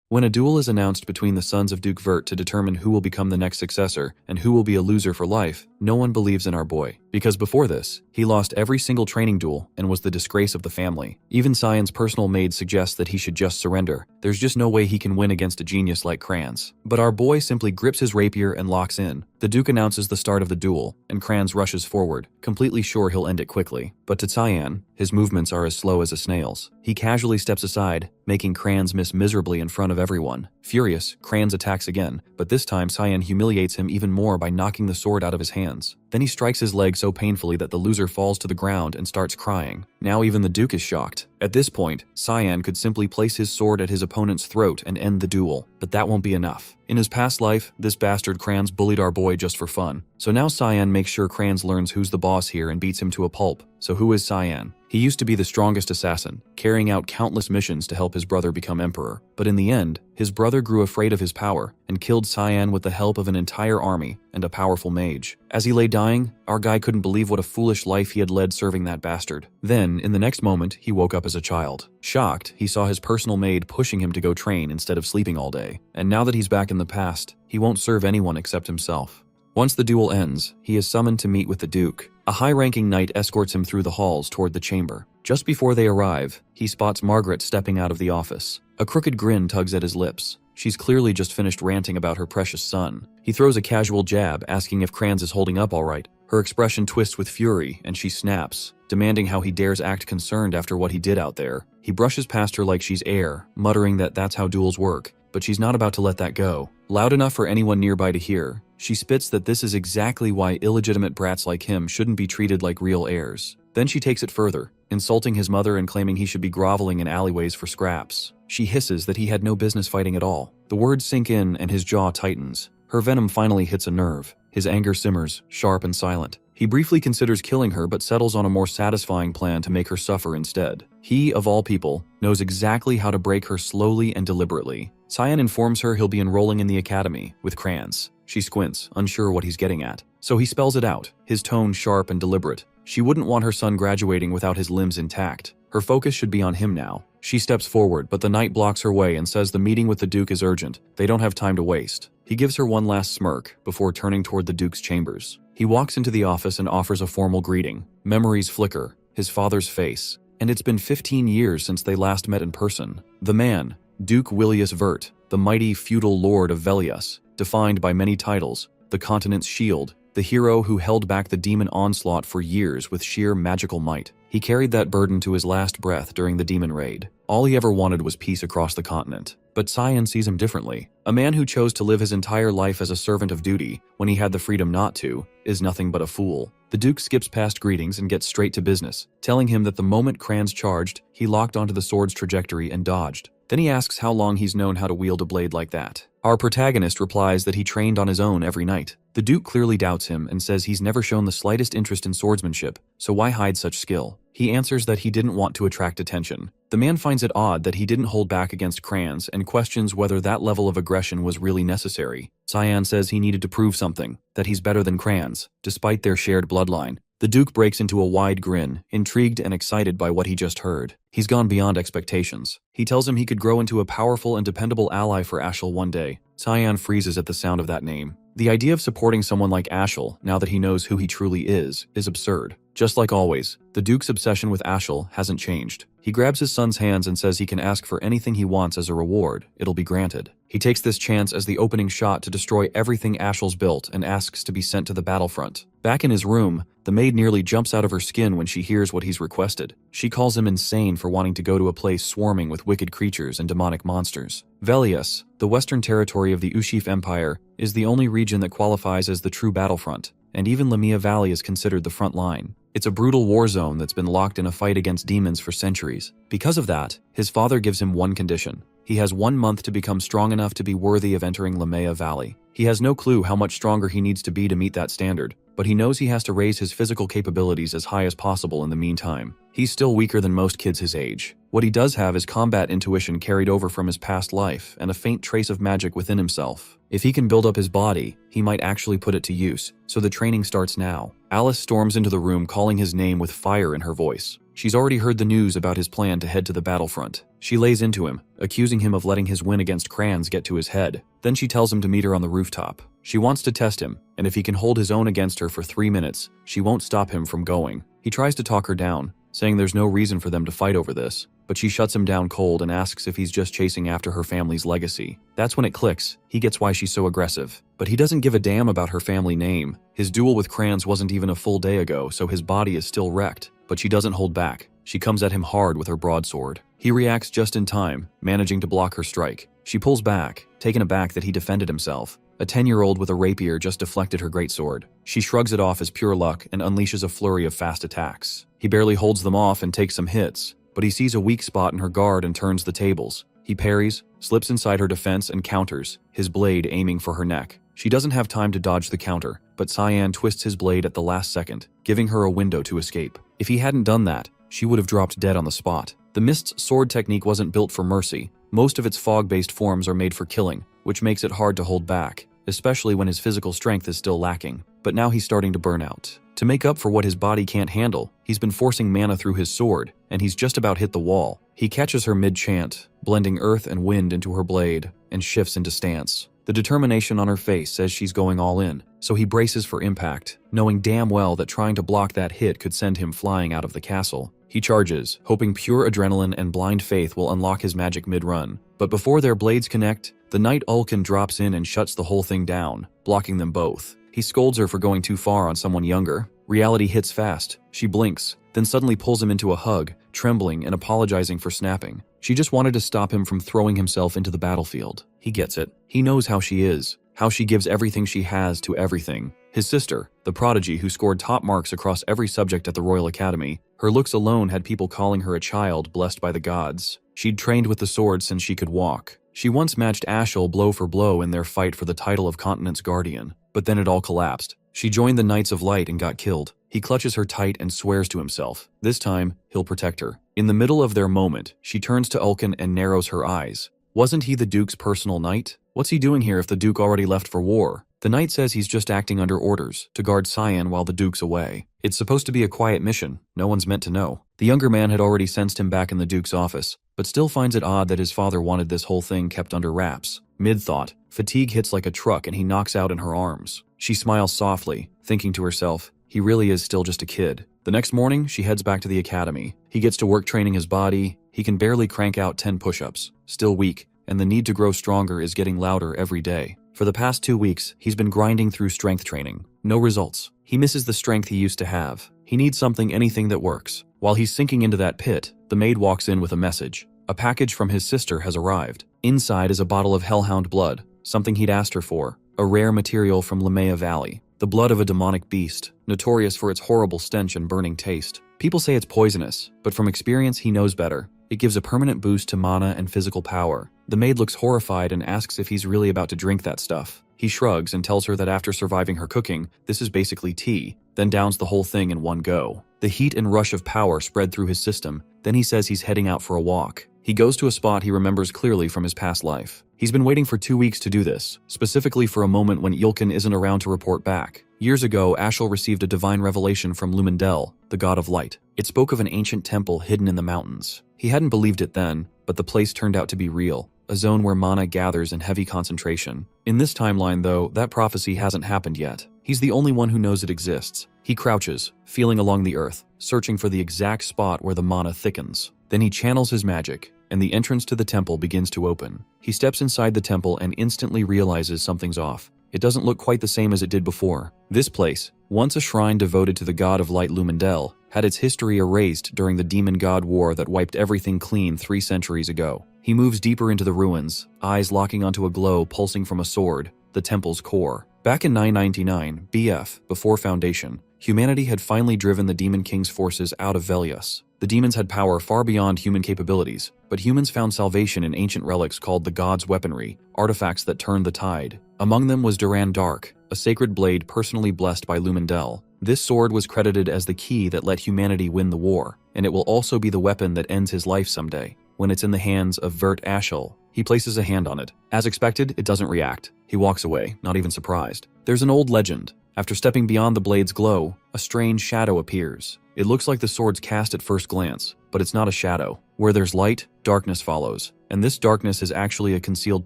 When a duel is announced between the sons of Duke Vert to determine who will become the next successor and who will be a loser for life, no one believes in our boy. Because before this, he lost every single training duel and was the disgrace of the family. Even Cyan's personal maid suggests that he should just surrender. There's just no way he can win against a genius like Kranz. But our boy simply grips his rapier and locks in. The Duke announces the start of the duel, and Kranz rushes forward, completely sure he'll end it quickly. But to Cyan, his movements are as slow as a snail's. He casually steps aside, making Kranz miss miserably in front of everyone. Furious, Kranz attacks again, but this time Cyan humiliates him even more by knocking the sword out of his hands. Then he strikes his leg so painfully that the loser falls to the ground and starts crying. Now even the Duke is shocked. At this point, Cyan could simply place his sword at his opponent's throat and end the duel, but that won't be enough. In his past life, this bastard Kranz bullied our boy just for fun. So now Cyan makes sure Kranz learns who's the boss here and beats him to a pulp. So who is Cyan? He used to be the strongest assassin, carrying out countless missions to help his brother become emperor. But in the end, his brother grew afraid of his power and killed Cyan with the help of an entire army and a powerful mage. As he lay dying, our guy couldn't believe what a foolish life he had led serving that bastard. Then, in the next moment, he woke up as a child. Shocked, he saw his personal maid pushing him to go train instead of sleeping all day. And now that he's back in the past, he won't serve anyone except himself. Once the duel ends, he is summoned to meet with the Duke. A high-ranking knight escorts him through the halls toward the chamber. Just before they arrive, he spots Margaret stepping out of the office. A crooked grin tugs at his lips. She's clearly just finished ranting about her precious son. He throws a casual jab, asking if Kranz is holding up all right. Her expression twists with fury, and she snaps, demanding how he dares act concerned after what he did out there. He brushes past her like she's air, muttering that that's how duels work, but she's not about to let that go. Loud enough for anyone nearby to hear, she spits that this is exactly why illegitimate brats like him shouldn't be treated like real heirs. Then she takes it further, insulting his mother and claiming he should be groveling in alleyways for scraps. She hisses that he had no business fighting at all. The words sink in and his jaw tightens. Her venom finally hits a nerve. His anger simmers, sharp and silent. He briefly considers killing her but settles on a more satisfying plan to make her suffer instead. He, of all people, knows exactly how to break her slowly and deliberately. Cyan informs her he'll be enrolling in the academy with Kranz. She squints, unsure what he's getting at. So he spells it out, his tone sharp and deliberate. She wouldn't want her son graduating without his limbs intact. Her focus should be on him now. She steps forward, but the knight blocks her way and says the meeting with the Duke is urgent. They don't have time to waste. He gives her one last smirk before turning toward the Duke's chambers. He walks into the office and offers a formal greeting. Memories flicker, his father's face. And it's been 15 years since they last met in person. The man, Duke Willius Vert, the mighty feudal lord of Velius, defined by many titles, the continent's shield, the hero who held back the demon onslaught for years with sheer magical might. He carried that burden to his last breath during the demon raid. All he ever wanted was peace across the continent. But Cyan sees him differently. A man who chose to live his entire life as a servant of duty, when he had the freedom not to, is nothing but a fool. The Duke skips past greetings and gets straight to business, telling him that the moment Kranz charged, he locked onto the sword's trajectory and dodged. Then he asks how long he's known how to wield a blade like that. Our protagonist replies that he trained on his own every night. The Duke clearly doubts him and says he's never shown the slightest interest in swordsmanship, so why hide such skill? He answers that he didn't want to attract attention. The man finds it odd that he didn't hold back against Kranz and questions whether that level of aggression was really necessary. Cyan says he needed to prove something, that he's better than Kranz, despite their shared bloodline. The Duke breaks into a wide grin, intrigued and excited by what he just heard. He's gone beyond expectations. He tells him he could grow into a powerful and dependable ally for Ashel one day. Cyan freezes at the sound of that name. The idea of supporting someone like Ashel, now that he knows who he truly is absurd. Just like always, the Duke's obsession with Ashel hasn't changed. He grabs his son's hands and says he can ask for anything he wants as a reward. It'll be granted. He takes this chance as the opening shot to destroy everything Ashel's built and asks to be sent to the battlefront. Back in his room, the maid nearly jumps out of her skin when she hears what he's requested. She calls him insane for wanting to go to a place swarming with wicked creatures and demonic monsters. Velius, the western territory of the Ushif Empire, is the only region that qualifies as the true battlefront, and even Lamia Valley is considered the front line. It's a brutal war zone that's been locked in a fight against demons for centuries. Because of that, his father gives him one condition. He has 1 month to become strong enough to be worthy of entering Lamia Valley. He has no clue how much stronger he needs to be to meet that standard, but he knows he has to raise his physical capabilities as high as possible in the meantime. He's still weaker than most kids his age. What he does have is combat intuition carried over from his past life and a faint trace of magic within himself. If he can build up his body, he might actually put it to use, so the training starts now. Alice storms into the room calling his name with fire in her voice. She's already heard the news about his plan to head to the battlefront. She lays into him, accusing him of letting his win against Crayons get to his head. Then she tells him to meet her on the rooftop. She wants to test him, and if he can hold his own against her for 3 minutes, she won't stop him from going. He tries to talk her down, saying there's no reason for them to fight over this, but she shuts him down cold and asks if he's just chasing after her family's legacy. That's when it clicks. He gets why she's so aggressive. But he doesn't give a damn about her family name. His duel with Crayons wasn't even a full day ago, so his body is still wrecked. But she doesn't hold back. She comes at him hard with her broadsword. He reacts just in time, managing to block her strike. She pulls back, taken aback that he defended himself. A 10-year-old with a rapier just deflected her greatsword. She shrugs it off as pure luck and unleashes a flurry of fast attacks. He barely holds them off and takes some hits, but he sees a weak spot in her guard and turns the tables. He parries, slips inside her defense and counters, his blade aiming for her neck. She doesn't have time to dodge the counter, but Cyan twists his blade at the last second, giving her a window to escape. If he hadn't done that, she would have dropped dead on the spot. The Mist's sword technique wasn't built for mercy. Most of its fog-based forms are made for killing, which makes it hard to hold back, especially when his physical strength is still lacking. But now he's starting to burn out. To make up for what his body can't handle, he's been forcing mana through his sword, and he's just about hit the wall. He catches her mid-chant, blending earth and wind into her blade, and shifts into stance. The determination on her face says she's going all in, so he braces for impact, knowing damn well that trying to block that hit could send him flying out of the castle. He charges, hoping pure adrenaline and blind faith will unlock his magic mid-run. But before their blades connect, the Knight Ulkin drops in and shuts the whole thing down, blocking them both. He scolds her for going too far on someone younger. Reality hits fast. She blinks, then suddenly pulls him into a hug, trembling and apologizing for snapping. She just wanted to stop him from throwing himself into the battlefield. He gets it. He knows how she is, how she gives everything she has to everything. His sister, the prodigy who scored top marks across every subject at the Royal Academy, her looks alone had people calling her a child blessed by the gods. She'd trained with the sword since she could walk. She once matched Ashel blow for blow in their fight for the title of Continent's Guardian, but then it all collapsed. She joined the Knights of Light and got killed. He clutches her tight and swears to himself. This time, he'll protect her. In the middle of their moment, she turns to Ulkin and narrows her eyes. Wasn't he the Duke's personal knight? What's he doing here if the Duke already left for war? The knight says he's just acting under orders, to guard Cyan while the Duke's away. It's supposed to be a quiet mission, no one's meant to know. The younger man had already sensed him back in the Duke's office, but still finds it odd that his father wanted this whole thing kept under wraps. Mid-thought, fatigue hits like a truck and he knocks out in her arms. She smiles softly, thinking to herself, he really is still just a kid. The next morning, she heads back to the academy. He gets to work training his body. He can barely crank out 10 push-ups, still weak, and the need to grow stronger is getting louder every day. For the past 2 weeks, he's been grinding through strength training. No results. He misses the strength he used to have. He needs anything that works. While he's sinking into that pit, the maid walks in with a message. A package from his sister has arrived. Inside is a bottle of hellhound blood, something he'd asked her for, a rare material from Lamea Valley. The blood of a demonic beast, notorious for its horrible stench and burning taste. People say it's poisonous, but from experience he knows better. It gives a permanent boost to mana and physical power. The maid looks horrified and asks if he's really about to drink that stuff. He shrugs and tells her that after surviving her cooking, this is basically tea, then downs the whole thing in one go. The heat and rush of power spread through his system. Then he says he's heading out for a walk. He goes to a spot he remembers clearly from his past life. He's been waiting for 2 weeks to do this, specifically for a moment when Ulkin isn't around to report back. Years ago, Ashel received a divine revelation from Lumendel, the god of light. It spoke of an ancient temple hidden in the mountains. He hadn't believed it then, but the place turned out to be real, a zone where mana gathers in heavy concentration. In this timeline, though, that prophecy hasn't happened yet. He's the only one who knows it exists. He crouches, feeling along the earth, searching for the exact spot where the mana thickens. Then he channels his magic, and the entrance to the temple begins to open. He steps inside the temple and instantly realizes something's off. It doesn't look quite the same as it did before. This place, once a shrine devoted to the god of light Lumendel, had its history erased during the demon god war that wiped everything clean 3 centuries ago. He moves deeper into the ruins, eyes locking onto a glow pulsing from a sword, the temple's core. Back in 999 BF, before Foundation, humanity had finally driven the Demon King's forces out of Velius. The demons had power far beyond human capabilities, but humans found salvation in ancient relics called the God's Weaponry, artifacts that turned the tide. Among them was Duran Dark, a sacred blade personally blessed by Lumendel. This sword was credited as the key that let humanity win the war, and it will also be the weapon that ends his life someday. When it's in the hands of Vert Ashel, he places a hand on it. As expected, it doesn't react. He walks away, not even surprised. There's an old legend. After stepping beyond the blade's glow, a strange shadow appears. It looks like the sword's cast at first glance, but it's not a shadow. Where there's light, darkness follows. And this darkness is actually a concealed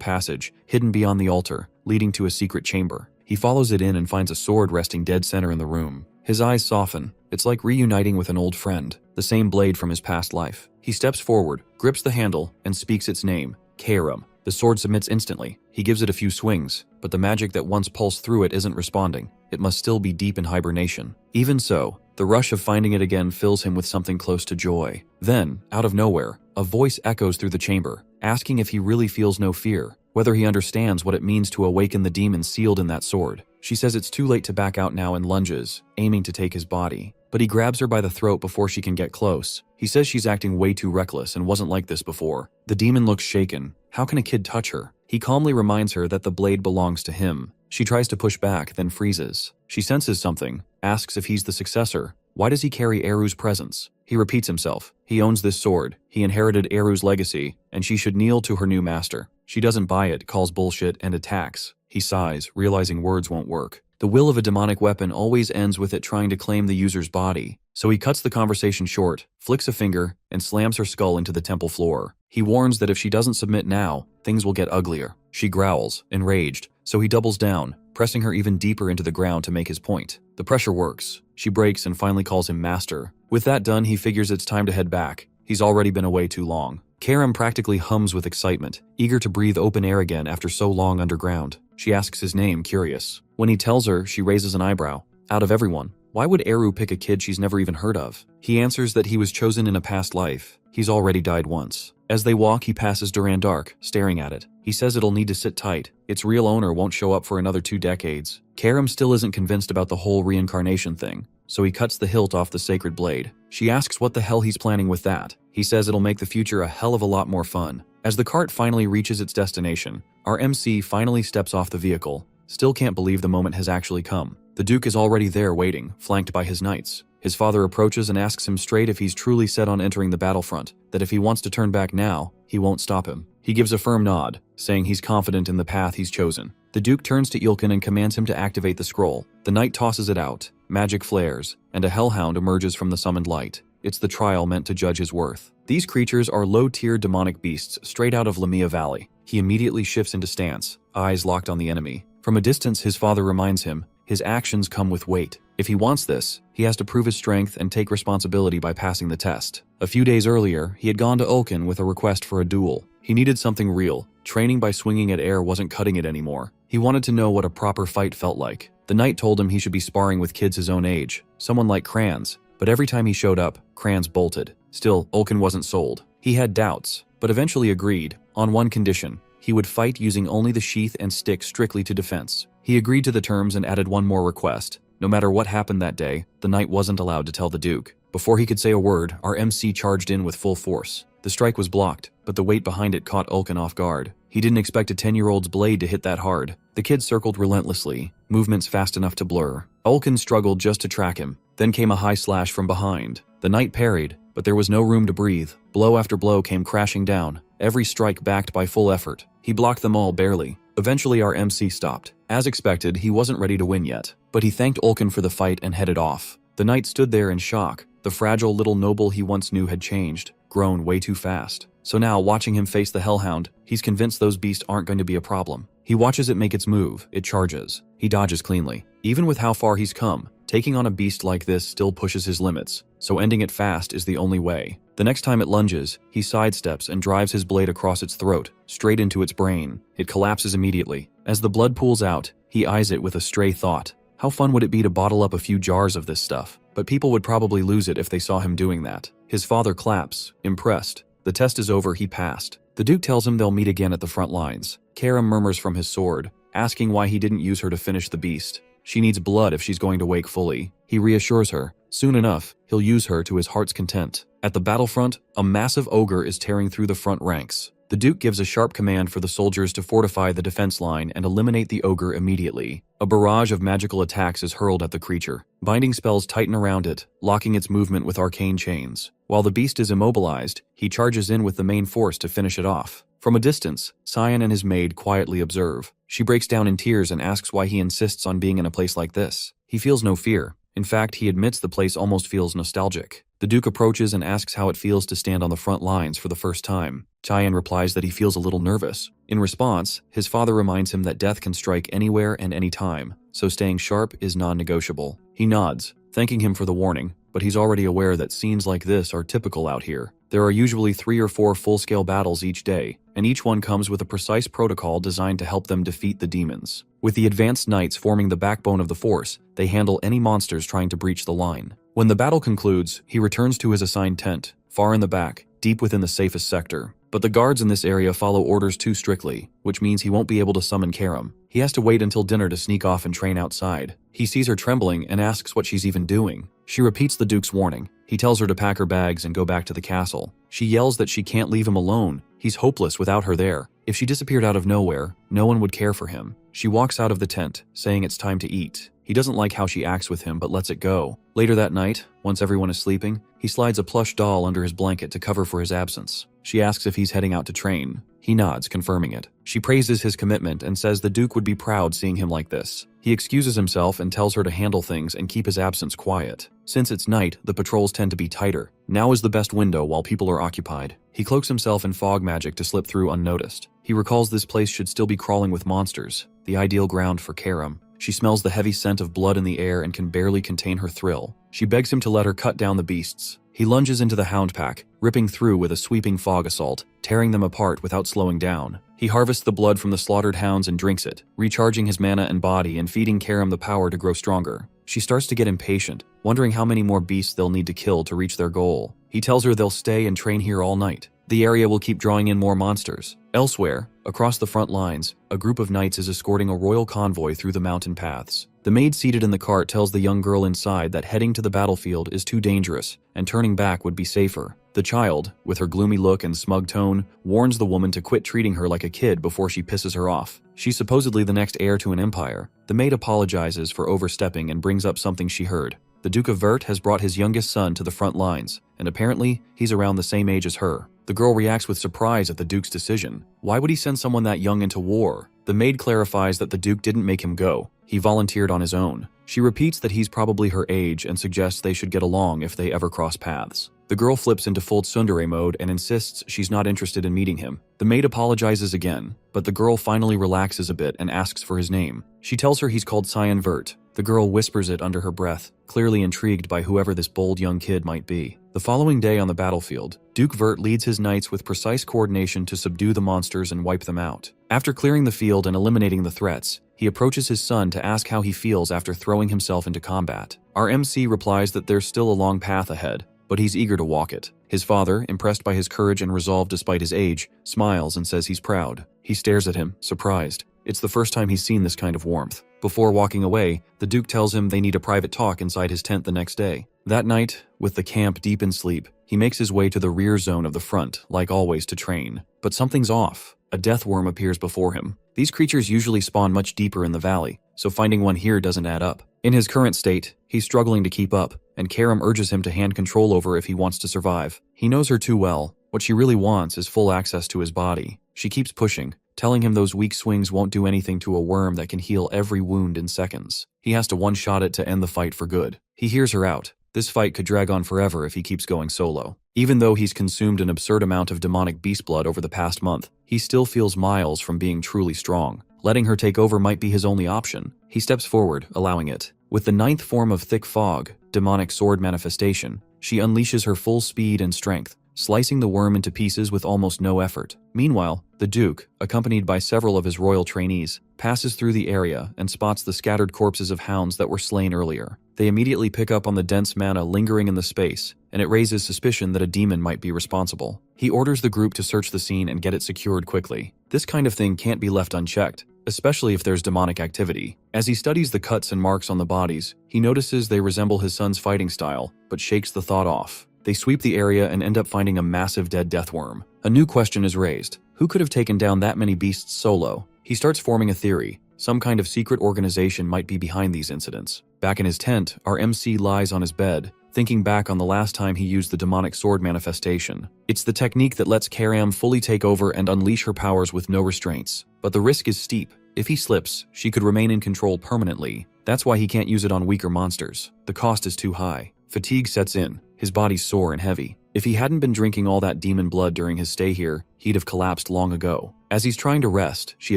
passage, hidden beyond the altar, leading to a secret chamber. He follows it in and finds a sword resting dead center in the room. His eyes soften. It's like reuniting with an old friend, the same blade from his past life. He steps forward, grips the handle, and speaks its name, Kairam. The sword submits instantly. He gives it a few swings, but the magic that once pulsed through it isn't responding. It must still be deep in hibernation. Even so, the rush of finding it again fills him with something close to joy. Then, out of nowhere, a voice echoes through the chamber, asking if he really feels no fear, whether he understands what it means to awaken the demon sealed in that sword. She says it's too late to back out now and lunges, aiming to take his body. But he grabs her by the throat before she can get close. He says she's acting way too reckless and wasn't like this before. The demon looks shaken. How can a kid touch her? He calmly reminds her that the blade belongs to him. She tries to push back, then freezes. She senses something, asks if he's the successor. Why does he carry Eru's presence? He repeats himself. He owns this sword. He inherited Eru's legacy, and she should kneel to her new master. She doesn't buy it, calls bullshit, and attacks. He sighs, realizing words won't work. The will of a demonic weapon always ends with it trying to claim the user's body. So he cuts the conversation short, flicks a finger, and slams her skull into the temple floor. He warns that if she doesn't submit now, things will get uglier. She growls, enraged, so he doubles down, pressing her even deeper into the ground to make his point. The pressure works. She breaks and finally calls him master. With that done, he figures it's time to head back. He's already been away too long. Kairam practically hums with excitement, eager to breathe open air again after so long underground. She asks his name, curious. When he tells her, she raises an eyebrow. Out of everyone, why would Eru pick a kid she's never even heard of? He answers that he was chosen in a past life. He's already died once. As they walk, he passes Duran Dark, staring at it. He says it'll need to sit tight. Its real owner won't show up for another 2 decades. Kairam still isn't convinced about the whole reincarnation thing, so he cuts the hilt off the sacred blade. She asks what the hell he's planning with that. He says it'll make the future a hell of a lot more fun. As the cart finally reaches its destination, our MC finally steps off the vehicle. Still can't believe the moment has actually come. The Duke is already there waiting, flanked by his knights. His father approaches and asks him straight if he's truly set on entering the battlefront, that if he wants to turn back now, he won't stop him. He gives a firm nod, saying he's confident in the path he's chosen. The Duke turns to Ilkin and commands him to activate the scroll. The knight tosses it out, magic flares, and a hellhound emerges from the summoned light. It's the trial meant to judge his worth. These creatures are low-tier demonic beasts straight out of Lamia Valley. He immediately shifts into stance, eyes locked on the enemy. From a distance, his father reminds him, his actions come with weight. If he wants this, he has to prove his strength and take responsibility by passing the test. A few days earlier, he had gone to Ulkin with a request for a duel. He needed something real. Training by swinging at air wasn't cutting it anymore. He wanted to know what a proper fight felt like. The knight told him he should be sparring with kids his own age, someone like Kranz. But every time he showed up, Kranz bolted. Still, Ulkin wasn't sold. He had doubts, but eventually agreed, on one condition. He would fight using only the sheath and stick strictly to defense. He agreed to the terms and added one more request. No matter what happened that day, the knight wasn't allowed to tell the Duke. Before he could say a word, our MC charged in with full force. The strike was blocked, but the weight behind it caught Ulkin off guard. He didn't expect a 10-year-old's blade to hit that hard. The kid circled relentlessly, movements fast enough to blur. Ulkin struggled just to track him. Then came a high slash from behind. The knight parried, but there was no room to breathe. Blow after blow came crashing down, every strike backed by full effort. He blocked them all barely. Eventually our MC stopped. As expected, he wasn't ready to win yet, but he thanked Ulkin for the fight and headed off. The knight stood there in shock. The fragile little noble he once knew had changed, grown way too fast. So now, watching him face the hellhound, he's convinced those beasts aren't going to be a problem. He watches it make its move, it charges. He dodges cleanly. Even with how far he's come, taking on a beast like this still pushes his limits, so ending it fast is the only way. The next time it lunges, he sidesteps and drives his blade across its throat, straight into its brain. It collapses immediately. As the blood pools out, he eyes it with a stray thought. How fun would it be to bottle up a few jars of this stuff? But people would probably lose it if they saw him doing that. His father claps, impressed. The test is over, he passed. The Duke tells him they'll meet again at the front lines. Kairam murmurs from his sword, asking why he didn't use her to finish the beast. She needs blood if she's going to wake fully. He reassures her. Soon enough, he'll use her to his heart's content. At the battlefront, a massive ogre is tearing through the front ranks. The Duke gives a sharp command for the soldiers to fortify the defense line and eliminate the ogre immediately. A barrage of magical attacks is hurled at the creature. Binding spells tighten around it, locking its movement with arcane chains. While the beast is immobilized, he charges in with the main force to finish it off. From a distance, Cyan and his maid quietly observe. She breaks down in tears and asks why he insists on being in a place like this. He feels no fear. In fact, he admits the place almost feels nostalgic. The Duke approaches and asks how it feels to stand on the front lines for the first time. Cyan replies that he feels a little nervous. In response, his father reminds him that death can strike anywhere and anytime, so staying sharp is non-negotiable. He nods, thanking him for the warning, but he's already aware that scenes like this are typical out here. There are usually 3 or 4 full-scale battles each day, and each one comes with a precise protocol designed to help them defeat the demons. With the advanced knights forming the backbone of the force, they handle any monsters trying to breach the line. When the battle concludes, he returns to his assigned tent, far in the back, deep within the safest sector. But the guards in this area follow orders too strictly, which means he won't be able to summon Karam. He has to wait until dinner to sneak off and train outside. He sees her trembling and asks what she's even doing. She repeats the Duke's warning. He tells her to pack her bags and go back to the castle. She yells that she can't leave him alone. He's hopeless without her there. If she disappeared out of nowhere, no one would care for him. She walks out of the tent, saying it's time to eat. He doesn't like how she acts with him but lets it go. Later that night, once everyone is sleeping, he slides a plush doll under his blanket to cover for his absence. She asks if he's heading out to train. He nods, confirming it. She praises his commitment and says the Duke would be proud seeing him like this. He excuses himself and tells her to handle things and keep his absence quiet. Since it's night, the patrols tend to be tighter. Now is the best window while people are occupied. He cloaks himself in fog magic to slip through unnoticed. He recalls this place should still be crawling with monsters, the ideal ground for Karam. She smells the heavy scent of blood in the air and can barely contain her thrill. She begs him to let her cut down the beasts. He lunges into the hound pack, ripping through with a sweeping fog assault, tearing them apart without slowing down. He harvests the blood from the slaughtered hounds and drinks it, recharging his mana and body and feeding Karam the power to grow stronger. She starts to get impatient, wondering how many more beasts they'll need to kill to reach their goal. He tells her they'll stay and train here all night. The area will keep drawing in more monsters. Elsewhere, across the front lines, a group of knights is escorting a royal convoy through the mountain paths. The maid seated in the cart tells the young girl inside that heading to the battlefield is too dangerous and turning back would be safer. The child, with her gloomy look and smug tone, warns the woman to quit treating her like a kid before she pisses her off. She's supposedly the next heir to an empire. The maid apologizes for overstepping and brings up something she heard. The Duke of Vert has brought his youngest son to the front lines, and apparently, he's around the same age as her. The girl reacts with surprise at the Duke's decision. Why would he send someone that young into war? The maid clarifies that the Duke didn't make him go. He volunteered on his own. She repeats that he's probably her age and suggests they should get along if they ever cross paths. The girl flips into full tsundere mode and insists she's not interested in meeting him. The maid apologizes again, but the girl finally relaxes a bit and asks for his name. She tells her he's called Cyan Vert. The girl whispers it under her breath, clearly intrigued by whoever this bold young kid might be. The following day on the battlefield, Duke Vert leads his knights with precise coordination to subdue the monsters and wipe them out. After clearing the field and eliminating the threats, he approaches his son to ask how he feels after throwing himself into combat. Our MC replies that there's still a long path ahead, but he's eager to walk it. His father, impressed by his courage and resolve despite his age, smiles and says he's proud. He stares at him, surprised. It's the first time he's seen this kind of warmth. Before walking away, the Duke tells him they need a private talk inside his tent the next day. That night, with the camp deep in sleep, he makes his way to the rear zone of the front, like always, to train. But something's off. A death worm appears before him. These creatures usually spawn much deeper in the valley, so finding one here doesn't add up. In his current state, he's struggling to keep up, and Karam urges him to hand control over if he wants to survive. He knows her too well. What she really wants is full access to his body. She keeps pushing, telling him those weak swings won't do anything to a worm that can heal every wound in seconds. He has to one-shot it to end the fight for good. He hears her out. This fight could drag on forever if he keeps going solo. Even though he's consumed an absurd amount of demonic beast blood over the past month, he still feels miles from being truly strong. Letting her take over might be his only option. He steps forward, allowing it. With the 9th form of thick fog, demonic sword manifestation, she unleashes her full speed and strength, slicing the worm into pieces with almost no effort. Meanwhile, the Duke, accompanied by several of his royal trainees, passes through the area and spots the scattered corpses of hounds that were slain earlier. They immediately pick up on the dense mana lingering in the space, and it raises suspicion that a demon might be responsible. He orders the group to search the scene and get it secured quickly. This kind of thing can't be left unchecked, especially if there's demonic activity. As he studies the cuts and marks on the bodies, he notices they resemble his son's fighting style, but shakes the thought off. They sweep the area and end up finding a massive dead deathworm. A new question is raised. Who could have taken down that many beasts solo? He starts forming a theory. Some kind of secret organization might be behind these incidents. Back in his tent, our MC lies on his bed, thinking back on the last time he used the demonic sword manifestation. It's the technique that lets Karam fully take over and unleash her powers with no restraints. But the risk is steep. If he slips, she could remain in control permanently. That's why he can't use it on weaker monsters. The cost is too high. Fatigue sets in. His body's sore and heavy. If he hadn't been drinking all that demon blood during his stay here, he'd have collapsed long ago. As he's trying to rest, she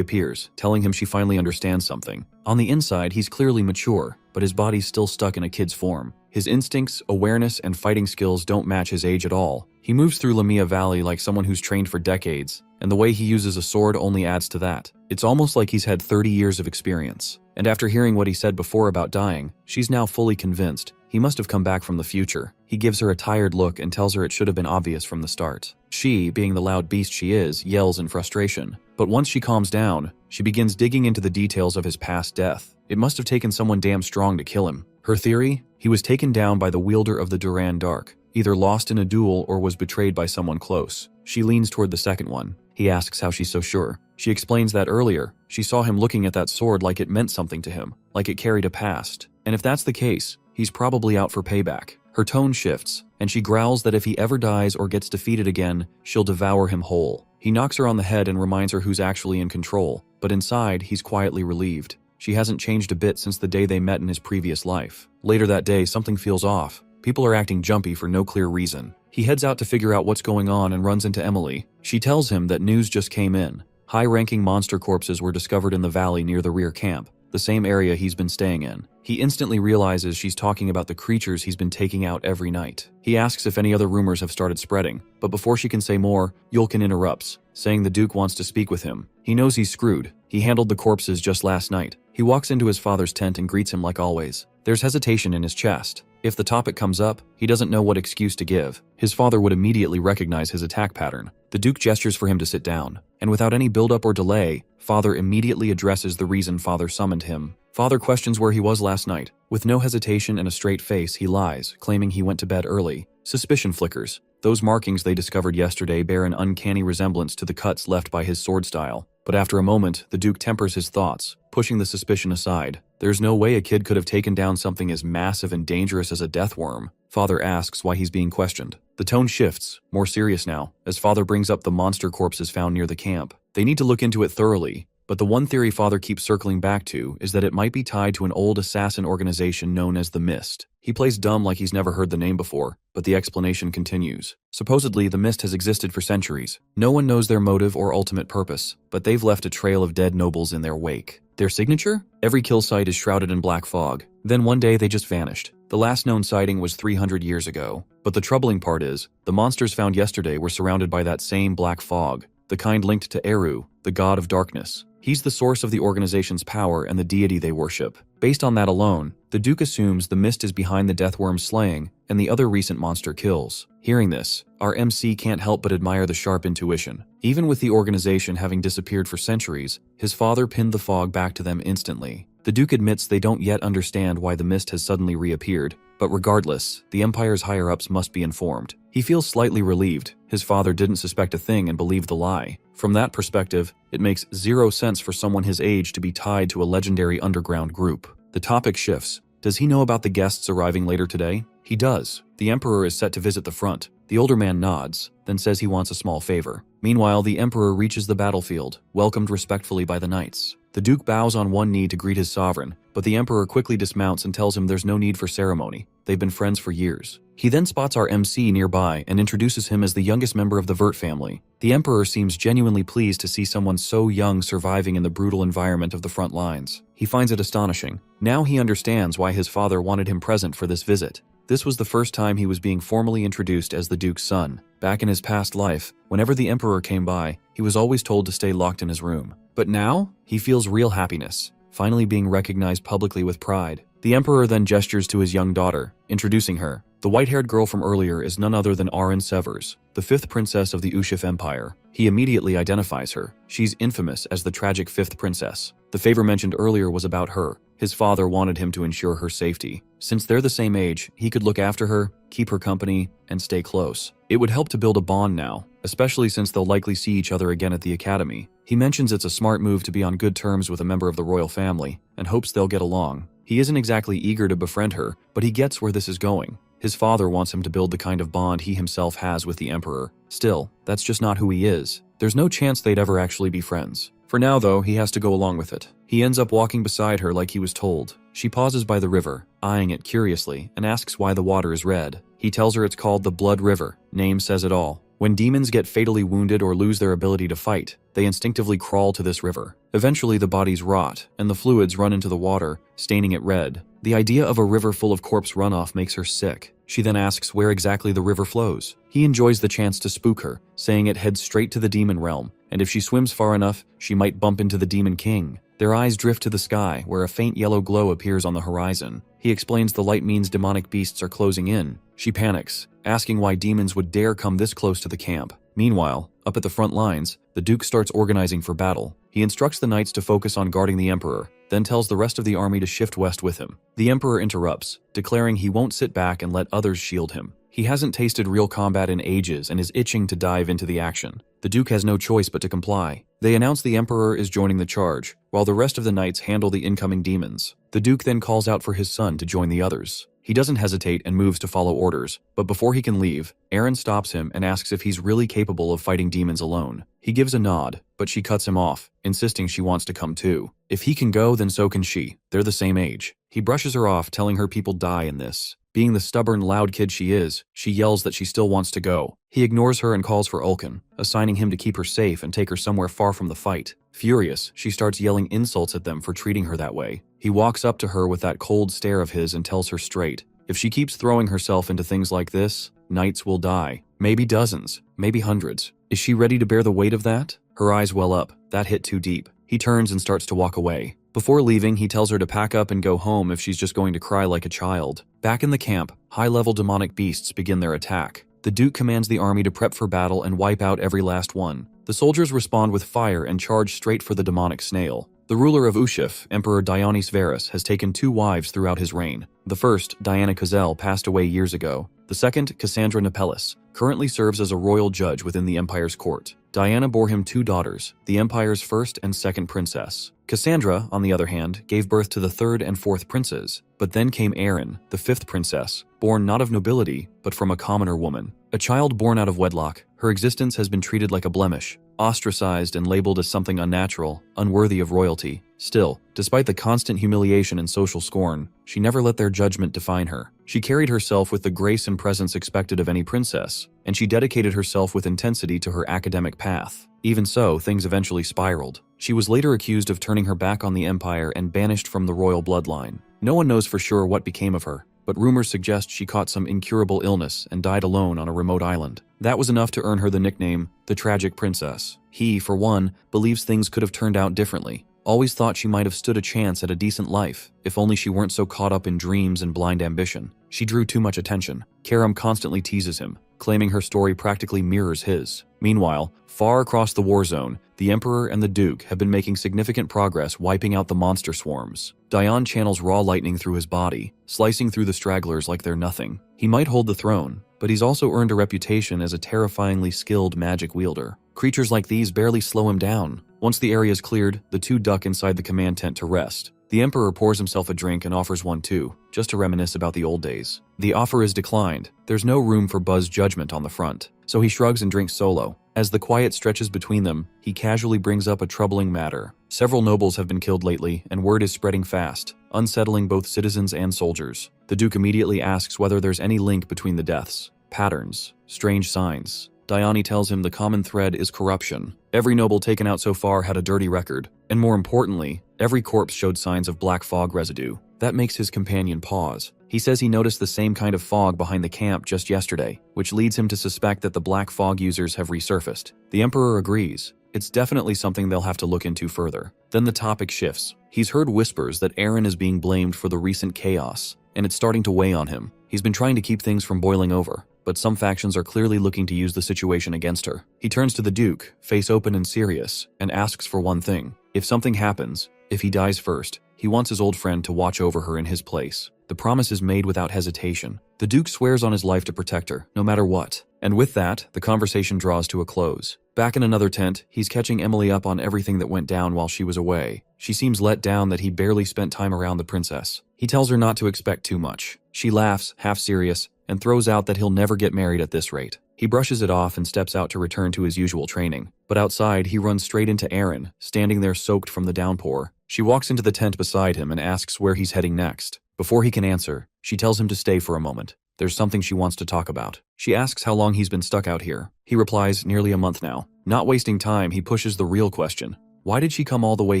appears, telling him she finally understands something. On the inside, he's clearly mature, but his body's still stuck in a kid's form. His instincts, awareness, and fighting skills don't match his age at all. He moves through Lamia Valley like someone who's trained for decades, and the way he uses a sword only adds to that. It's almost like he's had 30 years of experience. And after hearing what he said before about dying, she's now fully convinced. He must have come back from the future. He gives her a tired look and tells her it should have been obvious from the start. She, being the loud beast she is, yells in frustration. But once she calms down, she begins digging into the details of his past death. It must have taken someone damn strong to kill him. Her theory? He was taken down by the wielder of the Duran Dark, either lost in a duel or was betrayed by someone close. She leans toward the second one. He asks how she's so sure. She explains that earlier, she saw him looking at that sword like it meant something to him, like it carried a past. And if that's the case, he's probably out for payback. Her tone shifts, and she growls that if he ever dies or gets defeated again, she'll devour him whole. He knocks her on the head and reminds her who's actually in control, but inside, he's quietly relieved. She hasn't changed a bit since the day they met in his previous life. Later that day, something feels off. People are acting jumpy for no clear reason. He heads out to figure out what's going on and runs into Emily. She tells him that news just came in. High-ranking monster corpses were discovered in the valley near the rear camp, the same area he's been staying in. He instantly realizes she's talking about the creatures he's been taking out every night. He asks if any other rumors have started spreading, but before she can say more, Yulkin interrupts, saying the Duke wants to speak with him. He knows he's screwed. He handled the corpses just last night. He walks into his father's tent and greets him like always. There's hesitation in his chest. If the topic comes up, he doesn't know what excuse to give. His father would immediately recognize his attack pattern. The Duke gestures for him to sit down, and without any buildup or delay, Father immediately addresses the reason Father summoned him. Father questions where he was last night. With no hesitation and a straight face, he lies, claiming he went to bed early. Suspicion flickers. Those markings they discovered yesterday bear an uncanny resemblance to the cuts left by his sword style. But after a moment, the Duke tempers his thoughts, pushing the suspicion aside. There's no way a kid could have taken down something as massive and dangerous as a deathworm. Father asks why he's being questioned. The tone shifts, more serious now, as Father brings up the monster corpses found near the camp. They need to look into it thoroughly, but the one theory Father keeps circling back to is that it might be tied to an old assassin organization known as the Mist. He plays dumb like he's never heard the name before, but the explanation continues. Supposedly, the Mist has existed for centuries. No one knows their motive or ultimate purpose, but they've left a trail of dead nobles in their wake. Their signature? Every kill site is shrouded in black fog. Then one day they just vanished. The last known sighting was 300 years ago. But the troubling part is, the monsters found yesterday were surrounded by that same black fog, the kind linked to Eru, the god of darkness. He's the source of the organization's power and the deity they worship. Based on that alone, the Duke assumes the Mist is behind the Deathworm's slaying and the other recent monster kills. Hearing this, our MC can't help but admire the sharp intuition. Even with the organization having disappeared for centuries, his father pinned the fog back to them instantly. The Duke admits they don't yet understand why the Mist has suddenly reappeared, but regardless, the Empire's higher-ups must be informed. He feels slightly relieved. His father didn't suspect a thing and believed the lie. From that perspective, it makes zero sense for someone his age to be tied to a legendary underground group. The topic shifts. Does he know about the guests arriving later today? He does. The Emperor is set to visit the front. The older man nods, then says he wants a small favor. Meanwhile, the Emperor reaches the battlefield, welcomed respectfully by the knights. The Duke bows on one knee to greet his sovereign, but the Emperor quickly dismounts and tells him there's no need for ceremony. They've been friends for years. He then spots our MC nearby and introduces him as the youngest member of the Vert family. The Emperor seems genuinely pleased to see someone so young surviving in the brutal environment of the front lines. He finds it astonishing. Now he understands why his father wanted him present for this visit. This was the first time he was being formally introduced as the Duke's son. Back in his past life, whenever the Emperor came by, he was always told to stay locked in his room. But now, he feels real happiness, finally being recognized publicly with pride. The Emperor then gestures to his young daughter, introducing her. The white-haired girl from earlier is none other than Arin Severs, the 5th princess of the Ushif Empire. He immediately identifies her. She's infamous as the tragic 5th princess. The favor mentioned earlier was about her. His father wanted him to ensure her safety. Since they're the same age, he could look after her, keep her company, and stay close. It would help to build a bond now, especially since they'll likely see each other again at the academy. He mentions it's a smart move to be on good terms with a member of the royal family, and hopes they'll get along. He isn't exactly eager to befriend her, but he gets where this is going. His father wants him to build the kind of bond he himself has with the emperor. Still, that's just not who he is. There's no chance they'd ever actually be friends. For now, though, he has to go along with it. He ends up walking beside her like he was told. She pauses by the river, eyeing it curiously, and asks why the water is red. He tells her it's called the Blood River. Name says it all. When demons get fatally wounded or lose their ability to fight, they instinctively crawl to this river. Eventually, the bodies rot, and the fluids run into the water, staining it red. The idea of a river full of corpse runoff makes her sick. She then asks where exactly the river flows. He enjoys the chance to spook her, saying it heads straight to the demon realm, and if she swims far enough, she might bump into the demon king. Their eyes drift to the sky, where a faint yellow glow appears on the horizon. He explains the light means demonic beasts are closing in. She panics, asking why demons would dare come this close to the camp. Meanwhile, up at the front lines, the Duke starts organizing for battle. He instructs the knights to focus on guarding the Emperor, then tells the rest of the army to shift west with him. The Emperor interrupts, declaring he won't sit back and let others shield him. He hasn't tasted real combat in ages and is itching to dive into the action. The Duke has no choice but to comply. They announce the Emperor is joining the charge, while the rest of the knights handle the incoming demons. The Duke then calls out for his son to join the others. He doesn't hesitate and moves to follow orders, but before he can leave, Aaron stops him and asks if he's really capable of fighting demons alone. He gives a nod, but she cuts him off, insisting she wants to come too. If he can go, then so can she. They're the same age. He brushes her off, telling her people die in this. Being the stubborn, loud kid she is, she yells that she still wants to go. He ignores her and calls for Ulkin, assigning him to keep her safe and take her somewhere far from the fight. Furious, she starts yelling insults at them for treating her that way. He walks up to her with that cold stare of his and tells her straight, if she keeps throwing herself into things like this, knights will die. Maybe dozens, maybe hundreds. Is she ready to bear the weight of that? Her eyes well up. That hit too deep. He turns and starts to walk away. Before leaving, he tells her to pack up and go home if she's just going to cry like a child. Back in the camp, high-level demonic beasts begin their attack. The Duke commands the army to prep for battle and wipe out every last one. The soldiers respond with fire and charge straight for the demonic snail. The ruler of Ushif, Emperor Dionys Varus, has taken 2 wives throughout his reign. The first, Diana Kazel, passed away years ago. The second, Cassandra Nepellis, currently serves as a royal judge within the Empire's court. Diana bore him 2 daughters, the Empire's first and second princess. Cassandra, on the other hand, gave birth to the 3rd and 4th princes, but then came Erin, the 5th princess, born not of nobility, but from a commoner woman. A child born out of wedlock, her existence has been treated like a blemish, ostracized and labeled as something unnatural, unworthy of royalty. Still, despite the constant humiliation and social scorn, she never let their judgment define her. She carried herself with the grace and presence expected of any princess, and she dedicated herself with intensity to her academic path. Even so, things eventually spiraled. She was later accused of turning her back on the empire and banished from the royal bloodline. No one knows for sure what became of her, but rumors suggest she caught some incurable illness and died alone on a remote island. That was enough to earn her the nickname, the Tragic Princess. He, for one, believes things could have turned out differently. Always thought she might have stood a chance at a decent life, if only she weren't so caught up in dreams and blind ambition. She drew too much attention. Karam constantly teases him, claiming her story practically mirrors his. Meanwhile, far across the war zone, the Emperor and the Duke have been making significant progress wiping out the monster swarms. Dion channels raw lightning through his body, slicing through the stragglers like they're nothing. He might hold the throne, but he's also earned a reputation as a terrifyingly skilled magic wielder. Creatures like these barely slow him down. Once the area is cleared, the 2 duck inside the command tent to rest. The Emperor pours himself a drink and offers one too, just to reminisce about the old days. The offer is declined. There's no room for Buzz's judgment on the front, so he shrugs and drinks solo. As the quiet stretches between them, he casually brings up a troubling matter. Several nobles have been killed lately, and word is spreading fast, unsettling both citizens and soldiers. The Duke immediately asks whether there's any link between the deaths. Patterns, strange signs. Dione tells him the common thread is corruption. Every noble taken out so far had a dirty record, and more importantly, every corpse showed signs of black fog residue. That makes his companion pause. He says he noticed the same kind of fog behind the camp just yesterday, which leads him to suspect that the black fog users have resurfaced. The Emperor agrees. It's definitely something they'll have to look into further. Then the topic shifts. He's heard whispers that Aaron is being blamed for the recent chaos, and it's starting to weigh on him. He's been trying to keep things from boiling over, but some factions are clearly looking to use the situation against her. He turns to the Duke, face open and serious, and asks for one thing. If something happens, if he dies first, He wants his old friend to watch over her in his place. The promise is made without hesitation. The Duke swears on his life to protect her, no matter what. And with that, the conversation draws to a close. Back in another tent, he's catching Emily up on everything that went down while she was away. She seems let down that he barely spent time around the princess. He tells her not to expect too much. She laughs, half serious, and throws out that he'll never get married at this rate. He brushes it off and steps out to return to his usual training. But outside, he runs straight into Aaron, standing there soaked from the downpour. She walks into the tent beside him and asks where he's heading next. Before he can answer, she tells him to stay for a moment. There's something she wants to talk about. She asks how long he's been stuck out here. He replies, nearly a month now. Not wasting time, he pushes the real question. Why did she come all the way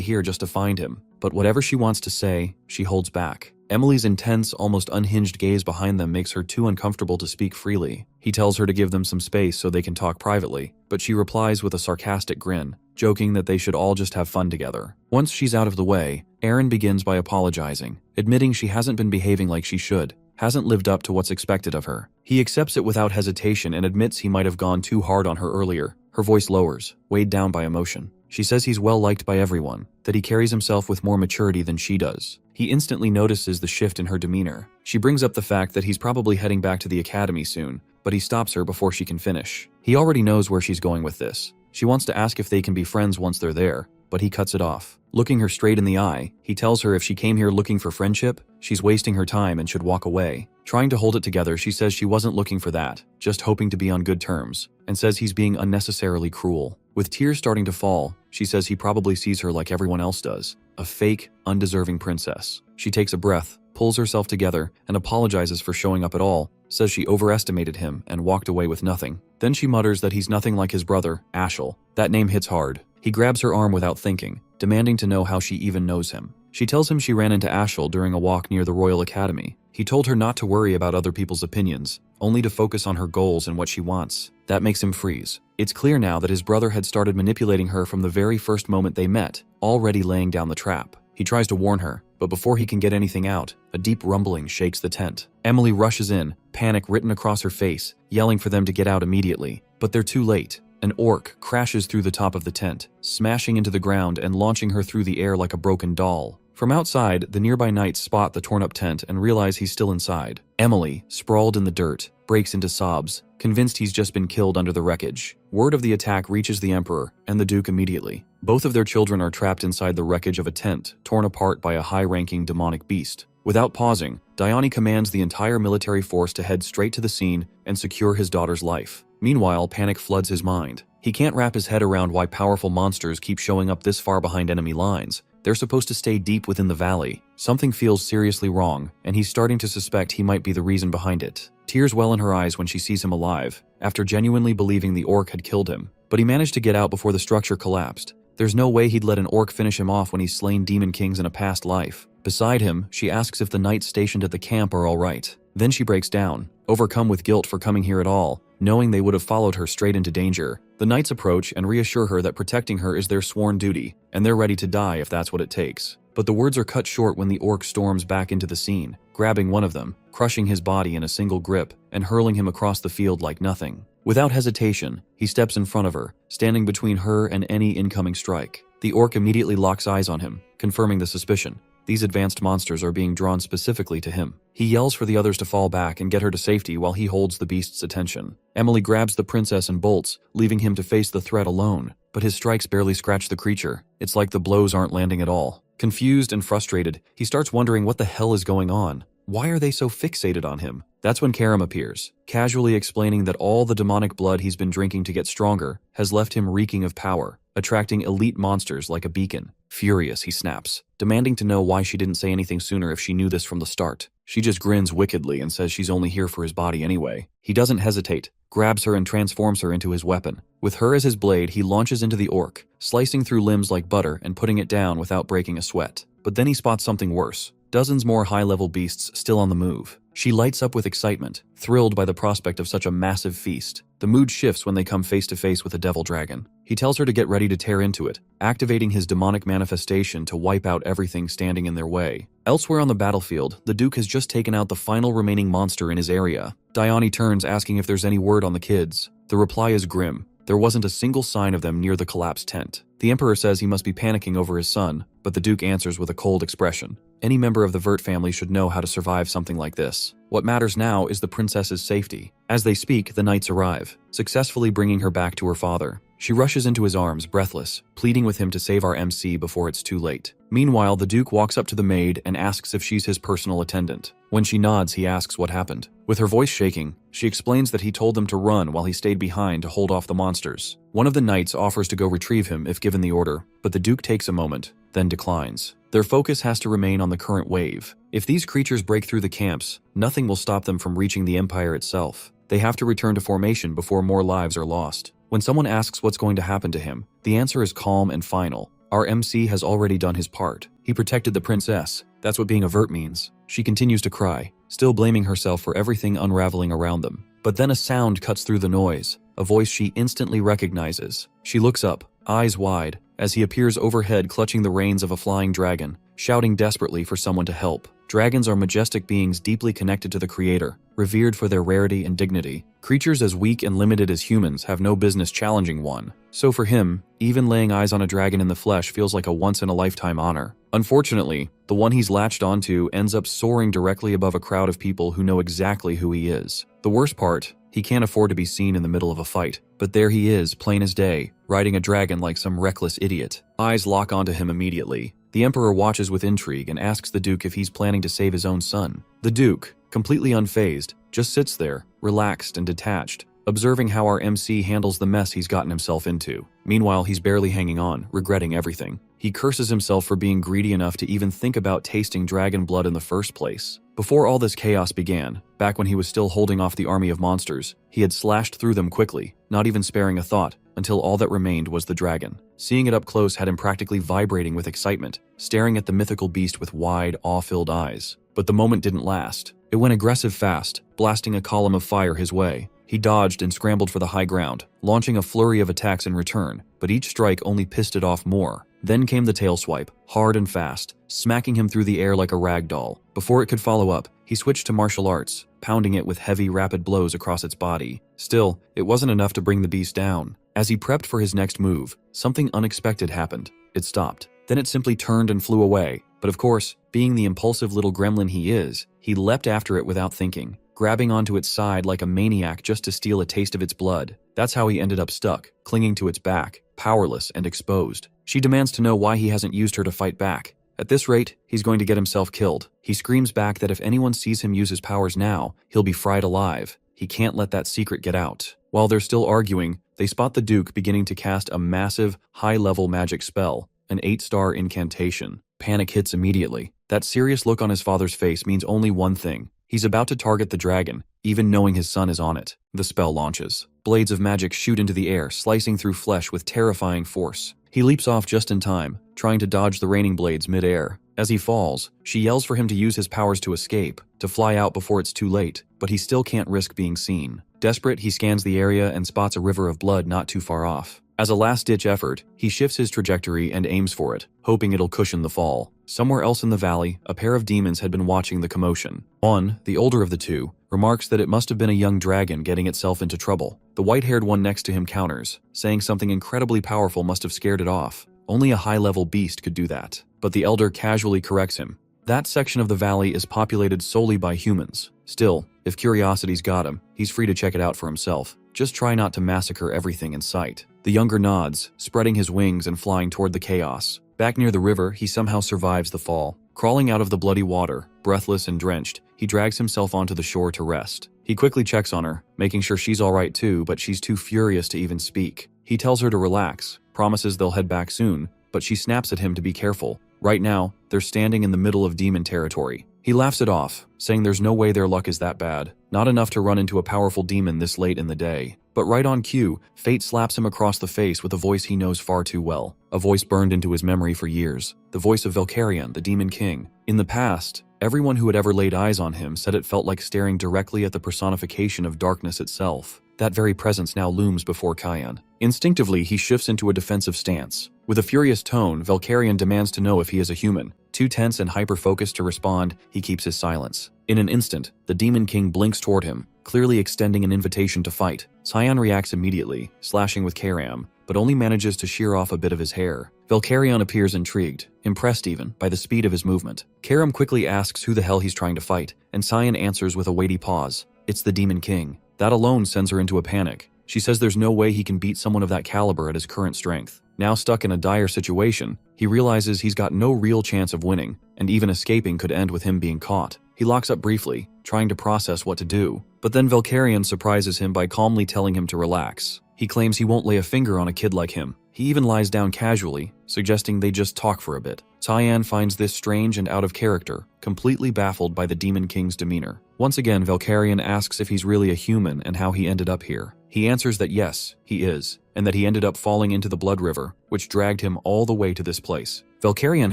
here just to find him? But whatever she wants to say, she holds back. Emily's intense, almost unhinged gaze behind them makes her too uncomfortable to speak freely. He tells her to give them some space so they can talk privately, but she replies with a sarcastic grin, joking that they should all just have fun together. Once she's out of the way, Aaron begins by apologizing, admitting she hasn't been behaving like she should, hasn't lived up to what's expected of her. He accepts it without hesitation and admits he might have gone too hard on her earlier. Her voice lowers, weighed down by emotion. She says he's well liked by everyone, that he carries himself with more maturity than she does. He instantly notices the shift in her demeanor. She brings up the fact that he's probably heading back to the academy soon, but he stops her before she can finish. He already knows where she's going with this. She wants to ask if they can be friends once they're there, but he cuts it off. Looking her straight in the eye, he tells her if she came here looking for friendship, she's wasting her time and should walk away. Trying to hold it together, she says she wasn't looking for that, just hoping to be on good terms, and says he's being unnecessarily cruel. With tears starting to fall, she says he probably sees her like everyone else does, a fake, undeserving princess. She takes a breath, pulls herself together, and apologizes for showing up at all, says she overestimated him and walked away with nothing. Then she mutters that he's nothing like his brother, Ashel. That name hits hard. He grabs her arm without thinking, demanding to know how she even knows him. She tells him she ran into Ashel during a walk near the Royal Academy. He told her not to worry about other people's opinions, only to focus on her goals and what she wants. That makes him freeze. It's clear now that his brother had started manipulating her from the very first moment they met, already laying down the trap. He tries to warn her, but before he can get anything out, a deep rumbling shakes the tent. Emily rushes in, panic written across her face, yelling for them to get out immediately. But they're too late. An orc crashes through the top of the tent, smashing into the ground and launching her through the air like a broken doll. From outside, the nearby knights spot the torn-up tent and realize he's still inside. Emily, sprawled in the dirt, breaks into sobs, convinced he's just been killed under the wreckage. Word of the attack reaches the Emperor and the Duke immediately. Both of their children are trapped inside the wreckage of a tent, torn apart by a high-ranking demonic beast. Without pausing, Dione commands the entire military force to head straight to the scene and secure his daughter's life. Meanwhile, panic floods his mind. He can't wrap his head around why powerful monsters keep showing up this far behind enemy lines. They're supposed to stay deep within the valley. Something feels seriously wrong, and he's starting to suspect he might be the reason behind it. Tears well in her eyes when she sees him alive, after genuinely believing the orc had killed him. But he managed to get out before the structure collapsed. There's no way he'd let an orc finish him off when he's slain demon kings in a past life. Beside him, she asks if the knights stationed at the camp are all right. Then she breaks down, overcome with guilt for coming here at all, knowing they would have followed her straight into danger. The knights approach and reassure her that protecting her is their sworn duty, and they're ready to die if that's what it takes. But the words are cut short when the orc storms back into the scene, grabbing one of them, crushing his body in a single grip, and hurling him across the field like nothing. Without hesitation, he steps in front of her, standing between her and any incoming strike. The orc immediately locks eyes on him, confirming the suspicion. These advanced monsters are being drawn specifically to him. He yells for the others to fall back and get her to safety while he holds the beast's attention. Emily grabs the princess and bolts, leaving him to face the threat alone. But his strikes barely scratch the creature. It's like the blows aren't landing at all. Confused and frustrated, he starts wondering what the hell is going on. Why are they so fixated on him? That's when Karam appears, casually explaining that all the demonic blood he's been drinking to get stronger has left him reeking of power, attracting elite monsters like a beacon. Furious, he snaps, demanding to know why she didn't say anything sooner if she knew this from the start. She just grins wickedly and says she's only here for his body anyway. He doesn't hesitate, grabs her and transforms her into his weapon. With her as his blade, he launches into the orc, slicing through limbs like butter and putting it down without breaking a sweat. But then he spots something worse. Dozens more high-level beasts still on the move. She lights up with excitement, thrilled by the prospect of such a massive feast. The mood shifts when they come face to face with a devil dragon. He tells her to get ready to tear into it, activating his demonic manifestation to wipe out everything standing in their way. Elsewhere on the battlefield, the Duke has just taken out the final remaining monster in his area. Dione turns asking if there's any word on the kids. The reply is grim. There wasn't a single sign of them near the collapsed tent. The Emperor says he must be panicking over his son, but the Duke answers with a cold expression. Any member of the Vert family should know how to survive something like this. What matters now is the princess's safety. As they speak, the knights arrive, successfully bringing her back to her father. She rushes into his arms, breathless, pleading with him to save our MC before it's too late. Meanwhile, the Duke walks up to the maid and asks if she's his personal attendant. When she nods, he asks what happened. With her voice shaking, she explains that he told them to run while he stayed behind to hold off the monsters. One of the knights offers to go retrieve him if given the order, but the Duke takes a moment, then declines. Their focus has to remain on the current wave. If these creatures break through the camps, nothing will stop them from reaching the Empire itself. They have to return to formation before more lives are lost. When someone asks what's going to happen to him, the answer is calm and final. Our MC has already done his part. He protected the princess. That's what being a Vert means. She continues to cry, still blaming herself for everything unraveling around them. But then a sound cuts through the noise, a voice she instantly recognizes. She looks up, eyes wide, as he appears overhead clutching the reins of a flying dragon, shouting desperately for someone to help. Dragons are majestic beings deeply connected to the Creator, revered for their rarity and dignity. Creatures as weak and limited as humans have no business challenging one. So for him, even laying eyes on a dragon in the flesh feels like a once-in-a-lifetime honor. Unfortunately, the one he's latched onto ends up soaring directly above a crowd of people who know exactly who he is. The worst part, he can't afford to be seen in the middle of a fight. But there he is, plain as day, riding a dragon like some reckless idiot. Eyes lock onto him immediately. The Emperor watches with intrigue and asks the Duke if he's planning to save his own son. The Duke, completely unfazed, just sits there, relaxed and detached, observing how our MC handles the mess he's gotten himself into. Meanwhile, he's barely hanging on, regretting everything. He curses himself for being greedy enough to even think about tasting dragon blood in the first place. Before all this chaos began, back when he was still holding off the army of monsters, he had slashed through them quickly, not even sparing a thought, until all that remained was the dragon. Seeing it up close had him practically vibrating with excitement, staring at the mythical beast with wide, awe-filled eyes. But the moment didn't last. It went aggressive fast, blasting a column of fire his way. He dodged and scrambled for the high ground, launching a flurry of attacks in return, but each strike only pissed it off more. Then came the tail swipe, hard and fast, smacking him through the air like a rag doll. Before it could follow up, he switched to martial arts, pounding it with heavy, rapid blows across its body. Still, it wasn't enough to bring the beast down. As he prepped for his next move, something unexpected happened. It stopped. Then it simply turned and flew away. But of course, being the impulsive little gremlin he is, he leapt after it without thinking, grabbing onto its side like a maniac just to steal a taste of its blood. That's how he ended up stuck, clinging to its back, powerless and exposed. She demands to know why he hasn't used her to fight back. At this rate, he's going to get himself killed. He screams back that if anyone sees him use his powers now, he'll be fried alive. He can't let that secret get out. While they're still arguing, they spot the Duke beginning to cast a massive, high-level magic spell, an 8-star incantation. Panic hits immediately. That serious look on his father's face means only one thing. He's about to target the dragon, even knowing his son is on it. The spell launches. Blades of magic shoot into the air, slicing through flesh with terrifying force. He leaps off just in time, trying to dodge the raining blades mid-air. As he falls, she yells for him to use his powers to escape, to fly out before it's too late, but he still can't risk being seen. Desperate, he scans the area and spots a river of blood not too far off. As a last-ditch effort, he shifts his trajectory and aims for it, hoping it'll cushion the fall. Somewhere else in the valley, a pair of demons had been watching the commotion. One, the older of the two, remarks that it must have been a young dragon getting itself into trouble. The white-haired one next to him counters, saying something incredibly powerful must have scared it off. Only a high-level beast could do that. But the elder casually corrects him. That section of the valley is populated solely by humans. Still, if curiosity's got him, he's free to check it out for himself. Just try not to massacre everything in sight. The younger nods, spreading his wings and flying toward the chaos. Back near the river, he somehow survives the fall. Crawling out of the bloody water, breathless and drenched, he drags himself onto the shore to rest. He quickly checks on her, making sure she's alright too, but she's too furious to even speak. He tells her to relax, promises they'll head back soon, but she snaps at him to be careful. Right now, they're standing in the middle of demon territory. He laughs it off, saying there's no way their luck is that bad. Not enough to run into a powerful demon this late in the day. But right on cue, fate slaps him across the face with a voice he knows far too well. A voice burned into his memory for years. The voice of Valkyrian, the Demon King. In the past, everyone who had ever laid eyes on him said it felt like staring directly at the personification of darkness itself. That very presence now looms before Kyan. Instinctively, he shifts into a defensive stance. With a furious tone, Valkyrian demands to know if he is a human. Too tense and hyper-focused to respond, he keeps his silence. In an instant, the Demon King blinks toward him, clearly extending an invitation to fight. Cyan reacts immediately, slashing with Karam, but only manages to shear off a bit of his hair. Valkyrion appears intrigued, impressed even, by the speed of his movement. Karam quickly asks who the hell he's trying to fight, and Cyan answers with a weighty pause. It's the Demon King. That alone sends her into a panic. She says there's no way he can beat someone of that caliber at his current strength. Now stuck in a dire situation, he realizes he's got no real chance of winning, and even escaping could end with him being caught. He locks up briefly, trying to process what to do, but then Valkyrion surprises him by calmly telling him to relax. He claims he won't lay a finger on a kid like him. He even lies down casually, suggesting they just talk for a bit. Cyan finds this strange and out of character, completely baffled by the Demon King's demeanor. Once again, Valkyrion asks if he's really a human and how he ended up here. He answers that yes, he is, and that he ended up falling into the Blood River, which dragged him all the way to this place. Valkyrion,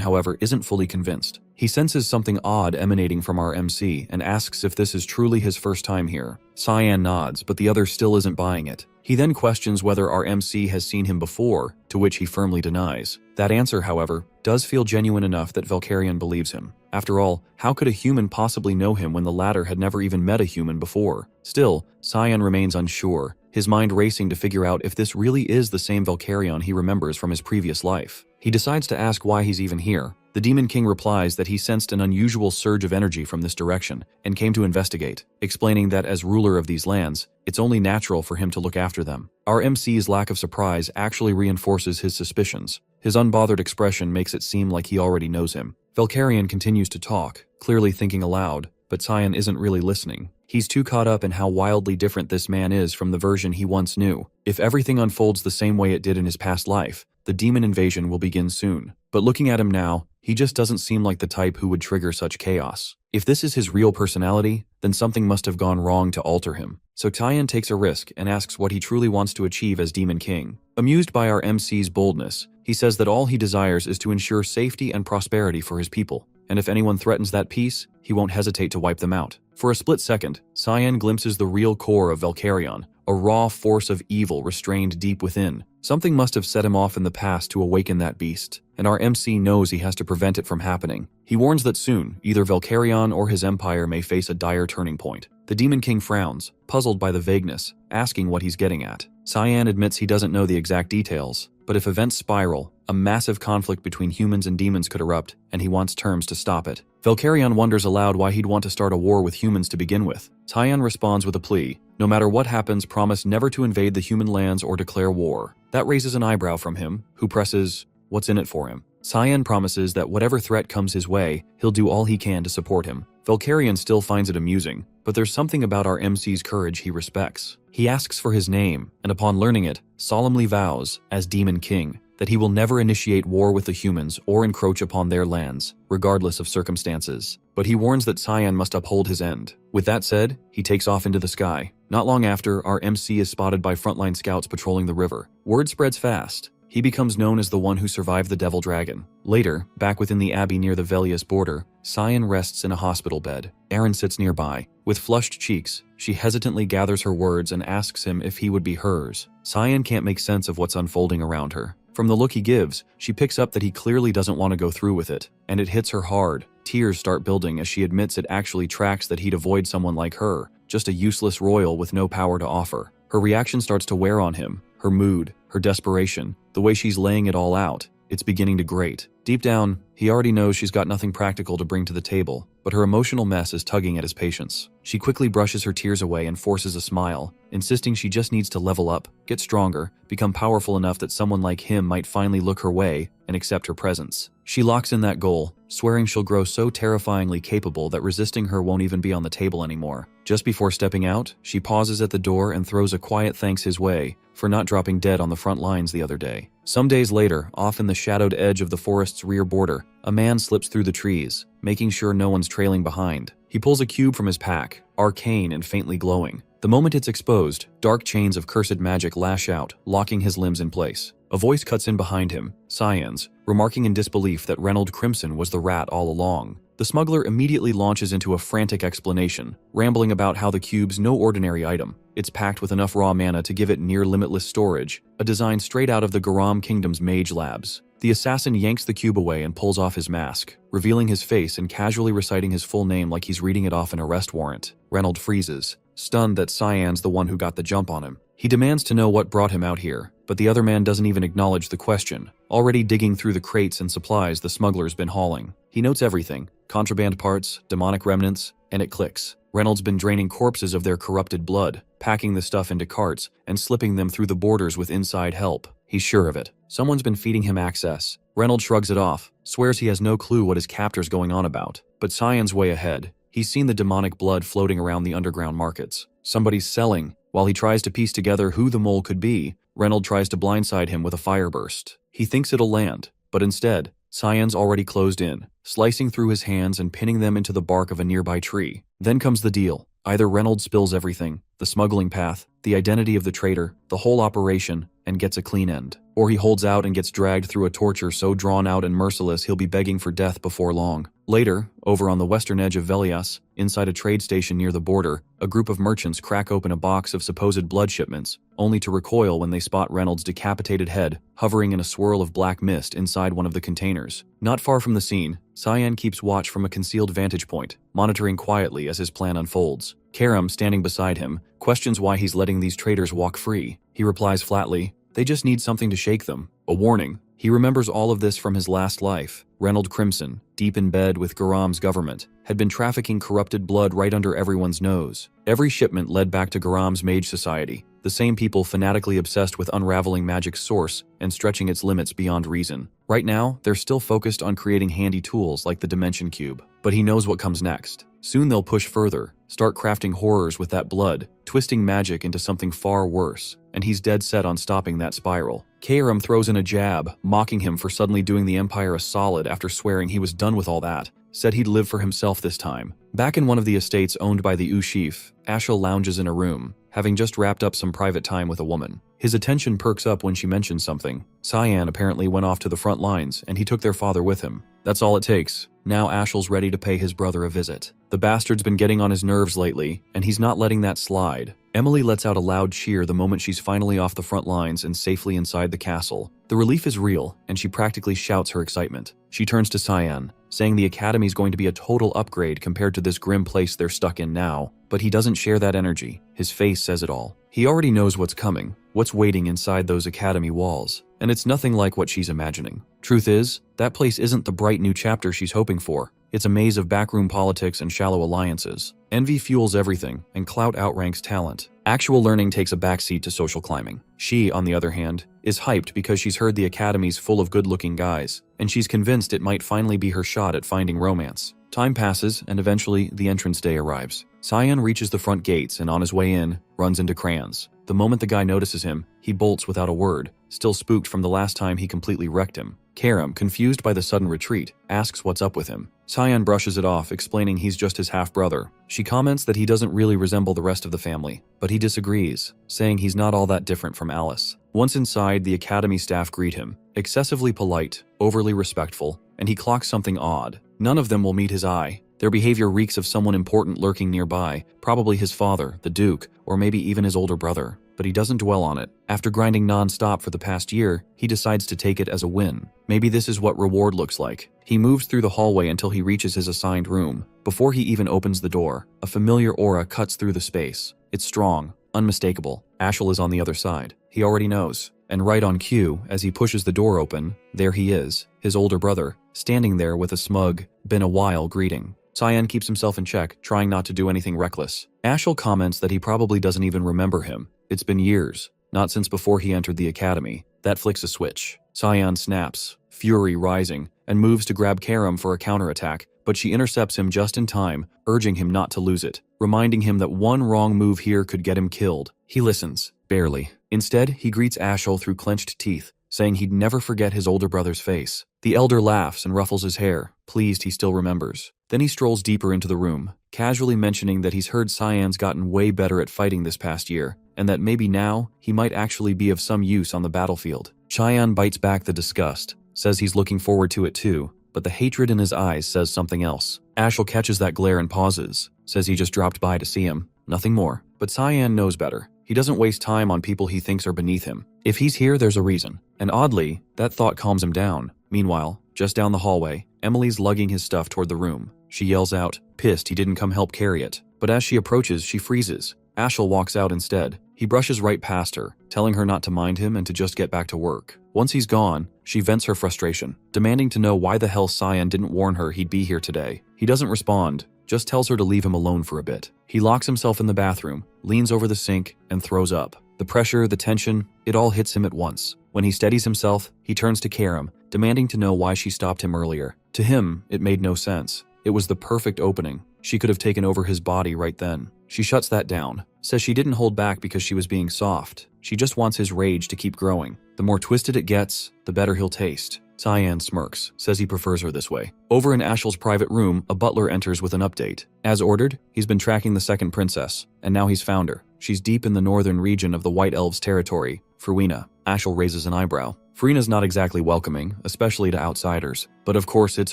however, isn't fully convinced. He senses something odd emanating from our MC and asks if this is truly his first time here. Cyan nods, but the other still isn't buying it. He then questions whether our MC has seen him before, to which he firmly denies. That answer, however, does feel genuine enough that Valkyrion believes him. After all, how could a human possibly know him when the latter had never even met a human before? Still, Cyan remains unsure, his mind racing to figure out if this really is the same Valkyrion he remembers from his previous life. He decides to ask why he's even here. The Demon King replies that he sensed an unusual surge of energy from this direction and came to investigate, explaining that as ruler of these lands, it's only natural for him to look after them. Our MC's lack of surprise actually reinforces his suspicions. His unbothered expression makes it seem like he already knows him. Valkyrion continues to talk, clearly thinking aloud, but Cyan isn't really listening. He's too caught up in how wildly different this man is from the version he once knew. If everything unfolds the same way it did in his past life, the demon invasion will begin soon. But looking at him now, he just doesn't seem like the type who would trigger such chaos. If this is his real personality, then something must have gone wrong to alter him. So Cyan takes a risk and asks what he truly wants to achieve as Demon King. Amused by our MC's boldness, he says that all he desires is to ensure safety and prosperity for his people, and if anyone threatens that peace, he won't hesitate to wipe them out. For a split second, Cyan glimpses the real core of Valkyrion, a raw force of evil restrained deep within. Something must have set him off in the past to awaken that beast, and our MC knows he has to prevent it from happening. He warns that soon, either Valkyrion or his empire may face a dire turning point. The Demon King frowns, puzzled by the vagueness, asking what he's getting at. Cyan admits he doesn't know the exact details, but if events spiral, a massive conflict between humans and demons could erupt, and he wants terms to stop it. Valkyrion wonders aloud why he'd want to start a war with humans to begin with. Cyan responds with a plea. No matter what happens, promise never to invade the human lands or declare war. That raises an eyebrow from him, who presses, what's in it for him? Cyan promises that whatever threat comes his way, he'll do all he can to support him. Valkyrion still finds it amusing, but there's something about our MC's courage he respects. He asks for his name, and upon learning it, solemnly vows, as Demon King, that he will never initiate war with the humans or encroach upon their lands, regardless of circumstances. But he warns that Cyan must uphold his end. With that said, he takes off into the sky. Not long after, our MC is spotted by frontline scouts patrolling the river. Word spreads fast. He becomes known as the one who survived the Devil Dragon. Later, back within the abbey near the Velius border, Cyan rests in a hospital bed. Erin sits nearby. With flushed cheeks, she hesitantly gathers her words and asks him if he would be hers. Cyan can't make sense of what's unfolding around her. From the look he gives, she picks up that he clearly doesn't want to go through with it, and it hits her hard. Tears start building as she admits it actually tracks that he'd avoid someone like her, just a useless royal with no power to offer. Her reaction starts to wear on him, her mood, her desperation, the way she's laying it all out. It's beginning to grate. Deep down, he already knows she's got nothing practical to bring to the table, but her emotional mess is tugging at his patience. She quickly brushes her tears away and forces a smile, insisting she just needs to level up, get stronger, become powerful enough that someone like him might finally look her way and accept her presence. She locks in that goal, swearing she'll grow so terrifyingly capable that resisting her won't even be on the table anymore. Just before stepping out, she pauses at the door and throws a quiet thanks his way for not dropping dead on the front lines the other day. Some days later, off in the shadowed edge of the forest's rear border, a man slips through the trees, making sure no one's trailing behind. He pulls a cube from his pack, arcane and faintly glowing. The moment it's exposed, dark chains of cursed magic lash out, locking his limbs in place. A voice cuts in behind him, Cyan's, remarking in disbelief that Reynold Crimson was the rat all along. The smuggler immediately launches into a frantic explanation, rambling about how the cube's no ordinary item. It's packed with enough raw mana to give it near-limitless storage, a design straight out of the Garam Kingdom's mage labs. The assassin yanks the cube away and pulls off his mask, revealing his face and casually reciting his full name like he's reading it off an arrest warrant. Reynold freezes, stunned that Cyan's the one who got the jump on him. He demands to know what brought him out here, but the other man doesn't even acknowledge the question, already digging through the crates and supplies the smuggler's been hauling. He notes everything: contraband parts, demonic remnants, and it clicks. Reynolds been draining corpses of their corrupted blood, packing the stuff into carts, and slipping them through the borders with inside help. He's sure of it. Someone's been feeding him access. Reynolds shrugs it off, swears he has no clue what his captor's going on about. But Cyan's way ahead. He's seen the demonic blood floating around the underground markets. Somebody's selling. While he tries to piece together who the mole could be, Reynolds tries to blindside him with a fireburst. He thinks it'll land, but instead, Cyan's already closed in, slicing through his hands and pinning them into the bark of a nearby tree. Then comes the deal. Either Reynolds spills everything, the smuggling path, the identity of the traitor, the whole operation, and gets a clean end. Or he holds out and gets dragged through a torture so drawn out and merciless he'll be begging for death before long. Later, over on the western edge of Velias, inside a trade station near the border, a group of merchants crack open a box of supposed blood shipments, only to recoil when they spot Reynolds' decapitated head hovering in a swirl of black mist inside one of the containers. Not far from the scene, Cyan keeps watch from a concealed vantage point, monitoring quietly as his plan unfolds. Karam, standing beside him, questions why he's letting these traitors walk free. He replies flatly, "They just need something to shake them." A warning. He remembers all of this from his last life. Reynold Crimson, deep in bed with Garam's government, had been trafficking corrupted blood right under everyone's nose. Every shipment led back to Garam's mage society, the same people fanatically obsessed with unraveling magic's source and stretching its limits beyond reason. Right now, they're still focused on creating handy tools like the Dimension Cube, but he knows what comes next. Soon they'll push further, start crafting horrors with that blood, twisting magic into something far worse, and he's dead set on stopping that spiral. Karam throws in a jab, mocking him for suddenly doing the Empire a solid after swearing he was done with all that. Said he'd live for himself this time. Back in one of the estates owned by the Ushif, Ashel lounges in a room, having just wrapped up some private time with a woman. His attention perks up when she mentions something. Cyan apparently went off to the front lines, and he took their father with him. That's all it takes. Now Ashel's ready to pay his brother a visit. The bastard's been getting on his nerves lately, and he's not letting that slide. Emily lets out a loud cheer the moment she's finally off the front lines and safely inside the castle. The relief is real, and she practically shouts her excitement. She turns to Cyan, saying the academy's going to be a total upgrade compared to this grim place they're stuck in now. But he doesn't share that energy. His face says it all. He already knows what's coming, what's waiting inside those academy walls, and it's nothing like what she's imagining. Truth is, that place isn't the bright new chapter she's hoping for. It's a maze of backroom politics and shallow alliances. Envy fuels everything, and clout outranks talent. Actual learning takes a backseat to social climbing. She, on the other hand, is hyped because she's heard the academy's full of good-looking guys, and she's convinced it might finally be her shot at finding romance. Time passes, and eventually the entrance day arrives. Cyan reaches the front gates and on his way in, runs into Crayons. The moment the guy notices him, he bolts without a word, still spooked from the last time he completely wrecked him. Karam, confused by the sudden retreat, asks what's up with him. Cyan brushes it off, explaining he's just his half-brother. She comments that he doesn't really resemble the rest of the family, but he disagrees, saying he's not all that different from Alice. Once inside, the academy staff greet him, excessively polite, overly respectful, and he clocks something odd. None of them will meet his eye. Their behavior reeks of someone important lurking nearby, probably his father, the Duke, or maybe even his older brother. But he doesn't dwell on it. After grinding non-stop for the past year, he decides to take it as a win. Maybe this is what reward looks like. He moves through the hallway until he reaches his assigned room. Before he even opens the door, a familiar aura cuts through the space. It's strong, unmistakable. Ashel is on the other side. He already knows. And right on cue, as he pushes the door open, there he is, his older brother, standing there with a smug, "been a while" greeting. Cyan keeps himself in check, trying not to do anything reckless. Ashel comments that he probably doesn't even remember him. It's been years, not since before he entered the academy. That flicks a switch. Cyan snaps, fury rising, and moves to grab Karam for a counterattack, but she intercepts him just in time, urging him not to lose it, reminding him that one wrong move here could get him killed. He listens, barely. Instead, he greets Ashel through clenched teeth, saying he'd never forget his older brother's face. The elder laughs and ruffles his hair, pleased he still remembers. Then he strolls deeper into the room, casually mentioning that he's heard Cyan's gotten way better at fighting this past year, and that maybe now he might actually be of some use on the battlefield. Cyan bites back the disgust, says he's looking forward to it too, but the hatred in his eyes says something else. Ashel catches that glare and pauses, says he just dropped by to see him, nothing more. But Cyan knows better. He doesn't waste time on people he thinks are beneath him. If he's here, there's a reason. And oddly, that thought calms him down. Meanwhile, just down the hallway, Emily's lugging his stuff toward the room. She yells out, pissed he didn't come help carry it. But as she approaches, she freezes. Ashel walks out instead. He brushes right past her, telling her not to mind him and to just get back to work. Once he's gone, she vents her frustration, demanding to know why the hell Cyan didn't warn her he'd be here today. He doesn't respond, just tells her to leave him alone for a bit. He locks himself in the bathroom, leans over the sink, and throws up. The pressure, the tension, it all hits him at once. When he steadies himself, he turns to Karam, demanding to know why she stopped him earlier. To him, it made no sense. It was the perfect opening. She could have taken over his body right then. She shuts that down, says she didn't hold back because she was being soft. She just wants his rage to keep growing. The more twisted it gets, the better he'll taste. Cyan smirks, says he prefers her this way. Over in Ashel's private room, a butler enters with an update. As ordered, he's been tracking the second princess, and now he's found her. She's deep in the northern region of the White Elves' territory, Farina. Ashel raises an eyebrow. Farina's not exactly welcoming, especially to outsiders. But of course it's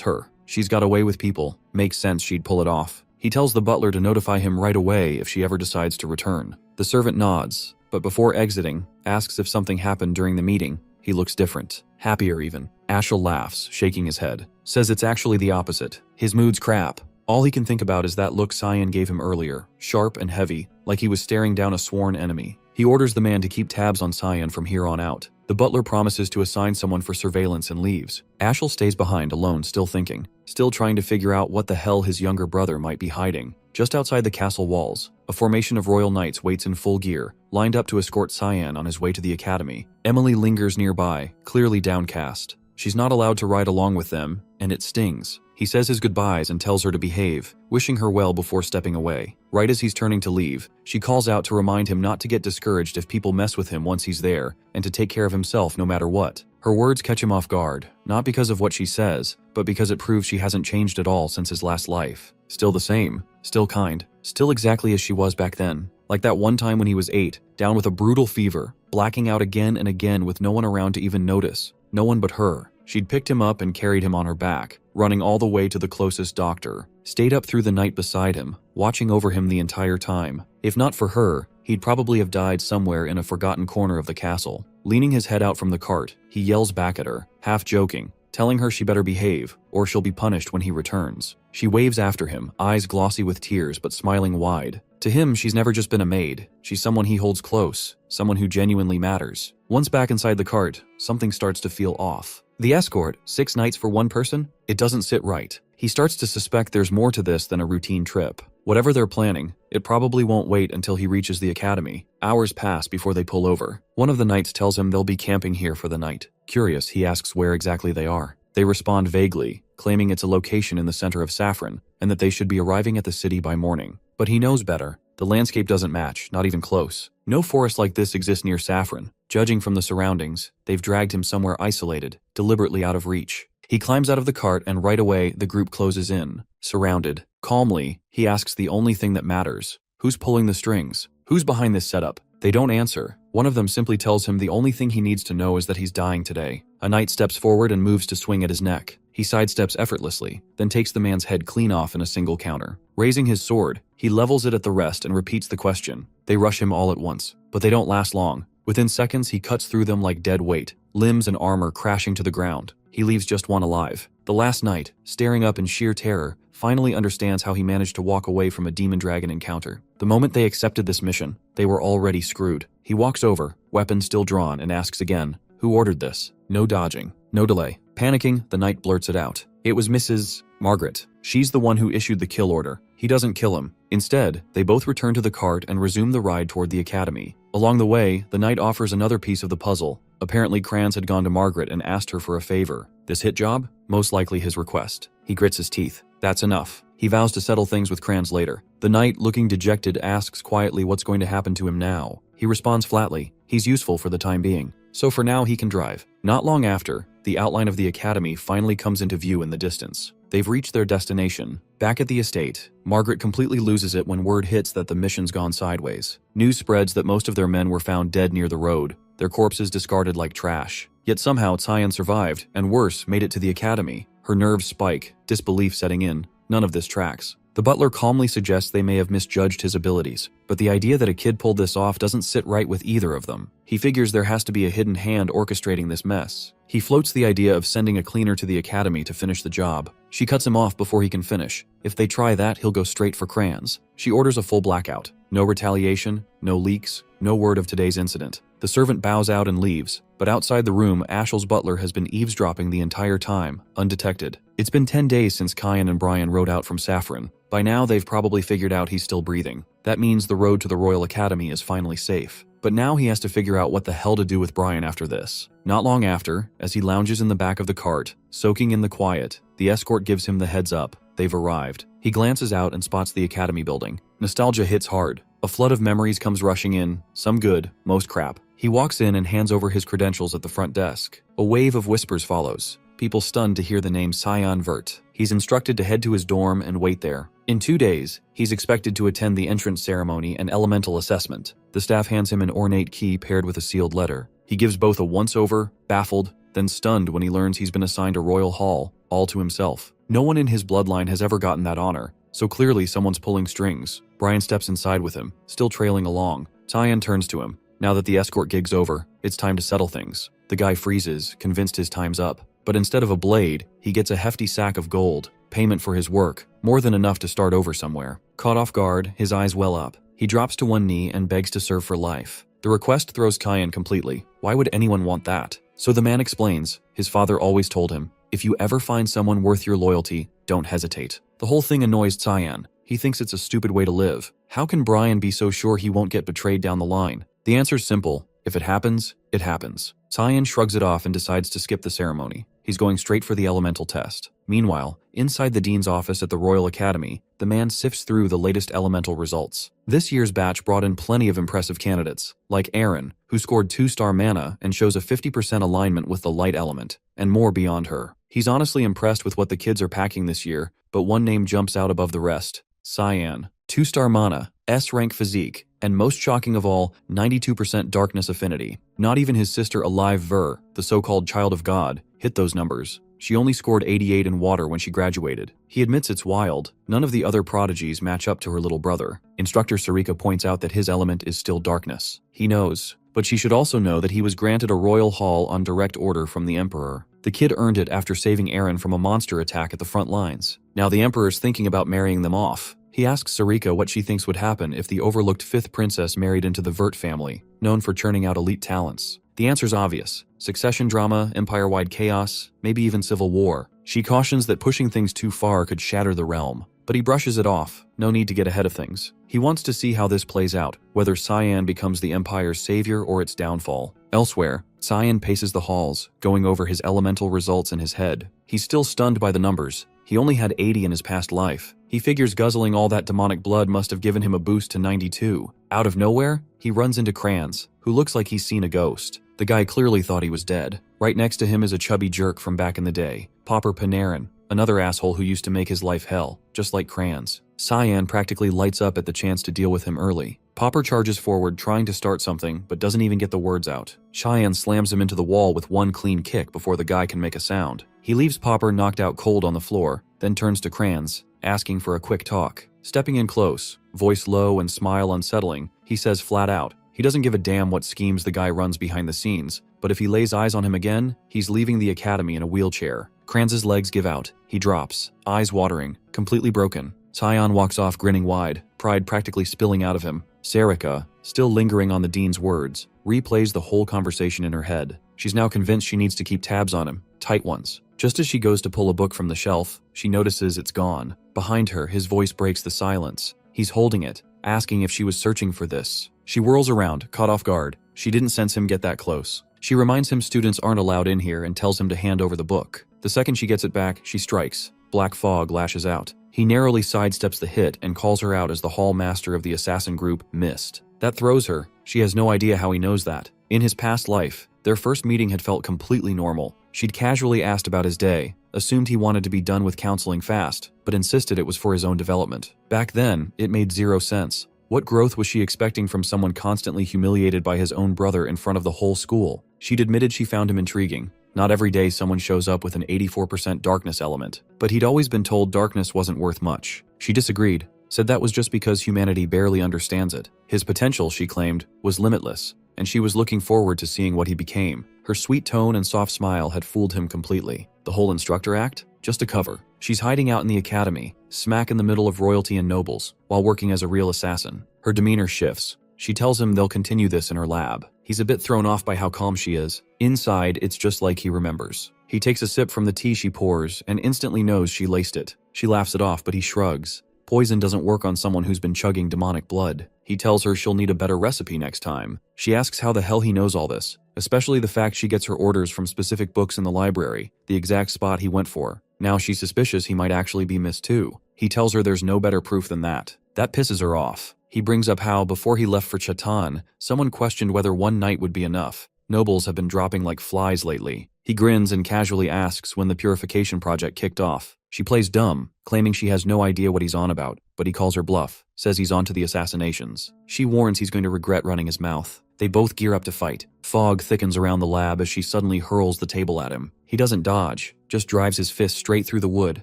her. She's got away with people. Makes sense she'd pull it off. He tells the butler to notify him right away if she ever decides to return. The servant nods, but before exiting, asks if something happened during the meeting. He looks different. Happier even. Ashel laughs, shaking his head. Says it's actually the opposite. His mood's crap. All he can think about is that look Cyan gave him earlier. Sharp and heavy, like he was staring down a sworn enemy. He orders the man to keep tabs on Cyan from here on out. The butler promises to assign someone for surveillance and leaves. Ashel stays behind alone, still thinking. Still trying to figure out what the hell his younger brother might be hiding. Just outside the castle walls, a formation of royal knights waits in full gear, lined up to escort Cyan on his way to the academy. Emily lingers nearby, clearly downcast. She's not allowed to ride along with them, and it stings. He says his goodbyes and tells her to behave, wishing her well before stepping away. Right as he's turning to leave, she calls out to remind him not to get discouraged if people mess with him once he's there, and to take care of himself no matter what. Her words catch him off guard, not because of what she says, but because it proves she hasn't changed at all since his last life. Still the same, still kind, still exactly as she was back then. Like that one time when he was 8, down with a brutal fever, blacking out again and again with no one around to even notice. No one but her. She'd picked him up and carried him on her back, running all the way to the closest doctor. Stayed up through the night beside him, watching over him the entire time. If not for her, he'd probably have died somewhere in a forgotten corner of the castle. Leaning his head out from the cart, he yells back at her, half joking, telling her she better behave, or she'll be punished when he returns. She waves after him, eyes glossy with tears but smiling wide. To him, she's never just been a maid. She's someone he holds close, someone who genuinely matters. Once back inside the cart, something starts to feel off. The escort, 6 nights for one person? It doesn't sit right. He starts to suspect there's more to this than a routine trip. Whatever they're planning, it probably won't wait until he reaches the academy. Hours pass before they pull over. One of the knights tells him they'll be camping here for the night. Curious, he asks where exactly they are. They respond vaguely, claiming it's a location in the center of Saffron, and that they should be arriving at the city by morning. But he knows better. The landscape doesn't match, not even close. No forest like this exists near Saffron. Judging from the surroundings, they've dragged him somewhere isolated, deliberately out of reach. He climbs out of the cart and right away, the group closes in, surrounded. Calmly, he asks the only thing that matters. Who's pulling the strings? Who's behind this setup? They don't answer. One of them simply tells him the only thing he needs to know is that he's dying today. A knight steps forward and moves to swing at his neck. He sidesteps effortlessly, then takes the man's head clean off in a single counter. Raising his sword, he levels it at the rest and repeats the question. They rush him all at once, but they don't last long. Within seconds, he cuts through them like dead weight, limbs and armor crashing to the ground. He leaves just one alive. The last knight, staring up in sheer terror, finally understands how he managed to walk away from a demon dragon encounter. The moment they accepted this mission, they were already screwed. He walks over, weapon still drawn, and asks again, who ordered this? No dodging, no delay. Panicking, the knight blurts it out. It was Mrs. Margaret. She's the one who issued the kill order. He doesn't kill him. Instead, they both return to the cart and resume the ride toward the academy. Along the way, the knight offers another piece of the puzzle. Apparently, Kranz had gone to Margaret and asked her for a favor. This hit job? Most likely his request. He grits his teeth. That's enough. He vows to settle things with Kranz later. The knight, looking dejected, asks quietly what's going to happen to him now. He responds flatly. He's useful for the time being. So for now, he can drive. Not long after, the outline of the academy finally comes into view in the distance. They've reached their destination. Back at the estate, Margaret completely loses it when word hits that the mission's gone sideways. News spreads that most of their men were found dead near the road, their corpses discarded like trash. Yet somehow Cyan survived, and worse, made it to the academy. Her nerves spike, disbelief setting in. None of this tracks. The butler calmly suggests they may have misjudged his abilities, but the idea that a kid pulled this off doesn't sit right with either of them. He figures there has to be a hidden hand orchestrating this mess. He floats the idea of sending a cleaner to the academy to finish the job. She cuts him off before he can finish. If they try that, he'll go straight for Kranz. She orders a full blackout. No retaliation, no leaks, no word of today's incident. The servant bows out and leaves, but outside the room, Ashel's butler has been eavesdropping the entire time, undetected. It's been 10 days since Kyan and Brian rode out from Saffron. By now, they've probably figured out he's still breathing. That means the road to the Royal Academy is finally safe. But now he has to figure out what the hell to do with Brian after this. Not long after, as he lounges in the back of the cart, soaking in the quiet, the escort gives him the heads up. They've arrived. He glances out and spots the Academy building. Nostalgia hits hard. A flood of memories comes rushing in, some good, most crap. He walks in and hands over his credentials at the front desk. A wave of whispers follows, people stunned to hear the name Sion Vert. He's instructed to head to his dorm and wait there. In 2 days, he's expected to attend the entrance ceremony and elemental assessment. The staff hands him an ornate key paired with a sealed letter. He gives both a once-over, baffled, then stunned when he learns he's been assigned a royal hall, all to himself. No one in his bloodline has ever gotten that honor, so clearly someone's pulling strings. Brian steps inside with him, still trailing along. Sion turns to him. Now that the escort gig's over, it's time to settle things. The guy freezes, convinced his time's up. But instead of a blade, he gets a hefty sack of gold, payment for his work, more than enough to start over somewhere. Caught off guard, his eyes well up. He drops to one knee and begs to serve for life. The request throws Kyan completely. Why would anyone want that? So the man explains, his father always told him, if you ever find someone worth your loyalty, don't hesitate. The whole thing annoys Cyan. He thinks it's a stupid way to live. How can Brian be so sure he won't get betrayed down the line? The answer's simple. If it happens, it happens. Cyan shrugs it off and decides to skip the ceremony. He's going straight for the elemental test. Meanwhile, inside the dean's office at the Royal Academy, the man sifts through the latest elemental results. This year's batch brought in plenty of impressive candidates, like Aaron, who scored 2-star mana and shows a 50% alignment with the light element, and more beyond her. He's honestly impressed with what the kids are packing this year, but one name jumps out above the rest. Cyan. 2-star mana, S-rank physique, and most shocking of all, 92% darkness affinity. Not even his sister Alive Ver, the so-called child of God, hit those numbers. She only scored 88 in water when she graduated. He admits it's wild. None of the other prodigies match up to her little brother. Instructor Sarika points out that his element is still darkness. He knows, but she should also know that he was granted a royal hall on direct order from the Emperor. The kid earned it after saving Aaron from a monster attack at the front lines. Now the Emperor's thinking about marrying them off. He asks Sarika what she thinks would happen if the overlooked 5th princess married into the Vert family, known for churning out elite talents. The answer's obvious. Succession drama, empire-wide chaos, maybe even civil war. She cautions that pushing things too far could shatter the realm. But he brushes it off. No need to get ahead of things. He wants to see how this plays out, whether Cyan becomes the Empire's savior or its downfall. Elsewhere, Cyan paces the halls, going over his elemental results in his head. He's still stunned by the numbers. He only had 80 in his past life. He figures guzzling all that demonic blood must have given him a boost to 92. Out of nowhere, he runs into Kranz, who looks like he's seen a ghost. The guy clearly thought he was dead. Right next to him is a chubby jerk from back in the day, Popper Panarin, another asshole who used to make his life hell, just like Kranz. Cyan practically lights up at the chance to deal with him early. Popper charges forward trying to start something, but doesn't even get the words out. Cyan slams him into the wall with one clean kick before the guy can make a sound. He leaves Popper knocked out cold on the floor, then turns to Kranz, asking for a quick talk. Stepping in close, voice low and smile unsettling, he says flat out, he doesn't give a damn what schemes the guy runs behind the scenes, but if he lays eyes on him again, he's leaving the academy in a wheelchair. Kranz's legs give out. He drops, eyes watering, completely broken. Cyan walks off grinning wide, pride practically spilling out of him. Sarika, still lingering on the dean's words, replays the whole conversation in her head. She's now convinced she needs to keep tabs on him, tight ones. Just as she goes to pull a book from the shelf, she notices it's gone. Behind her, his voice breaks the silence. He's holding it, asking if she was searching for this. She whirls around, caught off guard. She didn't sense him get that close. She reminds him students aren't allowed in here and tells him to hand over the book. The second she gets it back, she strikes. Black fog lashes out. He narrowly sidesteps the hit and calls her out as the hall master of the assassin group, Mist. That throws her. She has no idea how he knows that. In his past life, their first meeting had felt completely normal. She'd casually asked about his day, assumed he wanted to be done with counseling fast, but insisted it was for his own development. Back then, it made zero sense. What growth was she expecting from someone constantly humiliated by his own brother in front of the whole school? She'd admitted she found him intriguing. Not every day someone shows up with an 84% darkness element, but he'd always been told darkness wasn't worth much. She disagreed, said that was just because humanity barely understands it. His potential, she claimed, was limitless, and she was looking forward to seeing what he became. Her sweet tone and soft smile had fooled him completely. The whole instructor act? just a cover. She's hiding out in the academy, smack in the middle of royalty and nobles, while working as a real assassin. Her demeanor shifts. She tells him they'll continue this in her lab. He's a bit thrown off by how calm she is. Inside, it's just like he remembers. He takes a sip from the tea she pours and instantly knows she laced it. She laughs it off, but he shrugs. Poison doesn't work on someone who's been chugging demonic blood. He tells her she'll need a better recipe next time. She asks how the hell he knows all this, especially the fact she gets her orders from specific books in the library, the exact spot he went for. Now she's suspicious he might actually be missed too. He tells her there's no better proof than that. That pisses her off. He brings up how, before he left for Chatan, someone questioned whether one night would be enough. Nobles have been dropping like flies lately. He grins and casually asks when the purification project kicked off. She plays dumb, claiming she has no idea what he's on about, but he calls her bluff, says he's onto the assassinations. She warns he's going to regret running his mouth. They both gear up to fight. Fog thickens around the lab as she suddenly hurls the table at him. He doesn't dodge, just drives his fist straight through the wood,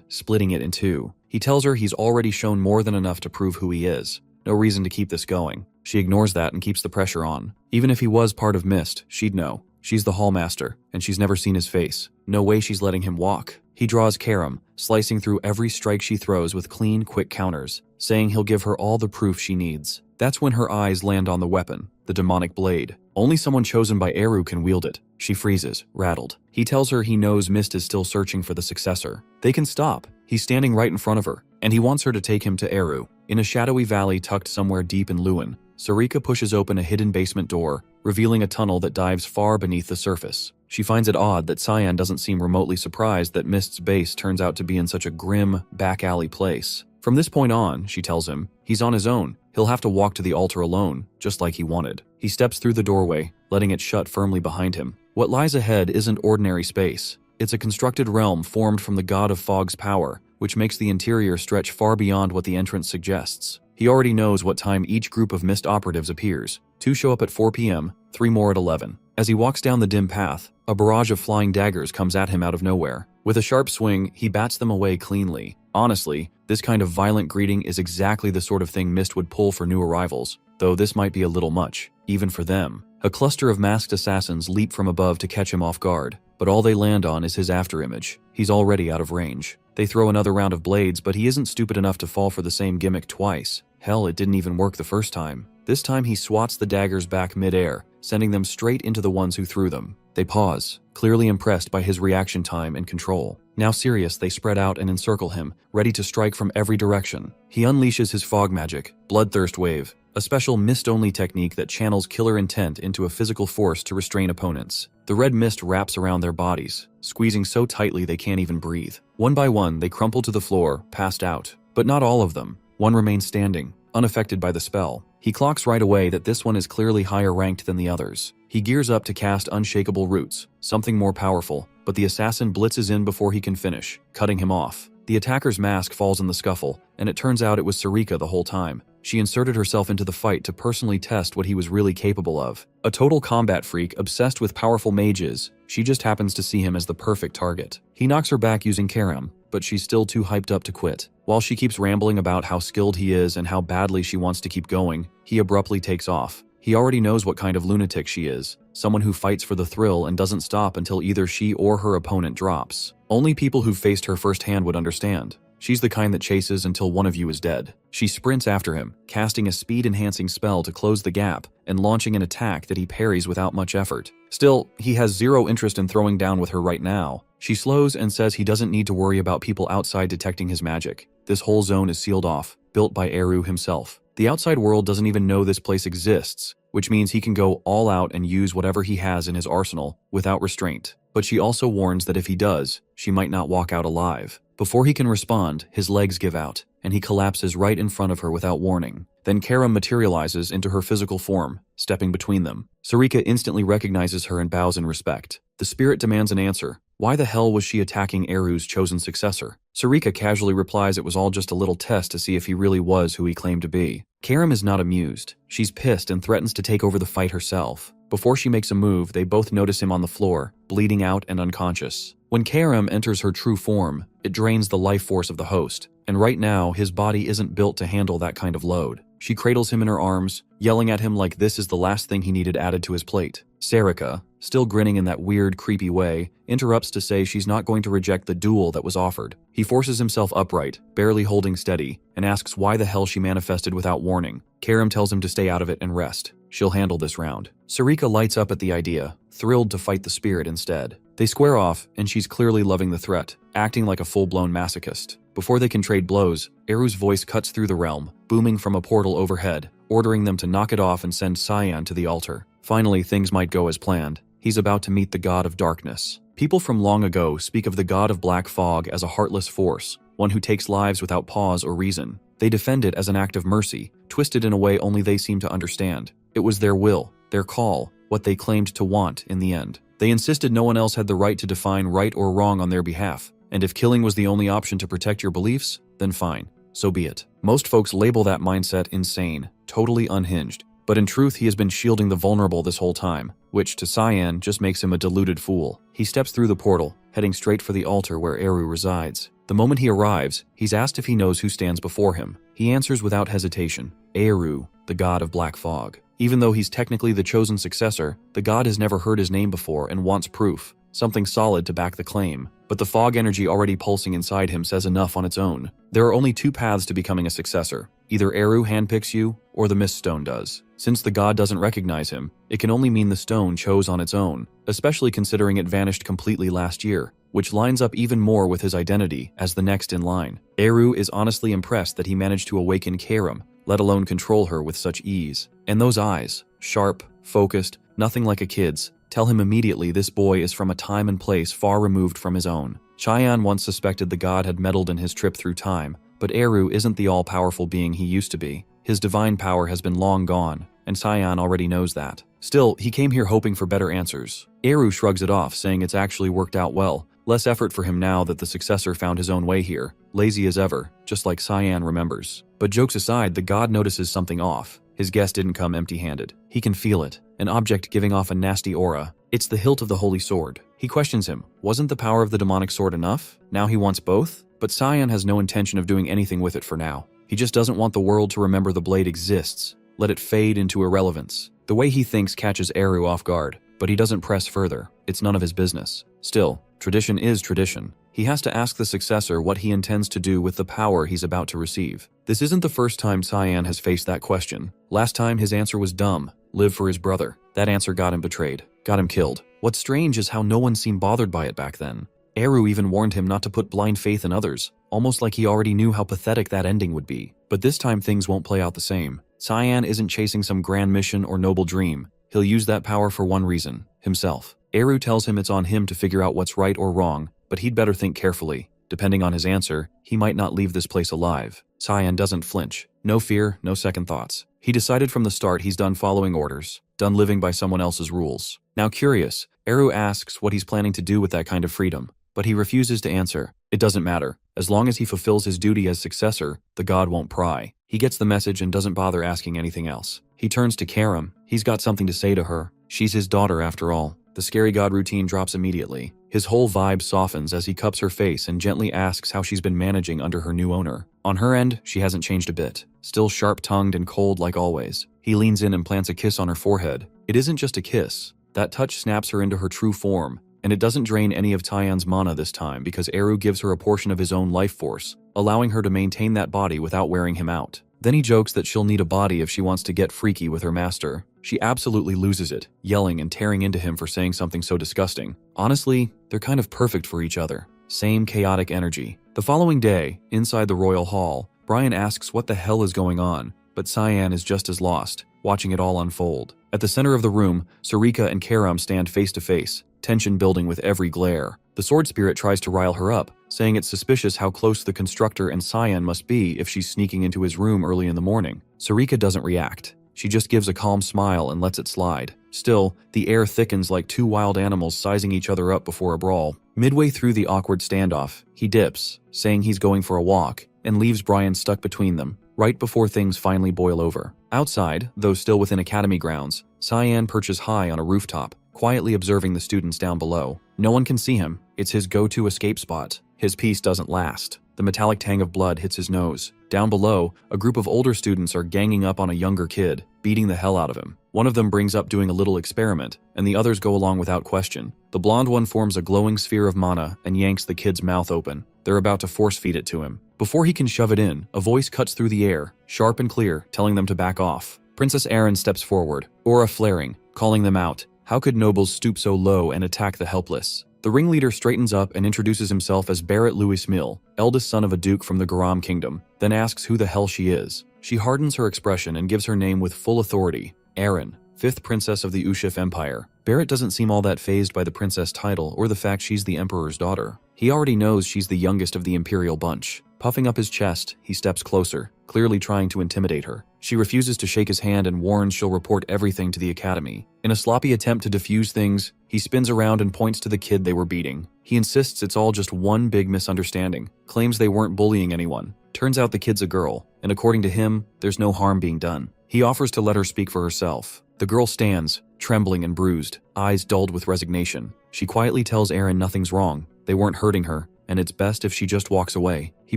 splitting it in two. He tells her he's already shown more than enough to prove who he is. No reason to keep this going. She ignores that and keeps the pressure on. Even if he was part of Mist, she'd know. She's the Hallmaster, and she's never seen his face. No way she's letting him walk. He draws Karam, slicing through every strike she throws with clean, quick counters, saying he'll give her all the proof she needs. That's when her eyes land on the weapon, the demonic blade. Only someone chosen by Eru can wield it. She freezes, rattled. He tells her he knows Mist is still searching for the successor. They can stop. He's standing right in front of her, and he wants her to take him to Eru. In a shadowy valley tucked somewhere deep in Lewin, Sarika pushes open a hidden basement door, revealing a tunnel that dives far beneath the surface. She finds it odd that Cyan doesn't seem remotely surprised that Mist's base turns out to be in such a grim, back-alley place. From this point on, she tells him, he's on his own. He'll have to walk to the altar alone, just like he wanted. He steps through the doorway, letting it shut firmly behind him. What lies ahead isn't ordinary space. It's a constructed realm formed from the god of fog's power, which makes the interior stretch far beyond what the entrance suggests. He already knows what time each group of Mist operatives appears. 2 show up at 4 p.m., 3 more at 11. As he walks down the dim path, a barrage of flying daggers comes at him out of nowhere. With a sharp swing, he bats them away cleanly. Honestly, this kind of violent greeting is exactly the sort of thing Mist would pull for new arrivals, though this might be a little much, even for them. A cluster of masked assassins leap from above to catch him off guard, but all they land on is his afterimage. He's already out of range. They throw another round of blades, but he isn't stupid enough to fall for the same gimmick twice. Hell, it didn't even work the first time. This time he swats the daggers back mid-air, sending them straight into the ones who threw them. They pause, clearly impressed by his reaction time and control. Now serious, they spread out and encircle him, ready to strike from every direction. He unleashes his fog magic, Bloodthirst Wave, a special mist-only technique that channels killer intent into a physical force to restrain opponents. The red mist wraps around their bodies, squeezing so tightly they can't even breathe. One by one, they crumple to the floor, passed out. But not all of them. One remains standing, unaffected by the spell. He clocks right away that this one is clearly higher ranked than the others. He gears up to cast Unshakable Roots, something more powerful, but the assassin blitzes in before he can finish, cutting him off. The attacker's mask falls in the scuffle, and it turns out it was Sarika the whole time. She inserted herself into the fight to personally test what he was really capable of. A total combat freak obsessed with powerful mages, she just happens to see him as the perfect target. He knocks her back using Karam, but she's still too hyped up to quit. While she keeps rambling about how skilled he is and how badly she wants to keep going, he abruptly takes off. He already knows what kind of lunatic she is, someone who fights for the thrill and doesn't stop until either she or her opponent drops. Only people who've faced her firsthand would understand. She's the kind that chases until one of you is dead. She sprints after him, casting a speed-enhancing spell to close the gap and launching an attack that he parries without much effort. Still, he has zero interest in throwing down with her right now. She slows and says he doesn't need to worry about people outside detecting his magic. This whole zone is sealed off, built by Eru himself. The outside world doesn't even know this place exists, which means he can go all out and use whatever he has in his arsenal without restraint. But she also warns that if he does, she might not walk out alive. Before he can respond, his legs give out, and he collapses right in front of her without warning. Then Karam materializes into her physical form, stepping between them. Sarika instantly recognizes her and bows in respect. The spirit demands an answer. Why the hell was she attacking Eru's chosen successor? Sarika casually replies it was all just a little test to see if he really was who he claimed to be. Karam is not amused. She's pissed and threatens to take over the fight herself. Before she makes a move, they both notice him on the floor, bleeding out and unconscious. When Karam enters her true form, it drains the life force of the host, and right now, his body isn't built to handle that kind of load. She cradles him in her arms, yelling at him like this is the last thing he needed added to his plate. Sarika, still grinning in that weird, creepy way, interrupts to say she's not going to reject the duel that was offered. He forces himself upright, barely holding steady, and asks why the hell she manifested without warning. Karam tells him to stay out of it and rest. She'll handle this round. Sarika lights up at the idea, thrilled to fight the spirit instead. They square off, and she's clearly loving the threat, acting like a full-blown masochist. Before they can trade blows, Eru's voice cuts through the realm, booming from a portal overhead, ordering them to knock it off and send Cyan to the altar. Finally, things might go as planned. He's about to meet the god of darkness. People from long ago speak of the god of black fog as a heartless force, one who takes lives without pause or reason. They defend it as an act of mercy, twisted in a way only they seem to understand. It was their will, their call, what they claimed to want in the end. They insisted no one else had the right to define right or wrong on their behalf, and if killing was the only option to protect your beliefs, then fine, so be it. Most folks label that mindset insane, totally unhinged, but in truth he has been shielding the vulnerable this whole time, which to Cyan just makes him a deluded fool. He steps through the portal, heading straight for the altar where Eru resides. The moment he arrives, he's asked if he knows who stands before him. He answers without hesitation, Eru, the god of black fog. Even though he's technically the chosen successor, the god has never heard his name before and wants proof, something solid to back the claim. But the fog energy already pulsing inside him says enough on its own. There are only two paths to becoming a successor. Either Eru handpicks you, or the Mist Stone does. Since the god doesn't recognize him, it can only mean the stone chose on its own, especially considering it vanished completely last year, which lines up even more with his identity as the next in line. Eru is honestly impressed that he managed to awaken Karam, let alone control her with such ease. And those eyes, sharp, focused, nothing like a kid's, tell him immediately this boy is from a time and place far removed from his own. Cyan once suspected the god had meddled in his trip through time, but Eru isn't the all-powerful being he used to be. His divine power has been long gone, and Cyan already knows that. Still, he came here hoping for better answers. Eru shrugs it off, saying it's actually worked out well. Less effort for him now that the successor found his own way here. Lazy as ever, just like Cyan remembers. But jokes aside, the god notices something off. His guest didn't come empty-handed. He can feel it, an object giving off a nasty aura. It's the hilt of the holy sword. He questions him. Wasn't the power of the demonic sword enough? Now he wants both? But Cyan has no intention of doing anything with it for now. He just doesn't want the world to remember the blade exists. Let it fade into irrelevance. The way he thinks catches Eru off guard, but he doesn't press further. It's none of his business. Still, tradition is tradition. He has to ask the successor what he intends to do with the power he's about to receive. This isn't the first time Cyan has faced that question. Last time his answer was dumb. Live for his brother. That answer got him betrayed. Got him killed. What's strange is how no one seemed bothered by it back then. Eru even warned him not to put blind faith in others, almost like he already knew how pathetic that ending would be. But this time things won't play out the same. Cyan isn't chasing some grand mission or noble dream. He'll use that power for one reason, himself. Eru tells him it's on him to figure out what's right or wrong, but he'd better think carefully. Depending on his answer, he might not leave this place alive. Cyan doesn't flinch. No fear, no second thoughts. He decided from the start he's done following orders, done living by someone else's rules. Now curious, Eru asks what he's planning to do with that kind of freedom, but he refuses to answer. It doesn't matter. As long as he fulfills his duty as successor, the god won't pry. He gets the message and doesn't bother asking anything else. He turns to Karam. He's got something to say to her. She's his daughter after all. The scary god routine drops immediately. His whole vibe softens as he cups her face and gently asks how she's been managing under her new owner. On her end, she hasn't changed a bit. Still sharp-tongued and cold like always. He leans in and plants a kiss on her forehead. It isn't just a kiss. That touch snaps her into her true form, and it doesn't drain any of Cyan's mana this time because Eru gives her a portion of his own life force, allowing her to maintain that body without wearing him out. Then he jokes that she'll need a body if she wants to get freaky with her master. She absolutely loses it, yelling and tearing into him for saying something so disgusting. Honestly, they're kind of perfect for each other. Same chaotic energy. The following day, inside the royal hall, Brian asks what the hell is going on, but Cyan is just as lost, watching it all unfold. At the center of the room, Sarika and Karam stand face to face, tension building with every glare. The sword spirit tries to rile her up, saying it's suspicious how close the constructor and Cyan must be if she's sneaking into his room early in the morning. Sarika doesn't react. She just gives a calm smile and lets it slide. Still, the air thickens like two wild animals sizing each other up before a brawl. Midway through the awkward standoff, he dips, saying he's going for a walk, and leaves Brian stuck between them, right before things finally boil over. Outside, though still within academy grounds, Cyan perches high on a rooftop, quietly observing the students down below. No one can see him. It's his go-to escape spot. His peace doesn't last. The metallic tang of blood hits his nose. Down below, a group of older students are ganging up on a younger kid, beating the hell out of him. One of them brings up doing a little experiment, and the others go along without question. The blonde one forms a glowing sphere of mana and yanks the kid's mouth open. They're about to force feed it to him. Before he can shove it in, a voice cuts through the air, sharp and clear, telling them to back off. Princess Erin steps forward, aura flaring, calling them out. How could nobles stoop so low and attack the helpless? The ringleader straightens up and introduces himself as Barrett Louis Mill, eldest son of a duke from the Garam kingdom, then asks who the hell she is. She hardens her expression and gives her name with full authority, Erin, 5th princess of the Ushif Empire. Barrett doesn't seem all that fazed by the princess title or the fact she's the emperor's daughter. He already knows she's the youngest of the imperial bunch. Puffing up his chest, he steps closer, clearly trying to intimidate her. She refuses to shake his hand and warns she'll report everything to the academy. In a sloppy attempt to defuse things, he spins around and points to the kid they were beating. He insists it's all just one big misunderstanding, claims they weren't bullying anyone. Turns out the kid's a girl, and according to him, there's no harm being done. He offers to let her speak for herself. The girl stands, trembling and bruised, eyes dulled with resignation. She quietly tells Erin nothing's wrong, they weren't hurting her, and it's best if she just walks away. He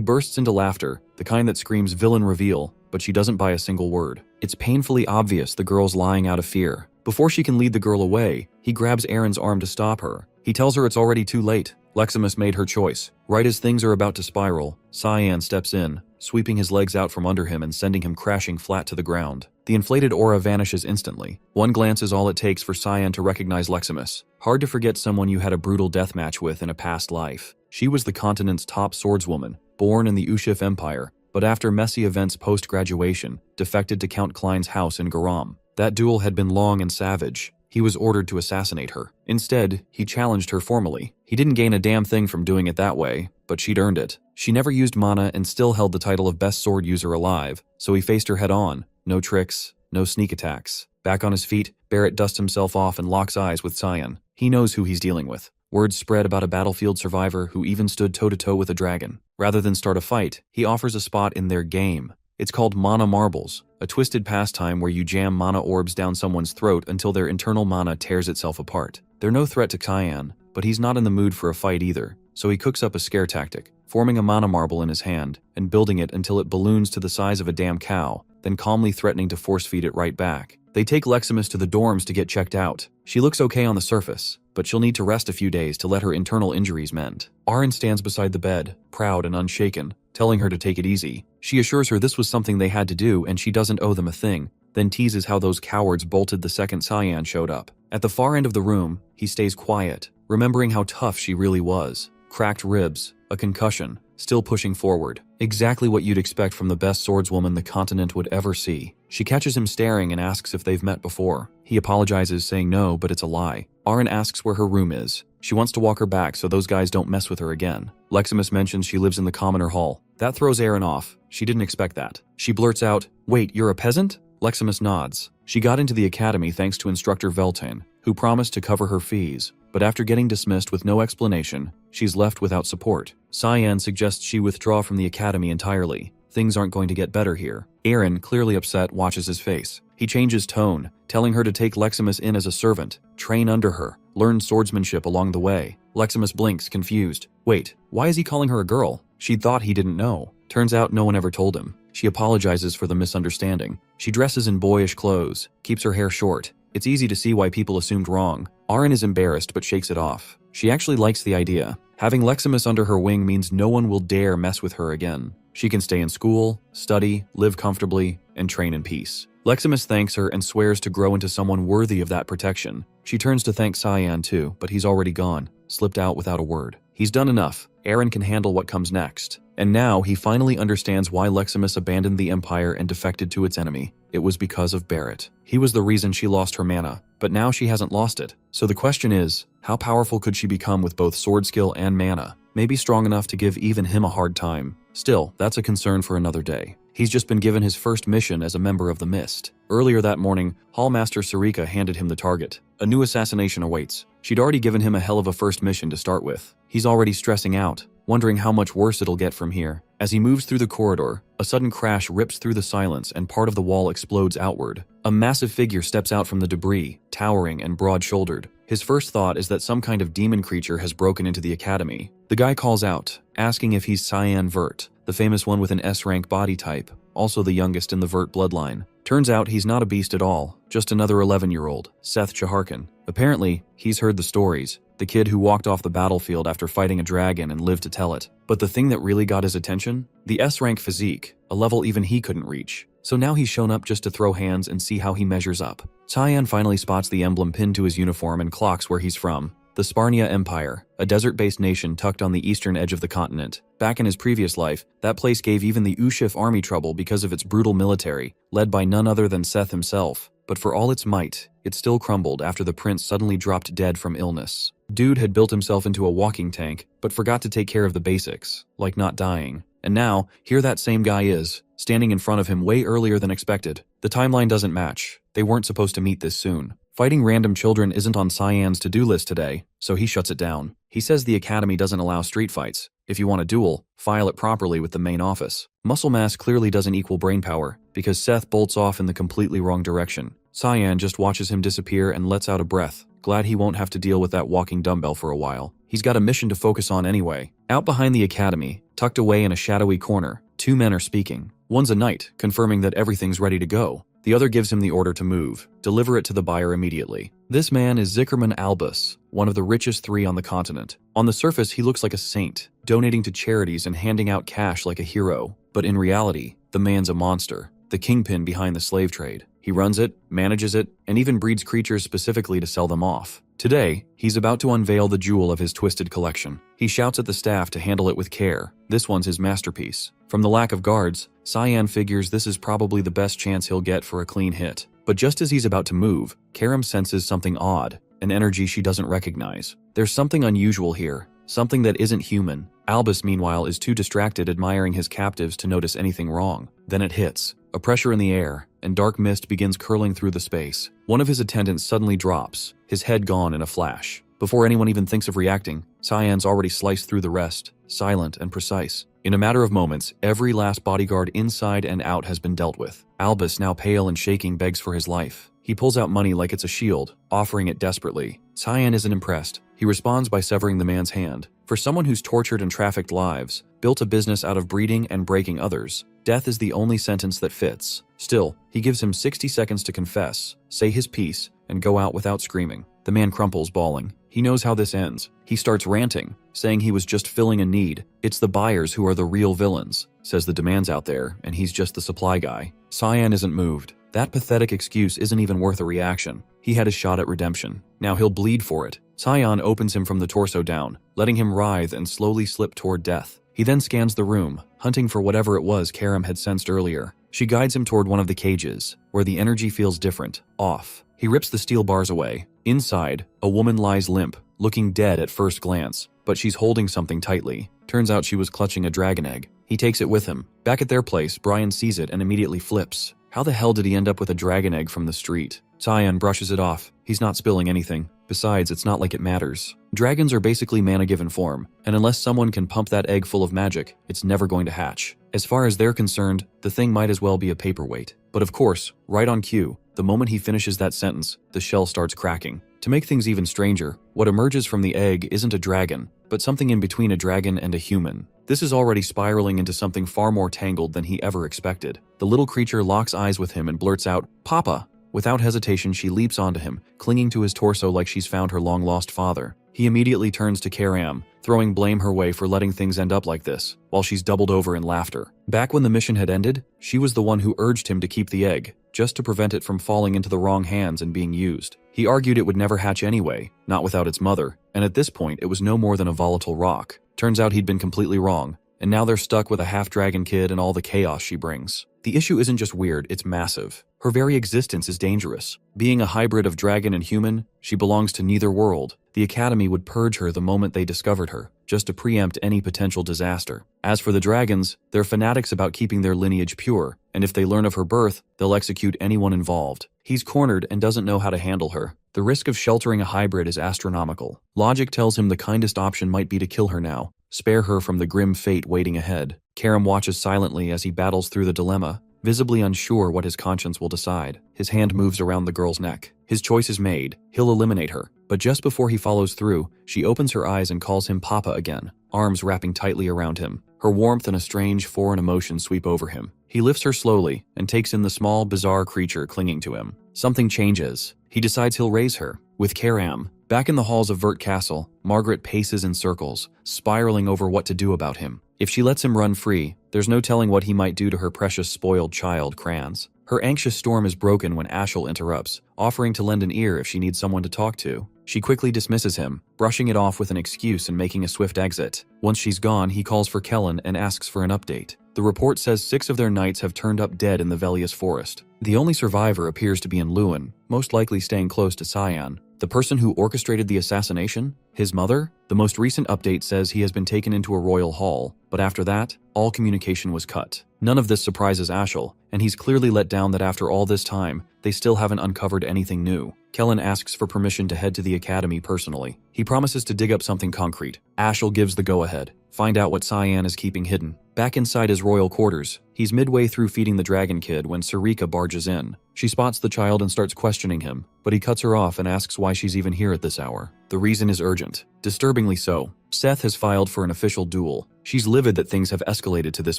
bursts into laughter, the kind that screams villain reveal, but she doesn't buy a single word. It's painfully obvious the girl's lying out of fear. Before she can lead the girl away, he grabs Erin's arm to stop her. He tells her it's already too late. Leximus made her choice. Right as things are about to spiral, Cyan steps in, sweeping his legs out from under him and sending him crashing flat to the ground. The inflated aura vanishes instantly. One glance is all it takes for Cyan to recognize Leximus. Hard to forget someone you had a brutal death match with in a past life. She was the continent's top swordswoman, born in the Ushif Empire, but after messy events post-graduation, defected to Count Klein's house in Garam. That duel had been long and savage. He was ordered to assassinate her. Instead, he challenged her formally. He didn't gain a damn thing from doing it that way, but she'd earned it. She never used mana and still held the title of best sword user alive, so he faced her head on. No tricks, no sneak attacks. Back on his feet, Barrett dusts himself off and locks eyes with Cyan. He knows who he's dealing with. Word spread about a battlefield survivor who even stood toe-to-toe with a dragon. Rather than start a fight, he offers a spot in their game. It's called Mana Marbles, a twisted pastime where you jam mana orbs down someone's throat until their internal mana tears itself apart. They're no threat to Cyan, but he's not in the mood for a fight either, so he cooks up a scare tactic, forming a mana marble in his hand and building it until it balloons to the size of a damn cow, then calmly threatening to force-feed it right back. They take Leximus to the dorms to get checked out. She looks okay on the surface, but she'll need to rest a few days to let her internal injuries mend. Aaron stands beside the bed, proud and unshaken, telling her to take it easy. She assures her this was something they had to do and she doesn't owe them a thing, then teases how those cowards bolted the second Cyan showed up. At the far end of the room, he stays quiet, remembering how tough she really was. Cracked ribs, a concussion, still pushing forward. Exactly what you'd expect from the best swordswoman the continent would ever see. She catches him staring and asks if they've met before. He apologizes, saying no, but it's a lie. Aaron asks where her room is. She wants to walk her back so those guys don't mess with her again. Leximus mentions she lives in the commoner hall. That throws Aaron off. She didn't expect that. She blurts out, "Wait, you're a peasant?" Leximus nods. She got into the academy thanks to instructor Veltane, who promised to cover her fees, but after getting dismissed with no explanation, she's left without support. Cyan suggests she withdraw from the academy entirely. Things aren't going to get better here. Aaron, clearly upset, watches his face. He changes tone, telling her to take Leximus in as a servant, train under her, learn swordsmanship along the way. Leximus blinks, confused. Wait, why is he calling her a girl? She thought he didn't know. Turns out no one ever told him. She apologizes for the misunderstanding. She dresses in boyish clothes, keeps her hair short. It's easy to see why people assumed wrong. Aaron is embarrassed but shakes it off. She actually likes the idea. Having Leximus under her wing means no one will dare mess with her again. She can stay in school, study, live comfortably, and train in peace. Leximus thanks her and swears to grow into someone worthy of that protection. She turns to thank Cyan too, but he's already gone, slipped out without a word. He's done enough. Aaron can handle what comes next. And now he finally understands why Leximus abandoned the Empire and defected to its enemy. It was because of Barrett. He was the reason she lost her mana, but now she hasn't lost it. So the question is, how powerful could she become with both sword skill and mana? Maybe strong enough to give even him a hard time. Still, that's a concern for another day. He's just been given his first mission as a member of the Mist. Earlier that morning, Hallmaster Sarika handed him the target. A new assassination awaits. She'd already given him a hell of a first mission to start with. He's already stressing out, wondering how much worse it'll get from here. As he moves through the corridor, a sudden crash rips through the silence and part of the wall explodes outward. A massive figure steps out from the debris, towering and broad-shouldered. His first thought is that some kind of demon creature has broken into the academy. The guy calls out, asking if he's Cyan Vert, the famous one with an S-rank body type. also the youngest in the Vert bloodline. Turns out he's not a beast at all, just another 11-year-old, Seth Chaharkin. Apparently, he's heard the stories, the kid who walked off the battlefield after fighting a dragon and lived to tell it. But the thing that really got his attention? The S-rank physique, a level even he couldn't reach. So now he's shown up just to throw hands and see how he measures up. Tyan finally spots the emblem pinned to his uniform and clocks where he's from. The Sparnia Empire, a desert-based nation tucked on the eastern edge of the continent. Back in his previous life, that place gave even the Ushif army trouble because of its brutal military, led by none other than Seth himself. But for all its might, it still crumbled after the prince suddenly dropped dead from illness. Dude had built himself into a walking tank, but forgot to take care of the basics, like not dying. And now, here that same guy is, standing in front of him way earlier than expected. The timeline doesn't match. They weren't supposed to meet this soon. Fighting random children isn't on Cyan's to-do list today, so he shuts it down. He says the academy doesn't allow street fights. If you want a duel, file it properly with the main office. Muscle mass clearly doesn't equal brain power, because Seth bolts off in the completely wrong direction. Cyan just watches him disappear and lets out a breath, glad he won't have to deal with that walking dumbbell for a while. He's got a mission to focus on anyway. Out behind the academy, tucked away in a shadowy corner, two men are speaking. One's a knight, confirming that everything's ready to go. The other gives him the order to move, deliver it to the buyer immediately. This man is Zickerman Albus, one of the richest 3 on the continent. On the surface, he looks like a saint, donating to charities and handing out cash like a hero. But in reality, the man's a monster, the kingpin behind the slave trade. He runs it, manages it, and even breeds creatures specifically to sell them off. Today, he's about to unveil the jewel of his twisted collection. He shouts at the staff to handle it with care. This one's his masterpiece. From the lack of guards, Cyan figures this is probably the best chance he'll get for a clean hit. But just as he's about to move, Karam senses something odd, an energy she doesn't recognize. There's something unusual here, something that isn't human. Albus, meanwhile, is too distracted admiring his captives to notice anything wrong. Then it hits. A pressure in the air, and dark mist begins curling through the space. One of his attendants suddenly drops, his head gone in a flash. Before anyone even thinks of reacting, Cyan's already sliced through the rest, silent and precise. In a matter of moments, every last bodyguard inside and out has been dealt with. Albus, now pale and shaking, begs for his life. He pulls out money like it's a shield, offering it desperately. Cyan isn't impressed. He responds by severing the man's hand. For someone who's tortured and trafficked lives, built a business out of breeding and breaking others, death is the only sentence that fits. Still, he gives him 60 seconds to confess, say his piece, and go out without screaming. The man crumples, bawling. He knows how this ends. He starts ranting, saying he was just filling a need. It's the buyers who are the real villains, says the demand's out there, and he's just the supply guy. Cyan isn't moved. That pathetic excuse isn't even worth a reaction. He had his shot at redemption. Now he'll bleed for it. Cyan opens him from the torso down, letting him writhe and slowly slip toward death. He then scans the room, hunting for whatever it was Karam had sensed earlier. She guides him toward one of the cages, where the energy feels different, off. He rips the steel bars away. Inside, a woman lies limp, looking dead at first glance, but she's holding something tightly. Turns out she was clutching a dragon egg. He takes it with him. Back at their place, Brian sees it and immediately flips. How the hell did he end up with a dragon egg from the street? Cyan brushes it off. He's not spilling anything. Besides, it's not like it matters. Dragons are basically mana given form, and unless someone can pump that egg full of magic, it's never going to hatch. As far as they're concerned, the thing might as well be a paperweight. But of course, right on cue, the moment he finishes that sentence, the shell starts cracking. To make things even stranger, what emerges from the egg isn't a dragon, but something in between a dragon and a human. This is already spiraling into something far more tangled than he ever expected. The little creature locks eyes with him and blurts out, "Papa!" Without hesitation, she leaps onto him, clinging to his torso like she's found her long-lost father. He immediately turns to Karam, throwing blame her way for letting things end up like this, while she's doubled over in laughter. Back when the mission had ended, she was the one who urged him to keep the egg, just to prevent it from falling into the wrong hands and being used. He argued it would never hatch anyway, not without its mother, and at this point it was no more than a volatile rock. Turns out he'd been completely wrong, and now they're stuck with a half-dragon kid and all the chaos she brings. The issue isn't just weird, it's massive. Her very existence is dangerous. Being a hybrid of dragon and human, she belongs to neither world. The Academy would purge her the moment they discovered her, just to preempt any potential disaster. As for the dragons, they're fanatics about keeping their lineage pure, and if they learn of her birth, they'll execute anyone involved. He's cornered and doesn't know how to handle her. The risk of sheltering a hybrid is astronomical. Logic tells him the kindest option might be to kill her now, spare her from the grim fate waiting ahead. Karam watches silently as he battles through the dilemma, visibly unsure what his conscience will decide. His hand moves around the girl's neck. His choice is made. He'll eliminate her, But just before he follows through, she opens her eyes and calls him Papa again, arms wrapping tightly around him. Her warmth and a strange foreign emotion sweep over him. He lifts her slowly and takes in the small, bizarre creature clinging to him. Something changes. He decides he'll raise her. With Karam, back in the halls of Vert Castle, Margaret paces in circles, spiraling over what to do about him. If she lets him run free, there's no telling what he might do to her precious spoiled child, Kranz. Her anxious storm is broken when Ashel interrupts, offering to lend an ear if she needs someone to talk to. She quickly dismisses him, brushing it off with an excuse and making a swift exit. Once she's gone, he calls for Kellen and asks for an update. The report says 6 of their knights have turned up dead in the Velius forest. The only survivor appears to be in Lewin, most likely staying close to Cyan. The person who orchestrated the assassination? His mother? The most recent update says he has been taken into a royal hall, but after that, all communication was cut. None of this surprises Ashel, and he's clearly let down that after all this time, they still haven't uncovered anything new. Kellen asks for permission to head to the academy personally. He promises to dig up something concrete. Ashel gives the go-ahead. Find out what Cyan is keeping hidden. Back inside his royal quarters, he's midway through feeding the dragon kid when Sarika barges in. She spots the child and starts questioning him, but he cuts her off and asks why she's even here at this hour. The reason is urgent. Disturbingly so. Seth has filed for an official duel. She's livid that things have escalated to this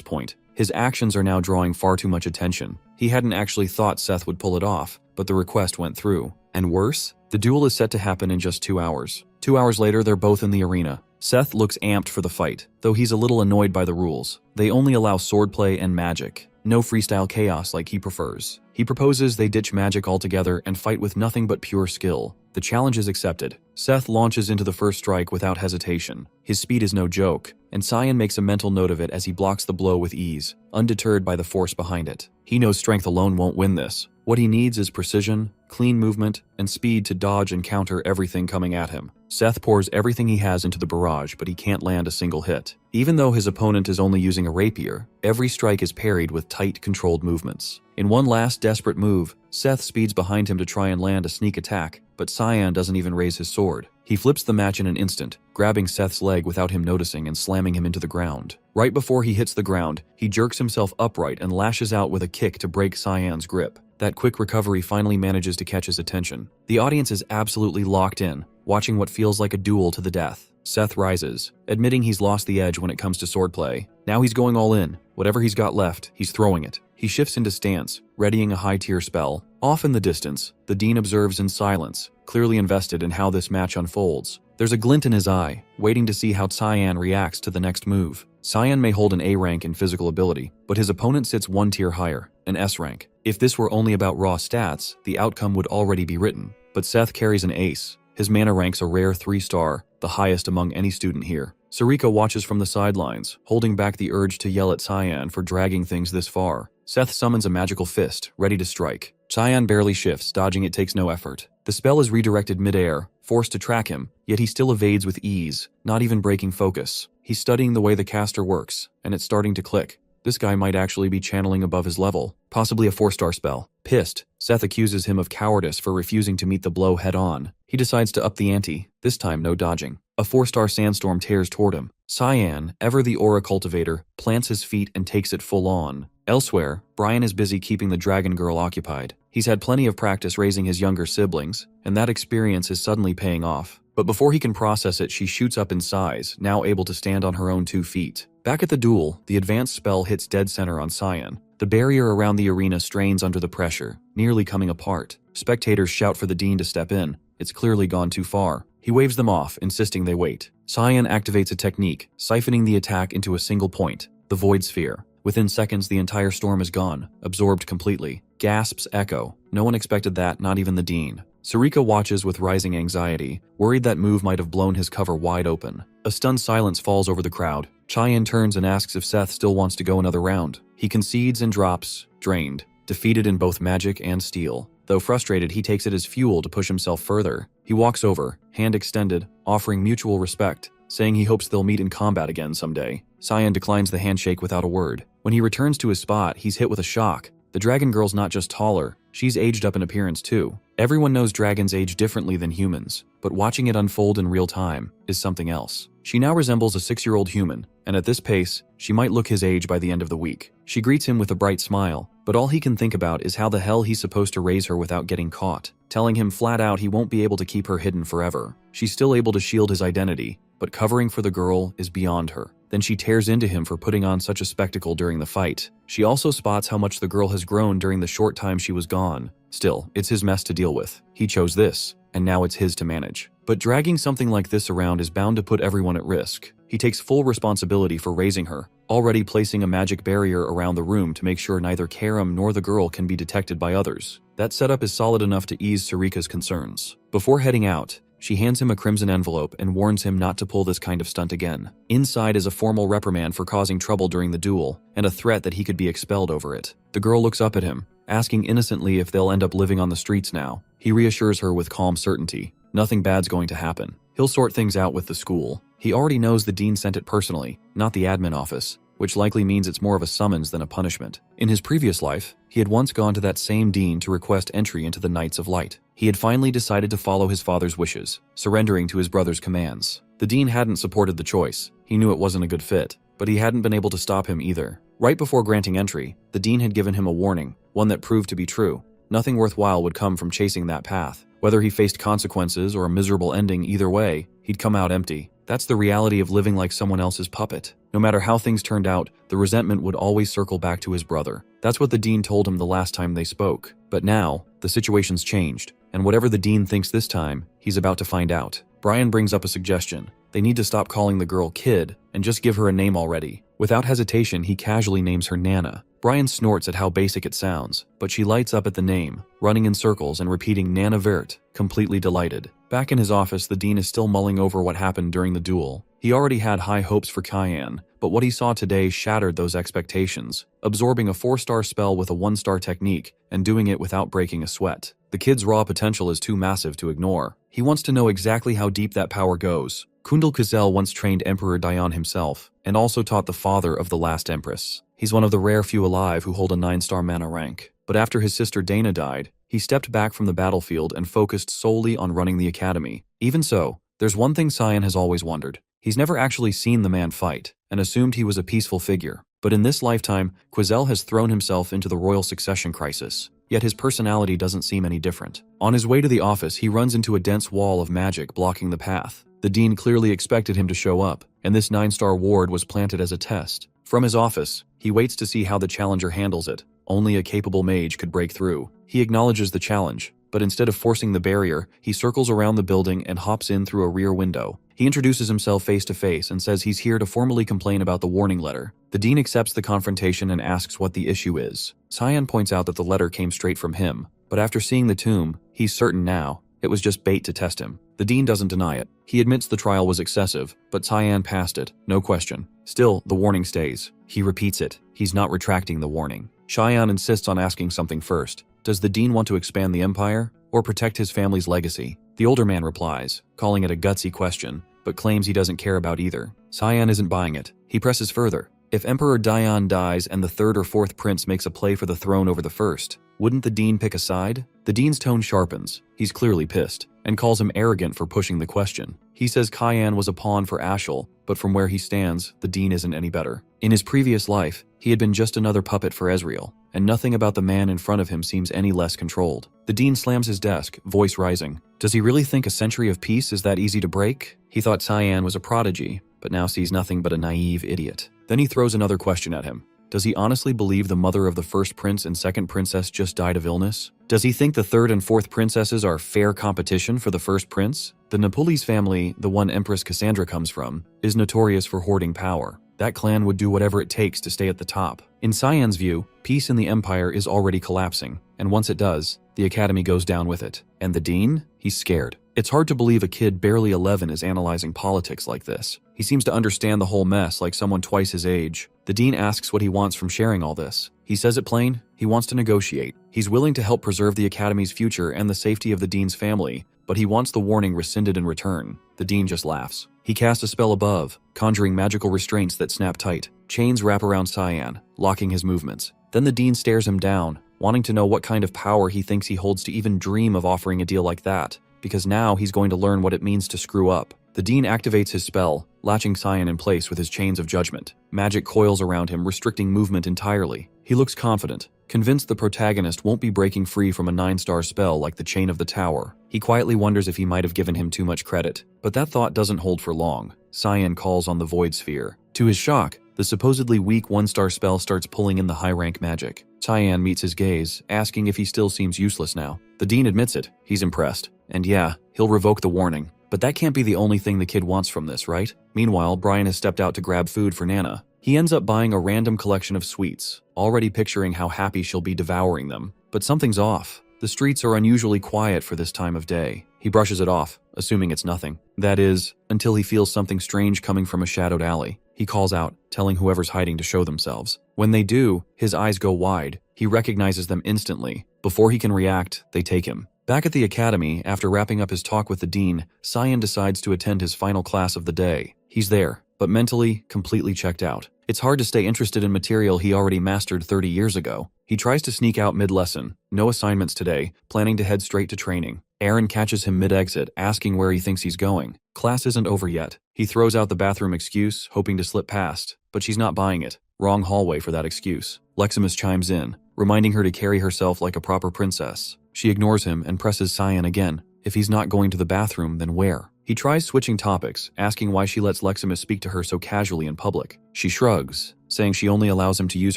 point. His actions are now drawing far too much attention. He hadn't actually thought Seth would pull it off, but the request went through. And worse, the duel is set to happen in just 2 hours. 2 hours later, they're both in the arena. Seth looks amped for the fight, though he's a little annoyed by the rules. They only allow swordplay and magic. No freestyle chaos like he prefers. He proposes they ditch magic altogether and fight with nothing but pure skill. The challenge is accepted. Seth launches into the first strike without hesitation. His speed is no joke, and Cyan makes a mental note of it as he blocks the blow with ease, undeterred by the force behind it. He knows strength alone won't win this. What he needs is precision, clean movement, and speed to dodge and counter everything coming at him. Seth pours everything he has into the barrage, but he can't land a single hit. Even though his opponent is only using a rapier, every strike is parried with tight, controlled movements. In one last desperate move, Seth speeds behind him to try and land a sneak attack, but Cyan doesn't even raise his sword. He flips the match in an instant, grabbing Seth's leg without him noticing and slamming him into the ground. Right before he hits the ground, he jerks himself upright and lashes out with a kick to break Cyan's grip. That quick recovery finally manages to catch his attention. The audience is absolutely locked in, watching what feels like a duel to the death. Seth rises, admitting he's lost the edge when it comes to swordplay. Now he's going all in. Whatever he's got left, he's throwing it. He shifts into stance, readying a high-tier spell. Off in the distance, the dean observes in silence, clearly invested in how this match unfolds. There's a glint in his eye, waiting to see how Cyan reacts to the next move. Cyan may hold an A rank in physical ability, but his opponent sits 1 tier higher, an S rank. If this were only about raw stats, the outcome would already be written. But Seth carries an ace. His mana rank's a rare 3-star, the highest among any student here. Sarika watches from the sidelines, holding back the urge to yell at Cyan for dragging things this far. Seth summons a magical fist, ready to strike. Cyan barely shifts, dodging it takes no effort. The spell is redirected mid-air, forced to track him, yet he still evades with ease, not even breaking focus. He's studying the way the caster works, and it's starting to click. This guy might actually be channeling above his level, possibly a 4-star spell. Pissed, Seth accuses him of cowardice for refusing to meet the blow head-on. He decides to up the ante, this time no dodging. A 4-star sandstorm tears toward him. Cyan, ever the aura cultivator, plants his feet and takes it full on. Elsewhere, Brian is busy keeping the dragon girl occupied. He's had plenty of practice raising his younger siblings, and that experience is suddenly paying off. But before he can process it, she shoots up in size, now able to stand on her own 2 feet. Back at the duel, the advanced spell hits dead center on Cyan. The barrier around the arena strains under the pressure, nearly coming apart. Spectators shout for the dean to step in. It's clearly gone too far. He waves them off, insisting they wait. Cyan activates a technique, siphoning the attack into a single point, the Void Sphere. Within seconds, the entire storm is gone, absorbed completely. Gasps echo. No one expected that, not even the dean. Sarika watches with rising anxiety, worried that move might have blown his cover wide open. A stunned silence falls over the crowd. Cyan turns and asks if Seth still wants to go another round. He concedes and drops, drained, defeated in both magic and steel. Though frustrated, he takes it as fuel to push himself further. He walks over, hand extended, offering mutual respect, saying he hopes they'll meet in combat again someday. Cyan declines the handshake without a word. When he returns to his spot, he's hit with a shock. The dragon girl's not just taller, she's aged up in appearance too. Everyone knows dragons age differently than humans, but watching it unfold in real time is something else. She now resembles a 6-year-old human, and at this pace, she might look his age by the end of the week. She greets him with a bright smile, but all he can think about is how the hell he's supposed to raise her without getting caught, telling him flat out he won't be able to keep her hidden forever. She's still able to shield his identity, but covering for the girl is beyond her. Then she tears into him for putting on such a spectacle during the fight. She also spots how much the girl has grown during the short time she was gone. Still, it's his mess to deal with. He chose this, and now it's his to manage. But dragging something like this around is bound to put everyone at risk. He takes full responsibility for raising her, already placing a magic barrier around the room to make sure neither Karam nor the girl can be detected by others. That setup is solid enough to ease Sarika's concerns. Before heading out, she hands him a crimson envelope and warns him not to pull this kind of stunt again. Inside is a formal reprimand for causing trouble during the duel, and a threat that he could be expelled over it. The girl looks up at him, asking innocently if they'll end up living on the streets now. He reassures her with calm certainty. Nothing bad's going to happen. He'll sort things out with the school. He already knows the dean sent it personally, not the admin office, which likely means it's more of a summons than a punishment. In his previous life, he had once gone to that same dean to request entry into the Knights of Light. He had finally decided to follow his father's wishes, surrendering to his brother's commands. The dean hadn't supported the choice. He knew it wasn't a good fit, but he hadn't been able to stop him either. Right before granting entry, the dean had given him a warning, one that proved to be true. Nothing worthwhile would come from chasing that path. Whether he faced consequences or a miserable ending, either way, he'd come out empty. That's the reality of living like someone else's puppet. No matter how things turned out, the resentment would always circle back to his brother. That's what the dean told him the last time they spoke. But now, the situation's changed, and whatever the dean thinks this time, he's about to find out. Brian brings up a suggestion. They need to stop calling the girl Kid and just give her a name already. Without hesitation, he casually names her Nana. Brian snorts at how basic it sounds, but she lights up at the name, running in circles and repeating Nana Vert, completely delighted. Back in his office, the dean is still mulling over what happened during the duel. He already had high hopes for Cayenne, but what he saw today shattered those expectations, absorbing a 4-star spell with a 1-star technique and doing it without breaking a sweat. The kid's raw potential is too massive to ignore. He wants to know exactly how deep that power goes. Kundal Kuzel once trained Emperor Dion himself, and also taught the father of the last empress. He's one of the rare few alive who hold a 9-star mana rank. But after his sister Dana died, he stepped back from the battlefield and focused solely on running the academy. Even so, there's one thing Cyan has always wondered. He's never actually seen the man fight, and assumed he was a peaceful figure. But in this lifetime, Quizel has thrown himself into the royal succession crisis. Yet his personality doesn't seem any different. On his way to the office, he runs into a dense wall of magic blocking the path. The dean clearly expected him to show up, and this 9-star ward was planted as a test. From his office, he waits to see how the challenger handles it. Only a capable mage could break through. He acknowledges the challenge, but instead of forcing the barrier, he circles around the building and hops in through a rear window. He introduces himself face to face and says he's here to formally complain about the warning letter. The dean accepts the confrontation and asks what the issue is. Cyan points out that the letter came straight from him, but after seeing the tomb, he's certain now it was just bait to test him. The dean doesn't deny it. He admits the trial was excessive, but Cyan passed it, no question. Still, the warning stays. He repeats it. He's not retracting the warning. Cheyenne insists on asking something first. Does the dean want to expand the empire, or protect his family's legacy? The older man replies, calling it a gutsy question, but claims he doesn't care about either. Cyan isn't buying it. He presses further. If Emperor Dion dies and the 3rd or 4th prince makes a play for the throne over the 1st, wouldn't the dean pick a side? The dean's tone sharpens. He's clearly pissed, and calls him arrogant for pushing the question. He says Cayenne was a pawn for Ashel, but from where he stands, the dean isn't any better. In his previous life, he had been just another puppet for Ezreal, and nothing about the man in front of him seems any less controlled. The dean slams his desk, voice rising. Does he really think a century of peace is that easy to break? He thought Cyan was a prodigy, but now sees nothing but a naive idiot. Then he throws another question at him. Does he honestly believe the mother of the 1st prince and 2nd princess just died of illness? Does he think the 3rd and 4th princesses are fair competition for the 1st prince? The Napulis family, the one Empress Cassandra comes from, is notorious for hoarding power. That clan would do whatever it takes to stay at the top. In Cyan's view, peace in the empire is already collapsing, and once it does, the academy goes down with it. And the dean? He's scared. It's hard to believe a kid barely 11 is analyzing politics like this. He seems to understand the whole mess like someone twice his age. The dean asks what he wants from sharing all this. He says it plain, he wants to negotiate. He's willing to help preserve the academy's future and the safety of the dean's family, but he wants the warning rescinded in return. The dean just laughs. He casts a spell above, conjuring magical restraints that snap tight. Chains wrap around Cyan, locking his movements. Then the dean stares him down, wanting to know what kind of power he thinks he holds to even dream of offering a deal like that, because now he's going to learn what it means to screw up. The dean activates his spell, latching Cyan in place with his chains of judgment. Magic coils around him, restricting movement entirely. He looks confident, convinced the protagonist won't be breaking free from a 9-star spell like the Chain of the Tower. He quietly wonders if he might have given him too much credit, but that thought doesn't hold for long. Cyan calls on the Void Sphere. To his shock, the supposedly weak 1-star spell starts pulling in the high-rank magic. Cyan meets his gaze, asking if he still seems useless now. The dean admits it. He's impressed. And yeah, he'll revoke the warning. But that can't be the only thing the kid wants from this, right? Meanwhile, Brian has stepped out to grab food for Nana. He ends up buying a random collection of sweets, already picturing how happy she'll be devouring them. But something's off. The streets are unusually quiet for this time of day. He brushes it off, assuming it's nothing. That is, until he feels something strange coming from a shadowed alley. He calls out, telling whoever's hiding to show themselves. When they do, his eyes go wide. He recognizes them instantly. Before he can react, they take him. Back at the academy, after wrapping up his talk with the dean, Cyan decides to attend his final class of the day. He's there, but mentally, completely checked out. It's hard to stay interested in material he already mastered 30 years ago. He tries to sneak out mid-lesson. No assignments today, planning to head straight to training. Aaron catches him mid-exit, asking where he thinks he's going. Class isn't over yet. He throws out the bathroom excuse, hoping to slip past, but she's not buying it. Wrong hallway for that excuse. Leximus chimes in, reminding her to carry herself like a proper princess. She ignores him and presses Cyan again. If he's not going to the bathroom, then where? He tries switching topics, asking why she lets Leximus speak to her so casually in public. She shrugs, saying she only allows him to use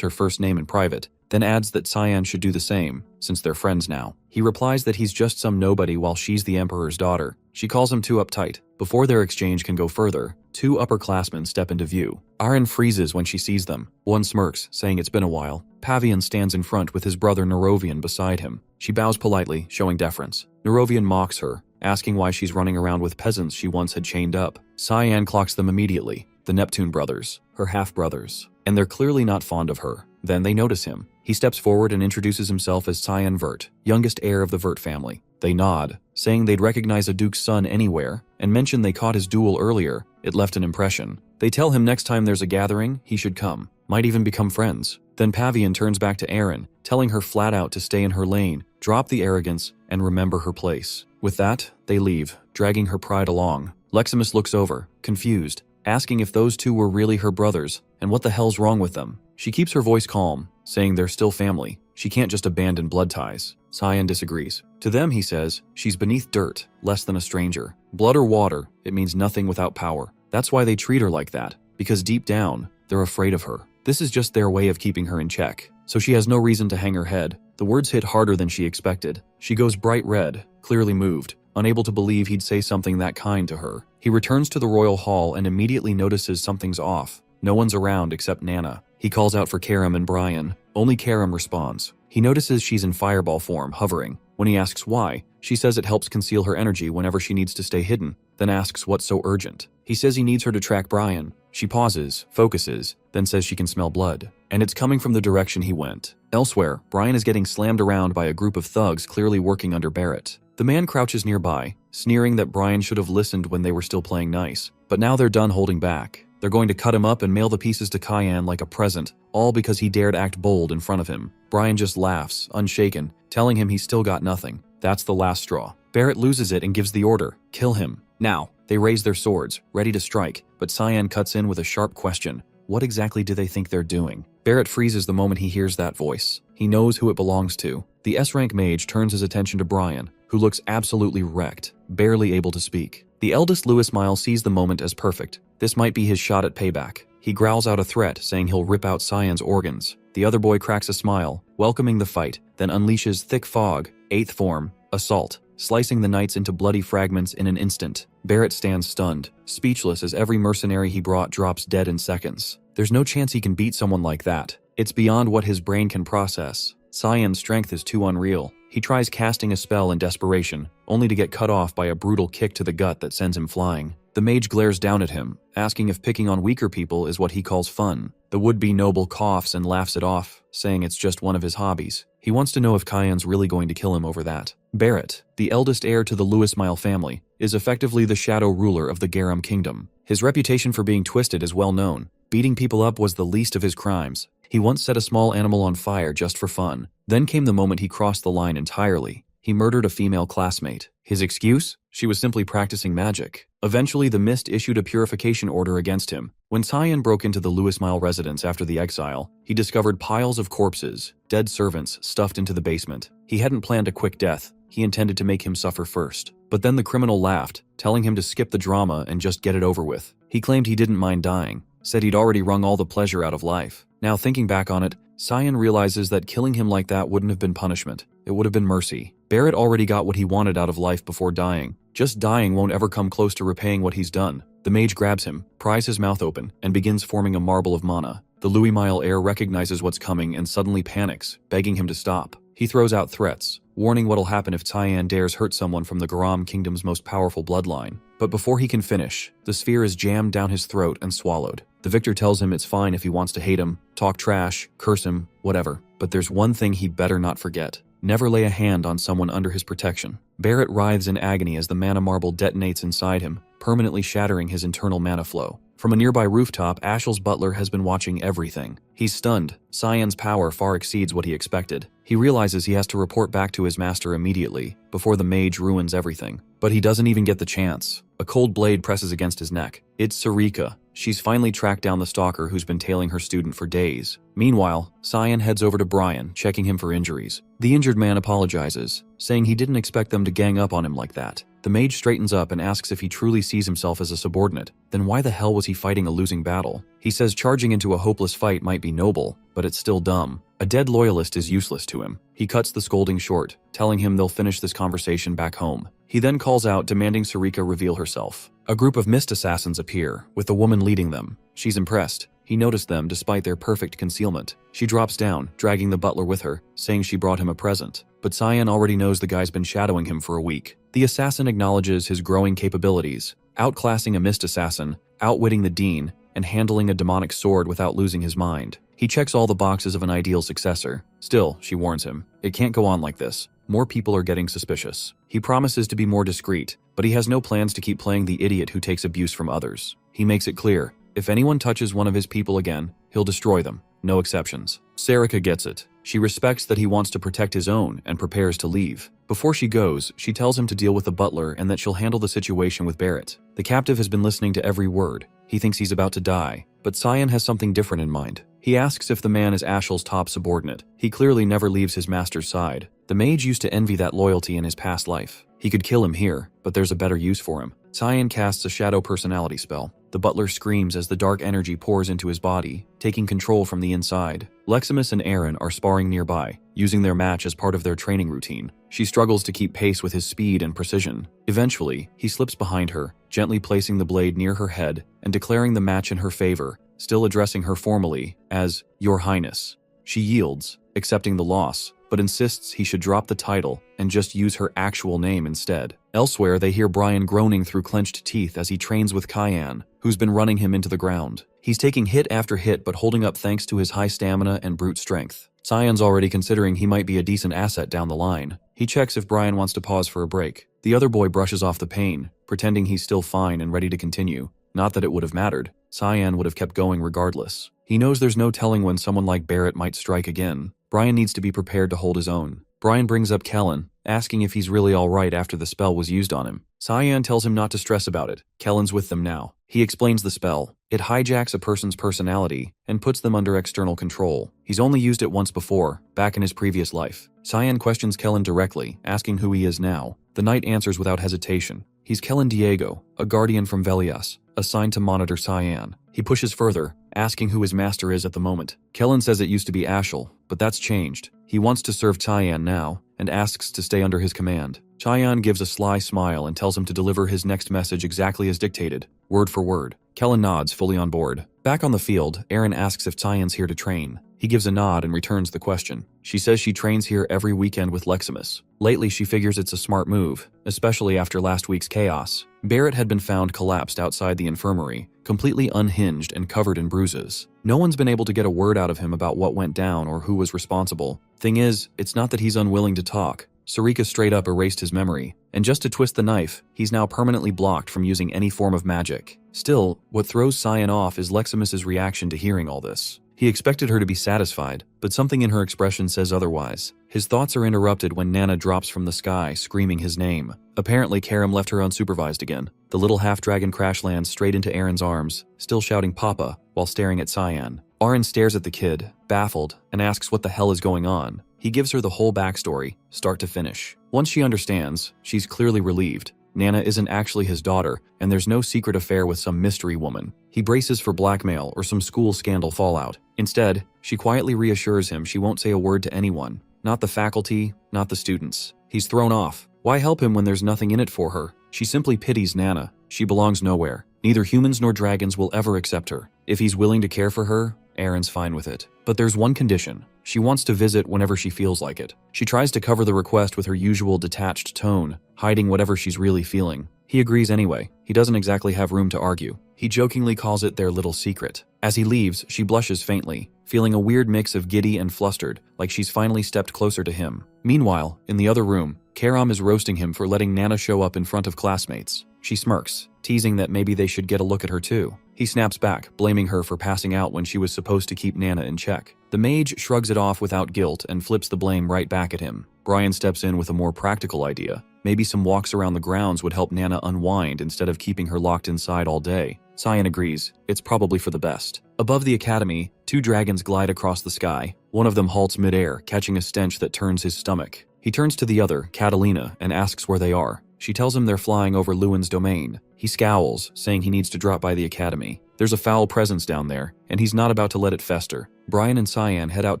her first name in private, then adds that Cyan should do the same, since they're friends now. He replies that he's just some nobody while she's the Emperor's daughter. She calls him too uptight. Before their exchange can go further, 2 upperclassmen step into view. Aaron freezes when she sees them. One smirks, saying it's been a while. Pavian stands in front with his brother Nerovian beside him. She bows politely, showing deference. Nerovian mocks her, asking why she's running around with peasants she once had chained up. Cyan clocks them immediately, the Neptune brothers, her half-brothers, and they're clearly not fond of her. Then they notice him. He steps forward and introduces himself as Cyan Vert, youngest heir of the Vert family. They nod, saying they'd recognize a duke's son anywhere, and mention they caught his duel earlier. It left an impression. They tell him next time there's a gathering, he should come. Might even become friends. Then Pavian turns back to Aaron, telling her flat out to stay in her lane, drop the arrogance, and remember her place. With that, they leave, dragging her pride along. Leximus looks over, confused, asking if those 2 were really her brothers, and what the hell's wrong with them. She keeps her voice calm, saying they're still family. She can't just abandon blood ties. Cyan disagrees. To them, he says, she's beneath dirt, less than a stranger. Blood or water, it means nothing without power. That's why they treat her like that, because deep down, they're afraid of her. This is just their way of keeping her in check, so she has no reason to hang her head. The words hit harder than she expected. She goes bright red, clearly moved, unable to believe he'd say something that kind to her. He returns to the royal hall and immediately notices something's off. No one's around except Nana. He calls out for Karam and Brian. Only Karam responds. He notices she's in fireball form, hovering. When he asks why, she says it helps conceal her energy whenever she needs to stay hidden, then asks what's so urgent. He says he needs her to track Brian. She pauses, focuses, then says she can smell blood, and it's coming from the direction he went. Elsewhere, Brian is getting slammed around by a group of thugs clearly working under Barrett. The man crouches nearby, sneering that Brian should have listened when they were still playing nice, but now they're done holding back. They're going to cut him up and mail the pieces to Cyan like a present, all because he dared act bold in front of him. Brian just laughs, unshaken, telling him he's still got nothing. That's the last straw. Barrett loses it and gives the order, kill him. Now, they raise their swords, ready to strike, but Cyan cuts in with a sharp question. What exactly do they think they're doing? Barrett freezes the moment he hears that voice. He knows who it belongs to. The S-rank mage turns his attention to Brian, who looks absolutely wrecked, barely able to speak. The eldest Louis Miles sees the moment as perfect. This might be his shot at payback. He growls out a threat, saying he'll rip out Cyan's organs. The other boy cracks a smile, welcoming the fight, then unleashes Thick Fog, 8th form, Assault, slicing the knights into bloody fragments in an instant. Barrett stands stunned, speechless as every mercenary he brought drops dead in seconds. There's no chance he can beat someone like that. It's beyond what his brain can process. Cyan's strength is too unreal. He tries casting a spell in desperation, only to get cut off by a brutal kick to the gut that sends him flying. The mage glares down at him, asking if picking on weaker people is what he calls fun. The would-be noble coughs and laughs it off, saying it's just one of his hobbies. He wants to know if Cyan's really going to kill him over that. Barrett, the eldest heir to the Louis Mile family, is effectively the shadow ruler of the Garum kingdom. His reputation for being twisted is well known. Beating people up was the least of his crimes. He once set a small animal on fire just for fun. Then came the moment he crossed the line entirely. He murdered a female classmate. His excuse? She was simply practicing magic. Eventually, the Mist issued a purification order against him. When Cyan broke into the Lewis Mile residence after the exile, he discovered piles of corpses, dead servants stuffed into the basement. He hadn't planned a quick death. He intended to make him suffer first. But then the criminal laughed, telling him to skip the drama and just get it over with. He claimed he didn't mind dying, said he'd already wrung all the pleasure out of life. Now thinking back on it, Cyan realizes that killing him like that wouldn't have been punishment. It would have been mercy. Barrett already got what he wanted out of life before dying. Just dying won't ever come close to repaying what he's done. The mage grabs him, pries his mouth open, and begins forming a marble of mana. The Louis Mile heir recognizes what's coming and suddenly panics, begging him to stop. He throws out threats, warning what'll happen if Cyan dares hurt someone from the Garam Kingdom's most powerful bloodline. But before he can finish, the sphere is jammed down his throat and swallowed. The victor tells him it's fine if he wants to hate him, talk trash, curse him, whatever. But there's one thing he better not forget. Never lay a hand on someone under his protection. Barrett writhes in agony as the mana marble detonates inside him, permanently shattering his internal mana flow. From a nearby rooftop, Ashel's butler has been watching everything. He's stunned. Cyan's power far exceeds what he expected. He realizes he has to report back to his master immediately, before the mage ruins everything. But he doesn't even get the chance. A cold blade presses against his neck. It's Sarika. She's finally tracked down the stalker who's been tailing her student for days. Meanwhile, Cyan heads over to Brian, checking him for injuries. The injured man apologizes, saying he didn't expect them to gang up on him like that. The mage straightens up and asks if he truly sees himself as a subordinate. Then why the hell was he fighting a losing battle? He says charging into a hopeless fight might be noble, but it's still dumb. A dead loyalist is useless to him. He cuts the scolding short, telling him they'll finish this conversation back home. He then calls out, demanding Sarika reveal herself. A group of mist assassins appear, with the woman leading them. She's impressed. He noticed them despite their perfect concealment. She drops down, dragging the butler with her, saying she brought him a present. But Cyan already knows the guy's been shadowing him for a week. The assassin acknowledges his growing capabilities, outclassing a mist assassin, outwitting the dean, and handling a demonic sword without losing his mind. He checks all the boxes of an ideal successor. Still, she warns him, it can't go on like this. More people are getting suspicious. He promises to be more discreet, but he has no plans to keep playing the idiot who takes abuse from others. He makes it clear, if anyone touches one of his people again, he'll destroy them. No exceptions. Sarika gets it. She respects that he wants to protect his own and prepares to leave. Before she goes, she tells him to deal with the butler and that she'll handle the situation with Barrett. The captive has been listening to every word. He thinks he's about to die, but Cyan has something different in mind. He asks if the man is Ashel's top subordinate. He clearly never leaves his master's side. The mage used to envy that loyalty in his past life. He could kill him here, but there's a better use for him. Cyan casts a shadow personality spell. The butler screams as the dark energy pours into his body, taking control from the inside. Leximus and Aaron are sparring nearby, using their match as part of their training routine. She struggles to keep pace with his speed and precision. Eventually, he slips behind her, gently placing the blade near her head and declaring the match in her favor, still addressing her formally as Your Highness. She yields, accepting the loss, but insists he should drop the title and just use her actual name instead. Elsewhere, they hear Brian groaning through clenched teeth as he trains with Cyan, who's been running him into the ground. He's taking hit after hit but holding up thanks to his high stamina and brute strength. Cyan's already considering he might be a decent asset down the line. He checks if Brian wants to pause for a break. The other boy brushes off the pain, pretending he's still fine and ready to continue. Not that it would have mattered. Cyan would have kept going regardless. He knows there's no telling when someone like Barrett might strike again. Brian needs to be prepared to hold his own. Brian brings up Kellen, asking if he's really alright after the spell was used on him. Cyan tells him not to stress about it. Kellen's with them now. He explains the spell. It hijacks a person's personality and puts them under external control. He's only used it once before, back in his previous life. Cyan questions Kellen directly, asking who he is now. The knight answers without hesitation. He's Kellen Diego, a guardian from Velias, assigned to monitor Cyan. He pushes further, asking who his master is at the moment. Kellen says it used to be Ashel, but that's changed. He wants to serve Cyan now, and asks to stay under his command. Cyan gives a sly smile and tells him to deliver his next message exactly as dictated, word for word. Kellen nods, fully on board. Back on the field, Aaron asks if Cyan's here to train. He gives a nod and returns the question. She says she trains here every weekend with Leximus. Lately, she figures it's a smart move, especially after last week's chaos. Barrett had been found collapsed outside the infirmary, completely unhinged and covered in bruises. No one's been able to get a word out of him about what went down or who was responsible. Thing is, it's not that he's unwilling to talk. Sarika straight up erased his memory, and just to twist the knife, he's now permanently blocked from using any form of magic. Still, what throws Cyan off is Leximus's reaction to hearing all this. He expected her to be satisfied, but something in her expression says otherwise. His thoughts are interrupted when Nana drops from the sky, screaming his name. Apparently, Karam left her unsupervised again. The little half-dragon crash lands straight into Aaron's arms, still shouting Papa, while staring at Cyan. Aaron stares at the kid, baffled, and asks what the hell is going on. He gives her the whole backstory, start to finish. Once she understands, she's clearly relieved. Nana isn't actually his daughter, and there's no secret affair with some mystery woman. He braces for blackmail or some school scandal fallout. Instead, she quietly reassures him she won't say a word to anyone. Not the faculty, not the students. He's thrown off. Why help him when there's nothing in it for her? She simply pities Nana. She belongs nowhere. Neither humans nor dragons will ever accept her. If he's willing to care for her, Aaron's fine with it. But there's one condition. She wants to visit whenever she feels like it. She tries to cover the request with her usual detached tone, hiding whatever she's really feeling. He agrees anyway. He doesn't exactly have room to argue. He jokingly calls it their little secret. As he leaves, she blushes faintly, feeling a weird mix of giddy and flustered, like she's finally stepped closer to him. Meanwhile, in the other room, Karam is roasting him for letting Nana show up in front of classmates. She smirks, teasing that maybe they should get a look at her too. He snaps back, blaming her for passing out when she was supposed to keep Nana in check. The mage shrugs it off without guilt and flips the blame right back at him. Brian steps in with a more practical idea. Maybe some walks around the grounds would help Nana unwind instead of keeping her locked inside all day. Cyan agrees. It's probably for the best. Above the academy, two dragons glide across the sky. One of them halts midair, catching a stench that turns his stomach. He turns to the other, Catalina, and asks where they are. She tells him they're flying over Lewin's domain. He scowls, saying he needs to drop by the academy. There's a foul presence down there, and he's not about to let it fester. Brian and Cyan head out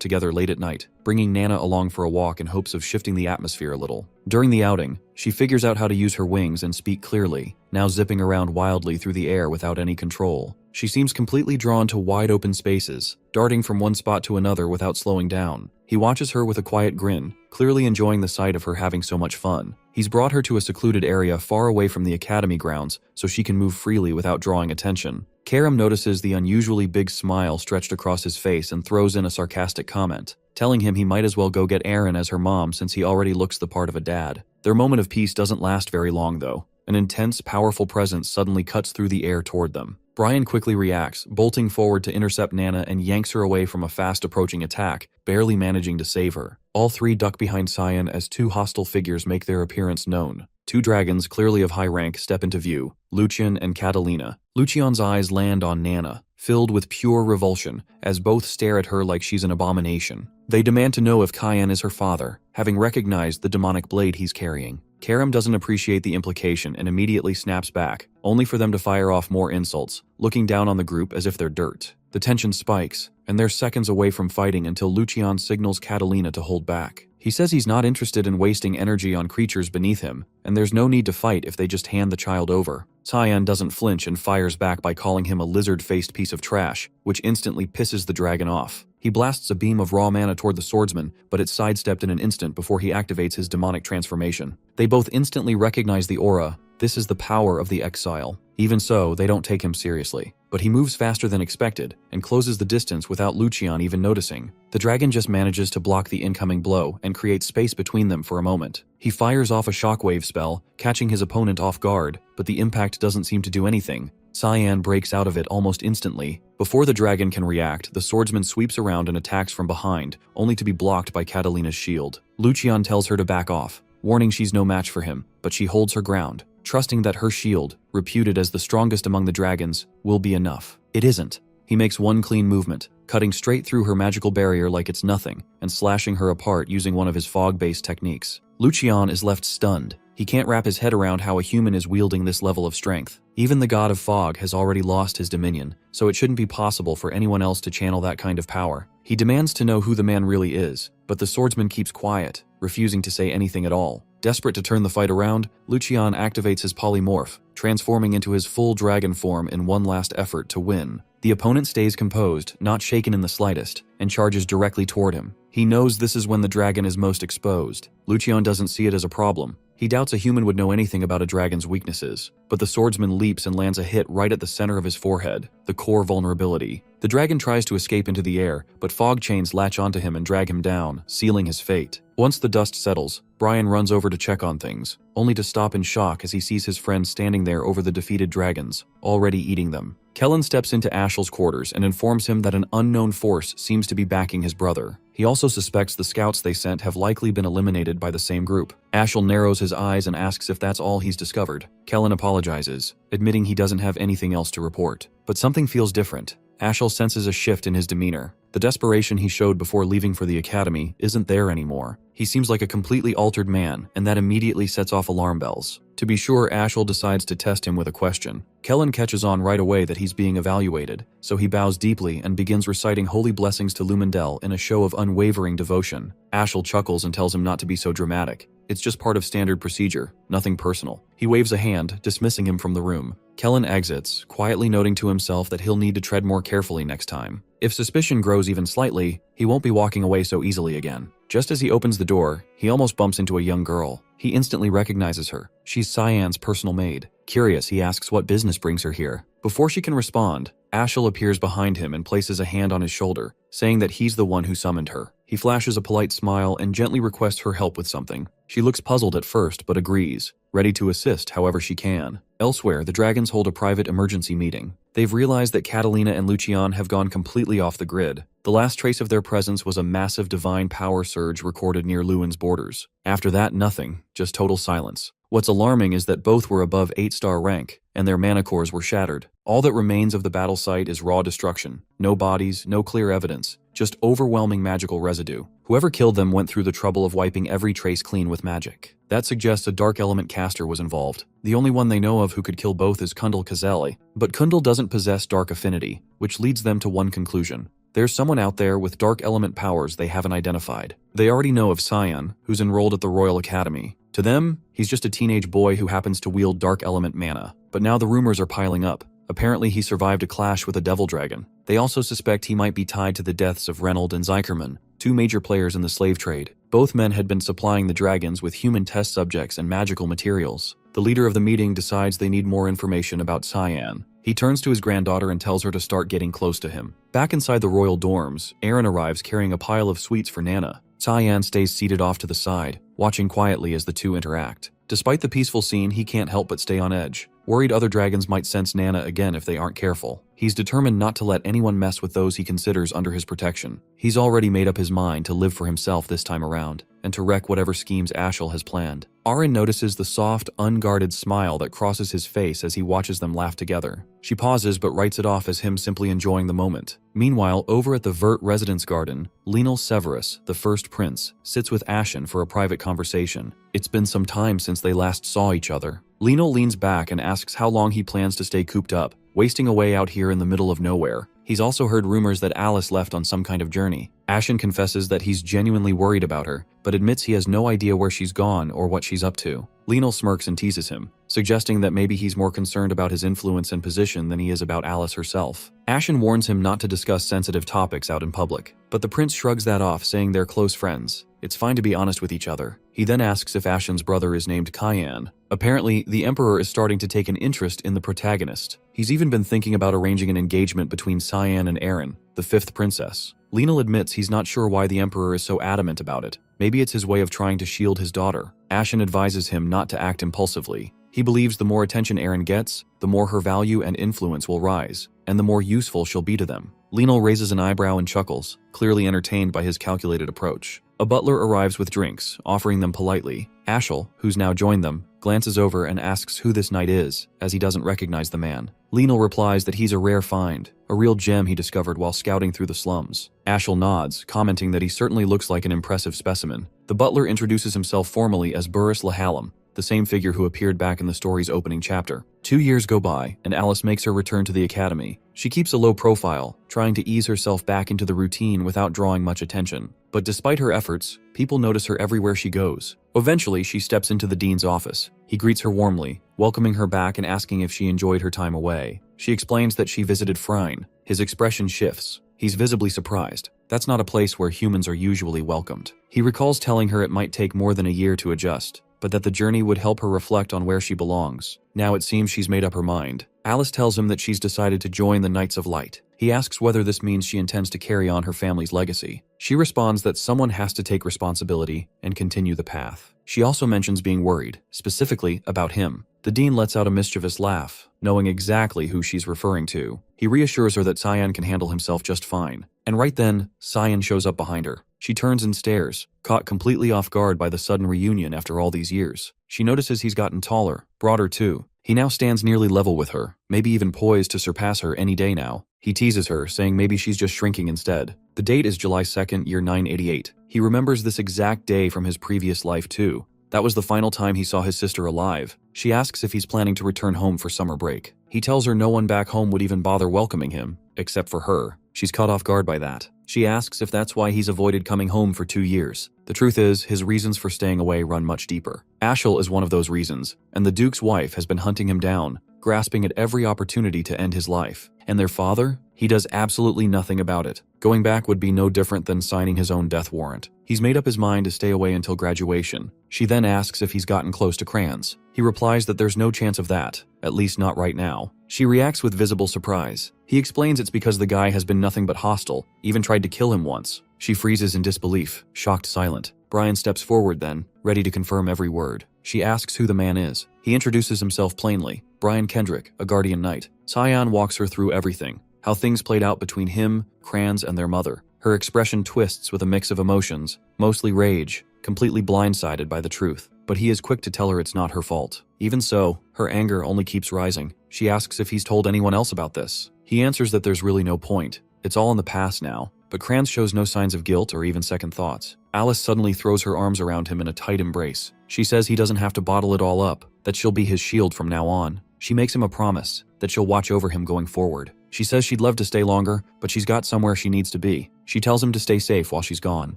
together late at night, bringing Nana along for a walk in hopes of shifting the atmosphere a little. During the outing, she figures out how to use her wings and speak clearly, now zipping around wildly through the air without any control. She seems completely drawn to wide open spaces, darting from one spot to another without slowing down. He watches her with a quiet grin, clearly enjoying the sight of her having so much fun. He's brought her to a secluded area far away from the academy grounds so she can move freely without drawing attention. Karam notices the unusually big smile stretched across his face and throws in a sarcastic comment, telling him he might as well go get Aaron as her mom since he already looks the part of a dad. Their moment of peace doesn't last very long though. An intense, powerful presence suddenly cuts through the air toward them. Brian quickly reacts, bolting forward to intercept Nana and yanks her away from a fast-approaching attack, barely managing to save her. All three duck behind Cyan as two hostile figures make their appearance known. Two dragons, clearly of high rank, step into view, Lucian and Catalina. Lucian's eyes land on Nana, filled with pure revulsion, as both stare at her like she's an abomination. They demand to know if Cyan is her father, having recognized the demonic blade he's carrying. Karam doesn't appreciate the implication and immediately snaps back, only for them to fire off more insults, looking down on the group as if they're dirt. The tension spikes, and they're seconds away from fighting until Lucian signals Catalina to hold back. He says he's not interested in wasting energy on creatures beneath him, and there's no need to fight if they just hand the child over. Cyan doesn't flinch and fires back by calling him a lizard-faced piece of trash, which instantly pisses the dragon off. He blasts a beam of raw mana toward the swordsman, but it's sidestepped in an instant before he activates his demonic transformation. They both instantly recognize the aura. This is the power of the exile. Even so, they don't take him seriously. But he moves faster than expected, and closes the distance without Lucian even noticing. The dragon just manages to block the incoming blow and create space between them for a moment. He fires off a shockwave spell, catching his opponent off guard, but the impact doesn't seem to do anything. Cyan breaks out of it almost instantly. Before the dragon can react, the swordsman sweeps around and attacks from behind, only to be blocked by Catalina's shield. Lucian tells her to back off, warning she's no match for him, but she holds her ground, trusting that her shield, reputed as the strongest among the dragons, will be enough. It isn't. He makes one clean movement, cutting straight through her magical barrier like it's nothing, and slashing her apart using one of his fog-based techniques. Lucian is left stunned. He can't wrap his head around how a human is wielding this level of strength. Even the god of fog has already lost his dominion, so it shouldn't be possible for anyone else to channel that kind of power. He demands to know who the man really is, but the swordsman keeps quiet, refusing to say anything at all. Desperate to turn the fight around, Lucian activates his polymorph, transforming into his full dragon form in one last effort to win. The opponent stays composed, not shaken in the slightest, and charges directly toward him. He knows this is when the dragon is most exposed. Lucian doesn't see it as a problem. He doubts a human would know anything about a dragon's weaknesses, but the swordsman leaps and lands a hit right at the center of his forehead, the core vulnerability. The dragon tries to escape into the air, but fog chains latch onto him and drag him down, sealing his fate. Once the dust settles, Brian runs over to check on things, only to stop in shock as he sees his friend standing there over the defeated dragons, already eating them. Kellen steps into Ashel's quarters and informs him that an unknown force seems to be backing his brother. He also suspects the scouts they sent have likely been eliminated by the same group. Ashel narrows his eyes and asks if that's all he's discovered. Kellen apologizes, admitting he doesn't have anything else to report. But something feels different. Ashel senses a shift in his demeanor. The desperation he showed before leaving for the academy isn't there anymore. He seems like a completely altered man, and that immediately sets off alarm bells. To be sure, Ashel decides to test him with a question. Kellen catches on right away that he's being evaluated, so he bows deeply and begins reciting holy blessings to Lumendel in a show of unwavering devotion. Ashel chuckles and tells him not to be so dramatic. It's just part of standard procedure, nothing personal. He waves a hand, dismissing him from the room. Kellen exits, quietly noting to himself that he'll need to tread more carefully next time. If suspicion grows even slightly, he won't be walking away so easily again. Just as he opens the door, he almost bumps into a young girl. He instantly recognizes her. She's Cyan's personal maid. Curious, he asks what business brings her here. Before she can respond, Ashel appears behind him and places a hand on his shoulder, saying that he's the one who summoned her. He flashes a polite smile and gently requests her help with something. She looks puzzled at first, but agrees, ready to assist however she can. Elsewhere, the dragons hold a private emergency meeting. They've realized that Catalina and Lucian have gone completely off the grid. The last trace of their presence was a massive divine power surge recorded near Lewin's borders. After that, nothing, just total silence. What's alarming is that both were above 8-star rank, and their mana cores were shattered. All that remains of the battle site is raw destruction. No bodies, no clear evidence, just overwhelming magical residue. Whoever killed them went through the trouble of wiping every trace clean with magic. That suggests a dark element caster was involved. The only one they know of who could kill both is Kundal Kazeli, but Kundal doesn't possess dark affinity, which leads them to one conclusion. There's someone out there with dark element powers they haven't identified. They already know of Cyan, who's enrolled at the Royal Academy. To them, he's just a teenage boy who happens to wield dark element mana. But now the rumors are piling up. Apparently he survived a clash with a devil dragon. They also suspect he might be tied to the deaths of Reynold and Zykerman, two major players in the slave trade. Both men had been supplying the dragons with human test subjects and magical materials. The leader of the meeting decides they need more information about Cyan. He turns to his granddaughter and tells her to start getting close to him. Back inside the royal dorms, Aaron arrives carrying a pile of sweets for Nana. Cyan stays seated off to the side, watching quietly as the two interact. Despite the peaceful scene, he can't help but stay on edge, worried other dragons might sense Nana again if they aren't careful. He's determined not to let anyone mess with those he considers under his protection. He's already made up his mind to live for himself this time around, and to wreck whatever schemes Ashel has planned. Aaron notices the soft, unguarded smile that crosses his face as he watches them laugh together. She pauses but writes it off as him simply enjoying the moment. Meanwhile, over at the Vert residence garden, Lenal Severus, the first prince, sits with Ashen for a private conversation. It's been some time since they last saw each other. Lenal leans back and asks how long he plans to stay cooped up, wasting away out here in the middle of nowhere. He's also heard rumors that Alice left on some kind of journey. Ashen confesses that he's genuinely worried about her, but admits he has no idea where she's gone or what she's up to. Lenal smirks and teases him, suggesting that maybe he's more concerned about his influence and position than he is about Alice herself. Ashen warns him not to discuss sensitive topics out in public, but the prince shrugs that off, saying they're close friends. It's fine to be honest with each other. He then asks if Ashen's brother is named Cyan. Apparently, the Emperor is starting to take an interest in the protagonist. He's even been thinking about arranging an engagement between Cyan and Aaron, the fifth princess. Lenal admits he's not sure why the Emperor is so adamant about it. Maybe it's his way of trying to shield his daughter. Ashen advises him not to act impulsively. He believes the more attention Aaron gets, the more her value and influence will rise, and the more useful she'll be to them. Lenal raises an eyebrow and chuckles, clearly entertained by his calculated approach. A butler arrives with drinks, offering them politely. Ashel, who's now joined them, glances over and asks who this knight is, as he doesn't recognize the man. Lenal replies that he's a rare find, a real gem he discovered while scouting through the slums. Ashel nods, commenting that he certainly looks like an impressive specimen. The butler introduces himself formally as Burris Lahallam, the same figure who appeared back in the story's opening chapter. 2 years go by, and Alice makes her return to the academy. She keeps a low profile, trying to ease herself back into the routine without drawing much attention. But despite her efforts, people notice her everywhere she goes. Eventually, she steps into the dean's office. He greets her warmly, welcoming her back and asking if she enjoyed her time away. She explains that she visited Phryne. His expression shifts. He's visibly surprised. That's not a place where humans are usually welcomed. He recalls telling her it might take more than a year to adjust, but that the journey would help her reflect on where she belongs. Now it seems she's made up her mind. Alice tells him that she's decided to join the Knights of Light. He asks whether this means she intends to carry on her family's legacy. She responds that someone has to take responsibility and continue the path. She also mentions being worried, specifically about him. The dean lets out a mischievous laugh, knowing exactly who she's referring to. He reassures her that Cyan can handle himself just fine. And right then, Cyan shows up behind her. She turns and stares, caught completely off guard by the sudden reunion after all these years. She notices he's gotten taller, broader too. He now stands nearly level with her, maybe even poised to surpass her any day now. He teases her, saying maybe she's just shrinking instead. The date is July 2nd, year 988. He remembers this exact day from his previous life too. That was the final time he saw his sister alive. She asks if he's planning to return home for summer break. He tells her no one back home would even bother welcoming him, except for her. She's caught off guard by that. She asks if that's why he's avoided coming home for 2 years. The truth is, his reasons for staying away run much deeper. Ashel is one of those reasons, and the Duke's wife has been hunting him down, grasping at every opportunity to end his life. And their father? He does absolutely nothing about it. Going back would be no different than signing his own death warrant. He's made up his mind to stay away until graduation. She then asks if he's gotten close to Kranz. He replies that there's no chance of that, at least not right now. She reacts with visible surprise. He explains it's because the guy has been nothing but hostile, even tried to kill him once. She freezes in disbelief, shocked silent. Brian steps forward then, ready to confirm every word. She asks who the man is. He introduces himself plainly. Brian Kendrick, a guardian knight. Cyan walks her through everything. How things played out between him, Kranz, and their mother. Her expression twists with a mix of emotions, mostly rage, completely blindsided by the truth. But he is quick to tell her it's not her fault. Even so, her anger only keeps rising. She asks if he's told anyone else about this. He answers that there's really no point. It's all in the past now. But Kranz shows no signs of guilt or even second thoughts. Alice suddenly throws her arms around him in a tight embrace. She says he doesn't have to bottle it all up, that she'll be his shield from now on. She makes him a promise that she'll watch over him going forward. She says she'd love to stay longer, but she's got somewhere she needs to be. She tells him to stay safe while she's gone.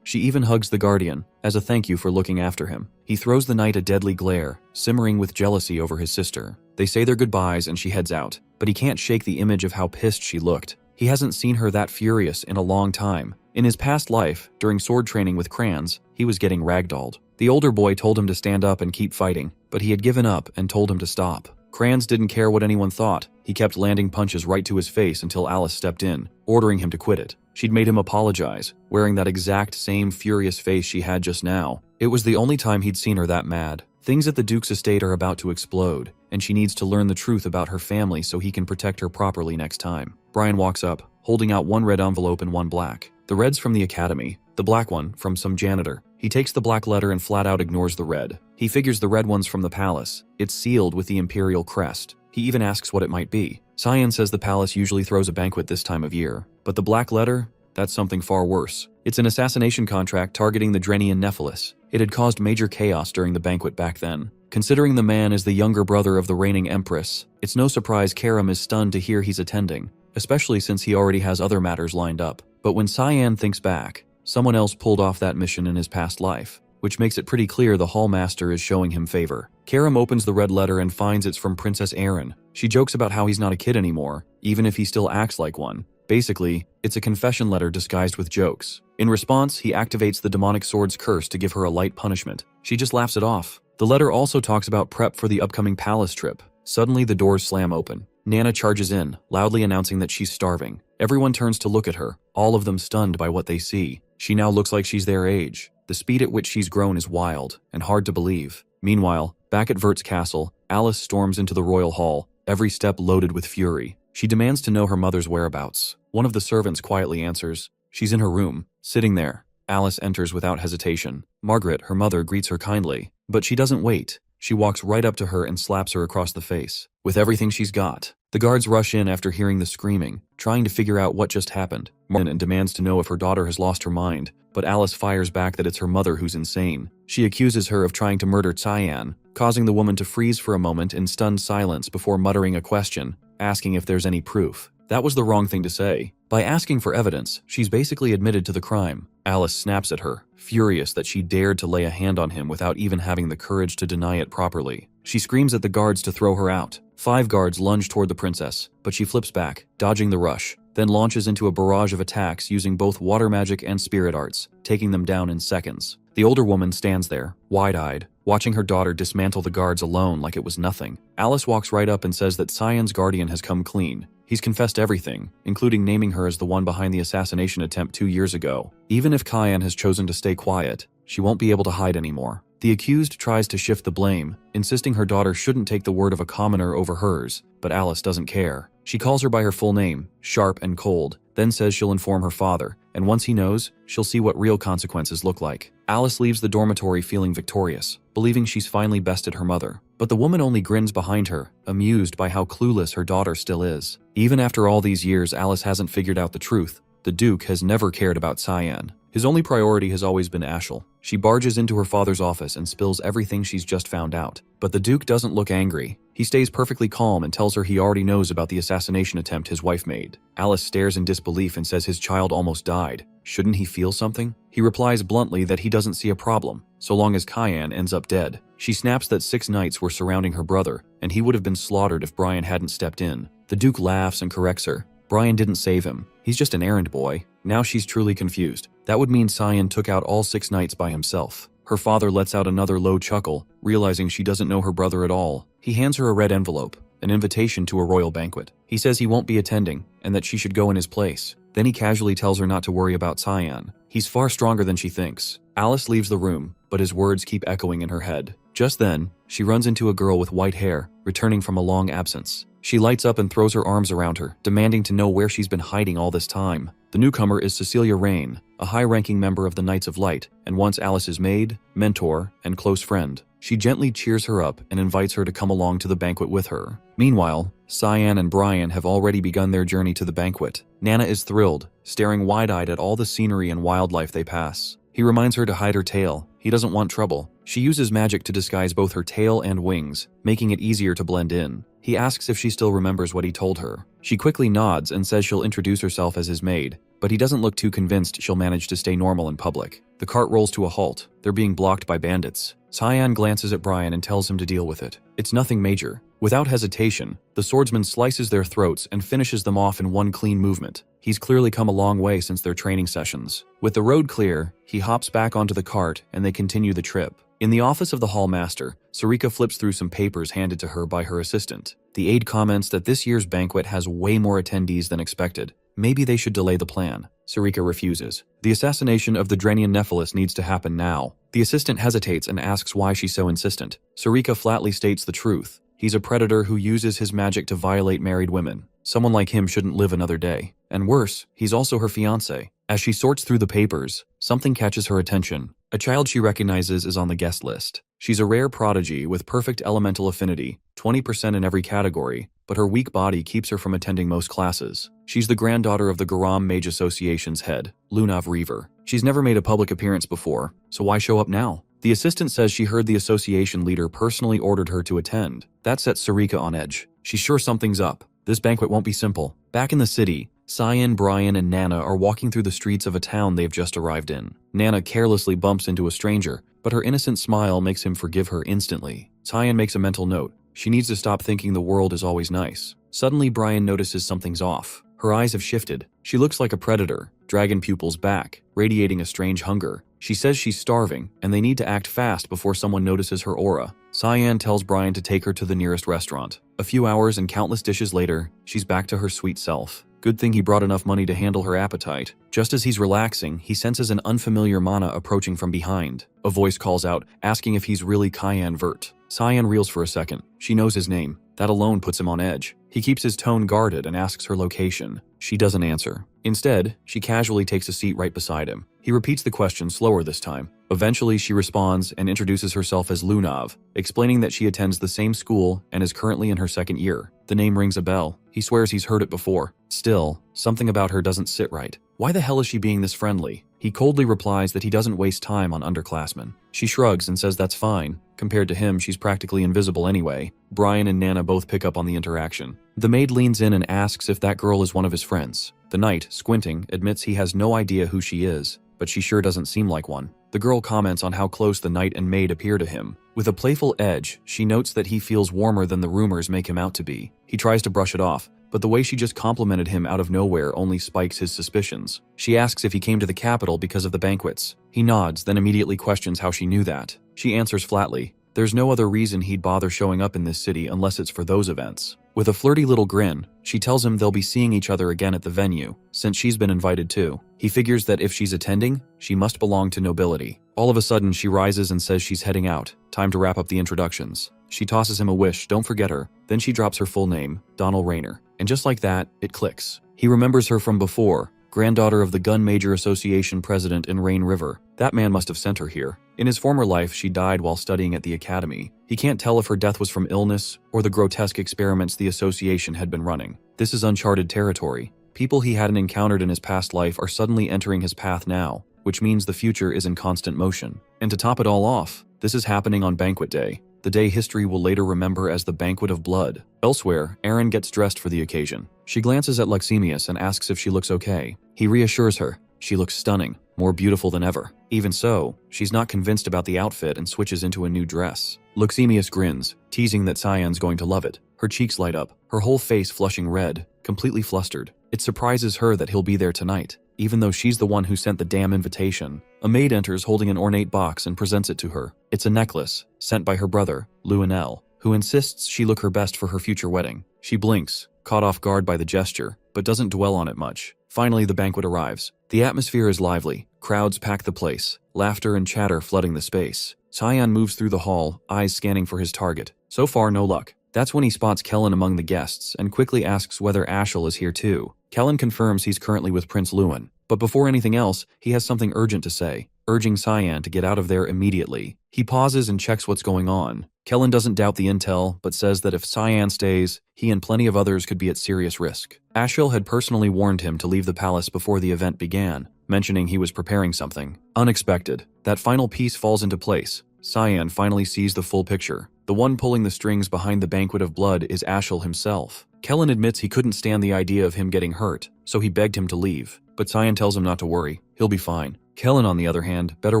She even hugs the guardian, as a thank you for looking after him. He throws the knight a deadly glare, simmering with jealousy over his sister. They say their goodbyes and she heads out, but he can't shake the image of how pissed she looked. He hasn't seen her that furious in a long time. In his past life, during sword training with Kranz, he was getting ragdolled. The older boy told him to stand up and keep fighting, but he had given up and told him to stop. Kranz didn't care what anyone thought. He kept landing punches right to his face until Alice stepped in, ordering him to quit it. She'd made him apologize, wearing that exact same furious face she had just now. It was the only time he'd seen her that mad. Things at the Duke's estate are about to explode, and she needs to learn the truth about her family so he can protect her properly next time. Brian walks up, holding out one red envelope and one black. The red's from the academy, the black one from some janitor. He takes the black letter and flat out ignores the red. He figures the red one's from the palace. It's sealed with the imperial crest. He even asks what it might be. Cyan says the palace usually throws a banquet this time of year. But the black letter? That's something far worse. It's an assassination contract targeting the Drenian Nephilis. It had caused major chaos during the banquet back then. Considering the man is the younger brother of the reigning empress, it's no surprise Karam is stunned to hear he's attending, especially since he already has other matters lined up. But when Cyan thinks back, someone else pulled off that mission in his past life, which makes it pretty clear the Hallmaster is showing him favor. Karam opens the red letter and finds it's from Princess Erin. She jokes about how he's not a kid anymore, even if he still acts like one. Basically, it's a confession letter disguised with jokes. In response, he activates the demonic sword's curse to give her a light punishment. She just laughs it off. The letter also talks about prep for the upcoming palace trip. Suddenly, the doors slam open. Nana charges in, loudly announcing that she's starving. Everyone turns to look at her, all of them stunned by what they see. She now looks like she's their age. The speed at which she's grown is wild and hard to believe. Meanwhile, back at Vert's castle, Alice storms into the royal hall, every step loaded with fury. She demands to know her mother's whereabouts. One of the servants quietly answers, "She's in her room, sitting there." Alice enters without hesitation. Margaret, her mother, greets her kindly, but she doesn't wait. She walks right up to her and slaps her across the face, with everything she's got. The guards rush in after hearing the screaming, trying to figure out what just happened. Margaret demands to know if her daughter has lost her mind, but Alice fires back that it's her mother who's insane. She accuses her of trying to murder Cyan, causing the woman to freeze for a moment in stunned silence before muttering a question, asking if there's any proof. That was the wrong thing to say. By asking for evidence, she's basically admitted to the crime. Alice snaps at her, furious that she dared to lay a hand on him without even having the courage to deny it properly. She screams at the guards to throw her out. 5 guards lunge toward the princess, but she flips back, dodging the rush, then launches into a barrage of attacks using both water magic and spirit arts, taking them down in seconds. The older woman stands there, wide-eyed, watching her daughter dismantle the guards alone like it was nothing. Alice walks right up and says that Cyan's guardian has come clean. He's confessed everything, including naming her as the one behind the assassination attempt 2 years ago. Even if Cyan has chosen to stay quiet, she won't be able to hide anymore. The accused tries to shift the blame, insisting her daughter shouldn't take the word of a commoner over hers, but Alice doesn't care. She calls her by her full name, sharp and cold, then says she'll inform her father, and once he knows, she'll see what real consequences look like. Alice leaves the dormitory feeling victorious, believing she's finally bested her mother. But the woman only grins behind her, amused by how clueless her daughter still is. Even after all these years, Alice hasn't figured out the truth. The Duke has never cared about Cyan. His only priority has always been Ashel. She barges into her father's office and spills everything she's just found out. But the Duke doesn't look angry. He stays perfectly calm and tells her he already knows about the assassination attempt his wife made. Alice stares in disbelief and says his child almost died. Shouldn't he feel something? He replies bluntly that he doesn't see a problem, so long as Cyan ends up dead. She snaps that 6 knights were surrounding her brother, and he would have been slaughtered if Brian hadn't stepped in. The Duke laughs and corrects her. Brian didn't save him. He's just an errand boy. Now she's truly confused. That would mean Cyan took out all 6 knights by himself. Her father lets out another low chuckle, realizing she doesn't know her brother at all. He hands her a red envelope, an invitation to a royal banquet. He says he won't be attending, and that she should go in his place. Then he casually tells her not to worry about Cyan. He's far stronger than she thinks. Alice leaves the room, but his words keep echoing in her head. Just then, she runs into a girl with white hair, returning from a long absence. She lights up and throws her arms around her, demanding to know where she's been hiding all this time. The newcomer is Cecilia Rain, a high-ranking member of the Knights of Light, and once Alice's maid, mentor, and close friend. She gently cheers her up and invites her to come along to the banquet with her. Meanwhile, Cyan and Brian have already begun their journey to the banquet. Nana is thrilled, staring wide-eyed at all the scenery and wildlife they pass. He reminds her to hide her tail. He doesn't want trouble. She uses magic to disguise both her tail and wings, making it easier to blend in. He asks if she still remembers what he told her. She quickly nods and says she'll introduce herself as his maid, but he doesn't look too convinced she'll manage to stay normal in public. The cart rolls to a halt. They're being blocked by bandits. Cyan glances at Brian and tells him to deal with it. It's nothing major. Without hesitation, the swordsman slices their throats and finishes them off in one clean movement. He's clearly come a long way since their training sessions. With the road clear, he hops back onto the cart and they continue the trip. In the office of the hall master, Sarika flips through some papers handed to her by her assistant. The aide comments that this year's banquet has way more attendees than expected. Maybe they should delay the plan. Sarika refuses. The assassination of the Dranian Nephilis needs to happen now. The assistant hesitates and asks why she's so insistent. Sarika flatly states the truth. He's a predator who uses his magic to violate married women. Someone like him shouldn't live another day. And worse, he's also her fiancé. As she sorts through the papers, something catches her attention. A child she recognizes is on the guest list. She's a rare prodigy with perfect elemental affinity, 20% in every category, but her weak body keeps her from attending most classes. She's the granddaughter of the Garam Mage Association's head, Lunav Reaver. She's never made a public appearance before, so why show up now? The assistant says she heard the association leader personally ordered her to attend. That sets Sarika on edge. She's sure something's up. This banquet won't be simple. Back in the city, Cyan, Brian, and Nana are walking through the streets of a town they've just arrived in. Nana carelessly bumps into a stranger, but her innocent smile makes him forgive her instantly. Cyan makes a mental note. She needs to stop thinking the world is always nice. Suddenly, Brian notices something's off. Her eyes have shifted. She looks like a predator, dragon pupils back, radiating a strange hunger. She says she's starving, and they need to act fast before someone notices her aura. Cyan tells Brian to take her to the nearest restaurant. A few hours and countless dishes later, she's back to her sweet self. Good thing he brought enough money to handle her appetite. Just as he's relaxing, he senses an unfamiliar mana approaching from behind. A voice calls out, asking if he's really Cyan Vert. Cyan reels for a second. She knows his name. That alone puts him on edge. He keeps his tone guarded and asks her location. She doesn't answer. Instead, she casually takes a seat right beside him. He repeats the question slower this time. Eventually, she responds and introduces herself as Lunav, explaining that she attends the same school and is currently in her 2nd year. The name rings a bell. He swears he's heard it before. Still, something about her doesn't sit right. Why the hell is she being this friendly? He coldly replies that he doesn't waste time on underclassmen. She shrugs and says that's fine. Compared to him, she's practically invisible anyway. Brian and Nana both pick up on the interaction. The maid leans in and asks if that girl is one of his friends. The knight, squinting, admits he has no idea who she is, but she sure doesn't seem like one. The girl comments on how close the knight and maid appear to him. With a playful edge, she notes that he feels warmer than the rumors make him out to be. He tries to brush it off, but the way she just complimented him out of nowhere only spikes his suspicions. She asks if he came to the capital because of the banquets. He nods, then immediately questions how she knew that. She answers flatly. There's no other reason he'd bother showing up in this city unless it's for those events. With a flirty little grin, she tells him they'll be seeing each other again at the venue, since she's been invited too. He figures that if she's attending, she must belong to nobility. All of a sudden, she rises and says she's heading out. Time to wrap up the introductions. She tosses him a wish, don't forget her. Then she drops her full name, Donald Rayner. And just like that, it clicks. He remembers her from before, granddaughter of the Gun Major Association president in Rain River. That man must have sent her here. In his former life, she died while studying at the academy. He can't tell if her death was from illness or the grotesque experiments the association had been running. This is uncharted territory. People he hadn't encountered in his past life are suddenly entering his path now, which means the future is in constant motion. And to top it all off, this is happening on Banquet Day, the day history will later remember as the Banquet of Blood. Elsewhere, Aaron gets dressed for the occasion. She glances at Luxemius and asks if she looks okay. He reassures her. She looks stunning, more beautiful than ever. Even so, she's not convinced about the outfit and switches into a new dress. Luxemius grins, teasing that Cyan's going to love it. Her cheeks light up, her whole face flushing red, completely flustered. It surprises her that he'll be there tonight, even though she's the one who sent the damn invitation. A maid enters holding an ornate box and presents it to her. It's a necklace, sent by her brother, Lionel, who insists she look her best for her future wedding. She blinks, caught off guard by the gesture, but doesn't dwell on it much. Finally, the banquet arrives. The atmosphere is lively. Crowds pack the place, laughter and chatter flooding the space. Cyan moves through the hall, eyes scanning for his target. So far, no luck. That's when he spots Kellen among the guests and quickly asks whether Ashel is here too. Kellen confirms he's currently with Prince Lewin, but before anything else, he has something urgent to say, urging Cyan to get out of there immediately. He pauses and checks what's going on. Kellen doesn't doubt the intel, but says that if Cyan stays, he and plenty of others could be at serious risk. Ashel had personally warned him to leave the palace before the event began, mentioning he was preparing something. Unexpected. That final piece falls into place. Cyan finally sees the full picture. The one pulling the strings behind the Banquet of Blood is Ashel himself. Kellen admits he couldn't stand the idea of him getting hurt, so he begged him to leave. But Cyan tells him not to worry, he'll be fine. Kellen, on the other hand, better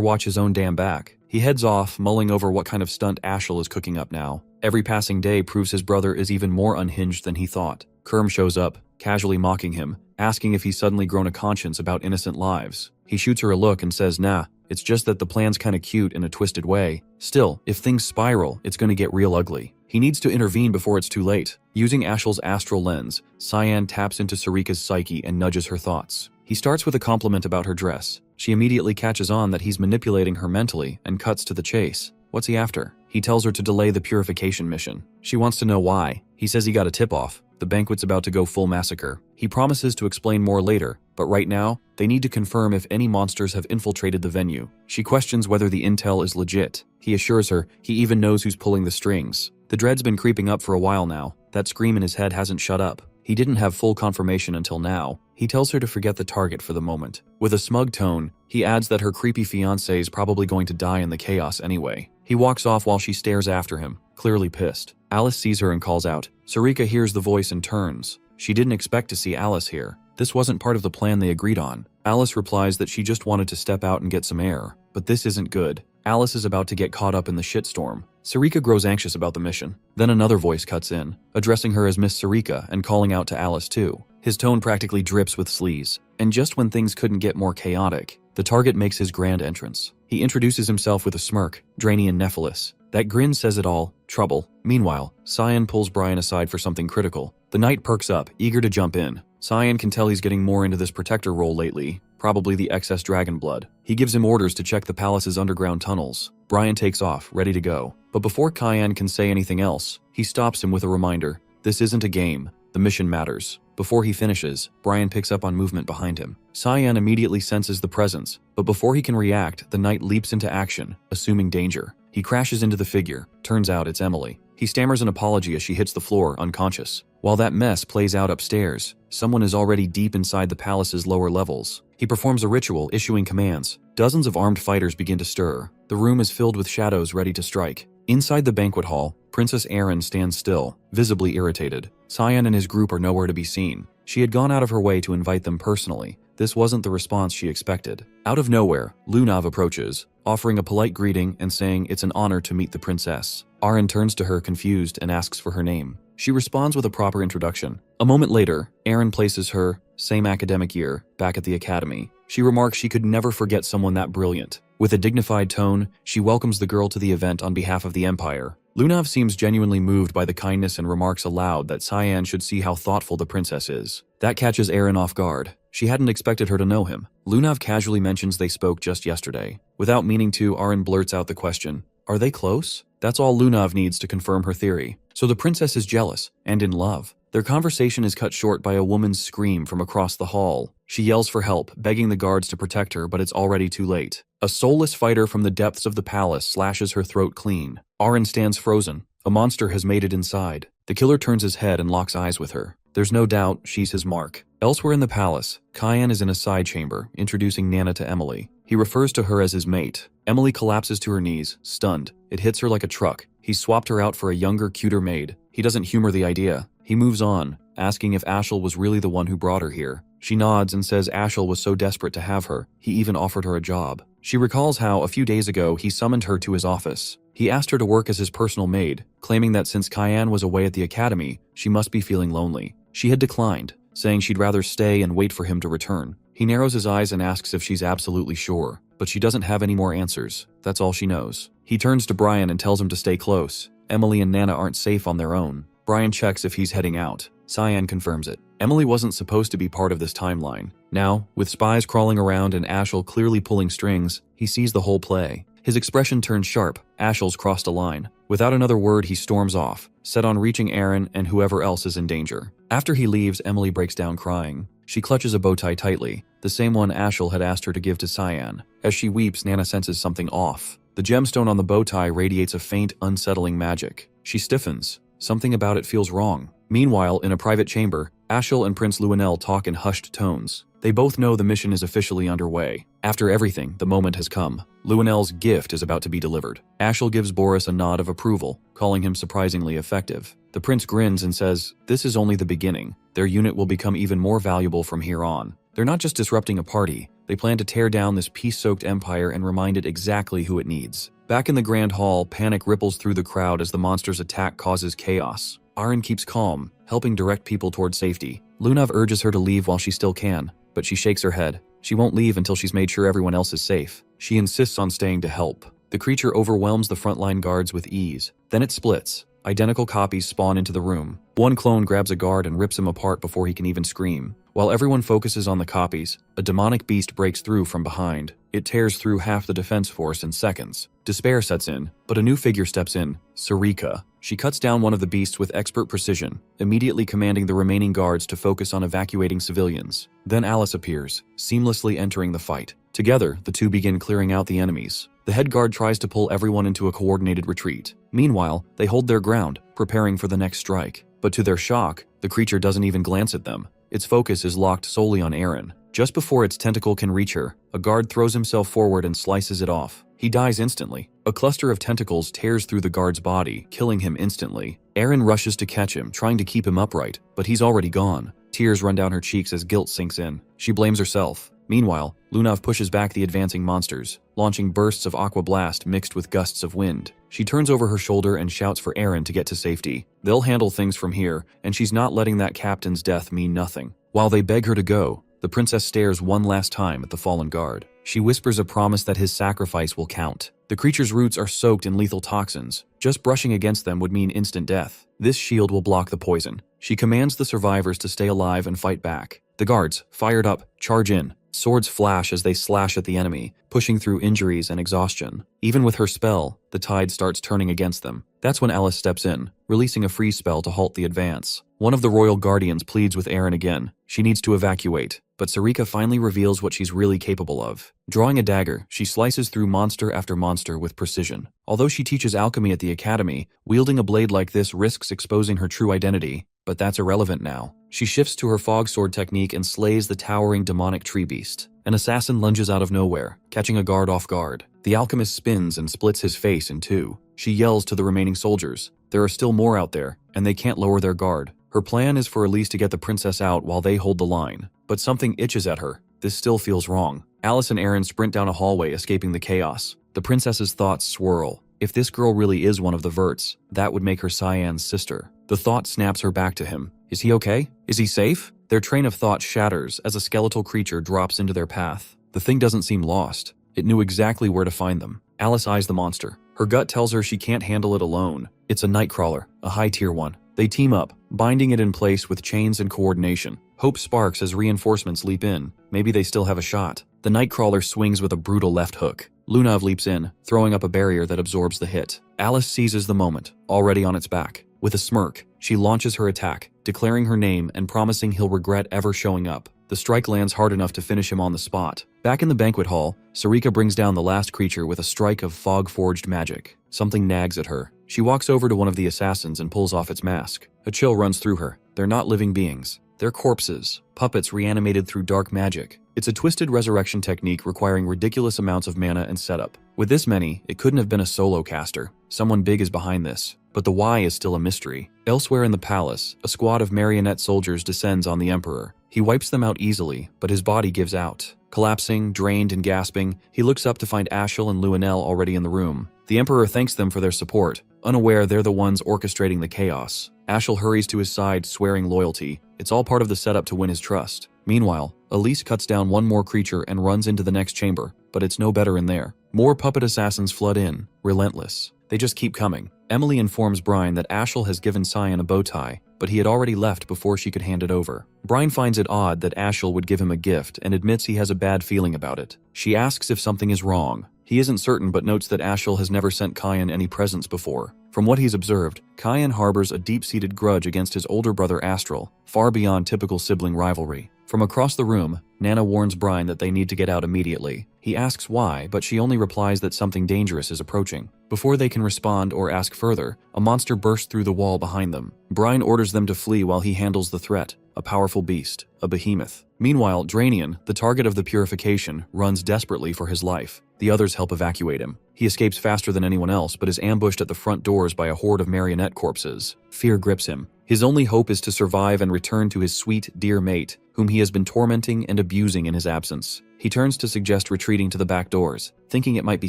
watch his own damn back. He heads off, mulling over what kind of stunt Ashel is cooking up now. Every passing day proves his brother is even more unhinged than he thought. Kerm shows up, casually mocking him, asking if he's suddenly grown a conscience about innocent lives. He shoots her a look and says, nah, it's just that the plan's kinda cute in a twisted way. Still, if things spiral, it's gonna get real ugly. He needs to intervene before it's too late. Using Ashel's astral lens, Cyan taps into Sarika's psyche and nudges her thoughts. He starts with a compliment about her dress. She immediately catches on that he's manipulating her mentally and cuts to the chase. What's he after? He tells her to delay the purification mission. She wants to know why. He says he got a tip-off. The banquet's about to go full massacre. He promises to explain more later, but right now, they need to confirm if any monsters have infiltrated the venue. She questions whether the intel is legit. He assures her he even knows who's pulling the strings. The dread's been creeping up for a while now. That scream in his head hasn't shut up. He didn't have full confirmation until now. He tells her to forget the target for the moment. With a smug tone, he adds that her creepy fiancé is probably going to die in the chaos anyway. He walks off while she stares after him, clearly pissed. Alice sees her and calls out. Sarika hears the voice and turns. She didn't expect to see Alice here. This wasn't part of the plan they agreed on. Alice replies that she just wanted to step out and get some air. But this isn't good. Alice is about to get caught up in the shitstorm. Sarika grows anxious about the mission. Then another voice cuts in, addressing her as Miss Sarika and calling out to Alice too. His tone practically drips with sleaze. And just when things couldn't get more chaotic, the target makes his grand entrance. He introduces himself with a smirk, Drainian Nephilis. That grin says it all, trouble. Meanwhile, Cyan pulls Brian aside for something critical. The knight perks up, eager to jump in. Cyan can tell he's getting more into this protector role lately, probably the excess dragon blood. He gives him orders to check the palace's underground tunnels. Brian takes off, ready to go. But before Cyan can say anything else, he stops him with a reminder. This isn't a game. The mission matters. Before he finishes, Brian picks up on movement behind him. Cyan immediately senses the presence, but before he can react, the knight leaps into action, assuming danger. He crashes into the figure. Turns out it's Emily. He stammers an apology as she hits the floor, unconscious. While that mess plays out upstairs, someone is already deep inside the palace's lower levels. He performs a ritual, issuing commands. Dozens of armed fighters begin to stir. The room is filled with shadows ready to strike. Inside the banquet hall, Princess Erin stands still, visibly irritated. Cyan and his group are nowhere to be seen. She had gone out of her way to invite them personally. This wasn't the response she expected. Out of nowhere, Lunav approaches, offering a polite greeting and saying it's an honor to meet the princess. Aaron turns to her confused and asks for her name. She responds with a proper introduction. A moment later, Erin places her, same academic year, back at the academy. She remarks she could never forget someone that brilliant. With a dignified tone, she welcomes the girl to the event on behalf of the Empire. Lunav seems genuinely moved by the kindness and remarks aloud that Cyan should see how thoughtful the princess is. That catches Aaron off guard. She hadn't expected her to know him. Lunav casually mentions they spoke just yesterday. Without meaning to, Aaron blurts out the question, "Are they close?" That's all Lunav needs to confirm her theory. So the princess is jealous and in love. Their conversation is cut short by a woman's scream from across the hall. She yells for help, begging the guards to protect her, but it's already too late. A soulless fighter from the depths of the palace slashes her throat clean. Aaron stands frozen. A monster has made it inside. The killer turns his head and locks eyes with her. There's no doubt she's his mark. Elsewhere in the palace, Cyan is in a side chamber, introducing Nana to Emily. He refers to her as his mate. Emily collapses to her knees, stunned. It hits her like a truck. He swapped her out for a younger, cuter maid. He doesn't humor the idea. He moves on, asking if Ashel was really the one who brought her here. She nods and says Ashel was so desperate to have her, he even offered her a job. She recalls how, a few days ago, he summoned her to his office. He asked her to work as his personal maid, claiming that since Cyan was away at the academy, she must be feeling lonely. She had declined, saying she'd rather stay and wait for him to return. He narrows his eyes and asks if she's absolutely sure, but she doesn't have any more answers. That's all she knows. He turns to Brian and tells him to stay close. Emily and Nana aren't safe on their own. Brian checks if he's heading out. Cyan confirms it. Emily wasn't supposed to be part of this timeline. Now, with spies crawling around and Ashel clearly pulling strings, he sees the whole play. His expression turns sharp. Ashel's crossed a line. Without another word, he storms off, set on reaching Aaron and whoever else is in danger. After he leaves, Emily breaks down crying. She clutches a bow tie tightly, the same one Ashel had asked her to give to Cyan. As she weeps, Nana senses something off. The gemstone on the bow tie radiates a faint, unsettling magic. She stiffens. Something about it feels wrong. Meanwhile, in a private chamber, Ashel and Prince Luenel talk in hushed tones. They both know the mission is officially underway. After everything, the moment has come. Luenel's gift is about to be delivered. Ashel gives Boris a nod of approval, calling him surprisingly effective. The prince grins and says, "This is only the beginning. Their unit will become even more valuable from here on." They're not just disrupting a party. They plan to tear down this peace-soaked empire and remind it exactly who it needs. Back in the Grand Hall, panic ripples through the crowd as the monster's attack causes chaos. Aaron keeps calm, helping direct people toward safety. Lunav urges her to leave while she still can, but she shakes her head. She won't leave until she's made sure everyone else is safe. She insists on staying to help. The creature overwhelms the frontline guards with ease. Then it splits. Identical copies spawn into the room. One clone grabs a guard and rips him apart before he can even scream. While everyone focuses on the copies, a demonic beast breaks through from behind. It tears through half the defense force in seconds. Despair sets in, but a new figure steps in, Sarika. She cuts down one of the beasts with expert precision, immediately commanding the remaining guards to focus on evacuating civilians. Then Alice appears, seamlessly entering the fight. Together, the two begin clearing out the enemies. The head guard tries to pull everyone into a coordinated retreat. Meanwhile, they hold their ground, preparing for the next strike. But to their shock, the creature doesn't even glance at them. Its focus is locked solely on Aaron. Just before its tentacle can reach her, a guard throws himself forward and slices it off. He dies instantly. A cluster of tentacles tears through the guard's body, killing him instantly. Aaron rushes to catch him, trying to keep him upright, but he's already gone. Tears run down her cheeks as guilt sinks in. She blames herself. Meanwhile, Lunav pushes back the advancing monsters, launching bursts of aqua blast mixed with gusts of wind. She turns over her shoulder and shouts for Aaron to get to safety. They'll handle things from here, and she's not letting that captain's death mean nothing. While they beg her to go, the princess stares one last time at the fallen guard. She whispers a promise that his sacrifice will count. The creature's roots are soaked in lethal toxins. Just brushing against them would mean instant death. This shield will block the poison. She commands the survivors to stay alive and fight back. The guards, fired up, charge in. Swords flash as they slash at the enemy, pushing through injuries and exhaustion. Even with her spell, the tide starts turning against them. That's when Alice steps in, releasing a freeze spell to halt the advance. One of the royal guardians pleads with Aaron again. She needs to evacuate, but Sarika finally reveals what she's really capable of. Drawing a dagger, she slices through monster after monster with precision. Although she teaches alchemy at the academy, wielding a blade like this risks exposing her true identity, but that's irrelevant now. She shifts to her fog sword technique and slays the towering demonic tree beast. An assassin lunges out of nowhere, catching a guard off guard. The alchemist spins and splits his face in two. She yells to the remaining soldiers. There are still more out there, and they can't lower their guard. Her plan is for Elise to get the princess out while they hold the line. But something itches at her. This still feels wrong. Alice and Aaron sprint down a hallway, escaping the chaos. The princess's thoughts swirl. If this girl really is one of the Verts, that would make her Cyan's sister. The thought snaps her back to him. Is he okay? Is he safe? Their train of thought shatters as a skeletal creature drops into their path. The thing doesn't seem lost. It knew exactly where to find them. Alice eyes the monster. Her gut tells her she can't handle it alone. It's a nightcrawler, a high-tier one. They team up, binding it in place with chains and coordination. Hope sparks as reinforcements leap in. Maybe they still have a shot. The nightcrawler swings with a brutal left hook. Lunav leaps in, throwing up a barrier that absorbs the hit. Alice seizes the moment, already on its back. With a smirk, she launches her attack, declaring her name and promising he'll regret ever showing up. The strike lands hard enough to finish him on the spot. Back in the banquet hall, Sarika brings down the last creature with a strike of fog-forged magic. Something nags at her. She walks over to one of the assassins and pulls off its mask. A chill runs through her. They're not living beings. They're corpses, puppets reanimated through dark magic. It's a twisted resurrection technique requiring ridiculous amounts of mana and setup. With this many, it couldn't have been a solo caster. Someone big is behind this. But the why is still a mystery. Elsewhere in the palace, a squad of marionette soldiers descends on the Emperor. He wipes them out easily, but his body gives out. Collapsing, drained, and gasping, he looks up to find Ashel and Luenel already in the room. The Emperor thanks them for their support, unaware they're the ones orchestrating the chaos. Ashel hurries to his side, swearing loyalty. It's all part of the setup to win his trust. Meanwhile, Elise cuts down one more creature and runs into the next chamber, but it's no better in there. More puppet assassins flood in, relentless. They just keep coming. Emily informs Brian that Ashel has given Cyan a bow tie, but he had already left before she could hand it over. Brian finds it odd that Ashel would give him a gift and admits he has a bad feeling about it. She asks if something is wrong. He isn't certain but notes that Ashel has never sent Cyan any presents before. From what he's observed, Cyan harbors a deep-seated grudge against his older brother Astral, far beyond typical sibling rivalry. From across the room, Nana warns Brian that they need to get out immediately. He asks why, but she only replies that something dangerous is approaching. Before they can respond or ask further, a monster bursts through the wall behind them. Brian orders them to flee while he handles the threat, a powerful beast, a behemoth. Meanwhile, Drainian, the target of the purification, runs desperately for his life. The others help evacuate him. He escapes faster than anyone else, but is ambushed at the front doors by a horde of marionette corpses. Fear grips him. His only hope is to survive and return to his sweet, dear mate, whom he has been tormenting and abusing in his absence. He turns to suggest retreating to the back doors, thinking it might be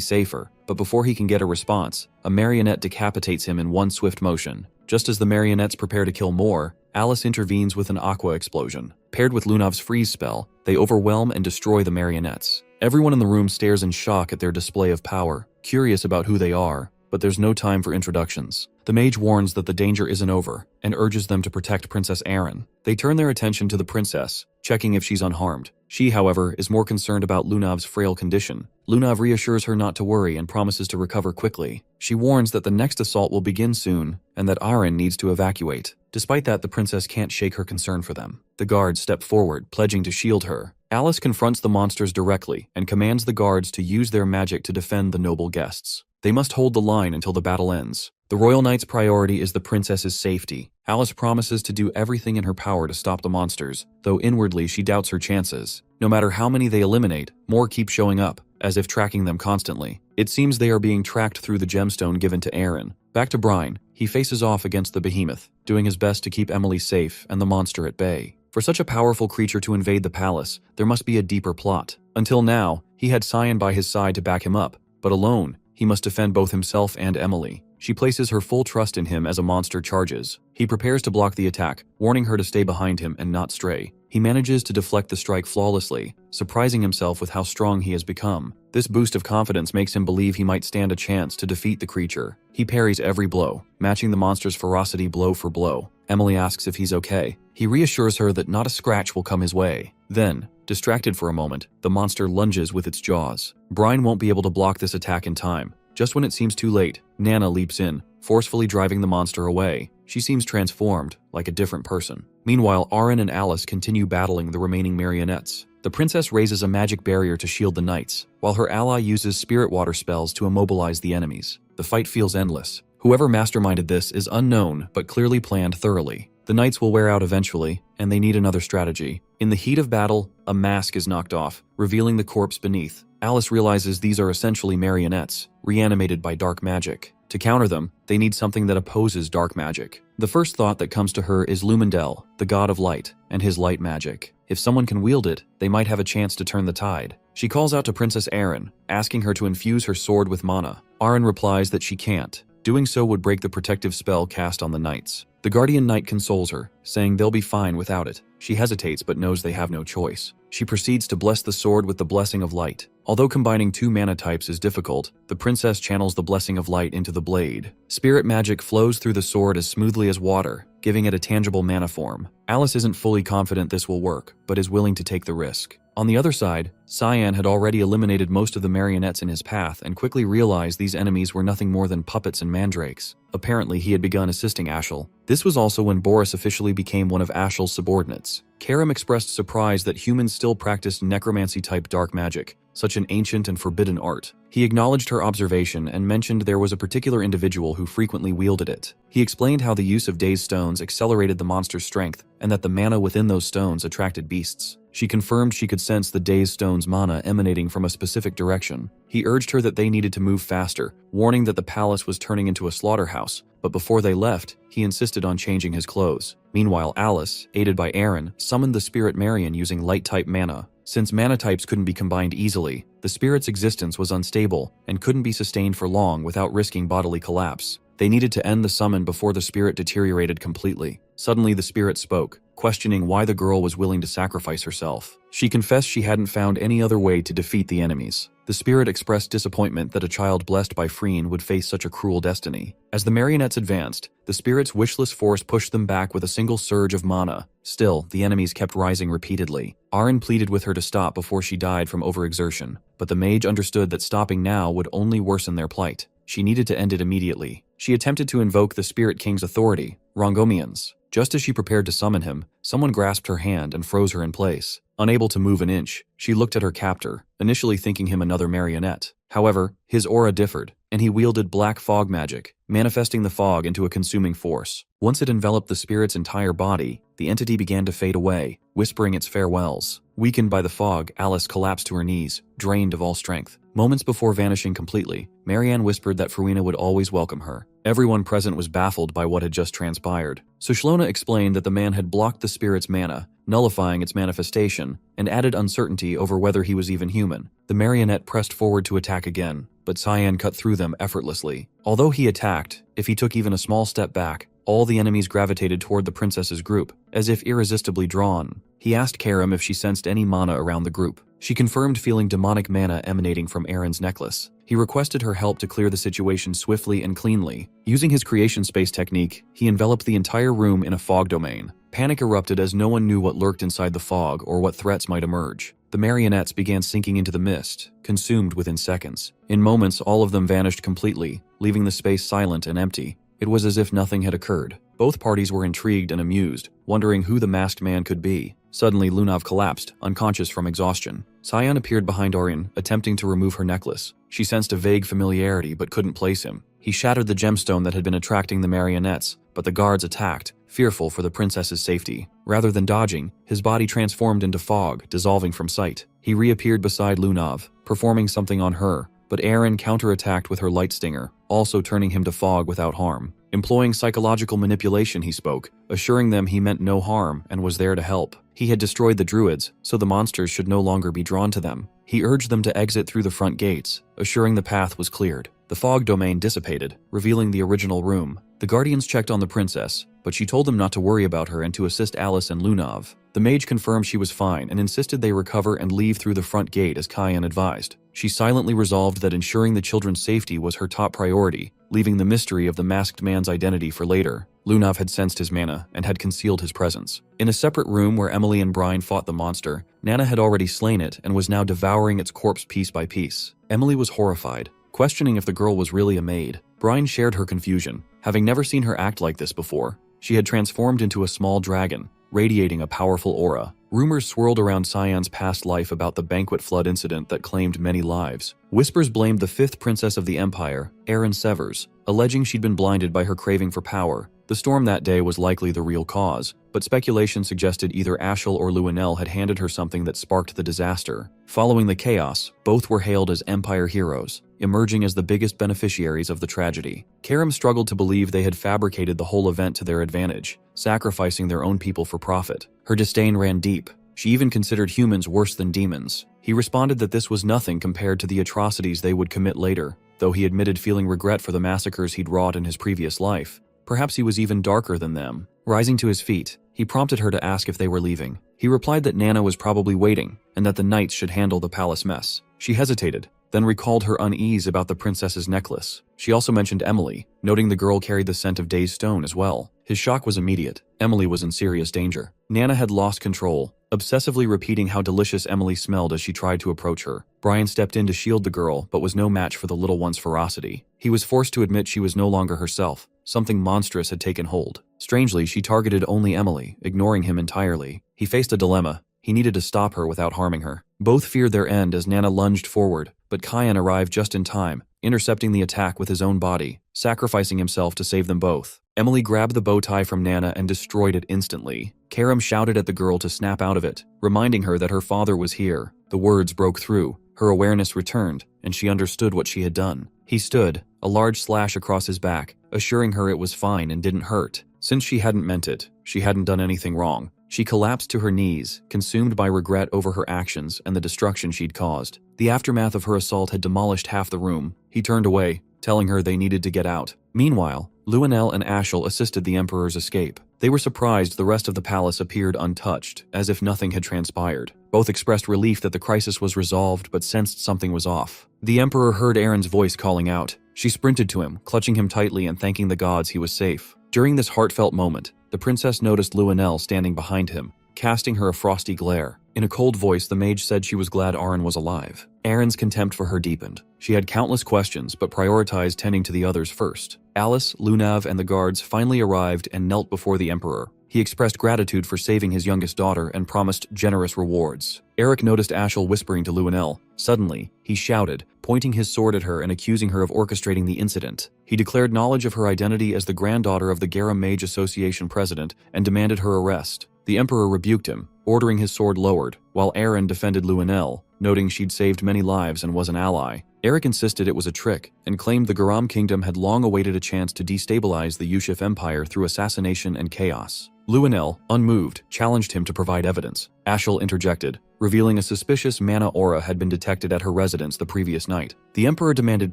safer, but before he can get a response, a marionette decapitates him in one swift motion. Just as the marionettes prepare to kill more, Alice intervenes with an aqua explosion. Paired with Lunav's freeze spell, they overwhelm and destroy the marionettes. Everyone in the room stares in shock at their display of power, curious about who they are, but there's no time for introductions. The mage warns that the danger isn't over, and urges them to protect Princess Erin. They turn their attention to the princess, checking if she's unharmed. She, however, is more concerned about Lunav's frail condition. Lunav reassures her not to worry and promises to recover quickly. She warns that the next assault will begin soon, and that Erin needs to evacuate. Despite that, the princess can't shake her concern for them. The guards step forward, pledging to shield her. Alice confronts the monsters directly and commands the guards to use their magic to defend the noble guests. They must hold the line until the battle ends. The royal knight's priority is the princess's safety. Alice promises to do everything in her power to stop the monsters, though inwardly she doubts her chances. No matter how many they eliminate, more keep showing up, as if tracking them constantly. It seems they are being tracked through the gemstone given to Erin. Back to Brian, he faces off against the behemoth, doing his best to keep Emily safe and the monster at bay. For such a powerful creature to invade the palace, there must be a deeper plot. Until now, he had Cyan by his side to back him up, but alone, he must defend both himself and Emily. She places her full trust in him as a monster charges. He prepares to block the attack, warning her to stay behind him and not stray. He manages to deflect the strike flawlessly, surprising himself with how strong he has become. This boost of confidence makes him believe he might stand a chance to defeat the creature. He parries every blow, matching the monster's ferocity blow for blow. Emily asks if he's okay. He reassures her that not a scratch will come his way. Then, distracted for a moment, the monster lunges with its jaws. Brian won't be able to block this attack in time. Just when it seems too late, Nana leaps in, forcefully driving the monster away. She seems transformed, like a different person. Meanwhile, Erin and Alice continue battling the remaining marionettes. The princess raises a magic barrier to shield the knights, while her ally uses spirit water spells to immobilize the enemies. The fight feels endless. Whoever masterminded this is unknown, but clearly planned thoroughly. The knights will wear out eventually, and they need another strategy. In the heat of battle, a mask is knocked off, revealing the corpse beneath. Alice realizes these are essentially marionettes, reanimated by dark magic. To counter them, they need something that opposes dark magic. The first thought that comes to her is Lumendel, the god of light, and his light magic. If someone can wield it, they might have a chance to turn the tide. She calls out to Princess Erin, asking her to infuse her sword with mana. Erin replies that she can't. Doing so would break the protective spell cast on the knights. The guardian knight consoles her, saying they'll be fine without it. She hesitates but knows they have no choice. She proceeds to bless the sword with the blessing of light. Although combining 2 mana types is difficult, the princess channels the blessing of light into the blade. Spirit magic flows through the sword as smoothly as water, giving it a tangible mana form. Alice isn't fully confident this will work, but is willing to take the risk. On the other side, Cyan had already eliminated most of the marionettes in his path and quickly realized these enemies were nothing more than puppets and mandrakes. Apparently, he had begun assisting Ashel. This was also when Boris officially became one of Ashel's subordinates. Karim expressed surprise that humans still practiced necromancy-type dark magic, such an ancient and forbidden art. He acknowledged her observation and mentioned there was a particular individual who frequently wielded it. He explained how the use of dazed stones accelerated the monster's strength and that the mana within those stones attracted beasts. She confirmed she could sense the dazed stone's mana emanating from a specific direction. He urged her that they needed to move faster, warning that the palace was turning into a slaughterhouse, but before they left, he insisted on changing his clothes. Meanwhile, Alice, aided by Aaron, summoned the spirit Marion using light-type mana. Since mana types couldn't be combined easily, the spirit's existence was unstable and couldn't be sustained for long without risking bodily collapse. They needed to end the summon before the spirit deteriorated completely. Suddenly the spirit spoke, questioning why the girl was willing to sacrifice herself. She confessed she hadn't found any other way to defeat the enemies. The spirit expressed disappointment that a child blessed by Freen would face such a cruel destiny. As the marionettes advanced, the spirit's wishless force pushed them back with a single surge of mana. Still, the enemies kept rising repeatedly. Aaron pleaded with her to stop before she died from overexertion, but the mage understood that stopping now would only worsen their plight. She needed to end it immediately. She attempted to invoke the Spirit King's authority, Rongomians. Just as she prepared to summon him, someone grasped her hand and froze her in place. Unable to move an inch, she looked at her captor, initially thinking him another marionette. However, his aura differed, and he wielded black fog magic, manifesting the fog into a consuming force. Once it enveloped the spirit's entire body, the entity began to fade away, whispering its farewells. Weakened by the fog, Alice collapsed to her knees, drained of all strength. Moments before vanishing completely, Marianne whispered that Farina would always welcome her. Everyone present was baffled by what had just transpired. Sushlona explained that the man had blocked the spirit's mana, nullifying its manifestation, and added uncertainty over whether he was even human. The marionette pressed forward to attack again, but Cyan cut through them effortlessly. Although he attacked, if he took even a small step back, all the enemies gravitated toward the princess's group, as if irresistibly drawn. He asked Karim if she sensed any mana around the group. She confirmed feeling demonic mana emanating from Aaron's necklace. He requested her help to clear the situation swiftly and cleanly. Using his creation space technique, he enveloped the entire room in a fog domain. Panic erupted as no one knew what lurked inside the fog or what threats might emerge. The marionettes began sinking into the mist, consumed within seconds. In moments, all of them vanished completely, leaving the space silent and empty. It was as if nothing had occurred. Both parties were intrigued and amused, wondering who the masked man could be. Suddenly, Lunav collapsed, unconscious from exhaustion. Cyan appeared behind Orion, attempting to remove her necklace. She sensed a vague familiarity but couldn't place him. He shattered the gemstone that had been attracting the marionettes, but the guards attacked, fearful for the princess's safety. Rather than dodging, his body transformed into fog, dissolving from sight. He reappeared beside Lunav, performing something on her, but Aaron counterattacked with her light stinger, also turning him to fog without harm. Employing psychological manipulation, he spoke, assuring them he meant no harm and was there to help. He had destroyed the druids, so the monsters should no longer be drawn to them. He urged them to exit through the front gates, assuring the path was cleared. The fog domain dissipated, revealing the original room. The guardians checked on the princess, but she told them not to worry about her and to assist Alice and Lunav. The mage confirmed she was fine and insisted they recover and leave through the front gate as Cyan advised. She silently resolved that ensuring the children's safety was her top priority, leaving the mystery of the masked man's identity for later. Lunav had sensed his mana and had concealed his presence. In a separate room where Emily and Brian fought the monster, Nana had already slain it and was now devouring its corpse piece by piece. Emily was horrified, questioning if the girl was really a maid. Brian shared her confusion, having never seen her act like this before. She had transformed into a small dragon, radiating a powerful aura. Rumors swirled around Cyan's past life about the banquet flood incident that claimed many lives. Whispers blamed the fifth princess of the empire, Erin Severs, alleging she'd been blinded by her craving for power. The storm that day was likely the real cause, but speculation suggested either Ashel or Luenel had handed her something that sparked the disaster. Following the chaos, both were hailed as empire heroes, emerging as the biggest beneficiaries of the tragedy. Karim struggled to believe they had fabricated the whole event to their advantage, sacrificing their own people for profit. Her disdain ran deep. She even considered humans worse than demons. He responded that this was nothing compared to the atrocities they would commit later, though he admitted feeling regret for the massacres he'd wrought in his previous life. Perhaps he was even darker than them. Rising to his feet, he prompted her to ask if they were leaving. He replied that Nana was probably waiting, and that the knights should handle the palace mess. She hesitated, then recalled her unease about the princess's necklace. She also mentioned Emily, noting the girl carried the scent of Day's stone as well. His shock was immediate. Emily was in serious danger. Nana had lost control, obsessively repeating how delicious Emily smelled as she tried to approach her. Brian stepped in to shield the girl, but was no match for the little one's ferocity. He was forced to admit she was no longer herself. Something monstrous had taken hold. Strangely, she targeted only Emily, ignoring him entirely. He faced a dilemma. He needed to stop her without harming her. Both feared their end as Nana lunged forward, but Kyan arrived just in time, intercepting the attack with his own body, sacrificing himself to save them both. Emily grabbed the bow tie from Nana and destroyed it instantly. Karam shouted at the girl to snap out of it, reminding her that her father was here. The words broke through. Her awareness returned, and she understood what she had done. He stood, a large slash across his back, assuring her it was fine and didn't hurt. Since she hadn't meant it, she hadn't done anything wrong. She collapsed to her knees, consumed by regret over her actions and the destruction she'd caused. The aftermath of her assault had demolished half the room. He turned away, telling her they needed to get out. Meanwhile, Luenel and Ashel assisted the Emperor's escape. They were surprised the rest of the palace appeared untouched, as if nothing had transpired. Both expressed relief that the crisis was resolved but sensed something was off. The Emperor heard Aaron's voice calling out. She sprinted to him, clutching him tightly and thanking the gods he was safe. During this heartfelt moment, the princess noticed Luenel standing behind him, casting her a frosty glare. In a cold voice, the mage said she was glad Aaron was alive. Aaron's contempt for her deepened. She had countless questions, but prioritized tending to the others first. Alice, Lunav, and the guards finally arrived and knelt before the Emperor. He expressed gratitude for saving his youngest daughter and promised generous rewards. Eric noticed Ashel whispering to Luenel. Suddenly, he shouted, pointing his sword at her and accusing her of orchestrating the incident. He declared knowledge of her identity as the granddaughter of the Garam Mage Association president and demanded her arrest. The Emperor rebuked him, ordering his sword lowered, while Aaron defended Luenel, noting she'd saved many lives and was an ally. Eric insisted it was a trick, and claimed the Garam kingdom had long awaited a chance to destabilize the Yushif Empire through assassination and chaos. Luenel, unmoved, challenged him to provide evidence. Ashel interjected, revealing a suspicious mana aura had been detected at her residence the previous night. The Emperor demanded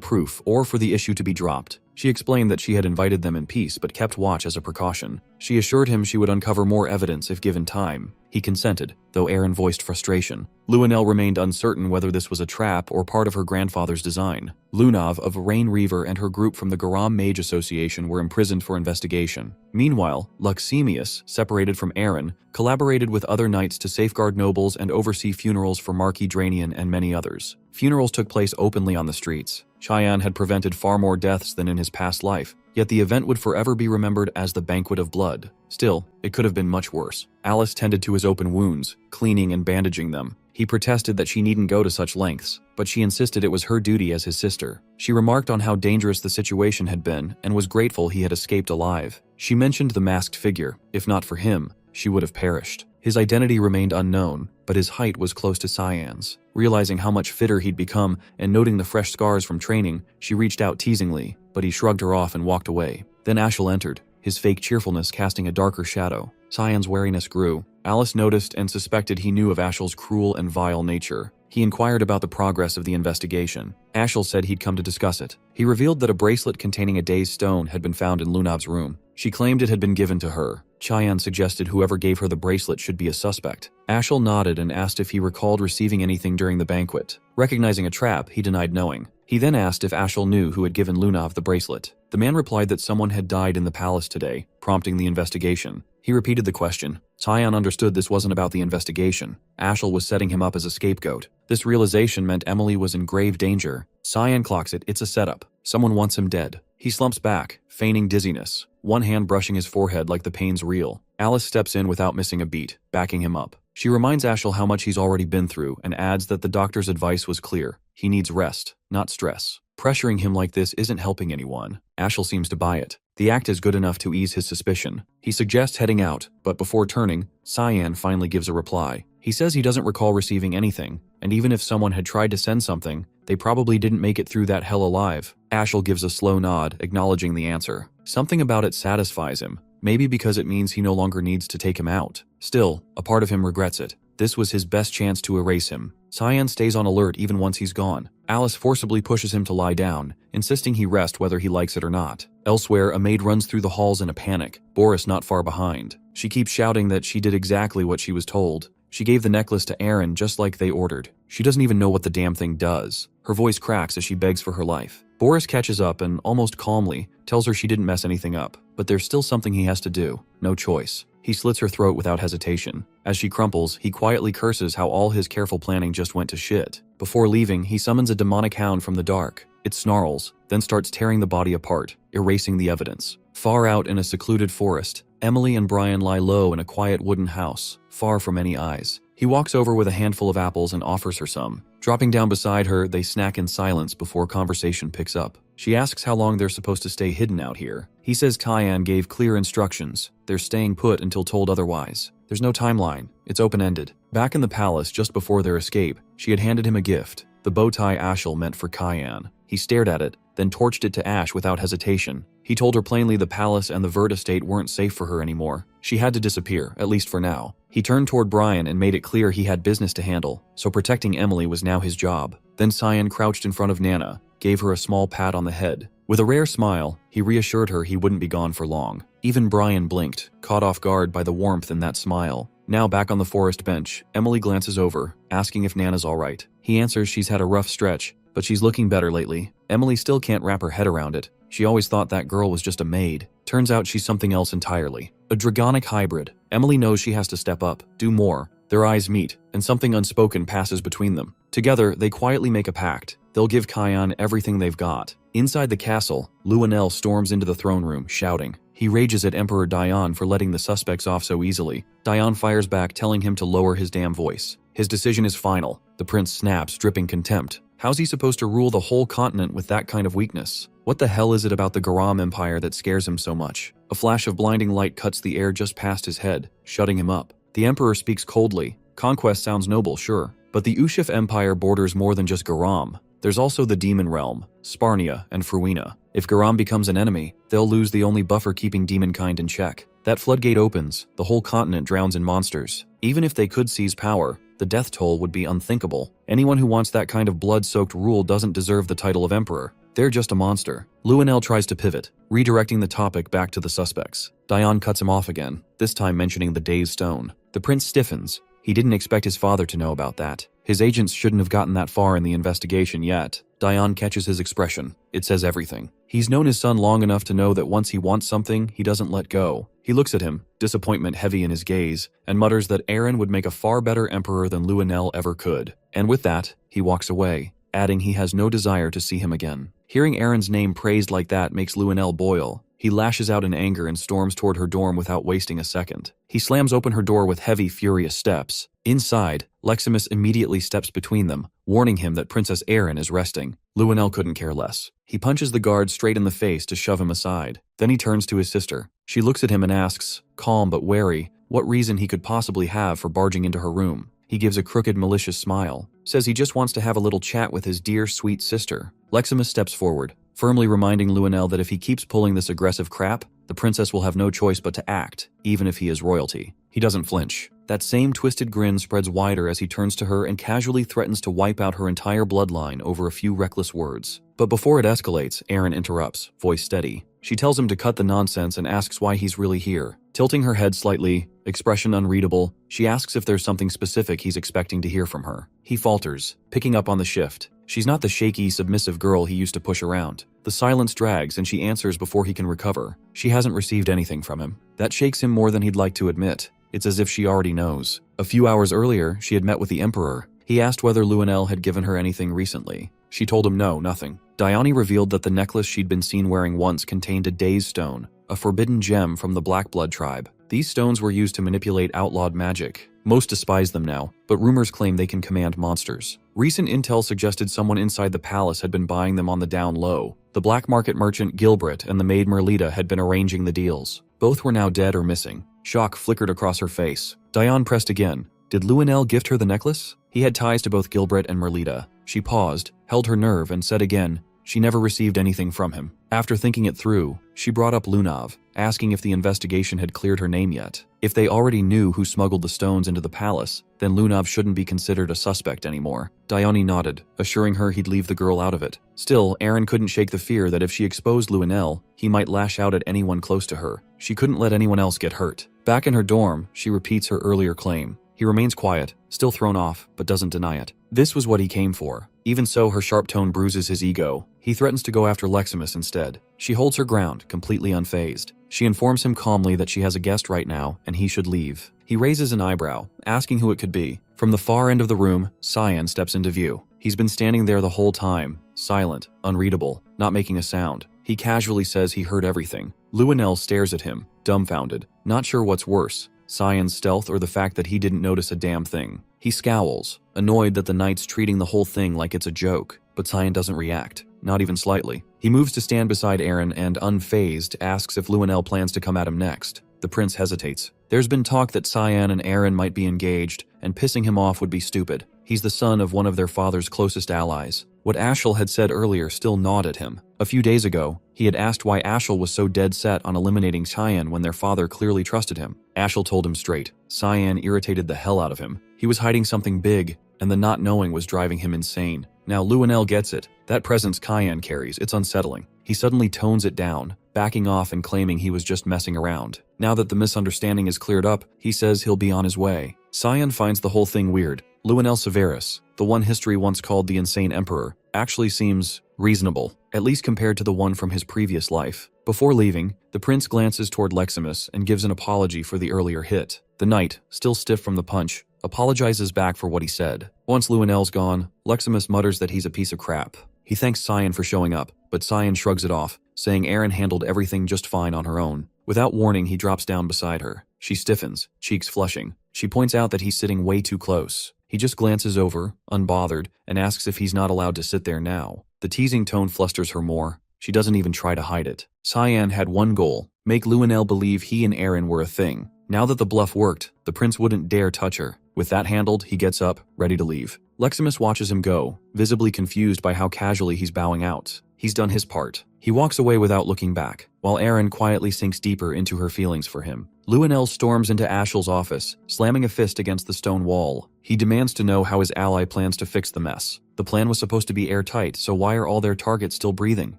proof or for the issue to be dropped. She explained that she had invited them in peace but kept watch as a precaution. She assured him she would uncover more evidence if given time. He consented, though Aaron voiced frustration. Luenel remained uncertain whether this was a trap or part of her grandfather's design. Lunav of Rain Reaver and her group from the Garam Mage Association were imprisoned for investigation. Meanwhile, Luxemius, separated from Aaron, collaborated with other knights to safeguard nobles and oversee funerals for Marquis Dranian and many others. Funerals took place openly on the streets. Cheyenne had prevented far more deaths than in his past life, yet the event would forever be remembered as the Banquet of Blood. Still, it could have been much worse. Alice tended to his open wounds, cleaning and bandaging them. He protested that she needn't go to such lengths, but she insisted it was her duty as his sister. She remarked on how dangerous the situation had been and was grateful he had escaped alive. She mentioned the masked figure. If not for him, she would have perished. His identity remained unknown, but his height was close to Cyan's. Realizing how much fitter he'd become and noting the fresh scars from training, she reached out teasingly, but he shrugged her off and walked away. Then Ashel entered, his fake cheerfulness casting a darker shadow. Cyan's wariness grew. Alice noticed and suspected he knew of Ashel's cruel and vile nature. He inquired about the progress of the investigation. Ashel said he'd come to discuss it. He revealed that a bracelet containing a day's stone had been found in Lunav's room. She claimed it had been given to her. Cheyenne suggested whoever gave her the bracelet should be a suspect. Ashel nodded and asked if he recalled receiving anything during the banquet. Recognizing a trap, he denied knowing. He then asked if Ashel knew who had given Lunav the bracelet. The man replied that someone had died in the palace today, prompting the investigation. He repeated the question. Cyan understood this wasn't about the investigation. Ashel was setting him up as a scapegoat. This realization meant Emily was in grave danger. Cyan clocks it. It's a setup. Someone wants him dead. He slumps back, feigning dizziness, one hand brushing his forehead like the pain's real. Alice steps in without missing a beat, backing him up. She reminds Ashel how much he's already been through and adds that the doctor's advice was clear. He needs rest, not stress. Pressuring him like this isn't helping anyone. Ashel seems to buy it. The act is good enough to ease his suspicion. He suggests heading out, but before turning, Cyan finally gives a reply. He says he doesn't recall receiving anything, and even if someone had tried to send something, they probably didn't make it through that hell alive. Ashel gives a slow nod, acknowledging the answer. Something about it satisfies him, maybe because it means he no longer needs to take him out. Still, a part of him regrets it. This was his best chance to erase him. Cyan stays on alert even once he's gone. Alice forcibly pushes him to lie down, insisting he rest whether he likes it or not. Elsewhere, a maid runs through the halls in a panic, Boris not far behind. She keeps shouting that she did exactly what she was told. She gave the necklace to Aaron just like they ordered. She doesn't even know what the damn thing does. Her voice cracks as she begs for her life. Boris catches up and, almost calmly, tells her she didn't mess anything up, but there's still something he has to do. No choice. He slits her throat without hesitation. As she crumples, he quietly curses how all his careful planning just went to shit. Before leaving, he summons a demonic hound from the dark. It snarls, then starts tearing the body apart, erasing the evidence. Far out in a secluded forest, Emily and Brian lie low in a quiet wooden house, far from any eyes. He walks over with a handful of apples and offers her some. Dropping down beside her, they snack in silence before conversation picks up. She asks how long they're supposed to stay hidden out here. He says Kyan gave clear instructions. They're staying put until told otherwise. There's no timeline. It's open-ended. Back in the palace, just before their escape, she had handed him a gift, the bow tie Ashel meant for Kyan. He stared at it, then torched it to ash without hesitation. He told her plainly the palace and the Vert estate weren't safe for her anymore. She had to disappear, at least for now. He turned toward Brian and made it clear he had business to handle, so protecting Emily was now his job. Then Cyan crouched in front of Nana, gave her a small pat on the head. With a rare smile, he reassured her he wouldn't be gone for long. Even Brian blinked, caught off guard by the warmth in that smile. Now back on the forest bench, Emily glances over, asking if Nana's alright. He answers she's had a rough stretch, but she's looking better lately. Emily still can't wrap her head around it. She always thought that girl was just a maid. Turns out she's something else entirely. A dragonic hybrid. Emily knows she has to step up, do more. Their eyes meet, and something unspoken passes between them. Together, they quietly make a pact. They'll give Kyan everything they've got. Inside the castle, Luanel storms into the throne room, shouting. He rages at Emperor Dion for letting the suspects off so easily. Dion fires back, telling him to lower his damn voice. His decision is final. The prince snaps, dripping contempt. How's he supposed to rule the whole continent with that kind of weakness? What the hell is it about the Garam Empire that scares him so much? A flash of blinding light cuts the air just past his head, shutting him up. The emperor speaks coldly. Conquest sounds noble, sure, but the Ushif Empire borders more than just Garam. There's also the Demon Realm, Sparnia, and Fruina. If Garam becomes an enemy, they'll lose the only buffer keeping demonkind in check. That floodgate opens, the whole continent drowns in monsters. Even if they could seize power, the death toll would be unthinkable. Anyone who wants that kind of blood-soaked rule doesn't deserve the title of emperor. They're just a monster. Luanel tries to pivot, redirecting the topic back to the suspects. Dion cuts him off again, this time mentioning the Dazed Stone. The prince stiffens. He didn't expect his father to know about that. His agents shouldn't have gotten that far in the investigation yet. Dion catches his expression. It says everything. He's known his son long enough to know that once he wants something, he doesn't let go. He looks at him, disappointment heavy in his gaze, and mutters that Aaron would make a far better emperor than Luanel ever could. And with that, he walks away, adding he has no desire to see him again. Hearing Aaron's name praised like that makes Luanel boil. He lashes out in anger and storms toward her dorm without wasting a second. He slams open her door with heavy, furious steps. Inside, Leximus immediately steps between them, warning him that Princess Aaron is resting. Luanel couldn't care less. He punches the guard straight in the face to shove him aside. Then he turns to his sister. She looks at him and asks, calm but wary, what reason he could possibly have for barging into her room. He gives a crooked, malicious smile, says he just wants to have a little chat with his dear, sweet sister. Leximus steps forward, firmly reminding Luanel that if he keeps pulling this aggressive crap, the princess will have no choice but to act, even if he is royalty. He doesn't flinch. That same twisted grin spreads wider as he turns to her and casually threatens to wipe out her entire bloodline over a few reckless words. But before it escalates, Aaron interrupts, voice steady. She tells him to cut the nonsense and asks why he's really here. Tilting her head slightly, expression unreadable, she asks if there's something specific he's expecting to hear from her. He falters, picking up on the shift. She's not the shaky, submissive girl he used to push around. The silence drags and she answers before he can recover. She hasn't received anything from him. That shakes him more than he'd like to admit. It's as if she already knows. A few hours earlier, she had met with the Emperor. He asked whether Luanel had given her anything recently. She told him no, nothing. Dione revealed that the necklace she'd been seen wearing once contained a Dazed Stone, a forbidden gem from the Black Blood tribe. These stones were used to manipulate outlawed magic. Most despise them now, but rumors claim they can command monsters. Recent intel suggested someone inside the palace had been buying them on the down low. The black market merchant Gilbert and the maid Merlita had been arranging the deals. Both were now dead or missing. Shock flickered across her face. Dione pressed again. Did Luanel gift her the necklace? He had ties to both Gilbert and Merlita. She paused, held her nerve, and said again, she never received anything from him. After thinking it through, she brought up Lunav, asking if the investigation had cleared her name yet. If they already knew who smuggled the stones into the palace, then Lunav shouldn't be considered a suspect anymore. Dione nodded, assuring her he'd leave the girl out of it. Still, Aaron couldn't shake the fear that if she exposed Luenel, he might lash out at anyone close to her. She couldn't let anyone else get hurt. Back in her dorm, she repeats her earlier claim. He remains quiet, still thrown off, but doesn't deny it. This was what he came for. Even so, her sharp tone bruises his ego. He threatens to go after Leximus instead. She holds her ground, completely unfazed. She informs him calmly that she has a guest right now, and he should leave. He raises an eyebrow, asking who it could be. From the far end of the room, Cyan steps into view. He's been standing there the whole time, silent, unreadable, not making a sound. He casually says he heard everything. Luenel stares at him, dumbfounded, not sure what's worse, Cyan's stealth or the fact that he didn't notice a damn thing. He scowls, annoyed that the knight's treating the whole thing like it's a joke, but Cyan doesn't react, not even slightly. He moves to stand beside Aaron and, unfazed, asks if Luenel plans to come at him next. The prince hesitates. There's been talk that Cyan and Aaron might be engaged, and pissing him off would be stupid. He's the son of one of their father's closest allies. What Ashel had said earlier still gnawed at him. A few days ago, he had asked why Ashel was so dead set on eliminating Cyan when their father clearly trusted him. Ashel told him straight. Cyan irritated the hell out of him. He was hiding something big, and the not knowing was driving him insane. Now Luenel gets it. That presence Cyan carries, it's unsettling. He suddenly tones it down, backing off and claiming he was just messing around. Now that the misunderstanding is cleared up, he says he'll be on his way. Cyan finds the whole thing weird. Luenel Severus, the one history once called the Insane Emperor, actually seems reasonable, at least compared to the one from his previous life. Before leaving, the prince glances toward Leximus and gives an apology for the earlier hit. The knight, still stiff from the punch, apologizes back for what he said. Once Luenel's gone, Leximus mutters that he's a piece of crap. He thanks Cyan for showing up, but Cyan shrugs it off, saying Aaron handled everything just fine on her own. Without warning, he drops down beside her. She stiffens, cheeks flushing. She points out that he's sitting way too close. He just glances over, unbothered, and asks if he's not allowed to sit there now. The teasing tone flusters her more. She doesn't even try to hide it. Cyan had one goal, make Luenel believe he and Aaron were a thing. Now that the bluff worked, the prince wouldn't dare touch her. With that handled, he gets up, ready to leave. Leximus watches him go, visibly confused by how casually he's bowing out. He's done his part. He walks away without looking back, while Aaron quietly sinks deeper into her feelings for him. Luenel storms into Ashel's office, slamming a fist against the stone wall. He demands to know how his ally plans to fix the mess. The plan was supposed to be airtight, so why are all their targets still breathing?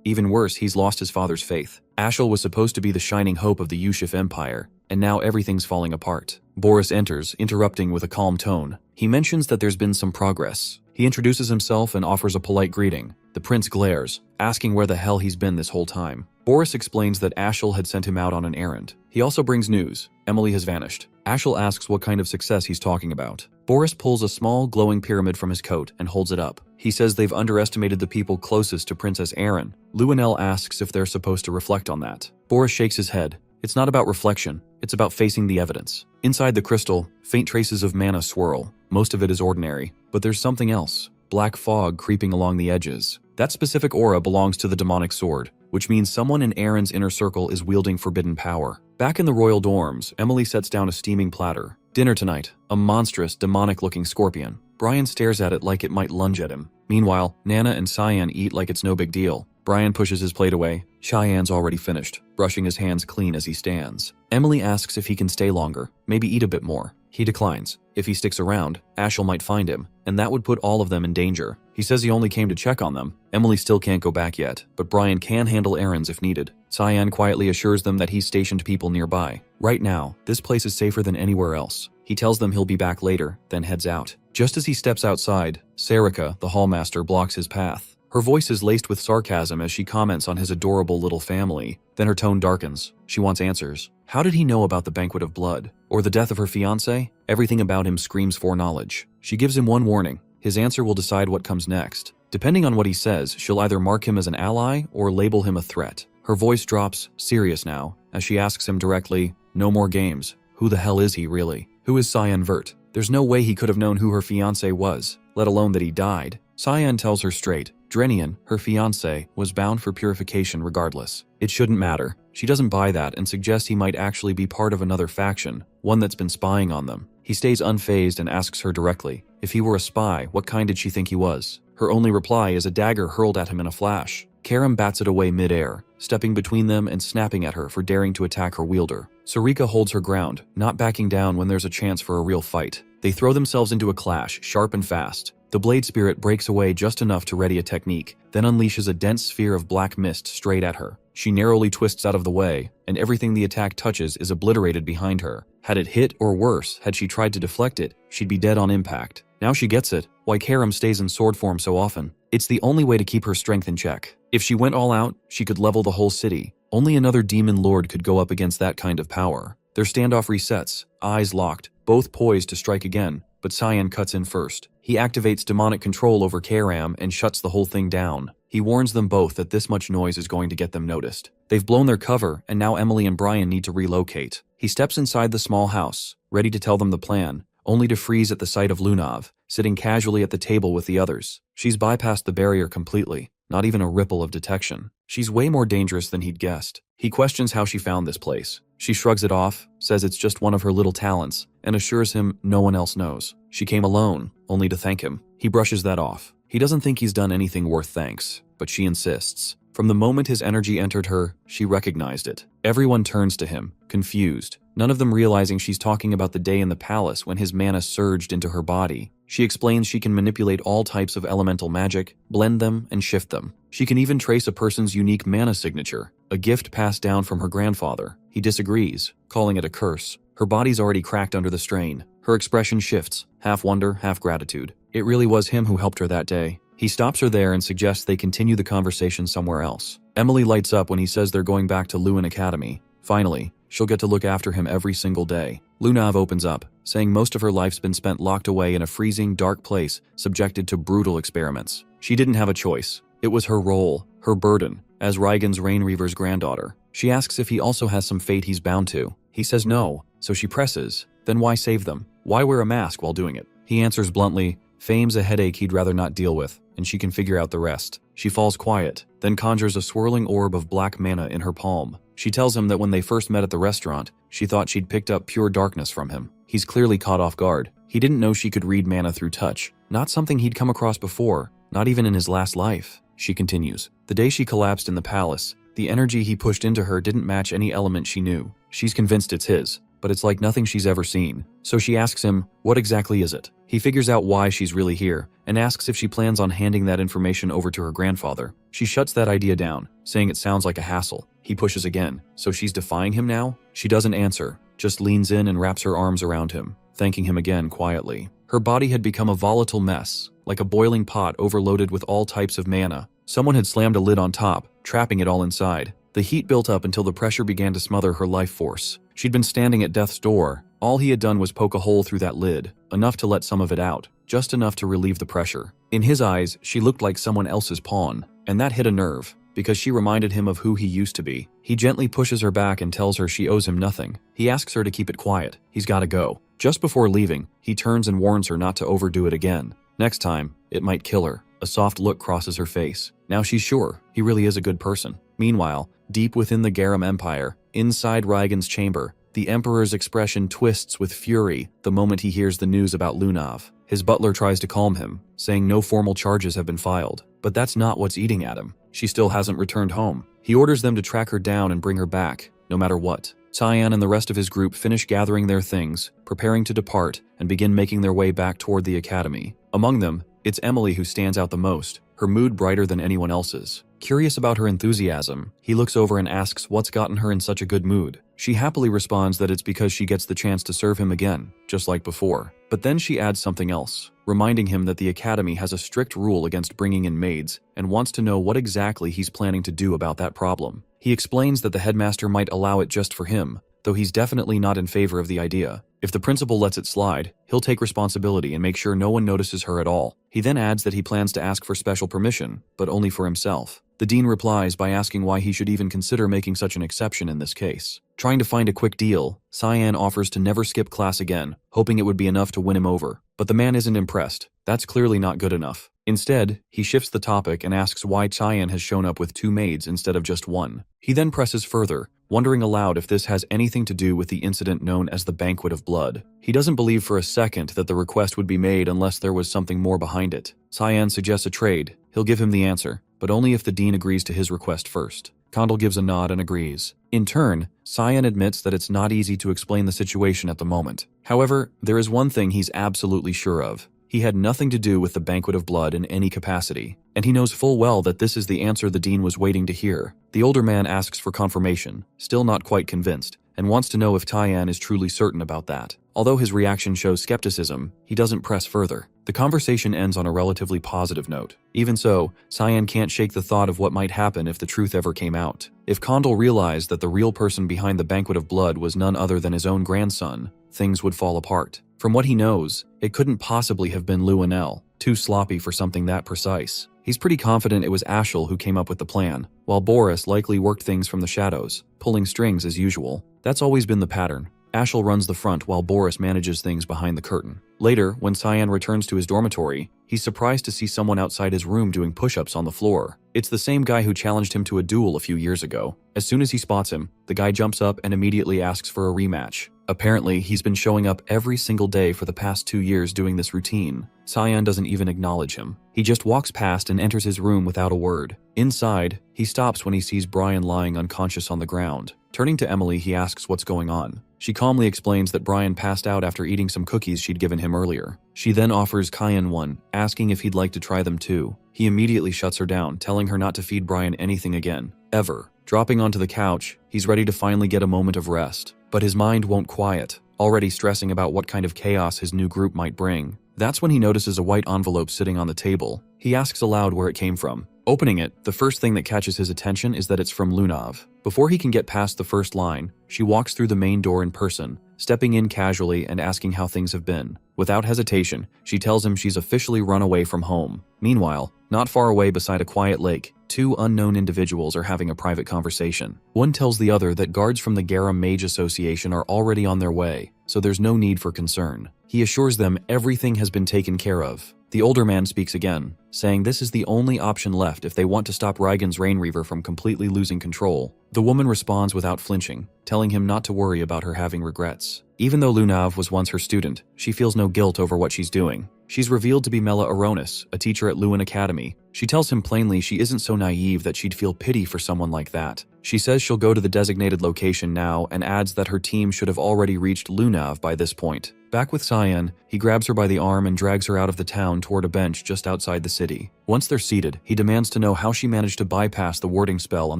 Even worse, he's lost his father's faith. Ashel was supposed to be the shining hope of the Yushif Empire, and now everything's falling apart. Boris enters, interrupting with a calm tone. He mentions that there's been some progress. He introduces himself and offers a polite greeting. The prince glares, asking where the hell he's been this whole time. Boris explains that Ashel had sent him out on an errand. He also brings news. Emily has vanished. Ashel asks what kind of success he's talking about. Boris pulls a small, glowing pyramid from his coat and holds it up. He says they've underestimated the people closest to Princess Aaron. Luenel asks if they're supposed to reflect on that. Boris shakes his head. It's not about reflection, it's about facing the evidence. Inside the crystal, faint traces of mana swirl. Most of it is ordinary, but there's something else. Black fog creeping along the edges. That specific aura belongs to the demonic sword, which means someone in Aaron's inner circle is wielding forbidden power. Back in the royal dorms, Emily sets down a steaming platter. Dinner tonight, a monstrous, demonic-looking scorpion. Brian stares at it like it might lunge at him. Meanwhile, Nana and Cyan eat like it's no big deal. Brian pushes his plate away. Cheyenne's already finished, brushing his hands clean as he stands. Emily asks if he can stay longer, maybe eat a bit more. He declines. If he sticks around, Ashel might find him, and that would put all of them in danger. He says he only came to check on them. Emily still can't go back yet, but Brian can handle errands if needed. Cyan quietly assures them that he's stationed people nearby. Right now, this place is safer than anywhere else. He tells them he'll be back later, then heads out. Just as he steps outside, Sarika, the hallmaster, blocks his path. Her voice is laced with sarcasm as she comments on his adorable little family. Then her tone darkens. She wants answers. How did he know about the banquet of blood? Or the death of her fiancé? Everything about him screams foreknowledge. She gives him one warning. His answer will decide what comes next. Depending on what he says, she'll either mark him as an ally or label him a threat. Her voice drops, serious now, as she asks him directly, no more games. Who the hell is he really? Who is Cyan Vert? There's no way he could have known who her fiancé was, let alone that he died. Cyan tells her straight. Drenian, her fiancé, was bound for purification regardless. It shouldn't matter. She doesn't buy that and suggests he might actually be part of another faction, one that's been spying on them. He stays unfazed and asks her directly, if he were a spy, what kind did she think he was? Her only reply is a dagger hurled at him in a flash. Karam bats it away mid-air, stepping between them and snapping at her for daring to attack her wielder. Sarika holds her ground, not backing down when there's a chance for a real fight. They throw themselves into a clash, sharp and fast. The blade spirit breaks away just enough to ready a technique, then unleashes a dense sphere of black mist straight at her. She narrowly twists out of the way, and everything the attack touches is obliterated behind her. Had it hit, or worse, had she tried to deflect it, she'd be dead on impact. Now she gets it, why Karam stays in sword form so often. It's the only way to keep her strength in check. If she went all out, she could level the whole city. Only another demon lord could go up against that kind of power. Their standoff resets, eyes locked, both poised to strike again, but Cyan cuts in first. He activates demonic control over Karam and shuts the whole thing down. He warns them both that this much noise is going to get them noticed. They've blown their cover, and now Emily and Brian need to relocate. He steps inside the small house, ready to tell them the plan, only to freeze at the sight of Lunav, sitting casually at the table with the others. She's bypassed the barrier completely, not even a ripple of detection. She's way more dangerous than he'd guessed. He questions how she found this place. She shrugs it off, says it's just one of her little talents, and assures him no one else knows. She came alone, only to thank him. He brushes that off. He doesn't think he's done anything worth thanks, but she insists. From the moment his energy entered her, she recognized it. Everyone turns to him, confused, none of them realizing she's talking about the day in the palace when his mana surged into her body. She explains she can manipulate all types of elemental magic, blend them, and shift them. She can even trace a person's unique mana signature, a gift passed down from her grandfather. He disagrees, calling it a curse. Her body's already cracked under the strain. Her expression shifts, half wonder, half gratitude. It really was him who helped her that day. He stops her there and suggests they continue the conversation somewhere else. Emily lights up when he says they're going back to Lewin Academy. Finally, she'll get to look after him every single day. Lunav opens up, saying most of her life's been spent locked away in a freezing, dark place, subjected to brutal experiments. She didn't have a choice. It was her role, her burden, as Reigen's Rainreaver's granddaughter. She asks if he also has some fate he's bound to. He says no, so she presses. Then why save them? Why wear a mask while doing it? He answers bluntly, fame's a headache he'd rather not deal with, and she can figure out the rest. She falls quiet, then conjures a swirling orb of black mana in her palm. She tells him that when they first met at the restaurant, she thought she'd picked up pure darkness from him. He's clearly caught off guard. He didn't know she could read mana through touch. Not something he'd come across before, not even in his last life. She continues. The day she collapsed in the palace, the energy he pushed into her didn't match any element she knew. She's convinced it's his, but it's like nothing she's ever seen. So she asks him, what exactly is it? He figures out why she's really here, and asks if she plans on handing that information over to her grandfather. She shuts that idea down, saying it sounds like a hassle. He pushes again. So she's defying him now? She doesn't answer, just leans in and wraps her arms around him, thanking him again quietly. Her body had become a volatile mess, like a boiling pot overloaded with all types of mana. Someone had slammed a lid on top, trapping it all inside. The heat built up until the pressure began to smother her life force. She'd been standing at death's door. All he had done was poke a hole through that lid, enough to let some of it out, just enough to relieve the pressure. In his eyes, she looked like someone else's pawn, and that hit a nerve, because she reminded him of who he used to be. He gently pushes her back and tells her she owes him nothing. He asks her to keep it quiet. He's gotta go. Just before leaving, he turns and warns her not to overdo it again. Next time, it might kill her. A soft look crosses her face. Now she's sure he really is a good person. Meanwhile, deep within the Garam Empire, inside Reigen's chamber, the Emperor's expression twists with fury the moment he hears the news about Lunav. His butler tries to calm him, saying no formal charges have been filed. But that's not what's eating at him. She still hasn't returned home. He orders them to track her down and bring her back, no matter what. Cyan and the rest of his group finish gathering their things, preparing to depart, and begin making their way back toward the academy. Among them, it's Emily who stands out the most, her mood brighter than anyone else's. Curious about her enthusiasm, he looks over and asks what's gotten her in such a good mood. She happily responds that it's because she gets the chance to serve him again, just like before. But then she adds something else, reminding him that the academy has a strict rule against bringing in maids and wants to know what exactly he's planning to do about that problem. He explains that the headmaster might allow it just for him, though he's definitely not in favor of the idea. If the principal lets it slide, he'll take responsibility and make sure no one notices her at all. He then adds that he plans to ask for special permission, but only for himself. The dean replies by asking why he should even consider making such an exception in this case. Trying to find a quick deal, Cyan offers to never skip class again, hoping it would be enough to win him over. But the man isn't impressed. That's clearly not good enough. Instead, he shifts the topic and asks why Cyan has shown up with 2 maids instead of just 1. He then presses further, wondering aloud if this has anything to do with the incident known as the Banquet of Blood. He doesn't believe for a second that the request would be made unless there was something more behind it. Cyan suggests a trade. He'll give him the answer, but but only if the dean agrees to his request first. Kondal gives a nod and agrees. In turn, Cyan admits that it's not easy to explain the situation at the moment. However, there is one thing he's absolutely sure of. He had nothing to do with the Banquet of Blood in any capacity, and he knows full well that this is the answer the dean was waiting to hear. The older man asks for confirmation, still not quite convinced, and wants to know if Tyann is truly certain about that. Although his reaction shows skepticism, he doesn't press further. The conversation ends on a relatively positive note. Even so, Cyan can't shake the thought of what might happen if the truth ever came out. If Kondal realized that the real person behind the Banquet of Blood was none other than his own grandson, things would fall apart. From what he knows, it couldn't possibly have been Luanel, too sloppy for something that precise. He's pretty confident it was Ashel who came up with the plan, while Boris likely worked things from the shadows, pulling strings as usual. That's always been the pattern. Ashel runs the front while Boris manages things behind the curtain. Later, when Cyan returns to his dormitory, he's surprised to see someone outside his room doing push-ups on the floor. It's the same guy who challenged him to a duel a few years ago. As soon as he spots him, the guy jumps up and immediately asks for a rematch. Apparently, he's been showing up every single day for the past 2 years doing this routine. Cyan doesn't even acknowledge him. He just walks past and enters his room without a word. Inside, he stops when he sees Brian lying unconscious on the ground. Turning to Emily, he asks what's going on. She calmly explains that Brian passed out after eating some cookies she'd given him earlier. She then offers Cyan one, asking if he'd like to try them too. He immediately shuts her down, telling her not to feed Brian anything again, ever. Dropping onto the couch, he's ready to finally get a moment of rest. But his mind won't quiet, already stressing about what kind of chaos his new group might bring. That's when he notices a white envelope sitting on the table. He asks aloud where it came from. Opening it, the first thing that catches his attention is that it's from Lunav. Before he can get past the first line, she walks through the main door in person, stepping in casually and asking how things have been. Without hesitation, she tells him she's officially run away from home. Meanwhile, not far away beside a quiet lake, two unknown individuals are having a private conversation. One tells the other that guards from the Garam Mage Association are already on their way, so there's no need for concern. He assures them everything has been taken care of. The older man speaks again, saying this is the only option left if they want to stop Reigen's Rainreaver from completely losing control. The woman responds without flinching, telling him not to worry about her having regrets. Even though Lunav was once her student, she feels no guilt over what she's doing. She's revealed to be Mela Aronis, a teacher at Lewin Academy. She tells him plainly she isn't so naive that she'd feel pity for someone like that. She says she'll go to the designated location now and adds that her team should have already reached Lunav by this point. Back with Cyan, he grabs her by the arm and drags her out of the town toward a bench just outside the city. Once they're seated, he demands to know how she managed to bypass the warding spell on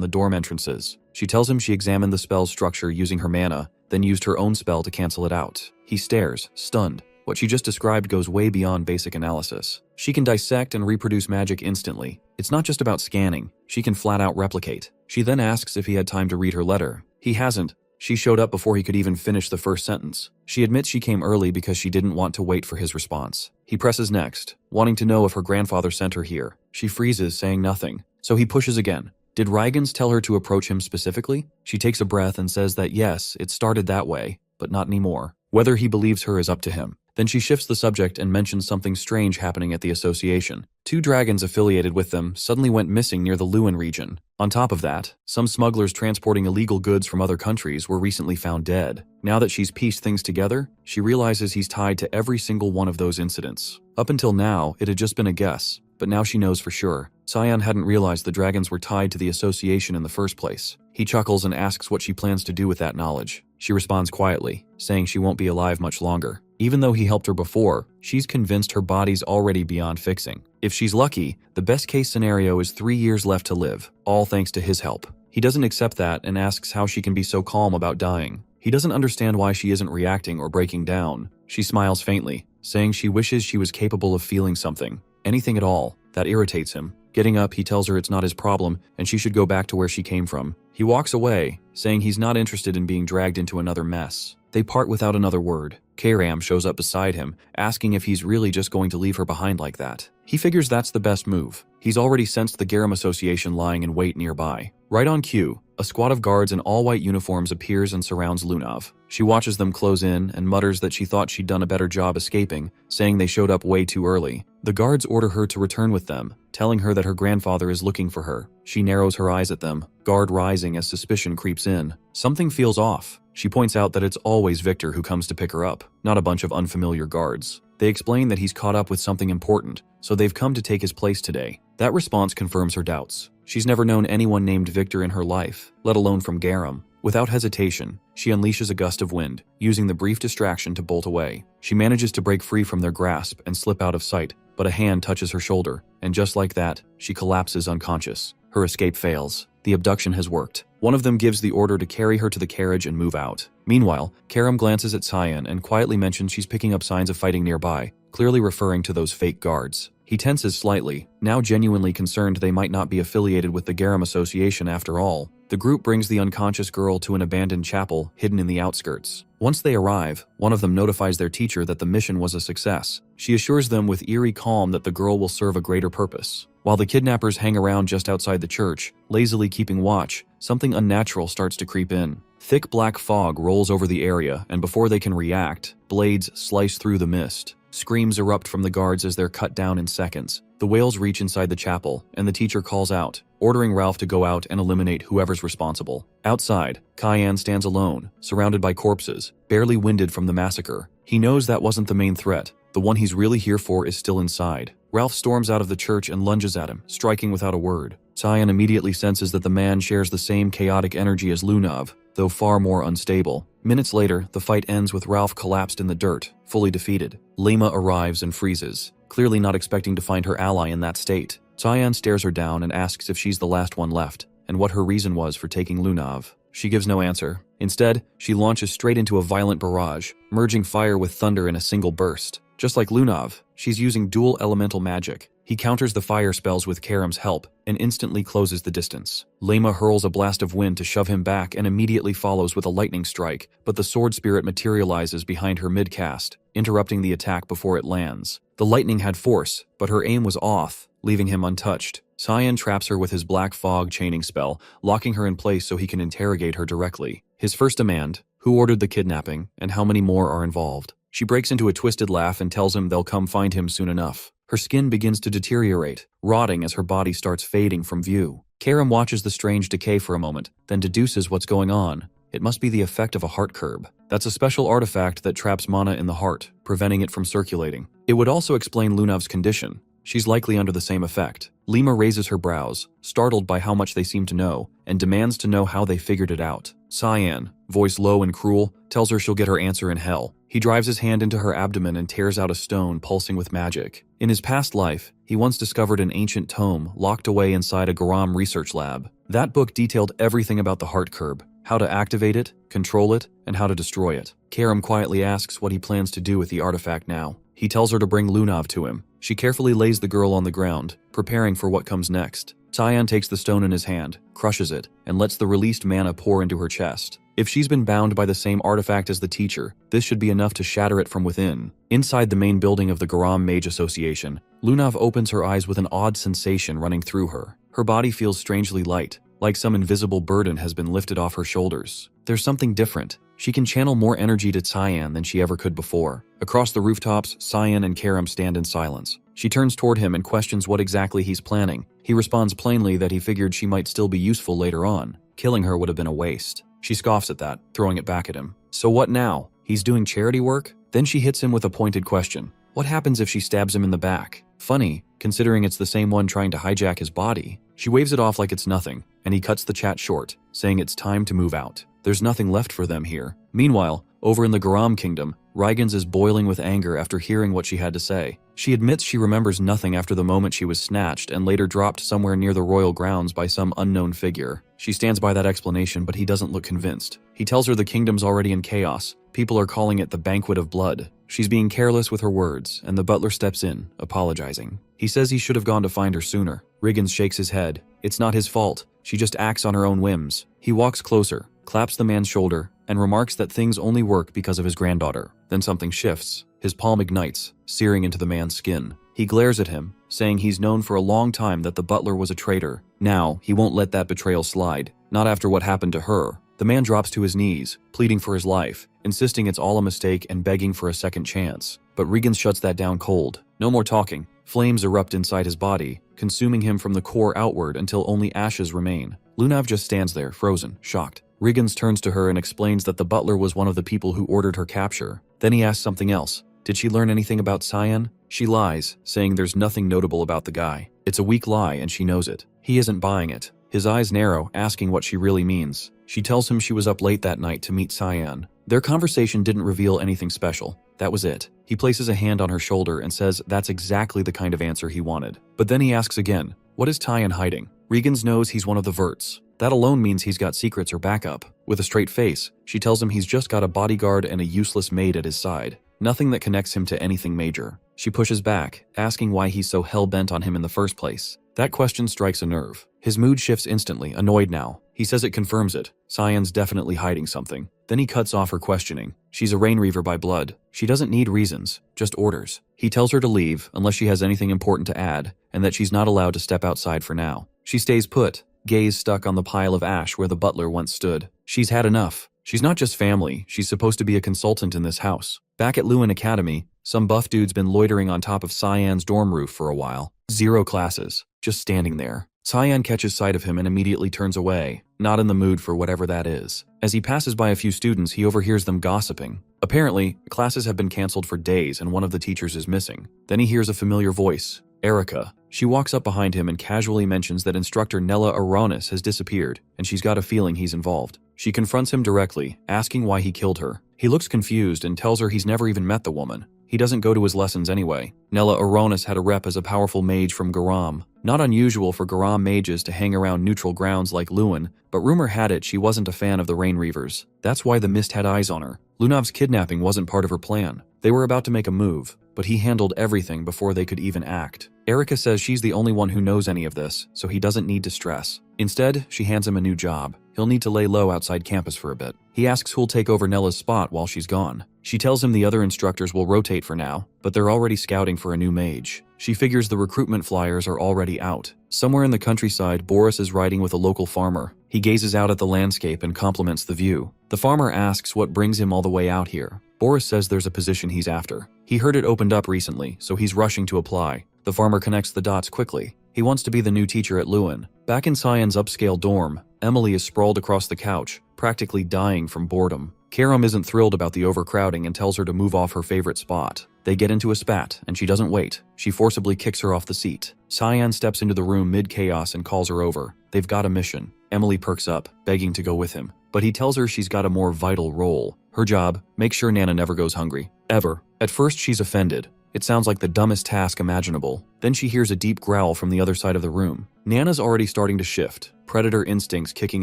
the dorm entrances. She tells him she examined the spell's structure using her mana, then used her own spell to cancel it out. He stares, stunned. What she just described goes way beyond basic analysis. She can dissect and reproduce magic instantly. It's not just about scanning, she can flat out replicate. She then asks if he had time to read her letter. He hasn't. She showed up before he could even finish the first sentence. She admits she came early because she didn't want to wait for his response. He presses next, wanting to know if her grandfather sent her here. She freezes, saying nothing. So he pushes again. Did Reigens tell her to approach him specifically? She takes a breath and says that yes, it started that way, but not anymore. Whether he believes her is up to him. Then she shifts the subject and mentions something strange happening at the association. 2 dragons affiliated with them suddenly went missing near the Lewin region. On top of that, some smugglers transporting illegal goods from other countries were recently found dead. Now that she's pieced things together, she realizes he's tied to every single one of those incidents. Up until now, it had just been a guess, but now she knows for sure. Cyan hadn't realized the dragons were tied to the association in the first place. He chuckles and asks what she plans to do with that knowledge. She responds quietly, saying she won't be alive much longer. Even though he helped her before, she's convinced her body's already beyond fixing. If she's lucky, the best case scenario is 3 years left to live, all thanks to his help. He doesn't accept that and asks how she can be so calm about dying. He doesn't understand why she isn't reacting or breaking down. She smiles faintly, saying she wishes she was capable of feeling something, anything at all. That irritates him. Getting up, he tells her it's not his problem and she should go back to where she came from. He walks away, saying he's not interested in being dragged into another mess. They part without another word. Kairam shows up beside him, asking if he's really just going to leave her behind like that. He figures that's the best move. He's already sensed the Garam Association lying in wait nearby. Right on cue, a squad of guards in all-white uniforms appears and surrounds Lunav. She watches them close in and mutters that she thought she'd done a better job escaping, saying they showed up way too early. The guards order her to return with them, telling her that her grandfather is looking for her. She narrows her eyes at them, guard rising as suspicion creeps in. Something feels off. She points out that it's always Victor who comes to pick her up, not a bunch of unfamiliar guards. They explain that he's caught up with something important, so they've come to take his place today. That response confirms her doubts. She's never known anyone named Victor in her life, let alone from Garum. Without hesitation, she unleashes a gust of wind, using the brief distraction to bolt away. She manages to break free from their grasp and slip out of sight, but a hand touches her shoulder, and just like that, she collapses unconscious. Her escape fails. The abduction has worked. One of them gives the order to carry her to the carriage and move out. Meanwhile, Karam glances at Cyan and quietly mentions she's picking up signs of fighting nearby, clearly referring to those fake guards. He tenses slightly, now genuinely concerned they might not be affiliated with the Garum Association after all. The group brings the unconscious girl to an abandoned chapel hidden in the outskirts. Once they arrive, one of them notifies their teacher that the mission was a success. She assures them with eerie calm that the girl will serve a greater purpose. While the kidnappers hang around just outside the church, lazily keeping watch, something unnatural starts to creep in. Thick black fog rolls over the area, and before they can react, blades slice through the mist. Screams erupt from the guards as they're cut down in seconds. The whales reach inside the chapel, and the teacher calls out, ordering Ralph to go out and eliminate whoever's responsible. Outside, Cyan stands alone, surrounded by corpses, barely winded from the massacre. He knows that wasn't the main threat. The one he's really here for is still inside. Ralph storms out of the church and lunges at him, striking without a word. Cyan immediately senses that the man shares the same chaotic energy as Lunav, though far more unstable. Minutes later, the fight ends with Ralph collapsed in the dirt, fully defeated. Lema arrives and freezes, clearly not expecting to find her ally in that state. Cyan stares her down and asks if she's the last one left, and what her reason was for taking Lunav. She gives no answer. Instead, she launches straight into a violent barrage, merging fire with thunder in a single burst. Just like Lunav, she's using dual elemental magic. He counters the fire spells with Karam's help and instantly closes the distance. Lema hurls a blast of wind to shove him back and immediately follows with a lightning strike, but the sword spirit materializes behind her mid-cast, interrupting the attack before it lands. The lightning had force, but her aim was off, leaving him untouched. Cyan traps her with his black fog chaining spell, locking her in place so he can interrogate her directly. His first demand: who ordered the kidnapping, and how many more are involved? She breaks into a twisted laugh and tells him they'll come find him soon enough. Her skin begins to deteriorate, rotting as her body starts fading from view. Karam watches the strange decay for a moment, then deduces what's going on. It must be the effect of a heart curb. That's a special artifact that traps mana in the heart, preventing it from circulating. It would also explain Lunav's condition. She's likely under the same effect. Lema raises her brows, startled by how much they seem to know, and demands to know how they figured it out. Cyan, voice low and cruel, tells her she'll get her answer in hell. He drives his hand into her abdomen and tears out a stone pulsing with magic. In his past life, he once discovered an ancient tome locked away inside a Garam research lab. That book detailed everything about the heart curb, how to activate it, control it, and how to destroy it. Karam quietly asks what he plans to do with the artifact now. He tells her to bring Lunav to him. She carefully lays the girl on the ground, preparing for what comes next. Cyan takes the stone in his hand, crushes it, and lets the released mana pour into her chest. If she's been bound by the same artifact as the teacher, this should be enough to shatter it from within. Inside the main building of the Garam Mage Association, Lunav opens her eyes with an odd sensation running through her. Her body feels strangely light, like some invisible burden has been lifted off her shoulders. There's something different. She can channel more energy to Cyan than she ever could before. Across the rooftops, Cyan and Karam stand in silence. She turns toward him and questions what exactly he's planning. He responds plainly that he figured she might still be useful later on. Killing her would have been a waste. She scoffs at that, throwing it back at him. So what now? He's doing charity work? Then she hits him with a pointed question. What happens if she stabs him in the back? Funny, considering it's the same one trying to hijack his body. She waves it off like it's nothing, and he cuts the chat short, saying it's time to move out. There's nothing left for them here. Meanwhile, over in the Garam Kingdom, Rygans is boiling with anger after hearing what she had to say. She admits she remembers nothing after the moment she was snatched and later dropped somewhere near the royal grounds by some unknown figure. She stands by that explanation, but he doesn't look convinced. He tells her the kingdom's already in chaos. People are calling it the Banquet of Blood. She's being careless with her words, and the butler steps in, apologizing. He says he should have gone to find her sooner. Riggins shakes his head. It's not his fault. She just acts on her own whims. He walks closer, claps the man's shoulder, and remarks that things only work because of his granddaughter. Then something shifts. His palm ignites, searing into the man's skin. He glares at him, saying he's known for a long time that the butler was a traitor. Now, he won't let that betrayal slide, not after what happened to her. The man drops to his knees, pleading for his life, insisting it's all a mistake and begging for a second chance. But Riggins shuts that down cold. No more talking. Flames erupt inside his body, consuming him from the core outward until only ashes remain. Lunav just stands there, frozen, shocked. Riggins turns to her and explains that the butler was one of the people who ordered her capture. Then he asks something else. Did she learn anything about Cyan? She lies, saying there's nothing notable about the guy. It's a weak lie and she knows it. He isn't buying it. His eyes narrow, asking what she really means. She tells him she was up late that night to meet Cyan. Their conversation didn't reveal anything special. That was it. He places a hand on her shoulder and says that's exactly the kind of answer he wanted. But then he asks again, what is Cyan hiding? Regan's knows he's one of the verts. That alone means he's got secrets or backup. With a straight face, she tells him he's just got a bodyguard and a useless maid at his side. Nothing that connects him to anything major. She pushes back, asking why he's so hell-bent on him in the first place. That question strikes a nerve. His mood shifts instantly, annoyed now. He says it confirms it. Cyan's definitely hiding something. Then he cuts off her questioning. She's a Rainreaver by blood. She doesn't need reasons, just orders. He tells her to leave unless she has anything important to add, and that she's not allowed to step outside for now. She stays put, gaze stuck on the pile of ash where the butler once stood. She's had enough. She's not just family, she's supposed to be a consultant in this house. Back at Lewin Academy, some buff dude's been loitering on top of Cyan's dorm roof for a while. 0 classes, just standing there. Cyan catches sight of him and immediately turns away, not in the mood for whatever that is. As he passes by a few students, he overhears them gossiping. Apparently, classes have been canceled for days and one of the teachers is missing. Then he hears a familiar voice, Erica. She walks up behind him and casually mentions that instructor Nella Aronis has disappeared, and she's got a feeling he's involved. She confronts him directly, asking why he killed her. He looks confused and tells her he's never even met the woman. He doesn't go to his lessons anyway. Nella Aronis had a rep as a powerful mage from Garam. Not unusual for Garam mages to hang around neutral grounds like Lewin, but rumor had it she wasn't a fan of the Rainreavers. That's why the Mist had eyes on her. Lunav's kidnapping wasn't part of her plan. They were about to make a move, but he handled everything before they could even act. Erica says she's the only one who knows any of this, so he doesn't need to stress. Instead, she hands him a new job. He'll need to lay low outside campus for a bit. He asks who'll take over Nella's spot while she's gone. She tells him the other instructors will rotate for now, but they're already scouting for a new mage. She figures the recruitment flyers are already out. Somewhere in the countryside, Boris is riding with a local farmer. He gazes out at the landscape and compliments the view. The farmer asks what brings him all the way out here. Boris says there's a position he's after. He heard it opened up recently, so he's rushing to apply. The farmer connects the dots quickly. He wants to be the new teacher at Lewin. Back in Cyan's upscale dorm, Emily is sprawled across the couch, practically dying from boredom. Karam isn't thrilled about the overcrowding and tells her to move off her favorite spot. They get into a spat, and she doesn't wait. She forcibly kicks her off the seat. Cyan steps into the room mid-chaos and calls her over. They've got a mission. Emily perks up, begging to go with him. But he tells her she's got a more vital role. Her job, make sure Nana never goes hungry. Ever. At first she's offended. It sounds like the dumbest task imaginable. Then she hears a deep growl from the other side of the room. Nana's already starting to shift, predator instincts kicking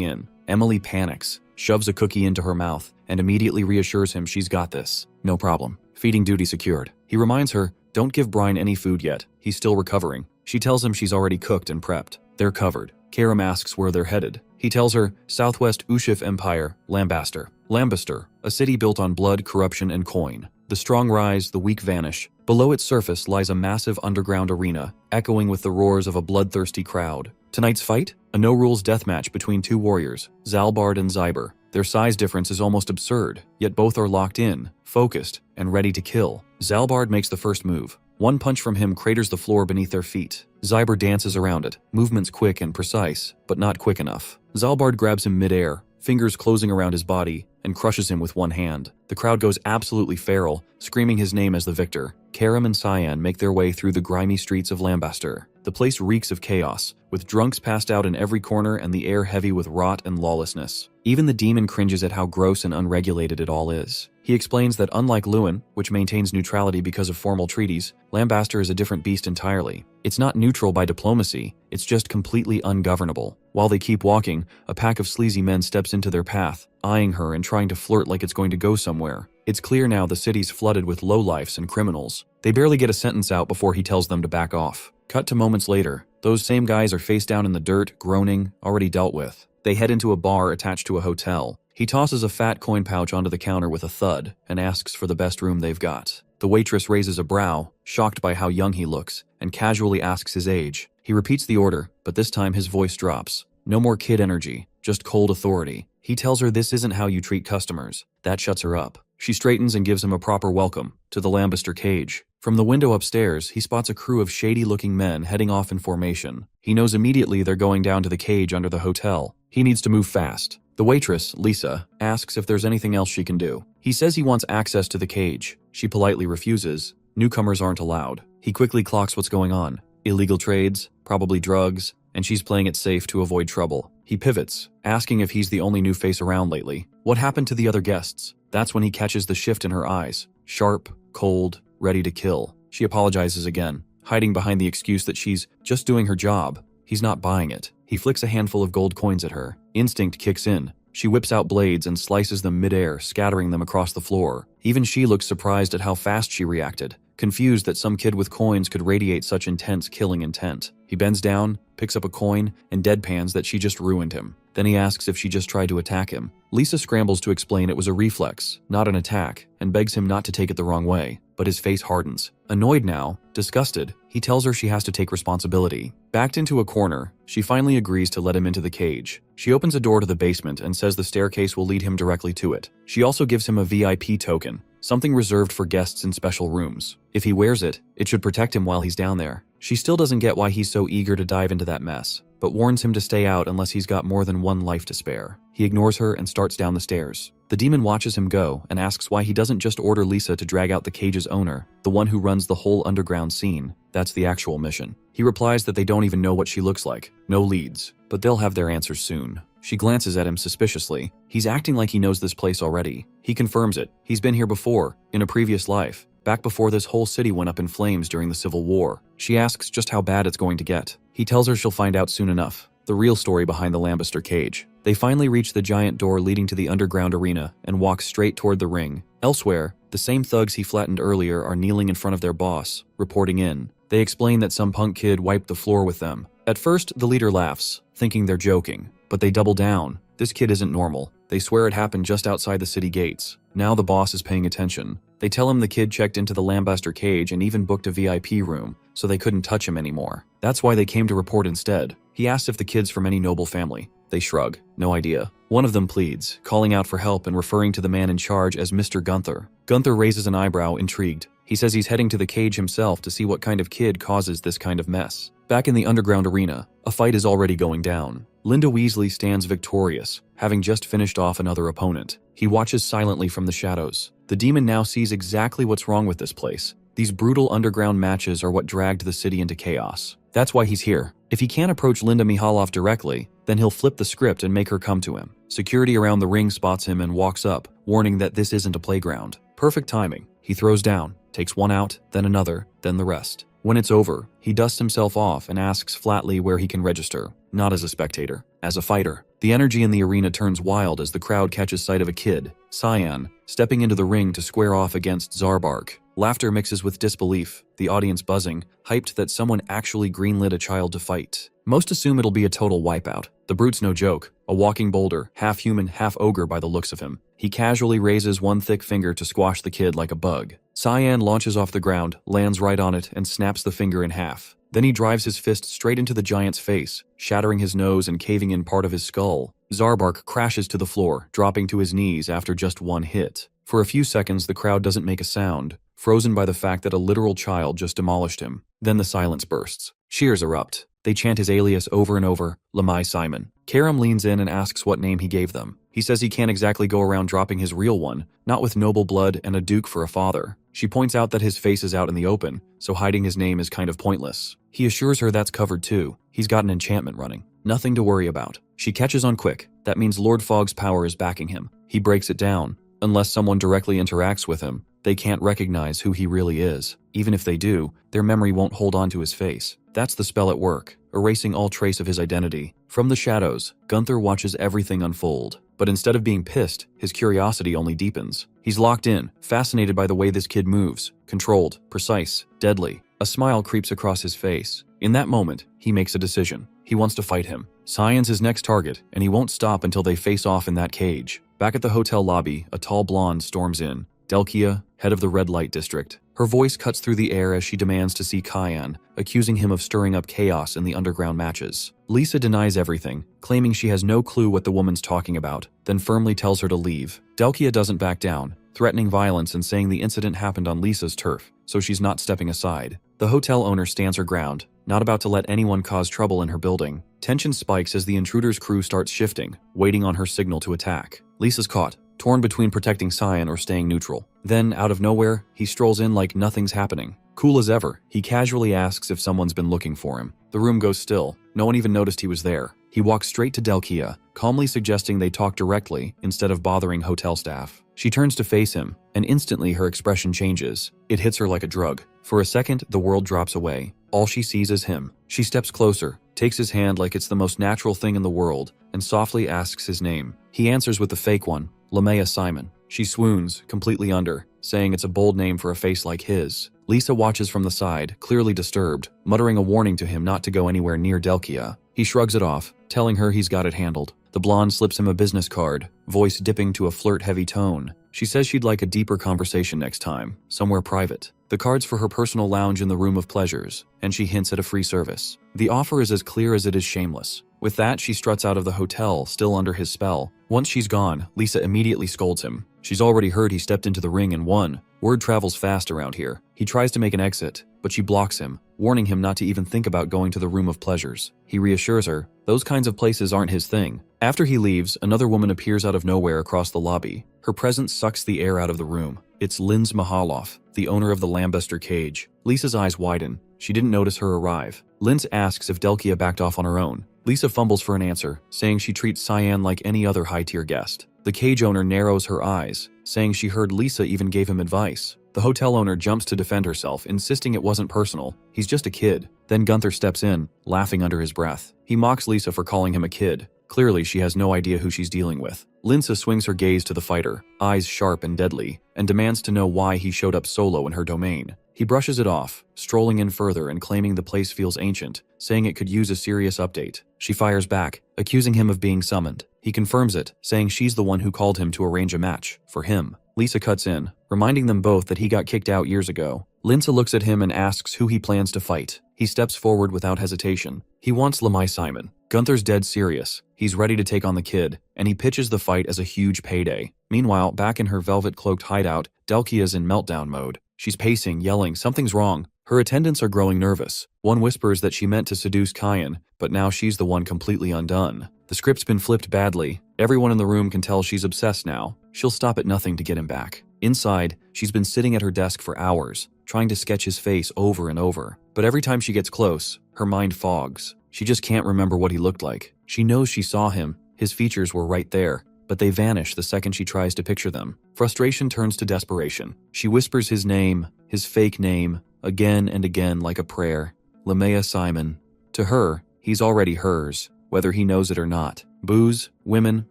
in. Emily panics, shoves a cookie into her mouth, and immediately reassures him she's got this. No problem. Feeding duty secured. He reminds her, don't give Brian any food yet. He's still recovering. She tells him she's already cooked and prepped. They're covered. Karam asks where they're headed. He tells her, Southwest Ushif Empire, Lambaster, a city built on blood, corruption, and coin. The strong rise, the weak vanish. Below its surface lies a massive underground arena, echoing with the roars of a bloodthirsty crowd. Tonight's fight? A no-rules deathmatch between two warriors, Zalbard and Zyber. Their size difference is almost absurd, yet both are locked in, focused, and ready to kill. Zalbard makes the first move. One punch from him craters the floor beneath their feet. Zyber dances around it, movements quick and precise, but not quick enough. Zalbard grabs him mid-air, fingers closing around his body, and crushes him with one hand. The crowd goes absolutely feral, screaming his name as the victor. Karam and Cyan make their way through the grimy streets of Lambaster. The place reeks of chaos, with drunks passed out in every corner and the air heavy with rot and lawlessness. Even the demon cringes at how gross and unregulated it all is. He explains that unlike Lewin, which maintains neutrality because of formal treaties, Lambaster is a different beast entirely. It's not neutral by diplomacy, it's just completely ungovernable. While they keep walking, a pack of sleazy men steps into their path, eyeing her and trying to flirt like it's going to go somewhere. It's clear now the city's flooded with lowlifes and criminals. They barely get a sentence out before he tells them to back off. Cut to moments later. Those same guys are face down in the dirt, groaning, already dealt with. They head into a bar attached to a hotel. He tosses a fat coin pouch onto the counter with a thud and asks for the best room they've got. The waitress raises a brow, shocked by how young he looks, and casually asks his age. He repeats the order, but this time his voice drops. No more kid energy, just cold authority. He tells her this isn't how you treat customers. That shuts her up. She straightens and gives him a proper welcome to the Lambaster cage. From the window upstairs, he spots a crew of shady-looking men heading off in formation. He knows immediately they're going down to the cage under the hotel. He needs to move fast. The waitress, Lisa, asks if there's anything else she can do. He says he wants access to the cage. She politely refuses. Newcomers aren't allowed. He quickly clocks what's going on. Illegal trades, probably drugs, and she's playing it safe to avoid trouble. He pivots, asking if he's the only new face around lately. What happened to the other guests? That's when he catches the shift in her eyes. Sharp, cold, ready to kill. She apologizes again, hiding behind the excuse that she's just doing her job. He's not buying it. He flicks a handful of gold coins at her. Instinct kicks in. She whips out blades and slices them midair, scattering them across the floor. Even she looks surprised at how fast she reacted, confused that some kid with coins could radiate such intense killing intent. He bends down, picks up a coin, and deadpans that she just ruined him. Then he asks if she just tried to attack him. Lisa scrambles to explain it was a reflex, not an attack, and begs him not to take it the wrong way, but his face hardens. Annoyed now, disgusted, he tells her she has to take responsibility. Backed into a corner, she finally agrees to let him into the cage. She opens a door to the basement and says the staircase will lead him directly to it. She also gives him a VIP token, something reserved for guests in special rooms. If he wears it, it should protect him while he's down there. She still doesn't get why he's so eager to dive into that mess, but warns him to stay out unless he's got more than one life to spare. He ignores her and starts down the stairs. The demon watches him go and asks why he doesn't just order Lisa to drag out the cage's owner, the one who runs the whole underground scene. That's the actual mission. He replies that they don't even know what she looks like. No leads, but they'll have their answers soon. She glances at him suspiciously. He's acting like he knows this place already. He confirms it. He's been here before, in a previous life, back before this whole city went up in flames during the Civil War. She asks just how bad it's going to get. He tells her she'll find out soon enough. The real story behind the Lambester cage. They finally reach the giant door leading to the underground arena and walk straight toward the ring. Elsewhere, the same thugs he flattened earlier are kneeling in front of their boss, reporting in. They explain that some punk kid wiped the floor with them. At first, the leader laughs, thinking they're joking, but they double down. This kid isn't normal. They swear it happened just outside the city gates. Now the boss is paying attention. They tell him the kid checked into the Lambester cage and even booked a VIP room, so they couldn't touch him anymore. That's why they came to report instead. He asks if the kid's from any noble family. They shrug. No idea. One of them pleads, calling out for help and referring to the man in charge as Mr. Gunther. Gunther raises an eyebrow, intrigued. He says he's heading to the cage himself to see what kind of kid causes this kind of mess. Back in the underground arena, a fight is already going down. Linda Weasley stands victorious, having just finished off another opponent. He watches silently from the shadows. The demon now sees exactly what's wrong with this place. These brutal underground matches are what dragged the city into chaos. That's why he's here. If he can't approach Linda Mihalov directly, then he'll flip the script and make her come to him. Security around the ring spots him and walks up, warning that this isn't a playground. Perfect timing. He throws down, takes one out, then another, then the rest. When it's over, he dusts himself off and asks flatly where he can register, not as a spectator, as a fighter. The energy in the arena turns wild as the crowd catches sight of a kid, Cyan, stepping into the ring to square off against Zarbark. Laughter mixes with disbelief, the audience buzzing, hyped that someone actually greenlit a child to fight. Most assume it'll be a total wipeout. The brute's no joke, a walking boulder, half human, half ogre by the looks of him. He casually raises one thick finger to squash the kid like a bug. Cyan launches off the ground, lands right on it, and snaps the finger in half. Then he drives his fist straight into the giant's face, shattering his nose and caving in part of his skull. Zarbark crashes to the floor, dropping to his knees after just one hit. For a few seconds, the crowd doesn't make a sound, frozen by the fact that a literal child just demolished him. Then the silence bursts. Cheers erupt. They chant his alias over and over, Lamai Simon. Karam leans in and asks what name he gave them. He says he can't exactly go around dropping his real one, not with noble blood and a duke for a father. She points out that his face is out in the open, so hiding his name is kind of pointless. He assures her that's covered too. He's got an enchantment running. Nothing to worry about. She catches on quick. That means Lord Fogg's power is backing him. He breaks it down. Unless someone directly interacts with him, they can't recognize who he really is. Even if they do, their memory won't hold on to his face. That's the spell at work, erasing all trace of his identity. From the shadows, Gunther watches everything unfold. But instead of being pissed, his curiosity only deepens. He's locked in, fascinated by the way this kid moves. Controlled, precise, deadly. A smile creeps across his face. In that moment, he makes a decision. He wants to fight him. Cyan's his next target, and he won't stop until they face off in that cage. Back at the hotel lobby, a tall blonde storms in. Delkia, head of the red light district. Her voice cuts through the air as she demands to see Cyan, accusing him of stirring up chaos in the underground matches. Lisa denies everything, claiming she has no clue what the woman's talking about, then firmly tells her to leave. Delkia doesn't back down, threatening violence and saying the incident happened on Lisa's turf, so she's not stepping aside. The hotel owner stands her ground, not about to let anyone cause trouble in her building. Tension spikes as the intruder's crew starts shifting, waiting on her signal to attack. Lisa's caught, torn between protecting Cyan or staying neutral. Then, out of nowhere, he strolls in like nothing's happening. Cool as ever, he casually asks if someone's been looking for him. The room goes still. No one even noticed he was there. He walks straight to Delkia, calmly suggesting they talk directly instead of bothering hotel staff. She turns to face him, and instantly her expression changes. It hits her like a drug. For a second, the world drops away. All she sees is him. She steps closer, takes his hand like it's the most natural thing in the world, and softly asks his name. He answers with the fake one, Lamea Simon. She swoons, completely under, saying it's a bold name for a face like his. Lisa watches from the side, clearly disturbed, muttering a warning to him not to go anywhere near Delkia. He shrugs it off, telling her he's got it handled. The blonde slips him a business card, voice dipping to a flirt-heavy tone. She says she'd like a deeper conversation next time, somewhere private. The card's for her personal lounge in the Room of Pleasures, and she hints at a free service. The offer is as clear as it is shameless. With that, she struts out of the hotel, still under his spell. Once she's gone, Lisa immediately scolds him. She's already heard he stepped into the ring and won. Word travels fast around here. He tries to make an exit, but she blocks him, warning him not to even think about going to the Room of Pleasures. He reassures her, those kinds of places aren't his thing. After he leaves, another woman appears out of nowhere across the lobby. Her presence sucks the air out of the room. It's Linz Mahaloff, the owner of the Lambuster Cage. Lisa's eyes widen. She didn't notice her arrive. Linz asks if Delkia backed off on her own. Lisa fumbles for an answer, saying she treats Cyan like any other high-tier guest. The cage owner narrows her eyes, saying she heard Lisa even gave him advice. The hotel owner jumps to defend herself, insisting it wasn't personal. He's just a kid. Then Gunther steps in, laughing under his breath. He mocks Lisa for calling him a kid. Clearly, she has no idea who she's dealing with. Linsa swings her gaze to the fighter, eyes sharp and deadly, and demands to know why he showed up solo in her domain. He brushes it off, strolling in further and claiming the place feels ancient, saying it could use a serious update. She fires back, accusing him of being summoned. He confirms it, saying she's the one who called him to arrange a match, for him. Lisa cuts in, reminding them both that he got kicked out years ago. Linsa looks at him and asks who he plans to fight. He steps forward without hesitation. He wants Lamai Simon. Gunther's dead serious. He's ready to take on the kid, and he pitches the fight as a huge payday. Meanwhile, back in her velvet-cloaked hideout, Delkia's in meltdown mode. She's pacing, yelling, something's wrong. Her attendants are growing nervous. One whispers that she meant to seduce Cyan, but now she's the one completely undone. The script's been flipped badly. Everyone in the room can tell she's obsessed now. She'll stop at nothing to get him back. Inside, she's been sitting at her desk for hours, trying to sketch his face over and over. But every time she gets close, her mind fogs. She just can't remember what he looked like. She knows she saw him. His features were right there, but they vanish the second she tries to picture them. Frustration turns to desperation. She whispers his name, his fake name, again and again like a prayer. Lamea Simon. To her, he's already hers, whether he knows it or not. Booze, women,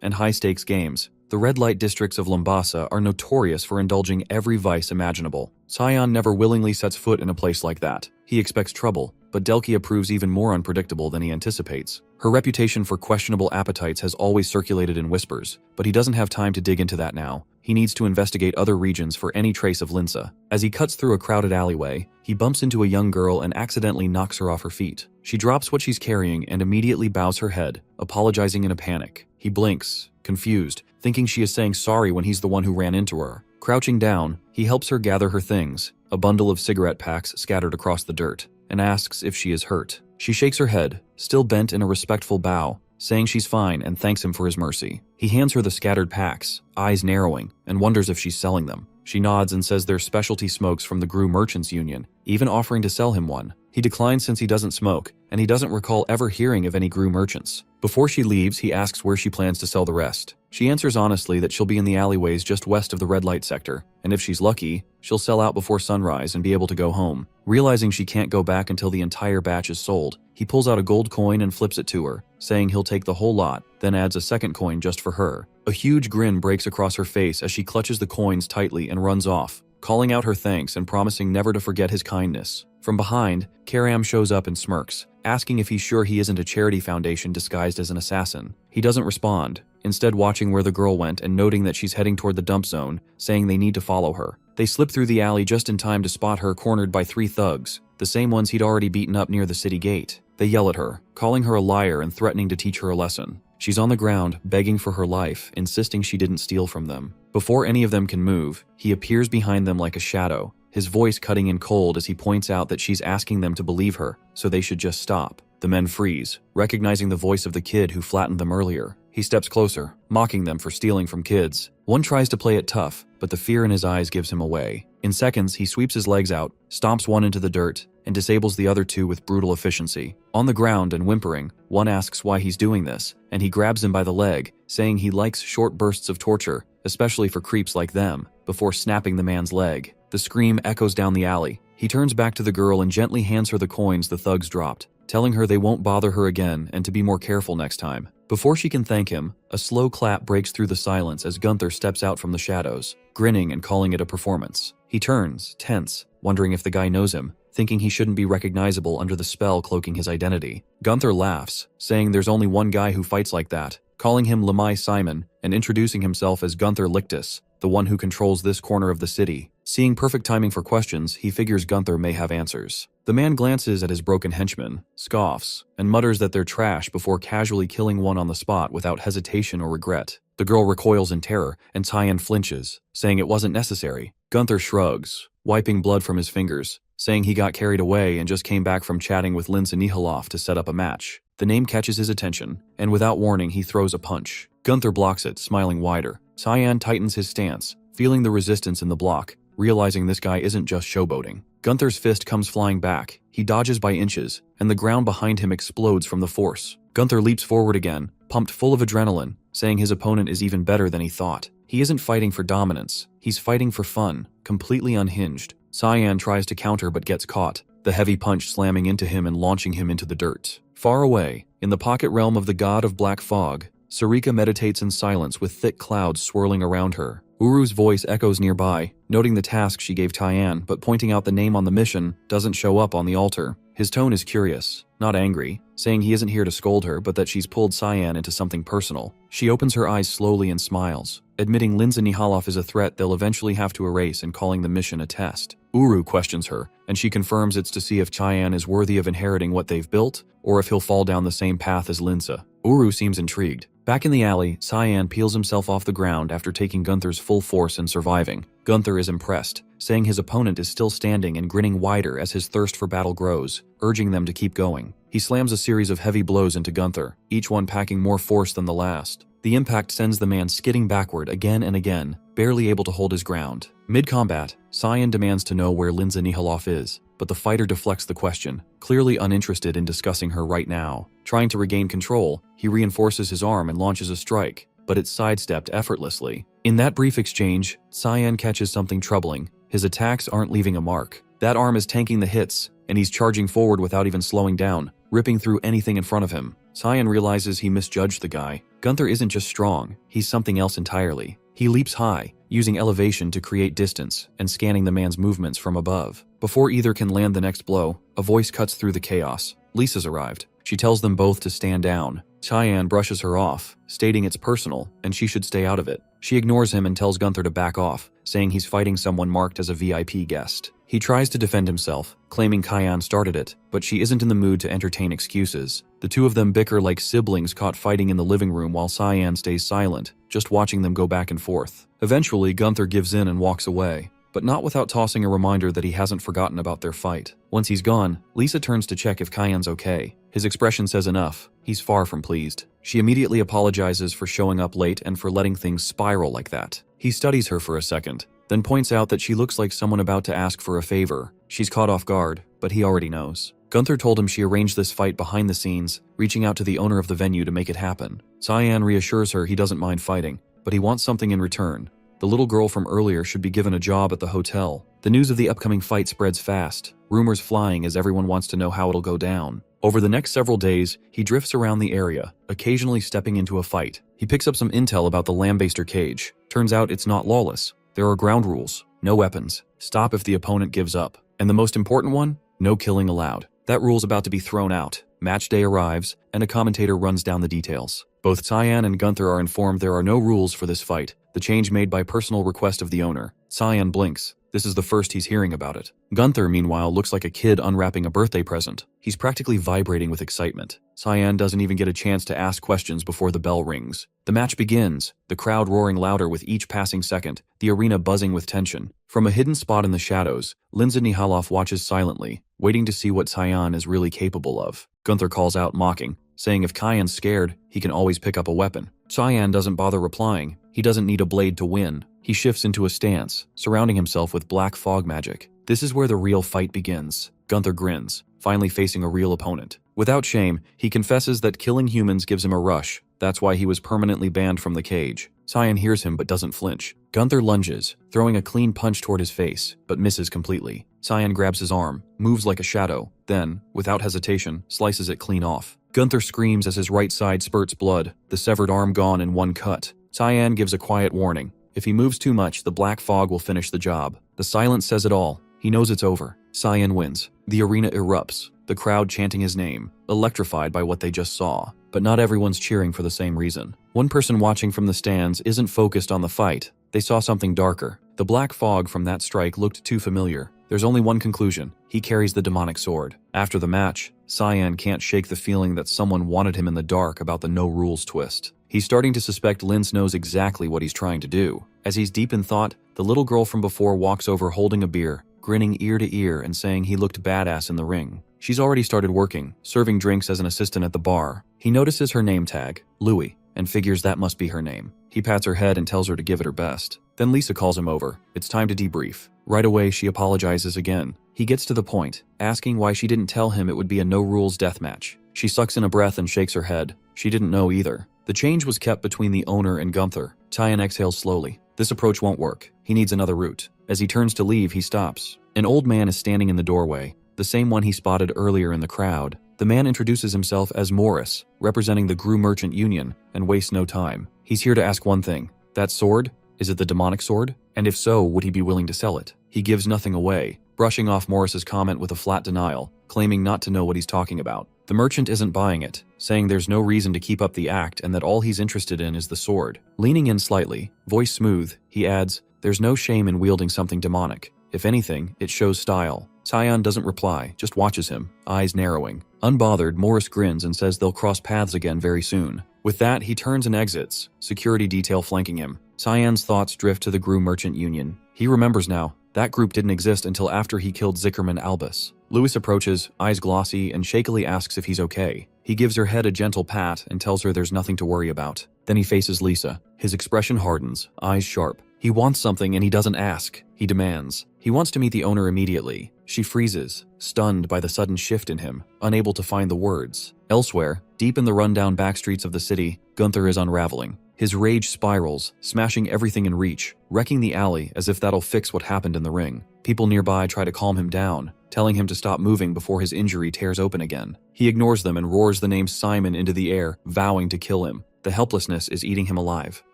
and high-stakes games. The red light districts of Lombasa are notorious for indulging every vice imaginable. Cyan never willingly sets foot in a place like that. He expects trouble, but Delkia proves even more unpredictable than he anticipates. Her reputation for questionable appetites has always circulated in whispers, but he doesn't have time to dig into that now. He needs to investigate other regions for any trace of Linsa. As he cuts through a crowded alleyway, he bumps into a young girl and accidentally knocks her off her feet. She drops what she's carrying and immediately bows her head, apologizing in a panic. He blinks, confused, thinking she is saying sorry when he's the one who ran into her. Crouching down, he helps her gather her things, a bundle of cigarette packs scattered across the dirt, and asks if she is hurt. She shakes her head, still bent in a respectful bow, saying she's fine and thanks him for his mercy. He hands her the scattered packs, eyes narrowing, and wonders if she's selling them. She nods and says they're specialty smokes from the Gru Merchants Union, even offering to sell him one. He declines since he doesn't smoke, and he doesn't recall ever hearing of any Gru merchants. Before she leaves, he asks where she plans to sell the rest. She answers honestly that she'll be in the alleyways just west of the red light sector, and if she's lucky, she'll sell out before sunrise and be able to go home. Realizing she can't go back until the entire batch is sold, he pulls out a gold coin and flips it to her, saying he'll take the whole lot, then adds a second coin just for her. A huge grin breaks across her face as she clutches the coins tightly and runs off, calling out her thanks and promising never to forget his kindness. From behind, Karam shows up and smirks, asking if he's sure he isn't a charity foundation disguised as an assassin. He doesn't respond, instead watching where the girl went and noting that she's heading toward the dump zone, saying they need to follow her. They slip through the alley just in time to spot her cornered by 3 thugs, the same ones he'd already beaten up near the city gate. They yell at her, calling her a liar and threatening to teach her a lesson. She's on the ground, begging for her life, insisting she didn't steal from them. Before any of them can move, he appears behind them like a shadow, his voice cutting in cold as he points out that she's asking them to believe her, so they should just stop. The men freeze, recognizing the voice of the kid who flattened them earlier. He steps closer, mocking them for stealing from kids. One tries to play it tough, but the fear in his eyes gives him away. In seconds, he sweeps his legs out, stomps one into the dirt, and disables the other two with brutal efficiency. On the ground and whimpering, one asks why he's doing this, and he grabs him by the leg, saying he likes short bursts of torture, especially for creeps like them, before snapping the man's leg. The scream echoes down the alley. He turns back to the girl and gently hands her the coins the thugs dropped, telling her they won't bother her again and to be more careful next time. Before she can thank him, a slow clap breaks through the silence as Gunther steps out from the shadows, grinning and calling it a performance. He turns, tense, wondering if the guy knows him, thinking he shouldn't be recognizable under the spell cloaking his identity. Gunther laughs, saying there's only one guy who fights like that, calling him Lemai Simon and introducing himself as Gunther Lictus, the one who controls this corner of the city. Seeing perfect timing for questions, he figures Gunther may have answers. The man glances at his broken henchmen, scoffs, and mutters that they're trash before casually killing one on the spot without hesitation or regret. The girl recoils in terror, and Tyan flinches, saying it wasn't necessary. Gunther shrugs, wiping blood from his fingers, saying he got carried away and just came back from chatting with Linz and Nihaloff to set up a match. The name catches his attention, and without warning he throws a punch. Gunther blocks it, smiling wider. Tyan tightens his stance, feeling the resistance in the block, realizing this guy isn't just showboating. Gunther's fist comes flying back. He dodges by inches, and the ground behind him explodes from the force. Gunther leaps forward again, pumped full of adrenaline, saying his opponent is even better than he thought. He isn't fighting for dominance. He's fighting for fun, completely unhinged. Tyan tries to counter but gets caught, the heavy punch slamming into him and launching him into the dirt. Far away, in the pocket realm of the god of black fog, Sarika meditates in silence with thick clouds swirling around her. Uru's voice echoes nearby, noting the task she gave Tyan, but pointing out the name on the mission doesn't show up on the altar. His tone is curious, not angry, saying he isn't here to scold her but that she's pulled Tyan into something personal. She opens her eyes slowly and smiles, admitting Linz and Nihaloff is a threat they'll eventually have to erase and calling the mission a test. Uru questions her, and she confirms it's to see if Tyan is worthy of inheriting what they've built, or if he'll fall down the same path as Linza. Uru seems intrigued. Back in the alley, Tyan peels himself off the ground after taking Gunther's full force and surviving. Gunther is impressed, saying his opponent is still standing and grinning wider as his thirst for battle grows, urging them to keep going. He slams a series of heavy blows into Gunther, each one packing more force than the last. The impact sends the man skidding backward again and again, barely able to hold his ground. Mid-combat, Tyan demands to know where Linza Nihaloff is, but the fighter deflects the question, clearly uninterested in discussing her right now. Trying to regain control, he reinforces his arm and launches a strike, but it's sidestepped effortlessly. In that brief exchange, Tyan catches something troubling. His attacks aren't leaving a mark. That arm is tanking the hits, and he's charging forward without even slowing down, ripping through anything in front of him. Tyan realizes he misjudged the guy. Gunther isn't just strong, he's something else entirely. He leaps high, using elevation to create distance and scanning the man's movements from above. Before either can land the next blow, a voice cuts through the chaos. Lisa's arrived. She tells them both to stand down. Tyan brushes her off, stating it's personal and she should stay out of it. She ignores him and tells Gunther to back off, saying he's fighting someone marked as a VIP guest. He tries to defend himself, claiming Kyan started it, but she isn't in the mood to entertain excuses. The two of them bicker like siblings caught fighting in the living room while Tyan stays silent, just watching them go back and forth. Eventually, Gunther gives in and walks away, but not without tossing a reminder that he hasn't forgotten about their fight. Once he's gone, Lisa turns to check if Kyan's okay. His expression says enough. He's far from pleased. She immediately apologizes for showing up late and for letting things spiral like that. He studies her for a second, then points out that she looks like someone about to ask for a favor. She's caught off guard, but he already knows. Gunther told him she arranged this fight behind the scenes, reaching out to the owner of the venue to make it happen. Tyan reassures her he doesn't mind fighting, but he wants something in return. The little girl from earlier should be given a job at the hotel. The news of the upcoming fight spreads fast, rumors flying as everyone wants to know how it'll go down. Over the next several days, he drifts around the area, occasionally stepping into a fight. He picks up some intel about the lambaster cage. Turns out it's not lawless. There are ground rules, no weapons, stop if the opponent gives up. And the most important one, no killing allowed. That rule's about to be thrown out. Match day arrives, and a commentator runs down the details. Both Tyan and Gunther are informed there are no rules for this fight, the change made by personal request of the owner. Tyan blinks, This is the first he's hearing about it. Gunther, meanwhile, looks like a kid unwrapping a birthday present. He's practically vibrating with excitement. Cyan doesn't even get a chance to ask questions before the bell rings. The match begins, the crowd roaring louder with each passing second, the arena buzzing with tension. From a hidden spot in the shadows, Linza Nihaloff watches silently, waiting to see what Cyan is really capable of. Gunther calls out mocking, saying if Cyan's scared, he can always pick up a weapon. Cyan doesn't bother replying. He doesn't need a blade to win. He shifts into a stance, surrounding himself with black fog magic. This is where the real fight begins. Gunther grins, finally facing a real opponent. Without shame, he confesses that killing humans gives him a rush. That's why he was permanently banned from the cage. Cyan hears him but doesn't flinch. Gunther lunges, throwing a clean punch toward his face, but misses completely. Cyan grabs his arm, moves like a shadow, then, without hesitation, slices it clean off. Gunther screams as his right side spurts blood, the severed arm gone in one cut. Cyan gives a quiet warning. If he moves too much, the black fog will finish the job. The silence says it all. He knows it's over. Cyan wins. The arena erupts, the crowd chanting his name, electrified by what they just saw. But not everyone's cheering for the same reason. One person watching from the stands isn't focused on the fight. They saw something darker. The black fog from that strike looked too familiar. There's only one conclusion. He carries the demonic sword. After the match, Cyan can't shake the feeling that someone wanted him in the dark about the no-rules twist. He's starting to suspect Linz knows exactly what he's trying to do. As he's deep in thought, the little girl from before walks over holding a beer, grinning ear to ear and saying he looked badass in the ring. She's already started working, serving drinks as an assistant at the bar. He notices her name tag, Louis, and figures that must be her name. He pats her head and tells her to give it her best. Then Lisa calls him over. It's time to debrief. Right away, she apologizes again. He gets to the point, asking why she didn't tell him it would be a no-rules deathmatch. She sucks in a breath and shakes her head. She didn't know either. The change was kept between the owner and Gunther. Cyan exhales slowly. This approach won't work. He needs another route. As he turns to leave, he stops. An old man is standing in the doorway, the same one he spotted earlier in the crowd. The man introduces himself as Morris, representing the Gru Merchant Union, and wastes no time. He's here to ask one thing. That sword? Is it the demonic sword? And if so, would he be willing to sell it? He gives nothing away, brushing off Morris's comment with a flat denial, claiming not to know what he's talking about. The merchant isn't buying it, saying there's no reason to keep up the act and that all he's interested in is the sword. Leaning in slightly, voice smooth, he adds, there's no shame in wielding something demonic. If anything, it shows style. Cyan doesn't reply, just watches him, eyes narrowing. Unbothered, Morris grins and says they'll cross paths again very soon. With that, he turns and exits, security detail flanking him. Cyan's thoughts drift to the Gru Merchant Union. He remembers now. That group didn't exist until after he killed Zickerman Albus. Lewis approaches, eyes glossy, and shakily asks if he's okay. He gives her head a gentle pat and tells her there's nothing to worry about. Then he faces Lisa. His expression hardens, eyes sharp. He wants something and he doesn't ask. He demands. He wants to meet the owner immediately. She freezes, stunned by the sudden shift in him, unable to find the words. Elsewhere, deep in the rundown backstreets of the city, Gunther is unraveling. His rage spirals, smashing everything in reach, wrecking the alley as if that'll fix what happened in the ring. People nearby try to calm him down, telling him to stop moving before his injury tears open again. He ignores them and roars the name Simon into the air, vowing to kill him. The helplessness is eating him alive.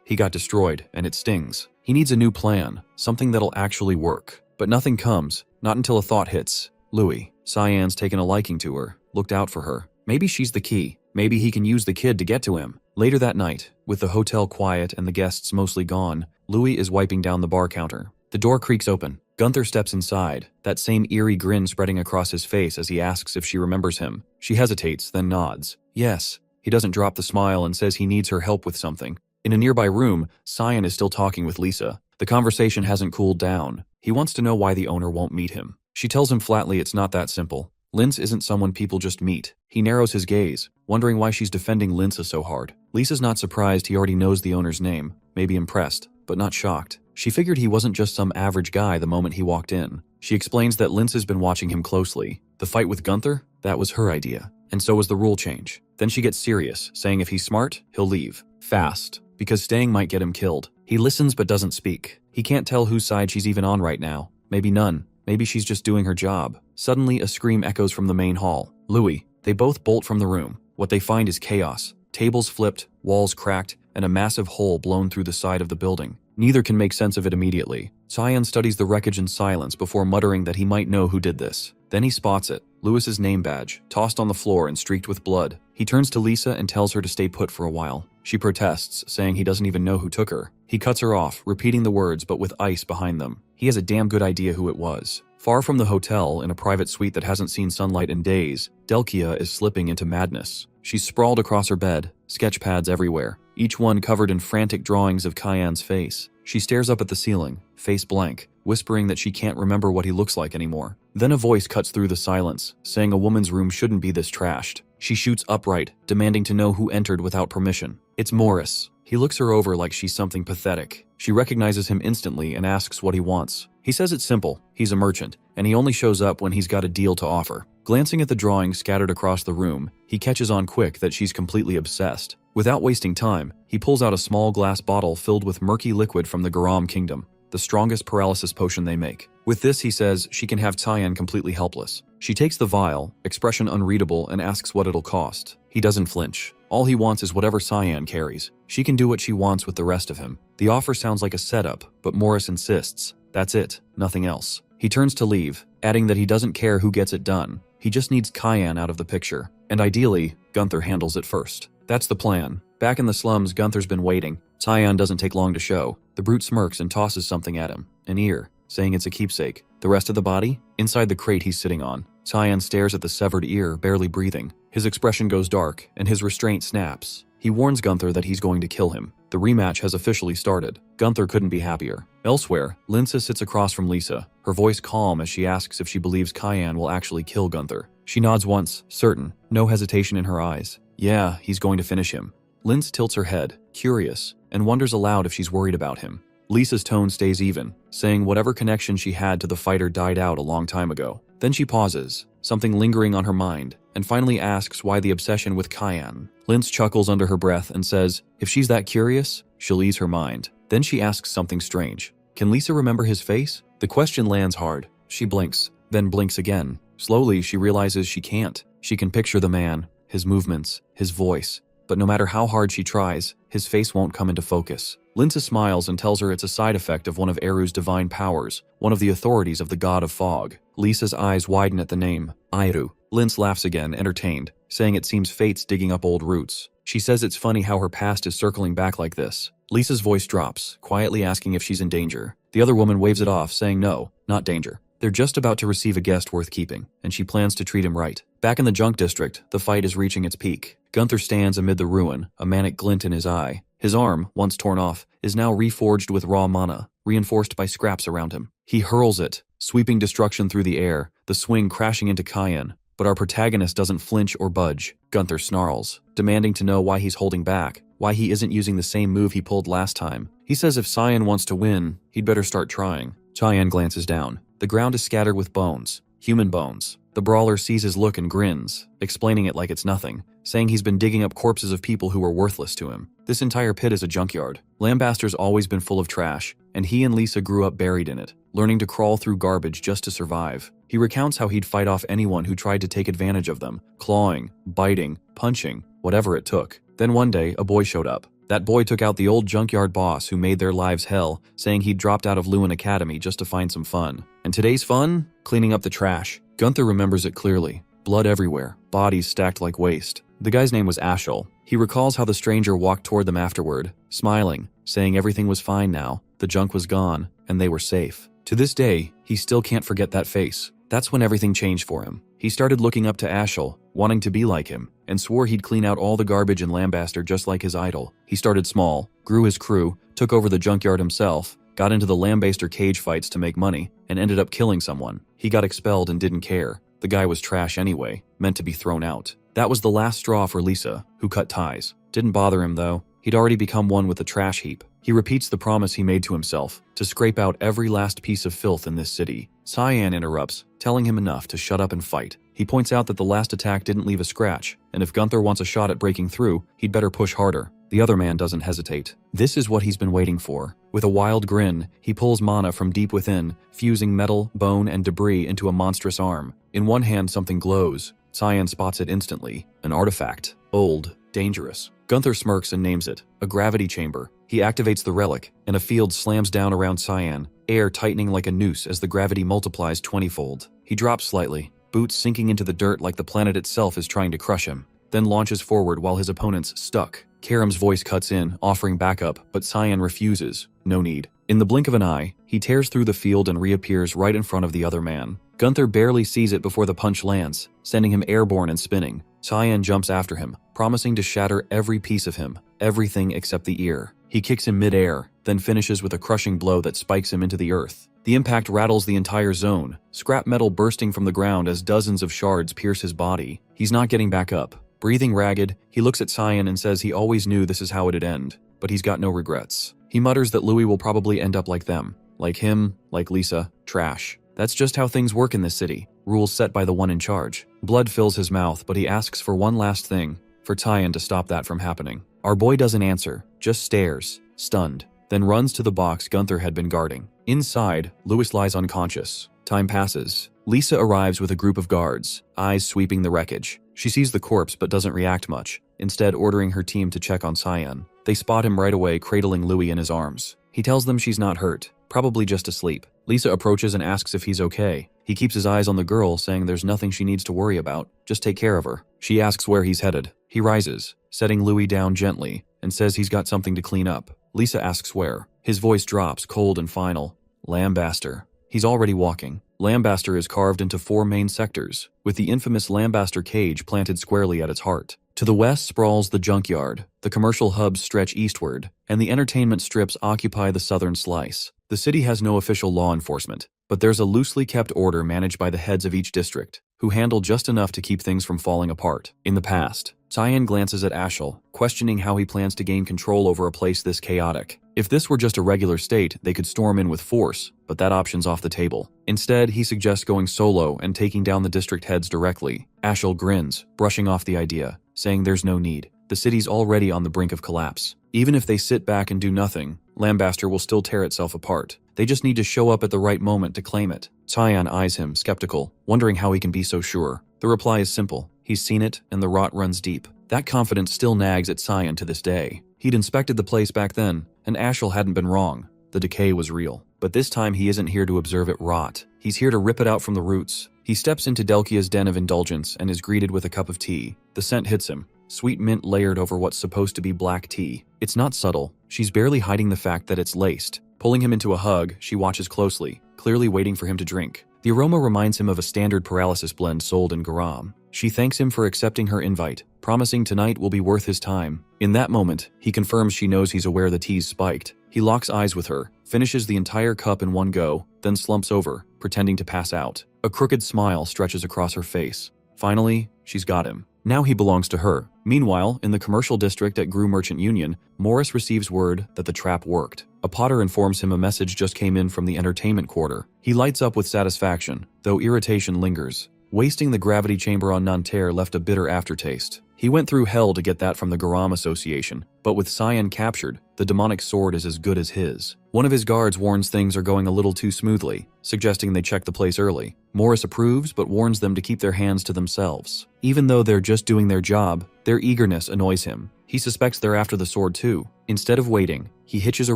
He got destroyed, and it stings. He needs a new plan, something that'll actually work. But nothing comes, not until a thought hits. Louis. Cyan's taken a liking to her, looked out for her. Maybe she's the key. Maybe he can use the kid to get to him. Later that night, with the hotel quiet and the guests mostly gone, Louis is wiping down the bar counter. The door creaks open. Gunther steps inside, that same eerie grin spreading across his face as he asks if she remembers him. She hesitates, then nods. Yes. He doesn't drop the smile and says he needs her help with something. In a nearby room, Cyan is still talking with Lisa. The conversation hasn't cooled down. He wants to know why the owner won't meet him. She tells him flatly it's not that simple. Linz isn't someone people just meet. He narrows his gaze, wondering why she's defending Linza so hard. Lisa's not surprised he already knows the owner's name, maybe impressed, but not shocked. She figured he wasn't just some average guy the moment he walked in. She explains that Linz has been watching him closely. The fight with Gunther? That was her idea. And so was the rule change. Then she gets serious, saying if he's smart, he'll leave. Fast. Because staying might get him killed. He listens but doesn't speak. He can't tell whose side she's even on right now. Maybe none. Maybe she's just doing her job. Suddenly, a scream echoes from the main hall. Louis. They both bolt from the room. What they find is chaos. Tables flipped, walls cracked, and a massive hole blown through the side of the building. Neither can make sense of it immediately. Cyan studies the wreckage in silence before muttering that he might know who did this. Then he spots it. Lewis's name badge, tossed on the floor and streaked with blood. He turns to Lisa and tells her to stay put for a while. She protests, saying he doesn't even know who took her. He cuts her off, repeating the words but with ice behind them. He has a damn good idea who it was. Far from the hotel, in a private suite that hasn't seen sunlight in days, Delkia is slipping into madness. She's sprawled across her bed, sketch pads everywhere, each one covered in frantic drawings of Kyan's face. She stares up at the ceiling, face blank, whispering that she can't remember what he looks like anymore. Then a voice cuts through the silence, saying a woman's room shouldn't be this trashed. She shoots upright, demanding to know who entered without permission. It's Morris. He looks her over like she's something pathetic. She recognizes him instantly and asks what he wants. He says it's simple, he's a merchant, and he only shows up when he's got a deal to offer. Glancing at the drawings scattered across the room, he catches on quick that she's completely obsessed. Without wasting time, he pulls out a small glass bottle filled with murky liquid from the Garam Kingdom, the strongest paralysis potion they make. With this, he says she can have Tyan completely helpless. She takes the vial, expression unreadable, and asks what it'll cost. He doesn't flinch. All he wants is whatever Cyan carries. She can do what she wants with the rest of him. The offer sounds like a setup, but Morris insists. That's it, nothing else. He turns to leave, adding that he doesn't care who gets it done. He just needs Cyan out of the picture. And ideally, Gunther handles it first. That's the plan. Back in the slums, Gunther's been waiting. Cyan doesn't take long to show. The brute smirks and tosses something at him. An ear, saying it's a keepsake. The rest of the body? Inside the crate he's sitting on. Cyan stares at the severed ear, barely breathing. His expression goes dark, and his restraint snaps. He warns Gunther that he's going to kill him. The rematch has officially started. Gunther couldn't be happier. Elsewhere, Linsa sits across from Lisa, her voice calm as she asks if she believes Cyan will actually kill Gunther. She nods once, certain, no hesitation in her eyes. Yeah, he's going to finish him. Linz tilts her head, curious, and wonders aloud if she's worried about him. Lisa's tone stays even, saying whatever connection she had to the fighter died out a long time ago. Then she pauses, something lingering on her mind, and finally asks why the obsession with Cyan. Linz chuckles under her breath and says, if she's that curious, she'll ease her mind. Then she asks something strange. Can Lisa remember his face? The question lands hard. She blinks, then blinks again. Slowly, she realizes she can't. She can picture the man, his movements, his voice, but no matter how hard she tries, his face won't come into focus. Linsa smiles and tells her it's a side effect of one of Eru's divine powers, one of the authorities of the god of fog. Lisa's eyes widen at the name, Eru. Linz laughs again, entertained, saying it seems fate's digging up old roots. She says it's funny how her past is circling back like this. Lisa's voice drops, quietly asking if she's in danger. The other woman waves it off, saying no, not danger. They're just about to receive a guest worth keeping, and she plans to treat him right. Back in the junk district, the fight is reaching its peak. Gunther stands amid the ruin, a manic glint in his eye. His arm, once torn off, is now reforged with raw mana, reinforced by scraps around him. He hurls it, sweeping destruction through the air, the swing crashing into Cyan. But our protagonist doesn't flinch or budge. Gunther snarls, demanding to know why he's holding back, why he isn't using the same move he pulled last time. He says if Cyan wants to win, he'd better start trying. Cyan glances down. The ground is scattered with bones, human bones. The brawler sees his look and grins, explaining it like it's nothing, saying he's been digging up corpses of people who were worthless to him. This entire pit is a junkyard. Lambaster's always been full of trash, and he and Lisa grew up buried in it, learning to crawl through garbage just to survive. He recounts how he'd fight off anyone who tried to take advantage of them, clawing, biting, punching, whatever it took. Then one day, a boy showed up. That boy took out the old junkyard boss who made their lives hell, saying he'd dropped out of Lewin Academy just to find some fun. And today's fun? Cleaning up the trash. Gunther remembers it clearly. Blood everywhere, bodies stacked like waste. The guy's name was Ashel. He recalls how the stranger walked toward them afterward, smiling, saying everything was fine now, the junk was gone, and they were safe. To this day, he still can't forget that face. That's when everything changed for him. He started looking up to Ashel, wanting to be like him, and swore he'd clean out all the garbage in Lambaster just like his idol. He started small, grew his crew, took over the junkyard himself, got into the Lambaster cage fights to make money, and ended up killing someone. He got expelled and didn't care. The guy was trash anyway, meant to be thrown out. That was the last straw for Lisa, who cut ties. Didn't bother him though. He'd already become one with the trash heap. He repeats the promise he made to himself, to scrape out every last piece of filth in this city. Cyan interrupts, telling him enough to shut up and fight. He points out that the last attack didn't leave a scratch, and if Gunther wants a shot at breaking through, he'd better push harder. The other man doesn't hesitate. This is what he's been waiting for. With a wild grin, he pulls mana from deep within, fusing metal, bone, and debris into a monstrous arm. In one hand, something glows. Cyan spots it instantly. An artifact. Old. Dangerous. Gunther smirks and names it. A gravity chamber. He activates the relic, and a field slams down around Cyan, air tightening like a noose as the gravity multiplies 20-fold. He drops slightly, boots sinking into the dirt like the planet itself is trying to crush him, then launches forward while his opponent's stuck. Karam's voice cuts in, offering backup, but Cyan refuses. No need. In the blink of an eye, he tears through the field and reappears right in front of the other man. Gunther barely sees it before the punch lands, sending him airborne and spinning. Cyan jumps after him, promising to shatter every piece of him, everything except the ear. He kicks him mid-air, then finishes with a crushing blow that spikes him into the earth. The impact rattles the entire zone, scrap metal bursting from the ground as dozens of shards pierce his body. He's not getting back up. Breathing ragged, he looks at Cyan and says he always knew this is how it'd end, but he's got no regrets. He mutters that Louis will probably end up like them. Like him, like Lisa, trash. That's just how things work in this city, rules set by the one in charge. Blood fills his mouth, but he asks for one last thing, for Cyan to stop that from happening. Our boy doesn't answer, just stares, stunned, then runs to the box Gunther had been guarding. Inside, Louis lies unconscious. Time passes. Lisa arrives with a group of guards, eyes sweeping the wreckage. She sees the corpse but doesn't react much, instead ordering her team to check on Cyan. They spot him right away cradling Louis in his arms. He tells them she's not hurt, probably just asleep. Lisa approaches and asks if he's okay. He keeps his eyes on the girl, saying there's nothing she needs to worry about, just take care of her. She asks where he's headed. He rises, setting Louis down gently, and says he's got something to clean up. Lisa asks where. His voice drops, cold and final. Lambaster. He's already walking. Lambaster is carved into 4 main sectors, with the infamous Lambaster cage planted squarely at its heart. To the west sprawls the junkyard, the commercial hubs stretch eastward, and the entertainment strips occupy the southern slice. The city has no official law enforcement, but there's a loosely kept order managed by the heads of each district, who handle just enough to keep things from falling apart. In the past, Cyan glances at Ashel, questioning how he plans to gain control over a place this chaotic. If this were just a regular state, they could storm in with force, but that option's off the table. Instead, he suggests going solo and taking down the district heads directly. Ashel grins, brushing off the idea, saying there's no need. The city's already on the brink of collapse. Even if they sit back and do nothing, Lambaster will still tear itself apart. They just need to show up at the right moment to claim it. Cyan eyes him, skeptical, wondering how he can be so sure. The reply is simple. He's seen it, and the rot runs deep. That confidence still nags at Cyan to this day. He'd inspected the place back then, and Ashel hadn't been wrong. The decay was real. But this time he isn't here to observe it rot. He's here to rip it out from the roots. He steps into Delkia's den of indulgence and is greeted with a cup of tea. The scent hits him. Sweet mint layered over what's supposed to be black tea. It's not subtle. She's barely hiding the fact that it's laced. Pulling him into a hug, she watches closely, clearly waiting for him to drink. The aroma reminds him of a standard paralysis blend sold in Garam. She thanks him for accepting her invite, promising tonight will be worth his time. In that moment, he confirms she knows he's aware the tea's spiked. He locks eyes with her, finishes the entire cup in one go, then slumps over, pretending to pass out. A crooked smile stretches across her face. Finally, she's got him. Now he belongs to her. Meanwhile, in the commercial district at Gru Merchant Union, Morris receives word that the trap worked. A potter informs him a message just came in from the entertainment quarter. He lights up with satisfaction, though irritation lingers. Wasting the gravity chamber on Nanterre left a bitter aftertaste. He went through hell to get that from the Garam Association, but with Cyan captured, the demonic sword is as good as his. One of his guards warns things are going a little too smoothly, suggesting they check the place early. Morris approves, but warns them to keep their hands to themselves. Even though they're just doing their job, their eagerness annoys him. He suspects they're after the sword too. Instead of waiting, he hitches a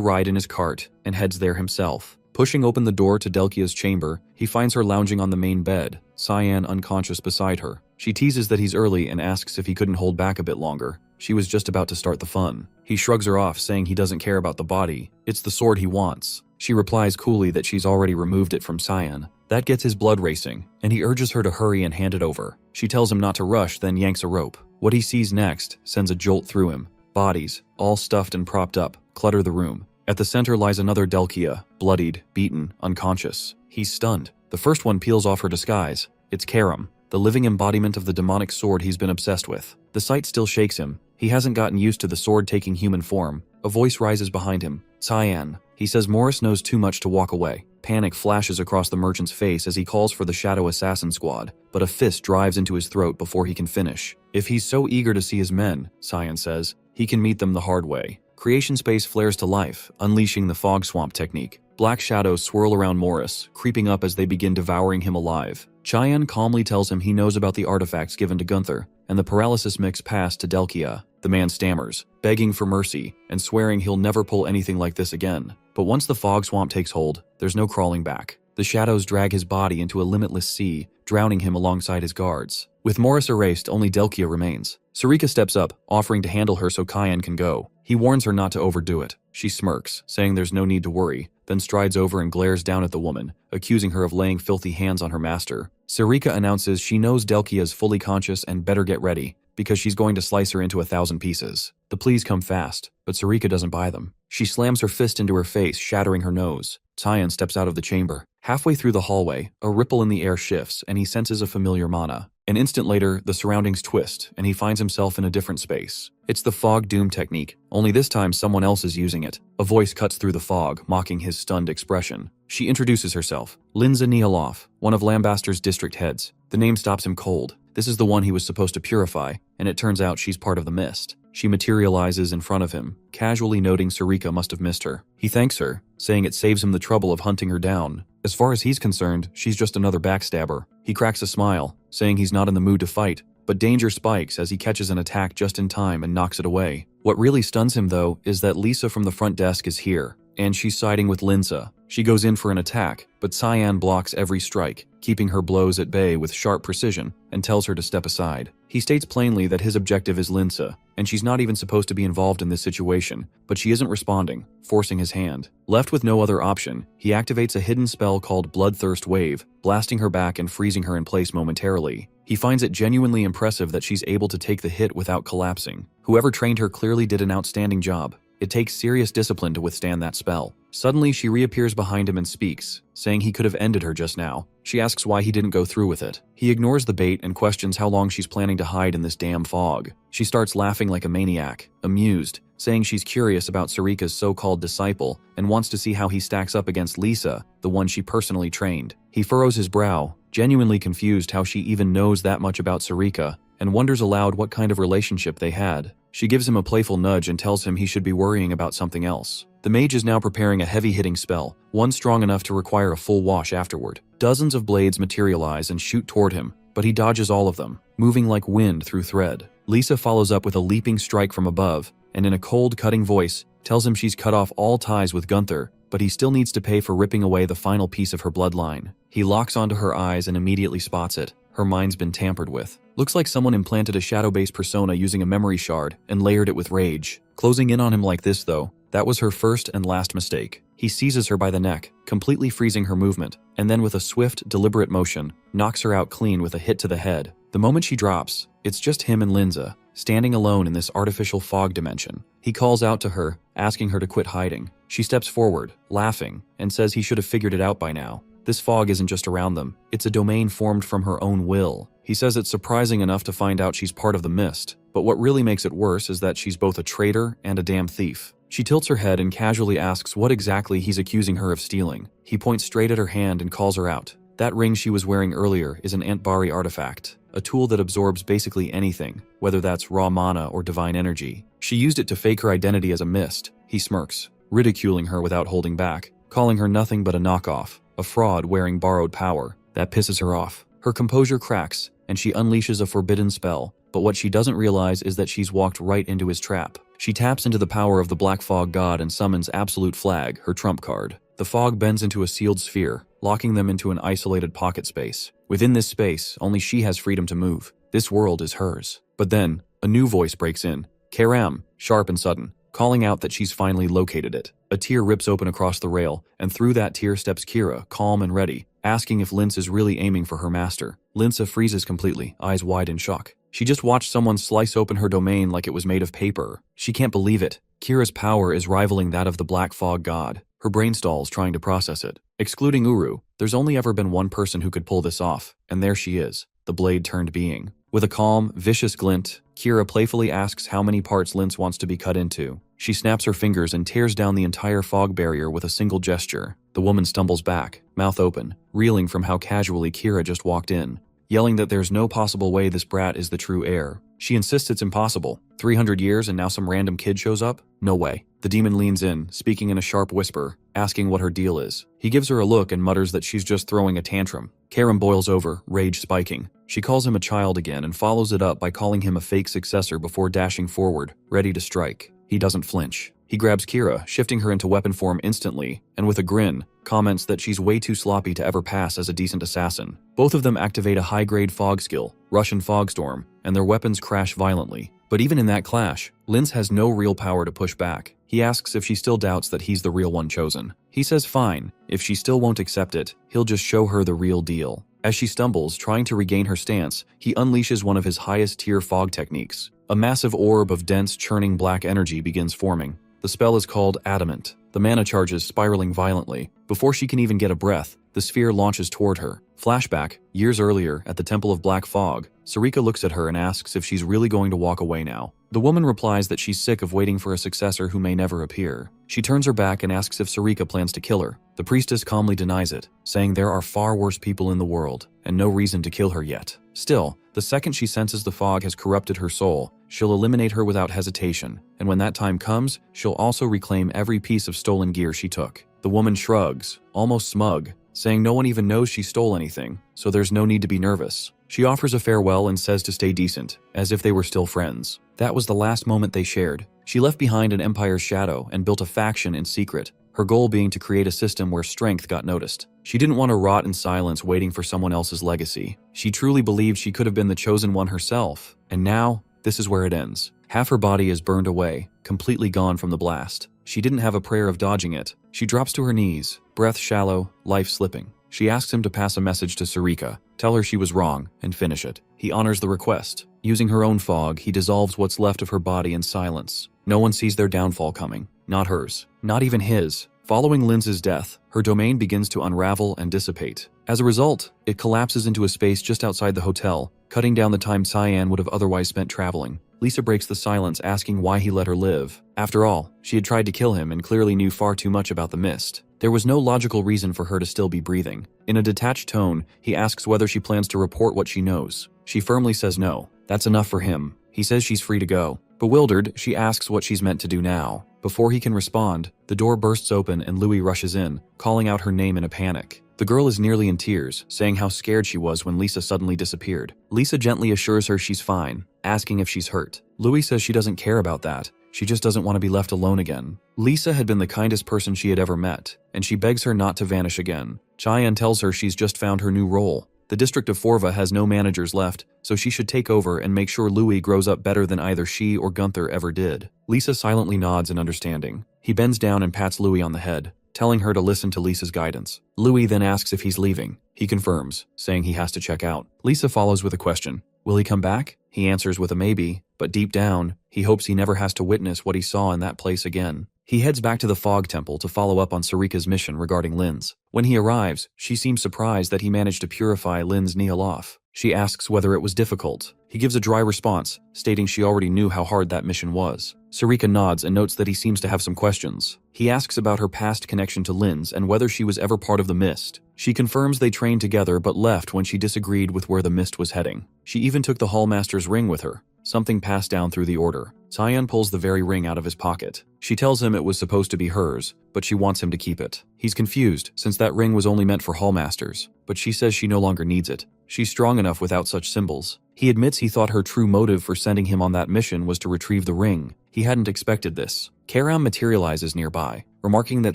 ride in his cart and heads there himself. Pushing open the door to Delkia's chamber, he finds her lounging on the main bed, Cyan unconscious beside her. She teases that he's early and asks if he couldn't hold back a bit longer. She was just about to start the fun. He shrugs her off, saying he doesn't care about the body. It's the sword he wants. She replies coolly that she's already removed it from Cyan. That gets his blood racing, and he urges her to hurry and hand it over. She tells him not to rush, then yanks a rope. What he sees next sends a jolt through him. Bodies, all stuffed and propped up, clutter the room. At the center lies another Delkia, bloodied, beaten, unconscious. He's stunned. The first one peels off her disguise. It's Karam, the living embodiment of the demonic sword he's been obsessed with. The sight still shakes him. He hasn't gotten used to the sword taking human form. A voice rises behind him. Cyan. He says Morris knows too much to walk away. Panic flashes across the merchant's face as he calls for the Shadow Assassin Squad, but a fist drives into his throat before he can finish. If he's so eager to see his men, Cyan says, he can meet them the hard way. Creation space flares to life, unleashing the fog swamp technique. Black shadows swirl around Morris, creeping up as they begin devouring him alive. Cyan calmly tells him he knows about the artifacts given to Gunther, and the paralysis mix passed to Delkia. The man stammers, begging for mercy, and swearing he'll never pull anything like this again. But once the fog swamp takes hold, there's no crawling back. The shadows drag his body into a limitless sea, drowning him alongside his guards. With Morris erased, only Delkia remains. Sarika steps up, offering to handle her so Cayenne can go. He warns her not to overdo it. She smirks, saying there's no need to worry, then strides over and glares down at the woman, accusing her of laying filthy hands on her master. Sarika announces she knows Delkia is fully conscious and better get ready, because she's going to slice her into 1,000 pieces. The pleas come fast, but Sarika doesn't buy them. She slams her fist into her face, shattering her nose. Cyan steps out of the chamber. Halfway through the hallway, a ripple in the air shifts, and he senses a familiar mana. An instant later, the surroundings twist, and he finds himself in a different space. It's the fog doom technique, only this time someone else is using it. A voice cuts through the fog, mocking his stunned expression. She introduces herself, Linza Nihalov, one of Lambaster's district heads. The name stops him cold. This is the one he was supposed to purify, and it turns out she's part of the mist. She materializes in front of him, casually noting Sarika must have missed her. He thanks her, saying it saves him the trouble of hunting her down. As far as he's concerned, she's just another backstabber. He cracks a smile, saying he's not in the mood to fight, but danger spikes as he catches an attack just in time and knocks it away. What really stuns him, though, is that Lisa from the front desk is here, and she's siding with Linza. She goes in for an attack, but Cyan blocks every strike, keeping her blows at bay with sharp precision, and tells her to step aside. He states plainly that his objective is Linza, and she's not even supposed to be involved in this situation, but she isn't responding, forcing his hand. Left with no other option, he activates a hidden spell called Bloodthirst Wave, blasting her back and freezing her in place momentarily. He finds it genuinely impressive that she's able to take the hit without collapsing. Whoever trained her clearly did an outstanding job. It takes serious discipline to withstand that spell. Suddenly, she reappears behind him and speaks, saying he could have ended her just now. She asks why he didn't go through with it. He ignores the bait and questions how long she's planning to hide in this damn fog. She starts laughing like a maniac, amused, saying she's curious about Sarika's so-called disciple and wants to see how he stacks up against Lisa, the one she personally trained. He furrows his brow, genuinely confused how she even knows that much about Sarika, and wonders aloud what kind of relationship they had. She gives him a playful nudge and tells him he should be worrying about something else. The mage is now preparing a heavy-hitting spell, one strong enough to require a full wash afterward. Dozens of blades materialize and shoot toward him, but he dodges all of them, moving like wind through thread. Lisa follows up with a leaping strike from above, and in a cold, cutting voice, tells him she's cut off all ties with Gunther, but he still needs to pay for ripping away the final piece of her bloodline. He locks onto her eyes and immediately spots it. Her mind's been tampered with. Looks like someone implanted a shadow-based persona using a memory shard and layered it with rage. Closing in on him like this, though, that was her first and last mistake. He seizes her by the neck, completely freezing her movement, and then with a swift, deliberate motion, knocks her out clean with a hit to the head. The moment she drops, it's just him and Linza, standing alone in this artificial fog dimension. He calls out to her, asking her to quit hiding. She steps forward, laughing, and says he should have figured it out by now. This fog isn't just around them, it's a domain formed from her own will. He says it's surprising enough to find out she's part of the mist, but what really makes it worse is that she's both a traitor and a damn thief. She tilts her head and casually asks what exactly he's accusing her of stealing. He points straight at her hand and calls her out. That ring she was wearing earlier is an Antbari artifact, a tool that absorbs basically anything, whether that's raw mana or divine energy. She used it to fake her identity as a mist. He smirks, ridiculing her without holding back, calling her nothing but a knockoff, a fraud wearing borrowed power. That pisses her off. Her composure cracks, and she unleashes a forbidden spell, but what she doesn't realize is that she's walked right into his trap. She taps into the power of the Black Fog God and summons Absolute Flag, her trump card. The fog bends into a sealed sphere, locking them into an isolated pocket space. Within this space, only she has freedom to move. This world is hers. But then, a new voice breaks in. Karam, sharp and sudden, calling out that she's finally located it. A tear rips open across the rail, and through that tear steps Kira, calm and ready, asking if Linz is really aiming for her master. Linza freezes completely, eyes wide in shock. She just watched someone slice open her domain like it was made of paper. She can't believe it. Kira's power is rivaling that of the Black Fog God. Her brain stalls trying to process it. Excluding Uru, there's only ever been one person who could pull this off, and there she is, the blade-turned being. With a calm, vicious glint, Kira playfully asks how many parts Linz wants to be cut into. She snaps her fingers and tears down the entire fog barrier with a single gesture. The woman stumbles back, mouth open, reeling from how casually Kira just walked in, yelling that there's no possible way this brat is the true heir. She insists it's impossible. 300 years and now some random kid shows up? No way. The demon leans in, speaking in a sharp whisper, asking what her deal is. He gives her a look and mutters that she's just throwing a tantrum. Karam boils over, rage spiking. She calls him a child again and follows it up by calling him a fake successor before dashing forward, ready to strike. He doesn't flinch. He grabs Kira, shifting her into weapon form instantly, and with a grin, comments that she's way too sloppy to ever pass as a decent assassin. Both of them activate a high-grade fog skill, Russian Fogstorm, and their weapons crash violently. But even in that clash, Linz has no real power to push back. He asks if she still doubts that he's the real one chosen. He says fine, if she still won't accept it, he'll just show her the real deal. As she stumbles, trying to regain her stance, he unleashes one of his highest-tier fog techniques. A massive orb of dense, churning black energy begins forming. The spell is called Adamant. The mana charges spiraling violently. Before she can even get a breath, the sphere launches toward her. Flashback, years earlier, at the Temple of Black Fog, Sarika looks at her and asks if she's really going to walk away now. The woman replies that she's sick of waiting for a successor who may never appear. She turns her back and asks if Sarika plans to kill her. The priestess calmly denies it, saying there are far worse people in the world, and no reason to kill her yet. Still, the second she senses the fog has corrupted her soul, she'll eliminate her without hesitation, and when that time comes, she'll also reclaim every piece of stolen gear she took. The woman shrugs, almost smug, saying no one even knows she stole anything, so there's no need to be nervous. She offers a farewell and says to stay decent, as if they were still friends. That was the last moment they shared. She left behind an empire's shadow and built a faction in secret, her goal being to create a system where strength got noticed. She didn't want to rot in silence waiting for someone else's legacy. She truly believed she could have been the chosen one herself, and now, this is where it ends. Half her body is burned away, completely gone from the blast. She didn't have a prayer of dodging it. She drops to her knees, breath shallow, life slipping. She asks him to pass a message to Sarika, tell her she was wrong, and finish it. He honors the request. Using her own fog, he dissolves what's left of her body in silence. No one sees their downfall coming. Not hers. Not even his. Following Linz's death, her domain begins to unravel and dissipate. As a result, it collapses into a space just outside the hotel, cutting down the time Cyan would have otherwise spent traveling. Lisa breaks the silence, asking why he let her live. After all, she had tried to kill him and clearly knew far too much about the mist. There was no logical reason for her to still be breathing. In a detached tone, he asks whether she plans to report what she knows. She firmly says no. That's enough for him. He says she's free to go. Bewildered, she asks what she's meant to do now. Before he can respond, the door bursts open and Louis rushes in, calling out her name in a panic. The girl is nearly in tears, saying how scared she was when Lisa suddenly disappeared. Lisa gently assures her she's fine, asking if she's hurt. Louis says she doesn't care about that. She just doesn't want to be left alone again. Lisa had been the kindest person she had ever met, and she begs her not to vanish again. Cheyenne tells her she's just found her new role. The district of Forva has no managers left, so she should take over and make sure Louis grows up better than either she or Gunther ever did. Lisa silently nods in understanding. He bends down and pats Louis on the head, telling her to listen to Lisa's guidance. Louis then asks if he's leaving. He confirms, saying he has to check out. Lisa follows with a question. Will he come back? He answers with a maybe, but deep down, he hopes he never has to witness what he saw in that place again. He heads back to the Fog Temple to follow up on Sarika's mission regarding Linz. When he arrives, she seems surprised that he managed to purify Linz Neolof. She asks whether it was difficult. He gives a dry response, stating she already knew how hard that mission was. Sarika nods and notes that he seems to have some questions. He asks about her past connection to Linz and whether she was ever part of the Mist. She confirms they trained together but left when she disagreed with where the Mist was heading. She even took the Hallmaster's ring with her, something passed down through the order. Cyan pulls the very ring out of his pocket. She tells him it was supposed to be hers, but she wants him to keep it. He's confused, since that ring was only meant for Hallmasters, but she says she no longer needs it. She's strong enough without such symbols. He admits he thought her true motive for sending him on that mission was to retrieve the ring. He hadn't expected this. Karam materializes nearby, remarking that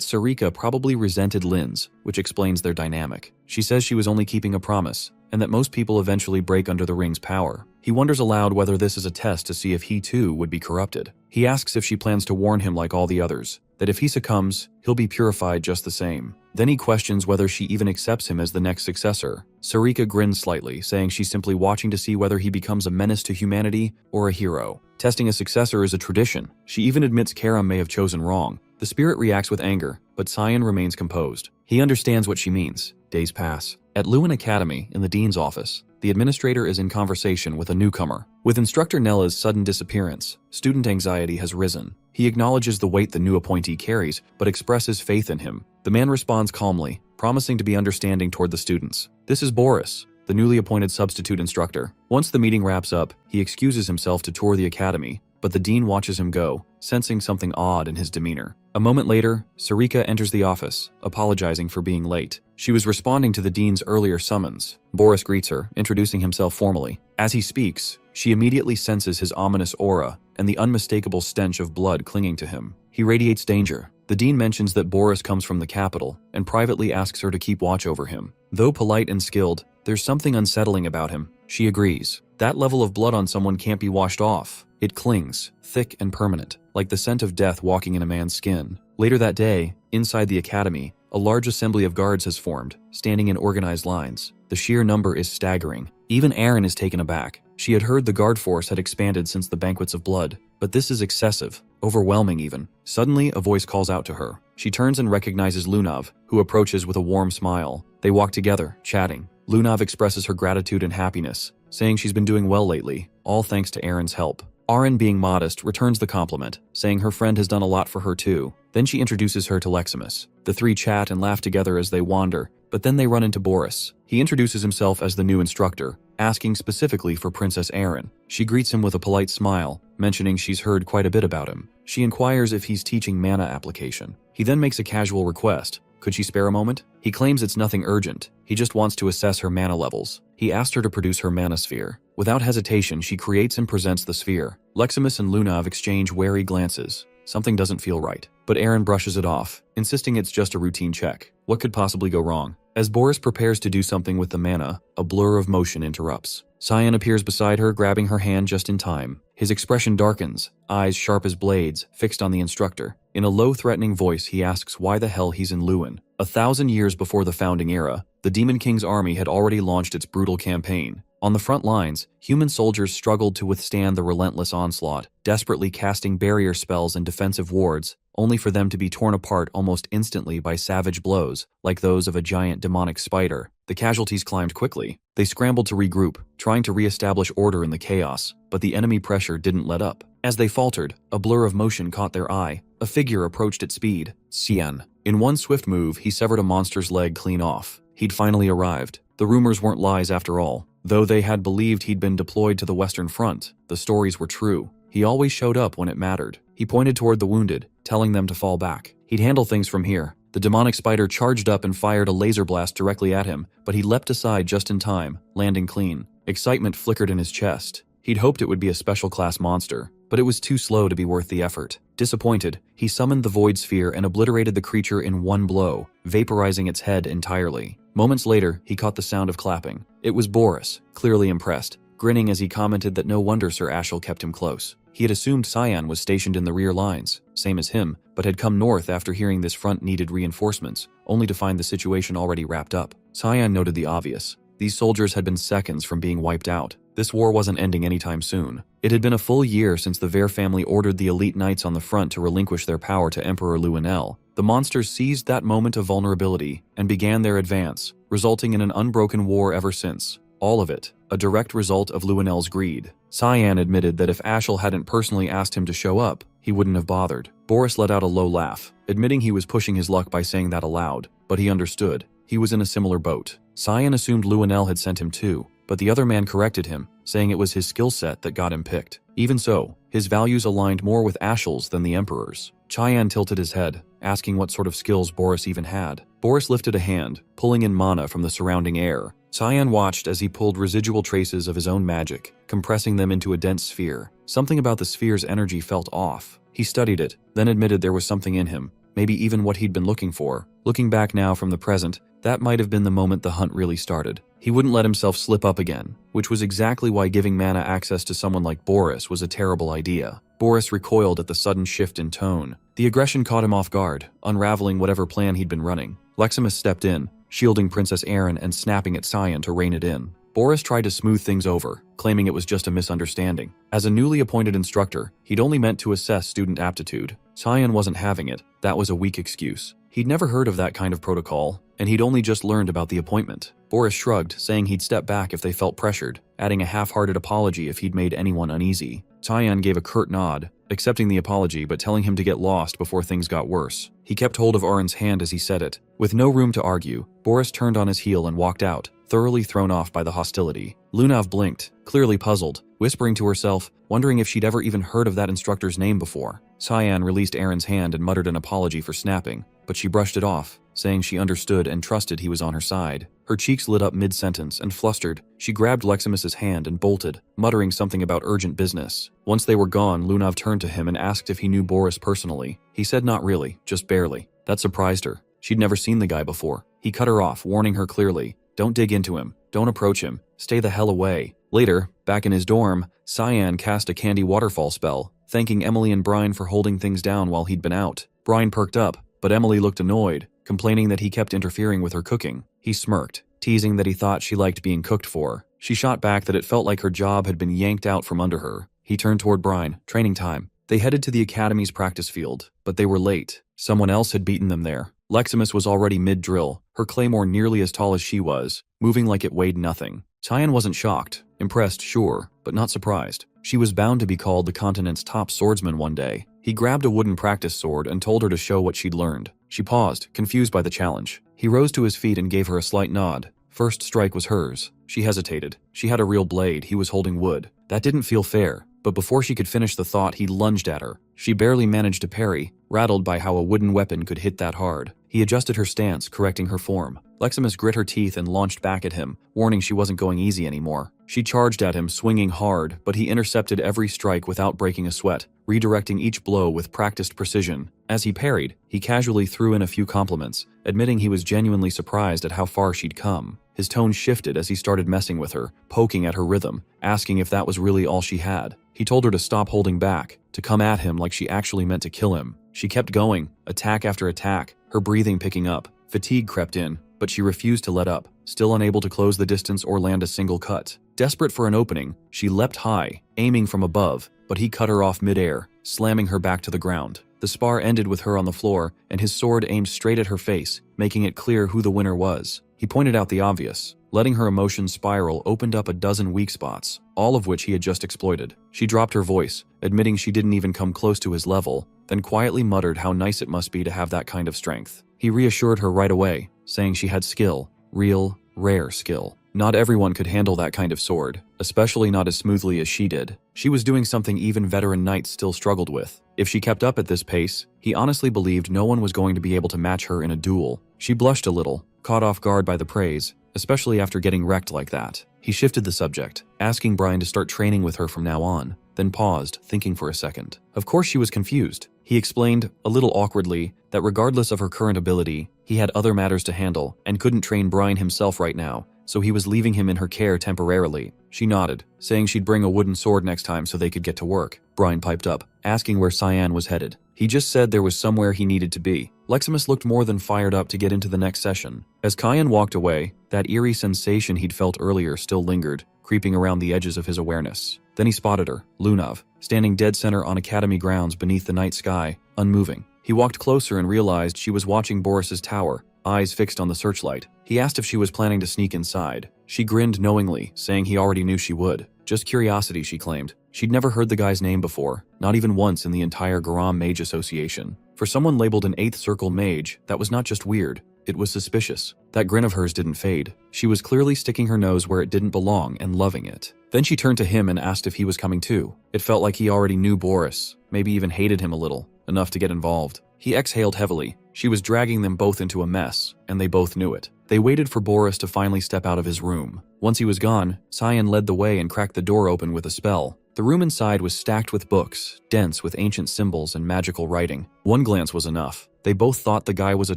Sarika probably resented Linz, which explains their dynamic. She says she was only keeping a promise, and that most people eventually break under the ring's power. He wonders aloud whether this is a test to see if he too would be corrupted. He asks if she plans to warn him like all the others, that if he succumbs, he'll be purified just the same. Then he questions whether she even accepts him as the next successor. Sarika grins slightly, saying she's simply watching to see whether he becomes a menace to humanity or a hero. Testing a successor is a tradition. She even admits Karam may have chosen wrong. The spirit reacts with anger, but Cyan remains composed. He understands what she means. Days pass. At Lewin Academy, in the dean's office, the administrator is in conversation with a newcomer. With instructor Nella's sudden disappearance, student anxiety has risen. He acknowledges the weight the new appointee carries, but expresses faith in him. The man responds calmly, promising to be understanding toward the students. This is Boris, the newly appointed substitute instructor. Once the meeting wraps up, he excuses himself to tour the academy, but the dean watches him go, sensing something odd in his demeanor. A moment later, Sarika enters the office, apologizing for being late. She was responding to the dean's earlier summons. Boris greets her, introducing himself formally. As he speaks, she immediately senses his ominous aura and the unmistakable stench of blood clinging to him. He radiates danger. The dean mentions that Boris comes from the capital and privately asks her to keep watch over him. Though polite and skilled, there's something unsettling about him. She agrees. That level of blood on someone can't be washed off. It clings, thick and permanent, like the scent of death walking in a man's skin. Later that day, inside the academy, a large assembly of guards has formed, standing in organized lines. The sheer number is staggering. Even Aaron is taken aback. She had heard the guard force had expanded since the banquets of blood, but this is excessive, overwhelming even. Suddenly, a voice calls out to her. She turns and recognizes Lunav, who approaches with a warm smile. They walk together, chatting. Lunav expresses her gratitude and happiness, saying she's been doing well lately, all thanks to Aaron's help. Aaron, being modest, returns the compliment, saying her friend has done a lot for her too. Then she introduces her to Leximus. The three chat and laugh together as they wander, but then they run into Boris. He introduces himself as the new instructor, asking specifically for Princess Aaron. She greets him with a polite smile, mentioning she's heard quite a bit about him. She inquires if he's teaching mana application. He then makes a casual request. Could she spare a moment? He claims it's nothing urgent. He just wants to assess her mana levels. He asked her to produce her mana sphere. Without hesitation, she creates and presents the sphere. Leximus and Lunav exchange wary glances. Something doesn't feel right, but Aaron brushes it off, insisting it's just a routine check. What could possibly go wrong? As Boris prepares to do something with the mana, a blur of motion interrupts. Cyan appears beside her, grabbing her hand just in time. His expression darkens, eyes sharp as blades, fixed on the instructor. In a low, threatening voice, he asks why the hell he's in Lewin. 1,000 years before the founding era, the Demon King's army had already launched its brutal campaign. On the front lines, human soldiers struggled to withstand the relentless onslaught, desperately casting barrier spells and defensive wards, only for them to be torn apart almost instantly by savage blows, like those of a giant demonic spider. The casualties climbed quickly. They scrambled to regroup, trying to re-establish order in the chaos, but the enemy pressure didn't let up. As they faltered, a blur of motion caught their eye. A figure approached at speed. Xian. In one swift move, he severed a monster's leg clean off. He'd finally arrived. The rumors weren't lies after all. Though they had believed he'd been deployed to the Western Front, the stories were true. He always showed up when it mattered. He pointed toward the wounded, telling them to fall back. He'd handle things from here. The demonic spider charged up and fired a laser blast directly at him, but he leapt aside just in time, landing clean. Excitement flickered in his chest. He'd hoped it would be a special class monster, but it was too slow to be worth the effort. Disappointed, he summoned the Void Sphere and obliterated the creature in one blow, vaporizing its head entirely. Moments later, he caught the sound of clapping. It was Boris, clearly impressed, grinning as he commented that no wonder Sir Ashel kept him close. He had assumed Cyan was stationed in the rear lines, same as him, but had come north after hearing this front needed reinforcements, only to find the situation already wrapped up. Cyan noted the obvious. These soldiers had been seconds from being wiped out. This war wasn't ending anytime soon. It had been a full year since the Vare family ordered the elite knights on the front to relinquish their power to Emperor Luinel. The monsters seized that moment of vulnerability and began their advance, resulting in an unbroken war ever since. All of it, a direct result of Luinel's greed. Cyan admitted that if Ashel hadn't personally asked him to show up, he wouldn't have bothered. Boris let out a low laugh, admitting he was pushing his luck by saying that aloud, but he understood. He was in a similar boat. Cyan assumed Luinel had sent him too, but the other man corrected him, saying it was his skill set that got him picked. Even so, his values aligned more with Ashel's than the Emperor's. Cyan tilted his head, asking what sort of skills Boris even had. Boris lifted a hand, pulling in mana from the surrounding air. Cyan watched as he pulled residual traces of his own magic, compressing them into a dense sphere. Something about the sphere's energy felt off. He studied it, then admitted there was something in him, maybe even what he'd been looking for. Looking back now from the present, that might have been the moment the hunt really started. He wouldn't let himself slip up again, which was exactly why giving mana access to someone like Boris was a terrible idea. Boris recoiled at the sudden shift in tone. The aggression caught him off guard, unraveling whatever plan he'd been running. Leximus stepped in, shielding Princess Aaron and snapping at Cyan to rein it in. Boris tried to smooth things over, claiming it was just a misunderstanding. As a newly appointed instructor, he'd only meant to assess student aptitude. Cyan wasn't having it. That was a weak excuse. He'd never heard of that kind of protocol, and he'd only just learned about the appointment. Boris shrugged, saying he'd step back if they felt pressured, adding a half-hearted apology if he'd made anyone uneasy. Cyan gave a curt nod, accepting the apology but telling him to get lost before things got worse. He kept hold of Aaron's hand as he said it. With no room to argue, Boris turned on his heel and walked out, thoroughly thrown off by the hostility. Lunav blinked, clearly puzzled, whispering to herself, wondering if she'd ever even heard of that instructor's name before. Cyan released Aaron's hand and muttered an apology for snapping, but she brushed it off, saying she understood and trusted he was on her side. Her cheeks lit up mid-sentence, and flustered, she grabbed Leximus's hand and bolted, muttering something about urgent business. Once they were gone, Lunav turned to him and asked if he knew Boris personally. He said not really, just barely. That surprised her. She'd never seen the guy before. He cut her off, warning her clearly, "Don't dig into him. Don't approach him. Stay the hell away." Later, back in his dorm, Cyan cast a candy waterfall spell, thanking Emily and Brian for holding things down while he'd been out. Brian perked up, but Emily looked annoyed, complaining that he kept interfering with her cooking. He smirked, teasing that he thought she liked being cooked for. She shot back that it felt like her job had been yanked out from under her. He turned toward Brian. Training time. They headed to the academy's practice field, but they were late. Someone else had beaten them there. Leximus was already mid-drill, her claymore nearly as tall as she was, moving like it weighed nothing. Cyan wasn't shocked. Impressed, sure, but not surprised. She was bound to be called the continent's top swordsman one day. He grabbed a wooden practice sword and told her to show what she'd learned. She paused, confused by the challenge. He rose to his feet and gave her a slight nod. First strike was hers. She hesitated. She had a real blade, he was holding wood. That didn't feel fair, but before she could finish the thought, he lunged at her. She barely managed to parry, rattled by how a wooden weapon could hit that hard. He adjusted her stance, correcting her form. Leximus grit her teeth and launched back at him, warning she wasn't going easy anymore. She charged at him, swinging hard, but he intercepted every strike without breaking a sweat, redirecting each blow with practiced precision. As he parried, he casually threw in a few compliments, admitting he was genuinely surprised at how far she'd come. His tone shifted as he started messing with her, poking at her rhythm, asking if that was really all she had. He told her to stop holding back, to come at him like she actually meant to kill him. She kept going, attack after attack, her breathing picking up. Fatigue crept in, but she refused to let up, still unable to close the distance or land a single cut. Desperate for an opening, she leapt high, aiming from above, but he cut her off mid-air, slamming her back to the ground. The spar ended with her on the floor, and his sword aimed straight at her face, making it clear who the winner was. He pointed out the obvious. Letting her emotions spiral opened up a dozen weak spots, all of which he had just exploited. She dropped her voice, admitting she didn't even come close to his level, then quietly muttered how nice it must be to have that kind of strength. He reassured her right away, saying she had skill, real, rare skill. Not everyone could handle that kind of sword, especially not as smoothly as she did. She was doing something even veteran knights still struggled with. If she kept up at this pace, he honestly believed no one was going to be able to match her in a duel. She blushed a little, caught off guard by the praise, especially after getting wrecked like that. He shifted the subject, asking Brian to start training with her from now on, then paused, thinking for a second. Of course she was confused. He explained, a little awkwardly, that regardless of her current ability, he had other matters to handle and couldn't train Brian himself right now, so he was leaving him in her care temporarily. She nodded, saying she'd bring a wooden sword next time so they could get to work. Brian piped up, asking where Cyan was headed. He just said there was somewhere he needed to be. Leximus looked more than fired up to get into the next session. As Cyan walked away, that eerie sensation he'd felt earlier still lingered, creeping around the edges of his awareness. Then he spotted her, Lunav, standing dead center on academy grounds beneath the night sky, unmoving. He walked closer and realized she was watching Boris's tower, eyes fixed on the searchlight. He asked if she was planning to sneak inside. She grinned knowingly, saying he already knew she would. Just curiosity, she claimed. She'd never heard the guy's name before, not even once in the entire Garam Mage Association. For someone labeled an 8th Circle Mage, that was not just weird, it was suspicious. That grin of hers didn't fade. She was clearly sticking her nose where it didn't belong and loving it. Then she turned to him and asked if he was coming too. It felt like he already knew Boris, maybe even hated him a little, enough to get involved. He exhaled heavily. She was dragging them both into a mess, and they both knew it. They waited for Boris to finally step out of his room. Once he was gone, Cyan led the way and cracked the door open with a spell. The room inside was stacked with books, dense with ancient symbols and magical writing. One glance was enough. They both thought the guy was a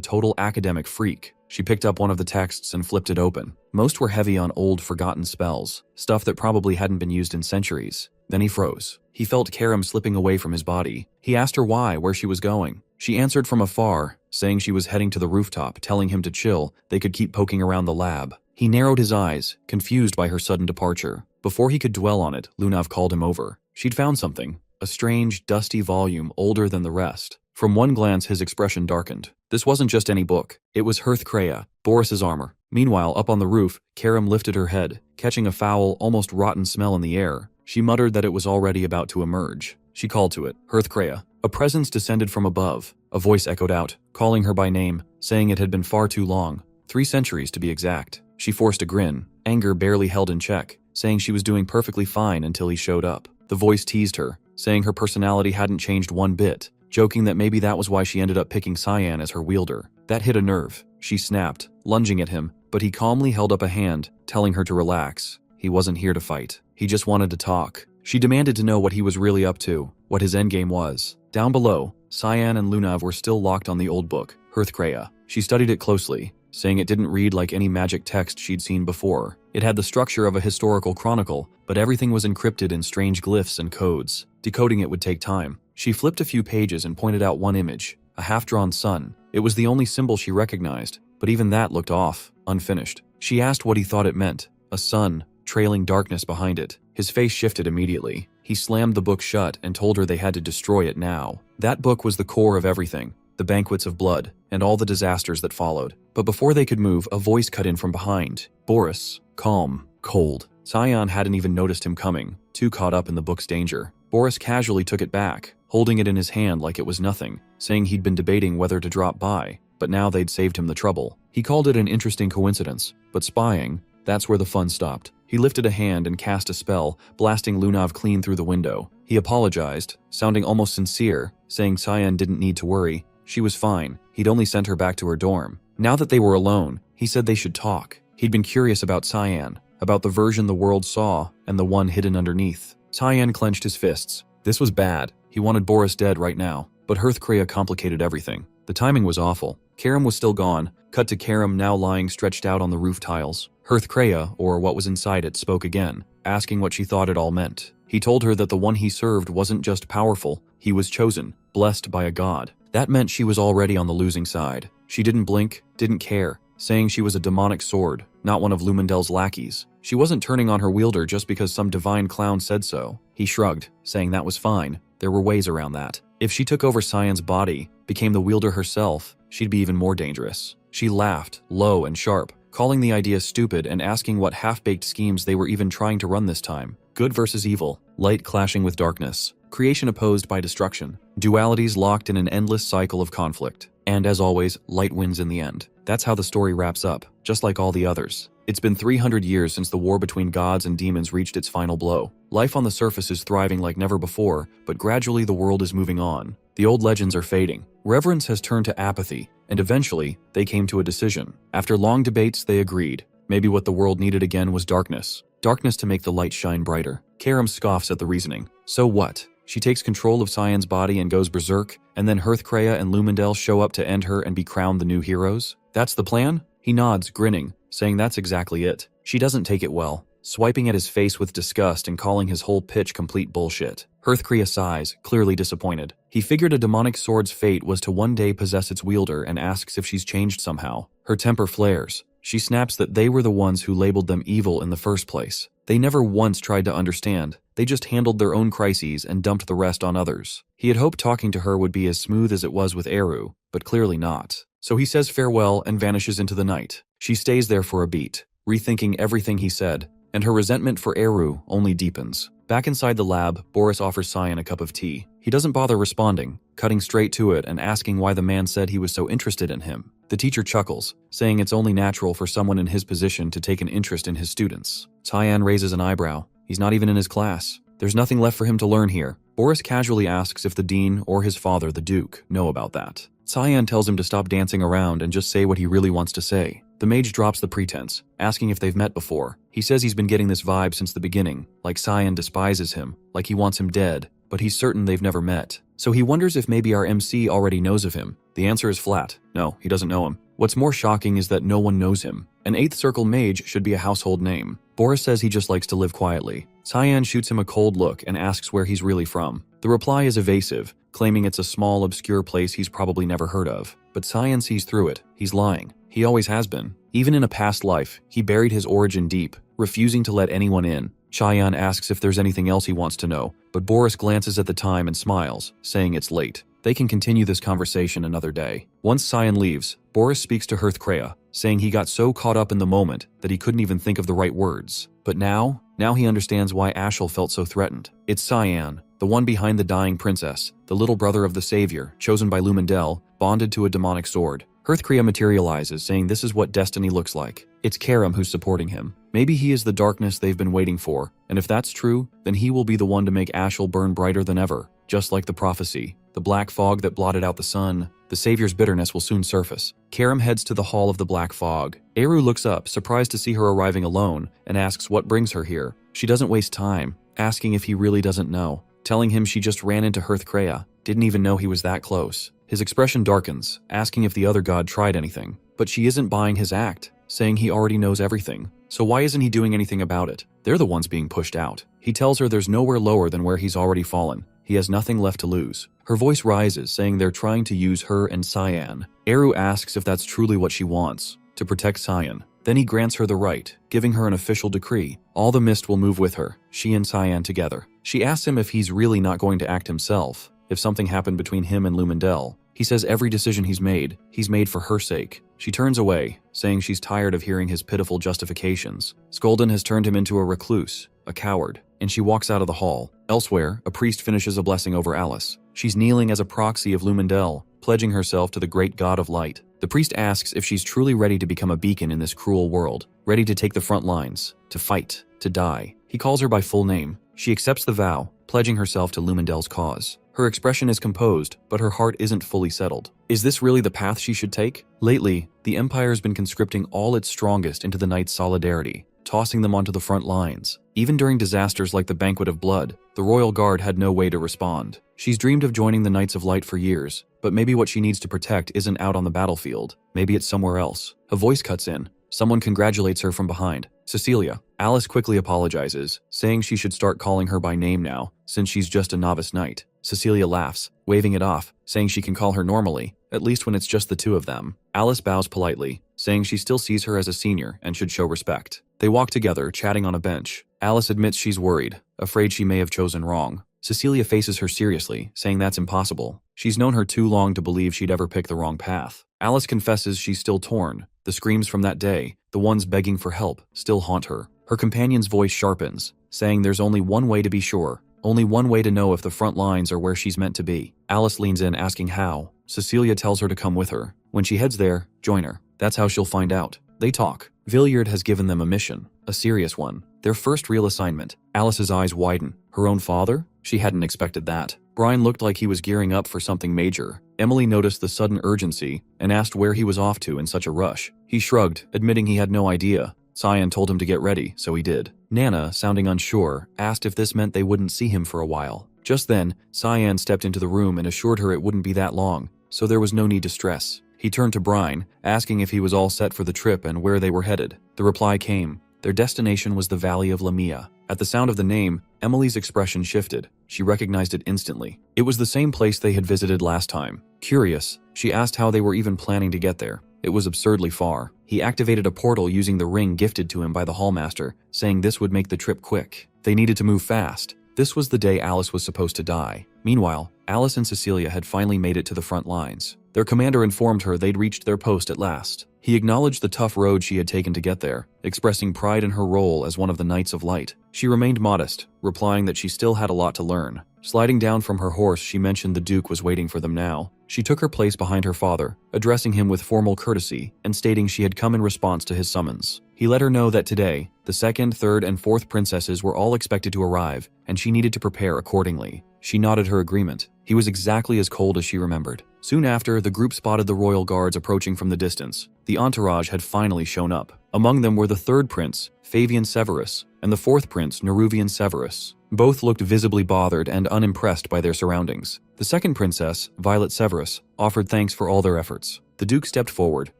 total academic freak. She picked up one of the texts and flipped it open. Most were heavy on old, forgotten spells, stuff that probably hadn't been used in centuries. Then he froze. He felt Karam slipping away from his body. He asked her where she was going. She answered from afar, saying she was heading to the rooftop, telling him to chill, they could keep poking around the lab. He narrowed his eyes, confused by her sudden departure. Before he could dwell on it, Lunav called him over. She'd found something, a strange, dusty volume older than the rest. From one glance, his expression darkened. This wasn't just any book. It was Hearthcrea, Boris's armor. Meanwhile, up on the roof, Karam lifted her head, catching a foul, almost rotten smell in the air. She muttered that it was already about to emerge. She called to it, Hearthcrea. A presence descended from above. A voice echoed out, calling her by name, saying it had been far too long. 3 centuries to be exact. She forced a grin. anger barely held in check, saying she was doing perfectly fine until he showed up. The voice teased her, saying her personality hadn't changed one bit, joking that maybe that was why she ended up picking Cyan as her wielder. That hit a nerve. She snapped, lunging at him, but he calmly held up a hand, telling her to relax. He wasn't here to fight. He just wanted to talk. She demanded to know what he was really up to, what his endgame was. Down below, Cyan and Lunav were still locked on the old book, Hearthcrea. She studied it closely, saying it didn't read like any magic text she'd seen before. It had the structure of a historical chronicle, but everything was encrypted in strange glyphs and codes. Decoding it would take time. She flipped a few pages and pointed out one image, a half-drawn sun. It was the only symbol she recognized, but even that looked off, unfinished. She asked what he thought it meant. A sun, trailing darkness behind it. His face shifted immediately. He slammed the book shut and told her they had to destroy it now. That book was the core of everything, the banquets of blood, and all the disasters that followed. But before they could move, a voice cut in from behind. Boris, calm, cold. Cyan hadn't even noticed him coming, too caught up in the book's danger. Boris casually took it back, holding it in his hand like it was nothing, saying he'd been debating whether to drop by, but now they'd saved him the trouble. He called it an interesting coincidence, but spying, that's where the fun stopped. He lifted a hand and cast a spell, blasting Lunav clean through the window. He apologized, sounding almost sincere, saying Cyan didn't need to worry. She was fine. He'd only sent her back to her dorm. Now that they were alone, he said they should talk. He'd been curious about Cyan, about the version the world saw and the one hidden underneath. Cyan clenched his fists. This was bad. He wanted Boris dead right now, but Hearthcrea complicated everything. The timing was awful. Karam was still gone. Cut to Karam now lying stretched out on the roof tiles. Hearthcrea, or what was inside it, spoke again, asking what she thought it all meant. He told her that the one he served wasn't just powerful, he was chosen, blessed by a god. That meant she was already on the losing side. She didn't blink, didn't care, saying she was a demonic sword, not one of Lumendel's lackeys. She wasn't turning on her wielder just because some divine clown said so. He shrugged, saying that was fine. There were ways around that. If she took over Cyan's body, became the wielder herself, she'd be even more dangerous. She laughed, low and sharp, calling the idea stupid and asking what half-baked schemes they were even trying to run this time. Good versus evil, light clashing with darkness, creation opposed by destruction, dualities locked in an endless cycle of conflict. And as always, light wins in the end. That's how the story wraps up, just like all the others. It's been 300 years since the war between gods and demons reached its final blow. Life on the surface is thriving like never before, but gradually the world is moving on. The old legends are fading. Reverence has turned to apathy, and eventually, they came to a decision. After long debates, they agreed. Maybe what the world needed again was darkness. Darkness to make the light shine brighter. Karam scoffs at the reasoning. So what? She takes control of Cyan's body and goes berserk, and then Hearthcrea and Lumendel show up to end her and be crowned the new heroes? That's the plan? He nods, grinning, saying that's exactly it. She doesn't take it well, swiping at his face with disgust and calling his whole pitch complete bullshit. Hearthcrea sighs, clearly disappointed. He figured a demonic sword's fate was to one day possess its wielder and asks if she's changed somehow. Her temper flares. She snaps that they were the ones who labeled them evil in the first place. They never once tried to understand. They just handled their own crises and dumped the rest on others. He had hoped talking to her would be as smooth as it was with Eru, but clearly not. So he says farewell and vanishes into the night. She stays there for a beat, rethinking everything he said, and her resentment for Eru only deepens. Back inside the lab, Boris offers Cyan a cup of tea. He doesn't bother responding, cutting straight to it and asking why the man said he was so interested in him. The teacher chuckles, saying it's only natural for someone in his position to take an interest in his students. Cyan raises an eyebrow. He's not even in his class. There's nothing left for him to learn here. Boris casually asks if the dean or his father, the duke, know about that. Cyan tells him to stop dancing around and just say what he really wants to say. The mage drops the pretense, asking if they've met before. He says he's been getting this vibe since the beginning, like Cyan despises him, like he wants him dead, but he's certain they've never met. So he wonders if maybe our MC already knows of him. The answer is flat. No, he doesn't know him. What's more shocking is that no one knows him. An 8th Circle mage should be a household name. Boris says he just likes to live quietly. Cyan shoots him a cold look and asks where he's really from. The reply is evasive, claiming it's a small, obscure place he's probably never heard of. But Cyan sees through it. He's lying. He always has been. Even in a past life, he buried his origin deep, refusing to let anyone in. Cyan asks if there's anything else he wants to know, but Boris glances at the time and smiles, saying it's late. They can continue this conversation another day. Once Cyan leaves, Boris speaks to Hearthcrea, saying he got so caught up in the moment that he couldn't even think of the right words. But now he understands why Ashel felt so threatened. It's Cyan, the one behind the dying princess, the little brother of the savior, chosen by Lumendel, bonded to a demonic sword. Hearthcrea materializes, saying this is what destiny looks like. It's Karam who's supporting him. Maybe he is the darkness they've been waiting for, and if that's true, then he will be the one to make Ashel burn brighter than ever. Just like the prophecy, the black fog that blotted out the sun, the Savior's bitterness will soon surface. Karim heads to the Hall of the Black Fog. Eru looks up, surprised to see her arriving alone, and asks what brings her here. She doesn't waste time, asking if he really doesn't know, telling him she just ran into Hearthcrea, didn't even know he was that close. His expression darkens, asking if the other god tried anything, but she isn't buying his act, saying he already knows everything. So why isn't he doing anything about it? They're the ones being pushed out. He tells her there's nowhere lower than where he's already fallen. He has nothing left to lose. Her voice rises, saying they're trying to use her and Cyan. Eru asks if that's truly what she wants, to protect Cyan. Then he grants her the right, giving her an official decree. All the mist will move with her, she and Cyan together. She asks him if he's really not going to act himself, if something happened between him and Lumendel. He says every decision he's made for her sake. She turns away, saying she's tired of hearing his pitiful justifications. Skolden has turned him into a recluse, a coward, and she walks out of the hall. Elsewhere, a priest finishes a blessing over Alice. She's kneeling as a proxy of Lumendel, pledging herself to the great god of light. The priest asks if she's truly ready to become a beacon in this cruel world, ready to take the front lines, to fight, to die. He calls her by full name. She accepts the vow, pledging herself to Lumendel's cause. Her expression is composed, but her heart isn't fully settled. Is this really the path she should take? Lately, the Empire's been conscripting all its strongest into the Knights' solidarity, tossing them onto the front lines. Even during disasters like the Banquet of Blood, the Royal Guard had no way to respond. She's dreamed of joining the Knights of Light for years, but maybe what she needs to protect isn't out on the battlefield. Maybe it's somewhere else. A voice cuts in. Someone congratulates her from behind. Cecilia. Alice quickly apologizes, saying she should start calling her by name now, since she's just a novice knight. Cecilia laughs, waving it off, saying she can call her normally, at least when it's just the two of them. Alice bows politely, saying she still sees her as a senior and should show respect. They walk together, chatting on a bench. Alice admits she's worried, afraid she may have chosen wrong. Cecilia faces her seriously, saying that's impossible. She's known her too long to believe she'd ever pick the wrong path. Alice confesses she's still torn. The screams from that day, the ones begging for help, still haunt her. Her companion's voice sharpens, saying there's only one way to be sure, only one way to know if the front lines are where she's meant to be. Alice leans in, asking how. Cecilia tells her to come with her. When she heads there, join her. That's how she'll find out. They talk. Villiard has given them a mission, a serious one. Their first real assignment. Alice's eyes widen. Her own father? She hadn't expected that. Brian looked like he was gearing up for something major. Emily noticed the sudden urgency and asked where he was off to in such a rush. He shrugged, admitting he had no idea. Cyan told him to get ready, so he did. Nana, sounding unsure, asked if this meant they wouldn't see him for a while. Just then, Cyan stepped into the room and assured her it wouldn't be that long, so there was no need to stress. He turned to Brian, asking if he was all set for the trip and where they were headed. The reply came. Their destination was the Valley of Lamia. At the sound of the name, Emily's expression shifted. She recognized it instantly. It was the same place they had visited last time. Curious, she asked how they were even planning to get there. It was absurdly far. He activated a portal using the ring gifted to him by the Hallmaster, saying this would make the trip quick. They needed to move fast. This was the day Alice was supposed to die. Meanwhile, Alice and Cecilia had finally made it to the front lines. Their commander informed her they'd reached their post at last. He acknowledged the tough road she had taken to get there, expressing pride in her role as one of the Knights of Light. She remained modest, replying that she still had a lot to learn. Sliding down from her horse, she mentioned the Duke was waiting for them now. She took her place behind her father, addressing him with formal courtesy and stating she had come in response to his summons. He let her know that today, the second, third, and fourth princesses were all expected to arrive, and she needed to prepare accordingly. She nodded her agreement. He was exactly as cold as she remembered. Soon after, the group spotted the royal guards approaching from the distance. The entourage had finally shown up. Among them were the third prince, Fabian Severus, and the fourth prince, Neruvian Severus. Both looked visibly bothered and unimpressed by their surroundings. The second princess, Violet Severus, offered thanks for all their efforts. The Duke stepped forward,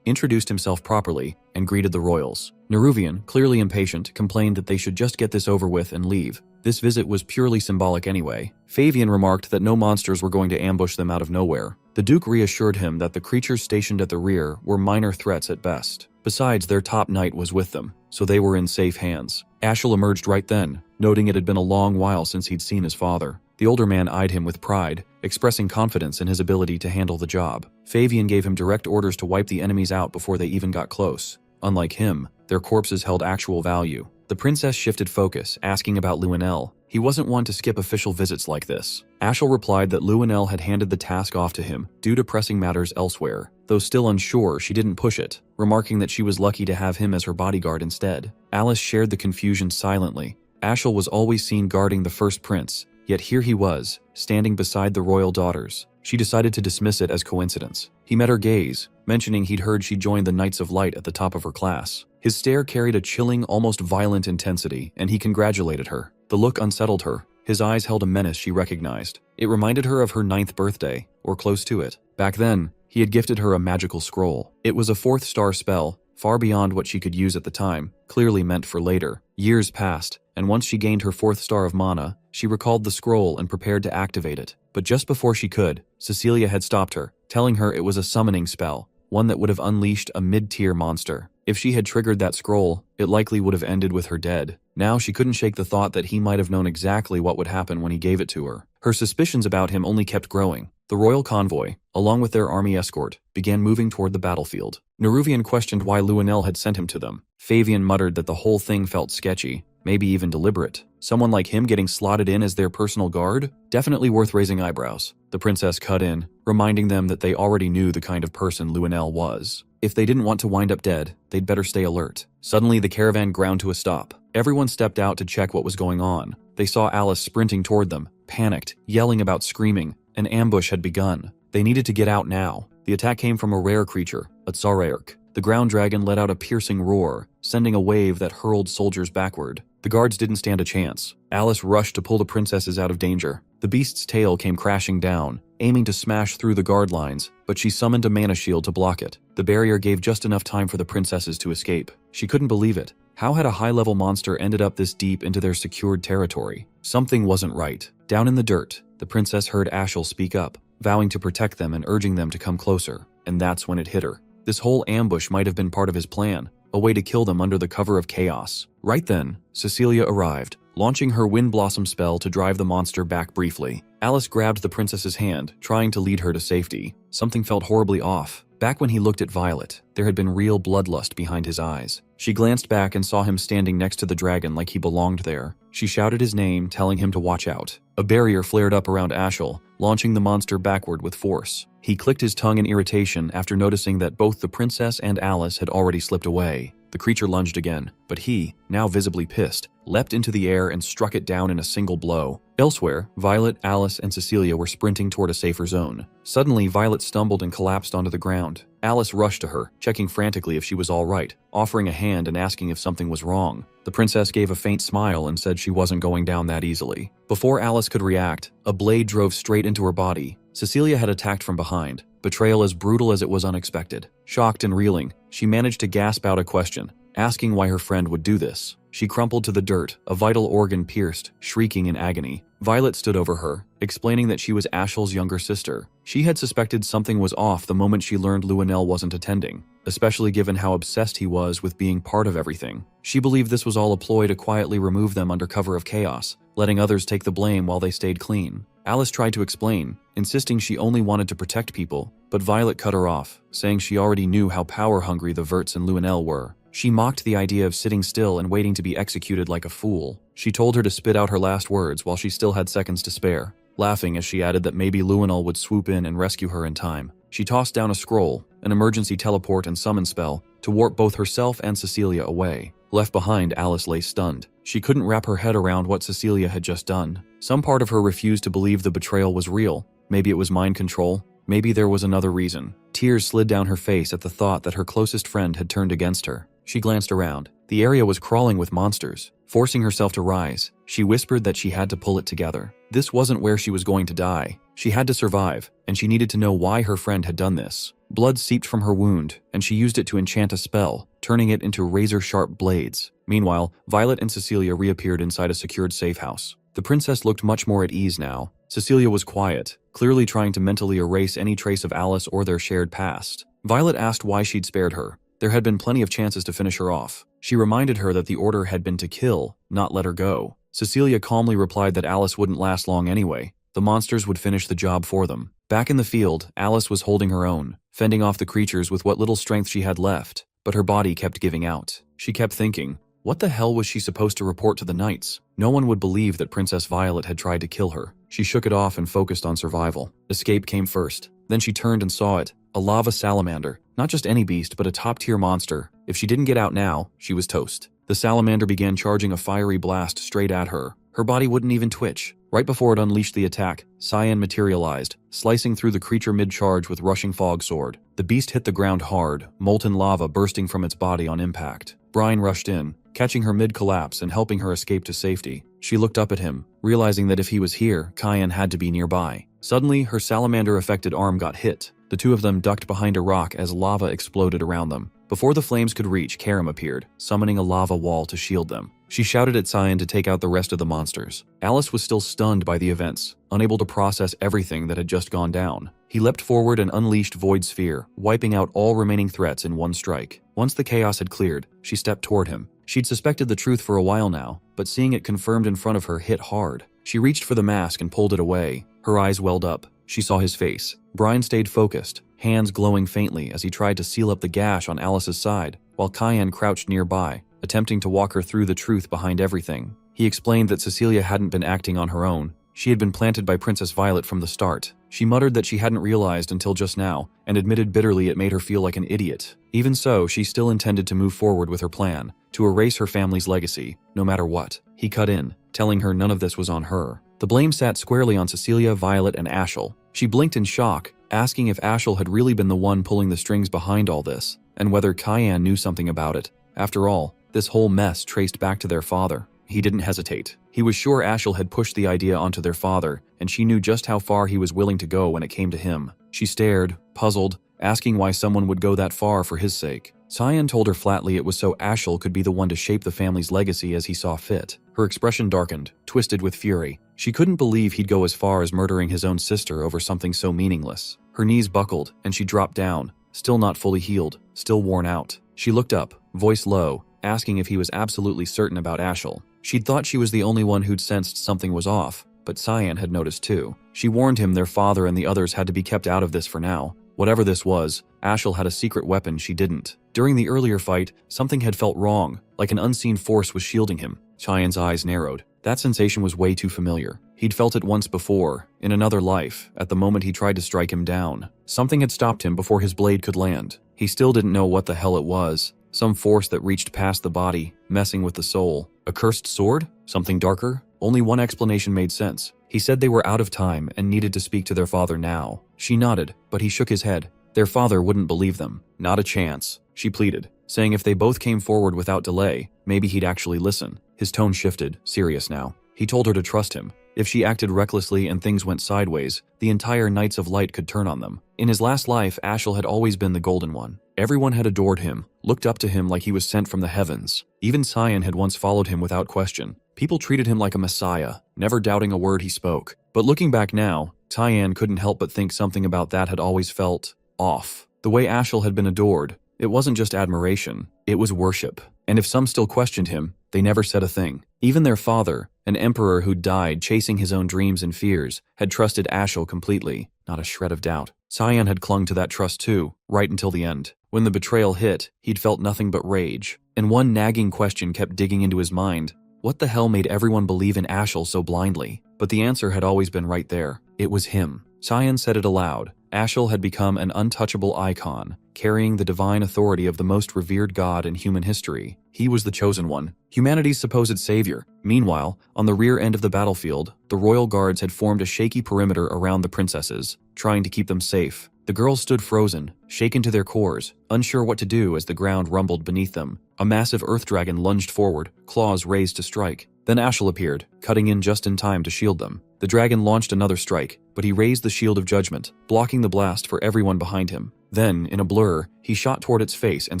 introduced himself properly, and greeted the royals. Neruvian, clearly impatient, complained that they should just get this over with and leave. This visit was purely symbolic anyway. Fabian remarked that no monsters were going to ambush them out of nowhere. The Duke reassured him that the creatures stationed at the rear were minor threats at best. Besides, their top knight was with them, so they were in safe hands. Ashel emerged right then, noting it had been a long while since he'd seen his father. The older man eyed him with pride, expressing confidence in his ability to handle the job. Fabian gave him direct orders to wipe the enemies out before they even got close. Unlike him, their corpses held actual value. The princess shifted focus, asking about Luenel. He wasn't one to skip official visits like this. Ashel replied that Luenel had handed the task off to him due to pressing matters elsewhere. Though still unsure, she didn't push it, remarking that she was lucky to have him as her bodyguard instead. Alice shared the confusion silently. Ashel was always seen guarding the first prince, yet here he was, standing beside the royal daughters. She decided to dismiss it as coincidence. He met her gaze, mentioning he'd heard she joined the Knights of Light at the top of her class. His stare carried a chilling, almost violent intensity, and he congratulated her. The look unsettled her. His eyes held a menace she recognized. It reminded her of her 9th birthday, or close to it. Back then, he had gifted her a magical scroll. It was a 4th star spell, far beyond what she could use at the time, clearly meant for later. Years passed, and once she gained her 4th star of mana, she recalled the scroll and prepared to activate it. But just before she could, Cecilia had stopped her, telling her it was a summoning spell, one that would have unleashed a mid-tier monster. If she had triggered that scroll, it likely would have ended with her dead. Now she couldn't shake the thought that he might have known exactly what would happen when he gave it to her. Her suspicions about him only kept growing. The royal convoy, along with their army escort, began moving toward the battlefield. Neruvian questioned why Luenel had sent him to them. Fabian muttered that the whole thing felt sketchy, maybe even deliberate. Someone like him getting slotted in as their personal guard? Definitely worth raising eyebrows. The princess cut in, reminding them that they already knew the kind of person Luenel was. If they didn't want to wind up dead, they'd better stay alert. Suddenly, the caravan ground to a stop. Everyone stepped out to check what was going on. They saw Alice sprinting toward them, panicked, yelling about screaming. An ambush had begun. They needed to get out now. The attack came from a rare creature, a Tsaraerk. The ground dragon let out a piercing roar, sending a wave that hurled soldiers backward. The guards didn't stand a chance. Alice rushed to pull the princesses out of danger. The beast's tail came crashing down, aiming to smash through the guard lines, but she summoned a mana shield to block it. The barrier gave just enough time for the princesses to escape. She couldn't believe it. How had a high-level monster ended up this deep into their secured territory? Something wasn't right. Down in the dirt, the princess heard Ashel speak up, vowing to protect them and urging them to come closer. And that's when it hit her. This whole ambush might have been part of his plan, a way to kill them under the cover of chaos. Right then, Cecilia arrived, launching her Wind Blossom spell to drive the monster back briefly. Alice grabbed the princess's hand, trying to lead her to safety. Something felt horribly off. Back when he looked at Violet, there had been real bloodlust behind his eyes. She glanced back and saw him standing next to the dragon like he belonged there. She shouted his name, telling him to watch out. A barrier flared up around Ashel, launching the monster backward with force. He clicked his tongue in irritation after noticing that both the princess and Alice had already slipped away. The creature lunged again, but he, now visibly pissed, leapt into the air and struck it down in a single blow. Elsewhere, Violet, Alice, and Cecilia were sprinting toward a safer zone. Suddenly, Violet stumbled and collapsed onto the ground. Alice rushed to her, checking frantically if she was all right, offering a hand and asking if something was wrong. The princess gave a faint smile and said she wasn't going down that easily. Before Alice could react, a blade drove straight into her body. Cecilia had attacked from behind, betrayal as brutal as it was unexpected. Shocked and reeling, she managed to gasp out a question, asking why her friend would do this. She crumpled to the dirt, a vital organ pierced, shrieking in agony. Violet stood over her, explaining that she was Ashel's younger sister. She had suspected something was off the moment she learned Luenel wasn't attending, especially given how obsessed he was with being part of everything. She believed this was all a ploy to quietly remove them under cover of chaos, letting others take the blame while they stayed clean. Alice tried to explain, insisting she only wanted to protect people, but Violet cut her off, saying she already knew how power-hungry the Verts and Luenel were. She mocked the idea of sitting still and waiting to be executed like a fool. She told her to spit out her last words while she still had seconds to spare, laughing as she added that maybe Luenel would swoop in and rescue her in time. She tossed down a scroll, an emergency teleport and summon spell, to warp both herself and Cecilia away. Left behind, Alice lay stunned. She couldn't wrap her head around what Cecilia had just done. Some part of her refused to believe the betrayal was real. Maybe it was mind control. Maybe there was another reason. Tears slid down her face at the thought that her closest friend had turned against her. She glanced around. The area was crawling with monsters. Forcing herself to rise, she whispered that she had to pull it together. This wasn't where she was going to die. She had to survive, and she needed to know why her friend had done this. Blood seeped from her wound, and she used it to enchant a spell, turning it into razor-sharp blades. Meanwhile, Violet and Cecilia reappeared inside a secured safe house. The princess looked much more at ease now. Cecilia was quiet, clearly trying to mentally erase any trace of Alice or their shared past. Violet asked why she'd spared her. There had been plenty of chances to finish her off. She reminded her that the order had been to kill, not let her go. Cecilia calmly replied that Alice wouldn't last long anyway. The monsters would finish the job for them. Back in the field, Alice was holding her own, fending off the creatures with what little strength she had left, but her body kept giving out. She kept thinking, What the hell was she supposed to report to the knights? No one would believe that Princess Violet had tried to kill her. She shook it off and focused on survival. Escape came first. Then she turned and saw it. A lava salamander. Not just any beast, but a top-tier monster. If she didn't get out now, she was toast. The salamander began charging a fiery blast straight at her. Her body wouldn't even twitch. Right before it unleashed the attack, Cyan materialized, slicing through the creature mid-charge with rushing fog sword. The beast hit the ground hard, molten lava bursting from its body on impact. Brine rushed in, catching her mid-collapse and helping her escape to safety. She looked up at him, realizing that if he was here, Cyan had to be nearby. Suddenly, her salamander-affected arm got hit. The two of them ducked behind a rock as lava exploded around them. Before the flames could reach, Karim appeared, summoning a lava wall to shield them. She shouted at Cyan to take out the rest of the monsters. Alice was still stunned by the events, unable to process everything that had just gone down. He leapt forward and unleashed Void Sphere, wiping out all remaining threats in one strike. Once the chaos had cleared, she stepped toward him. She'd suspected the truth for a while now, but seeing it confirmed in front of her hit hard. She reached for the mask and pulled it away. Her eyes welled up. She saw his face. Brine stayed focused, hands glowing faintly as he tried to seal up the gash on Alice's side, while Cyan crouched nearby, attempting to walk her through the truth behind everything. He explained that Cecilia hadn't been acting on her own. She had been planted by Princess Violet from the start. She muttered that she hadn't realized until just now, and admitted bitterly it made her feel like an idiot. Even so, she still intended to move forward with her plan, to erase her family's legacy, no matter what. He cut in, telling her none of this was on her. The blame sat squarely on Cecilia, Violet, and Ashel. She blinked in shock, asking if Ashel had really been the one pulling the strings behind all this, and whether Cyan knew something about it. After all, this whole mess traced back to their father. He didn't hesitate. He was sure Ashel had pushed the idea onto their father, and she knew just how far he was willing to go when it came to him. She stared, puzzled, asking why someone would go that far for his sake. Cyan told her flatly it was so Ashel could be the one to shape the family's legacy as he saw fit. Her expression darkened, twisted with fury. She couldn't believe he'd go as far as murdering his own sister over something so meaningless. Her knees buckled, and she dropped down, still not fully healed, still worn out. She looked up, voice low, asking if he was absolutely certain about Ashel. She'd thought she was the only one who'd sensed something was off, but Cyan had noticed too. She warned him their father and the others had to be kept out of this for now. Whatever this was, Ashel had a secret weapon she didn't. During the earlier fight, something had felt wrong, like an unseen force was shielding him. Cyan's eyes narrowed. That sensation was way too familiar. He'd felt it once before, in another life, at the moment he tried to strike him down. Something had stopped him before his blade could land. He still didn't know what the hell it was. Some force that reached past the body, messing with the soul. A cursed sword? Something darker? Only one explanation made sense. He said they were out of time and needed to speak to their father now. She nodded, but he shook his head. Their father wouldn't believe them. Not a chance, she pleaded, saying if they both came forward without delay, maybe he'd actually listen. His tone shifted, serious now. He told her to trust him. If she acted recklessly and things went sideways, the entire Knights of Light could turn on them. In his last life, Ashel had always been the Golden One. Everyone had adored him, looked up to him like he was sent from the heavens. Even Cyan had once followed him without question. People treated him like a messiah, never doubting a word he spoke. But looking back now, Cyan couldn't help but think something about that had always felt off. The way Ashel had been adored, it wasn't just admiration, it was worship. And if some still questioned him, they never said a thing. Even their father, an emperor who died chasing his own dreams and fears, had trusted Ashel completely, not a shred of doubt. Cyan had clung to that trust too, right until the end. When the betrayal hit, he'd felt nothing but rage. And one nagging question kept digging into his mind. What the hell made everyone believe in Ashel so blindly? But the answer had always been right there. It was him. Cyan said it aloud. Ashel had become an untouchable icon, carrying the divine authority of the most revered god in human history. He was the chosen one, humanity's supposed savior. Meanwhile, on the rear end of the battlefield, the royal guards had formed a shaky perimeter around the princesses, trying to keep them safe. The girls stood frozen, shaken to their cores, unsure what to do as the ground rumbled beneath them. A massive earth dragon lunged forward, claws raised to strike. Then Ashel appeared, cutting in just in time to shield them. The dragon launched another strike, but he raised the shield of judgment, blocking the blast for everyone behind him. Then, in a blur, he shot toward its face and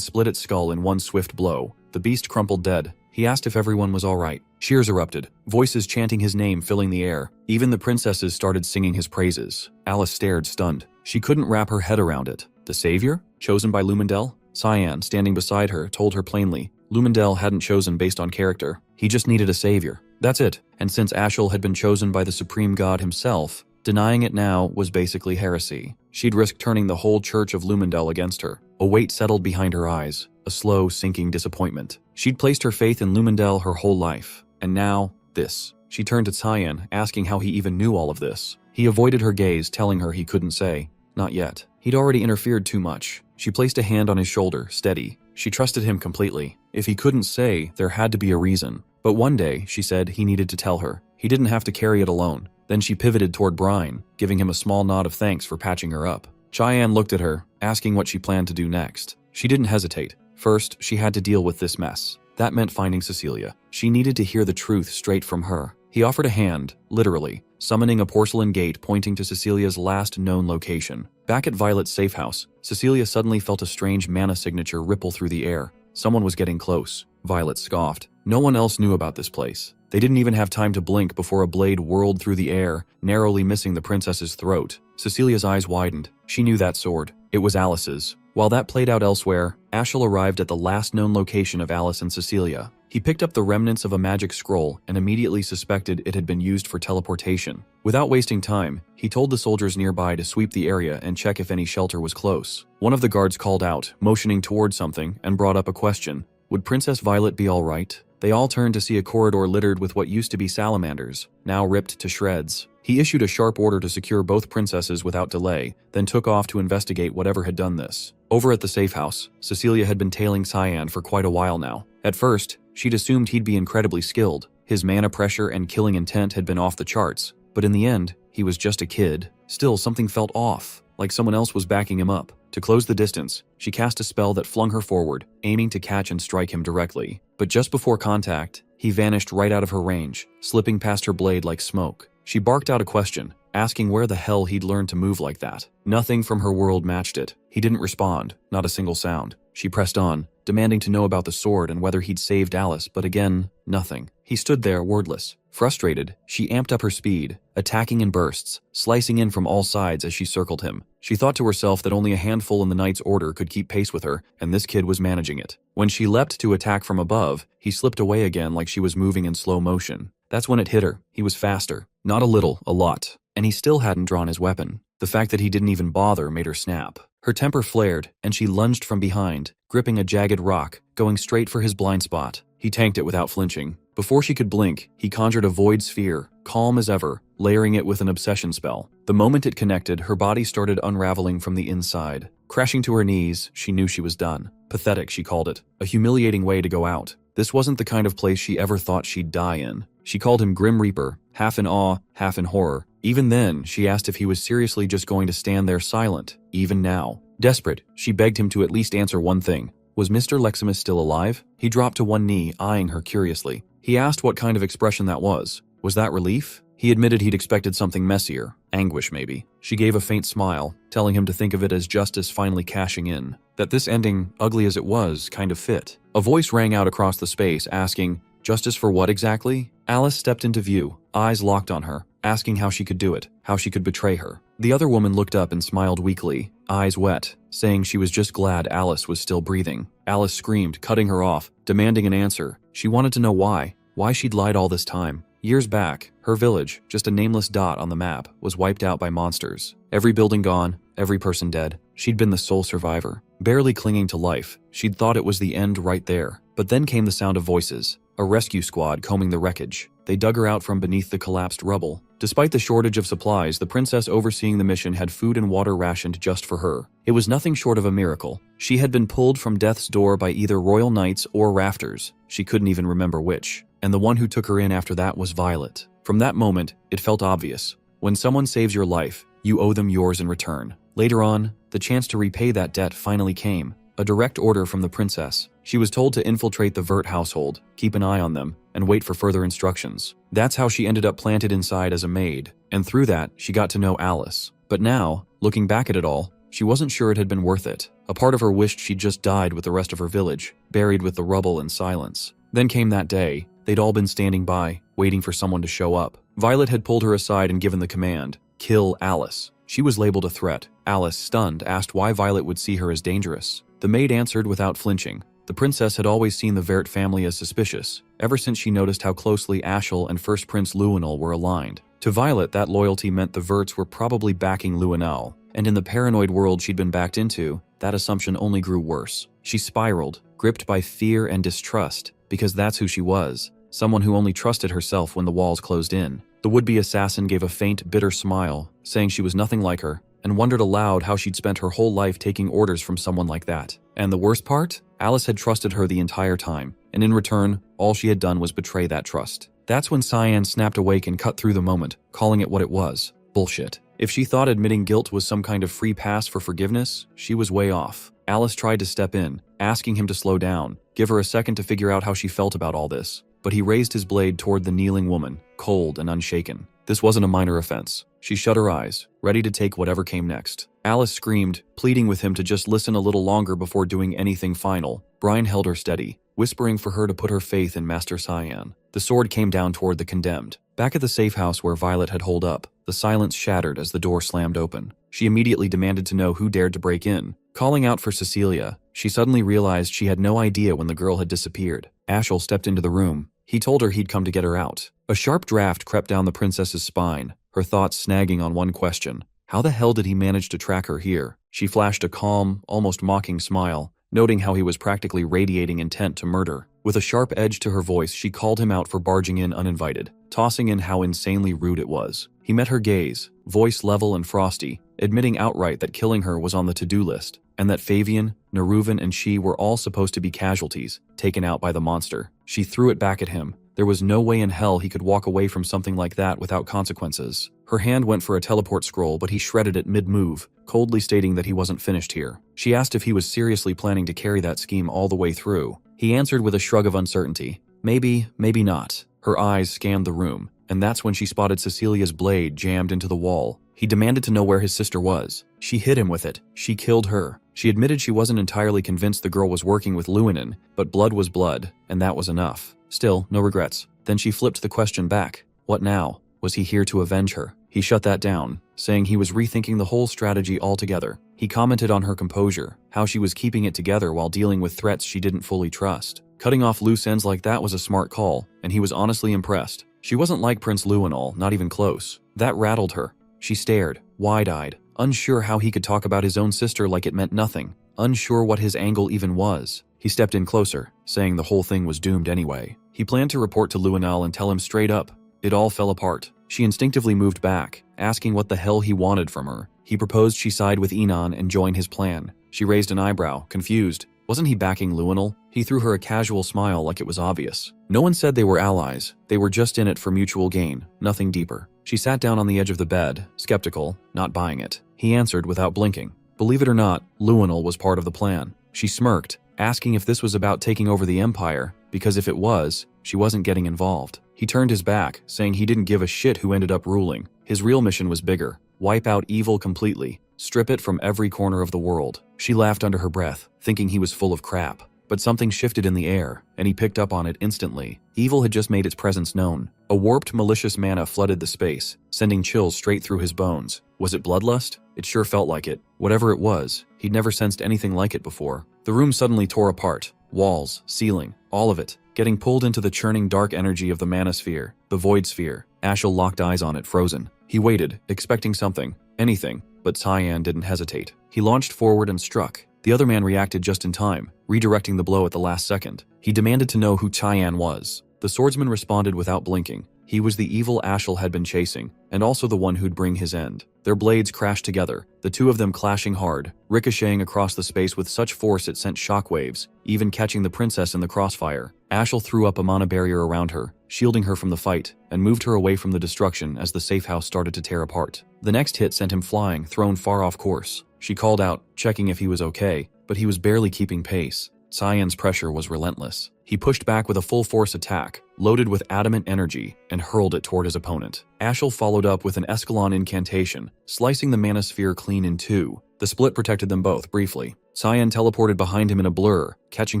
split its skull in one swift blow. The beast crumpled dead. He asked if everyone was all right. Cheers erupted, voices chanting his name filling the air. Even the princesses started singing his praises. Alice stared, stunned. She couldn't wrap her head around it. The savior? Chosen by Lumendel? Cyan, standing beside her, told her plainly. Lumendel hadn't chosen based on character. He just needed a savior. That's it. And since Ashel had been chosen by the supreme god himself, denying it now was basically heresy. She'd risk turning the whole church of Lumendel against her. A weight settled behind her eyes. a slow, sinking disappointment. She'd placed her faith in Lumendel her whole life. And now, this. She turned to Cyan, asking how he even knew all of this. He avoided her gaze, telling her he couldn't say. Not yet. He'd already interfered too much. She placed a hand on his shoulder, steady. She trusted him completely. If he couldn't say, there had to be a reason. But one day, she said, he needed to tell her. He didn't have to carry it alone. Then she pivoted toward Brine, giving him a small nod of thanks for patching her up. Cheyenne looked at her, asking what she planned to do next. She didn't hesitate. First, she had to deal with this mess. That meant finding Cecilia. She needed to hear the truth straight from her. He offered a hand, literally, summoning a porcelain gate pointing to Cecilia's last known location. Back at Violet's safe house, Cecilia suddenly felt a strange mana signature ripple through the air. Someone was getting close. Violet scoffed. No one else knew about this place. They didn't even have time to blink before a blade whirled through the air, narrowly missing the princess's throat. Cecilia's eyes widened. She knew that sword. It was Alice's. While that played out elsewhere, Ashel arrived at the last known location of Alice and Cecilia. He picked up the remnants of a magic scroll and immediately suspected it had been used for teleportation. Without wasting time, he told the soldiers nearby to sweep the area and check if any shelter was close. One of the guards called out, motioning toward something, and brought up a question. Would Princess Violet be all right? They all turned to see a corridor littered with what used to be salamanders, now ripped to shreds. He issued a sharp order to secure both princesses without delay, then took off to investigate whatever had done this. Over at the safe house, Cecilia had been tailing Cyan for quite a while now. At first, she'd assumed he'd be incredibly skilled. His mana pressure and killing intent had been off the charts, but in the end, he was just a kid. Still, something felt off, like someone else was backing him up. To close the distance, she cast a spell that flung her forward, aiming to catch and strike him directly. But just before contact, he vanished right out of her range, slipping past her blade like smoke. She barked out a question, asking where the hell he'd learned to move like that. Nothing from her world matched it. He didn't respond, not a single sound. She pressed on, demanding to know about the sword and whether he'd saved Alice, but again, nothing. He stood there, wordless. Frustrated, she amped up her speed, attacking in bursts, slicing in from all sides as she circled him. She thought to herself that only a handful in the Knight's Order could keep pace with her, and this kid was managing it. When she leapt to attack from above, he slipped away again like she was moving in slow motion. That's when it hit her. He was faster. Not a little, a lot. And he still hadn't drawn his weapon. The fact that he didn't even bother made her snap. Her temper flared, and she lunged from behind, gripping a jagged rock, going straight for his blind spot. He tanked it without flinching. Before she could blink, he conjured a void sphere, calm as ever, layering it with an obsession spell. The moment it connected, her body started unraveling from the inside. Crashing to her knees, she knew she was done. Pathetic, she called it. A humiliating way to go out. This wasn't the kind of place she ever thought she'd die in. She called him Grim Reaper, half in awe, half in horror. Even then, she asked if he was seriously just going to stand there silent, even now. Desperate, she begged him to at least answer one thing. Was Mr. Leximus still alive? He dropped to one knee, eyeing her curiously. He asked what kind of expression that was. Was that relief? He admitted he'd expected something messier. Anguish, maybe. She gave a faint smile, telling him to think of it as justice finally cashing in. That this ending, ugly as it was, kind of fit. A voice rang out across the space, asking, "Justice for what exactly?" Alice stepped into view, eyes locked on her, asking how she could do it, how she could betray her. The other woman looked up and smiled weakly, eyes wet, saying she was just glad Alice was still breathing. Alice screamed, cutting her off, demanding an answer. She wanted to know why she'd lied all this time. Years back, her village, just a nameless dot on the map, was wiped out by monsters. Every building gone, every person dead. She'd been the sole survivor. Barely clinging to life, she'd thought it was the end right there. But then came the sound of voices. A rescue squad combing the wreckage. They dug her out from beneath the collapsed rubble. Despite the shortage of supplies, the princess overseeing the mission had food and water rationed just for her. It was nothing short of a miracle. She had been pulled from death's door by either royal knights or rafters. She couldn't even remember which. And the one who took her in after that was Violet. From that moment, it felt obvious. When someone saves your life, you owe them yours in return. Later on, the chance to repay that debt finally came. A direct order from the princess. She was told to infiltrate the Vert household, keep an eye on them, and wait for further instructions. That's how she ended up planted inside as a maid, and through that, she got to know Alice. But now, looking back at it all, she wasn't sure it had been worth it. A part of her wished she'd just died with the rest of her village, buried with the rubble and silence. Then came that day. They'd all been standing by, waiting for someone to show up. Violet had pulled her aside and given the command, "Kill Alice." She was labeled a threat. Alice, stunned, asked why Violet would see her as dangerous. The maid answered without flinching. The princess had always seen the Vert family as suspicious, ever since she noticed how closely Ashel and First Prince Luenel were aligned. To Violet, that loyalty meant the Verts were probably backing Luenel, and in the paranoid world she'd been backed into, that assumption only grew worse. She spiraled, gripped by fear and distrust, because that's who she was, someone who only trusted herself when the walls closed in. The would-be assassin gave a faint, bitter smile, saying she was nothing like her, and wondered aloud how she'd spent her whole life taking orders from someone like that. And the worst part? Alice had trusted her the entire time, and in return, all she had done was betray that trust. That's when Cyan snapped awake and cut through the moment, calling it what it was: bullshit. If she thought admitting guilt was some kind of free pass for forgiveness, she was way off. Alice tried to step in, asking him to slow down, give her a second to figure out how she felt about all this. But he raised his blade toward the kneeling woman, cold and unshaken. This wasn't a minor offense. She shut her eyes, ready to take whatever came next. Alice screamed, pleading with him to just listen a little longer before doing anything final. Brian held her steady, whispering for her to put her faith in Master Cyan. The sword came down toward the condemned. Back at the safe house where Violet had holed up, the silence shattered as the door slammed open. She immediately demanded to know who dared to break in. Calling out for Cecilia, she suddenly realized she had no idea when the girl had disappeared. Ashel stepped into the room. He told her he'd come to get her out. A sharp draft crept down the princess's spine, her thoughts snagging on one question. How the hell did he manage to track her here? She flashed a calm, almost mocking smile, noting how he was practically radiating intent to murder. With a sharp edge to her voice, she called him out for barging in uninvited, tossing in how insanely rude it was. He met her gaze, voice level and frosty, admitting outright that killing her was on the to-do list, and that Fabian, Neruvan, and she were all supposed to be casualties, taken out by the monster. She threw it back at him. There was no way in hell he could walk away from something like that without consequences. Her hand went for a teleport scroll, but he shredded it mid-move, coldly stating that he wasn't finished here. She asked if he was seriously planning to carry that scheme all the way through. He answered with a shrug of uncertainty. Maybe, maybe not. Her eyes scanned the room, and that's when she spotted Cecilia's blade jammed into the wall. He demanded to know where his sister was. She hit him with it. She killed her. She admitted she wasn't entirely convinced the girl was working with Luinen, but blood was blood, and that was enough. Still, no regrets. Then she flipped the question back. What now? Was he here to avenge her? He shut that down, saying he was rethinking the whole strategy altogether. He commented on her composure, how she was keeping it together while dealing with threats she didn't fully trust. Cutting off loose ends like that was a smart call, and he was honestly impressed. She wasn't like Prince Luinol, not even close. That rattled her. She stared, wide-eyed, unsure how he could talk about his own sister like it meant nothing, unsure what his angle even was. He stepped in closer, saying the whole thing was doomed anyway. He planned to report to Luinol and tell him straight up. It all fell apart. She instinctively moved back, asking what the hell he wanted from her. He proposed she side with Enon and join his plan. She raised an eyebrow, confused. Wasn't he backing Luinol? He threw her a casual smile like it was obvious. No one said they were allies. They were just in it for mutual gain, nothing deeper. She sat down on the edge of the bed, skeptical, not buying it. He answered without blinking. Believe it or not, Luinol was part of the plan. She smirked, asking if this was about taking over the Empire, because if it was, she wasn't getting involved. He turned his back, saying he didn't give a shit who ended up ruling. His real mission was bigger. Wipe out evil completely. Strip it from every corner of the world. She laughed under her breath, thinking he was full of crap. But something shifted in the air, and he picked up on it instantly. Evil had just made its presence known. A warped, malicious mana flooded the space, sending chills straight through his bones. Was it bloodlust? It sure felt like it. Whatever it was, he'd never sensed anything like it before. The room suddenly tore apart. Walls, ceiling, all of it, getting pulled into the churning dark energy of the manosphere, the void sphere. Ashel locked eyes on it, frozen. He waited, expecting something, anything, but Cyan didn't hesitate. He launched forward and struck. The other man reacted just in time, redirecting the blow at the last second. He demanded to know who Cyan was. The swordsman responded without blinking. He was the evil Ashel had been chasing, and also the one who'd bring his end. Their blades crashed together, the two of them clashing hard, ricocheting across the space with such force it sent shockwaves, even catching the princess in the crossfire. Ashel threw up a mana barrier around her, shielding her from the fight, and moved her away from the destruction as the safe house started to tear apart. The next hit sent him flying, thrown far off course. She called out, checking if he was okay, but he was barely keeping pace. Cyan's pressure was relentless. He pushed back with a full-force attack, loaded with adamant energy, and hurled it toward his opponent. Ashel followed up with an Escalon incantation, slicing the manosphere clean in two. The split protected them both, briefly. Cyan teleported behind him in a blur, catching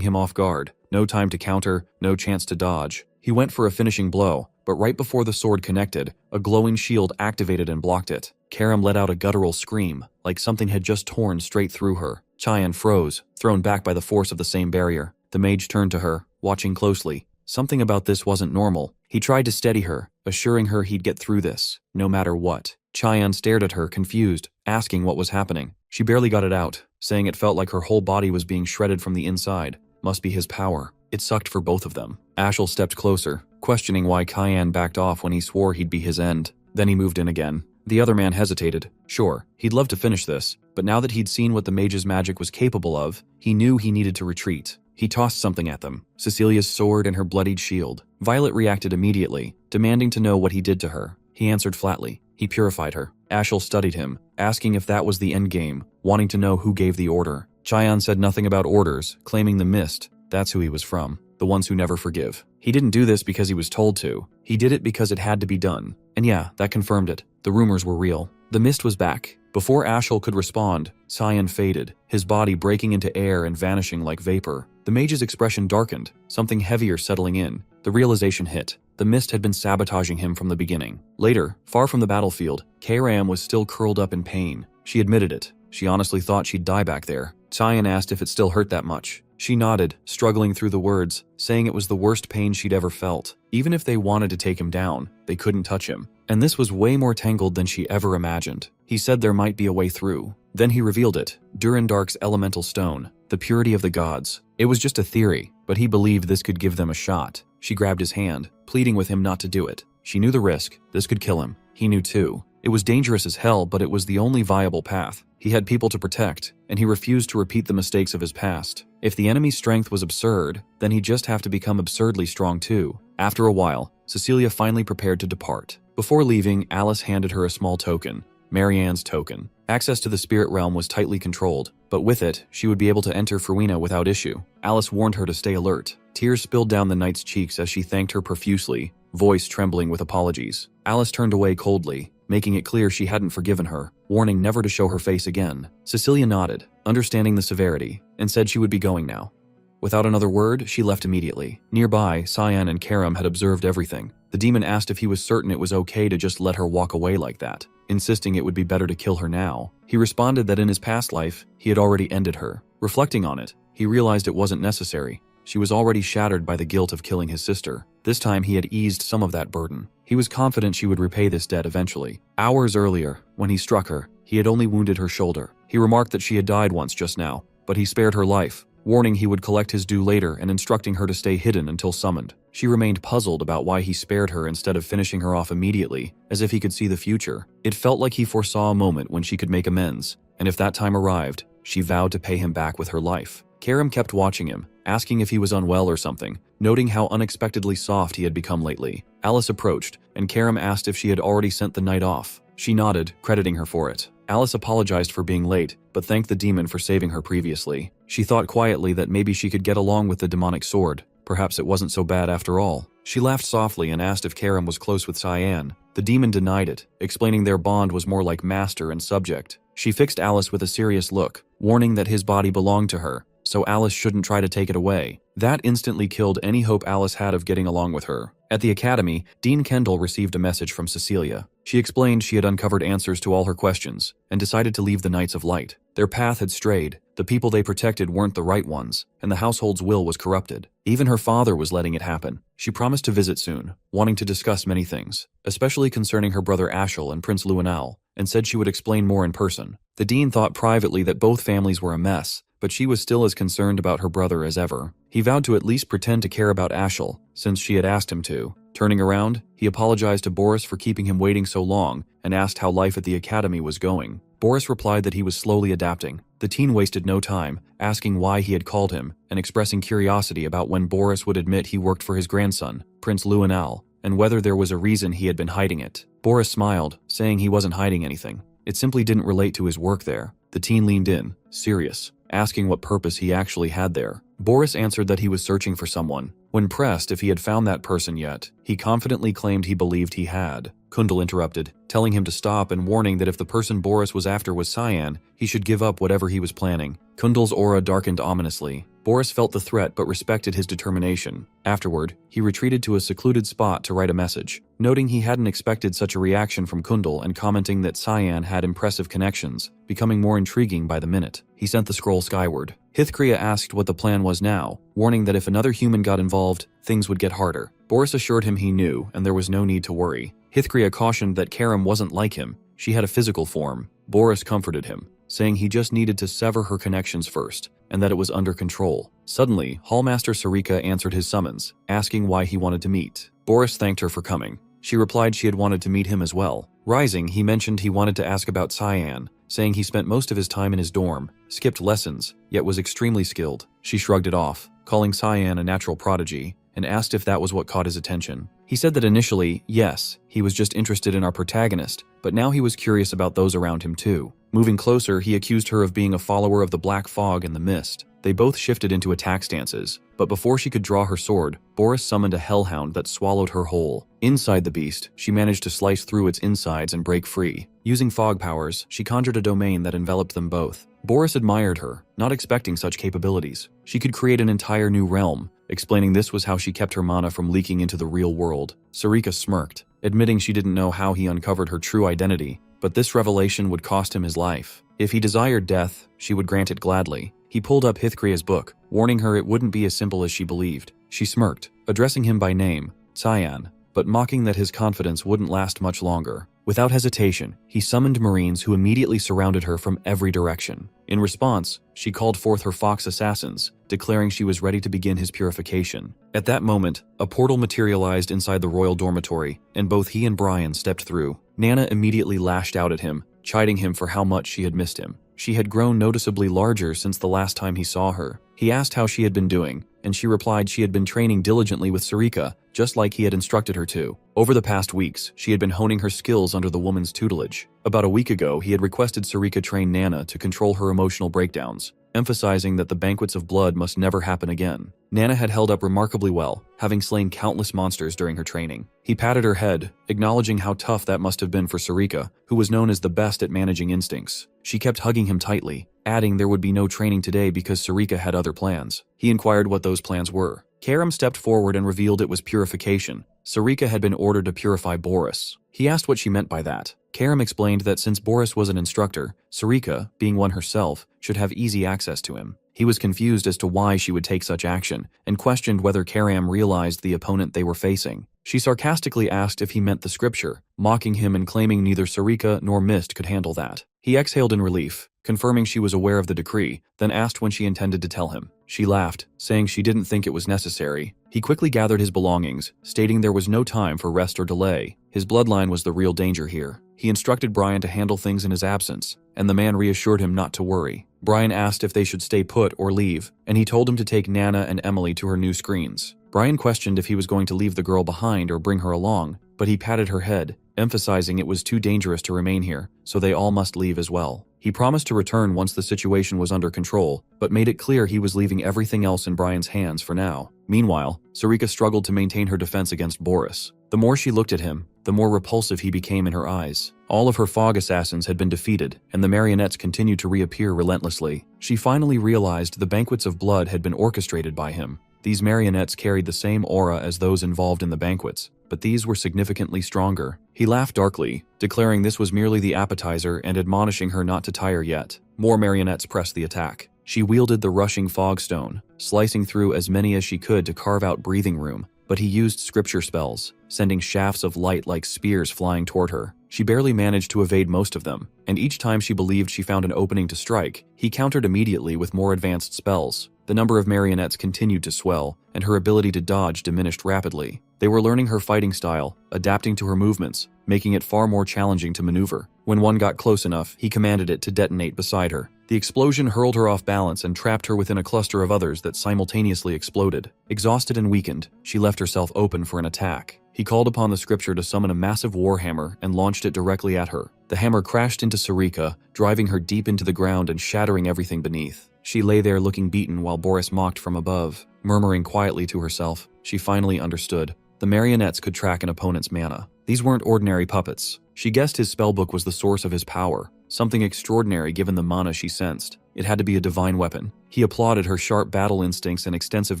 him off guard. No time to counter, no chance to dodge. He went for a finishing blow, but right before the sword connected, a glowing shield activated and blocked it. Karam let out a guttural scream, like something had just torn straight through her. Cyan froze, thrown back by the force of the same barrier. The mage turned to her, watching closely. Something about this wasn't normal. He tried to steady her, assuring her he'd get through this, no matter what. Cyan stared at her, confused, asking what was happening. She barely got it out, saying it felt like her whole body was being shredded from the inside. Must be his power. It sucked for both of them. Ashel stepped closer, questioning why Cayenne backed off when he swore he'd be his end. Then he moved in again. The other man hesitated. Sure, he'd love to finish this, but now that he'd seen what the mage's magic was capable of, he knew he needed to retreat. He tossed something at them, Cecilia's sword and her bloodied shield. Violet reacted immediately, demanding to know what he did to her. He answered flatly. He purified her. Ashel studied him, asking if that was the endgame, wanting to know who gave the order. Cheyenne said nothing about orders, claiming the mist. That's who he was from. The ones who never forgive. He didn't do this because he was told to. He did it because it had to be done. And yeah, that confirmed it. The rumors were real. The mist was back. Before Ashel could respond, Cyan faded, his body breaking into air and vanishing like vapor. The mage's expression darkened, something heavier settling in. The realization hit. The mist had been sabotaging him from the beginning. Later, far from the battlefield, K-Ram was still curled up in pain. She admitted it. She honestly thought she'd die back there. Cyan asked if it still hurt that much. She nodded, struggling through the words, saying it was the worst pain she'd ever felt. Even if they wanted to take him down, they couldn't touch him. And this was way more tangled than she ever imagined. He said there might be a way through. Then he revealed it, Durandark's elemental stone, the purity of the gods. It was just a theory, but he believed this could give them a shot. She grabbed his hand, pleading with him not to do it. She knew the risk. This could kill him. He knew too. It was dangerous as hell, but it was the only viable path. He had people to protect, and he refused to repeat the mistakes of his past. If the enemy's strength was absurd, then he'd just have to become absurdly strong too. After a while, Cecilia finally prepared to depart. Before leaving, Alice handed her a small token, Marianne's token. Access to the spirit realm was tightly controlled, but with it, she would be able to enter Ferwina without issue. Alice warned her to stay alert. Tears spilled down the knight's cheeks as she thanked her profusely, voice trembling with apologies. Alice turned away coldly, making it clear she hadn't forgiven her, warning never to show her face again. Cecilia nodded, understanding the severity, and said she would be going now. Without another word, she left immediately. Nearby, Cyan and Karam had observed everything. The demon asked if he was certain it was okay to just let her walk away like that, insisting it would be better to kill her now. He responded that in his past life, he had already ended her. Reflecting on it, he realized it wasn't necessary. She was already shattered by the guilt of killing his sister. This time he had eased some of that burden. He was confident she would repay this debt eventually. Hours earlier, when he struck her, he had only wounded her shoulder. He remarked that she had died once just now, but he spared her life, warning he would collect his due later and instructing her to stay hidden until summoned. She remained puzzled about why he spared her instead of finishing her off immediately, as if he could see the future. It felt like he foresaw a moment when she could make amends, and if that time arrived, she vowed to pay him back with her life. Karam kept watching him, asking if he was unwell or something, noting how unexpectedly soft he had become lately. Alice approached, and Karam asked if she had already sent the night off. She nodded, crediting her for it. Alice apologized for being late, but thanked the demon for saving her previously. She thought quietly that maybe she could get along with the demonic sword. Perhaps it wasn't so bad after all. She laughed softly and asked if Karam was close with Cyan. The demon denied it, explaining their bond was more like master and subject. She fixed Alice with a serious look, warning that his body belonged to her, so Alice shouldn't try to take it away. That instantly killed any hope Alice had of getting along with her. At the academy, Dean Kendall received a message from Cecilia. She explained she had uncovered answers to all her questions and decided to leave the Knights of Light. Their path had strayed, the people they protected weren't the right ones, and the household's will was corrupted. Even her father was letting it happen. She promised to visit soon, wanting to discuss many things, especially concerning her brother Ashel and Prince Luanal, and said she would explain more in person. The dean thought privately that both families were a mess, but she was still as concerned about her brother as ever. He vowed to at least pretend to care about Ashel, since she had asked him to. Turning around, he apologized to Boris for keeping him waiting so long and asked how life at the academy was going. Boris replied that he was slowly adapting. The teen wasted no time, asking why he had called him and expressing curiosity about when Boris would admit he worked for his grandson, Prince Luanal, and whether there was a reason he had been hiding it. Boris smiled, saying he wasn't hiding anything. It simply didn't relate to his work there. The teen leaned in, serious, asking what purpose he actually had there. Boris answered that he was searching for someone. When pressed if he had found that person yet, he confidently claimed he believed he had. Kundal interrupted, telling him to stop and warning that if the person Boris was after was Cyan, he should give up whatever he was planning. Kundal's aura darkened ominously. Boris felt the threat but respected his determination. Afterward, he retreated to a secluded spot to write a message, noting he hadn't expected such a reaction from Kundal and commenting that Cyan had impressive connections, becoming more intriguing by the minute. He sent the scroll skyward. Hithkria asked what the plan was now, warning that if another human got involved, things would get harder. Boris assured him he knew, and there was no need to worry. Hithkria cautioned that Karam wasn't like him. She had a physical form. Boris comforted him, saying he just needed to sever her connections first, and that it was under control. Suddenly, Hallmaster Sarika answered his summons, asking why he wanted to meet. Boris thanked her for coming. She replied she had wanted to meet him as well. Rising, he mentioned he wanted to ask about Cyan, saying he spent most of his time in his dorm, skipped lessons, yet was extremely skilled. She shrugged it off, calling Cyan a natural prodigy, and asked if that was what caught his attention. He said that initially, yes, he was just interested in our protagonist, but now he was curious about those around him too. Moving closer, he accused her of being a follower of the Black Fog and the Mist. They both shifted into attack stances, but before she could draw her sword, Boris summoned a hellhound that swallowed her whole. Inside the beast, she managed to slice through its insides and break free. Using fog powers, she conjured a domain that enveloped them both. Boris admired her, not expecting such capabilities. She could create an entire new realm, explaining this was how she kept her mana from leaking into the real world. Sarika smirked, admitting she didn't know how he uncovered her true identity, but this revelation would cost him his life. If he desired death, she would grant it gladly. He pulled up Hithkriya's book, warning her it wouldn't be as simple as she believed. She smirked, addressing him by name, Cyan, but mocking that his confidence wouldn't last much longer. Without hesitation, he summoned Marines who immediately surrounded her from every direction. In response, she called forth her fox assassins, declaring she was ready to begin his purification. At that moment, a portal materialized inside the royal dormitory, and both he and Brian stepped through. Nana immediately lashed out at him, chiding him for how much she had missed him. She had grown noticeably larger since the last time he saw her. He asked how she had been doing, and she replied she had been training diligently with Sarika, just like he had instructed her to. Over the past weeks, she had been honing her skills under the woman's tutelage. About a week ago, he had requested Sarika train Nana to control her emotional breakdowns, emphasizing that the banquets of blood must never happen again. Nana had held up remarkably well, having slain countless monsters during her training. He patted her head, acknowledging how tough that must have been for Sarika, who was known as the best at managing instincts. She kept hugging him tightly, adding there would be no training today because Sarika had other plans. He inquired what those plans were. Karam stepped forward and revealed it was purification. Sarika had been ordered to purify Boris. He asked what she meant by that. Karam explained that since Boris was an instructor, Sarika, being one herself, should have easy access to him. He was confused as to why she would take such action, and questioned whether Karam realized the opponent they were facing. She sarcastically asked if he meant the scripture, mocking him and claiming neither Sarika nor Mist could handle that. He exhaled in relief, confirming she was aware of the decree, then asked when she intended to tell him. She laughed, saying she didn't think it was necessary. He quickly gathered his belongings, stating there was no time for rest or delay. His bloodline was the real danger here. He instructed Brian to handle things in his absence, and the man reassured him not to worry. Brian asked if they should stay put or leave, and he told him to take Nana and Emily to her new screens. Brian questioned if he was going to leave the girl behind or bring her along, but he patted her head, emphasizing it was too dangerous to remain here, so they all must leave as well. He promised to return once the situation was under control, but made it clear he was leaving everything else in Brian's hands for now. Meanwhile, Sarika struggled to maintain her defense against Boris. The more she looked at him, the more repulsive he became in her eyes. All of her fog assassins had been defeated, and the marionettes continued to reappear relentlessly. She finally realized the banquets of blood had been orchestrated by him. These marionettes carried the same aura as those involved in the banquets, but these were significantly stronger. He laughed darkly, declaring this was merely the appetizer and admonishing her not to tire yet. More marionettes pressed the attack. She wielded the rushing fog stone, slicing through as many as she could to carve out breathing room, but he used scripture spells, sending shafts of light like spears flying toward her. She barely managed to evade most of them, and each time she believed she found an opening to strike, he countered immediately with more advanced spells. The number of marionettes continued to swell, and her ability to dodge diminished rapidly. They were learning her fighting style, adapting to her movements, making it far more challenging to maneuver. When one got close enough, he commanded it to detonate beside her. The explosion hurled her off balance and trapped her within a cluster of others that simultaneously exploded. Exhausted and weakened, she left herself open for an attack. He called upon the scripture to summon a massive warhammer and launched it directly at her. The hammer crashed into Sarika, driving her deep into the ground and shattering everything beneath. She lay there looking beaten while Boris mocked from above. Murmuring quietly to herself, she finally understood. The marionettes could track an opponent's mana. These weren't ordinary puppets. She guessed his spellbook was the source of his power, something extraordinary given the mana she sensed. It had to be a divine weapon. He applauded her sharp battle instincts and extensive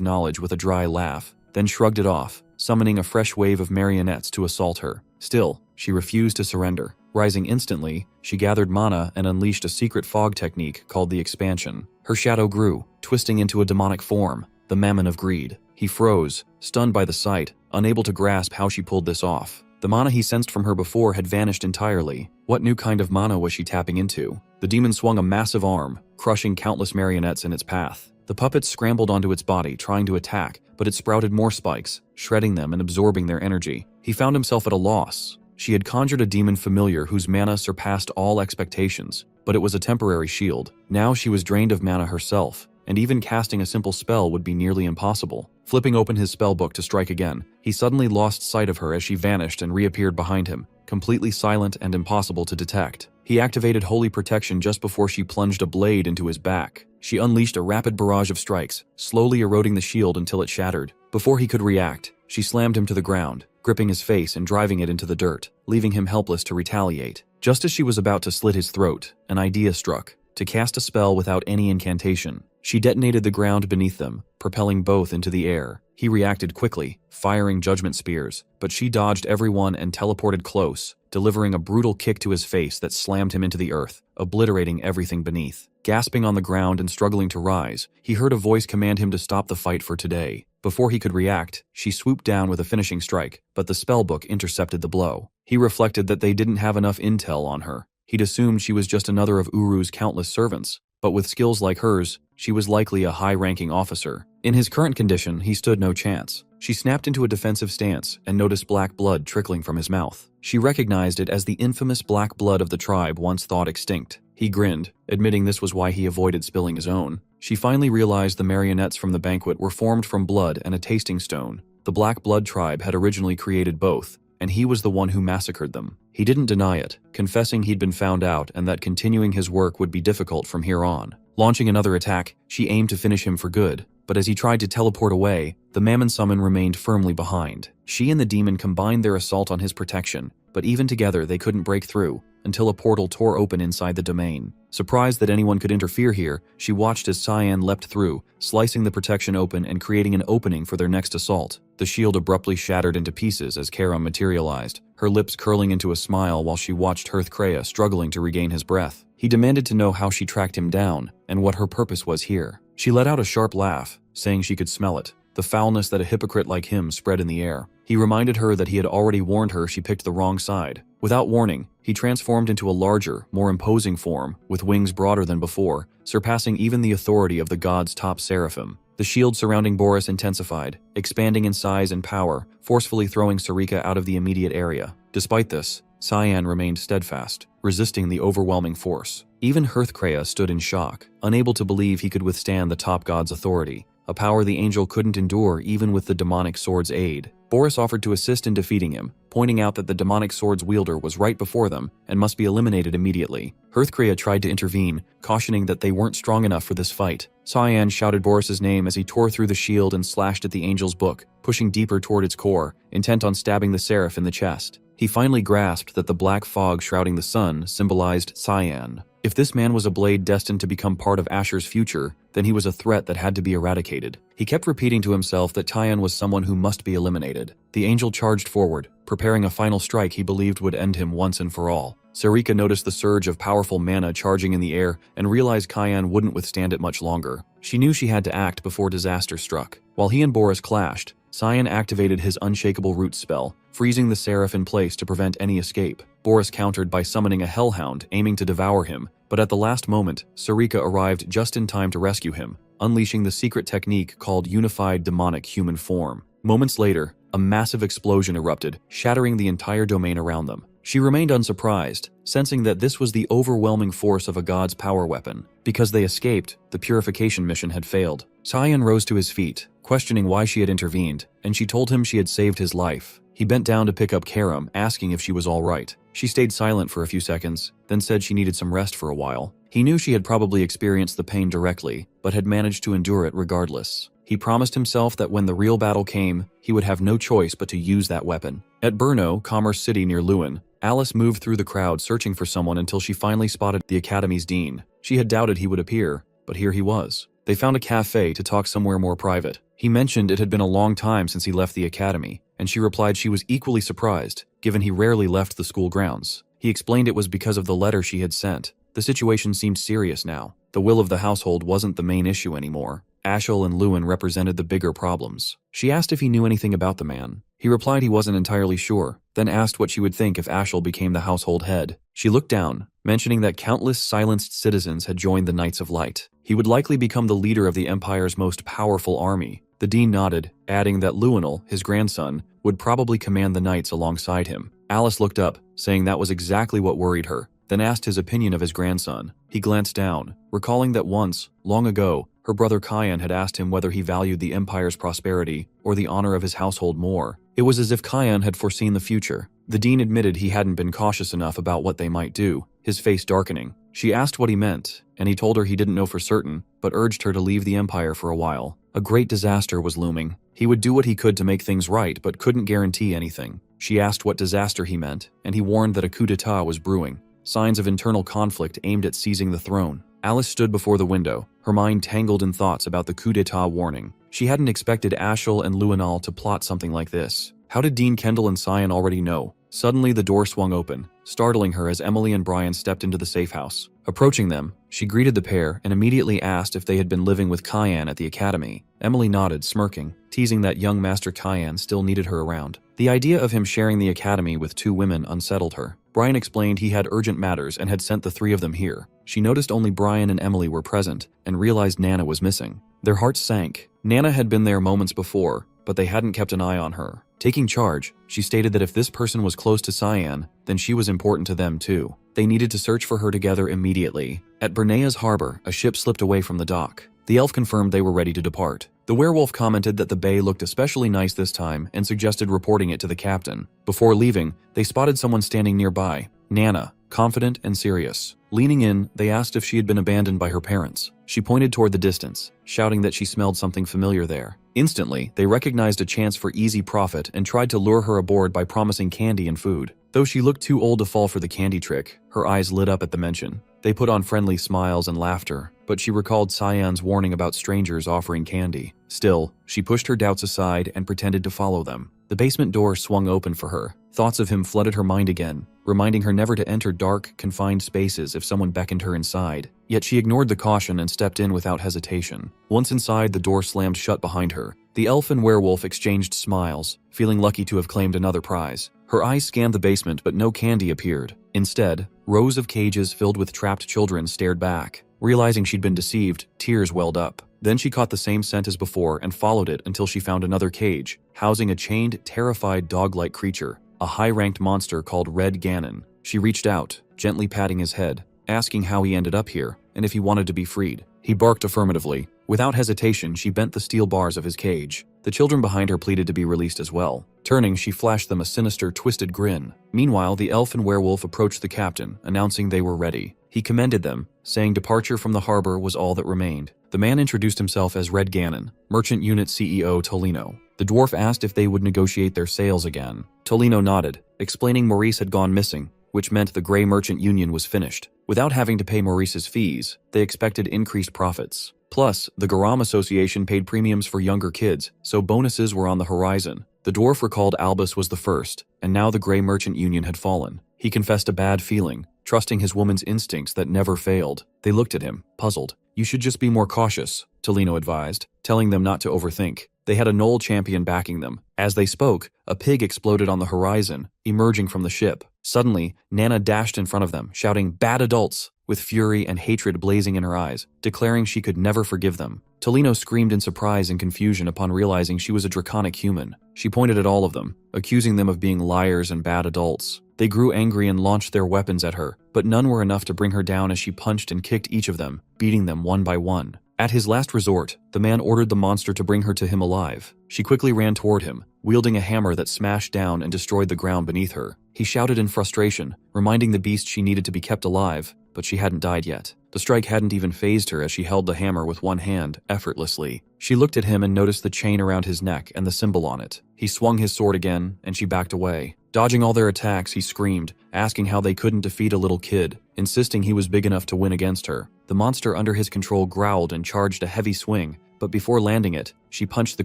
knowledge with a dry laugh, then shrugged it off, summoning a fresh wave of marionettes to assault her. Still, she refused to surrender. Rising instantly, she gathered mana and unleashed a secret fog technique called the Expansion. Her shadow grew, twisting into a demonic form, the Mammon of Greed. He froze, stunned by the sight, unable to grasp how she pulled this off. The mana he sensed from her before had vanished entirely. What new kind of mana was she tapping into? The demon swung a massive arm, crushing countless marionettes in its path. The puppets scrambled onto its body, trying to attack, but it sprouted more spikes, shredding them and absorbing their energy. He found himself at a loss. She had conjured a demon familiar whose mana surpassed all expectations, but it was a temporary shield. Now she was drained of mana herself, and even casting a simple spell would be nearly impossible. Flipping open his spellbook to strike again, he suddenly lost sight of her as she vanished and reappeared behind him, completely silent and impossible to detect. He activated Holy Protection just before she plunged a blade into his back. She unleashed a rapid barrage of strikes, slowly eroding the shield until it shattered. Before he could react, she slammed him to the ground, gripping his face and driving it into the dirt, leaving him helpless to retaliate. Just as she was about to slit his throat, an idea struck: to cast a spell without any incantation. She detonated the ground beneath them, propelling both into the air. He reacted quickly, firing judgment spears, but she dodged every one and teleported close, delivering a brutal kick to his face that slammed him into the earth, obliterating everything beneath. Gasping on the ground and struggling to rise, he heard a voice command him to stop the fight for today. Before he could react, she swooped down with a finishing strike, but the spellbook intercepted the blow. He reflected that they didn't have enough intel on her. He'd assumed she was just another of Uru's countless servants, but with skills like hers, she was likely a high-ranking officer. In his current condition, he stood no chance. She snapped into a defensive stance and noticed black blood trickling from his mouth. She recognized it as the infamous black blood of the tribe once thought extinct. He grinned, admitting this was why he avoided spilling his own. She finally realized the marionettes from the banquet were formed from blood and a tasting stone. The Black Blood tribe had originally created both, and he was the one who massacred them. He didn't deny it, confessing he'd been found out and that continuing his work would be difficult from here on. Launching another attack, she aimed to finish him for good, but as he tried to teleport away, the Mammon Summon remained firmly behind. She and the demon combined their assault on his protection, but even together they couldn't break through, until a portal tore open inside the domain. Surprised that anyone could interfere here, she watched as Cyan leapt through, slicing the protection open and creating an opening for their next assault. The shield abruptly shattered into pieces as Karam materialized, her lips curling into a smile while she watched Hearthcrea struggling to regain his breath. He demanded to know how she tracked him down, and what her purpose was here. She let out a sharp laugh, saying she could smell it, the foulness that a hypocrite like him spread in the air. He reminded her that he had already warned her she picked the wrong side. Without warning, he transformed into a larger, more imposing form, with wings broader than before, surpassing even the authority of the god's top seraphim. The shield surrounding Boris intensified, expanding in size and power, forcefully throwing Sarika out of the immediate area. Despite this, Cyan remained steadfast, resisting the overwhelming force. Even Hearthcrea stood in shock, unable to believe he could withstand the top god's authority, a power the angel couldn't endure even with the demonic sword's aid. Boris offered to assist in defeating him, pointing out that the demonic sword's wielder was right before them and must be eliminated immediately. Hearthcrea tried to intervene, cautioning that they weren't strong enough for this fight. Cyan shouted Boris's name as he tore through the shield and slashed at the angel's book, pushing deeper toward its core, intent on stabbing the seraph in the chest. He finally grasped that the black fog shrouding the sun symbolized Cyan. If this man was a blade destined to become part of Asher's future, then he was a threat that had to be eradicated. He kept repeating to himself that Cyan was someone who must be eliminated. The angel charged forward, preparing a final strike he believed would end him once and for all. Sarika noticed the surge of powerful mana charging in the air and realized Cyan wouldn't withstand it much longer. She knew she had to act before disaster struck. While he and Boris clashed, Cyan activated his Unshakable Root spell, freezing the seraph in place to prevent any escape. Boris countered by summoning a hellhound, aiming to devour him, but at the last moment, Sarika arrived just in time to rescue him, unleashing the secret technique called Unified Demonic Human Form. Moments later, a massive explosion erupted, shattering the entire domain around them. She remained unsurprised, sensing that this was the overwhelming force of a god's power weapon. Because they escaped, the purification mission had failed. Cyan rose to his feet, questioning why she had intervened, and she told him she had saved his life. He bent down to pick up Karam, asking if she was all right. She stayed silent for a few seconds, then said she needed some rest for a while. He knew she had probably experienced the pain directly, but had managed to endure it regardless. He promised himself that when the real battle came, he would have no choice but to use that weapon. At Brno, Commerce City near Lewin, Alice moved through the crowd searching for someone until she finally spotted the Academy's dean. She had doubted he would appear, but here he was. They found a cafe to talk somewhere more private. He mentioned it had been a long time since he left the academy, and she replied she was equally surprised, given he rarely left the school grounds. He explained it was because of the letter she had sent. The situation seemed serious now. The will of the household wasn't the main issue anymore. Ashel and Lewin represented the bigger problems. She asked if he knew anything about the man. He replied he wasn't entirely sure, then asked what she would think if Ashel became the household head. She looked down, mentioning that countless silenced citizens had joined the Knights of Light. He would likely become the leader of the Empire's most powerful army. The dean nodded, adding that Lionel, his grandson, would probably command the knights alongside him. Alice looked up, saying that was exactly what worried her, then asked his opinion of his grandson. He glanced down, recalling that once, long ago, her brother Kyan had asked him whether he valued the Empire's prosperity or the honor of his household more. It was as if Kyan had foreseen the future. The dean admitted he hadn't been cautious enough about what they might do, his face darkening. She asked what he meant, and he told her he didn't know for certain, but urged her to leave the Empire for a while. A great disaster was looming. He would do what he could to make things right, but couldn't guarantee anything. She asked what disaster he meant, and he warned that a coup d'etat was brewing. Signs of internal conflict aimed at seizing the throne. Alice stood before the window, her mind tangled in thoughts about the coup d'etat warning. She hadn't expected Ashel and Lionel to plot something like this. How did Dean Kendall and Cyan already know? Suddenly the door swung open, startling her as Emily and Brian stepped into the safe house. Approaching them, she greeted the pair and immediately asked if they had been living with Kyan at the academy. Emily nodded, smirking, teasing that young Master Kyan still needed her around. The idea of him sharing the academy with two women unsettled her. Brian explained he had urgent matters and had sent the three of them here. She noticed only Brian and Emily were present and realized Nana was missing. Their hearts sank. Nana had been there moments before, but they hadn't kept an eye on her. Taking charge, she stated that if this person was close to Cyan, then she was important to them too. They needed to search for her together immediately. At Bernea's harbor, a ship slipped away from the dock. The elf confirmed they were ready to depart. The werewolf commented that the bay looked especially nice this time and suggested reporting it to the captain. Before leaving, they spotted someone standing nearby, Nana, confident and serious. Leaning in, they asked if she had been abandoned by her parents. She pointed toward the distance, shouting that she smelled something familiar there. Instantly, they recognized a chance for easy profit and tried to lure her aboard by promising candy and food. Though she looked too old to fall for the candy trick, her eyes lit up at the mention. They put on friendly smiles and laughter, but she recalled Cyan's warning about strangers offering candy. Still, she pushed her doubts aside and pretended to follow them. The basement door swung open for her. Thoughts of him flooded her mind again, reminding her never to enter dark, confined spaces if someone beckoned her inside. Yet she ignored the caution and stepped in without hesitation. Once inside, the door slammed shut behind her. The elf and werewolf exchanged smiles, feeling lucky to have claimed another prize. Her eyes scanned the basement, but no candy appeared. Instead, rows of cages filled with trapped children stared back. Realizing she'd been deceived, tears welled up. Then she caught the same scent as before and followed it until she found another cage, housing a chained, terrified dog-like creature, a high-ranked monster called Red Ganon. She reached out, gently patting his head, asking how he ended up here and if he wanted to be freed. He barked affirmatively. Without hesitation, she bent the steel bars of his cage. The children behind her pleaded to be released as well. Turning, she flashed them a sinister, twisted grin. Meanwhile, the elf and werewolf approached the captain, announcing they were ready. He commended them, saying departure from the harbor was all that remained. The man introduced himself as Red Ganon, Merchant Unit CEO Tolino. The dwarf asked if they would negotiate their sales again. Tolino nodded, explaining Maurice had gone missing, which meant the Grey Merchant Union was finished. Without having to pay Maurice's fees, they expected increased profits. Plus, the Garam Association paid premiums for younger kids, so bonuses were on the horizon. The dwarf recalled Albus was the first, and now the Grey Merchant Union had fallen. He confessed a bad feeling, trusting his woman's instincts that never failed. They looked at him, puzzled. "You should just be more cautious," Tolino advised, telling them not to overthink. They had a Knoll champion backing them. As they spoke, a pig exploded on the horizon, emerging from the ship. Suddenly, Nana dashed in front of them, shouting, "Bad adults!" with fury and hatred blazing in her eyes, declaring she could never forgive them. Tolino screamed in surprise and confusion upon realizing she was a draconic human. She pointed at all of them, accusing them of being liars and bad adults. They grew angry and launched their weapons at her, but none were enough to bring her down as she punched and kicked each of them, beating them one by one. At his last resort, the man ordered the monster to bring her to him alive. She quickly ran toward him, wielding a hammer that smashed down and destroyed the ground beneath her. He shouted in frustration, reminding the beast she needed to be kept alive, but she hadn't died yet. The strike hadn't even fazed her as she held the hammer with one hand, effortlessly. She looked at him and noticed the chain around his neck and the symbol on it. He swung his sword again, and she backed away. Dodging all their attacks, he screamed, asking how they couldn't defeat a little kid, insisting he was big enough to win against her. The monster under his control growled and charged a heavy swing, but before landing it, she punched the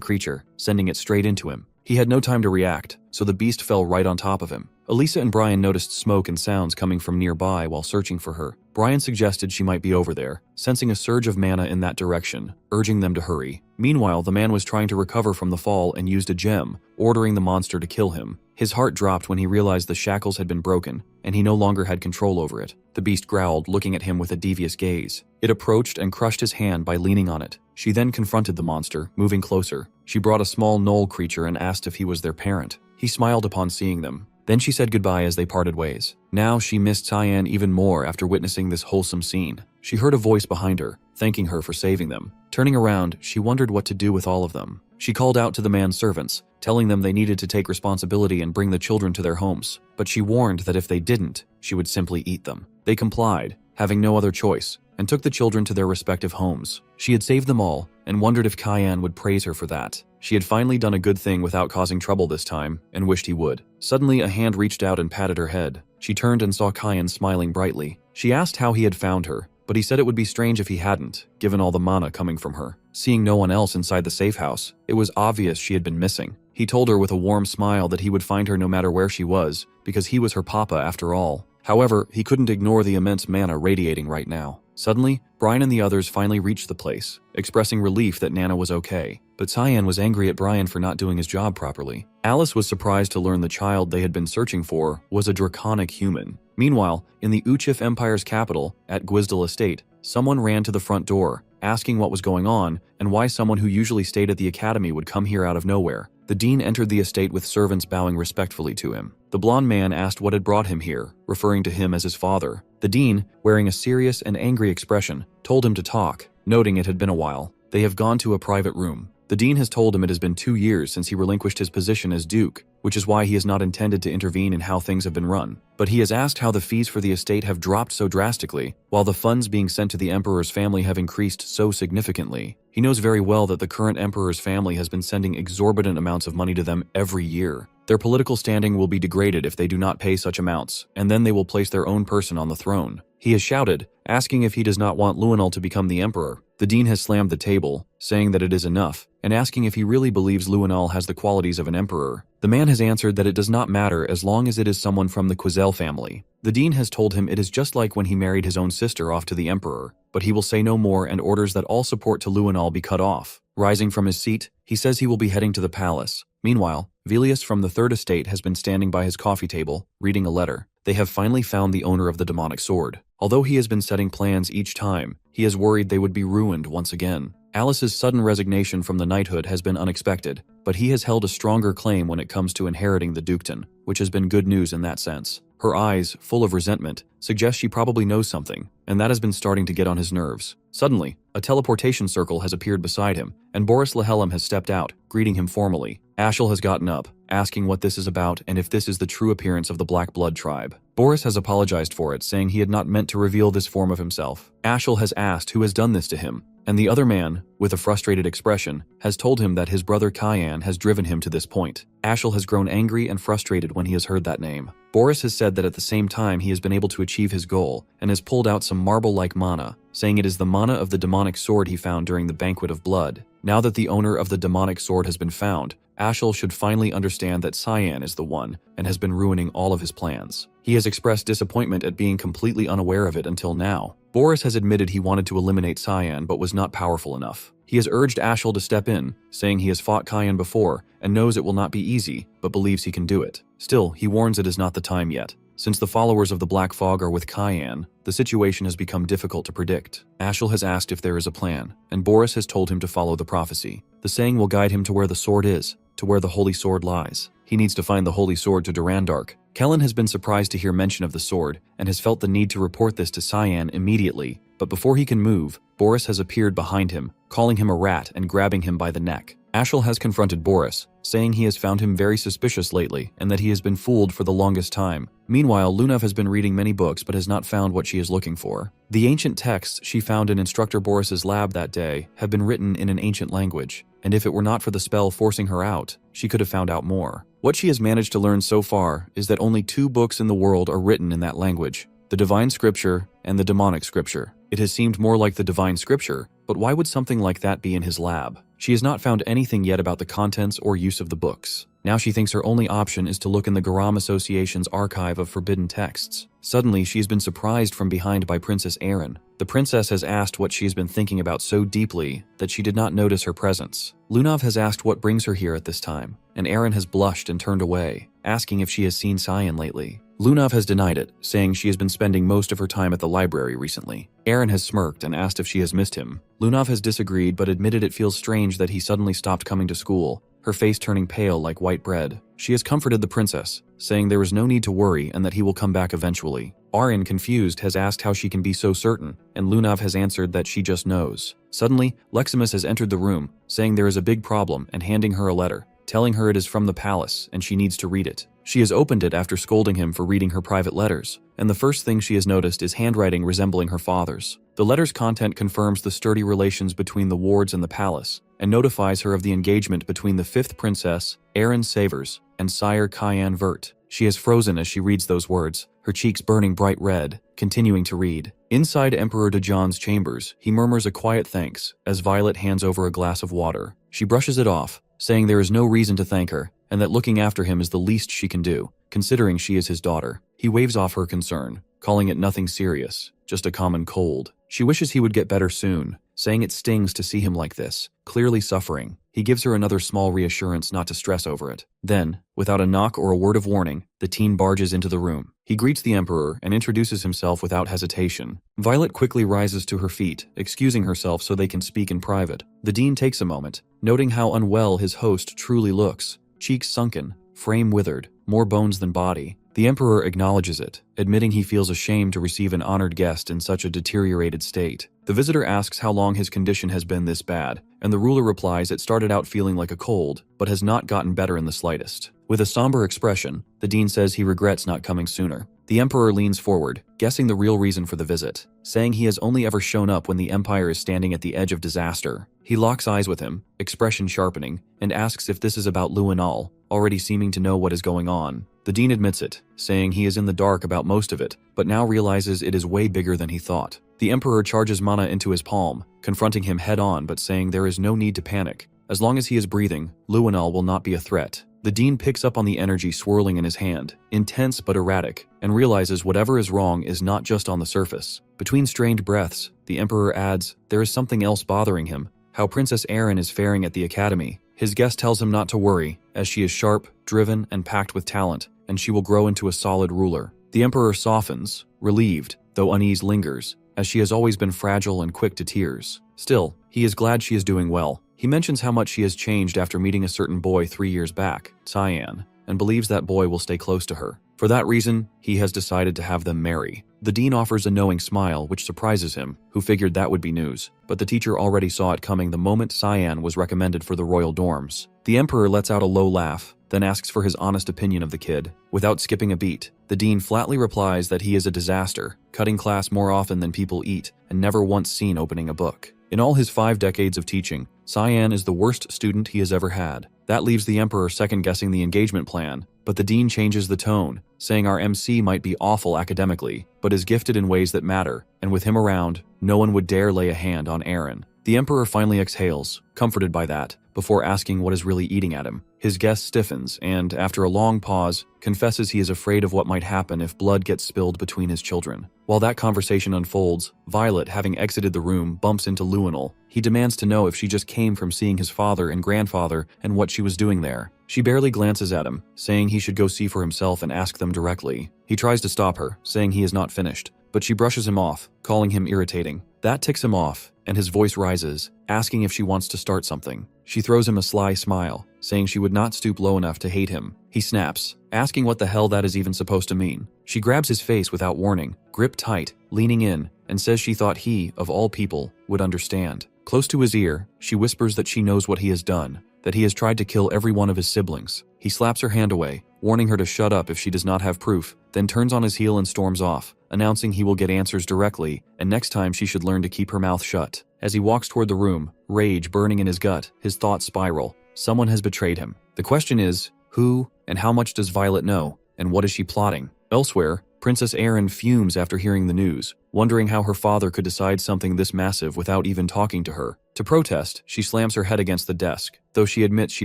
creature, sending it straight into him. He had no time to react, so the beast fell right on top of him. Elisa and Brian noticed smoke and sounds coming from nearby while searching for her. Brian suggested she might be over there, sensing a surge of mana in that direction, urging them to hurry. Meanwhile, the man was trying to recover from the fall and used a gem, ordering the monster to kill him. His heart dropped when he realized the shackles had been broken, and he no longer had control over it. The beast growled, looking at him with a devious gaze. It approached and crushed his hand by leaning on it. She then confronted the monster, moving closer. She brought a small gnoll creature and asked if he was their parent. He smiled upon seeing them. Then she said goodbye as they parted ways. Now she missed Cyan even more after witnessing this wholesome scene. She heard a voice behind her, thanking her for saving them. Turning around, she wondered what to do with all of them. She called out to the man's servants, telling them they needed to take responsibility and bring the children to their homes. But she warned that if they didn't, she would simply eat them. They complied, having no other choice, and took the children to their respective homes. She had saved them all, and wondered if Cyan would praise her for that. She had finally done a good thing without causing trouble this time, and wished he would. Suddenly, a hand reached out and patted her head. She turned and saw Cyan smiling brightly. She asked how he had found her, but he said it would be strange if he hadn't, given all the mana coming from her. Seeing no one else inside the safe house, it was obvious she had been missing. He told her with a warm smile that he would find her no matter where she was, because he was her papa after all. However, he couldn't ignore the immense mana radiating right now. Suddenly, Brian and the others finally reached the place, expressing relief that Nana was okay. But Cyan was angry at Brian for not doing his job properly. Alice was surprised to learn the child they had been searching for was a draconic human. Meanwhile, in the Uchif Empire's capital, at Gwizdal Estate, someone ran to the front door, asking what was going on and why someone who usually stayed at the academy would come here out of nowhere. The dean entered the estate with servants bowing respectfully to him. The blond man asked what had brought him here, referring to him as his father. The dean, wearing a serious and angry expression, told him to talk, noting it had been a while. They have gone to a private room. The dean has told him it has been 2 years since he relinquished his position as duke, which is why he has not intended to intervene in how things have been run. But he has asked how the fees for the estate have dropped so drastically, while the funds being sent to the emperor's family have increased so significantly. He knows very well that the current emperor's family has been sending exorbitant amounts of money to them every year. Their political standing will be degraded if they do not pay such amounts, and then they will place their own person on the throne. He has shouted, asking if he does not want Luenal to become the emperor. The dean has slammed the table, saying that it is enough, and asking if he really believes Luenal has the qualities of an emperor. The man has answered that it does not matter as long as it is someone from the Quizel family. The dean has told him it is just like when he married his own sister off to the emperor, but he will say no more and orders that all support to Luenal be cut off. Rising from his seat, he says he will be heading to the palace. Meanwhile, Velius from the Third Estate has been standing by his coffee table, reading a letter. They have finally found the owner of the demonic sword. Although he has been setting plans each time, he is worried they would be ruined once again. Alice's sudden resignation from the knighthood has been unexpected, but he has held a stronger claim when it comes to inheriting the dukedom, which has been good news in that sense. Her eyes, full of resentment, suggest she probably knows something, and that has been starting to get on his nerves. Suddenly, a teleportation circle has appeared beside him, and Boris Lahellam has stepped out, greeting him formally. Ashel has gotten up, asking what this is about and if this is the true appearance of the Black Blood tribe. Boris has apologized for it, saying he had not meant to reveal this form of himself. Ashel has asked who has done this to him, and the other man, with a frustrated expression, has told him that his brother Cyan has driven him to this point. Ashel has grown angry and frustrated when he has heard that name. Boris has said that at the same time he has been able to achieve his goal and has pulled out some marble-like mana, saying it is the mana of the demonic sword he found during the Banquet of Blood. Now that the owner of the demonic sword has been found, Ashel should finally understand that Cyan is the one and has been ruining all of his plans. He has expressed disappointment at being completely unaware of it until now. Boris has admitted he wanted to eliminate Cyan but was not powerful enough. He has urged Ashel to step in, saying he has fought Cyan before and knows it will not be easy, but believes he can do it. Still, he warns it is not the time yet. Since the followers of the Black Fog are with Cyan, the situation has become difficult to predict. Ashel has asked if there is a plan, and Boris has told him to follow the prophecy. The saying will guide him to where the sword is, to where the Holy Sword lies. He needs to find the Holy Sword to Durandark. Kellen has been surprised to hear mention of the sword, and has felt the need to report this to Cyan immediately. But before he can move, Boris has appeared behind him, calling him a rat and grabbing him by the neck. Ashel has confronted Boris, saying he has found him very suspicious lately and that he has been fooled for the longest time. Meanwhile, Lunav has been reading many books but has not found what she is looking for. The ancient texts she found in Instructor Boris's lab that day have been written in an ancient language, and if it were not for the spell forcing her out, she could have found out more. What she has managed to learn so far is that only 2 books in the world are written in that language, the Divine Scripture and the Demonic Scripture. It has seemed more like the Divine Scripture, but why would something like that be in his lab? She has not found anything yet about the contents or use of the books. Now she thinks her only option is to look in the Garam Association's archive of forbidden texts. Suddenly, she has been surprised from behind by Princess Erin. The princess has asked what she has been thinking about so deeply that she did not notice her presence. Lunav has asked what brings her here at this time, and Erin has blushed and turned away, asking if she has seen Cyan lately. Lunav has denied it, saying she has been spending most of her time at the library recently. Erin has smirked and asked if she has missed him. Lunav has disagreed but admitted it feels strange that he suddenly stopped coming to school, her face turning pale like white bread. She has comforted the princess, saying there is no need to worry and that he will come back eventually. Arin, confused, has asked how she can be so certain, and Lunav has answered that she just knows. Suddenly, Leximus has entered the room, saying there is a big problem and handing her a letter, telling her it is from the palace and she needs to read it. She has opened it after scolding him for reading her private letters, and the first thing she has noticed is handwriting resembling her father's. The letter's content confirms the sturdy relations between the wards and the palace, and notifies her of the engagement between the 5th princess, Erin Savers, and Sire Cyan Vert. She has frozen as she reads those words, her cheeks burning bright red, continuing to read. Inside Emperor Dejan's chambers, he murmurs a quiet thanks as Violet hands over a glass of water. She brushes it off, saying there is no reason to thank her, and that looking after him is the least she can do, considering she is his daughter. He waves off her concern, calling it nothing serious, just a common cold. She wishes he would get better soon, saying it stings to see him like this, clearly suffering. He gives her another small reassurance not to stress over it. Then, without a knock or a word of warning, the teen barges into the room. He greets the Emperor and introduces himself without hesitation. Violet quickly rises to her feet, excusing herself so they can speak in private. The Dean takes a moment, noting how unwell his host truly looks. Cheeks sunken, frame withered, more bones than body. The Emperor acknowledges it, admitting he feels ashamed to receive an honored guest in such a deteriorated state. The visitor asks how long his condition has been this bad, and the ruler replies it started out feeling like a cold, but has not gotten better in the slightest. With a somber expression, the Dean says he regrets not coming sooner. The Emperor leans forward, guessing the real reason for the visit, saying he has only ever shown up when the Empire is standing at the edge of disaster. He locks eyes with him, expression sharpening, and asks if this is about Luinal, already seeming to know what is going on. The Dean admits it, saying he is in the dark about most of it, but now realizes it is way bigger than he thought. The Emperor charges mana into his palm, confronting him head-on but saying there is no need to panic. As long as he is breathing, Luinal will not be a threat. The Dean picks up on the energy swirling in his hand, intense but erratic, and realizes whatever is wrong is not just on the surface. Between strained breaths, the Emperor adds, there is something else bothering him, how Princess Erin is faring at the academy. His guest tells him not to worry, as she is sharp, driven, and packed with talent, and she will grow into a solid ruler. The Emperor softens, relieved, though unease lingers, as she has always been fragile and quick to tears. Still, he is glad she is doing well. He mentions how much she has changed after meeting a certain boy 3 years back, Cyan, and believes that boy will stay close to her. For that reason, he has decided to have them marry. The Dean offers a knowing smile, which surprises him, who figured that would be news, but the teacher already saw it coming the moment Cyan was recommended for the royal dorms. The Emperor lets out a low laugh, then asks for his honest opinion of the kid. Without skipping a beat, the Dean flatly replies that he is a disaster, cutting class more often than people eat, and never once seen opening a book. In all his 5 decades of teaching, Cyan is the worst student he has ever had. That leaves the Emperor second-guessing the engagement plan, but the Dean changes the tone, saying our MC might be awful academically, but is gifted in ways that matter, and with him around, no one would dare lay a hand on Erin. The Emperor finally exhales, comforted by that, before asking what is really eating at him. His guest stiffens and, after a long pause, confesses he is afraid of what might happen if blood gets spilled between his children. While that conversation unfolds, Violet, having exited the room, bumps into Luinal. He demands to know if she just came from seeing his father and grandfather and what she was doing there. She barely glances at him, saying he should go see for himself and ask them directly. He tries to stop her, saying he is not finished, but she brushes him off, calling him irritating. That ticks him off, and his voice rises, asking if she wants to start something. She throws him a sly smile, saying she would not stoop low enough to hate him. He snaps, asking what the hell that is even supposed to mean. She grabs his face without warning, grip tight, leaning in, and says she thought he, of all people, would understand. Close to his ear, she whispers that she knows what he has done, that he has tried to kill every one of his siblings. He slaps her hand away, warning her to shut up if she does not have proof, then turns on his heel and storms off, announcing he will get answers directly, and next time she should learn to keep her mouth shut. As he walks toward the room, rage burning in his gut, his thoughts spiral. Someone has betrayed him. The question is, who and how much does Violet know, and what is she plotting? Elsewhere, Princess Erin fumes after hearing the news, wondering how her father could decide something this massive without even talking to her. To protest, she slams her head against the desk, though she admits she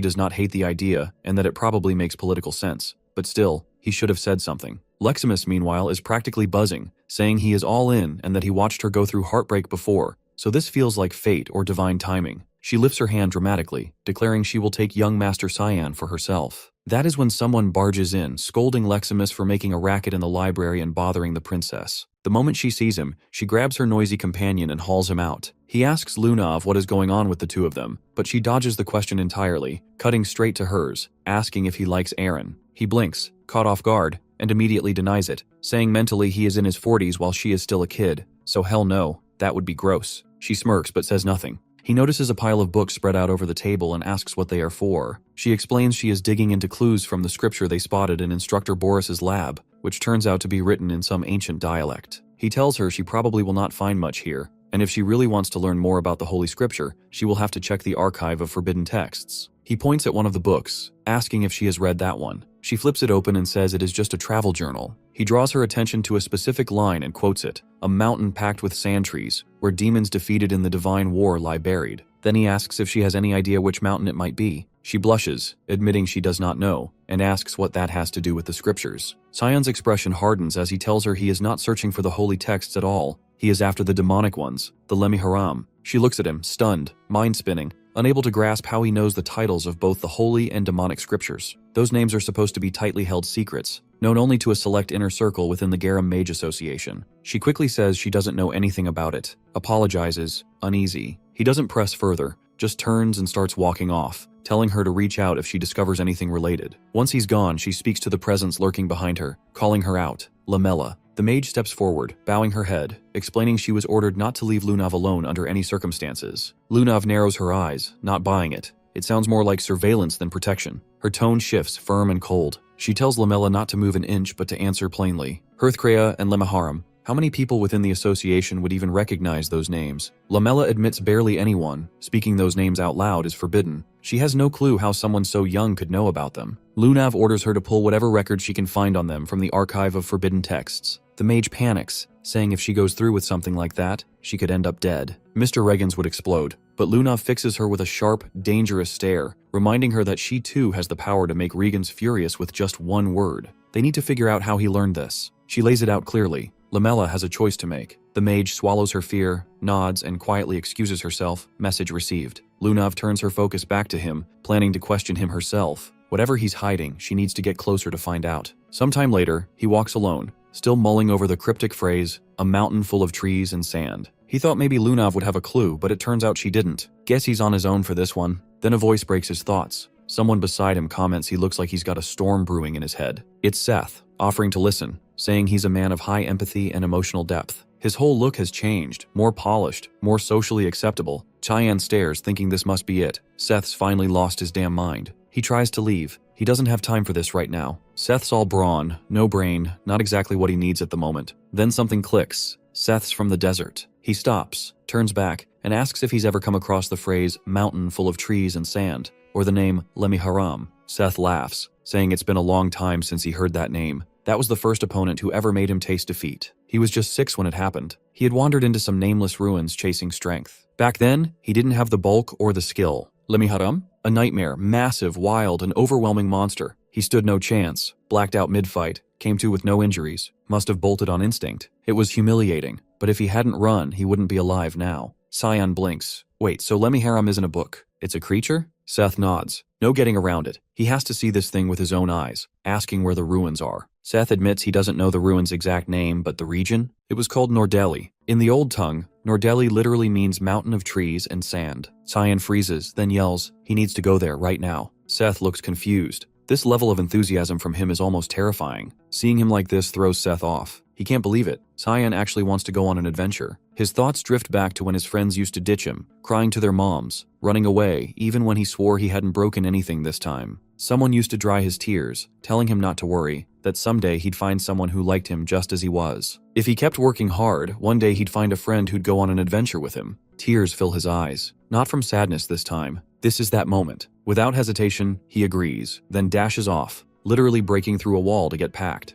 does not hate the idea and that it probably makes political sense. But still, he should have said something. Leximus, meanwhile, is practically buzzing, saying he is all in and that he watched her go through heartbreak before, so this feels like fate or divine timing. She lifts her hand dramatically, declaring she will take young Master Cyan for herself. That is when someone barges in, scolding Leximus for making a racket in the library and bothering the princess. The moment she sees him, she grabs her noisy companion and hauls him out. He asks Lunav what is going on with the two of them, but she dodges the question entirely, cutting straight to hers, asking if he likes Aaron. He blinks, caught off guard, and immediately denies it, saying mentally he is in his 40s while she is still a kid. So hell no, that would be gross. She smirks but says nothing. He notices a pile of books spread out over the table and asks what they are for. She explains she is digging into clues from the scripture they spotted in Instructor Boris's lab, which turns out to be written in some ancient dialect. He tells her she probably will not find much here, and if she really wants to learn more about the Holy Scripture, she will have to check the archive of forbidden texts. He points at one of the books, asking if she has read that one. She flips it open and says it is just a travel journal. He draws her attention to a specific line and quotes it: "A mountain packed with sand trees, where demons defeated in the divine war lie buried." Then he asks if she has any idea which mountain it might be. She blushes, admitting she does not know, and asks what that has to do with the scriptures. Cyan's expression hardens as he tells her he is not searching for the holy texts at all. He is after the demonic ones, the Lemmiharam. She looks at him, stunned, mind-spinning, unable to grasp how he knows the titles of both the holy and demonic scriptures. Those names are supposed to be tightly held secrets, known only to a select inner circle within the Garum Mage Association. She quickly says she doesn't know anything about it, apologizes, uneasy. He doesn't press further, just turns and starts walking off, telling her to reach out if she discovers anything related. Once he's gone, she speaks to the presence lurking behind her, calling her out, Lamella. The mage steps forward, bowing her head, explaining she was ordered not to leave Lunav alone under any circumstances. Lunav narrows her eyes, not buying it. It sounds more like surveillance than protection. Her tone shifts, firm and cold. She tells Lamella not to move an inch but to answer plainly. Hearthcrea and Lemmiharam. How many people within the association would even recognize those names? Lamella admits barely anyone. Speaking those names out loud is forbidden. She has no clue how someone so young could know about them. Lunav orders her to pull whatever record she can find on them from the archive of forbidden texts. The mage panics, saying if she goes through with something like that, she could end up dead. Mr. Regens would explode, but Lunav fixes her with a sharp, dangerous stare, reminding her that she too has the power to make Regens furious with just one word. They need to figure out how he learned this. She lays it out clearly. Lamella has a choice to make. The mage swallows her fear, nods, and quietly excuses herself. Message received. Lunav turns her focus back to him, planning to question him herself. Whatever he's hiding, she needs to get closer to find out. Sometime later, he walks alone, still mulling over the cryptic phrase, "a mountain full of trees and sand." He thought maybe Lunav would have a clue, but it turns out she didn't. Guess he's on his own for this one. Then a voice breaks his thoughts. Someone beside him comments he looks like he's got a storm brewing in his head. It's Seth, offering to listen, saying he's a man of high empathy and emotional depth. His whole look has changed, more polished, more socially acceptable. Cyan stares, thinking this must be it. Seth's finally lost his damn mind. He tries to leave. He doesn't have time for this right now. Seth's all brawn, no brain, not exactly what he needs at the moment. Then something clicks. Seth's from the desert. He stops, turns back, and asks if he's ever come across the phrase, "mountain full of trees and sand," or the name Lemmiharam. Seth laughs, saying it's been a long time since he heard that name. That was the first opponent who ever made him taste defeat. He was just 6 when it happened. He had wandered into some nameless ruins chasing strength. Back then, he didn't have the bulk or the skill. Lemmiharam? A nightmare, massive, wild, and overwhelming monster. He stood no chance, blacked out mid-fight, came to with no injuries, must have bolted on instinct. It was humiliating, but if he hadn't run, he wouldn't be alive now. Cyan blinks. Wait, so Lemmiharam isn't a book. It's a creature? Seth nods. No getting around it. He has to see this thing with his own eyes, asking where the ruins are. Seth admits he doesn't know the ruins' exact name, but the region? It was called Nordeli. In the old tongue, Nordeli literally means mountain of trees and sand. Cyan freezes, then yells, he needs to go there right now. Seth looks confused. This level of enthusiasm from him is almost terrifying. Seeing him like this throws Seth off. He can't believe it. Cyan actually wants to go on an adventure. His thoughts drift back to when his friends used to ditch him, crying to their moms, running away even when he swore he hadn't broken anything this time. Someone used to dry his tears, telling him not to worry, that someday he'd find someone who liked him just as he was. If he kept working hard, one day he'd find a friend who'd go on an adventure with him. Tears fill his eyes, not from sadness this time. This is that moment. Without hesitation, he agrees, then dashes off, literally breaking through a wall to get packed.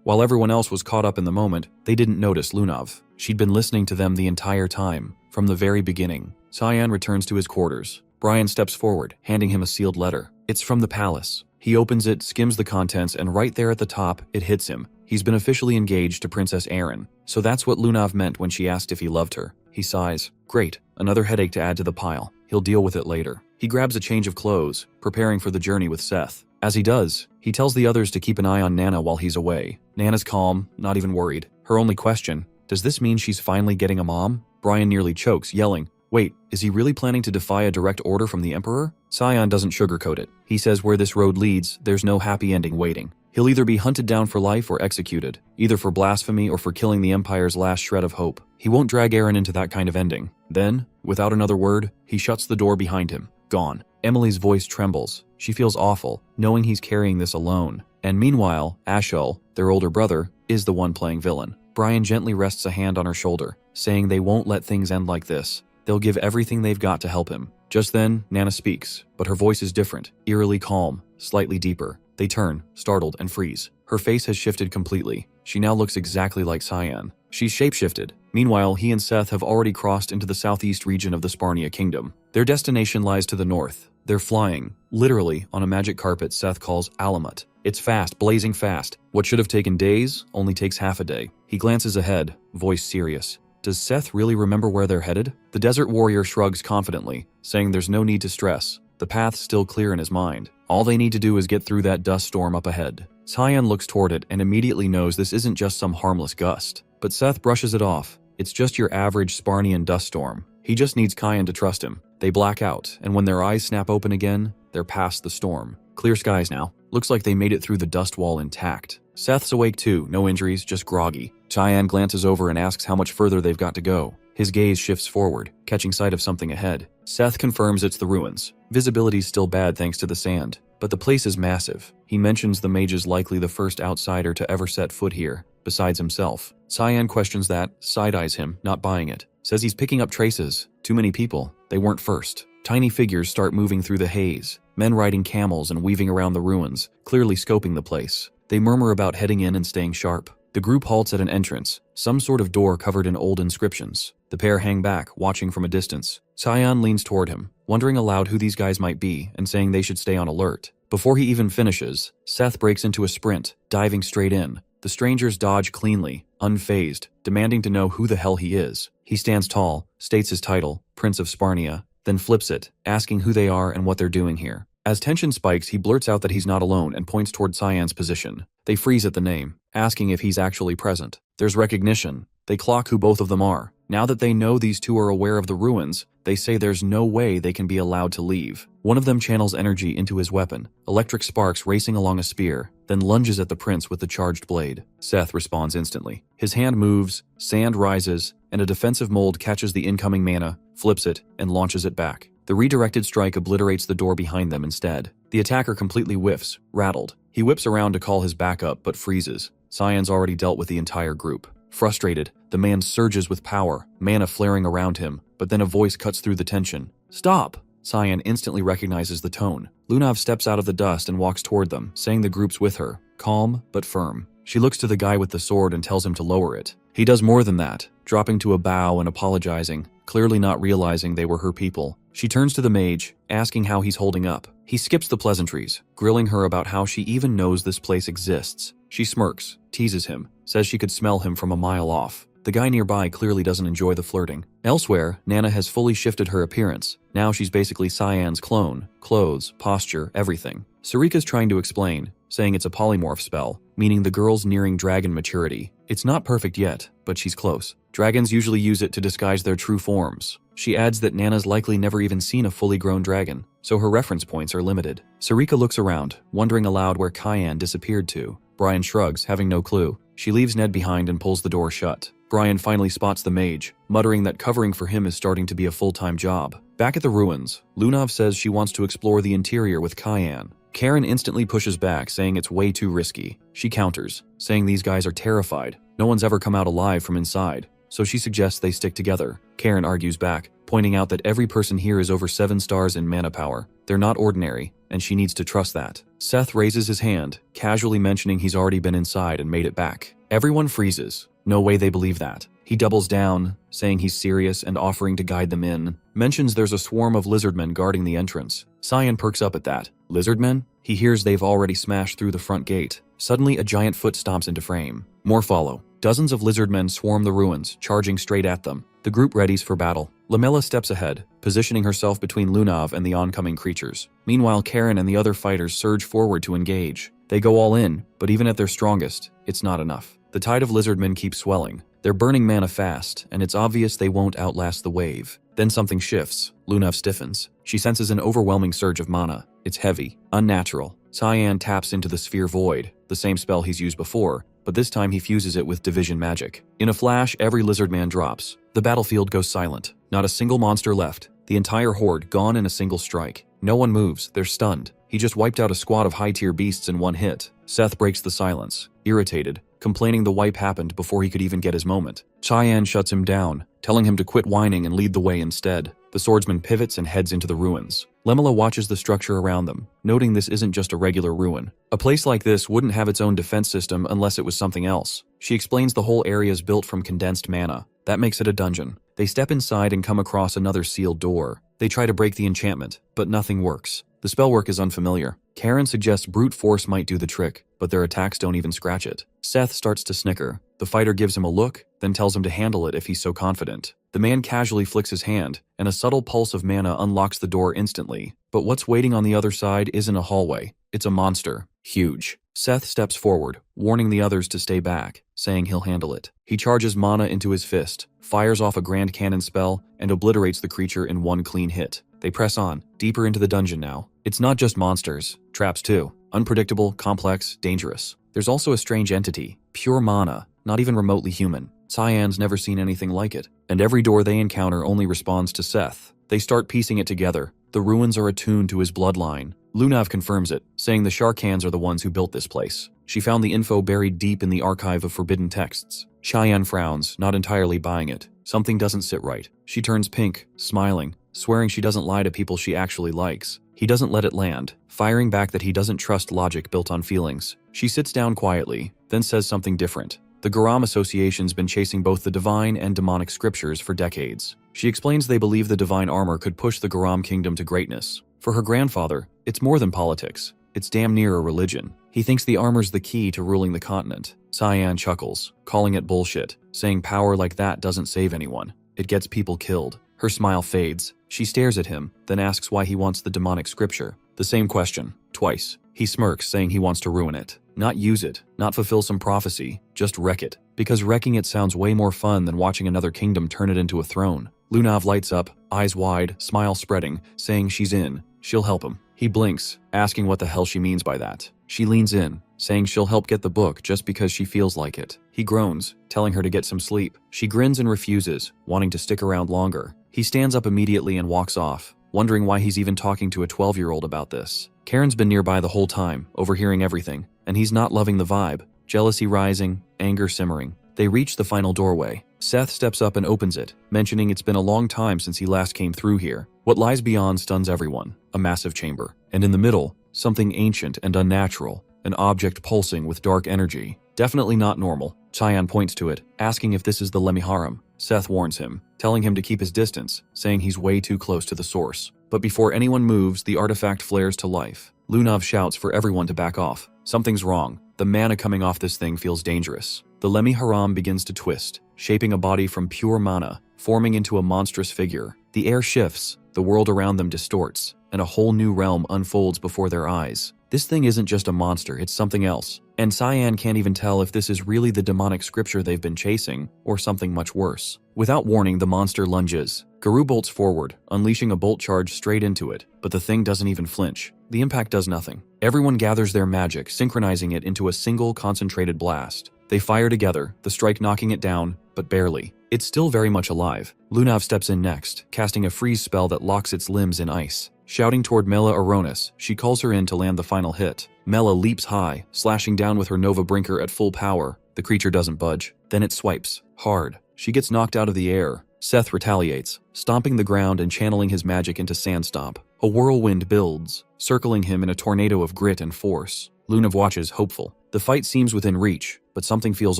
While everyone else was caught up in the moment, they didn't notice Lunav. She'd been listening to them the entire time. from the very beginning. Cyan returns to his quarters. Brian steps forward, handing him a sealed letter. It's from the palace. He opens it, skims the contents, and right there at the top, it hits him. He's been officially engaged to Princess Erin. So that's what Lunav meant when she asked if he loved her. He sighs. Great, another headache to add to the pile. He'll deal with it later. He grabs a change of clothes, preparing for the journey with Seth. As he does, he tells the others to keep an eye on Nana while he's away. Nana's calm, not even worried. Her only question, does this mean she's finally getting a mom? Brian nearly chokes, yelling, wait, is he really planning to defy a direct order from the Emperor? Cyan doesn't sugarcoat it. He says where this road leads, there's no happy ending waiting. He'll either be hunted down for life or executed, either for blasphemy or for killing the Empire's last shred of hope. He won't drag Erin into that kind of ending. Then, without another word, he shuts the door behind him. Gone. Emily's voice trembles. She feels awful, knowing he's carrying this alone. And meanwhile, Ashul, their older brother, is the one playing villain. Brian gently rests a hand on her shoulder, saying they won't let things end like this. They'll give everything they've got to help him. Just then, Nana speaks, but her voice is different, eerily calm, slightly deeper. They turn, startled, and freeze. Her face has shifted completely. She now looks exactly like Cyan. She's shapeshifted. Meanwhile, he and Seth have already crossed into the southeast region of the Sparnia kingdom. Their destination lies to the north. They're flying, literally, on a magic carpet Seth calls Alamut. It's fast, blazing fast. What should have taken days only takes half a day. He glances ahead, voice serious. Does Seth really remember where they're headed? The desert warrior shrugs confidently, saying there's no need to stress. The path's still clear in his mind. All they need to do is get through that dust storm up ahead. Cyan looks toward it and immediately knows this isn't just some harmless gust. But Seth brushes it off. It's just your average Sparnian dust storm. He just needs Cyan to trust him. They black out, and when their eyes snap open again, they're past the storm. Clear skies now. Looks like they made it through the dust wall intact. Seth's awake too, no injuries, just groggy. Cyan glances over and asks how much further they've got to go. His gaze shifts forward, catching sight of something ahead. Seth confirms it's the ruins. Visibility's still bad thanks to the sand, but the place is massive. He mentions the mage is likely the first outsider to ever set foot here, besides himself. Cyan questions that, side-eyes him, not buying it. Says he's picking up traces. Too many people. They weren't first. Tiny figures start moving through the haze. Men riding camels and weaving around the ruins, clearly scoping the place. They murmur about heading in and staying sharp. The group halts at an entrance, some sort of door covered in old inscriptions. The pair hang back, watching from a distance. Cyan leans toward him, wondering aloud who these guys might be and saying they should stay on alert. Before he even finishes, Seth breaks into a sprint, diving straight in. The strangers dodge cleanly, unfazed, demanding to know who the hell he is. He stands tall, states his title, Prince of Sparnia, then flips it, asking who they are and what they're doing here. As tension spikes, he blurts out that he's not alone and points toward Cyan's position. They freeze at the name, asking if he's actually present. There's recognition. They clock who both of them are. Now that they know these two are aware of the ruins, they say there's no way they can be allowed to leave. One of them channels energy into his weapon, electric sparks racing along a spear, then lunges at the prince with the charged blade. Seth responds instantly. His hand moves, sand rises, and a defensive mold catches the incoming mana, flips it, and launches it back. The redirected strike obliterates the door behind them instead. The attacker completely whiffs, rattled. He whips around to call his backup, but freezes. Cyan's already dealt with the entire group. Frustrated, the man surges with power, mana flaring around him, but then a voice cuts through the tension. Stop! Cyan instantly recognizes the tone. Lunav steps out of the dust and walks toward them, saying the group's with her, calm but firm. She looks to the guy with the sword and tells him to lower it. He does more than that, dropping to a bow and apologizing, clearly not realizing they were her people. She turns to the mage, asking how he's holding up. He skips the pleasantries, grilling her about how she even knows this place exists. She smirks, teases him, says she could smell him from a mile off. The guy nearby clearly doesn't enjoy the flirting. Elsewhere, Nana has fully shifted her appearance. Now she's basically Cyan's clone. Clothes, posture, everything. Sarika's trying to explain, saying it's a polymorph spell, meaning the girl's nearing dragon maturity. It's not perfect yet, but she's close. Dragons usually use it to disguise their true forms. She adds that Nana's likely never even seen a fully grown dragon, so her reference points are limited. Sarika looks around, wondering aloud where Cyan disappeared to. Brian shrugs, having no clue. She leaves Ned behind and pulls the door shut. Brian finally spots the mage, muttering that covering for him is starting to be a full-time job. Back at the ruins, Lunav says she wants to explore the interior with Cyan. Karen instantly pushes back, saying it's way too risky. She counters, saying these guys are terrified. No one's ever come out alive from inside, so she suggests they stick together. Karen argues back, pointing out that every person here is over 7 stars in mana power. They're not ordinary, and she needs to trust that. Seth raises his hand, casually mentioning he's already been inside and made it back. Everyone freezes. No way they believe that. He doubles down, saying he's serious and offering to guide them in. Mentions there's a swarm of lizardmen guarding the entrance. Cyan perks up at that. Lizardmen? He hears they've already smashed through the front gate. Suddenly, a giant foot stomps into frame. More follow. Dozens of lizardmen swarm the ruins, charging straight at them. The group readies for battle. Lamella steps ahead, positioning herself between Lunav and the oncoming creatures. Meanwhile, Karen and the other fighters surge forward to engage. They go all in, but even at their strongest, it's not enough. The tide of lizardmen keeps swelling. They're burning mana fast, and it's obvious they won't outlast the wave. Then something shifts. Lunav stiffens. She senses an overwhelming surge of mana. It's heavy, unnatural. Cyan taps into the Sphere Void, the same spell he's used before, but this time he fuses it with division magic. In a flash, every lizardman drops. The battlefield goes silent. Not a single monster left. The entire horde gone in a single strike. No one moves. They're stunned. He just wiped out a squad of high-tier beasts in one hit. Seth breaks the silence, irritated, complaining the wipe happened before he could even get his moment. Cyan shuts him down, telling him to quit whining and lead the way instead. The swordsman pivots and heads into the ruins. Lemela watches the structure around them, noting this isn't just a regular ruin. A place like this wouldn't have its own defense system unless it was something else. She explains the whole area is built from condensed mana. That makes it a dungeon. They step inside and come across another sealed door. They try to break the enchantment, but nothing works. The spellwork is unfamiliar. Karen suggests brute force might do the trick, but their attacks don't even scratch it. Seth starts to snicker. The fighter gives him a look, then tells him to handle it if he's so confident. The man casually flicks his hand, and a subtle pulse of mana unlocks the door instantly. But what's waiting on the other side isn't a hallway. It's a monster. Huge. Seth steps forward, warning the others to stay back, saying he'll handle it. He charges mana into his fist, fires off a grand cannon spell, and obliterates the creature in one clean hit. They press on, deeper into the dungeon now. It's not just monsters, traps too. Unpredictable, complex, dangerous. There's also a strange entity, pure mana, not even remotely human. Cyan's never seen anything like it, and every door they encounter only responds to Seth. They start piecing it together. The ruins are attuned to his bloodline. Lunav confirms it, saying the Sharkans are the ones who built this place. She found the info buried deep in the archive of forbidden texts. Cheyenne frowns, not entirely buying it. Something doesn't sit right. She turns pink, smiling, swearing she doesn't lie to people she actually likes. He doesn't let it land, firing back that he doesn't trust logic built on feelings. She sits down quietly, then says something different. The Garam Association's been chasing both the divine and demonic scriptures for decades. She explains they believe the divine armor could push the Garam kingdom to greatness. For her grandfather, it's more than politics. It's damn near a religion. He thinks the armor's the key to ruling the continent. Cyan chuckles, calling it bullshit, saying power like that doesn't save anyone. It gets people killed. Her smile fades. She stares at him, then asks why he wants the demonic scripture. The same question, twice. He smirks, saying he wants to ruin it. Not use it, not fulfill some prophecy, just wreck it. Because wrecking it sounds way more fun than watching another kingdom turn it into a throne. Lunav lights up, eyes wide, smile spreading, saying she's in. She'll help him. He blinks, asking what the hell she means by that. She leans in, saying she'll help get the book just because she feels like it. He groans, telling her to get some sleep. She grins and refuses, wanting to stick around longer. He stands up immediately and walks off, wondering why he's even talking to a 12-year-old about this. Karen's been nearby the whole time, overhearing everything, and he's not loving the vibe. Jealousy rising, anger simmering. They reach the final doorway. Seth steps up and opens it, mentioning it's been a long time since he last came through here. What lies beyond stuns everyone. A massive chamber. And in the middle, something ancient and unnatural. An object pulsing with dark energy. Definitely not normal. Cheyenne points to it, asking if this is the Lemiharam. Seth warns him, telling him to keep his distance, saying he's way too close to the source. But before anyone moves, the artifact flares to life. Lunav shouts for everyone to back off. Something's wrong. The mana coming off this thing feels dangerous. The Lemiharam begins to twist, shaping a body from pure mana, forming into a monstrous figure. The air shifts, the world around them distorts, and a whole new realm unfolds before their eyes. This thing isn't just a monster, it's something else. And Cyan can't even tell if this is really the demonic scripture they've been chasing, or something much worse. Without warning, the monster lunges. Garu bolts forward, unleashing a bolt charge straight into it, but the thing doesn't even flinch. The impact does nothing. Everyone gathers their magic, synchronizing it into a single concentrated blast. They fire together, the strike knocking it down, but barely. It's still very much alive. Lunav steps in next, casting a freeze spell that locks its limbs in ice. Shouting toward Mela Aronis, she calls her in to land the final hit. Mela leaps high, slashing down with her Nova Brinker at full power. The creature doesn't budge. Then it swipes. Hard. She gets knocked out of the air. Seth retaliates, stomping the ground and channeling his magic into Sandstomp. A whirlwind builds, circling him in a tornado of grit and force. Lunav watches, hopeful. The fight seems within reach, but something feels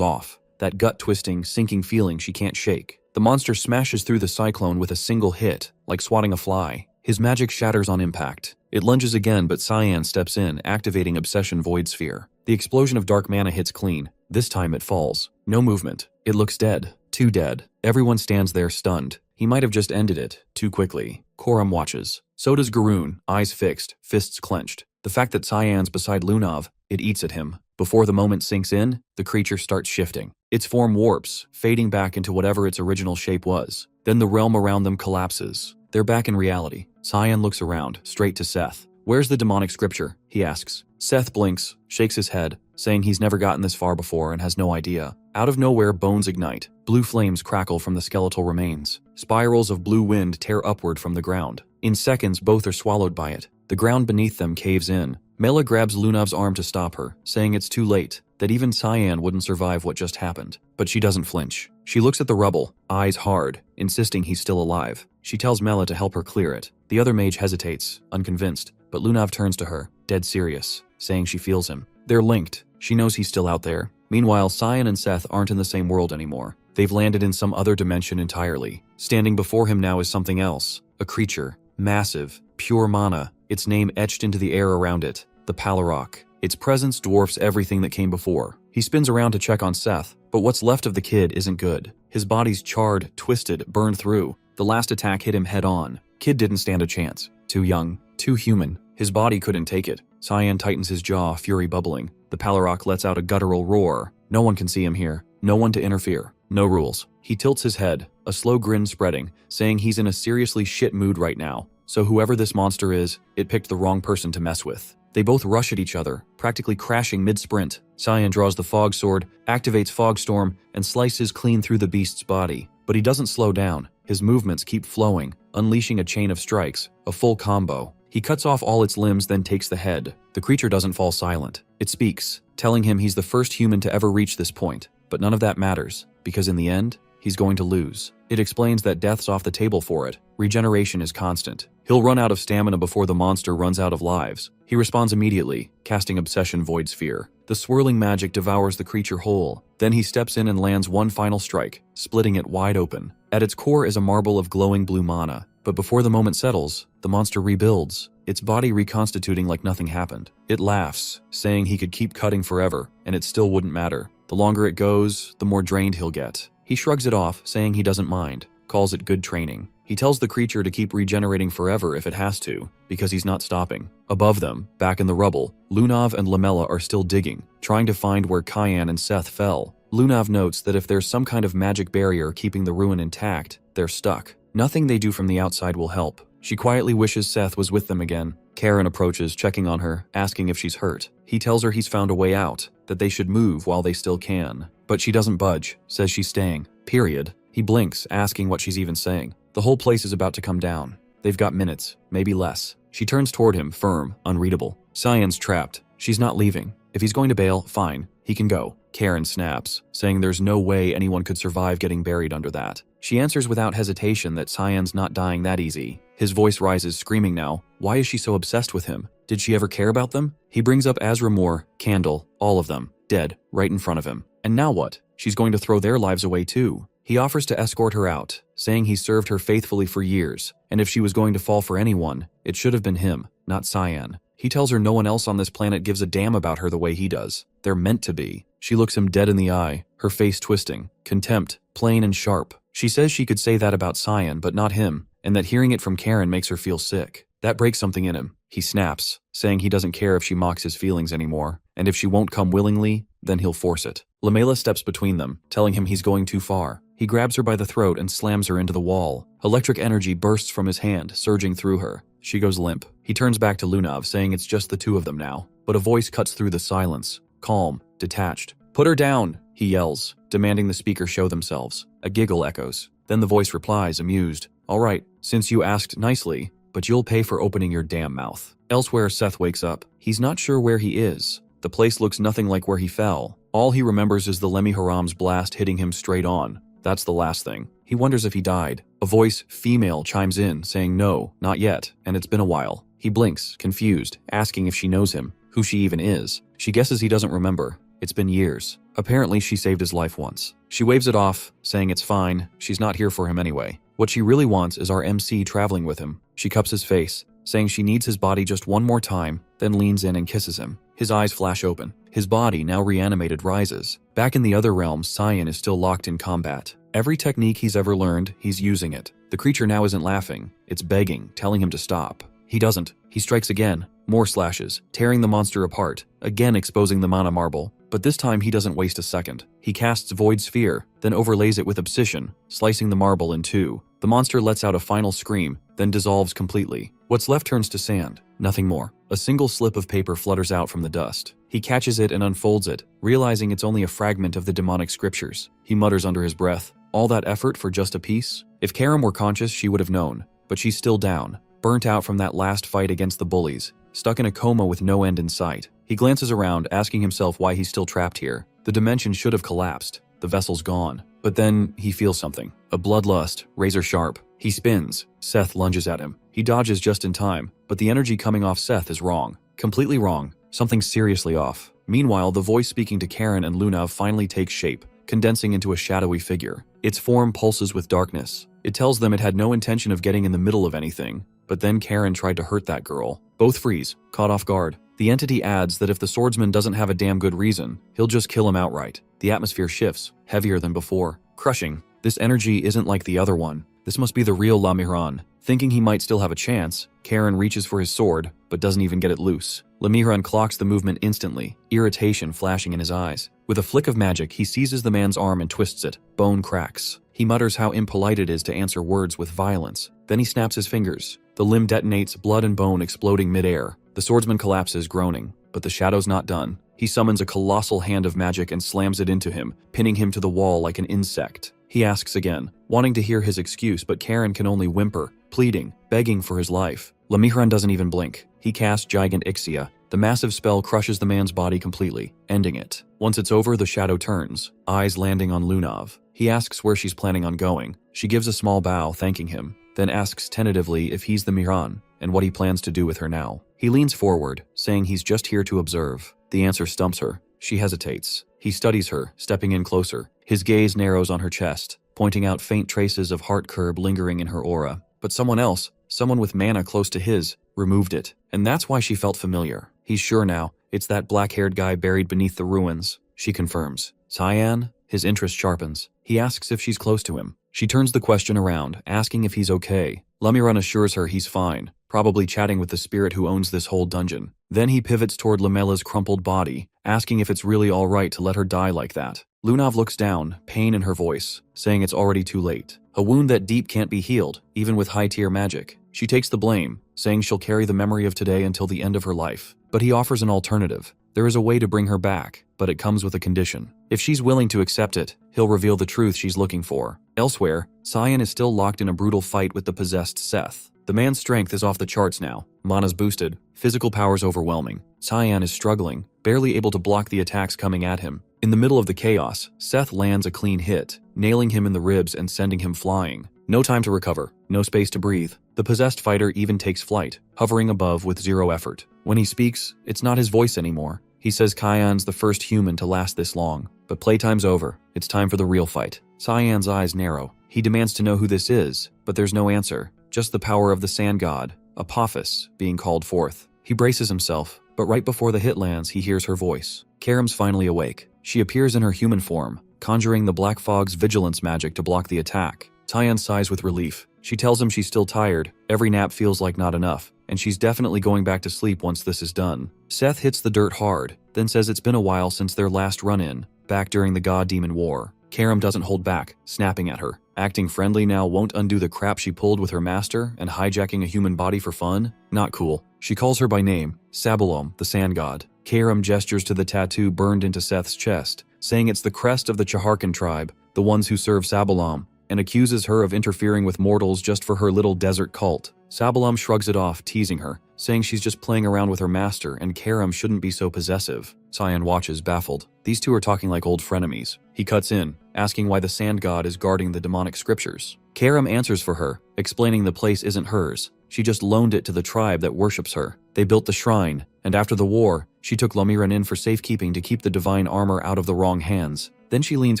off. that gut-twisting, sinking feeling she can't shake. The monster smashes through the cyclone with a single hit, like swatting a fly. His magic shatters on impact. It lunges again, but Cyan steps in, activating Obsession Void Sphere. The explosion of dark mana hits clean. This time it falls. No movement. It looks dead. Too dead. Everyone stands there stunned. He might have just ended it, too quickly. Koram watches. So does Garoon, eyes fixed, fists clenched. The fact that Cyan's beside Lunav, it eats at him. Before the moment sinks in, the creature starts shifting. Its form warps, fading back into whatever its original shape was. Then the realm around them collapses. They're back in reality. Cyan looks around, straight to Seth. "Where's the demonic scripture?" he asks. Seth blinks, shakes his head, saying he's never gotten this far before and has no idea. Out of nowhere, bones ignite. Blue flames crackle from the skeletal remains. Spirals of blue wind tear upward from the ground. In seconds, both are swallowed by it. The ground beneath them caves in. Mela grabs Lunav's arm to stop her, saying it's too late, that even Cyan wouldn't survive what just happened. But she doesn't flinch. She looks at the rubble, eyes hard, insisting he's still alive. She tells Mela to help her clear it. The other mage hesitates, unconvinced, but Lunav turns to her, dead serious, saying she feels him. They're linked. She knows he's still out there. Meanwhile, Cyan and Seth aren't in the same world anymore. They've landed in some other dimension entirely. Standing before him now is something else. A creature. Massive. Pure mana. Its name etched into the air around it. The Palarok. Its presence dwarfs everything that came before. He spins around to check on Seth, but what's left of the kid isn't good. His body's charred, twisted, burned through. The last attack hit him head on. Kid didn't stand a chance. Too young. Too human. His body couldn't take it. Cyan tightens his jaw, fury bubbling. The Palarok lets out a guttural roar. No one can see him here. No one to interfere. No rules. He tilts his head, a slow grin spreading, saying he's in a seriously shit mood right now. So whoever this monster is, it picked the wrong person to mess with. They both rush at each other, practically crashing mid-sprint. Cyan draws the fog sword, activates Fog Storm, and slices clean through the beast's body. But he doesn't slow down. His movements keep flowing, unleashing a chain of strikes, a full combo. He cuts off all its limbs, then takes the head. The creature doesn't fall silent. It speaks, telling him he's the first human to ever reach this point. But none of that matters, because in the end, he's going to lose. It explains that death's off the table for it. Regeneration is constant. He'll run out of stamina before the monster runs out of lives. He responds immediately, casting Obsession Void Sphere. The swirling magic devours the creature whole. Then he steps in and lands one final strike, splitting it wide open. At its core is a marble of glowing blue mana. But before the moment settles, the monster rebuilds, its body reconstituting like nothing happened. It laughs, saying he could keep cutting forever, and it still wouldn't matter. The longer it goes, the more drained he'll get. He shrugs it off, saying he doesn't mind, calls it good training. He tells the creature to keep regenerating forever if it has to, because he's not stopping. Above them, back in the rubble, Lunav and Lamela are still digging, trying to find where Cyan and Seth fell. Lunav notes that if there's some kind of magic barrier keeping the ruin intact, they're stuck. Nothing they do from the outside will help. She quietly wishes Seth was with them again. Karen approaches, checking on her, asking if she's hurt. He tells her he's found a way out, that they should move while they still can. But she doesn't budge, says she's staying. Period. He blinks, asking what she's even saying. The whole place is about to come down. They've got minutes, maybe less. She turns toward him, firm, unreadable. Cyan's trapped. She's not leaving. If he's going to bail, fine. He can go. Karen snaps, saying there's no way anyone could survive getting buried under that. She answers without hesitation that Cyan's not dying that easy. His voice rises, screaming now. Why is she so obsessed with him? Did she ever care about them? He brings up Azra Moore, Candle, all of them, dead, right in front of him. And now what? She's going to throw their lives away too. He offers to escort her out, saying he served her faithfully for years, and if she was going to fall for anyone, it should have been him, not Cyan. He tells her no one else on this planet gives a damn about her the way he does. They're meant to be. She looks him dead in the eye, her face twisting. Contempt, plain and sharp. She says she could say that about Cyan, but not him, and that hearing it from Karen makes her feel sick. That breaks something in him. He snaps, saying he doesn't care if she mocks his feelings anymore, and if she won't come willingly, then he'll force it. Lamela steps between them, telling him he's going too far. He grabs her by the throat and slams her into the wall. Electric energy bursts from his hand, surging through her. She goes limp. He turns back to Lunav, saying it's just the two of them now. But a voice cuts through the silence. Calm, detached. "Put her down!" he yells, demanding the speaker show themselves. A giggle echoes. Then the voice replies, amused. "All right, since you asked nicely, but you'll pay for opening your damn mouth." Elsewhere, Seth wakes up. He's not sure where he is. The place looks nothing like where he fell. All he remembers is the Lemmy Haram's blast hitting him straight on. That's the last thing. He wonders if he died. A voice, female, chimes in, saying no, not yet, and it's been a while. He blinks, confused, asking if she knows him, who she even is. She guesses he doesn't remember. It's been years. Apparently she saved his life once. She waves it off, saying it's fine, she's not here for him anyway. What she really wants is our MC traveling with him. She cups his face, saying she needs his body just one more time, then leans in and kisses him. His eyes flash open. His body, now reanimated, rises. Back in the other realms, Cyan is still locked in combat. Every technique he's ever learned, he's using it. The creature now isn't laughing. It's begging, telling him to stop. He doesn't. He strikes again. More slashes, tearing the monster apart, again exposing the mana marble. But this time he doesn't waste a second. He casts Void Sphere, then overlays it with Obsession, slicing the marble in two. The monster lets out a final scream, then dissolves completely. What's left turns to sand. Nothing more. A single slip of paper flutters out from the dust. He catches it and unfolds it, realizing it's only a fragment of the demonic scriptures. He mutters under his breath, all that effort for just a piece? If Karam were conscious, she would have known. But she's still down, burnt out from that last fight against the bullies, stuck in a coma with no end in sight. He glances around, asking himself why he's still trapped here. The dimension should have collapsed. The vessel's gone. But then he feels something. A bloodlust, razor sharp. He spins. Seth lunges at him. He dodges just in time, but the energy coming off Seth is wrong. Completely wrong. Something seriously off. Meanwhile, the voice speaking to Karen and Luna finally takes shape, condensing into a shadowy figure. Its form pulses with darkness. It tells them it had no intention of getting in the middle of anything. But then Karen tried to hurt that girl. Both freeze, caught off guard. The entity adds that if the swordsman doesn't have a damn good reason, he'll just kill him outright. The atmosphere shifts, heavier than before. Crushing. This energy isn't like the other one. This must be the real Lamihran. Thinking he might still have a chance, Karen reaches for his sword, but doesn't even get it loose. Lamihran clocks the movement instantly, irritation flashing in his eyes. With a flick of magic, he seizes the man's arm and twists it. Bone cracks. He mutters how impolite it is to answer words with violence. Then he snaps his fingers. The limb detonates, blood and bone exploding midair. The swordsman collapses, groaning. But the shadow's not done. He summons a colossal hand of magic and slams it into him, pinning him to the wall like an insect. He asks again, wanting to hear his excuse, but Karen can only whimper, pleading, begging for his life. Lamihran doesn't even blink. He casts Gigant Ixia. The massive spell crushes the man's body completely, ending it. Once it's over, the shadow turns, eyes landing on Lunav. He asks where she's planning on going. She gives a small bow, thanking him, then asks tentatively if he's the Mihran and what he plans to do with her now. He leans forward, saying he's just here to observe. The answer stumps her. She hesitates. He studies her, stepping in closer. His gaze narrows on her chest, pointing out faint traces of heart curb lingering in her aura. But someone else, someone with mana close to his, removed it. And that's why she felt familiar. He's sure now, it's that black-haired guy buried beneath the ruins. She confirms. Cyan? His interest sharpens. He asks if she's close to him. She turns the question around, asking if he's okay. Lamihran assures her he's fine, probably chatting with the spirit who owns this whole dungeon. Then he pivots toward Lamella's crumpled body, asking if it's really all right to let her die like that. Lunav looks down, pain in her voice, saying it's already too late. A wound that deep can't be healed, even with high-tier magic. She takes the blame, saying she'll carry the memory of today until the end of her life. But he offers an alternative. There is a way to bring her back, but it comes with a condition. If she's willing to accept it, he'll reveal the truth she's looking for. Elsewhere, Cyan is still locked in a brutal fight with the possessed Seth. The man's strength is off the charts now. Mana's boosted, physical power's overwhelming. Cyan is struggling, barely able to block the attacks coming at him. In the middle of the chaos, Seth lands a clean hit, nailing him in the ribs and sending him flying. No time to recover, no space to breathe. The possessed fighter even takes flight, hovering above with zero effort. When he speaks, it's not his voice anymore. He says Cyan's the first human to last this long. But playtime's over. It's time for the real fight. Cyan's eyes narrow. He demands to know who this is, but there's no answer. Just the power of the sand god, Apophis, being called forth. He braces himself, but right before the hit lands, he hears her voice. Karam's finally awake. She appears in her human form, conjuring the Black Fog's vigilance magic to block the attack. Cyan sighs with relief. She tells him she's still tired, every nap feels like not enough, and she's definitely going back to sleep once this is done. Seth hits the dirt hard, then says it's been a while since their last run-in, back during the God-Demon War. Karam doesn't hold back, snapping at her. Acting friendly now won't undo the crap she pulled with her master and hijacking a human body for fun? Not cool. She calls her by name, Sabalom, the sand god. Karam gestures to the tattoo burned into Seth's chest, saying it's the crest of the Chaharkan tribe, the ones who serve Sabalom, and accuses her of interfering with mortals just for her little desert cult. Sabalom shrugs it off, teasing her, saying she's just playing around with her master and Karam shouldn't be so possessive. Cyan watches, baffled. These two are talking like old frenemies. He cuts in, asking why the sand god is guarding the demonic scriptures. Karam answers for her, explaining the place isn't hers, She just loaned it to the tribe that worships her. They built the shrine, and after the war, she took Lamiran in for safekeeping to keep the divine armor out of the wrong hands. Then she leans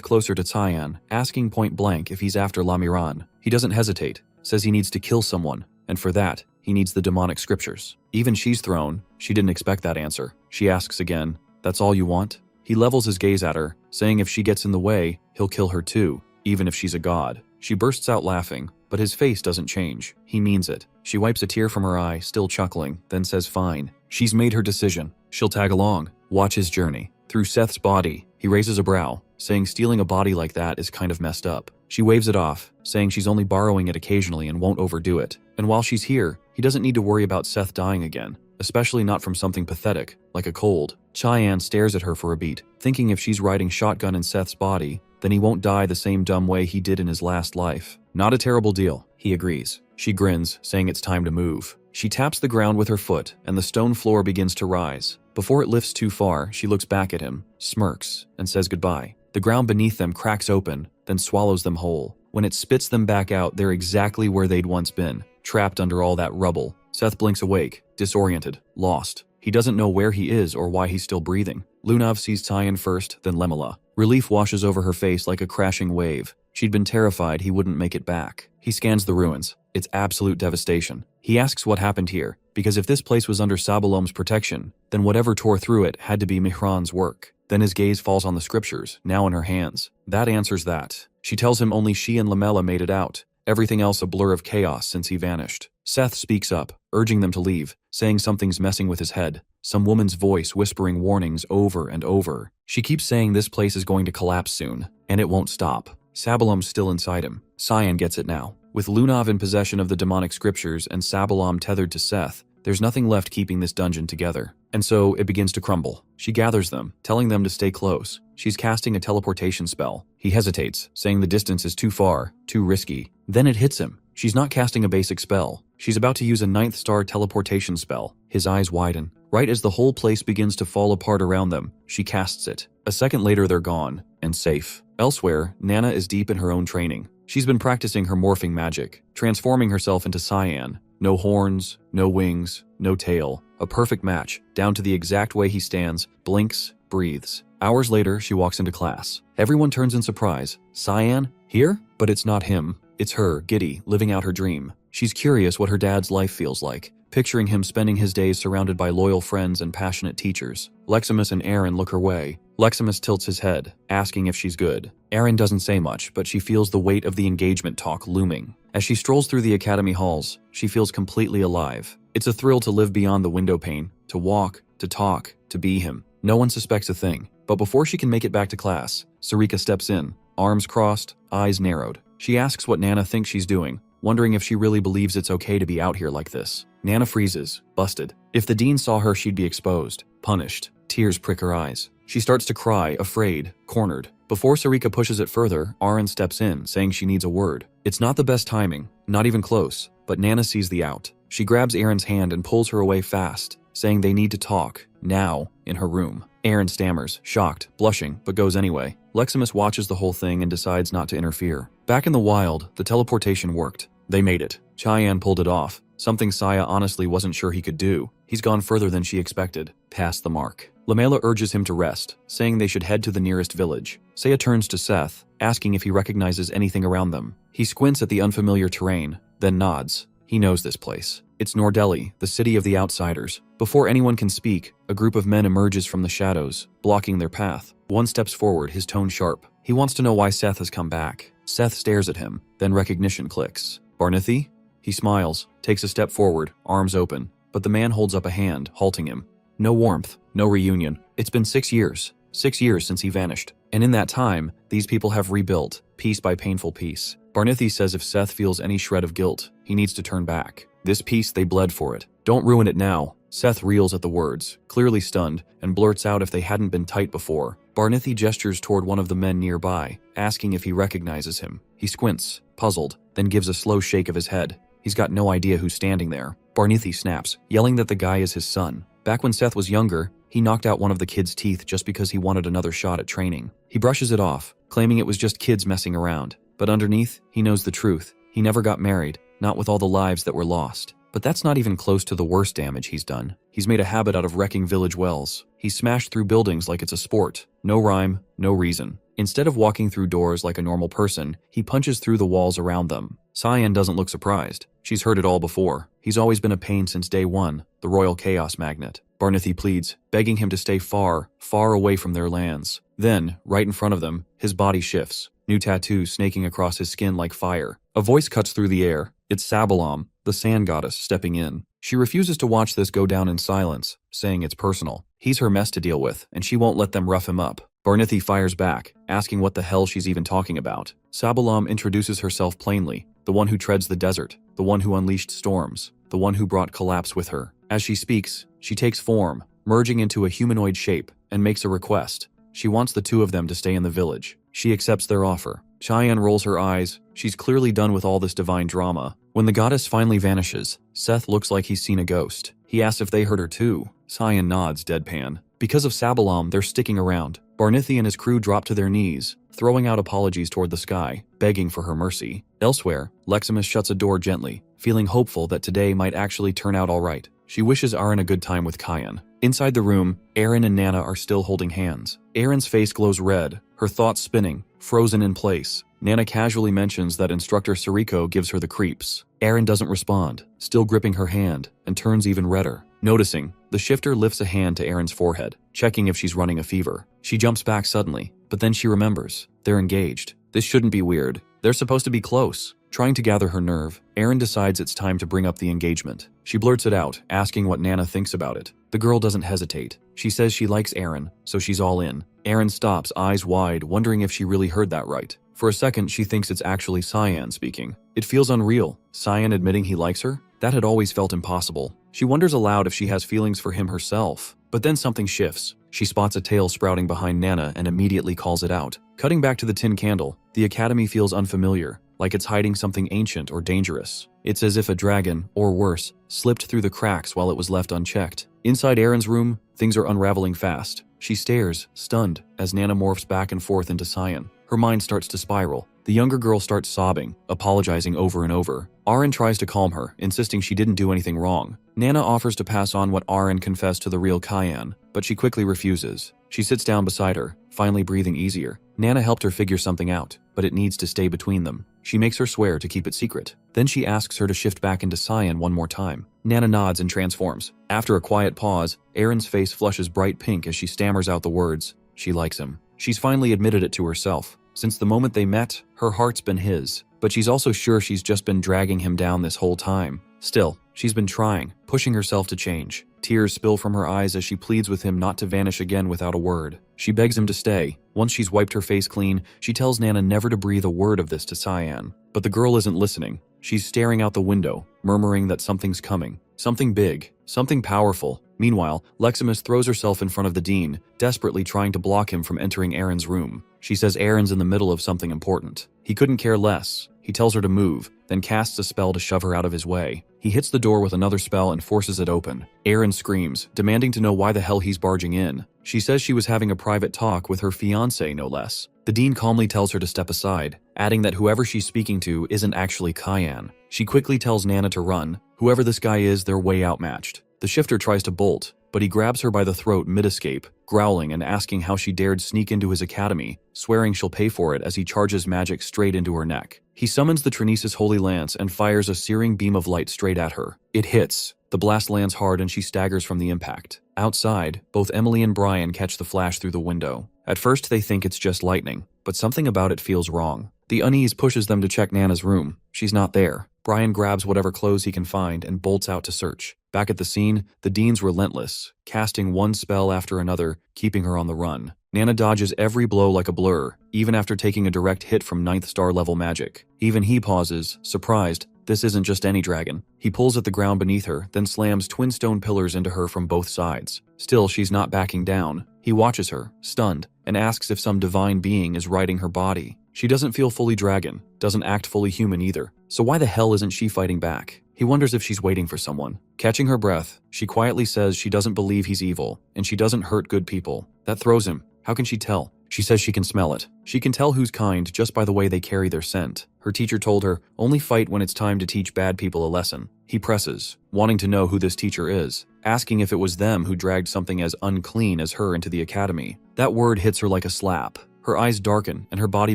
closer to Cyan, asking point blank if he's after Lamiran. He doesn't hesitate, says he needs to kill someone, and for that, he needs the demonic scriptures. Even she's thrown. She didn't expect that answer. She asks again, "That's all you want?" He levels his gaze at her, saying if she gets in the way, he'll kill her too, even if she's a god. She bursts out laughing, but his face doesn't change. He means it. She wipes a tear from her eye, still chuckling, then says fine. She's made her decision. She'll tag along, watch his journey. Through Seth's body, he raises a brow, saying stealing a body like that is kind of messed up. She waves it off, saying she's only borrowing it occasionally and won't overdo it. And while she's here, he doesn't need to worry about Seth dying again, especially not from something pathetic, like a cold. Cyan stares at her for a beat, thinking if she's riding shotgun in Seth's body, then he won't die the same dumb way he did in his last life. Not a terrible deal, he agrees. She grins, saying it's time to move. She taps the ground with her foot, and the stone floor begins to rise. Before it lifts too far, she looks back at him, smirks, and says goodbye. The ground beneath them cracks open, then swallows them whole. When it spits them back out, they're exactly where they'd once been, trapped under all that rubble. Seth blinks awake, disoriented, lost. He doesn't know where he is or why he's still breathing. Lunav sees Cyan first, then Lemela. Relief washes over her face like a crashing wave. She'd been terrified he wouldn't make it back. He scans the ruins. It's absolute devastation. He asks what happened here, because if this place was under Sabalom's protection, then whatever tore through it had to be Mihran's work. Then his gaze falls on the scriptures, now in her hands. That answers that. She tells him only she and Lamela made it out. Everything else a blur of chaos since he vanished. Seth speaks up, urging them to leave, saying something's messing with his head. Some woman's voice whispering warnings over and over. She keeps saying this place is going to collapse soon, and it won't stop. Sabalom's still inside him. Cyan gets it now. With Lunav in possession of the demonic scriptures and Sabalom tethered to Seth, there's nothing left keeping this dungeon together. And so it begins to crumble. She gathers them, telling them to stay close. She's casting a teleportation spell. He hesitates, saying the distance is too far, too risky. Then it hits him. She's not casting a basic spell. She's about to use a 9th star teleportation spell. His eyes widen. Right as the whole place begins to fall apart around them, she casts it. A second later they're gone, and safe. Elsewhere, Nana is deep in her own training. She's been practicing her morphing magic, transforming herself into Cyan. No horns, no wings, no tail. A perfect match, down to the exact way he stands, blinks, breathes. Hours later, she walks into class. Everyone turns in surprise. Cyan? Here? But it's not him. It's her, giddy, living out her dream. She's curious what her dad's life feels like, picturing him spending his days surrounded by loyal friends and passionate teachers. Leximus and Aaron look her way. Leximus tilts his head, asking if she's good. Aaron doesn't say much, but she feels the weight of the engagement talk looming. As she strolls through the academy halls, she feels completely alive. It's a thrill to live beyond the window pane, to walk, to talk, to be him. No one suspects a thing. But before she can make it back to class, Sarika steps in, arms crossed, eyes narrowed. She asks what Nana thinks she's doing, wondering if she really believes it's okay to be out here like this. Nana freezes, busted. If the dean saw her, she'd be exposed, punished. Tears prick her eyes. She starts to cry, afraid, cornered. Before Sarika pushes it further, Aaron steps in, saying she needs a word. It's not the best timing, not even close, but Nana sees the out. She grabs Aaron's hand and pulls her away fast, saying they need to talk, now, in her room. Aaron stammers, shocked, blushing, but goes anyway. Leximus watches the whole thing and decides not to interfere. Back in the wild, the teleportation worked. They made it. Cyan pulled it off, something Saya honestly wasn't sure he could do. He's gone further than she expected, past the mark. Lamela urges him to rest, saying they should head to the nearest village. Saya turns to Seth, asking if he recognizes anything around them. He squints at the unfamiliar terrain, then nods. He knows this place. It's Nordeli, the city of the outsiders. Before anyone can speak, a group of men emerges from the shadows, blocking their path. One steps forward, his tone sharp. He wants to know why Seth has come back. Seth stares at him, then recognition clicks. Barnithi? He smiles, takes a step forward, arms open, but the man holds up a hand, halting him. No warmth, no reunion. It's been 6 years. 6 years since he vanished. And in that time, these people have rebuilt, piece by painful piece. Barnithi says if Seth feels any shred of guilt, he needs to turn back. This piece, they bled for it. Don't ruin it now. Seth reels at the words, clearly stunned, and blurts out if they hadn't been tight before. Barnithi gestures toward one of the men nearby, asking if he recognizes him. He squints, puzzled, then gives a slow shake of his head. He's got no idea who's standing there. Barnithi snaps, yelling that the guy is his son. Back when Seth was younger, he knocked out one of the kid's teeth just because he wanted another shot at training. He brushes it off, claiming it was just kids messing around. But underneath, he knows the truth. He never got married, not with all the lives that were lost. But that's not even close to the worst damage he's done. He's made a habit out of wrecking village wells. He's smashed through buildings like it's a sport. No rhyme, no reason. Instead of walking through doors like a normal person, he punches through the walls around them. Cyan doesn't look surprised. She's heard it all before. He's always been a pain since day one, the royal chaos magnet. Barnithy pleads, begging him to stay far, far away from their lands. Then, right in front of them, his body shifts. New tattoos snaking across his skin like fire. A voice cuts through the air. It's Sabalam, the sand goddess, stepping in. She refuses to watch this go down in silence, saying it's personal. He's her mess to deal with, and she won't let them rough him up. Barnithy fires back, asking what the hell she's even talking about. Sabalam introduces herself plainly, the one who treads the desert, the one who unleashed storms, the one who brought collapse with her. As she speaks, she takes form, merging into a humanoid shape, and makes a request. She wants the two of them to stay in the village. She accepts their offer. Cheyenne rolls her eyes. She's clearly done with all this divine drama. When the goddess finally vanishes, Seth looks like he's seen a ghost. He asks if they heard her too. Cyan nods deadpan. Because of Sabalam, they're sticking around. Barnithy and his crew drop to their knees, throwing out apologies toward the sky, begging for her mercy. Elsewhere, Leximus shuts a door gently, feeling hopeful that today might actually turn out all right. She wishes Aaron a good time with Cyan. Inside the room, Aaron and Nana are still holding hands. Aaron's face glows red, her thoughts spinning, frozen in place. Nana casually mentions that instructor Sariko gives her the creeps. Aaron doesn't respond, still gripping her hand, and turns even redder. Noticing, the shifter lifts a hand to Aaron's forehead, checking if she's running a fever. She jumps back suddenly, but then she remembers. They're engaged. This shouldn't be weird. They're supposed to be close. Trying to gather her nerve, Aaron decides it's time to bring up the engagement. She blurts it out, asking what Nana thinks about it. The girl doesn't hesitate. She says she likes Aaron, so she's all in. Aaron stops, eyes wide, wondering if she really heard that right. For a second, she thinks it's actually Cyan speaking. It feels unreal. Cyan admitting he likes her? That had always felt impossible. She wonders aloud if she has feelings for him herself. But then something shifts. She spots a tail sprouting behind Nana and immediately calls it out. Cutting back to the tin candle, the academy feels unfamiliar, like it's hiding something ancient or dangerous. It's as if a dragon, or worse, slipped through the cracks while it was left unchecked. Inside Aaron's room, things are unraveling fast. She stares, stunned, as Nana morphs back and forth into Cyan. Her mind starts to spiral. The younger girl starts sobbing, apologizing over and over. Aaron tries to calm her, insisting she didn't do anything wrong. Nana offers to pass on what Aaron confessed to the real Cyan, but she quickly refuses. She sits down beside her, finally breathing easier. Nana helped her figure something out, but it needs to stay between them. She makes her swear to keep it secret. Then she asks her to shift back into Cyan one more time. Nana nods and transforms. After a quiet pause, Aaron's face flushes bright pink as she stammers out the words, she likes him. She's finally admitted it to herself. Since the moment they met, her heart's been his, but she's also sure she's just been dragging him down this whole time. Still, she's been trying, pushing herself to change. Tears spill from her eyes as she pleads with him not to vanish again without a word. She begs him to stay. Once she's wiped her face clean, she tells Nana never to breathe a word of this to Cyan. But the girl isn't listening. She's staring out the window, murmuring that something's coming. Something big, something powerful. Meanwhile, Leximus throws herself in front of the dean, desperately trying to block him from entering Aaron's room. She says Aaron's in the middle of something important. He couldn't care less. He tells her to move, then casts a spell to shove her out of his way. He hits the door with another spell and forces it open. Aaron screams, demanding to know why the hell he's barging in. She says she was having a private talk with her fiancé, no less. The dean calmly tells her to step aside, adding that whoever she's speaking to isn't actually Cyan. She quickly tells Nana to run. Whoever this guy is, they're way outmatched. The shifter tries to bolt, but he grabs her by the throat mid-escape, growling and asking how she dared sneak into his academy, swearing she'll pay for it as he charges magic straight into her neck. He summons the Trinesis Holy Lance and fires a searing beam of light straight at her. It hits. The blast lands hard and she staggers from the impact. Outside, both Emily and Brian catch the flash through the window. At first they think it's just lightning, but something about it feels wrong. The unease pushes them to check Nana's room. She's not there. Brian grabs whatever clothes he can find and bolts out to search. Back at the scene, the dean's relentless, casting one spell after another, keeping her on the run. Nana dodges every blow like a blur, even after taking a direct hit from 9th star level magic. Even he pauses, surprised. This isn't just any dragon. He pulls at the ground beneath her, then slams twin stone pillars into her from both sides. Still, she's not backing down. He watches her, stunned, and asks if some divine being is riding her body. She doesn't feel fully dragon, doesn't act fully human either. So why the hell isn't she fighting back? He wonders if she's waiting for someone. Catching her breath, she quietly says she doesn't believe he's evil, and she doesn't hurt good people. That throws him. How can she tell? She says she can smell it. She can tell who's kind just by the way they carry their scent. Her teacher told her, only fight when it's time to teach bad people a lesson. He presses, wanting to know who this teacher is, asking if it was them who dragged something as unclean as her into the academy. That word hits her like a slap. Her eyes darken and her body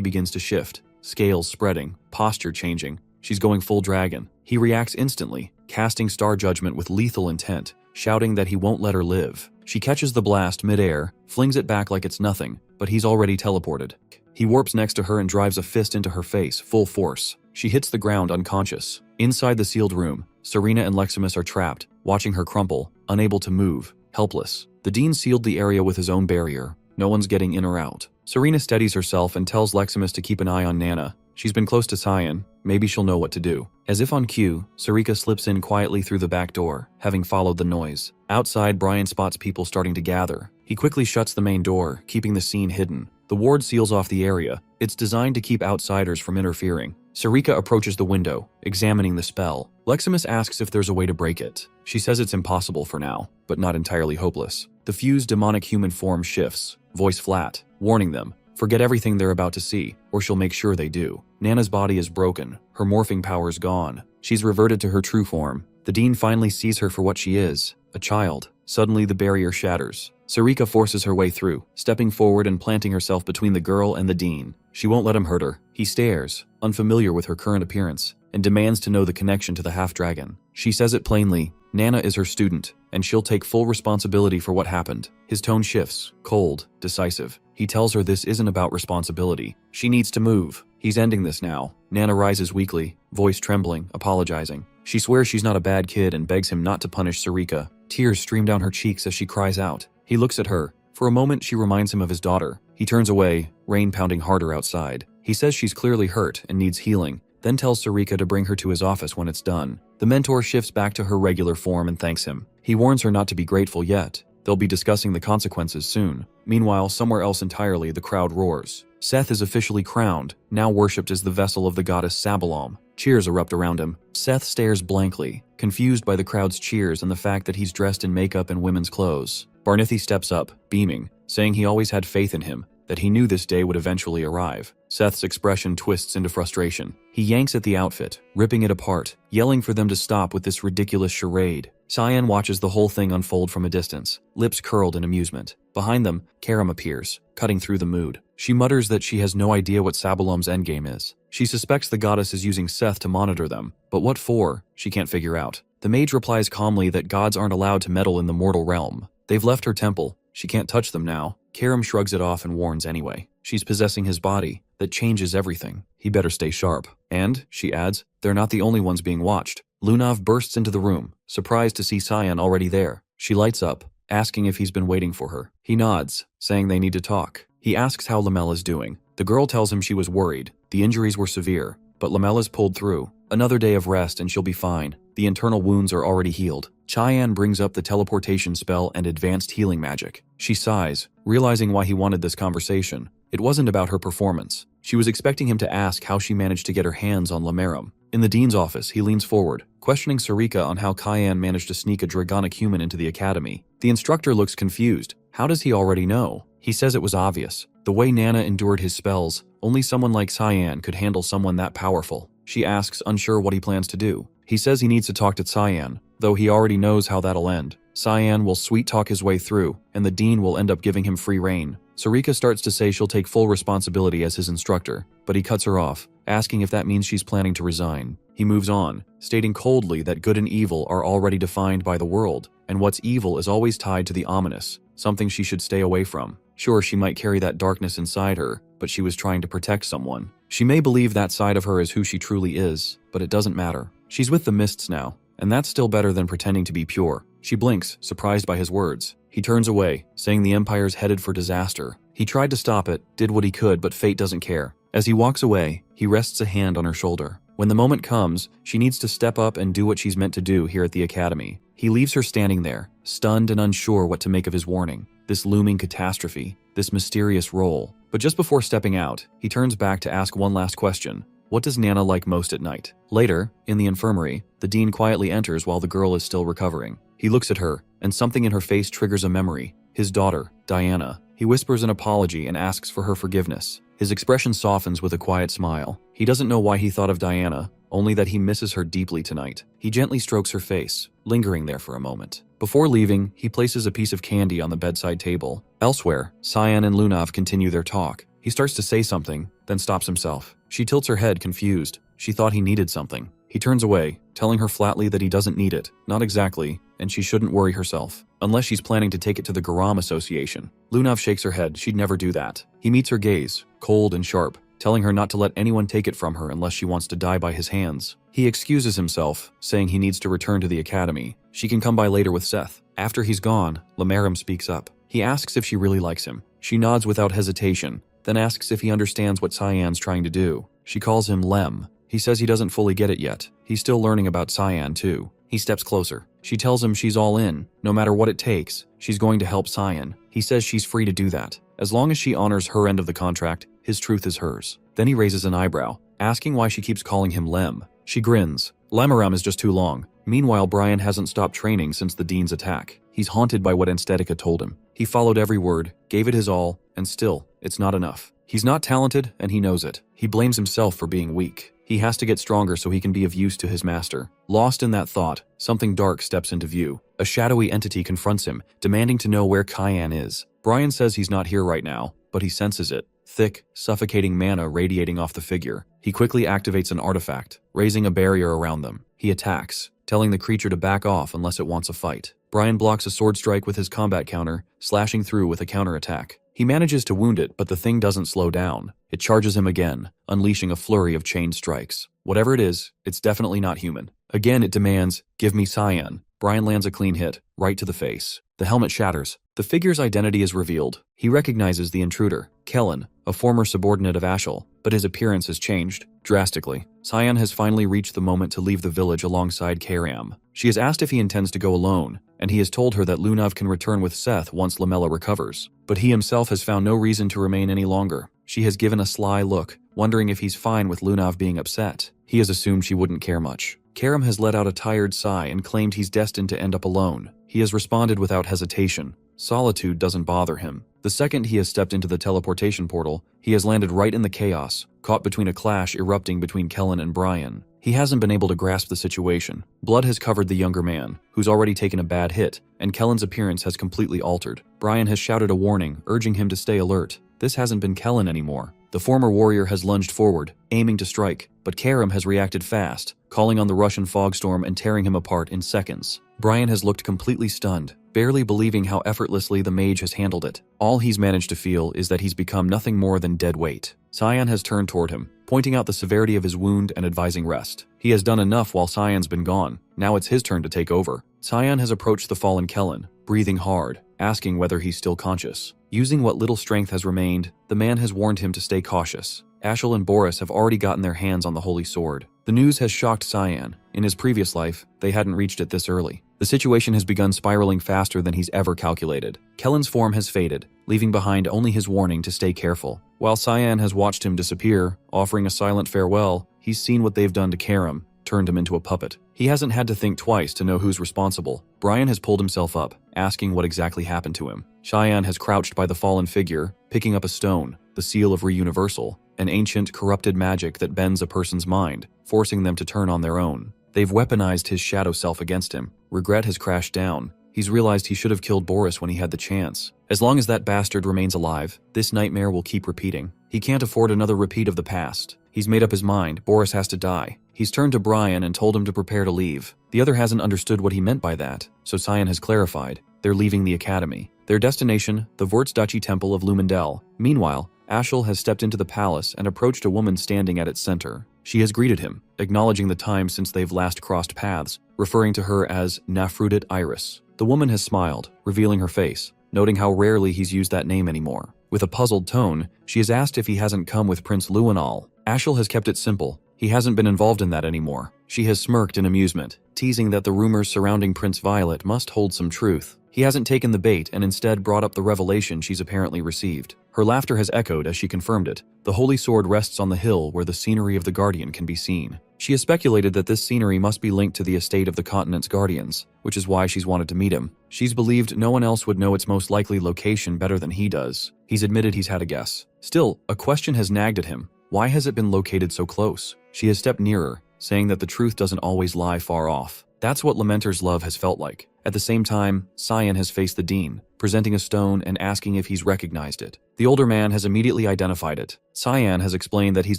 begins to shift, scales spreading, posture changing. She's going full dragon. He reacts instantly, casting star judgment with lethal intent, shouting that he won't let her live. She catches the blast mid-air, flings it back like it's nothing, but he's already teleported. He warps next to her and drives a fist into her face, full force. She hits the ground unconscious. Inside the sealed room, Serena and Leximus are trapped, watching her crumple, unable to move, helpless. The dean sealed the area with his own barrier. No one's getting in or out. Serena steadies herself and tells Leximus to keep an eye on Nana. She's been close to Cyan. Maybe she'll know what to do. As if on cue, Sarika slips in quietly through the back door, having followed the noise. Outside, Brian spots people starting to gather. He quickly shuts the main door, keeping the scene hidden. The ward seals off the area. It's designed to keep outsiders from interfering. Sarika approaches the window, examining the spell. Leximus asks if there's a way to break it. She says it's impossible for now, but not entirely hopeless. The fused demonic human form shifts, voice flat, warning them, forget everything they're about to see, or she'll make sure they do. Nana's body is broken, her morphing power's gone. She's reverted to her true form. The dean finally sees her for what she is, a child. Suddenly the barrier shatters. Sarika forces her way through, stepping forward and planting herself between the girl and the dean. She won't let him hurt her. He stares, unfamiliar with her current appearance, and demands to know the connection to the half-dragon. She says it plainly, Nana is her student, and she'll take full responsibility for what happened. His tone shifts, cold, decisive. He tells her this isn't about responsibility. She needs to move. He's ending this now. Nana rises weakly, voice trembling, apologizing. She swears she's not a bad kid and begs him not to punish Sarika. Tears stream down her cheeks as she cries out. He looks at her. For a moment, she reminds him of his daughter. He turns away, rain pounding harder outside. He says she's clearly hurt and needs healing, then tells Sarika to bring her to his office when it's done. The mentor shifts back to her regular form and thanks him. He warns her not to be grateful yet. They'll be discussing the consequences soon. Meanwhile, somewhere else entirely, the crowd roars. Seth is officially crowned, now worshipped as the vessel of the goddess Sabalom. Cheers erupt around him. Seth stares blankly, confused by the crowd's cheers and the fact that he's dressed in makeup and women's clothes. Barnithi steps up, beaming, saying he always had faith in him, that he knew this day would eventually arrive. Seth's expression twists into frustration. He yanks at the outfit, ripping it apart, yelling for them to stop with this ridiculous charade. Cyan watches the whole thing unfold from a distance, lips curled in amusement. Behind them, Karam appears, cutting through the mood. She mutters that she has no idea what Sabalom's endgame is. She suspects the goddess is using Seth to monitor them, but what for, she can't figure out. The mage replies calmly that gods aren't allowed to meddle in the mortal realm. They've left her temple. She can't touch them now. Karam shrugs it off and warns anyway. She's possessing his body. That changes everything. He better stay sharp. And, she adds, they're not the only ones being watched. Lunav bursts into the room, surprised to see Cyan already there. She lights up, asking if he's been waiting for her. He nods, saying they need to talk. He asks how Lamella's doing. The girl tells him she was worried. The injuries were severe, but Lamella's pulled through. Another day of rest and she'll be fine. The internal wounds are already healed. Cheyenne brings up the teleportation spell and advanced healing magic. She sighs, realizing why he wanted this conversation. It wasn't about her performance. She was expecting him to ask how she managed to get her hands on Lamerum. In the dean's office, he leans forward, questioning Sarika on how Cayenne managed to sneak a dragonic human into the academy. The instructor looks confused. How does he already know? He says it was obvious. The way Nana endured his spells, only someone like Cyan could handle someone that powerful. She asks, unsure what he plans to do. He says he needs to talk to Cyan, though he already knows how that'll end. Cyan will sweet-talk his way through, and the dean will end up giving him free rein. Sarika starts to say she'll take full responsibility as his instructor, but he cuts her off, asking if that means she's planning to resign. He moves on, stating coldly that good and evil are already defined by the world, and what's evil is always tied to the ominous, something she should stay away from. Sure, she might carry that darkness inside her, but she was trying to protect someone. She may believe that side of her is who she truly is, but it doesn't matter. She's with the Mists now, and that's still better than pretending to be pure. She blinks, surprised by his words. He turns away, saying the Empire's headed for disaster. He tried to stop it, did what he could, but fate doesn't care. As he walks away, he rests a hand on her shoulder. When the moment comes, she needs to step up and do what she's meant to do here at the Academy. He leaves her standing there, stunned and unsure what to make of his warning, this looming catastrophe, this mysterious role. But just before stepping out, he turns back to ask one last question. What does Nana like most at night? Later, in the infirmary, the dean quietly enters while the girl is still recovering. He looks at her, and something in her face triggers a memory. His daughter, Diana. He whispers an apology and asks for her forgiveness. His expression softens with a quiet smile. He doesn't know why he thought of Diana, only that he misses her deeply tonight. He gently strokes her face, lingering there for a moment. Before leaving, he places a piece of candy on the bedside table. Elsewhere, Cyan and Lunav continue their talk. He starts to say something, then stops himself. She tilts her head, confused. She thought he needed something. He turns away, telling her flatly that he doesn't need it. Not exactly, and she shouldn't worry herself. Unless she's planning to take it to the Garam Association. Lunav shakes her head. She'd never do that. He meets her gaze, cold and sharp, telling her not to let anyone take it from her unless she wants to die by his hands. He excuses himself, saying he needs to return to the academy. She can come by later with Seth. After he's gone, Lamaram speaks up. He asks if she really likes him. She nods without hesitation, then asks if he understands what Cyan's trying to do. She calls him Lem. He says he doesn't fully get it yet. He's still learning about Cyan too. He steps closer. She tells him she's all in. No matter what it takes, she's going to help Cyan. He says she's free to do that. As long as she honors her end of the contract, his truth is hers. Then he raises an eyebrow, asking why she keeps calling him Lem. She grins. Lamaram is just too long. Meanwhile, Brian hasn't stopped training since the Dean's attack. He's haunted by what Anstetica told him. He followed every word, gave it his all, and still, it's not enough. He's not talented, and he knows it. He blames himself for being weak. He has to get stronger so he can be of use to his master. Lost in that thought, something dark steps into view. A shadowy entity confronts him, demanding to know where Cyan is. Brian says he's not here right now, but he senses it. Thick, suffocating mana radiating off the figure. He quickly activates an artifact, raising a barrier around them. He attacks, telling the creature to back off unless it wants a fight. Brian blocks a sword strike with his combat counter, slashing through with a counterattack. He manages to wound it, but the thing doesn't slow down. It charges him again, unleashing a flurry of chain strikes. Whatever it is, it's definitely not human. Again it demands, "Give me Cyan." Brian lands a clean hit, right to the face. The helmet shatters. The figure's identity is revealed. He recognizes the intruder, Kellen, a former subordinate of Ashel, but his appearance has changed, drastically. Cyan has finally reached the moment to leave the village alongside Karam. She has asked if he intends to go alone, and he has told her that Lunav can return with Seth once Lamella recovers. But he himself has found no reason to remain any longer. She has given a sly look, wondering if he's fine with Lunav being upset. He has assumed she wouldn't care much. Karam has let out a tired sigh and claimed he's destined to end up alone. He has responded without hesitation. Solitude doesn't bother him. The second he has stepped into the teleportation portal, he has landed right in the chaos, caught between a clash erupting between Kellen and Brian. He hasn't been able to grasp the situation. Blood has covered the younger man, who's already taken a bad hit, and Kellen's appearance has completely altered. Brian has shouted a warning, urging him to stay alert. This hasn't been Kellen anymore. The former warrior has lunged forward, aiming to strike, but Karam has reacted fast, calling on the Russian fog storm and tearing him apart in seconds. Brian has looked completely stunned, barely believing how effortlessly the mage has handled it. All he's managed to feel is that he's become nothing more than dead weight. Cyan has turned toward him, pointing out the severity of his wound and advising rest. He has done enough while Cyan's been gone. Now it's his turn to take over. Cyan has approached the fallen Kellen, breathing hard, asking whether he's still conscious. Using what little strength has remained, the man has warned him to stay cautious. Ashel and Boris have already gotten their hands on the holy sword. The news has shocked Cyan. In his previous life, they hadn't reached it this early. The situation has begun spiraling faster than he's ever calculated. Kellen's form has faded, leaving behind only his warning to stay careful. While Cyan has watched him disappear, offering a silent farewell, he's seen what they've done to Karam, turned him into a puppet. He hasn't had to think twice to know who's responsible. Brian has pulled himself up, asking what exactly happened to him. Cyan has crouched by the fallen figure, picking up a stone, the seal of Reuniversal, an ancient, corrupted magic that bends a person's mind, forcing them to turn on their own. They've weaponized his shadow self against him. Regret has crashed down. He's realized he should have killed Boris when he had the chance. As long as that bastard remains alive, this nightmare will keep repeating. He can't afford another repeat of the past. He's made up his mind. Boris has to die. He's turned to Brian and told him to prepare to leave. The other hasn't understood what he meant by that, so Cyan has clarified. They're leaving the academy. Their destination, the Vortsdachi Temple of Lumendel. Meanwhile, Ashel has stepped into the palace and approached a woman standing at its center. She has greeted him, acknowledging the time since they've last crossed paths, referring to her as Nafrudit Iris. The woman has smiled, revealing her face, noting how rarely he's used that name anymore. With a puzzled tone, she has asked if he hasn't come with Prince Luanal. Ashel has kept it simple. He hasn't been involved in that anymore. She has smirked in amusement, teasing that the rumors surrounding Prince Violet must hold some truth. He hasn't taken the bait and instead brought up the revelation she's apparently received. Her laughter has echoed as she confirmed it. The holy sword rests on the hill where the scenery of the Guardian can be seen. She has speculated that this scenery must be linked to the estate of the continent's guardians, which is why she's wanted to meet him. She's believed no one else would know its most likely location better than he does. He's admitted he's had a guess. Still, a question has nagged at him. Why has it been located so close? She has stepped nearer, saying that the truth doesn't always lie far off. That's what Lamenter's love has felt like. At the same time, Cyan has faced the Dean, presenting a stone and asking if he's recognized it. The older man has immediately identified it. Cyan has explained that he's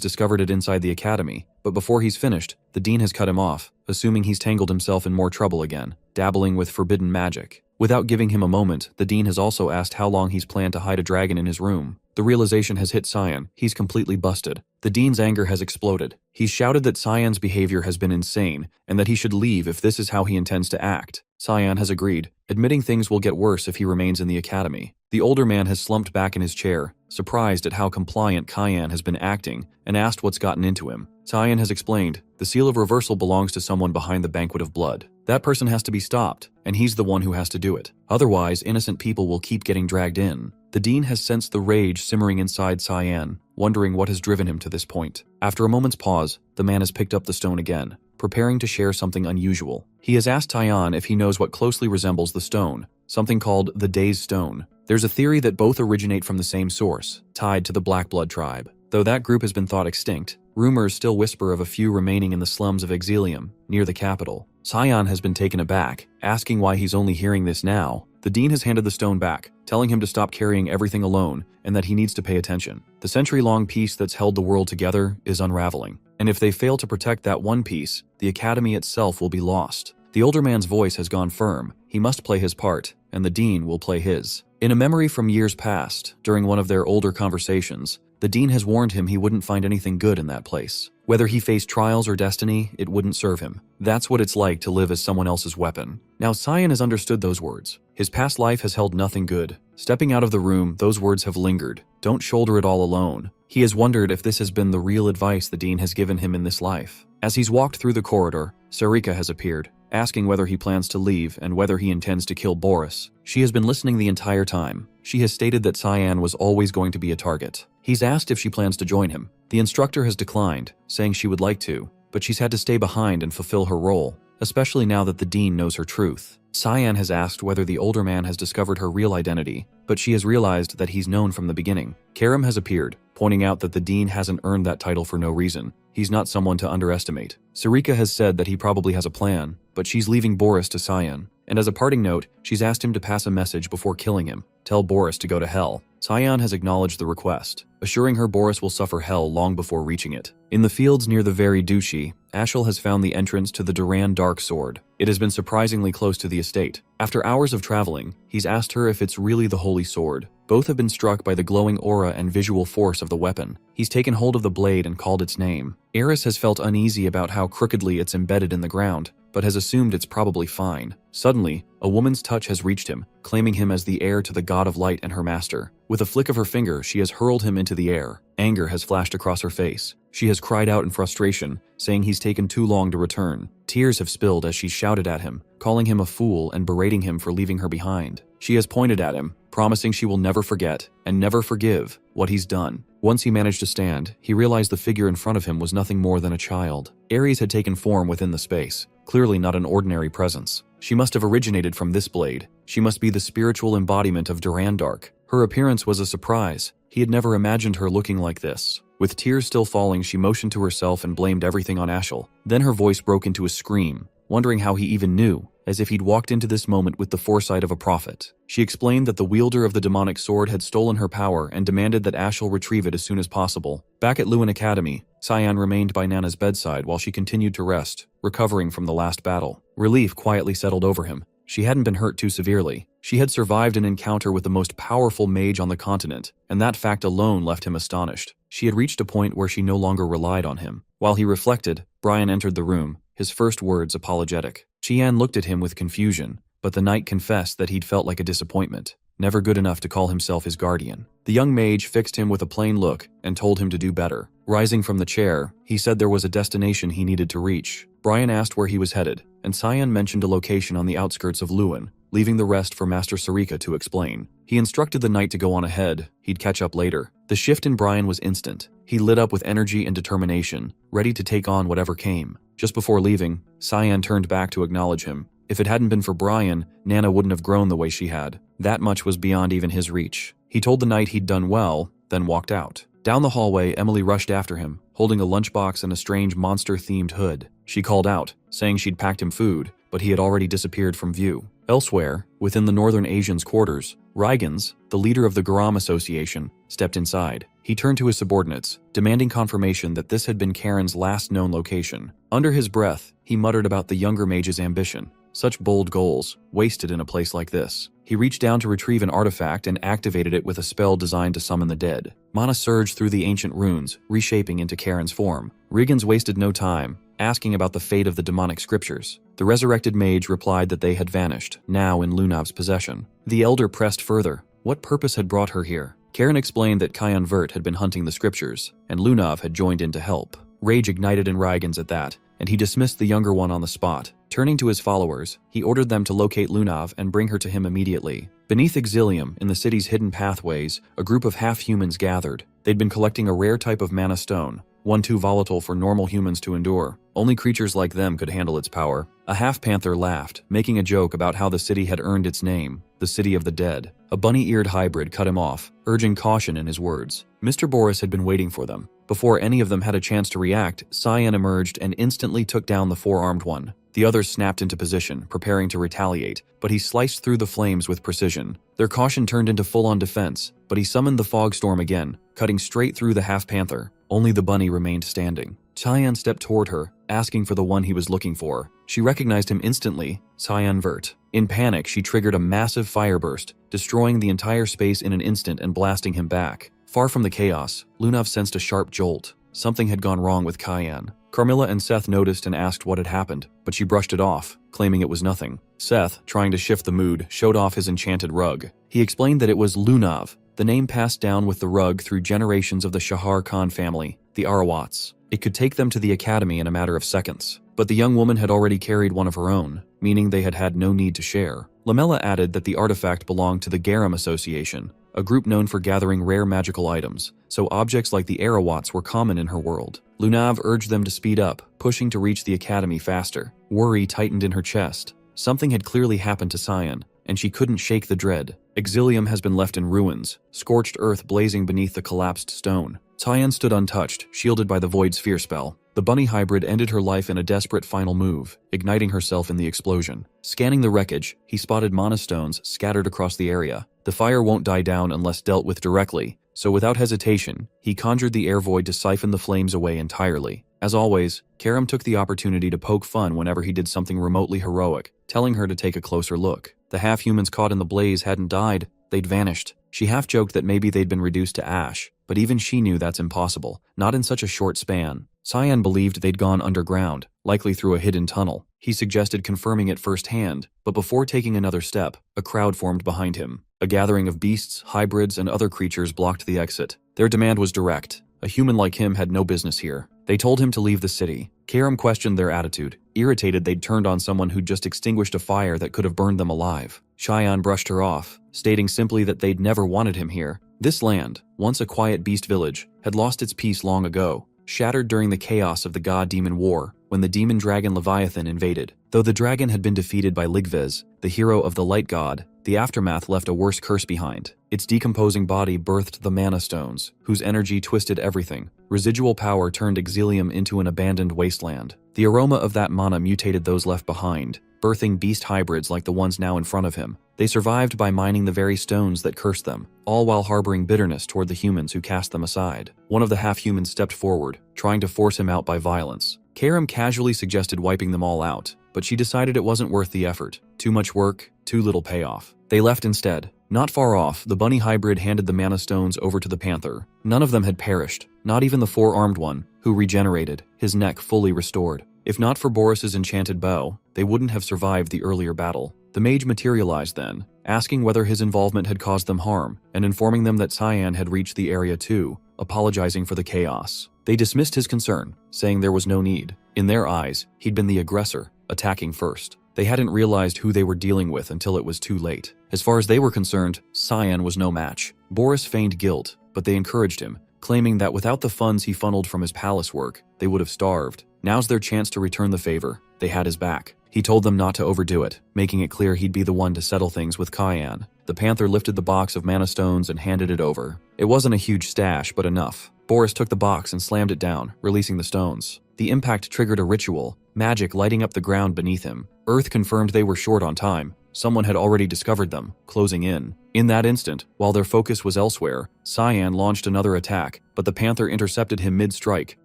discovered it inside the academy, but before he's finished, the Dean has cut him off, assuming he's tangled himself in more trouble again, dabbling with forbidden magic. Without giving him a moment, the Dean has also asked how long he's planned to hide a dragon in his room. The realization has hit Cyan. He's completely busted. The Dean's anger has exploded. He's shouted that Cyan's behavior has been insane, and that he should leave if this is how he intends to act. Cyan has agreed, admitting things will get worse if he remains in the academy. The older man has slumped back in his chair, surprised at how compliant Cyan has been acting, and asked what's gotten into him. Cyan has explained, the seal of reversal belongs to someone behind the banquet of blood. That person has to be stopped, and he's the one who has to do it. Otherwise, innocent people will keep getting dragged in. The Dean has sensed the rage simmering inside Cyan, wondering what has driven him to this point. After a moment's pause, the man has picked up the stone again, preparing to share something unusual. He has asked Cyan if he knows what closely resembles the stone, something called the Day's Stone. There's a theory that both originate from the same source, tied to the Black Blood tribe. Though that group has been thought extinct, rumors still whisper of a few remaining in the slums of Exilium, near the capital. Cyan has been taken aback, asking why he's only hearing this now. The Dean has handed the stone back, telling him to stop carrying everything alone and that he needs to pay attention. The century-long peace that's held the world together is unraveling, and if they fail to protect that one piece, the academy itself will be lost. The older man's voice has gone firm. He must play his part, and the Dean will play his. In a memory from years past, during one of their older conversations, the Dean has warned him he wouldn't find anything good in that place. Whether he faced trials or destiny, it wouldn't serve him. That's what it's like to live as someone else's weapon. Now Cyan has understood those words. His past life has held nothing good. Stepping out of the room, those words have lingered. Don't shoulder it all alone. He has wondered if this has been the real advice the Dean has given him in this life. As he's walked through the corridor, Sarika has appeared, asking whether he plans to leave and whether he intends to kill Boris. She has been listening the entire time. She has stated that Cyan was always going to be a target. He's asked if she plans to join him. The instructor has declined, saying she would like to, but she's had to stay behind and fulfill her role, especially now that the Dean knows her truth. Cyan has asked whether the older man has discovered her real identity, but she has realized that he's known from the beginning. Karim has appeared, pointing out that the Dean hasn't earned that title for no reason. He's not someone to underestimate. Sarika has said that he probably has a plan, but she's leaving Boris to Cyan. And as a parting note, she's asked him to pass a message before killing him. Tell Boris to go to hell. Cyan has acknowledged the request, assuring her Boris will suffer hell long before reaching it. In the fields near the very duchy, Ashel has found the entrance to the Duran Dark Sword. It has been surprisingly close to the estate. After hours of traveling, he's asked her if it's really the Holy Sword. Both have been struck by the glowing aura and visual force of the weapon. He's taken hold of the blade and called its name. Eris has felt uneasy about how crookedly it's embedded in the ground, but has assumed it's probably fine. Suddenly, a woman's touch has reached him, claiming him as the heir to the God of Light and her master. With a flick of her finger, she has hurled him into the air. Anger has flashed across her face. She has cried out in frustration, saying he's taken too long to return. Tears have spilled as she shouted at him, calling him a fool and berating him for leaving her behind. She has pointed at him, promising she will never forget and never forgive what he's done. Once he managed to stand, he realized the figure in front of him was nothing more than a child. Ares had taken form within the space, clearly not an ordinary presence. She must have originated from this blade. She must be the spiritual embodiment of Durandark. Her appearance was a surprise. He had never imagined her looking like this. With tears still falling, she motioned to herself and blamed everything on Ashel. Then her voice broke into a scream, wondering how he even knew, as if he'd walked into this moment with the foresight of a prophet. She explained that the wielder of the demonic sword had stolen her power and demanded that Ashel retrieve it as soon as possible. Back at Lewin Academy, Cyan remained by Nana's bedside while she continued to rest, recovering from the last battle. Relief quietly settled over him. She hadn't been hurt too severely. She had survived an encounter with the most powerful mage on the continent, and that fact alone left him astonished. She had reached a point where she no longer relied on him. While he reflected, Brian entered the room, his first words apologetic. Chian looked at him with confusion, but the knight confessed that he'd felt like a disappointment, never good enough to call himself his guardian. The young mage fixed him with a plain look and told him to do better. Rising from the chair, he said there was a destination he needed to reach. Brian asked where he was headed, and Cyan mentioned a location on the outskirts of Lewin, leaving the rest for Master Sarika to explain. He instructed the knight to go on ahead, he'd catch up later. The shift in Brian was instant. He lit up with energy and determination, ready to take on whatever came. Just before leaving, Cyan turned back to acknowledge him. If it hadn't been for Brian, Nana wouldn't have grown the way she had. That much was beyond even his reach. He told the knight he'd done well, then walked out. Down the hallway, Emily rushed after him, holding a lunchbox and a strange monster-themed hood. She called out, saying she'd packed him food, but he had already disappeared from view. Elsewhere, within the Northern Asians' quarters, Rygans, the leader of the Garam Association, stepped inside. He turned to his subordinates, demanding confirmation that this had been Karen's last known location. Under his breath, he muttered about the younger mage's ambition. Such bold goals, wasted in a place like this. He reached down to retrieve an artifact and activated it with a spell designed to summon the dead. Mana surged through the ancient runes, reshaping into Karen's form. Rygans wasted no time, asking about the fate of the demonic scriptures. The resurrected mage replied that they had vanished, now in Lunav's possession. The elder pressed further. What purpose had brought her here? Karen explained that Kayan Vert had been hunting the scriptures, and Lunav had joined in to help. Rage ignited in Rygans at that, and he dismissed the younger one on the spot. Turning to his followers, he ordered them to locate Lunav and bring her to him immediately. Beneath Exilium, in the city's hidden pathways, a group of half-humans gathered. They'd been collecting a rare type of mana stone, one too volatile for normal humans to endure. Only creatures like them could handle its power. A half-panther laughed, making a joke about how the city had earned its name, the City of the Dead. A bunny-eared hybrid cut him off, urging caution in his words. Mr. Boris had been waiting for them. Before any of them had a chance to react, Cyan emerged and instantly took down the four-armed one. The others snapped into position, preparing to retaliate, but he sliced through the flames with precision. Their caution turned into full-on defense, but he summoned the fog storm again, cutting straight through the half-panther. Only the bunny remained standing. Cyan stepped toward her, asking for the one he was looking for. She recognized him instantly, Cyan Vert. In panic, she triggered a massive fireburst, destroying the entire space in an instant and blasting him back. Far from the chaos, Lunav sensed a sharp jolt. Something had gone wrong with Cyan. Carmilla and Seth noticed and asked what had happened, but she brushed it off, claiming it was nothing. Seth, trying to shift the mood, showed off his enchanted rug. He explained that it was Lunav, the name passed down with the rug through generations of the Shahar Khan family, the Arawats. It could take them to the academy in a matter of seconds. But the young woman had already carried one of her own, meaning they had had no need to share. Lamella added that the artifact belonged to the Garam Association, a group known for gathering rare magical items, so objects like the Arawats were common in her world. Lunav urged them to speed up, pushing to reach the academy faster. Worry tightened in her chest. Something had clearly happened to Cyan, and she couldn't shake the dread. Exilium has been left in ruins, scorched earth blazing beneath the collapsed stone. Cyan stood untouched, shielded by the Void Sphere spell. The bunny hybrid ended her life in a desperate final move, igniting herself in the explosion. Scanning the wreckage, he spotted mana stones scattered across the area. The fire won't die down unless dealt with directly, so without hesitation, he conjured the air void to siphon the flames away entirely. As always, Karam took the opportunity to poke fun whenever he did something remotely heroic, telling her to take a closer look. The half-humans caught in the blaze hadn't died, they'd vanished. She half-joked that maybe they'd been reduced to ash, but even she knew that's impossible, not in such a short span. Cyan believed they'd gone underground, likely through a hidden tunnel. He suggested confirming it firsthand, but before taking another step, a crowd formed behind him. A gathering of beasts, hybrids, and other creatures blocked the exit. Their demand was direct. A human like him had no business here. They told him to leave the city. Karam questioned their attitude, irritated they'd turned on someone who'd just extinguished a fire that could have burned them alive. Cheyenne brushed her off, stating simply that they'd never wanted him here. This land, once a quiet beast village, had lost its peace long ago, shattered during the chaos of the god-demon war, when the demon dragon Leviathan invaded. Though the dragon had been defeated by Ligvez, the hero of the light god, the aftermath left a worse curse behind. Its decomposing body birthed the mana stones, whose energy twisted everything. Residual power turned Exilium into an abandoned wasteland. The aroma of that mana mutated those left behind, birthing beast hybrids like the ones now in front of him. They survived by mining the very stones that cursed them, all while harboring bitterness toward the humans who cast them aside. One of the half-humans stepped forward, trying to force him out by violence. Karam casually suggested wiping them all out, but she decided it wasn't worth the effort. Too much work, too little payoff. They left instead. Not far off, the bunny hybrid handed the mana stones over to the panther. None of them had perished, not even the four-armed one, who regenerated, his neck fully restored. If not for Boris's enchanted bow, they wouldn't have survived the earlier battle. The mage materialized then, asking whether his involvement had caused them harm, and informing them that Cyan had reached the area too, apologizing for the chaos. They dismissed his concern, saying there was no need. In their eyes, he'd been the aggressor, attacking first. They hadn't realized who they were dealing with until it was too late. As far as they were concerned, Cyan was no match. Boris feigned guilt, but they encouraged him, claiming that without the funds he funneled from his palace work, they would have starved. Now's their chance to return the favor. They had his back. He told them not to overdo it, making it clear he'd be the one to settle things with Cyan. The Panther lifted the box of mana stones and handed it over. It wasn't a huge stash, but enough. Boris took the box and slammed it down, releasing the stones. The impact triggered a ritual, magic lighting up the ground beneath him. Earth confirmed they were short on time. Someone had already discovered them, closing in. In that instant, while their focus was elsewhere, Cyan launched another attack, but the Panther intercepted him mid-strike,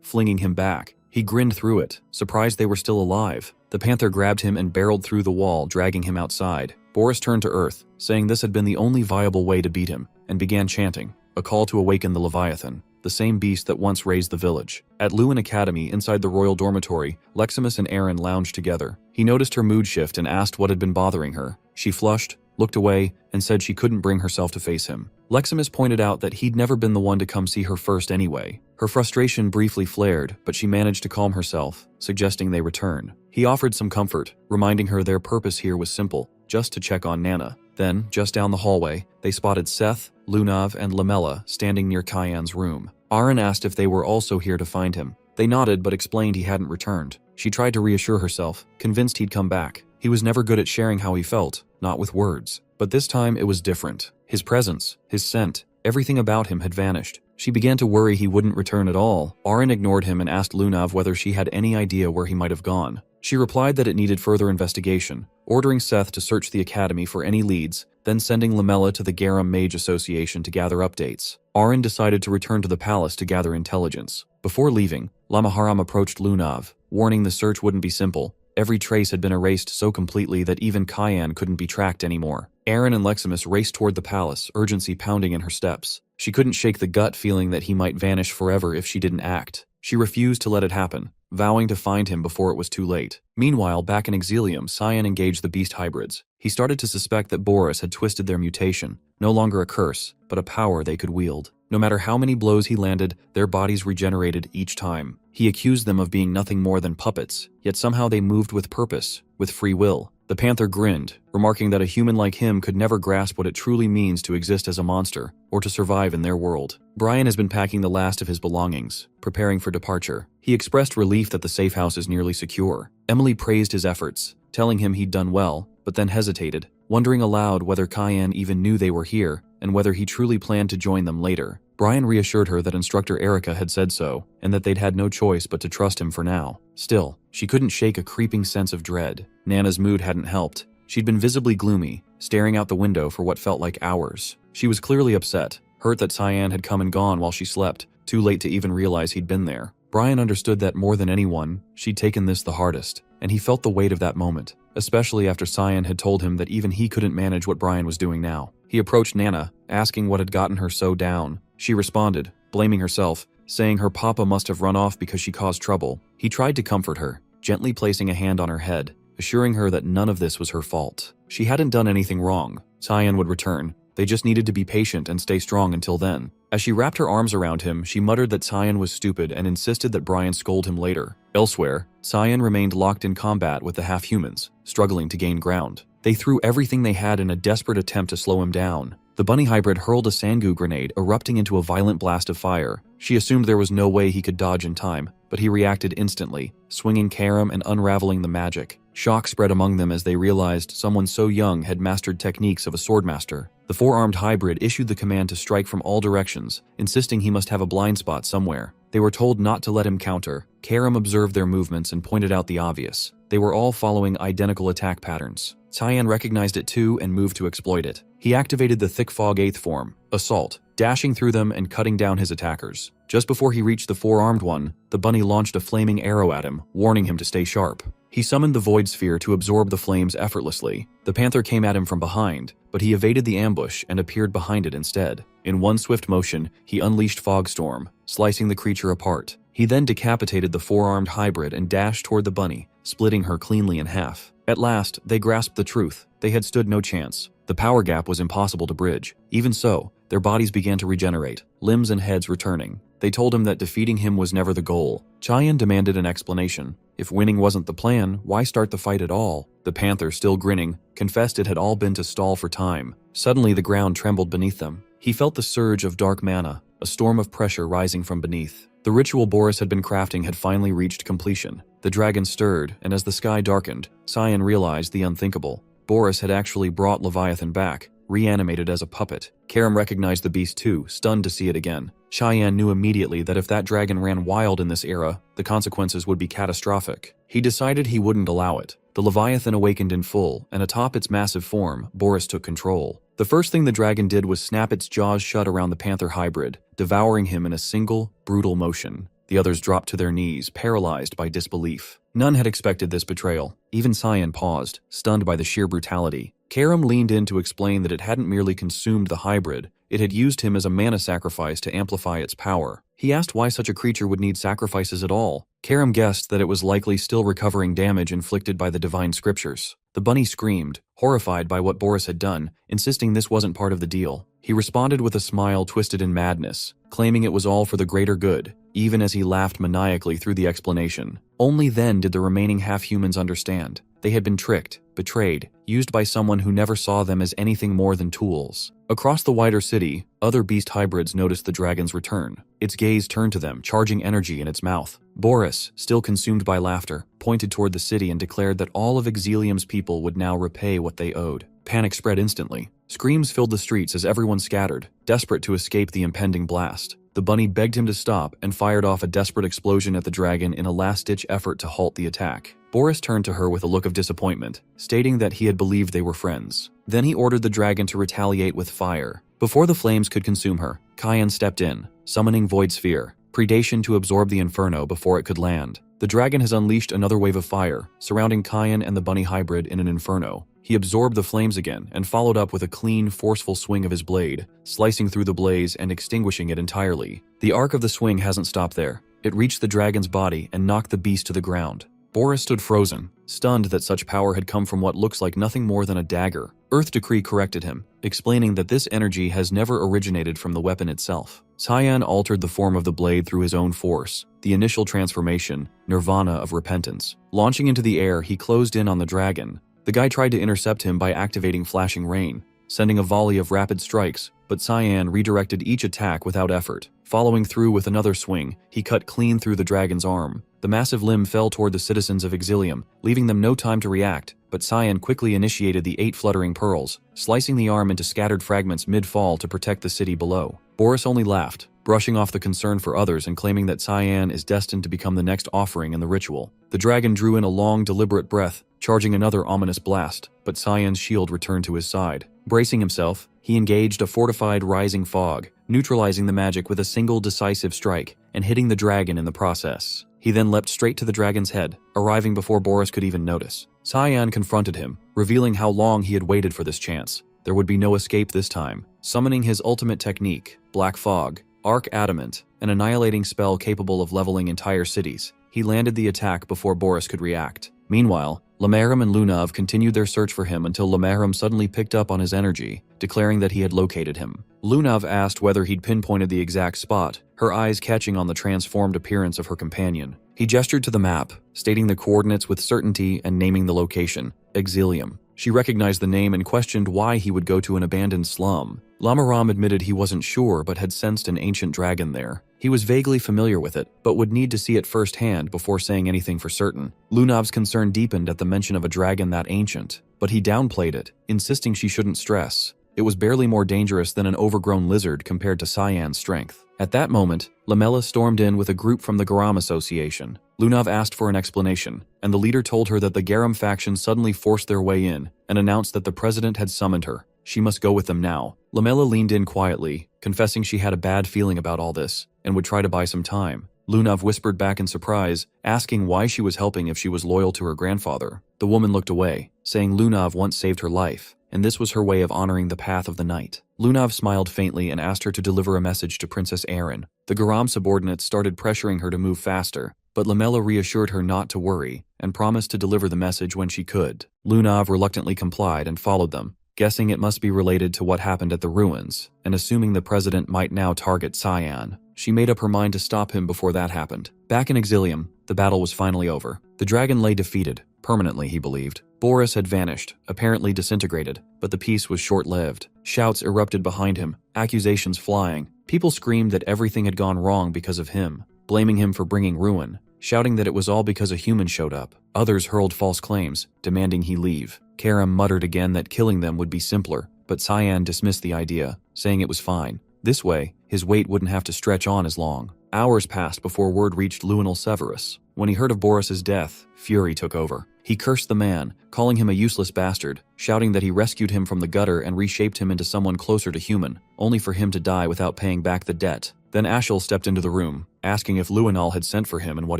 flinging him back. He grinned through it, surprised they were still alive. The Panther grabbed him and barreled through the wall, dragging him outside. Boris turned to Earth, saying this had been the only viable way to beat him, and began chanting, a call to awaken the Leviathan, the same beast that once raised the village. At Lewin Academy, inside the royal dormitory, Leximus and Aaron lounged together. He noticed her mood shift and asked what had been bothering her. She flushed, looked away, and said she couldn't bring herself to face him. Leximus pointed out that he'd never been the one to come see her first anyway. Her frustration briefly flared, but she managed to calm herself, suggesting they return. He offered some comfort, reminding her their purpose here was simple, just to check on Nana. Then, just down the hallway, they spotted Seth, Lunav, and Lamella standing near Cyan's room. Aaron asked if they were also here to find him. They nodded but explained he hadn't returned. She tried to reassure herself, convinced he'd come back. He was never good at sharing how he felt, not with words. But this time it was different. His presence, his scent, everything about him had vanished. She began to worry he wouldn't return at all. Aaron ignored him and asked Lunav whether she had any idea where he might have gone. She replied that it needed further investigation, ordering Seth to search the academy for any leads, then sending Lamella to the Garum Mage Association to gather updates. Aaron decided to return to the palace to gather intelligence. Before leaving, Lamaharam approached Lunav, warning the search wouldn't be simple. Every trace had been erased so completely that even Cyan couldn't be tracked anymore. Aaron and Leximus raced toward the palace, urgency pounding in her steps. She couldn't shake the gut feeling that he might vanish forever if she didn't act. She refused to let it happen, vowing to find him before it was too late. Meanwhile, back in Exilium, Cyan engaged the beast hybrids. He started to suspect that Boris had twisted their mutation, no longer a curse, but a power they could wield. No matter how many blows he landed, their bodies regenerated each time. He accused them of being nothing more than puppets, yet somehow they moved with purpose, with free will. The Panther grinned, remarking that a human like him could never grasp what it truly means to exist as a monster, or to survive in their world. Brian has been packing the last of his belongings, preparing for departure. He expressed relief that the safe house is nearly secure. Emily praised his efforts, telling him he'd done well, but then hesitated, wondering aloud whether Cyan even knew they were here, and whether he truly planned to join them later. Brian reassured her that Instructor Erica had said so, and that they'd had no choice but to trust him for now. Still, she couldn't shake a creeping sense of dread. Nana's mood hadn't helped. She'd been visibly gloomy, staring out the window for what felt like hours. She was clearly upset, hurt that Cyan had come and gone while she slept, too late to even realize he'd been there. Brian understood that more than anyone, she'd taken this the hardest, and he felt the weight of that moment, especially after Cyan had told him that even he couldn't manage what Brian was doing now. He approached Nana, asking what had gotten her so down. She responded, blaming herself, saying her papa must have run off because she caused trouble. He tried to comfort her, gently placing a hand on her head, assuring her that none of this was her fault. She hadn't done anything wrong. Cyan would return. They just needed to be patient and stay strong until then. As she wrapped her arms around him, she muttered that Cyan was stupid and insisted that Brian scold him later. Elsewhere, Cyan remained locked in combat with the half-humans, struggling to gain ground. They threw everything they had in a desperate attempt to slow him down. The bunny hybrid hurled a Sangu grenade, erupting into a violent blast of fire. She assumed there was no way he could dodge in time, but he reacted instantly, swinging Karam and unraveling the magic. Shock spread among them as they realized someone so young had mastered techniques of a swordmaster. The four-armed hybrid issued the command to strike from all directions, insisting he must have a blind spot somewhere. They were told not to let him counter. Karam observed their movements and pointed out the obvious. They were all following identical attack patterns. Cyan recognized it too and moved to exploit it. He activated the Thick Fog 8th form, Assault, dashing through them and cutting down his attackers. Just before he reached the four-armed one, the bunny launched a flaming arrow at him, warning him to stay sharp. He summoned the Void Sphere to absorb the flames effortlessly. The Panther came at him from behind, but he evaded the ambush and appeared behind it instead. In one swift motion, he unleashed Fogstorm, slicing the creature apart. He then decapitated the four-armed hybrid and dashed toward the bunny, splitting her cleanly in half. At last, they grasped the truth. They had stood no chance. The power gap was impossible to bridge. Even so, their bodies began to regenerate, limbs and heads returning. They told him that defeating him was never the goal. Cheyenne demanded an explanation. If winning wasn't the plan, why start the fight at all? The panther, still grinning, confessed it had all been to stall for time. Suddenly the ground trembled beneath them. He felt the surge of dark mana, a storm of pressure rising from beneath. The ritual Boris had been crafting had finally reached completion. The dragon stirred, and as the sky darkened, Cheyenne realized the unthinkable. Boris had actually brought Leviathan back, reanimated as a puppet. Karam recognized the beast too, stunned to see it again. Cheyenne knew immediately that if that dragon ran wild in this era, the consequences would be catastrophic. He decided he wouldn't allow it. The Leviathan awakened in full, and atop its massive form, Boris took control. The first thing the dragon did was snap its jaws shut around the panther hybrid, devouring him in a single, brutal motion. The others dropped to their knees, paralyzed by disbelief. None had expected this betrayal. Even Cheyenne paused, stunned by the sheer brutality. Karam leaned in to explain that it hadn't merely consumed the hybrid, it had used him as a mana sacrifice to amplify its power. He asked why such a creature would need sacrifices at all. Karam guessed that it was likely still recovering damage inflicted by the divine scriptures. The bunny screamed, horrified by what Boris had done, insisting this wasn't part of the deal. He responded with a smile twisted in madness, claiming it was all for the greater good, even as he laughed maniacally through the explanation. Only then did the remaining half-humans understand. They had been tricked, betrayed, used by someone who never saw them as anything more than tools. Across the wider city, other beast hybrids noticed the dragon's return. Its gaze turned to them, charging energy in its mouth. Boris, still consumed by laughter, pointed toward the city and declared that all of Exilium's people would now repay what they owed. Panic spread instantly. Screams filled the streets as everyone scattered, desperate to escape the impending blast. The bunny begged him to stop and fired off a desperate explosion at the dragon in a last-ditch effort to halt the attack. Boris turned to her with a look of disappointment, stating that he had believed they were friends. Then he ordered the dragon to retaliate with fire. Before the flames could consume her, Cheyenne stepped in, summoning Void Sphere, predation to absorb the inferno before it could land. The dragon has unleashed another wave of fire, surrounding Cheyenne and the bunny hybrid in an inferno. He absorbed the flames again and followed up with a clean, forceful swing of his blade, slicing through the blaze and extinguishing it entirely. The arc of the swing hasn't stopped there. It reached the dragon's body and knocked the beast to the ground. Boris stood frozen, stunned that such power had come from what looks like nothing more than a dagger. Earth Decree corrected him, explaining that this energy has never originated from the weapon itself. Cheyenne altered the form of the blade through his own force, the initial transformation, nirvana of repentance. Launching into the air, he closed in on the dragon. The guy tried to intercept him by activating Flashing Rain, sending a volley of rapid strikes, but Cheyenne redirected each attack without effort. Following through with another swing, he cut clean through the dragon's arm. The massive limb fell toward the citizens of Exilium, leaving them no time to react, but Cheyenne quickly initiated the 8 fluttering pearls, slicing the arm into scattered fragments mid-fall to protect the city below. Boris only laughed, brushing off the concern for others and claiming that Cheyenne is destined to become the next offering in the ritual. The dragon drew in a long, deliberate breath, charging another ominous blast, but Cheyenne's shield returned to his side. Bracing himself, he engaged a fortified rising fog, neutralizing the magic with a single decisive strike and hitting the dragon in the process. He then leapt straight to the dragon's head, arriving before Boris could even notice. Cheyenne confronted him, revealing how long he had waited for this chance. There would be no escape this time. Summoning his ultimate technique, Black Fog, Arc Adamant, an annihilating spell capable of leveling entire cities, he landed the attack before Boris could react. Meanwhile, Lamaram and Lunav continued their search for him until Lamaram suddenly picked up on his energy, declaring that he had located him. Lunav asked whether he'd pinpointed the exact spot, her eyes catching on the transformed appearance of her companion. He gestured to the map, stating the coordinates with certainty and naming the location, Exilium. She recognized the name and questioned why he would go to an abandoned slum. Lamaram admitted he wasn't sure but had sensed an ancient dragon there. He was vaguely familiar with it, but would need to see it firsthand before saying anything for certain. Lunav's concern deepened at the mention of a dragon that ancient, but he downplayed it, insisting she shouldn't stress. It was barely more dangerous than an overgrown lizard compared to Cheyenne's strength. At that moment, Lamela stormed in with a group from the Garam Association. Lunav asked for an explanation, and the leader told her that the Garam faction suddenly forced their way in and announced that the president had summoned her. She must go with them now. Lamela leaned in quietly, confessing she had a bad feeling about all this and would try to buy some time. Lunav whispered back in surprise, asking why she was helping if she was loyal to her grandfather. The woman looked away, saying Lunav once saved her life, and this was her way of honoring the path of the night. Lunav smiled faintly and asked her to deliver a message to Princess Erin. The Garam subordinates started pressuring her to move faster, but Lamella reassured her not to worry and promised to deliver the message when she could. Lunav reluctantly complied and followed them, guessing it must be related to what happened at the ruins, and assuming the president might now target Cyan. She made up her mind to stop him before that happened. Back in Exilium, the battle was finally over. The dragon lay defeated, permanently he believed. Boris had vanished, apparently disintegrated, but the peace was short-lived. Shouts erupted behind him, accusations flying. People screamed that everything had gone wrong because of him, blaming him for bringing ruin, shouting that it was all because a human showed up. Others hurled false claims, demanding he leave. Karam muttered again that killing them would be simpler, but Cyan dismissed the idea, saying it was fine. This way, his wait wouldn't have to stretch on as long. Hours passed before word reached Luinal Severus. When he heard of Boris's death, fury took over. He cursed the man, calling him a useless bastard, shouting that he rescued him from the gutter and reshaped him into someone closer to human, only for him to die without paying back the debt. Then Ashel stepped into the room, asking if Luinal had sent for him and what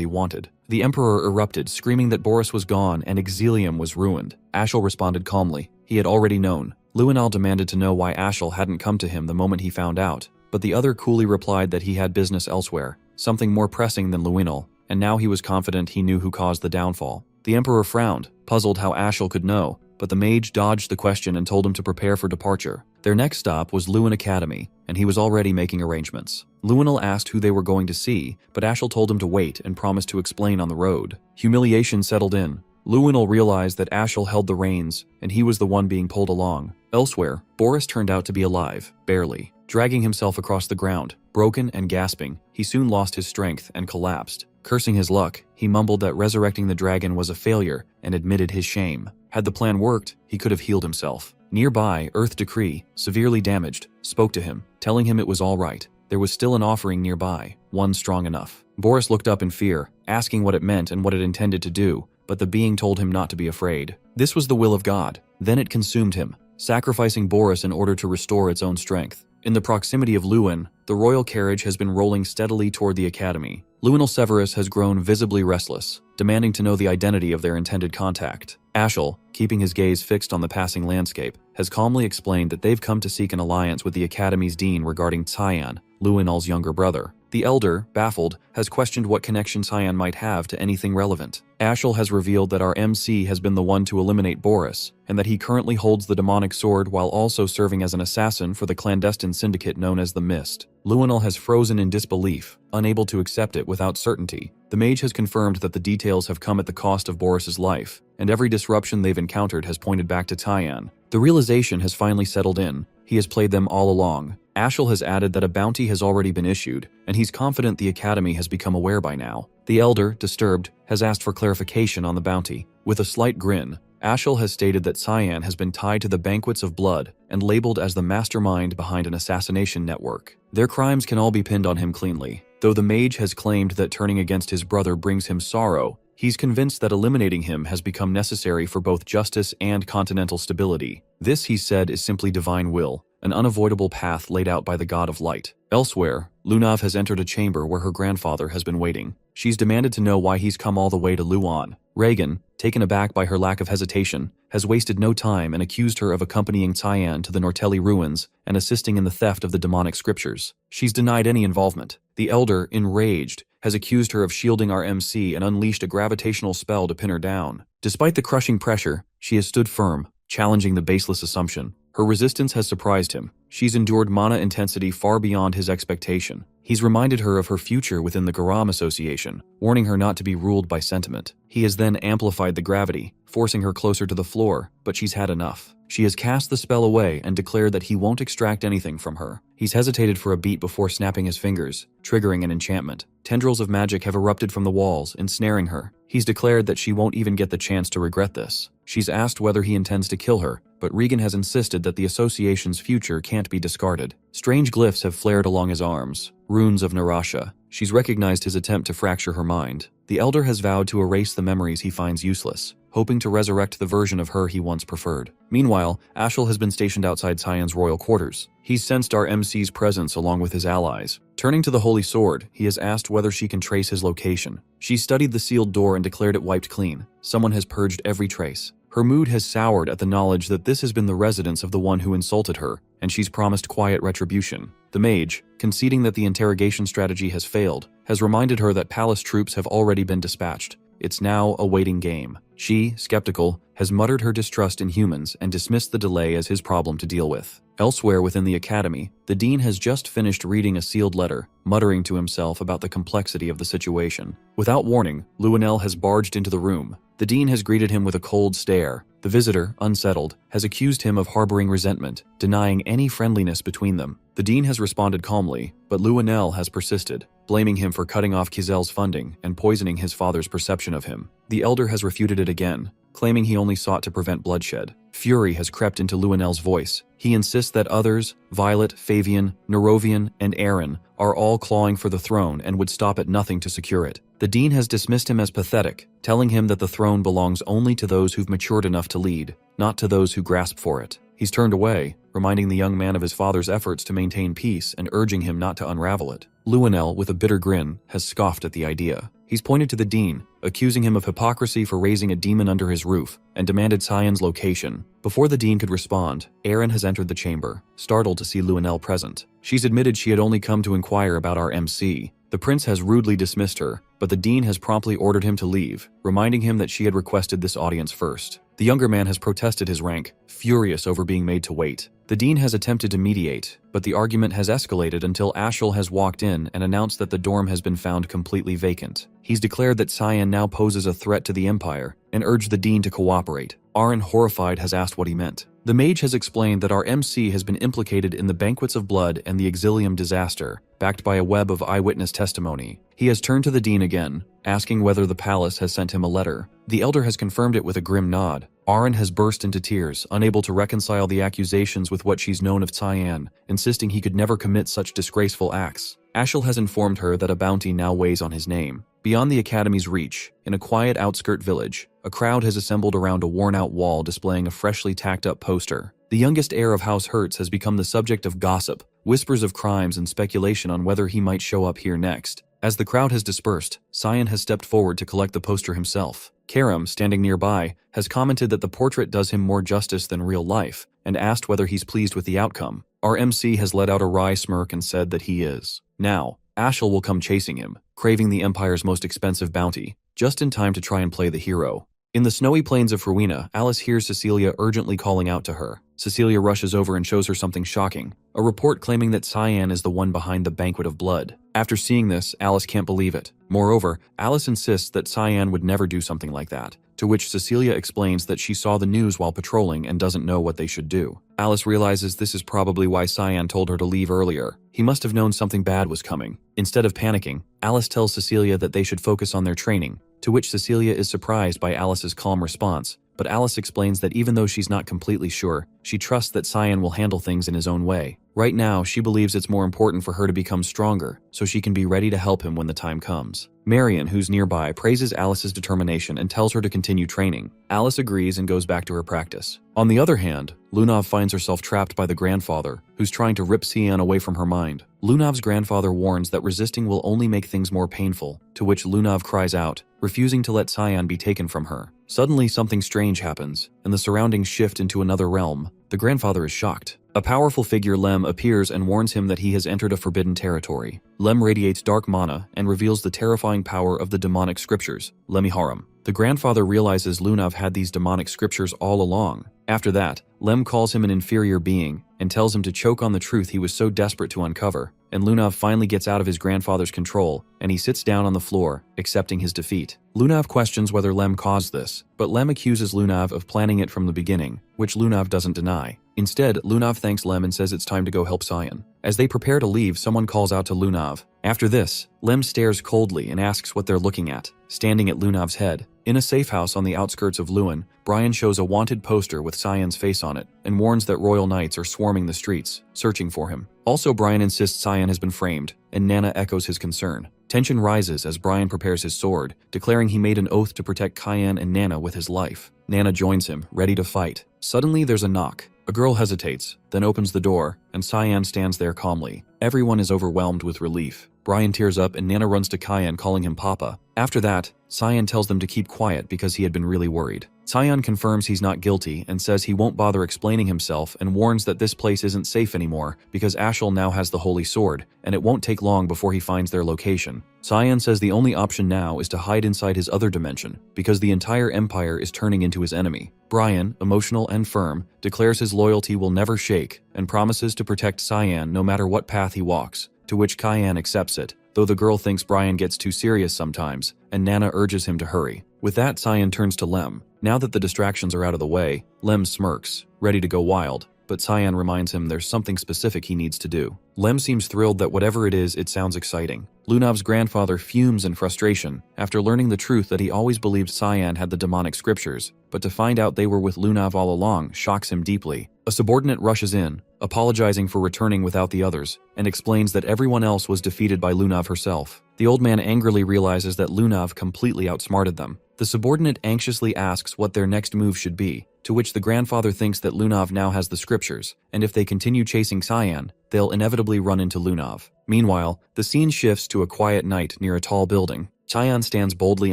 he wanted. The Emperor erupted, screaming that Boris was gone and Exilium was ruined. Ashel responded calmly. He had already known. Luinal demanded to know why Ashel hadn't come to him the moment he found out, but the other coolly replied that he had business elsewhere, something more pressing than Luinal, and now he was confident he knew who caused the downfall. The Emperor frowned, puzzled how Ashel could know, but the mage dodged the question and told him to prepare for departure. Their next stop was Luin Academy, and he was already making arrangements. Luinal asked who they were going to see, but Ashel told him to wait and promised to explain on the road. Humiliation settled in. Luinal realized that Ashel held the reins, and he was the one being pulled along. Elsewhere, Boris turned out to be alive, barely. Dragging himself across the ground, broken and gasping, he soon lost his strength and collapsed. Cursing his luck, he mumbled that resurrecting the dragon was a failure and admitted his shame. Had the plan worked, he could have healed himself. Nearby, Earth Decree, severely damaged, spoke to him, telling him it was all right. There was still an offering nearby, one strong enough. Boris looked up in fear, asking what it meant and what it intended to do, but the being told him not to be afraid. This was the will of God. Then it consumed him, sacrificing Boris in order to restore its own strength. In the proximity of Luin, the royal carriage has been rolling steadily toward the academy. Luinal Severus has grown visibly restless, demanding to know the identity of their intended contact. Ashel, keeping his gaze fixed on the passing landscape, has calmly explained that they've come to seek an alliance with the academy's dean regarding Cyan, Luinal's younger brother. The elder, baffled, has questioned what connection Cyan might have to anything relevant. Ashel has revealed that our MC has been the one to eliminate Boris, and that he currently holds the demonic sword while also serving as an assassin for the clandestine syndicate known as the Mist. Luinal has frozen in disbelief, unable to accept it without certainty. The mage has confirmed that the details have come at the cost of Boris's life, and every disruption they've encountered has pointed back to Cyan. The realization has finally settled in. He has played them all along. Ashel has added that a bounty has already been issued, and he's confident the Academy has become aware by now. The Elder, disturbed, has asked for clarification on the bounty. With a slight grin, Ashel has stated that Cyan has been tied to the banquets of blood and labeled as the mastermind behind an assassination network. Their crimes can all be pinned on him cleanly. Though the mage has claimed that turning against his brother brings him sorrow, he's convinced that eliminating him has become necessary for both justice and continental stability. This, he said, is simply divine will, an unavoidable path laid out by the god of light. Elsewhere, Lunav has entered a chamber where her grandfather has been waiting. She's demanded to know why he's come all the way to Luan. Reagan, taken aback by her lack of hesitation, has wasted no time and accused her of accompanying Cyan to the Nortelli ruins and assisting in the theft of the demonic scriptures. She's denied any involvement. The Elder, enraged, has accused her of shielding our MC and unleashed a gravitational spell to pin her down. Despite the crushing pressure, she has stood firm, challenging the baseless assumption. Her resistance has surprised him. She's endured mana intensity far beyond his expectation. He's reminded her of her future within the Garam Association, warning her not to be ruled by sentiment. He has then amplified the gravity, forcing her closer to the floor, but she's had enough. She has cast the spell away and declared that he won't extract anything from her. He's hesitated for a beat before snapping his fingers, triggering an enchantment. Tendrils of magic have erupted from the walls, ensnaring her. He's declared that she won't even get the chance to regret this. She's asked whether he intends to kill her, but Regan has insisted that the association's future can't be discarded. Strange glyphs have flared along his arms, runes of Narasha. She's recognized his attempt to fracture her mind. The Elder has vowed to erase the memories he finds useless, hoping to resurrect the version of her he once preferred. Meanwhile, Ashel has been stationed outside Cyan's royal quarters. He's sensed our MC's presence along with his allies. Turning to the Holy Sword, he has asked whether she can trace his location. She studied the sealed door and declared it wiped clean. Someone has purged every trace. Her mood has soured at the knowledge that this has been the residence of the one who insulted her, and she's promised quiet retribution. The mage, conceding that the interrogation strategy has failed, has reminded her that palace troops have already been dispatched. It's now a waiting game. She, skeptical, has muttered her distrust in humans and dismissed the delay as his problem to deal with. Elsewhere within the academy, the dean has just finished reading a sealed letter, muttering to himself about the complexity of the situation. Without warning, Luenell has barged into the room. The dean has greeted him with a cold stare. The visitor, unsettled, has accused him of harboring resentment, denying any friendliness between them. The dean has responded calmly, but Luenell has persisted, blaming him for cutting off Kizel's funding and poisoning his father's perception of him. The elder has refuted it again, claiming he only sought to prevent bloodshed. Fury has crept into Luenell's voice. He insists that others, Violet, Favian, Nerovian, and Aaron, are all clawing for the throne and would stop at nothing to secure it. The dean has dismissed him as pathetic, telling him that the throne belongs only to those who've matured enough to lead, not to those who grasp for it. He's turned away, reminding the young man of his father's efforts to maintain peace and urging him not to unravel it. Luenell, with a bitter grin, has scoffed at the idea. He's pointed to the dean, accusing him of hypocrisy for raising a demon under his roof, and demanded Cyan's location. Before the dean could respond, Aaron has entered the chamber, startled to see Luenell present. She's admitted she had only come to inquire about our MC. The prince has rudely dismissed her, but the dean has promptly ordered him to leave, reminding him that she had requested this audience first. The younger man has protested his rank, furious over being made to wait. The dean has attempted to mediate, but the argument has escalated until Ashel has walked in and announced that the dorm has been found completely vacant. He's declared that Cyan now poses a threat to the Empire and urged the dean to cooperate. Aaron, horrified, has asked what he meant. The mage has explained that our MC has been implicated in the Banquets of Blood and the Exilium disaster, backed by a web of eyewitness testimony. He has turned to the dean again, asking whether the palace has sent him a letter. The elder has confirmed it with a grim nod. Aaron has burst into tears, unable to reconcile the accusations with what she's known of Cyan, insisting he could never commit such disgraceful acts. Ashel has informed her that a bounty now weighs on his name. Beyond the academy's reach, in a quiet outskirt village, a crowd has assembled around a worn-out wall displaying a freshly tacked-up poster. The youngest heir of House Hertz has become the subject of gossip, whispers of crimes, and speculation on whether he might show up here next. As the crowd has dispersed, Cyan has stepped forward to collect the poster himself. Karam, standing nearby, has commented that the portrait does him more justice than real life, and asked whether he's pleased with the outcome. Our MC has let out a wry smirk and said that he is. Now, Ashel will come chasing him, craving the Empire's most expensive bounty, just in time to try and play the hero. In the snowy plains of Rowena, Alice hears Cecilia urgently calling out to her. Cecilia rushes over and shows her something shocking, a report claiming that Cyan is the one behind the Banquet of Blood. After seeing this, Alice can't believe it. Moreover, Alice insists that Cyan would never do something like that, to which Cecilia explains that she saw the news while patrolling and doesn't know what they should do. Alice realizes this is probably why Cyan told her to leave earlier. He must have known something bad was coming. Instead of panicking, Alice tells Cecilia that they should focus on their training, to which Cecilia is surprised by Alice's calm response. But Alice explains that even though she's not completely sure, she trusts that Cyan will handle things in his own way. Right now, she believes it's more important for her to become stronger, so she can be ready to help him when the time comes. Marion, who's nearby, praises Alice's determination and tells her to continue training. Alice agrees and goes back to her practice. On the other hand, Lunav finds herself trapped by the grandfather, who's trying to rip Cyan away from her mind. Lunav's grandfather warns that resisting will only make things more painful, to which Lunav cries out, refusing to let Cyan be taken from her. Suddenly, something strange happens, and the surroundings shift into another realm. The grandfather is shocked. A powerful figure, Lem, appears and warns him that he has entered a forbidden territory. Lem radiates dark mana and reveals the terrifying power of the demonic scriptures, Lemiharum. The grandfather realizes Lunav had these demonic scriptures all along. After that, Lem calls him an inferior being and tells him to choke on the truth he was so desperate to uncover. And Lunav finally gets out of his grandfather's control, and he sits down on the floor, accepting his defeat. Lunav questions whether Lem caused this, but Lem accuses Lunav of planning it from the beginning, which Lunav doesn't deny. Instead, Lunav thanks Lem and says it's time to go help Cyan. As they prepare to leave, someone calls out to Lunav. After this, Lem stares coldly and asks what they're looking at, standing at Lunav's head. In a safe house on the outskirts of Lewin, Brian shows a wanted poster with Cyan's face on it and warns that royal knights are swarming the streets, searching for him. Also, Brian insists Cyan has been framed, and Nana echoes his concern. Tension rises as Brian prepares his sword, declaring he made an oath to protect Cyan and Nana with his life. Nana joins him, ready to fight. Suddenly, there's a knock. A girl hesitates, then opens the door, and Cyan stands there calmly. Everyone is overwhelmed with relief. Brian tears up and Nana runs to Cyan, calling him Papa. After that, Cyan tells them to keep quiet because he had been really worried. Cyan confirms he's not guilty and says he won't bother explaining himself and warns that this place isn't safe anymore because Ashel now has the Holy Sword, and it won't take long before he finds their location. Cyan says the only option now is to hide inside his other dimension because the entire empire is turning into his enemy. Brian, emotional and firm, declares his loyalty will never shake and promises to protect Cyan no matter what path he walks, to which Cyan accepts it, though the girl thinks Brian gets too serious sometimes, and Nana urges him to hurry. With that, Cyan turns to Lem. Now that the distractions are out of the way, Lem smirks, ready to go wild, but Cyan reminds him there's something specific he needs to do. Lem seems thrilled that whatever it is, it sounds exciting. Lunav's grandfather fumes in frustration after learning the truth that he always believed Cyan had the demonic scriptures, but to find out they were with Lunav all along shocks him deeply. A subordinate rushes in, apologizing for returning without the others, and explains that everyone else was defeated by Lunav herself. The old man angrily realizes that Lunav completely outsmarted them. The subordinate anxiously asks what their next move should be, to which the grandfather thinks that Lunav now has the scriptures, and if they continue chasing Cyan, they'll inevitably run into Lunav. Meanwhile, the scene shifts to a quiet night near a tall building. Cyan stands boldly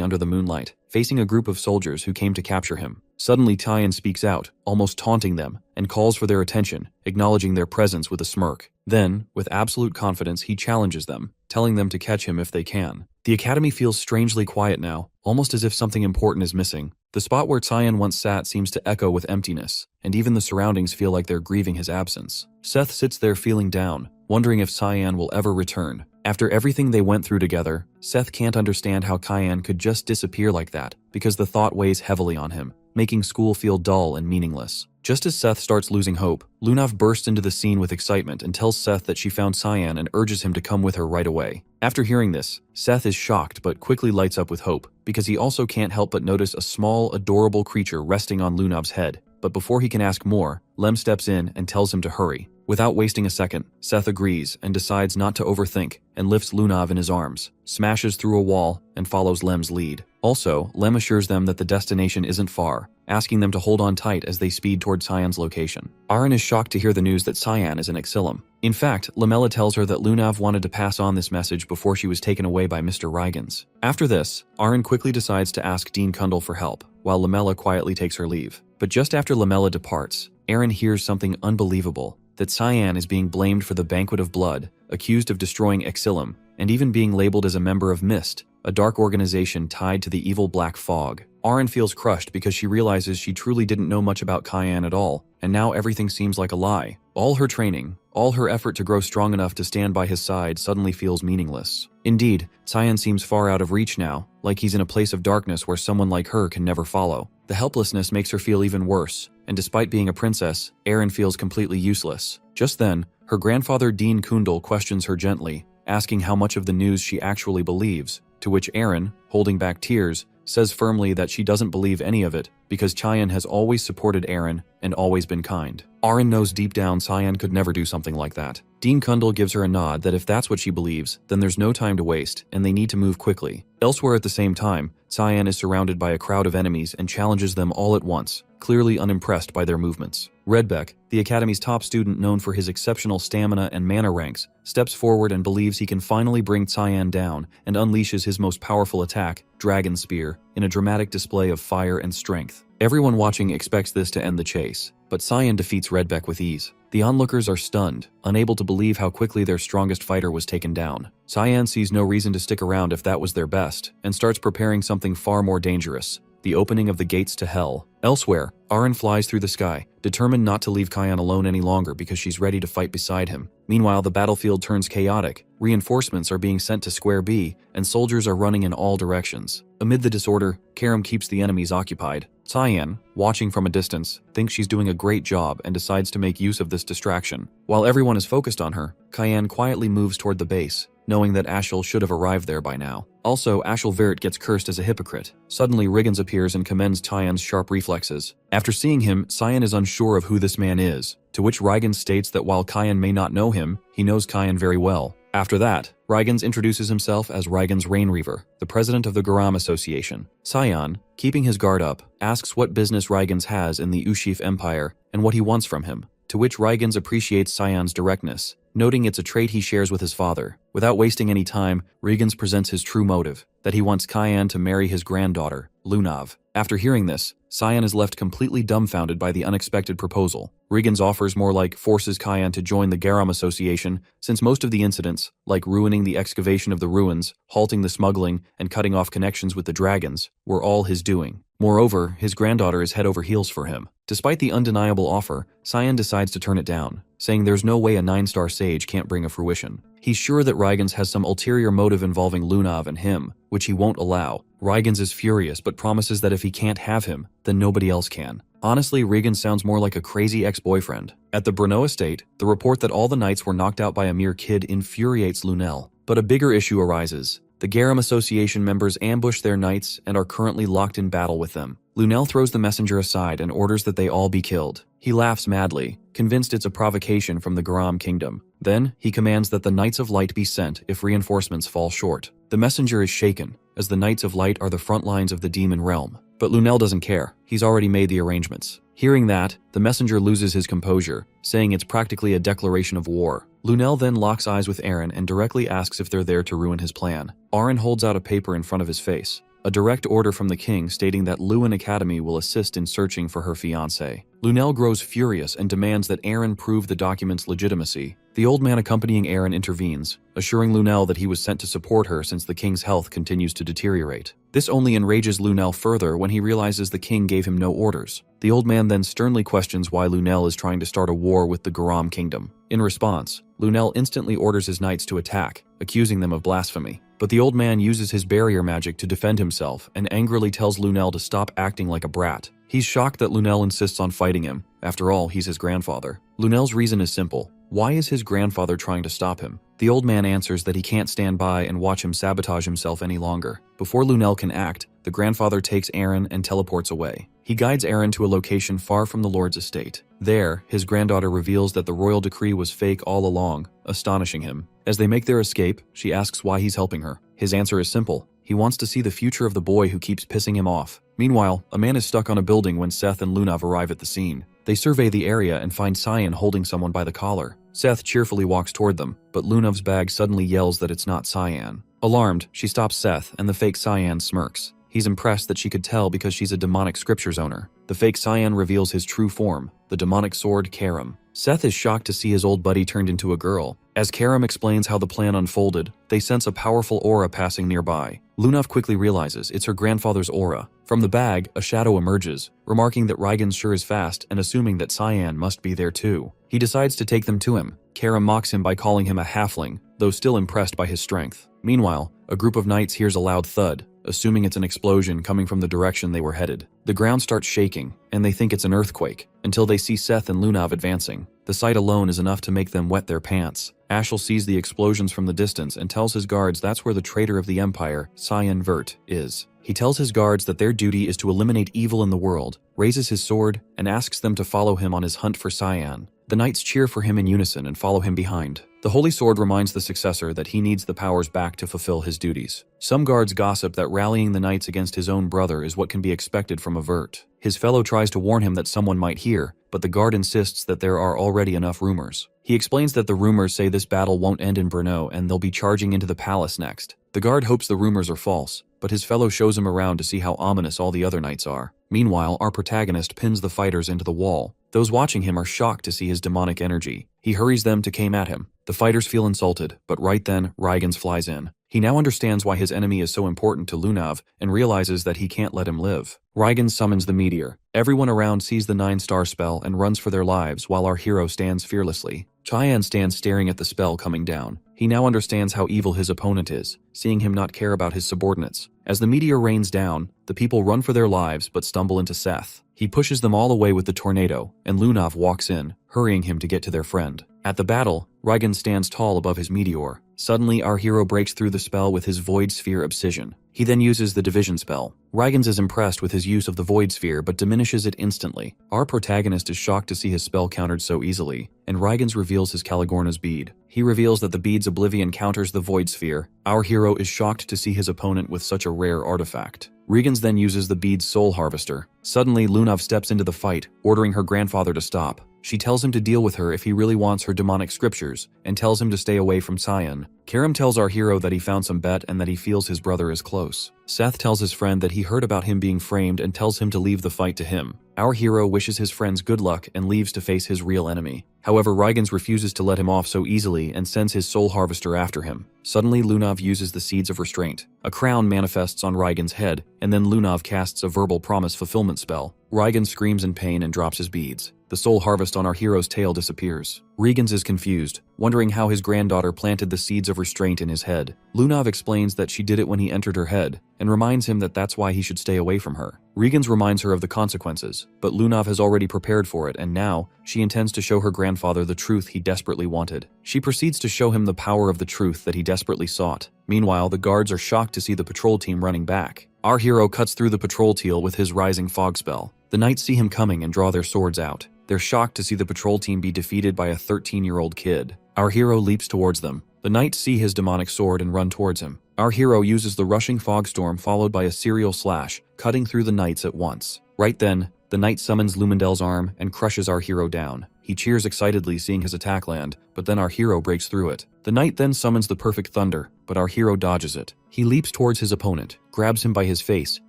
under the moonlight, facing a group of soldiers who came to capture him. Suddenly, Cyan speaks out, almost taunting them, and calls for their attention, acknowledging their presence with a smirk. Then, with absolute confidence, he challenges them, telling them to catch him if they can. The academy feels strangely quiet now, almost as if something important is missing. The spot where Cyan once sat seems to echo with emptiness, and even the surroundings feel like they're grieving his absence. Seth sits there feeling down, wondering if Cyan will ever return. After everything they went through together, Seth can't understand how Cyan could just disappear like that, because the thought weighs heavily on him, making school feel dull and meaningless. Just as Seth starts losing hope, Lunav bursts into the scene with excitement and tells Seth that she found Cyan and urges him to come with her right away. After hearing this, Seth is shocked but quickly lights up with hope, because he also can't help but notice a small, adorable creature resting on Lunav's head. But before he can ask more, Lem steps in and tells him to hurry. Without wasting a second, Seth agrees and decides not to overthink and lifts Lunav in his arms, smashes through a wall, and follows Lem's lead. Also, Lem assures them that the destination isn't far, asking them to hold on tight as they speed toward Cyan's location. Aaron is shocked to hear the news that Cyan is in Exilum. In fact, Lamella tells her that Lunav wanted to pass on this message before she was taken away by Mr. Reigans. After this, Aaron quickly decides to ask Dean Kundal for help, while Lamella quietly takes her leave. But just after Lamella departs, Aaron hears something unbelievable, that Cyan is being blamed for the Banquet of Blood, accused of destroying Exilum, and even being labeled as a member of Mist, a dark organization tied to the evil Black Fog. Aaron feels crushed because she realizes she truly didn't know much about Cyan at all, and now everything seems like a lie. All her training, all her effort to grow strong enough to stand by his side suddenly feels meaningless. Indeed, Cyan seems far out of reach now, like he's in a place of darkness where someone like her can never follow. The helplessness makes her feel even worse, and despite being a princess, Aaron feels completely useless. Just then, her grandfather Dean Kundal questions her gently, asking how much of the news she actually believes, to which Aaron, holding back tears, says firmly that she doesn't believe any of it because Cyan has always supported Aaron and always been kind. Aaron knows deep down Cyan could never do something like that. Dean Kundal gives her a nod that if that's what she believes, then there's no time to waste and they need to move quickly. Elsewhere at the same time, Cyan is surrounded by a crowd of enemies and challenges them all at once, clearly unimpressed by their movements. Redbeck, the Academy's top student known for his exceptional stamina and mana ranks, steps forward and believes he can finally bring Cyan down and unleashes his most powerful attack, Dragon Spear, in a dramatic display of fire and strength. Everyone watching expects this to end the chase, but Cyan defeats Redbeck with ease. The onlookers are stunned, unable to believe how quickly their strongest fighter was taken down. Cyan sees no reason to stick around if that was their best, and starts preparing something far more dangerous, the opening of the gates to hell. Elsewhere, Aaron flies through the sky, determined not to leave Cyan alone any longer because she's ready to fight beside him. Meanwhile, the battlefield turns chaotic, reinforcements are being sent to Square B, and soldiers are running in all directions. Amid the disorder, Karam keeps the enemies occupied. Cyan, watching from a distance, thinks she's doing a great job and decides to make use of this distraction. While everyone is focused on her, Cyan quietly moves toward the base, knowing that Ashel should have arrived there by now. Also, Ashel Virt gets cursed as a hypocrite. Suddenly, Riggins appears and commends Cyan's sharp reflexes. After seeing him, Cyan is unsure of who this man is, to which Riggins states that while Cyan may not know him, he knows Cyan very well. After that, Riggins introduces himself as Riggins Rainreaver, the president of the Garam Association. Cyan, keeping his guard up, asks what business Riggins has in the Ushif Empire and what he wants from him, to which Riggins appreciates Cyan's directness, noting it's a trait he shares with his father. Without wasting any time, Riggins presents his true motive, that he wants Cyan to marry his granddaughter, Lunav. After hearing this, Cyan is left completely dumbfounded by the unexpected proposal. Regan's offers more like forces Cyan to join the Garam Association, since most of the incidents, like ruining the excavation of the ruins, halting the smuggling, and cutting off connections with the dragons, were all his doing. Moreover, his granddaughter is head over heels for him. Despite the undeniable offer, Cyan decides to turn it down, saying there's no way a 9-star sage can't bring a fruition. He's sure that Reigans has some ulterior motive involving Lunav and him, which he won't allow. Reigans is furious but promises that if he can't have him, then nobody else can. Honestly, Regan sounds more like a crazy ex-boyfriend. At the Brno estate, the report that all the knights were knocked out by a mere kid infuriates Lunel. But a bigger issue arises. The Garam Association members ambush their knights and are currently locked in battle with them. Lunel throws the messenger aside and orders that they all be killed. He laughs madly, convinced it's a provocation from the Garam kingdom. Then, he commands that the Knights of Light be sent if reinforcements fall short. The messenger is shaken, as the Knights of Light are the front lines of the demon realm. But Lunel doesn't care. He's already made the arrangements. Hearing that, the messenger loses his composure, saying it's practically a declaration of war. Lunel then locks eyes with Aaron and directly asks if they're there to ruin his plan. Aaron holds out a paper in front of his face, a direct order from the king stating that Lewin Academy will assist in searching for her fiancé. Lunel grows furious and demands that Aaron prove the document's legitimacy. The old man accompanying Aaron intervenes, assuring Lunel that he was sent to support her since the king's health continues to deteriorate. This only enrages Lunel further when he realizes the king gave him no orders. The old man then sternly questions why Lunel is trying to start a war with the Garam kingdom. In response, Lunel instantly orders his knights to attack, accusing them of blasphemy. But the old man uses his barrier magic to defend himself and angrily tells Lunel to stop acting like a brat. He's shocked that Lunel insists on fighting him. After all, he's his grandfather. Lunel's reason is simple. Why is his grandfather trying to stop him? The old man answers that he can't stand by and watch him sabotage himself any longer. Before Lunel can act, the grandfather takes Aaron and teleports away. He guides Aaron to a location far from the Lord's estate. There, his granddaughter reveals that the royal decree was fake all along, astonishing him. As they make their escape, she asks why he's helping her. His answer is simple. He wants to see the future of the boy who keeps pissing him off. Meanwhile, a man is stuck on a building when Seth and Lunav arrive at the scene. They survey the area and find Cyan holding someone by the collar. Seth cheerfully walks toward them, but Lunav's bag suddenly yells that it's not Cyan. Alarmed, she stops Seth and the fake Cyan smirks. He's impressed that she could tell because she's a demonic scriptures owner. The fake Cyan reveals his true form, the demonic sword Karam. Seth is shocked to see his old buddy turned into a girl. As Karam explains how the plan unfolded, they sense a powerful aura passing nearby. Lunav quickly realizes it's her grandfather's aura. From the bag, a shadow emerges, remarking that Reigans sure is fast and assuming that Cyan must be there too. He decides to take them to him. Karam mocks him by calling him a halfling, though still impressed by his strength. Meanwhile, a group of knights hears a loud thud, assuming it's an explosion coming from the direction they were headed. The ground starts shaking, and they think it's an earthquake, until they see Seth and Lunav advancing. The sight alone is enough to make them wet their pants. Ashel sees the explosions from the distance and tells his guards that's where the traitor of the Empire, Cyan Vert, is. He tells his guards that their duty is to eliminate evil in the world, raises his sword, and asks them to follow him on his hunt for Cyan. The knights cheer for him in unison and follow him behind. The Holy Sword reminds the successor that he needs the powers back to fulfill his duties. Some guards gossip that rallying the knights against his own brother is what can be expected from a Vert. His fellow tries to warn him that someone might hear, but the guard insists that there are already enough rumors. He explains that the rumors say this battle won't end in Brno and they'll be charging into the palace next. The guard hopes the rumors are false, but his fellow shows him around to see how ominous all the other knights are. Meanwhile, our protagonist pins the fighters into the wall. Those watching him are shocked to see his demonic energy. He hurries them to came at him. The fighters feel insulted, but right then, Reigans flies in. He now understands why his enemy is so important to Lunav and realizes that he can't let him live. Reigans summons the meteor. Everyone around sees the 9-star spell and runs for their lives while our hero stands fearlessly. Cyan stands staring at the spell coming down. He now understands how evil his opponent is, seeing him not care about his subordinates. As the meteor rains down, the people run for their lives but stumble into Seth. He pushes them all away with the tornado, and Lunav walks in, hurrying him to get to their friend. At the battle, Reigans stands tall above his meteor. Suddenly, our hero breaks through the spell with his Void Sphere Obsession. He then uses the Division spell. Reigans is impressed with his use of the Void Sphere but diminishes it instantly. Our protagonist is shocked to see his spell countered so easily, and Reigans reveals his Caligorna's bead. He reveals that the bead's oblivion counters the Void Sphere. Our hero is shocked to see his opponent with such a rare artifact. Reigans then uses the bead's Soul Harvester. Suddenly, Lunav steps into the fight, ordering her grandfather to stop. She tells him to deal with her if he really wants her demonic scriptures, and tells him to stay away from Cyan. Karam tells our hero that he found some bet and that he feels his brother is close. Seth tells his friend that he heard about him being framed and tells him to leave the fight to him. Our hero wishes his friends good luck and leaves to face his real enemy. However, Reigans refuses to let him off so easily and sends his soul harvester after him. Suddenly, Lunav uses the seeds of restraint. A crown manifests on Reigans' head, and then Lunav casts a verbal promise fulfillment spell. Reigans screams in pain and drops his beads. The soul harvest on our hero's tail disappears. Reigans is confused, wondering how his granddaughter planted the seeds of restraint in his head. Lunav explains that she did it when he entered her head, and reminds him that that's why he should stay away from her. Reigans reminds her of the consequences, but Lunav has already prepared for it, and now she intends to show her grandfather the truth he desperately wanted. She proceeds to show him the power of the truth that he desperately sought. Meanwhile, the guards are shocked to see the patrol team running back. Our hero cuts through the patrol teal with his rising fog spell. The knights see him coming and draw their swords out. They're shocked to see the patrol team be defeated by a 13-year-old kid. Our hero leaps towards them. The knights see his demonic sword and run towards him. Our hero uses the rushing fog storm followed by a serial slash, cutting through the knights at once. Right then, the knight summons Lumendel's arm and crushes our hero down. He cheers excitedly seeing his attack land, but then our hero breaks through it. The knight then summons the perfect thunder, but our hero dodges it. He leaps towards his opponent, grabs him by his face,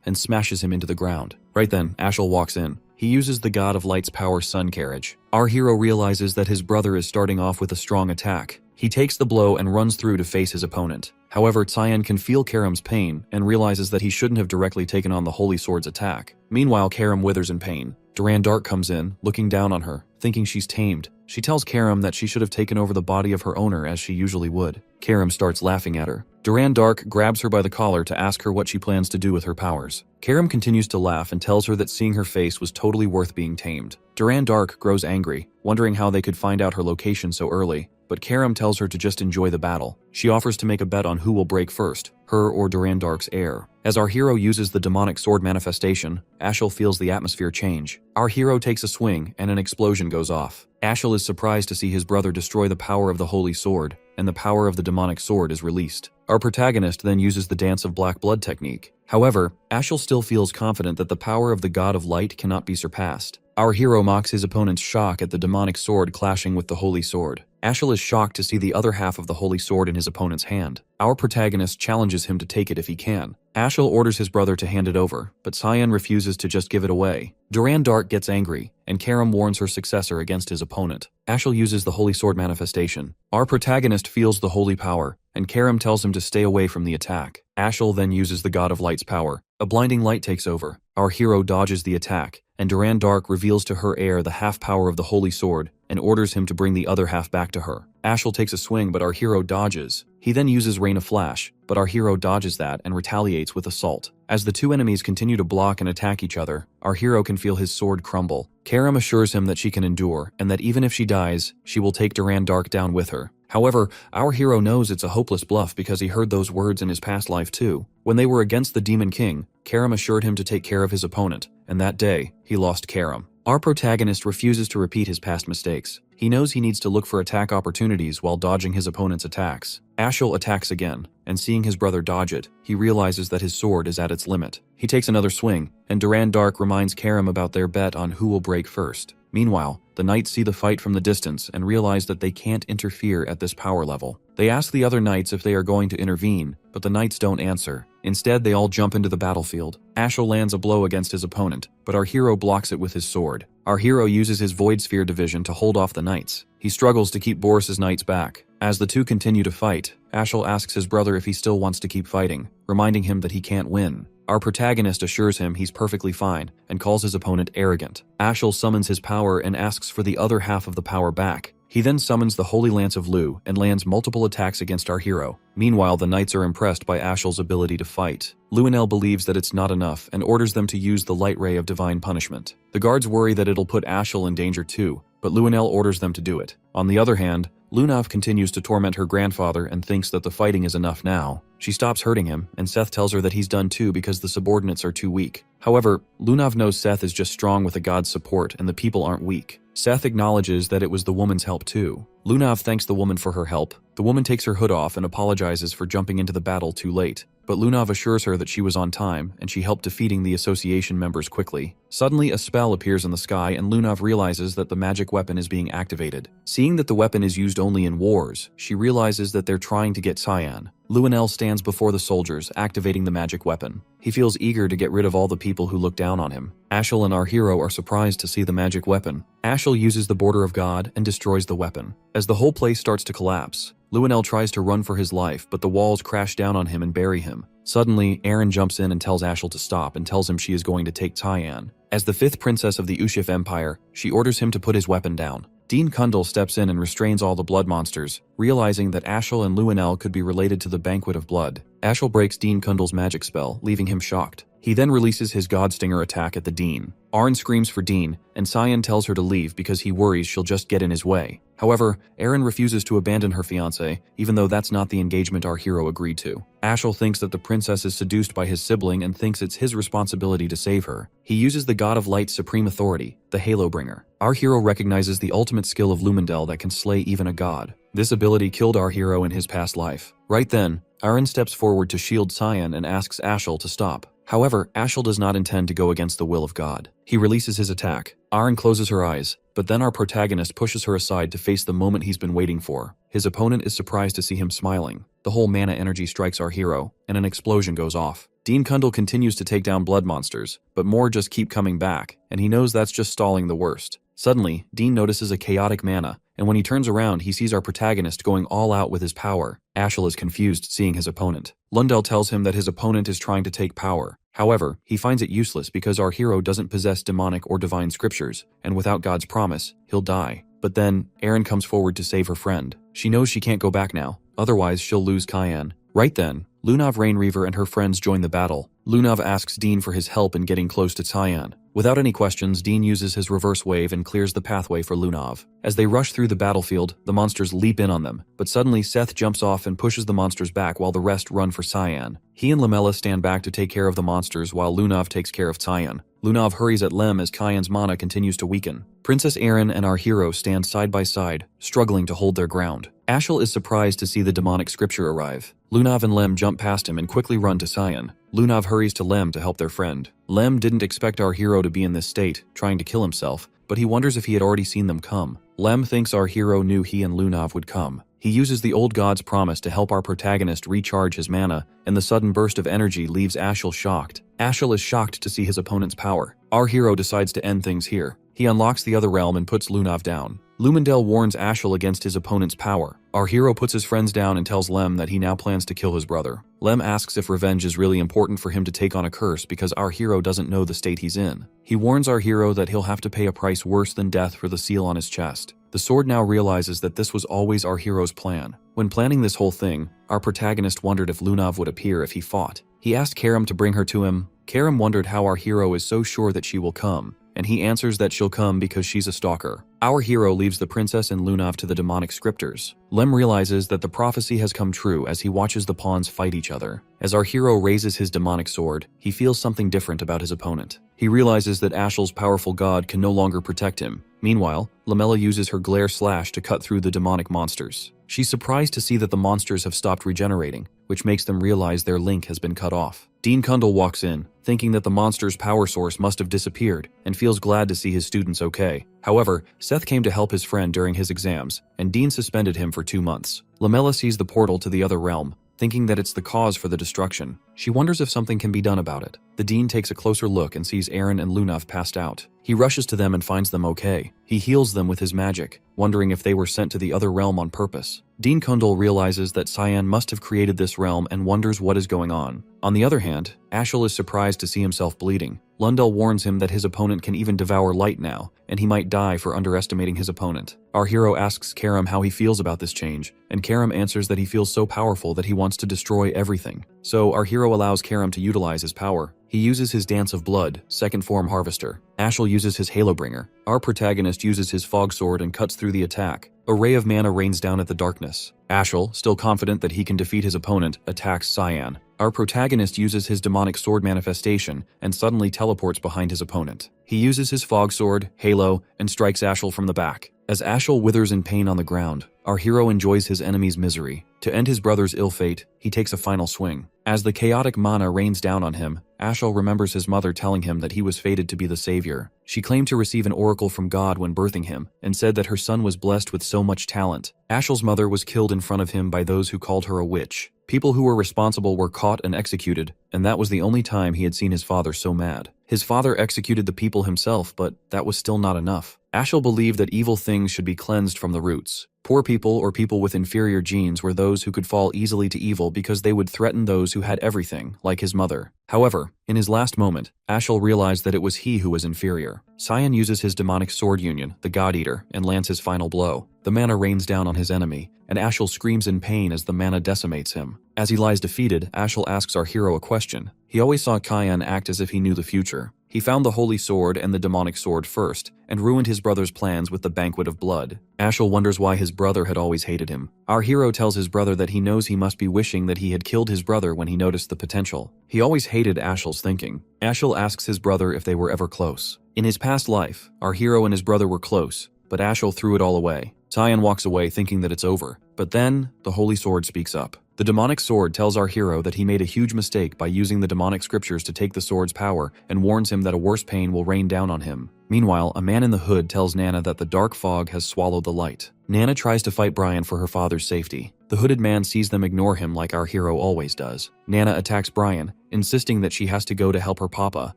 and smashes him into the ground. Right then, Ashel walks in. He uses the God of Light's power sun carriage. Our hero realizes that his brother is starting off with a strong attack. He takes the blow and runs through to face his opponent. However, Tyan can feel Karam's pain and realizes that he shouldn't have directly taken on the Holy Sword's attack. Meanwhile, Karam withers in pain. Duran Dark comes in, looking down on her, thinking she's tamed. She tells Karam that she should have taken over the body of her owner as she usually would. Karam starts laughing at her. Duran Dark grabs her by the collar to ask her what she plans to do with her powers. Karam continues to laugh and tells her that seeing her face was totally worth being tamed. Duran Dark grows angry, wondering how they could find out her location so early, but Karam tells her to just enjoy the battle. She offers to make a bet on who will break first, her or Duran Dark's heir. As our hero uses the demonic sword manifestation, Ashel feels the atmosphere change. Our hero takes a swing and an explosion goes off. Ashel is surprised to see his brother destroy the power of the holy sword, and the power of the demonic sword is released. Our protagonist then uses the Dance of Black Blood technique. However, Ashel still feels confident that the power of the God of Light cannot be surpassed. Our hero mocks his opponent's shock at the demonic sword clashing with the holy sword. Ashel is shocked to see the other half of the holy sword in his opponent's hand. Our protagonist challenges him to take it if he can. Ashel orders his brother to hand it over, but Cyan refuses to just give it away. Duran Dark gets angry, and Karam warns her successor against his opponent. Ashel uses the holy sword manifestation. Our protagonist feels the holy power, and Karam tells him to stay away from the attack. Ashel then uses the God of Light's power. A blinding light takes over. Our hero dodges the attack, and Duran Dark reveals to her heir the half power of the holy sword and orders him to bring the other half back to her. Ashel takes a swing, but our hero dodges. He then uses Rain of Flash, but our hero dodges that and retaliates with Assault. As the two enemies continue to block and attack each other, our hero can feel his sword crumble. Karam assures him that she can endure, and that even if she dies, she will take Duran Dark down with her. However, our hero knows it's a hopeless bluff because he heard those words in his past life too. When they were against the Demon King, Karam assured him to take care of his opponent, and that day, he lost Karam. Our protagonist refuses to repeat his past mistakes. He knows he needs to look for attack opportunities while dodging his opponent's attacks. Ashel attacks again, and seeing his brother dodge it, he realizes that his sword is at its limit. He takes another swing, and Duran Dark reminds Karam about their bet on who will break first. Meanwhile, the knights see the fight from the distance and realize that they can't interfere at this power level. They ask the other knights if they are going to intervene, but the knights don't answer. Instead, they all jump into the battlefield. Ashel lands a blow against his opponent, but our hero blocks it with his sword. Our hero uses his Void Sphere division to hold off the knights. He struggles to keep Boris's knights back. As the two continue to fight, Ashel asks his brother if he still wants to keep fighting, reminding him that he can't win. Our protagonist assures him he's perfectly fine and calls his opponent arrogant. Ashel summons his power and asks for the other half of the power back. He then summons the Holy Lance of Lu and lands multiple attacks against our hero. Meanwhile, the knights are impressed by Ashel's ability to fight. Luenel believes that it's not enough and orders them to use the Light Ray of Divine Punishment. The guards worry that it'll put Ashel in danger too, but Luenel orders them to do it. On the other hand, Lunav continues to torment her grandfather and thinks that the fighting is enough now. She stops hurting him, and Seth tells her that he's done too because the subordinates are too weak. However, Lunav knows Seth is just strong with a god's support and the people aren't weak. Seth acknowledges that it was the woman's help too. Lunav thanks the woman for her help. The woman takes her hood off and apologizes for jumping into the battle too late. but Lunav assures her that she was on time and she helped defeating the association members quickly. Suddenly, a spell appears in the sky and Lunav realizes that the magic weapon is being activated. Seeing that the weapon is used only in wars, she realizes that they're trying to get Cyan. Luenel stands before the soldiers, activating the magic weapon. He feels eager to get rid of all the people who look down on him. Ashel and our hero are surprised to see the magic weapon. Ashel uses the Border of God and destroys the weapon. As the whole place starts to collapse, Luenel tries to run for his life, but the walls crash down on him and bury him. Suddenly, Aaron jumps in and tells Ashel to stop and tells him she is going to take Cyan. As the 5th princess of the Ushif Empire, she orders him to put his weapon down. Dean Kundal steps in and restrains all the blood monsters, realizing that Ashel and Luenel could be related to the Banquet of Blood. Ashel breaks Dean Kundal's magic spell, leaving him shocked. He then releases his Godstinger attack at the Dean. Arn screams for Dean, and Cyan tells her to leave because he worries she'll just get in his way. However, Aaron refuses to abandon her fiancé, even though that's not the engagement our hero agreed to. Ashel thinks that the princess is seduced by his sibling and thinks it's his responsibility to save her. He uses the God of Light's supreme authority, the Halo Bringer. Our hero recognizes the ultimate skill of Lumendel that can slay even a god. This ability killed our hero in his past life. Right then, Aaron steps forward to shield Cyan and asks Ashel to stop. However, Ashel does not intend to go against the will of God. He releases his attack. Aaron closes her eyes, but then our protagonist pushes her aside to face the moment he's been waiting for. His opponent is surprised to see him smiling. The whole mana energy strikes our hero, and an explosion goes off. Dean Kundal continues to take down blood monsters, but more just keep coming back, and he knows that's just stalling the worst. Suddenly, Dean notices a chaotic mana, and when he turns around, he sees our protagonist going all out with his power. Ashel is confused seeing his opponent. Lundell tells him that his opponent is trying to take power. However, he finds it useless because our hero doesn't possess demonic or divine scriptures, and without God's promise, he'll die. But then, Aaron comes forward to save her friend. She knows she can't go back now, otherwise she'll lose Cyan. Right then, Lunav Rainreaver and her friends join the battle. Lunav asks Dean for his help in getting close to Cyan. Without any questions, Dean uses his reverse wave and clears the pathway for Lunav. As they rush through the battlefield, the monsters leap in on them, but suddenly Seth jumps off and pushes the monsters back while the rest run for Cyan. He and Lamella stand back to take care of the monsters while Lunav takes care of Cyan. Lunav hurries at Lem as Cyan's mana continues to weaken. Princess Aaron and our hero stand side by side, struggling to hold their ground. Ashel is surprised to see the demonic scripture arrive. Lunav and Lem jump past him and quickly run to Cyan. Lunav hurries to Lem to help their friend. Lem didn't expect our hero to be in this state, trying to kill himself, but he wonders if he had already seen them come. Lem thinks our hero knew he and Lunav would come. He uses the old god's promise to help our protagonist recharge his mana, and the sudden burst of energy leaves Ashel shocked. Ashel is shocked to see his opponent's power. Our hero decides to end things here. He unlocks the other realm and puts Lunav down. Lumendel warns Ashel against his opponent's power. Our hero puts his friends down and tells Lem that he now plans to kill his brother. Lem asks if revenge is really important for him to take on a curse because our hero doesn't know the state he's in. He warns our hero that he'll have to pay a price worse than death for the seal on his chest. The sword now realizes that this was always our hero's plan. When planning this whole thing, our protagonist wondered if Lunav would appear if he fought. He asked Karam to bring her to him. Karam wondered how our hero is so sure that she will come, and he answers that she'll come because she's a stalker. Our hero leaves the princess and Lunav to the demonic scriptors. Lem realizes that the prophecy has come true as he watches the pawns fight each other. As our hero raises his demonic sword, he feels something different about his opponent. He realizes that Ashel's powerful god can no longer protect him. Meanwhile, Lamella uses her glare slash to cut through the demonic monsters. She's surprised to see that the monsters have stopped regenerating, which makes them realize their link has been cut off. Dean Kundal walks in, thinking that the monster's power source must have disappeared, and feels glad to see his students okay. However, Seth came to help his friend during his exams, and Dean suspended him for 2 months. Lamella sees the portal to the other realm, thinking that it's the cause for the destruction. She wonders if something can be done about it. The Dean takes a closer look and sees Aaron and Lunav passed out. He rushes to them and finds them okay. He heals them with his magic, wondering if they were sent to the other realm on purpose. Dean Kundal realizes that Cyan must have created this realm and wonders what is going on. On the other hand, Ashel is surprised to see himself bleeding. Lundell warns him that his opponent can even devour light now, and he might die for underestimating his opponent. Our hero asks Karam how he feels about this change, and Karam answers that he feels so powerful that he wants to destroy everything. So our hero allows Karam to utilize his power. He uses his Dance of Blood, second form Harvester. Ashel uses his Halo Bringer. Our protagonist uses his Fog Sword and cuts through the attack. A ray of mana rains down at the darkness. Ashel, still confident that he can defeat his opponent, attacks Cyan. Our protagonist uses his demonic sword manifestation and suddenly teleports behind his opponent. He uses his Fog Sword, Halo, and strikes Ashel from the back. As Ashel withers in pain on the ground, our hero enjoys his enemy's misery. To end his brother's ill fate, he takes a final swing. As the chaotic mana rains down on him, Ashel remembers his mother telling him that he was fated to be the savior. She claimed to receive an oracle from God when birthing him, and said that her son was blessed with so much talent. Ashel's mother was killed in front of him by those who called her a witch. People who were responsible were caught and executed, and that was the only time he had seen his father so mad. His father executed the people himself, but that was still not enough. Ashel believed that evil things should be cleansed from the roots. Poor people or people with inferior genes were those who could fall easily to evil because they would threaten those who had everything, like his mother. However, in his last moment, Ashel realized that it was he who was inferior. Cyan uses his demonic sword union, the God Eater, and lands his final blow. The mana rains down on his enemy, and Ashel screams in pain as the mana decimates him. As he lies defeated, Ashel asks our hero a question. He always saw Cyan act as if he knew the future. He found the holy sword and the demonic sword first, and ruined his brother's plans with the banquet of blood. Ashel wonders why his brother had always hated him. Our hero tells his brother that he knows he must be wishing that he had killed his brother when he noticed the potential. He always hated Ashel's thinking. Ashel asks his brother if they were ever close. In his past life, our hero and his brother were close, but Ashel threw it all away. Cyan walks away thinking that it's over, but then the holy sword speaks up. The demonic sword tells our hero that he made a huge mistake by using the demonic scriptures to take the sword's power and warns him that a worse pain will rain down on him. Meanwhile, a man in the hood tells Nana that the dark fog has swallowed the light. Nana tries to fight Brian for her father's safety. The hooded man sees them ignore him like our hero always does. Nana attacks Brian, insisting that she has to go to help her papa.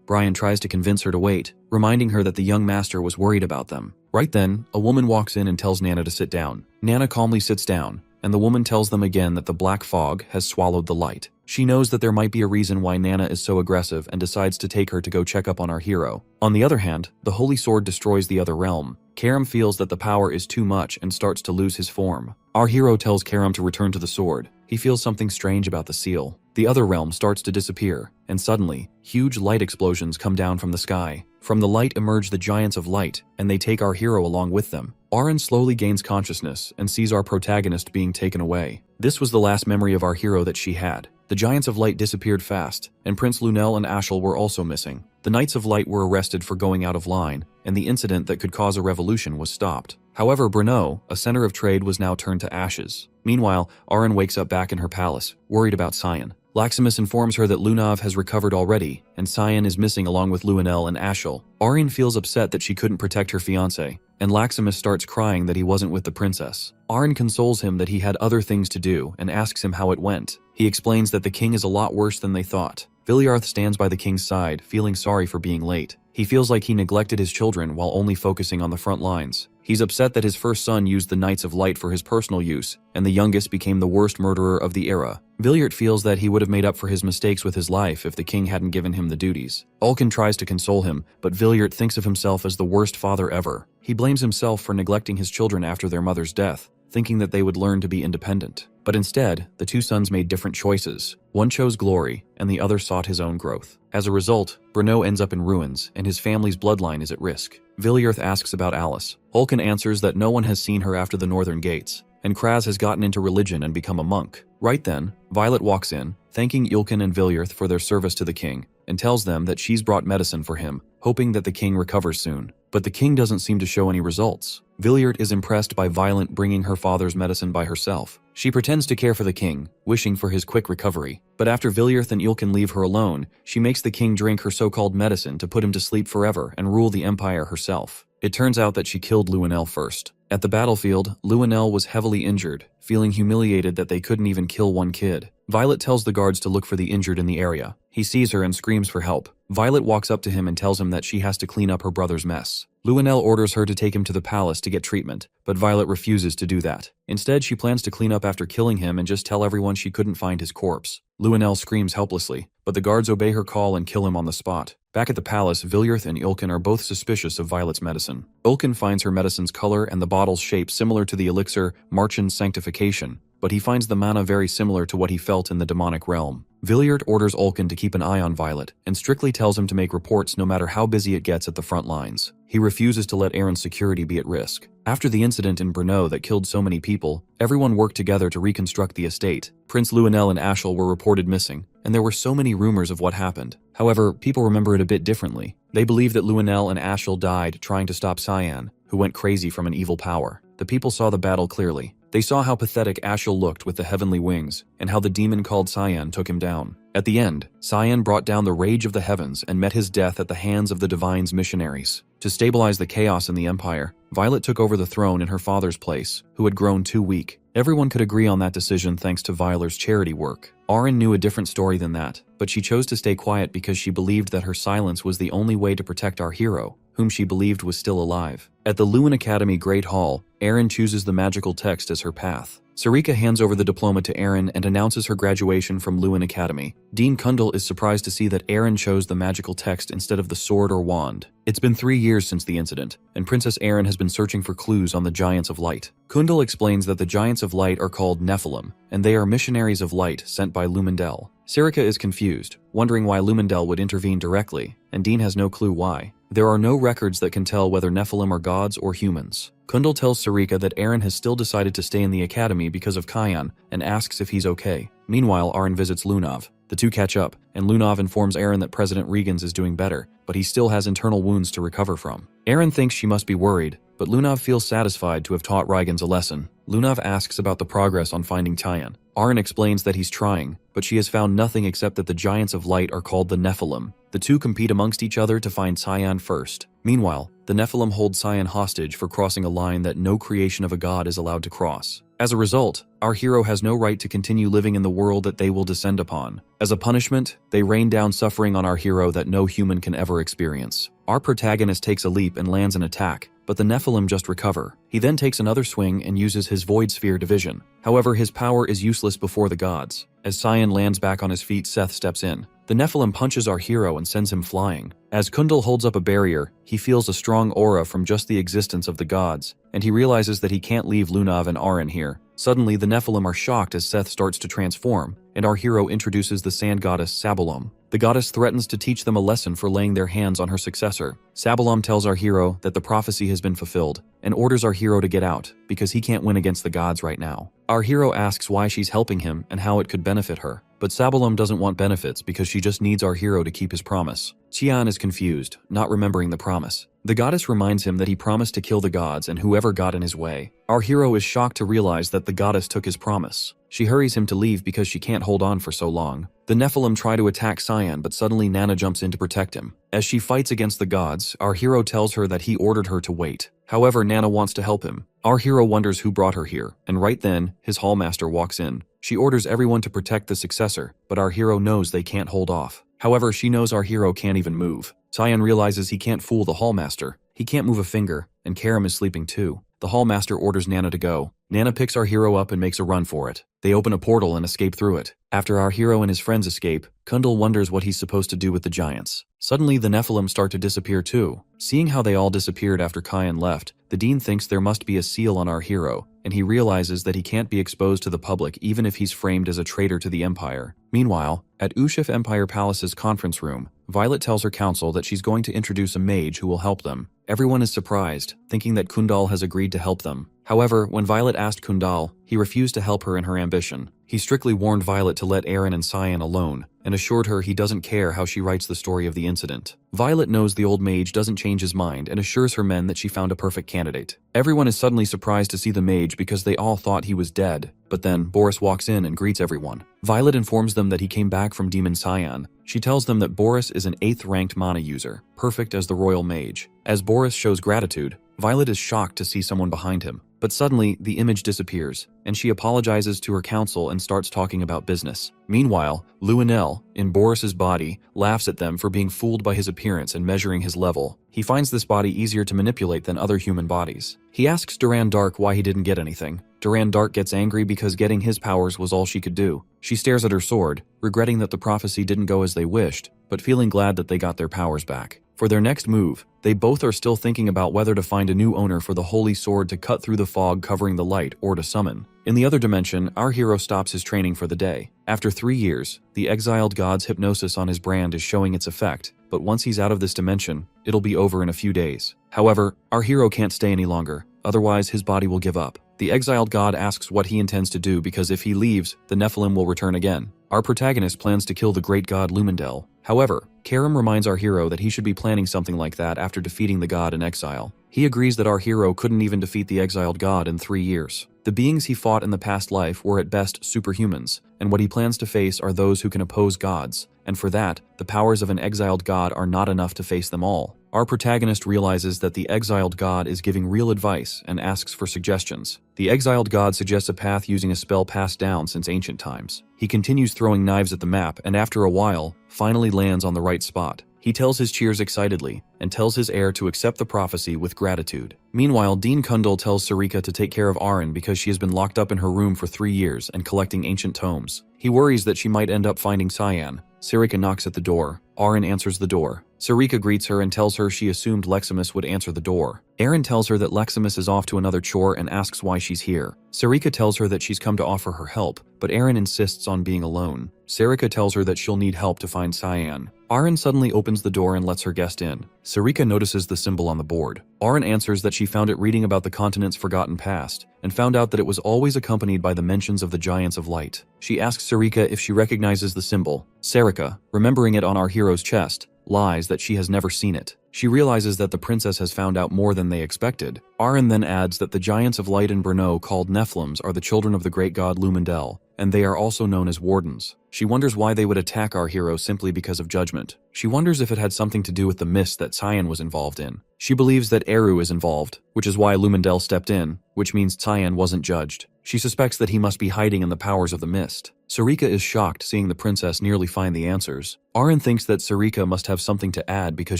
Brian tries to convince her to wait, reminding her that the young master was worried about them. Right then, a woman walks in and tells Nana to sit down. Nana calmly sits down, and the woman tells them again that the black fog has swallowed the light. She knows that there might be a reason why Nana is so aggressive and decides to take her to go check up on our hero. On the other hand, the holy sword destroys the other realm. Karam feels that the power is too much and starts to lose his form. Our hero tells Karam to return to the sword. He feels something strange about the seal. The other realm starts to disappear, and suddenly, huge light explosions come down from the sky. From the light emerge the Giants of Light, and they take our hero along with them. Aaron slowly gains consciousness and sees our protagonist being taken away. This was the last memory of our hero that she had. The Giants of Light disappeared fast, and Prince Lunel and Ashel were also missing. The Knights of Light were arrested for going out of line, and the incident that could cause a revolution was stopped. However, Brno, a center of trade, was now turned to ashes. Meanwhile, Aaron wakes up back in her palace, worried about Cyan. Laximus informs her that Lunav has recovered already, and Cyan is missing along with Luenel and Ashel. Aryan feels upset that she couldn't protect her fiancé, and Laximus starts crying that he wasn't with the princess. Aryan consoles him that he had other things to do and asks him how it went. He explains that the king is a lot worse than they thought. Viliarth stands by the king's side, feeling sorry for being late. He feels like he neglected his children while only focusing on the front lines. He's upset that his first son used the Knights of Light for his personal use, and the youngest became the worst murderer of the era. Viliart feels that he would have made up for his mistakes with his life if the king hadn't given him the duties. Ulkin tries to console him, but Viliart thinks of himself as the worst father ever. He blames himself for neglecting his children after their mother's death, thinking that they would learn to be independent. But instead, the two sons made different choices. One chose glory, and the other sought his own growth. As a result, Brno ends up in ruins, and his family's bloodline is at risk. Viliarth asks about Alice. Hulken answers that no one has seen her after the Northern Gates, and Kraz has gotten into religion and become a monk. Right then, Violet walks in, thanking Ilkin and Viliarth for their service to the king, and tells them that she's brought medicine for him, hoping that the king recovers soon. But the king doesn't seem to show any results. Viliart is impressed by Violet bringing her father's medicine by herself. She pretends to care for the king, wishing for his quick recovery. But after Viliarth and Ilkin leave her alone, she makes the king drink her so-called medicine to put him to sleep forever and rule the empire herself. It turns out that she killed Luenel first. At the battlefield, Luenel was heavily injured, feeling humiliated that they couldn't even kill one kid. Violet tells the guards to look for the injured in the area. He sees her and screams for help. Violet walks up to him and tells him that she has to clean up her brother's mess. Luenel orders her to take him to the palace to get treatment, but Violet refuses to do that. Instead, she plans to clean up after killing him and just tell everyone she couldn't find his corpse. Luenel screams helplessly, but the guards obey her call and kill him on the spot. Back at the palace, Viliarth and Ilkin are both suspicious of Violet's medicine. Ilkin finds her medicine's color and the bottle's shape similar to the elixir Marchand's Sanctification, but he finds the mana very similar to what he felt in the demonic realm. Viliart orders Ulkin to keep an eye on Violet, and strictly tells him to make reports no matter how busy it gets at the front lines. He refuses to let Aaron's security be at risk. After the incident in Brno that killed so many people, everyone worked together to reconstruct the estate. Prince Luenel and Ashel were reported missing, and there were so many rumors of what happened. However, people remember it a bit differently. They believe that Luenel and Ashel died trying to stop Cyan, who went crazy from an evil power. The people saw the battle clearly. They saw how pathetic Ashel looked with the heavenly wings, and how the demon called Cyan took him down. At the end, Cyan brought down the rage of the heavens and met his death at the hands of the Divine's missionaries. To stabilize the chaos in the Empire, Violet took over the throne in her father's place, who had grown too weak. Everyone could agree on that decision thanks to Violet's charity work. Auron knew a different story than that, but she chose to stay quiet because she believed that her silence was the only way to protect our hero, whom she believed was still alive. At the Lewin Academy Great Hall, Erin chooses the magical text as her path. Sarika hands over the diploma to Erin and announces her graduation from Lewin Academy. Dean Kundal is surprised to see that Erin chose the magical text instead of the sword or wand. It's been 3 years since the incident, and Princess Erin has been searching for clues on the Giants of Light. Kundal explains that the Giants of Light are called Nephilim, and they are missionaries of light sent by Lumendel. Sarika is confused, wondering why Lumendel would intervene directly, and Dean has no clue why. There are no records that can tell whether Nephilim are gods or humans. Kundal tells Sarika that Erin has still decided to stay in the academy because of Cyan and asks if he's okay. Meanwhile, Auron visits Lunav. The two catch up, and Lunav informs Erin that President Regans is doing better, but he still has internal wounds to recover from. Erin thinks she must be worried, but Lunav feels satisfied to have taught Regans a lesson. Lunav asks about the progress on finding Cyan. Auron explains that he's trying, but she has found nothing except that the Giants of Light are called the Nephilim. The two compete amongst each other to find Cyan first. Meanwhile, the Nephilim hold Cyan hostage for crossing a line that no creation of a god is allowed to cross. As a result, our hero has no right to continue living in the world that they will descend upon. As a punishment, they rain down suffering on our hero that no human can ever experience. Our protagonist takes a leap and lands an attack, but the Nephilim just recover. He then takes another swing and uses his Void Sphere division. However, his power is useless before the gods. As Cyan lands back on his feet, Seth steps in. The Nephilim punches our hero and sends him flying. As Kundal holds up a barrier, he feels a strong aura from just the existence of the gods, and he realizes that he can't leave Lunav and Auron here. Suddenly, the Nephilim are shocked as Seth starts to transform, and our hero introduces the sand goddess Sabalom. The goddess threatens to teach them a lesson for laying their hands on her successor. Sabalom tells our hero that the prophecy has been fulfilled, and orders our hero to get out, because he can't win against the gods right now. Our hero asks why she's helping him and how it could benefit her, but Sabalom doesn't want benefits because she just needs our hero to keep his promise. Qian is confused, not remembering the promise. The goddess reminds him that he promised to kill the gods and whoever got in his way. Our hero is shocked to realize that the goddess took his promise. She hurries him to leave because she can't hold on for so long. The Nephilim try to attack Cyan, but suddenly Nana jumps in to protect him. As she fights against the gods, our hero tells her that he ordered her to wait. However, Nana wants to help him. Our hero wonders who brought her here, and right then, his hallmaster walks in. She orders everyone to protect the successor, but our hero knows they can't hold off. However, she knows our hero can't even move. Cyan realizes he can't fool the hallmaster. He can't move a finger, and Karam is sleeping too. The hallmaster orders Nana to go. Nana picks our hero up and makes a run for it. They open a portal and escape through it. After our hero and his friends escape, Kundal wonders what he's supposed to do with the giants. Suddenly, the Nephilim start to disappear too. Seeing how they all disappeared after Cyan left, the Dean thinks there must be a seal on our hero, and he realizes that he can't be exposed to the public even if he's framed as a traitor to the Empire. Meanwhile, at Ushif Empire Palace's conference room, Violet tells her council that she's going to introduce a mage who will help them. Everyone is surprised, thinking that Kundal has agreed to help them. However, when Violet asked Kundal, he refused to help her in her ambition. He strictly warned Violet to let Erin and Cyan alone, and assured her he doesn't care how she writes the story of the incident. Violet knows the old mage doesn't change his mind and assures her men that she found a perfect candidate. Everyone is suddenly surprised to see the mage because they all thought he was dead, but then Boris walks in and greets everyone. Violet informs them that he came back from Demon Cyan. She tells them that Boris is an 8th ranked mana user, perfect as the royal mage. As Boris shows gratitude, Violet is shocked to see someone behind him. But suddenly, the image disappears, and she apologizes to her council and starts talking about business. Meanwhile, Luenel, in Boris's body, laughs at them for being fooled by his appearance and measuring his level. He finds this body easier to manipulate than other human bodies. He asks Duran Dark why he didn't get anything. Duran Dark gets angry because getting his powers was all she could do. She stares at her sword, regretting that the prophecy didn't go as they wished, but feeling glad that they got their powers back. For their next move, they both are still thinking about whether to find a new owner for the holy sword to cut through the fog covering the light or to summon. In the other dimension, our hero stops his training for the day. After 3 years, the exiled god's hypnosis on his brand is showing its effect, but once he's out of this dimension, it'll be over in a few days. However, our hero can't stay any longer, otherwise his body will give up. The exiled god asks what he intends to do because if he leaves, the Nephilim will return again. Our protagonist plans to kill the great god Lumendel. However, Karam reminds our hero that he should be planning something like that after defeating the god in exile. He agrees that our hero couldn't even defeat the exiled god in 3 years. The beings he fought in the past life were at best superhumans, and what he plans to face are those who can oppose gods, and for that, the powers of an exiled god are not enough to face them all. Our protagonist realizes that the exiled god is giving real advice and asks for suggestions. The exiled god suggests a path using a spell passed down since ancient times. He continues throwing knives at the map and after a while, finally lands on the right spot. He tells his cheers excitedly and tells his heir to accept the prophecy with gratitude. Meanwhile, Dean Kundal tells Sarika to take care of Aaron because she has been locked up in her room for 3 years and collecting ancient tomes. He worries that she might end up finding Cyan. Sarika knocks at the door. Aaron answers the door. Sarika greets her and tells her she assumed Leximus would answer the door. Aaron tells her that Leximus is off to another chore and asks why she's here. Sarika tells her that she's come to offer her help, but Aaron insists on being alone. Sarika tells her that she'll need help to find Cyan. Aaron suddenly opens the door and lets her guest in. Sarika notices the symbol on the board. Aaron answers that she found it reading about the continent's forgotten past, and found out that it was always accompanied by the mentions of the Giants of Light. She asks Sarika if she recognizes the symbol. Sarika, remembering it on our hero's chest, lies that she has never seen it. She realizes that the princess has found out more than they expected. Aaron then adds that the Giants of Light in Brno called Nephilims are the children of the great god Lumendel, and they are also known as Wardens. She wonders why they would attack our hero simply because of judgment. She wonders if it had something to do with the mist that Cyan was involved in. She believes that Eru is involved, which is why Lumendel stepped in, which means Cyan wasn't judged. She suspects that he must be hiding in the powers of the mist. Sarika is shocked seeing the princess nearly find the answers. Aaron thinks that Sarika must have something to add because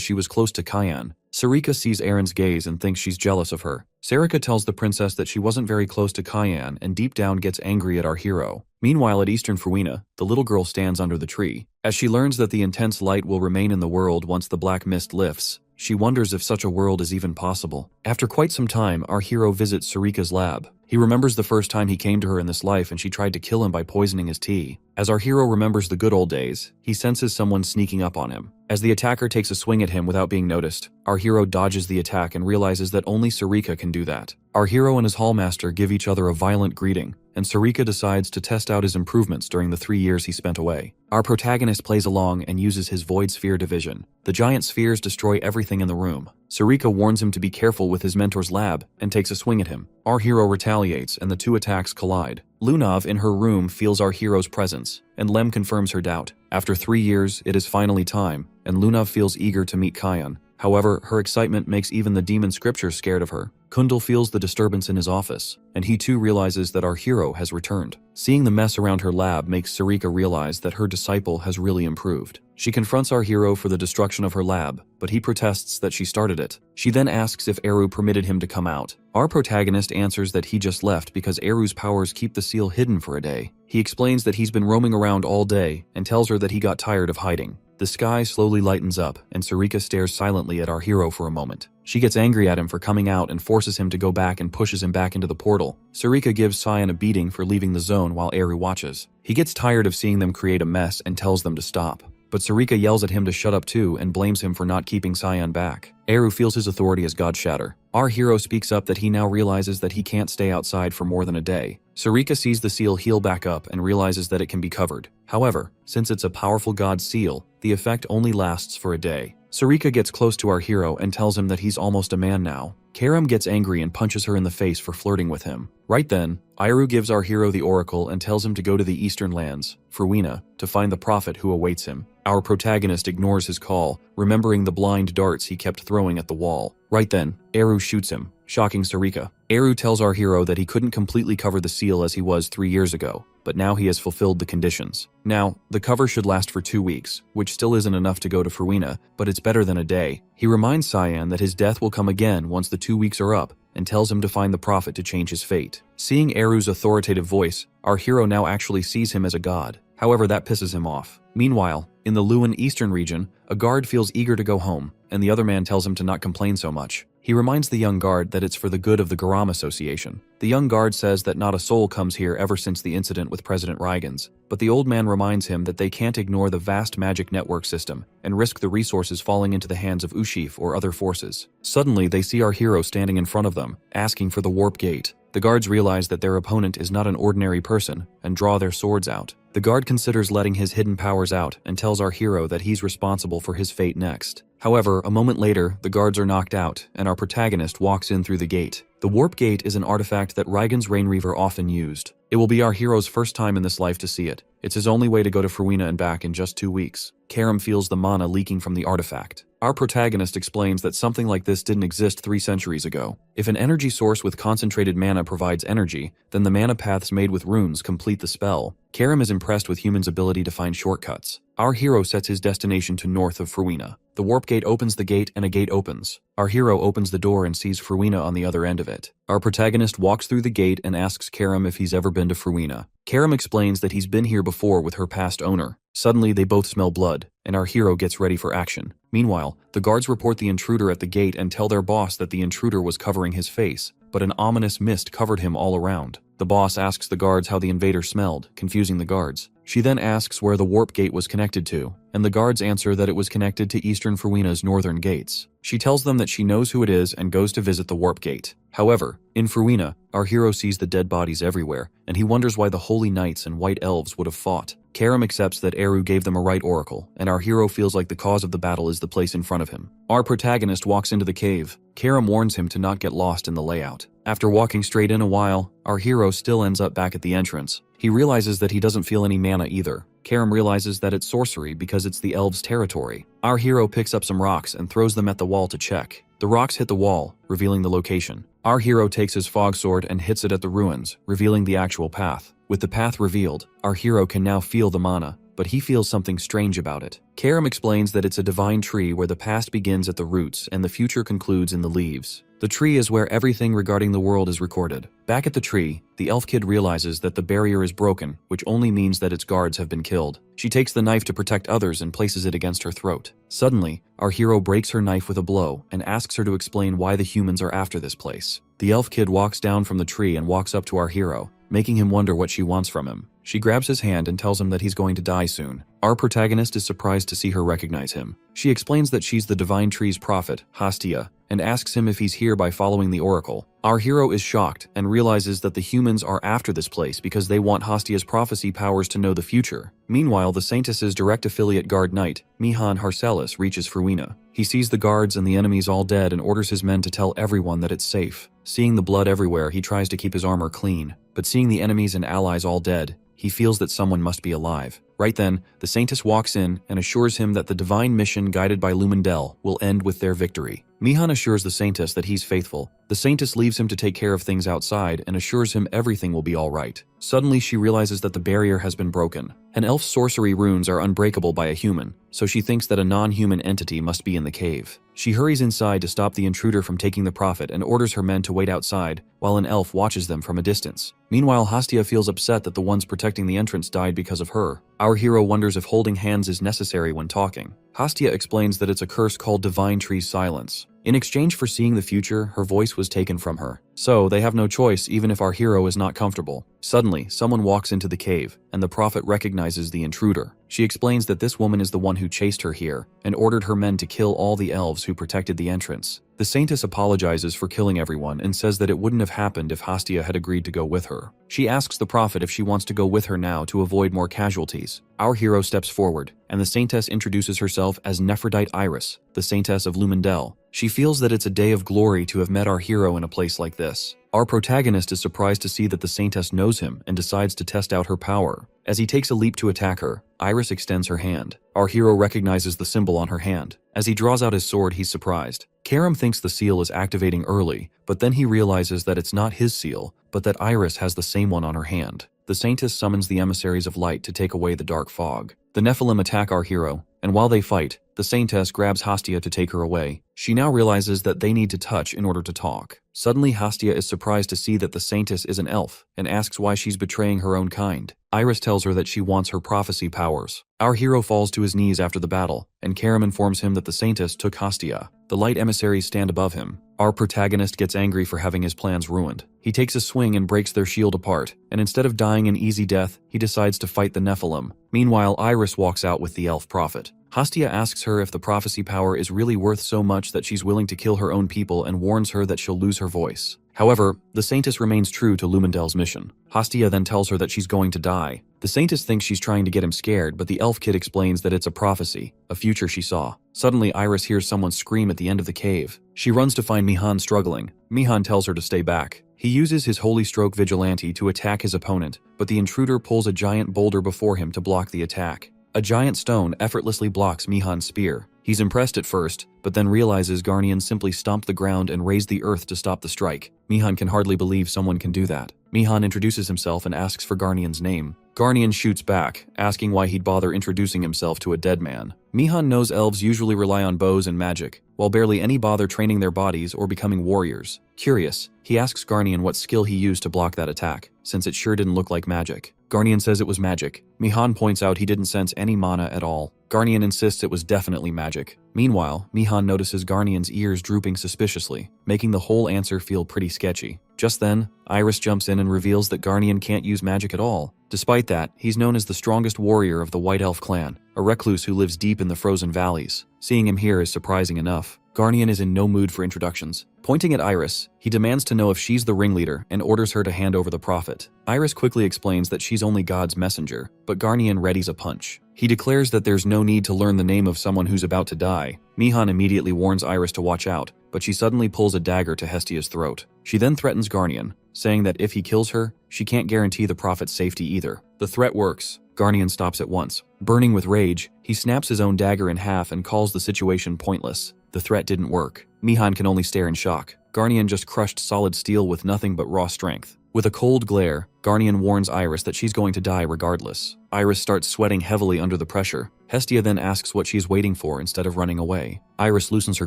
she was close to Cyan. Sarika sees Aaron's gaze and thinks she's jealous of her. Sarika tells the princess that she wasn't very close to Cyan and deep down gets angry at our hero. Meanwhile at Eastern Fruina, the little girl stands under the tree. As she learns that the intense light will remain in the world once the black mist lifts, she wonders if such a world is even possible. After quite some time, our hero visits Sarika's lab. He remembers the first time he came to her in this life and she tried to kill him by poisoning his tea. As our hero remembers the good old days, he senses someone sneaking up on him. As the attacker takes a swing at him without being noticed, our hero dodges the attack and realizes that only Sarika can do that. Our hero and his hallmaster give each other a violent greeting, and Sarika decides to test out his improvements during the 3 years he spent away. Our protagonist plays along and uses his Void Sphere division. The giant spheres destroy everything in the room. Sarika warns him to be careful with his mentor's lab and takes a swing at him. Our hero retaliates and the two attacks collide. Lunav in her room feels our hero's presence, and Lem confirms her doubt. After 3 years, it is finally time, and Lunav feels eager to meet Cyan. However, her excitement makes even the demon scripture scared of her. Kundal feels the disturbance in his office, and he too realizes that our hero has returned. Seeing the mess around her lab makes Sarika realize that her disciple has really improved. She confronts our hero for the destruction of her lab, but he protests that she started it. She then asks if Eru permitted him to come out. Our protagonist answers that he just left because Eru's powers keep the seal hidden for a day. He explains that he's been roaming around all day and tells her that he got tired of hiding. The sky slowly lightens up, and Sarika stares silently at our hero for a moment. She gets angry at him for coming out and forces him to go back and pushes him back into the portal. Sarika gives Cyan a beating for leaving the zone while Eru watches. He gets tired of seeing them create a mess and tells them to stop. But Sarika yells at him to shut up too and blames him for not keeping Cyan back. Eru feels his authority as God Shatter. Our hero speaks up that he now realizes that he can't stay outside for more than a day. Sarika sees the seal heal back up and realizes that it can be covered. However, since it's a powerful god seal, the effect only lasts for a day. Sarika gets close to our hero and tells him that he's almost a man now. Karam gets angry and punches her in the face for flirting with him. Right then, Iru gives our hero the oracle and tells him to go to the eastern lands, Fruina, to find the prophet who awaits him. Our protagonist ignores his call, remembering the blind darts he kept throwing at the wall. Right then, Eru shoots him, shocking Sarika. Eru tells our hero that he couldn't completely cover the seal as he was 3 years ago, but now he has fulfilled the conditions. Now, the cover should last for 2 weeks, which still isn't enough to go to Fruina, but it's better than a day. He reminds Cyan that his death will come again once the 2 weeks are up, and tells him to find the prophet to change his fate. Seeing Eru's authoritative voice, our hero now actually sees him as a god. However, that pisses him off. Meanwhile, in the Luan Eastern region, a guard feels eager to go home, and the other man tells him to not complain so much. He reminds the young guard that it's for the good of the Garam Association. The young guard says that not a soul comes here ever since the incident with President Rygans, but the old man reminds him that they can't ignore the vast magic network system and risk the resources falling into the hands of Ushif or other forces. Suddenly, they see our hero standing in front of them, asking for the warp gate. The guards realize that their opponent is not an ordinary person and draw their swords out. The The guard considers letting his hidden powers out and tells our hero that he's responsible for his fate next. However, a moment later, the guards are knocked out, and our protagonist walks in through the gate. The Warp Gate is an artifact that Reigen's Rainreaver often used. It will be our hero's first time in this life to see it. It's his only way to go to Fruina and back in just 2 weeks. Karam feels the mana leaking from the artifact. Our protagonist explains that something like this didn't exist 3 centuries ago. If an energy source with concentrated mana provides energy, then the mana paths made with runes complete the spell. Karam is impressed with humans' ability to find shortcuts. Our hero sets his destination to north of Fruina. The Warp Gate opens the gate and a gate opens. Our hero opens the door and sees Fruina on the other end of it. Our protagonist walks through the gate and asks Karam if he's ever been to Fruina. Karam explains that he's been here before with her past owner. Suddenly, they both smell blood, and our hero gets ready for action. Meanwhile, the guards report the intruder at the gate and tell their boss that the intruder was covering his face, but an ominous mist covered him all around. The boss asks the guards how the invader smelled, confusing the guards. She then asks where the Warp Gate was connected to, and the guards answer that it was connected to Eastern Fruina's northern gates. She tells them that she knows who it is and goes to visit the Warp Gate. However, in Fruina, our hero sees the dead bodies everywhere, and he wonders why the Holy Knights and White Elves would have fought. Karam accepts that Eru gave them a right oracle, and our hero feels like the cause of the battle is the place in front of him. Our protagonist walks into the cave. Karam warns him to not get lost in the layout. After walking straight in a while, our hero still ends up back at the entrance. He realizes that he doesn't feel any mana either. Karam realizes that it's sorcery because it's the elves' territory. Our hero picks up some rocks and throws them at the wall to check. The rocks hit the wall, revealing the location. Our hero takes his fog sword and hits it at the ruins, revealing the actual path. With the path revealed, our hero can now feel the mana, but he feels something strange about it. Karam explains that it's a divine tree where the past begins at the roots and the future concludes in the leaves. The tree is where everything regarding the world is recorded. Back at the tree, the elf kid realizes that the barrier is broken, which only means that its guards have been killed. She takes the knife to protect others and places it against her throat. Suddenly, our hero breaks her knife with a blow and asks her to explain why the humans are after this place. The elf kid walks down from the tree and walks up to our hero, making him wonder what she wants from him. She grabs his hand and tells him that he's going to die soon. Our protagonist is surprised to see her recognize him. She explains that she's the Divine Tree's prophet, Hastia, and asks him if he's here by following the oracle. Our hero is shocked and realizes that the humans are after this place because they want Hastia's prophecy powers to know the future. Meanwhile, the Saintess's direct affiliate guard knight, Mihan Harcelis, reaches Fruina. He sees the guards and the enemies all dead and orders his men to tell everyone that it's safe. Seeing the blood everywhere, he tries to keep his armor clean, but seeing the enemies and allies all dead, he feels that someone must be alive. Right then, the Saintess walks in and assures him that the divine mission guided by Lumendel will end with their victory. Mihan assures the Saintess that he's faithful. The Saintess leaves him to take care of things outside and assures him everything will be all right. Suddenly, she realizes that the barrier has been broken. An elf's sorcery runes are unbreakable by a human, so she thinks that a non-human entity must be in the cave. She hurries inside to stop the intruder from taking the prophet and orders her men to wait outside, while an elf watches them from a distance. Meanwhile, Hastia feels upset that the ones protecting the entrance died because of her. Our hero wonders if holding hands is necessary when talking. Hastia explains that it's a curse called Divine Tree's Silence. In exchange for seeing the future, her voice was taken from her. So, they have no choice even if our hero is not comfortable. Suddenly, someone walks into the cave, and the prophet recognizes the intruder. She explains that this woman is the one who chased her here, and ordered her men to kill all the elves who protected the entrance. The Saintess apologizes for killing everyone and says that it wouldn't have happened if Hastia had agreed to go with her. She asks the prophet if she wants to go with her now to avoid more casualties. Our hero steps forward, and the Saintess introduces herself as Nephrodite Iris, the Saintess of Lumendel. She feels that it's a day of glory to have met our hero in a place like this. Our protagonist is surprised to see that the Saintess knows him and decides to test out her power. As he takes a leap to attack her, Iris extends her hand. Our hero recognizes the symbol on her hand. As he draws out his sword, he's surprised. Karam thinks the seal is activating early, but then he realizes that it's not his seal, but that Iris has the same one on her hand. The Saintess summons the emissaries of light to take away the dark fog. The Nephilim attack our hero, and while they fight, the Saintess grabs Hastia to take her away. She now realizes that they need to touch in order to talk. Suddenly, Hastia is surprised to see that the Saintess is an elf, and asks why she's betraying her own kind. Iris tells her that she wants her prophecy powers. Our hero falls to his knees after the battle, and Karam informs him that the Saintess took Hastia. The light emissaries stand above him. Our protagonist gets angry for having his plans ruined. He takes a swing and breaks their shield apart, and instead of dying an easy death, he decides to fight the Nephilim. Meanwhile, Iris walks out with the elf prophet. Hestia asks her if the prophecy power is really worth so much that she's willing to kill her own people and warns her that she'll lose her voice. However, the Saintess remains true to Lumendel's mission. Hestia then tells her that she's going to die. The Saintess thinks she's trying to get him scared, but the elf kid explains that it's a prophecy, a future she saw. Suddenly, Iris hears someone scream at the end of the cave. She runs to find Mihan struggling. Mihan tells her to stay back. He uses his Holy Stroke Vigilante to attack his opponent, but the intruder pulls a giant boulder before him to block the attack. A giant stone effortlessly blocks Mihan's spear. He's impressed at first, but then realizes Garnian simply stomped the ground and raised the earth to stop the strike. Mihan can hardly believe someone can do that. Mihan introduces himself and asks for Garnian's name. Garnian shoots back, asking why he'd bother introducing himself to a dead man. Mihan knows elves usually rely on bows and magic, while barely any bother training their bodies or becoming warriors. Curious, he asks Garnian what skill he used to block that attack, since it sure didn't look like magic. Garnian says it was magic. Mihan points out he didn't sense any mana at all. Garnian insists it was definitely magic. Meanwhile, Mihan notices Garnian's ears drooping suspiciously, making the whole answer feel pretty sketchy. Just then, Iris jumps in and reveals that Garnian can't use magic at all. Despite that, he's known as the strongest warrior of the White Elf clan, a recluse who lives deep in the frozen valleys. Seeing him here is surprising enough. Garnian is in no mood for introductions. Pointing at Iris, he demands to know if she's the ringleader and orders her to hand over the prophet. Iris quickly explains that she's only God's messenger, but Garnian readies a punch. He declares that there's no need to learn the name of someone who's about to die. Mihan immediately warns Iris to watch out, but she suddenly pulls a dagger to Hestia's throat. She then threatens Garnian, saying that if he kills her, she can't guarantee the prophet's safety either. The threat works. Garnian stops at once. Burning with rage, he snaps his own dagger in half and calls the situation pointless. The threat didn't work. Mihan can only stare in shock. Garnian just crushed solid steel with nothing but raw strength. With a cold glare, Garnian warns Iris that she's going to die regardless. Iris starts sweating heavily under the pressure. Hestia then asks what she's waiting for instead of running away. Iris loosens her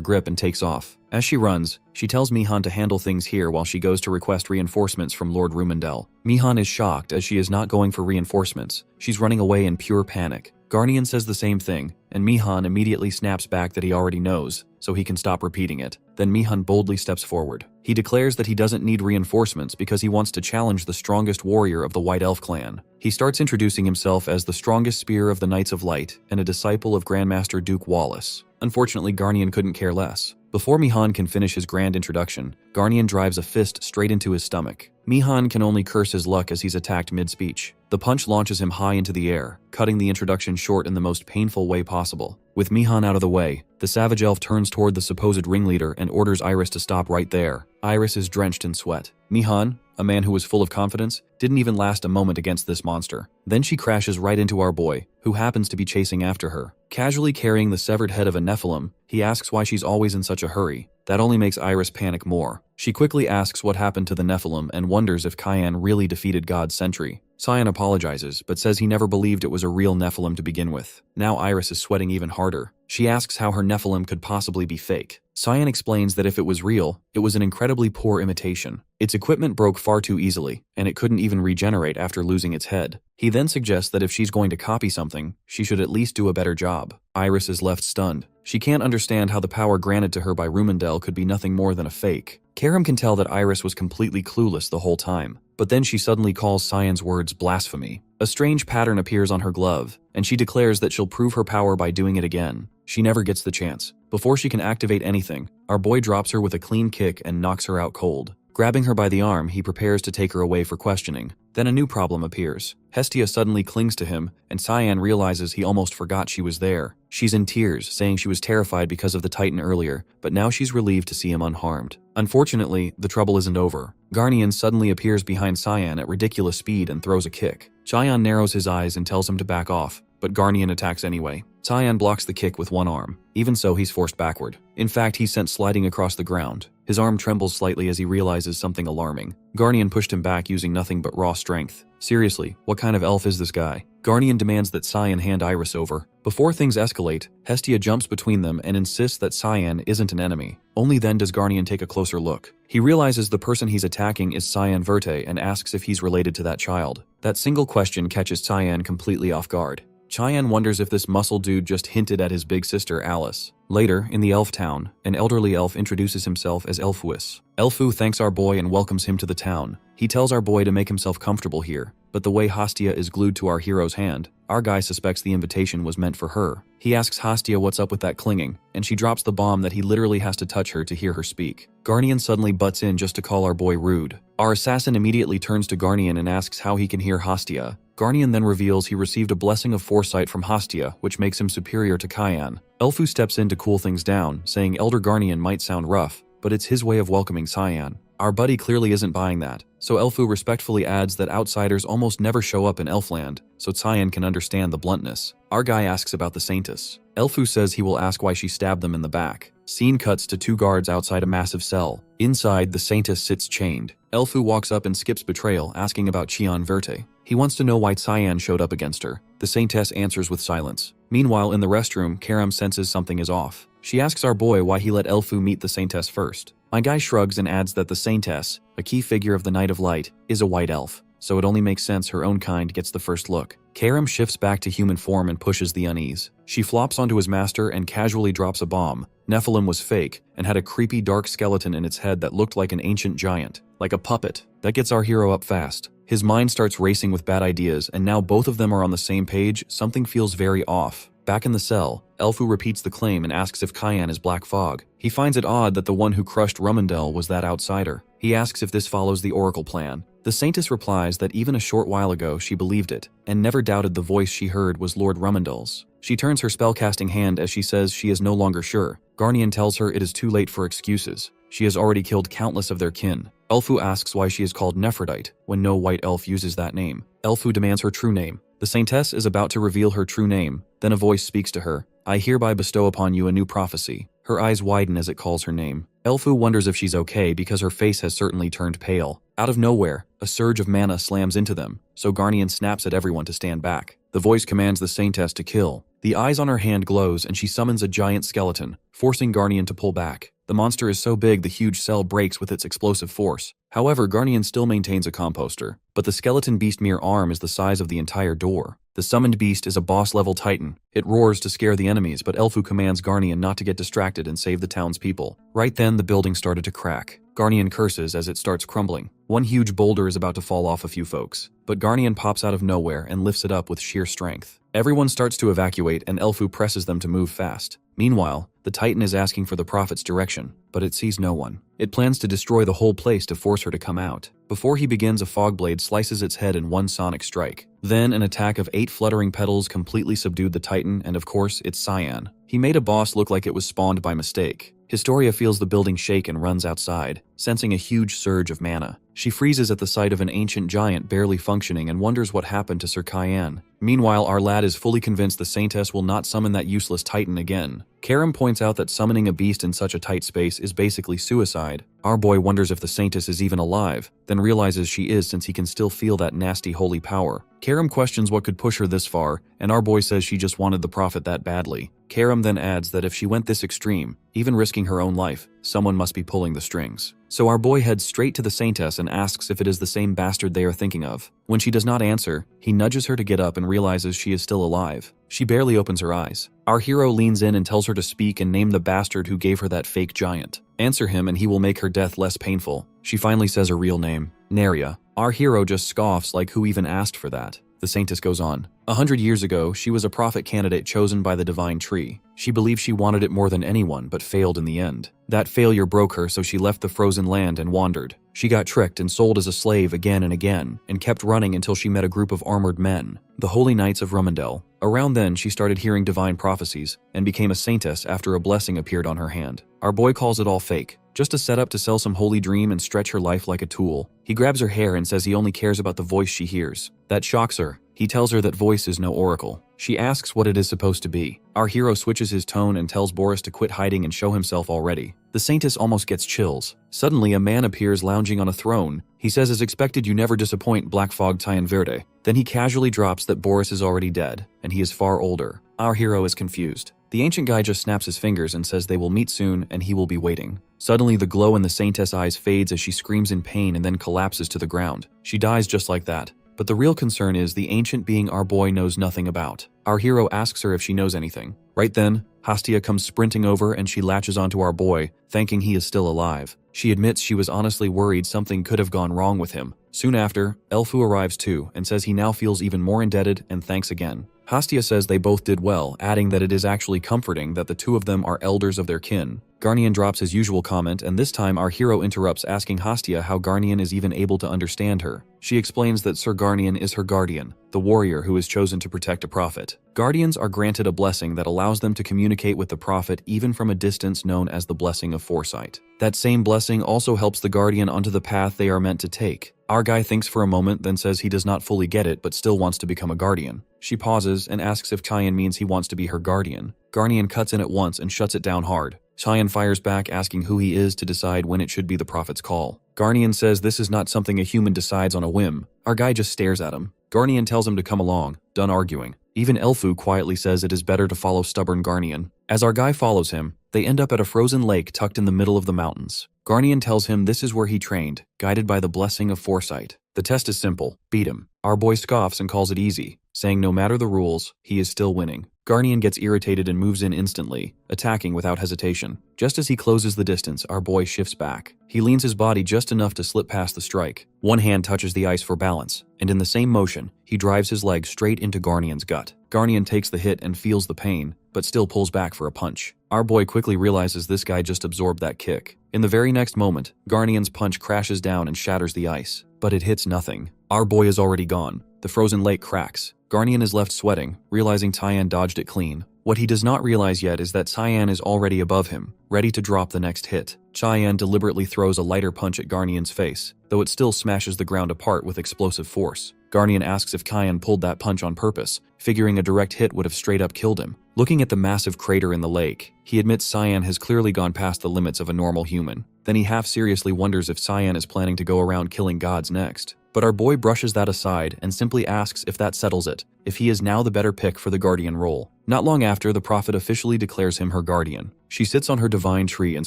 grip and takes off. As she runs, she tells Mihan to handle things here while she goes to request reinforcements from Lord Rumendel. Mihan is shocked as she is not going for reinforcements. She's running away in pure panic. Garnian says the same thing, and Mihan immediately snaps back that he already knows, so he can stop repeating it. Then Mihan boldly steps forward. He declares that he doesn't need reinforcements because he wants to challenge the strongest warrior of the White Elf clan. He starts introducing himself as the strongest spear of the Knights of Light and a disciple of Grandmaster Duke Wallace. Unfortunately, Garnian couldn't care less. Before Mihan can finish his grand introduction, Garnian drives a fist straight into his stomach. Mihan can only curse his luck as he's attacked mid-speech. The punch launches him high into the air, cutting the introduction short in the most painful way possible. With Mihan out of the way, the savage elf turns toward the supposed ringleader and orders Iris to stop right there. Iris is drenched in sweat. Mihan, a man who was full of confidence, didn't even last a moment against this monster. Then she crashes right into our boy, who happens to be chasing after her. Casually carrying the severed head of a Nephilim, he asks why she's always in such a hurry. That only makes Iris panic more. She quickly asks what happened to the Nephilim and wonders if Cyan really defeated God's sentry. Cyan apologizes, but says he never believed it was a real Nephilim to begin with. Now Iris is sweating even harder. She asks how her Nephilim could possibly be fake. Cyan explains that if it was real, it was an incredibly poor imitation. Its equipment broke far too easily, and it couldn't even regenerate after losing its head. He then suggests that if she's going to copy something, she should at least do a better job. Iris is left stunned. She can't understand how the power granted to her by Rumendel could be nothing more than a fake. Karam can tell that Iris was completely clueless the whole time, but then she suddenly calls Cyan's words blasphemy. A strange pattern appears on her glove, and she declares that she'll prove her power by doing it again. She never gets the chance. Before she can activate anything, our boy drops her with a clean kick and knocks her out cold. Grabbing her by the arm, he prepares to take her away for questioning. Then a new problem appears. Hestia suddenly clings to him, and Cyan realizes he almost forgot she was there. She's in tears, saying she was terrified because of the Titan earlier, but now she's relieved to see him unharmed. Unfortunately, the trouble isn't over. Garnian suddenly appears behind Cyan at ridiculous speed and throws a kick. Cyan narrows his eyes and tells him to back off, but Garnian attacks anyway. Cyan blocks the kick with one arm. Even so, he's forced backward. In fact, he's sent sliding across the ground. His arm trembles slightly as he realizes something alarming. Garnian pushed him back using nothing but raw strength. Seriously, what kind of elf is this guy? Garnian demands that Cyan hand Iris over. Before things escalate, Hestia jumps between them and insists that Cyan isn't an enemy. Only then does Garnian take a closer look. He realizes the person he's attacking is Cyan Verte and asks if he's related to that child. That single question catches Cyan completely off guard. Cyan wonders if this muscle dude just hinted at his big sister Alice. Later, in the elf town, an elderly elf introduces himself as Elfuis. Elfu thanks our boy and welcomes him to the town. He tells our boy to make himself comfortable here, but the way Hastia is glued to our hero's hand, our guy suspects the invitation was meant for her. He asks Hastia what's up with that clinging, and she drops the bomb that he literally has to touch her to hear her speak. Garnian suddenly butts in just to call our boy rude. Our assassin immediately turns to Garnian and asks how he can hear Hastia. Garnian then reveals he received a blessing of foresight from Hastia, which makes him superior to Cyan. Elfu steps in to cool things down, saying Elder Garnian might sound rough, but it's his way of welcoming Cyan. Our buddy clearly isn't buying that, so Elfu respectfully adds that outsiders almost never show up in Elfland, so Cyan can understand the bluntness. Our guy asks about the Saintess. Elfu says he will ask why she stabbed them in the back. Scene cuts to 2 guards outside a massive cell. Inside, the Saintess sits chained. Elfu walks up and skips betrayal, asking about Chion Verte. He wants to know why Cyan showed up against her. The Saintess answers with silence. Meanwhile, in the restroom, Karam senses something is off. She asks our boy why he let Elfu meet the Saintess first. My guy shrugs and adds that the Saintess, a key figure of the Night of Light, is a white elf, so it only makes sense her own kind gets the first look. Karam shifts back to human form and pushes the unease. She flops onto his master and casually drops a bomb. Nephilim was fake and had a creepy dark skeleton in its head that looked like an ancient giant, like a puppet. That gets our hero up fast. His mind starts racing with bad ideas, and now both of them are on the same page. Something feels very off. Back in the cell, Elfu repeats the claim and asks if Cyan is Black Fog. He finds it odd that the one who crushed Rumendel was that outsider. He asks if this follows the Oracle plan. The Saintess replies that even a short while ago she believed it, and never doubted the voice she heard was Lord Rumendel's. She turns her spellcasting hand as she says she is no longer sure. Garnian tells her it is too late for excuses. She has already killed countless of their kin. Elfu asks why she is called Nephrodite, when no white elf uses that name. Elfu demands her true name. The Saintess is about to reveal her true name, then a voice speaks to her. I hereby bestow upon you a new prophecy. Her eyes widen as it calls her name. Elfu wonders if she's okay because her face has certainly turned pale. Out of nowhere, a surge of mana slams into them, so Garnian snaps at everyone to stand back. The voice commands the Saintess to kill. The eyes on her hand glows and she summons a giant skeleton, forcing Garnian to pull back. The monster is so big the huge cell breaks with its explosive force. However, Garnian still maintains a composter, but the skeleton beast mere arm is the size of the entire door. The summoned beast is a boss-level titan. It roars to scare the enemies, but Elfu commands Garnian not to get distracted and save the townspeople. Right then, the building started to crack. Garnian curses as it starts crumbling. One huge boulder is about to fall off a few folks, but Garnian pops out of nowhere and lifts it up with sheer strength. Everyone starts to evacuate and Elfu presses them to move fast. Meanwhile, the Titan is asking for the Prophet's direction, but it sees no one. It plans to destroy the whole place to force her to come out. Before he begins, a fog blade slices its head in one sonic strike. Then, an attack of 8 fluttering petals completely subdued the Titan, and of course, it's Cyan. He made a boss look like it was spawned by mistake. Historia feels the building shake and runs outside, sensing a huge surge of mana. She freezes at the sight of an ancient giant barely functioning and wonders what happened to Sir Cyan. Meanwhile, our lad is fully convinced the Saintess will not summon that useless Titan again. Karam points out that summoning a beast in such a tight space is basically suicide. Our boy wonders if the Saintess is even alive, then realizes she is since he can still feel that nasty holy power. Karam questions what could push her this far, and our boy says she just wanted the Prophet that badly. Karam then adds that if she went this extreme, even risking her own life, someone must be pulling the strings. So our boy heads straight to the Saintess and asks if it is the same bastard they are thinking of. When she does not answer, he nudges her to get up and realizes she is still alive. She barely opens her eyes. Our hero leans in and tells her to speak and name the bastard who gave her that fake giant. Answer him and he will make her death less painful. She finally says her real name, Neria. Our hero just scoffs like who even asked for that. The Saintess goes on. 100 years ago, she was a prophet candidate chosen by the divine tree. She believed she wanted it more than anyone, but failed in the end. That failure broke her, so she left the frozen land and wandered. She got tricked and sold as a slave again and again, and kept running until she met a group of armored men, the Holy Knights of Rumendel. Around then, she started hearing divine prophecies, and became a saintess after a blessing appeared on her hand. Our boy calls it all fake, just a setup to sell some holy dream and stretch her life like a tool. He grabs her hair and says he only cares about the voice she hears. That shocks her. He tells her that voice is no oracle. She asks what it is supposed to be. Our hero switches his tone and tells Boris to quit hiding and show himself already. The Saintess almost gets chills. Suddenly, a man appears lounging on a throne. He says as expected you never disappoint Black Fog Tyan Verde. Then he casually drops that Boris is already dead, and he is far older. Our hero is confused. The ancient guy just snaps his fingers and says they will meet soon and he will be waiting. Suddenly, the glow in the Saintess' eyes fades as she screams in pain and then collapses to the ground. She dies just like that. But the real concern is the ancient being our boy knows nothing about. Our hero asks her if she knows anything. Right then, Hastia comes sprinting over and she latches onto our boy, thanking he is still alive. She admits she was honestly worried something could have gone wrong with him. Soon after, Elfu arrives too and says he now feels even more indebted and thanks again. Hastia says they both did well, adding that it is actually comforting that the two of them are elders of their kin. Garnian drops his usual comment, and this time our hero interrupts, asking Hastia how Garnian is even able to understand her. She explains that Sir Garnian is her guardian, the warrior who is chosen to protect a prophet. Guardians are granted a blessing that allows them to communicate with the prophet even from a distance, known as the blessing of foresight. That same blessing also helps the guardian onto the path they are meant to take. Our guy thinks for a moment, then says he does not fully get it but still wants to become a guardian. She pauses and asks if Chayan means he wants to be her guardian. Garnian cuts in at once and shuts it down hard. Chayan fires back, asking who he is to decide when it should be the prophet's call. Garnian says this is not something a human decides on a whim. Our guy just stares at him. Garnian tells him to come along, done arguing. Even Elfu quietly says it is better to follow stubborn Garnian. As our guy follows him, they end up at a frozen lake tucked in the middle of the mountains. Garnian tells him this is where he trained, guided by the blessing of foresight. The test is simple: beat him. Our boy scoffs and calls it easy, saying no matter the rules, he is still winning. Garnian gets irritated and moves in instantly, attacking without hesitation. Just as he closes the distance, our boy shifts back. He leans his body just enough to slip past the strike. One hand touches the ice for balance, and in the same motion, he drives his leg straight into Garnian's gut. Garnian takes the hit and feels the pain, but still pulls back for a punch. Our boy quickly realizes this guy just absorbed that kick. In the very next moment, Garnian's punch crashes down and shatters the ice, but it hits nothing. Our boy is already gone. The frozen lake cracks. Garnian is left sweating, realizing Tyan dodged it clean. What he does not realize yet is that Cyan is already above him, ready to drop the next hit. Cyan deliberately throws a lighter punch at Garnian's face, though it still smashes the ground apart with explosive force. Garnian asks if Cyan pulled that punch on purpose, figuring a direct hit would have straight up killed him. Looking at the massive crater in the lake, he admits Cyan has clearly gone past the limits of a normal human. Then he half-seriously wonders if Cyan is planning to go around killing gods next. But our boy brushes that aside and simply asks if that settles it, if he is now the better pick for the guardian role. Not long after, the prophet officially declares him her guardian. She sits on her divine tree and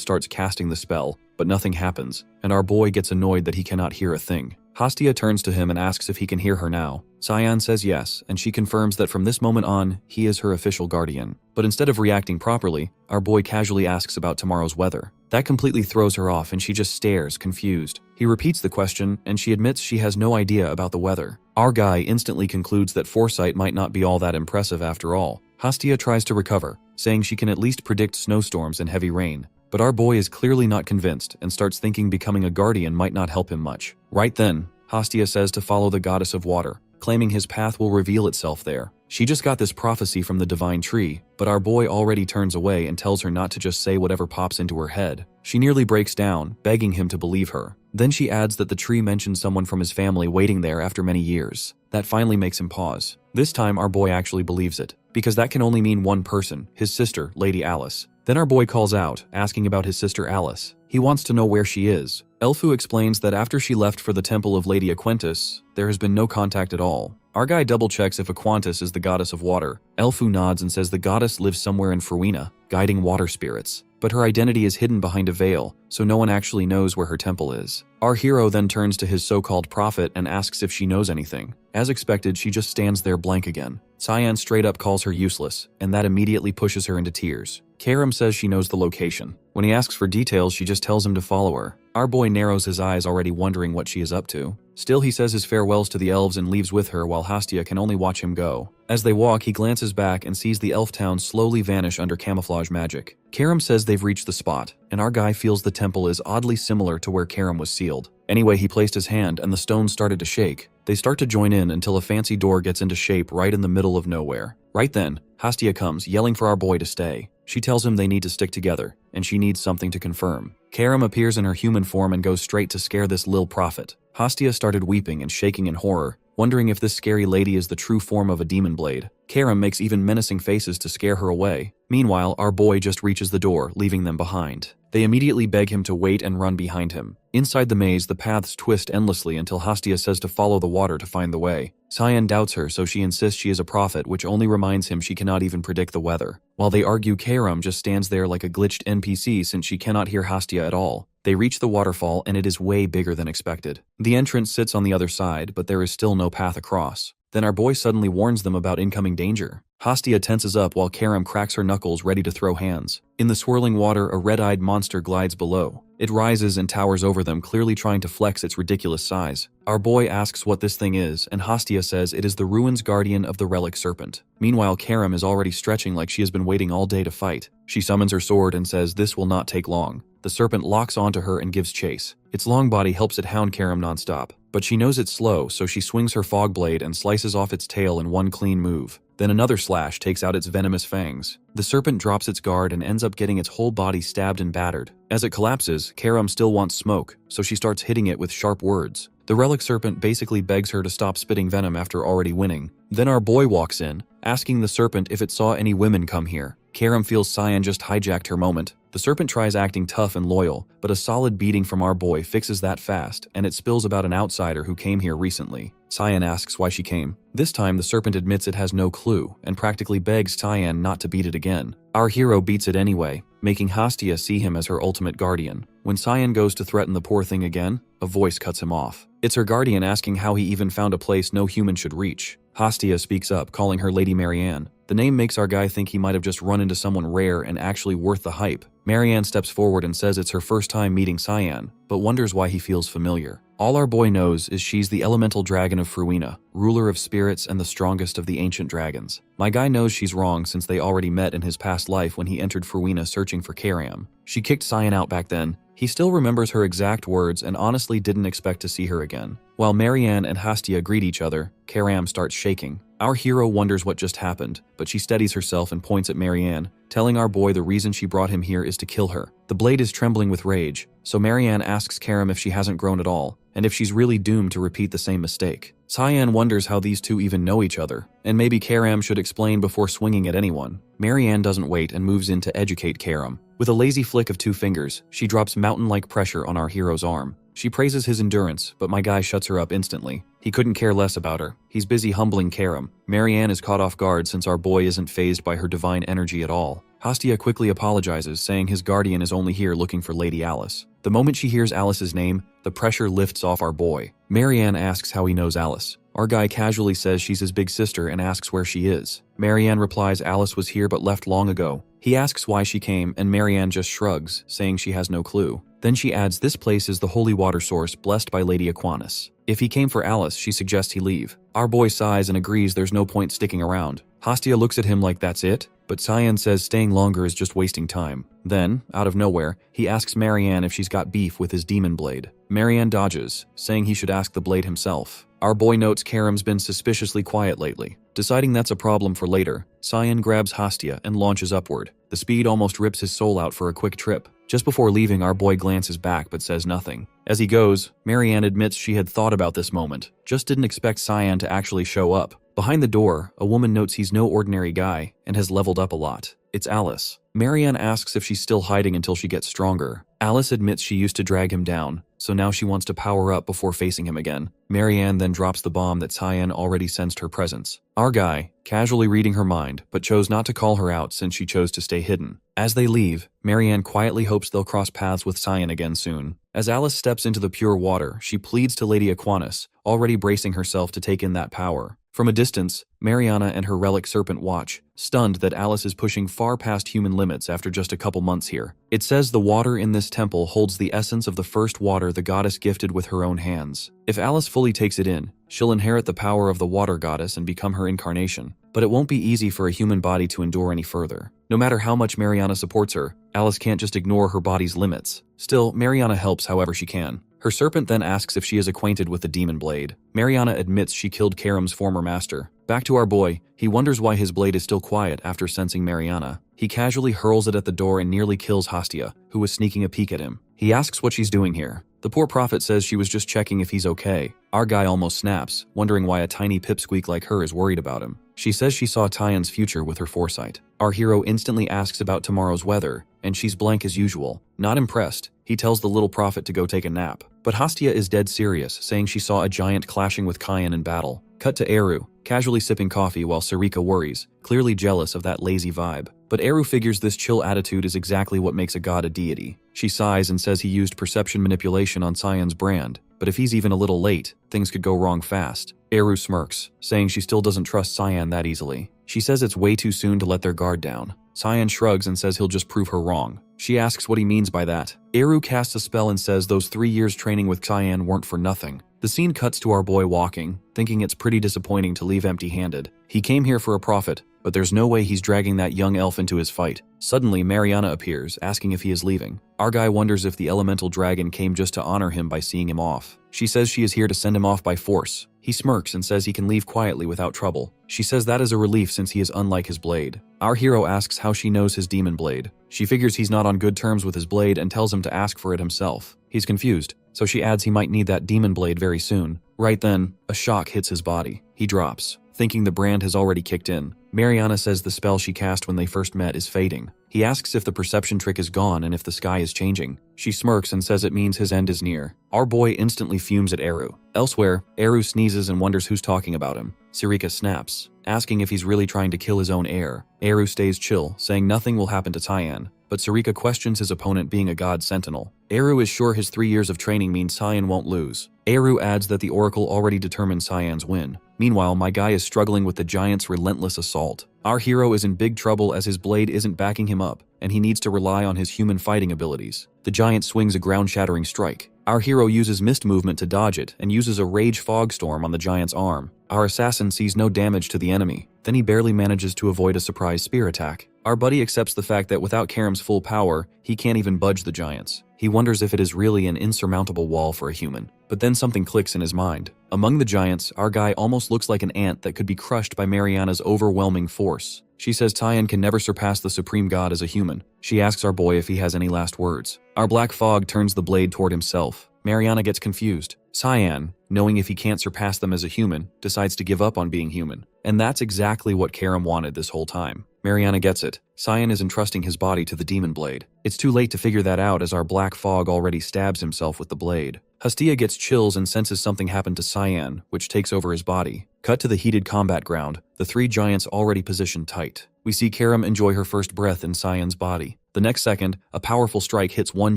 starts casting the spell, but nothing happens, and our boy gets annoyed that he cannot hear a thing. Hastia turns to him and asks if he can hear her now. Cyan says yes, and she confirms that from this moment on, he is her official guardian. But instead of reacting properly, our boy casually asks about tomorrow's weather. That completely throws her off and she just stares, confused. He repeats the question and she admits she has no idea about the weather. Our guy instantly concludes that foresight might not be all that impressive after all. Hastia tries to recover, saying she can at least predict snowstorms and heavy rain. But our boy is clearly not convinced and starts thinking becoming a guardian might not help him much. Right then, Hastia says to follow the goddess of water, claiming his path will reveal itself there. She just got this prophecy from the divine tree, but our boy already turns away and tells her not to just say whatever pops into her head. She nearly breaks down, begging him to believe her. Then she adds that the tree mentioned someone from his family waiting there after many years. That finally makes him pause. This time our boy actually believes it, because that can only mean one person, his sister, Lady Alice. Then our boy calls out, asking about his sister Alice. He wants to know where she is. Elfu explains that after she left for the temple of Lady Aquentis, there has been no contact at all. Our guy double-checks if Aquantis is the goddess of water. Elfu nods and says the goddess lives somewhere in Ferwina, guiding water spirits. But her identity is hidden behind a veil, so no one actually knows where her temple is. Our hero then turns to his so-called prophet and asks if she knows anything. As expected, she just stands there blank again. Cyan straight up calls her useless, and that immediately pushes her into tears. Karam says she knows the location. When he asks for details, she just tells him to follow her. Our boy narrows his eyes, already wondering what she is up to. Still, he says his farewells to the elves and leaves with her while Hastia can only watch him go. As they walk, he glances back and sees the elf town slowly vanish under camouflage magic. Karam says they've reached the spot, and our guy feels the temple is oddly similar to where Karam was sealed. Anyway, he placed his hand and the stones started to shake. They start to join in until a fancy door gets into shape right in the middle of nowhere. Right then, Hastia comes, yelling for our boy to stay. She tells him they need to stick together, and she needs something to confirm. Karam appears in her human form and goes straight to scare this lil prophet. Hastia started weeping and shaking in horror, wondering if this scary lady is the true form of a demon blade. Karam makes even menacing faces to scare her away. Meanwhile, our boy just reaches the door, leaving them behind. They immediately beg him to wait and run behind him. Inside the maze, the paths twist endlessly until Hastia says to follow the water to find the way. Cyan doubts her, so she insists she is a prophet, which only reminds him she cannot even predict the weather. While they argue, Karam just stands there like a glitched NPC since she cannot hear Hastia at all. They reach the waterfall and it is way bigger than expected. The entrance sits on the other side, but there is still no path across. Then our boy suddenly warns them about incoming danger. Hastia tenses up while Karam cracks her knuckles ready to throw hands. In the swirling water, a red-eyed monster glides below. It rises and towers over them, clearly trying to flex its ridiculous size. Our boy asks what this thing is, and Hastia says it is the ruins guardian of the relic serpent. Meanwhile, Karam is already stretching like she has been waiting all day to fight. She summons her sword and says this will not take long. The serpent locks onto her and gives chase. Its long body helps it hound Karam nonstop, but she knows it's slow, so she swings her fog blade and slices off its tail in one clean move. Then another slash takes out its venomous fangs. The serpent drops its guard and ends up getting its whole body stabbed and battered. As it collapses, Karam still wants smoke, so she starts hitting it with sharp words. The relic serpent basically begs her to stop spitting venom after already winning. Then our boy walks in, asking the serpent if it saw any women come here. Karam feels Cyan just hijacked her moment. The serpent tries acting tough and loyal, but a solid beating from our boy fixes that fast, and it spills about an outsider who came here recently. Cyan asks why she came. This time the serpent admits it has no clue, and practically begs Cyan not to beat it again. Our hero beats it anyway, making Hastia see him as her ultimate guardian. When Cyan goes to threaten the poor thing again, a voice cuts him off. It's her guardian asking how he even found a place no human should reach. Hastia speaks up, calling her Lady Marianne. The name makes our guy think he might have just run into someone rare and actually worth the hype. Marianne steps forward and says it's her first time meeting Cyan, but wonders why he feels familiar. All our boy knows is she's the elemental dragon of Fruina, ruler of spirits and the strongest of the ancient dragons. My guy knows she's wrong since they already met in his past life when he entered Fruina searching for Karam. She kicked Cyan out back then. He still remembers her exact words and honestly didn't expect to see her again. While Marianne and Hastia greet each other, Karam starts shaking. Our hero wonders what just happened, but she steadies herself and points at Marianne, telling our boy the reason she brought him here is to kill her. The blade is trembling with rage, so Marianne asks Karam if she hasn't grown at all, and if she's really doomed to repeat the same mistake. Cyan wonders how these two even know each other, and maybe Karam should explain before swinging at anyone. Marianne doesn't wait and moves in to educate Karam. With a lazy flick of 2 fingers, she drops mountain-like pressure on our hero's arm. She praises his endurance, but my guy shuts her up instantly. He couldn't care less about her. He's busy humbling Karam. Marianne is caught off guard since our boy isn't fazed by her divine energy at all. Hastia quickly apologizes, saying his guardian is only here looking for Lady Alice. The moment she hears Alice's name, the pressure lifts off our boy. Marianne asks how he knows Alice. Our guy casually says she's his big sister and asks where she is. Marianne replies Alice was here but left long ago. He asks why she came, and Marianne just shrugs, saying she has no clue. Then she adds this place is the holy water source blessed by Lady Aquinas. If he came for Alice, she suggests he leave. Our boy sighs and agrees there's no point sticking around. Hastia looks at him like that's it, but Cyan says staying longer is just wasting time. Then, out of nowhere, he asks Marianne if she's got beef with his demon blade. Marianne dodges, saying he should ask the blade himself. Our boy notes Karam's been suspiciously quiet lately. Deciding that's a problem for later, Cyan grabs Hastia and launches upward. The speed almost rips his soul out for a quick trip. Just before leaving, our boy glances back but says nothing. As he goes, Marianne admits she had thought about this moment, just didn't expect Cyan to actually show up. Behind the door, a woman notes he's no ordinary guy and has leveled up a lot. It's Alice. Marianne asks if she's still hiding until she gets stronger. Alice admits she used to drag him down, so now she wants to power up before facing him again. Marianne then drops the bomb that Cyan already sensed her presence. Our guy, casually reading her mind, but chose not to call her out since she chose to stay hidden. As they leave, Marianne quietly hopes they'll cross paths with Cyan again soon. As Alice steps into the pure water, she pleads to Lady Aquinas, already bracing herself to take in that power. From a distance, Mariana and her relic serpent watch, stunned that Alice is pushing far past human limits after just a couple months here. It says the water in this temple holds the essence of the first water the goddess gifted with her own hands. If Alice fully takes it in, she'll inherit the power of the water goddess and become her incarnation. But it won't be easy for a human body to endure any further. No matter how much Mariana supports her, Alice can't just ignore her body's limits. Still, Mariana helps however she can. Her serpent then asks if she is acquainted with the demon blade. Mariana admits she killed Karam's former master. Back to our boy, he wonders why his blade is still quiet after sensing Mariana. He casually hurls it at the door and nearly kills Hastia, who was sneaking a peek at him. He asks what she's doing here. The poor prophet says she was just checking if he's okay. Our guy almost snaps, wondering why a tiny pipsqueak like her is worried about him. She says she saw Tyan's future with her foresight. Our hero instantly asks about tomorrow's weather, and she's blank as usual. Not impressed, he tells the little prophet to go take a nap. But Hastia is dead serious, saying she saw a giant clashing with Cyan in battle. Cut to Eru, casually sipping coffee while Sarika worries, clearly jealous of that lazy vibe. But Eru figures this chill attitude is exactly what makes a god a deity. She sighs and says he used perception manipulation on Cyan's brand, but if he's even a little late, things could go wrong fast. Eru smirks, saying she still doesn't trust Cyan that easily. She says it's way too soon to let their guard down. Cyan shrugs and says he'll just prove her wrong. She asks what he means by that. Eru casts a spell and says those 3 years training with Cyan weren't for nothing. The scene cuts to our boy walking, thinking it's pretty disappointing to leave empty-handed. He came here for a profit, but there's no way he's dragging that young elf into his fight. Suddenly, Mariana appears, asking if he is leaving. Our guy wonders if the elemental dragon came just to honor him by seeing him off. She says she is here to send him off by force. He smirks and says he can leave quietly without trouble. She says that is a relief since he is unlike his blade. Our hero asks how she knows his demon blade. She figures he's not on good terms with his blade and tells him to ask for it himself. He's confused, so she adds he might need that demon blade very soon. Right then, a shock hits his body. He drops, thinking the brand has already kicked in. Mariana says the spell she cast when they first met is fading. He asks if the perception trick is gone and if the sky is changing. She smirks and says it means his end is near. Our boy instantly fumes at Eru. Elsewhere, Eru sneezes and wonders who's talking about him. Sirika snaps, asking if he's really trying to kill his own heir. Eru stays chill, saying nothing will happen to Cyan, but Sirika questions his opponent being a god sentinel. Eru is sure his 3 years of training means Cyan won't lose. Eru adds that the oracle already determined Cyan's win. Meanwhile, my guy is struggling with the giant's relentless assault. Our hero is in big trouble as his blade isn't backing him up, and he needs to rely on his human fighting abilities. The giant swings a ground-shattering strike. Our hero uses mist movement to dodge it and uses a rage fog storm on the giant's arm. Our assassin sees no damage to the enemy, then he barely manages to avoid a surprise spear attack. Our buddy accepts the fact that without Karam's full power, he can't even budge the giants. He wonders if it is really an insurmountable wall for a human. But then something clicks in his mind. Among the giants, our guy almost looks like an ant that could be crushed by Mariana's overwhelming force. She says Cyan can never surpass the supreme god as a human. She asks our boy if he has any last words. Our black fog turns the blade toward himself. Mariana gets confused. Cyan, knowing if he can't surpass them as a human, decides to give up on being human. And that's exactly what Karam wanted this whole time. Mariana gets it. Cyan is entrusting his body to the demon blade. It's too late to figure that out as our black fog already stabs himself with the blade. Hastia gets chills and senses something happened to Cyan, which takes over his body. Cut to the heated combat ground, the 3 giants already positioned tight. We see Karam enjoy her first breath in Cyan's body. The next second, a powerful strike hits one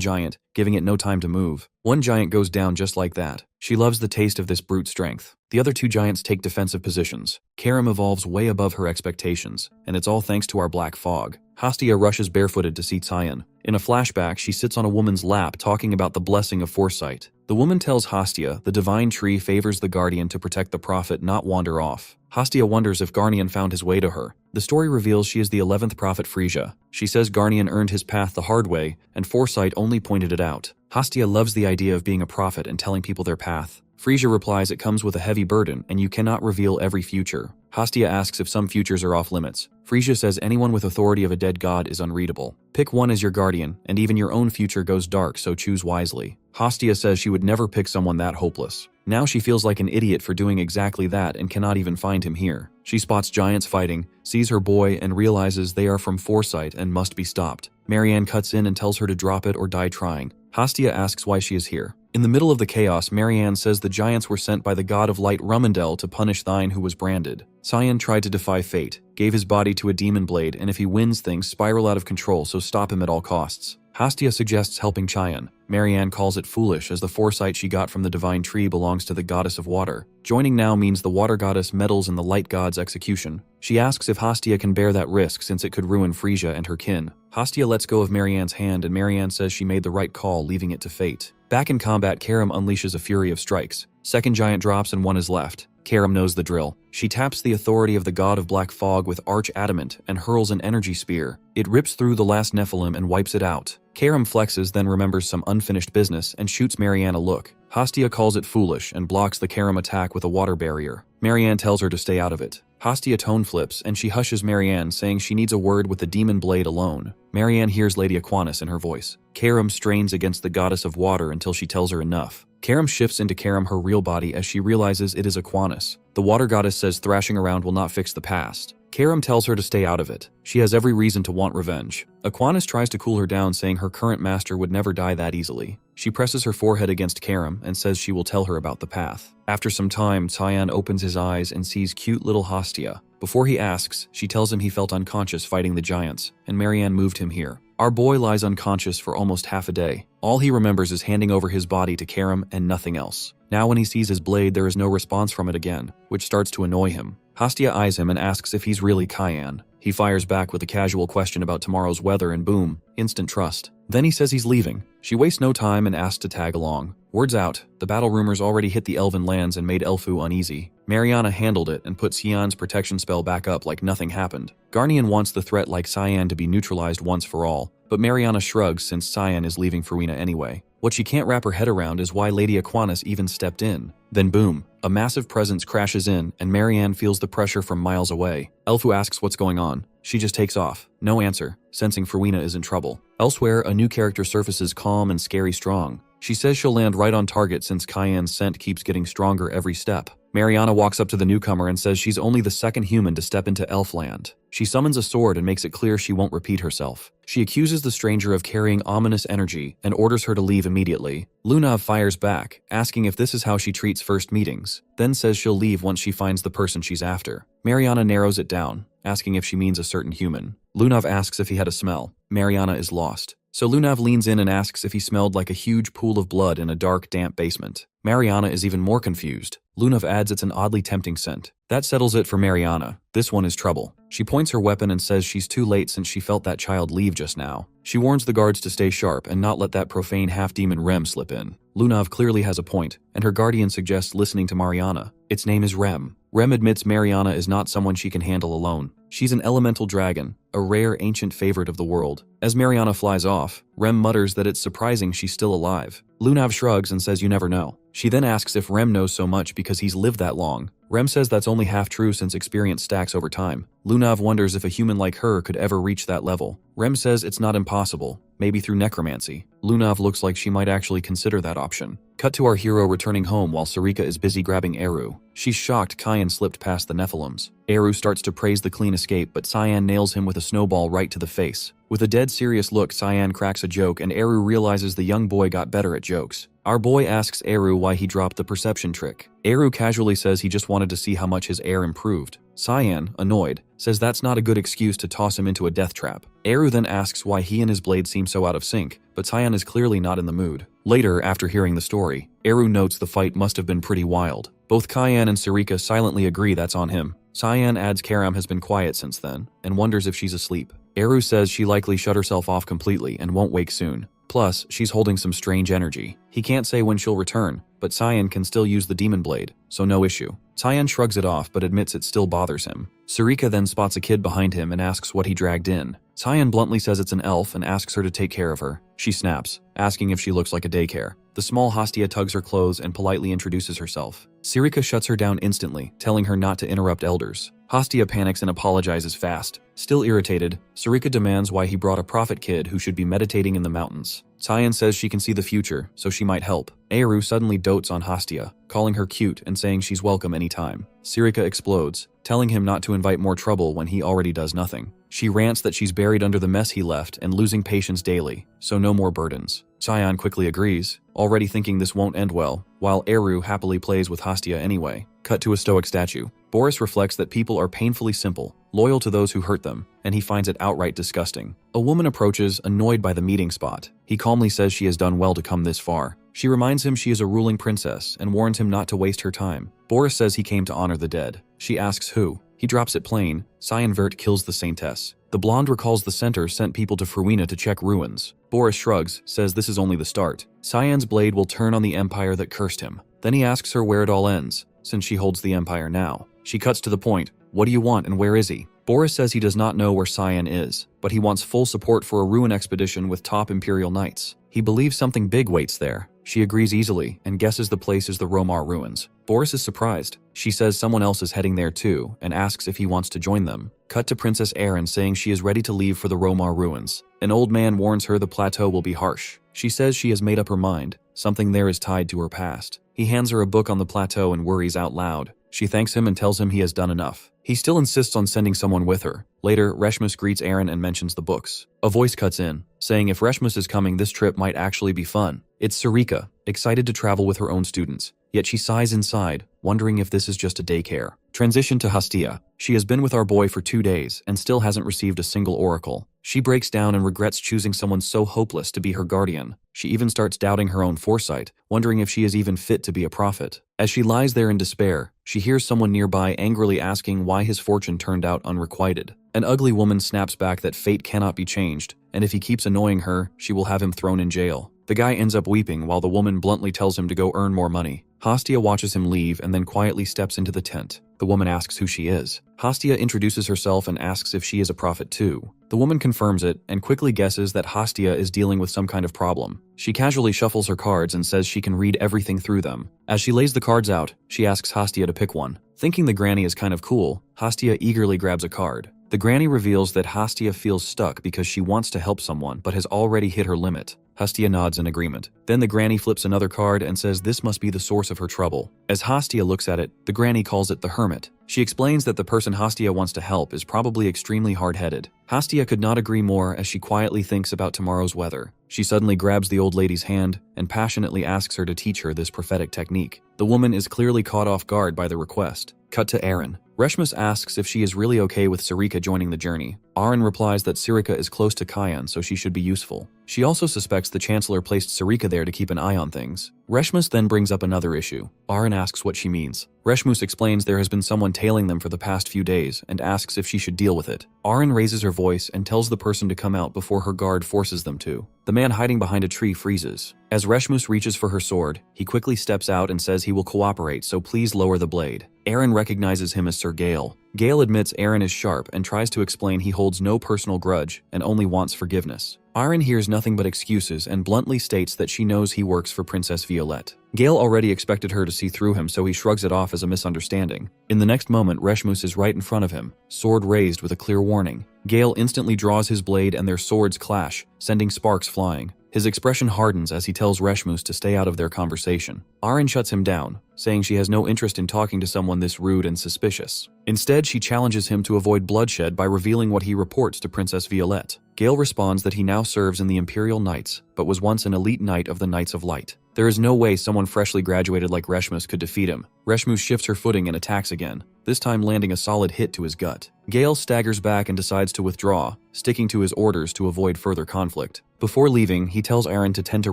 giant, giving it no time to move. One giant goes down just like that. She loves the taste of this brute strength. The other 2 giants take defensive positions. Karam evolves way above her expectations, and it's all thanks to our black fog. Hastia rushes barefooted to see Cyan. In a flashback, she sits on a woman's lap talking about the blessing of foresight. The woman tells Hastia the divine tree favors the guardian to protect the prophet, not wander off. Hastia wonders if Garnian found his way to her. The story reveals she is the 11th prophet Frisia. She says Garnian earned his path the hard way, and foresight only pointed it out. Hastia loves the idea of being a prophet and telling people their path. Frisia replies it comes with a heavy burden, and you cannot reveal every future. Hastia asks if some futures are off limits. Frisia says anyone with authority of a dead god is unreadable. Pick one as your guardian, and even your own future goes dark, so choose wisely. Hastia says she would never pick someone that hopeless. Now she feels like an idiot for doing exactly that and cannot even find him here. She spots giants fighting, sees her boy, and realizes they are from foresight and must be stopped. Marianne cuts in and tells her to drop it or die trying. Hastia asks why she is here. In the middle of the chaos, Marianne says the giants were sent by the god of light Rumendel to punish thine who was branded. Cyan tried to defy fate, gave his body to a demon blade, and if he wins things spiral out of control, so stop him at all costs. Hastia suggests helping Cyan. Marianne calls it foolish as the foresight she got from the divine tree belongs to the goddess of water. Joining now means the water goddess meddles in the light god's execution. She asks if Hastia can bear that risk since it could ruin Frisia and her kin. Hastia lets go of Marianne's hand and Marianne says she made the right call, leaving it to fate. Back in combat, Karam unleashes a fury of strikes. Second giant drops and one is left. Karam knows the drill. She taps the authority of the god of black fog with arch adamant and hurls an energy spear. It rips through the last Nephilim and wipes it out. Karam flexes, then remembers some unfinished business and shoots Marianne a look. Hastia calls it foolish and blocks the Karam attack with a water barrier. Marianne tells her to stay out of it. Hastia tone flips and she hushes Marianne, saying she needs a word with the demon blade alone. Marianne hears Lady Aquinas in her voice. Karam strains against the goddess of water until she tells her enough. Karam shifts into Karam her real body as she realizes it is Aquinas. The water goddess says thrashing around will not fix the past. Karam tells her to stay out of it. She has every reason to want revenge. Aquinas tries to cool her down, saying her current master would never die that easily. She presses her forehead against Karam and says she will tell her about the path. After some time, Cyan opens his eyes and sees cute little Hastia. Before he asks, she tells him he felt unconscious fighting the giants, and Marianne moved him here. Our boy lies unconscious for almost half a day. All he remembers is handing over his body to Karam and nothing else. Now when he sees his blade, there is no response from it again, which starts to annoy him. Hastia eyes him and asks if he's really Cayenne. He fires back with a casual question about tomorrow's weather and boom, instant trust. Then he says he's leaving. She wastes no time and asks to tag along. Words out, the battle rumors already hit the elven lands and made Elfu uneasy. Mariana handled it and put Xian's protection spell back up like nothing happened. Garnian wants the threat like Cyan to be neutralized once for all, but Mariana shrugs since Cyan is leaving Farina anyway. What she can't wrap her head around is why Lady Aquinas even stepped in. Then boom, a massive presence crashes in and Marianne feels the pressure from miles away. Elfu asks what's going on. She just takes off. No answer, sensing Farina is in trouble. Elsewhere, a new character surfaces calm and scary strong. She says she'll land right on target since Cayenne's scent keeps getting stronger every step. Mariana walks up to the newcomer and says she's only the second human to step into Elfland. She summons a sword and makes it clear she won't repeat herself. She accuses the stranger of carrying ominous energy and orders her to leave immediately. Lunav fires back, asking if this is how she treats first meetings, then says she'll leave once she finds the person she's after. Mariana narrows it down, asking if she means a certain human. Lunav asks if he had a smell. Mariana is lost. So Lunav leans in and asks if he smelled like a huge pool of blood in a dark, damp basement. Mariana is even more confused. Lunav adds it's an oddly tempting scent. That settles it for Mariana. This one is trouble. She points her weapon and says she's too late since she felt that child leave just now. She warns the guards to stay sharp and not let that profane half-demon Rem slip in. Lunav clearly has a point, and her guardian suggests listening to Mariana. Its name is Rem. Rem admits Mariana is not someone she can handle alone. She's an elemental dragon, a rare ancient favorite of the world. As Mariana flies off, Rem mutters that it's surprising she's still alive. Lunav shrugs and says you never know. She then asks if Rem knows so much because he's lived that long. Rem says that's only half true since experience stacks over time. Lunav wonders if a human like her could ever reach that level. Rem says it's not impossible, maybe through necromancy. Lunav looks like she might actually consider that option. Cut to our hero returning home while Sarika is busy grabbing Eru. She's shocked Cyan slipped past the Nephilims. Eru starts to praise the clean escape, but Cyan nails him with a snowball right to the face. With a dead serious look, Cyan cracks a joke and Eru realizes the young boy got better at jokes. Our boy asks Eru why he dropped the perception trick. Eru casually says he just wanted to see how much his air improved. Cyan, annoyed, says that's not a good excuse to toss him into a death trap. Eru then asks why he and his blade seem so out of sync, but Cyan is clearly not in the mood. Later, after hearing the story, Eru notes the fight must have been pretty wild. Both Cyan and Sarika silently agree that's on him. Cyan adds Karam has been quiet since then, and wonders if she's asleep. Eru says she likely shut herself off completely and won't wake soon. Plus, she's holding some strange energy. He can't say when she'll return, but Cyan can still use the demon blade, so no issue. Cyan shrugs it off but admits it still bothers him. Sarika then spots a kid behind him and asks what he dragged in. Cyan bluntly says it's an elf and asks her to take care of her. She snaps, asking if she looks like a daycare. The small Hastia tugs her clothes and politely introduces herself. Sarika shuts her down instantly, telling her not to interrupt elders. Hastia panics and apologizes fast. Still irritated, Sarika demands why he brought a prophet kid who should be meditating in the mountains. Cyan says she can see the future, so she might help. Eru suddenly dotes on Hastia, calling her cute and saying she's welcome anytime. Sarika explodes, telling him not to invite more trouble when he already does nothing. She rants that she's buried under the mess he left and losing patience daily, so no more burdens. Cyan quickly agrees, already thinking this won't end well, while Eru happily plays with Hastia anyway. Cut to a stoic statue. Boris reflects that people are painfully simple, loyal to those who hurt them, and he finds it outright disgusting. A woman approaches, annoyed by the meeting spot. He calmly says she has done well to come this far. She reminds him she is a ruling princess and warns him not to waste her time. Boris says he came to honor the dead. She asks who. He drops it plain. Cyan Vert kills the saintess. The blonde recalls the center sent people to Fruina to check ruins. Boris shrugs, says this is only the start. Cyan's blade will turn on the empire that cursed him. Then he asks her where it all ends, since she holds the empire now. She cuts to the point. What do you want and where is he? Boris says he does not know where Cyan is, but he wants full support for a ruin expedition with top Imperial Knights. He believes something big waits there. She agrees easily and guesses the place is the Romar ruins. Boris is surprised. She says someone else is heading there too and asks if he wants to join them. Cut to Princess Erin saying she is ready to leave for the Romar ruins. An old man warns her the plateau will be harsh. She says she has made up her mind. Something there is tied to her past. He hands her a book on the plateau and worries out loud. She thanks him and tells him he has done enough. He still insists on sending someone with her. Later, Reshmus greets Aaron and mentions the books. A voice cuts in, saying if Reshmus is coming, this trip might actually be fun. It's Sarika, excited to travel with her own students. Yet she sighs inside, wondering if this is just a daycare. Transition to Hastia. She has been with our boy for 2 days and still hasn't received a single oracle. She breaks down and regrets choosing someone so hopeless to be her guardian. She even starts doubting her own foresight, wondering if she is even fit to be a prophet. As she lies there in despair, she hears someone nearby angrily asking why his fortune turned out unrequited. An ugly woman snaps back that fate cannot be changed, and if he keeps annoying her, she will have him thrown in jail. The guy ends up weeping while the woman bluntly tells him to go earn more money. Hastia watches him leave and then quietly steps into the tent. The woman asks who she is. Hastia introduces herself and asks if she is a prophet too. The woman confirms it and quickly guesses that Hastia is dealing with some kind of problem. She casually shuffles her cards and says she can read everything through them. As she lays the cards out, she asks Hastia to pick one. Thinking the granny is kind of cool, Hastia eagerly grabs a card. The granny reveals that Hastia feels stuck because she wants to help someone but has already hit her limit. Hastia nods in agreement. Then the granny flips another card and says this must be the source of her trouble. As Hastia looks at it, the granny calls it the hermit. She explains that the person Hastia wants to help is probably extremely hard-headed. Hastia could not agree more as she quietly thinks about tomorrow's weather. She suddenly grabs the old lady's hand and passionately asks her to teach her this prophetic technique. The woman is clearly caught off guard by the request. Cut to Aaron. Reshmus asks if she is really okay with Sarika joining the journey. Aaron replies that Sarika is close to Kayan, so she should be useful. She also suspects the Chancellor placed Sarika there to keep an eye on things. Reshmus then brings up another issue. Aaron asks what she means. Reshmus explains there has been someone tailing them for the past few days and asks if she should deal with it. Aaron raises her voice and tells the person to come out before her guard forces them to. The man hiding behind a tree freezes. As Reshmus reaches for her sword, he quickly steps out and says he will cooperate, so please lower the blade. Aaron recognizes him as Sir Gale. Gale admits Aaron is sharp and tries to explain he holds no personal grudge and only wants forgiveness. Aaron hears nothing but excuses and bluntly states that she knows he works for Princess Violette. Gale already expected her to see through him, so he shrugs it off as a misunderstanding. In the next moment, Reshmus is right in front of him, sword raised with a clear warning. Gale instantly draws his blade and their swords clash, sending sparks flying. His expression hardens as he tells Reshmus to stay out of their conversation. Aaron shuts him down, saying she has no interest in talking to someone this rude and suspicious. Instead, she challenges him to avoid bloodshed by revealing what he reports to Princess Violette. Gale responds that he now serves in the Imperial Knights, but was once an elite knight of the Knights of Light. There is no way someone freshly graduated like Reshmus could defeat him. Reshmus shifts her footing and attacks again, this time landing a solid hit to his gut. Gale staggers back and decides to withdraw, sticking to his orders to avoid further conflict. Before leaving, he tells Aaron to tend to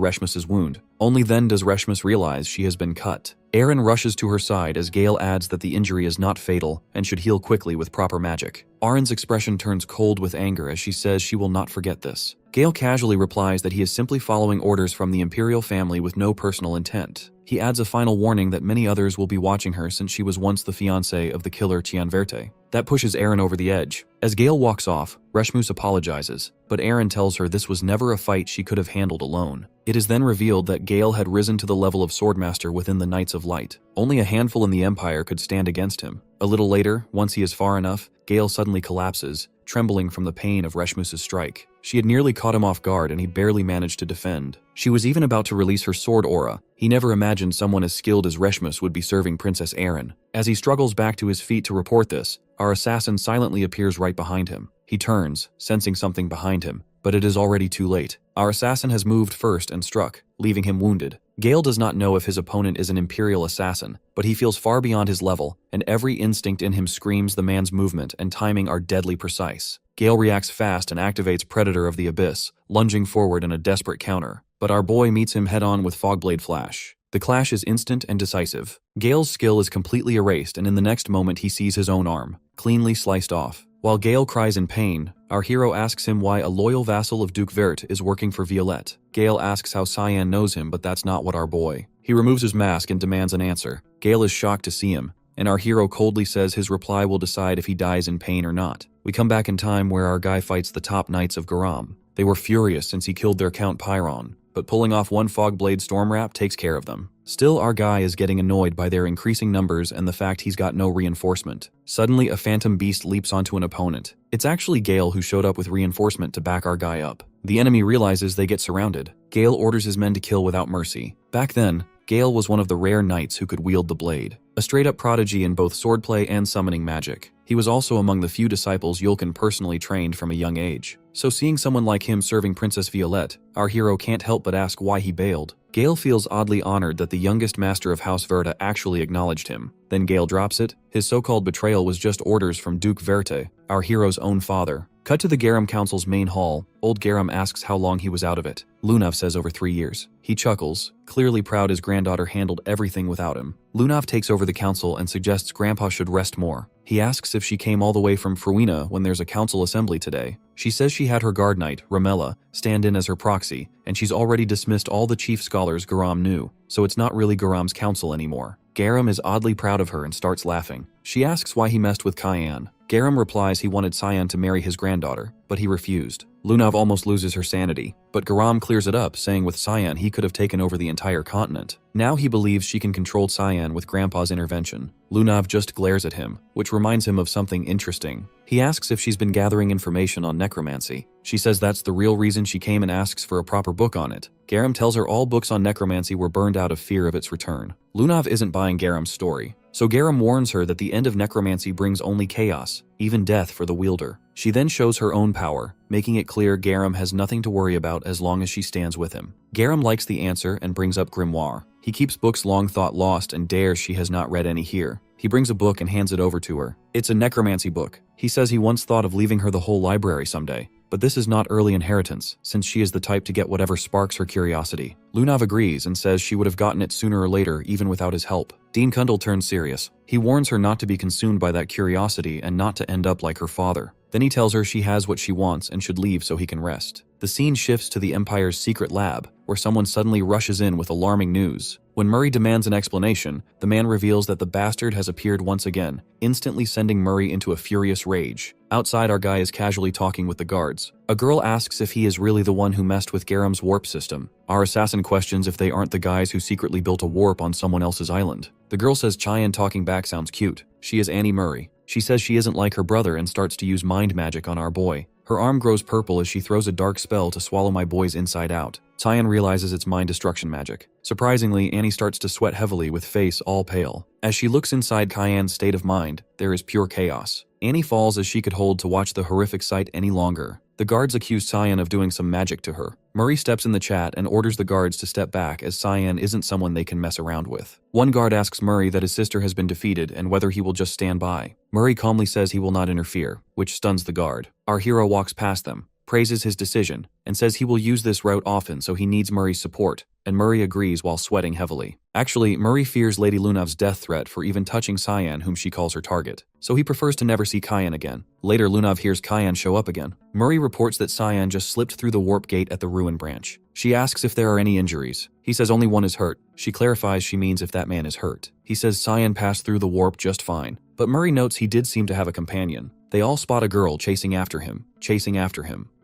Reshmus's wound. Only then does Reshmus realize she has been cut. Aaron rushes to her side as Gale adds that the injury is not fatal and should heal quickly with proper magic. Aaron's expression turns cold with anger as she says she will not forget this. Gale casually replies that he is simply following orders from the Imperial family with no personal intent. He adds a final warning that many others will be watching her since she was once the fiancée of the killer Cianverte. That pushes Aaron over the edge. As Gale walks off, Reshmus apologizes, but Aaron tells her this was never a fight she could have handled alone. It is then revealed that Gale had risen to the level of Swordmaster within the Knights of Light. Only a handful in the Empire could stand against him. A little later, once he is far enough, Gale suddenly collapses, trembling from the pain of Reshmus's strike. She had nearly caught him off guard and he barely managed to defend. She was even about to release her sword aura. He never imagined someone as skilled as Reshmus would be serving Princess Aaron. As he struggles back to his feet to report this, our assassin silently appears right behind him. He turns, sensing something behind him, but it is already too late. Our assassin has moved first and struck, leaving him wounded. Gale does not know if his opponent is an Imperial assassin, but he feels far beyond his level, and every instinct in him screams the man's movement and timing are deadly precise. Gale reacts fast and activates Predator of the Abyss, lunging forward in a desperate counter. But our boy meets him head-on with Fogblade Flash. The clash is instant and decisive. Gale's skill is completely erased, and in the next moment he sees his own arm, cleanly sliced off. While Gale cries in pain, our hero asks him why a loyal vassal of Duke Vert is working for Violette. Gale asks how Cyan knows him, but that's not what our boy. He removes his mask and demands an answer. Gale is shocked to see him, and our hero coldly says his reply will decide if he dies in pain or not. We come back in time where our guy fights the top knights of Garam. They were furious since he killed their Count Pyron, but pulling off one Fogblade Stormwrap takes care of them. Still, our guy is getting annoyed by their increasing numbers and the fact he's got no reinforcement. Suddenly, a phantom beast leaps onto an opponent. It's actually Gale who showed up with reinforcement to back our guy up. The enemy realizes they get surrounded. Gale orders his men to kill without mercy. Back then, Gale was one of the rare knights who could wield the blade, a straight-up prodigy in both swordplay and summoning magic. He was also among the few disciples Yulkin personally trained from a young age. So seeing someone like him serving Princess Violette, our hero can't help but ask why he bailed. Gale feels oddly honored that the youngest master of House Verte actually acknowledged him. Then Gale drops it. His so-called betrayal was just orders from Duke Verte, our hero's own father. Cut to the Garam Council's main hall. Old Garam asks how long he was out of it. Lunav says over 3 years. He chuckles, clearly proud his granddaughter handled everything without him. Lunav takes over the council and suggests Grandpa should rest more. He asks if she came all the way from Fruina when there's a council assembly today. She says she had her guard knight, Ramella, stand in as her proxy, and she's already dismissed all the chief scholars Garam knew, so it's not really Garam's council anymore. Garam is oddly proud of her and starts laughing. She asks why he messed with Cayenne. Garam replies he wanted Cyan to marry his granddaughter, but he refused. Lunav almost loses her sanity, but Garam clears it up, saying with Cyan he could have taken over the entire continent. Now he believes she can control Cyan with Grandpa's intervention. Lunav just glares at him, which reminds him of something interesting. He asks if she's been gathering information on necromancy. She says that's the real reason she came and asks for a proper book on it. Garam tells her all books on necromancy were burned out of fear of its return. Lunav isn't buying Garam's story, so Garam warns her that the end of necromancy brings only chaos, even death for the wielder. She then shows her own power, making it clear Garam has nothing to worry about as long as she stands with him. Garam likes the answer and brings up Grimoire. He keeps books long thought lost and dares she has not read any here. He brings a book and hands it over to her. It's a necromancy book. He says he once thought of leaving her the whole library someday. But this is not early inheritance, since she is the type to get whatever sparks her curiosity. Lunav agrees and says she would have gotten it sooner or later even without his help. Dean Kundal turns serious. He warns her not to be consumed by that curiosity and not to end up like her father. Then he tells her she has what she wants and should leave so he can rest. The scene shifts to the Empire's secret lab, where someone suddenly rushes in with alarming news. When Murray demands an explanation, the man reveals that the bastard has appeared once again, instantly sending Murray into a furious rage. Outside, our guy is casually talking with the guards. A girl asks if he is really the one who messed with Garam's warp system. Our assassin questions if they aren't the guys who secretly built a warp on someone else's island. The girl says Cheyenne talking back sounds cute. She is Annie Murray. She says she isn't like her brother and starts to use mind magic on our boy. Her arm grows purple as she throws a dark spell to swallow my boy's inside out. Cyan realizes it's mind destruction magic. Surprisingly, Annie starts to sweat heavily with face all pale. As she looks inside Cayenne's state of mind, there is pure chaos. Annie falls as she could hold to watch the horrific sight any longer. The guards accuse Cyan of doing some magic to her. Murray steps in the chat and orders the guards to step back as Cyan isn't someone they can mess around with. One guard asks Murray that his sister has been defeated and whether he will just stand by. Murray calmly says he will not interfere, which stuns the guard. Our hero walks past them, praises his decision, and says he will use this route often so he needs Murray's support, and Murray agrees while sweating heavily. Actually, Murray fears Lady Lunav's death threat for even touching Cyan, whom she calls her target, so he prefers to never see Cyan again. Later, Lunav hears Cyan show up again. Murray reports that Cyan just slipped through the warp gate at the ruin branch. She asks if there are any injuries. He says only one is hurt. She clarifies she means if that man is hurt. He says Cyan passed through the warp just fine, but Murray notes he did seem to have a companion. They all spot a girl chasing after him.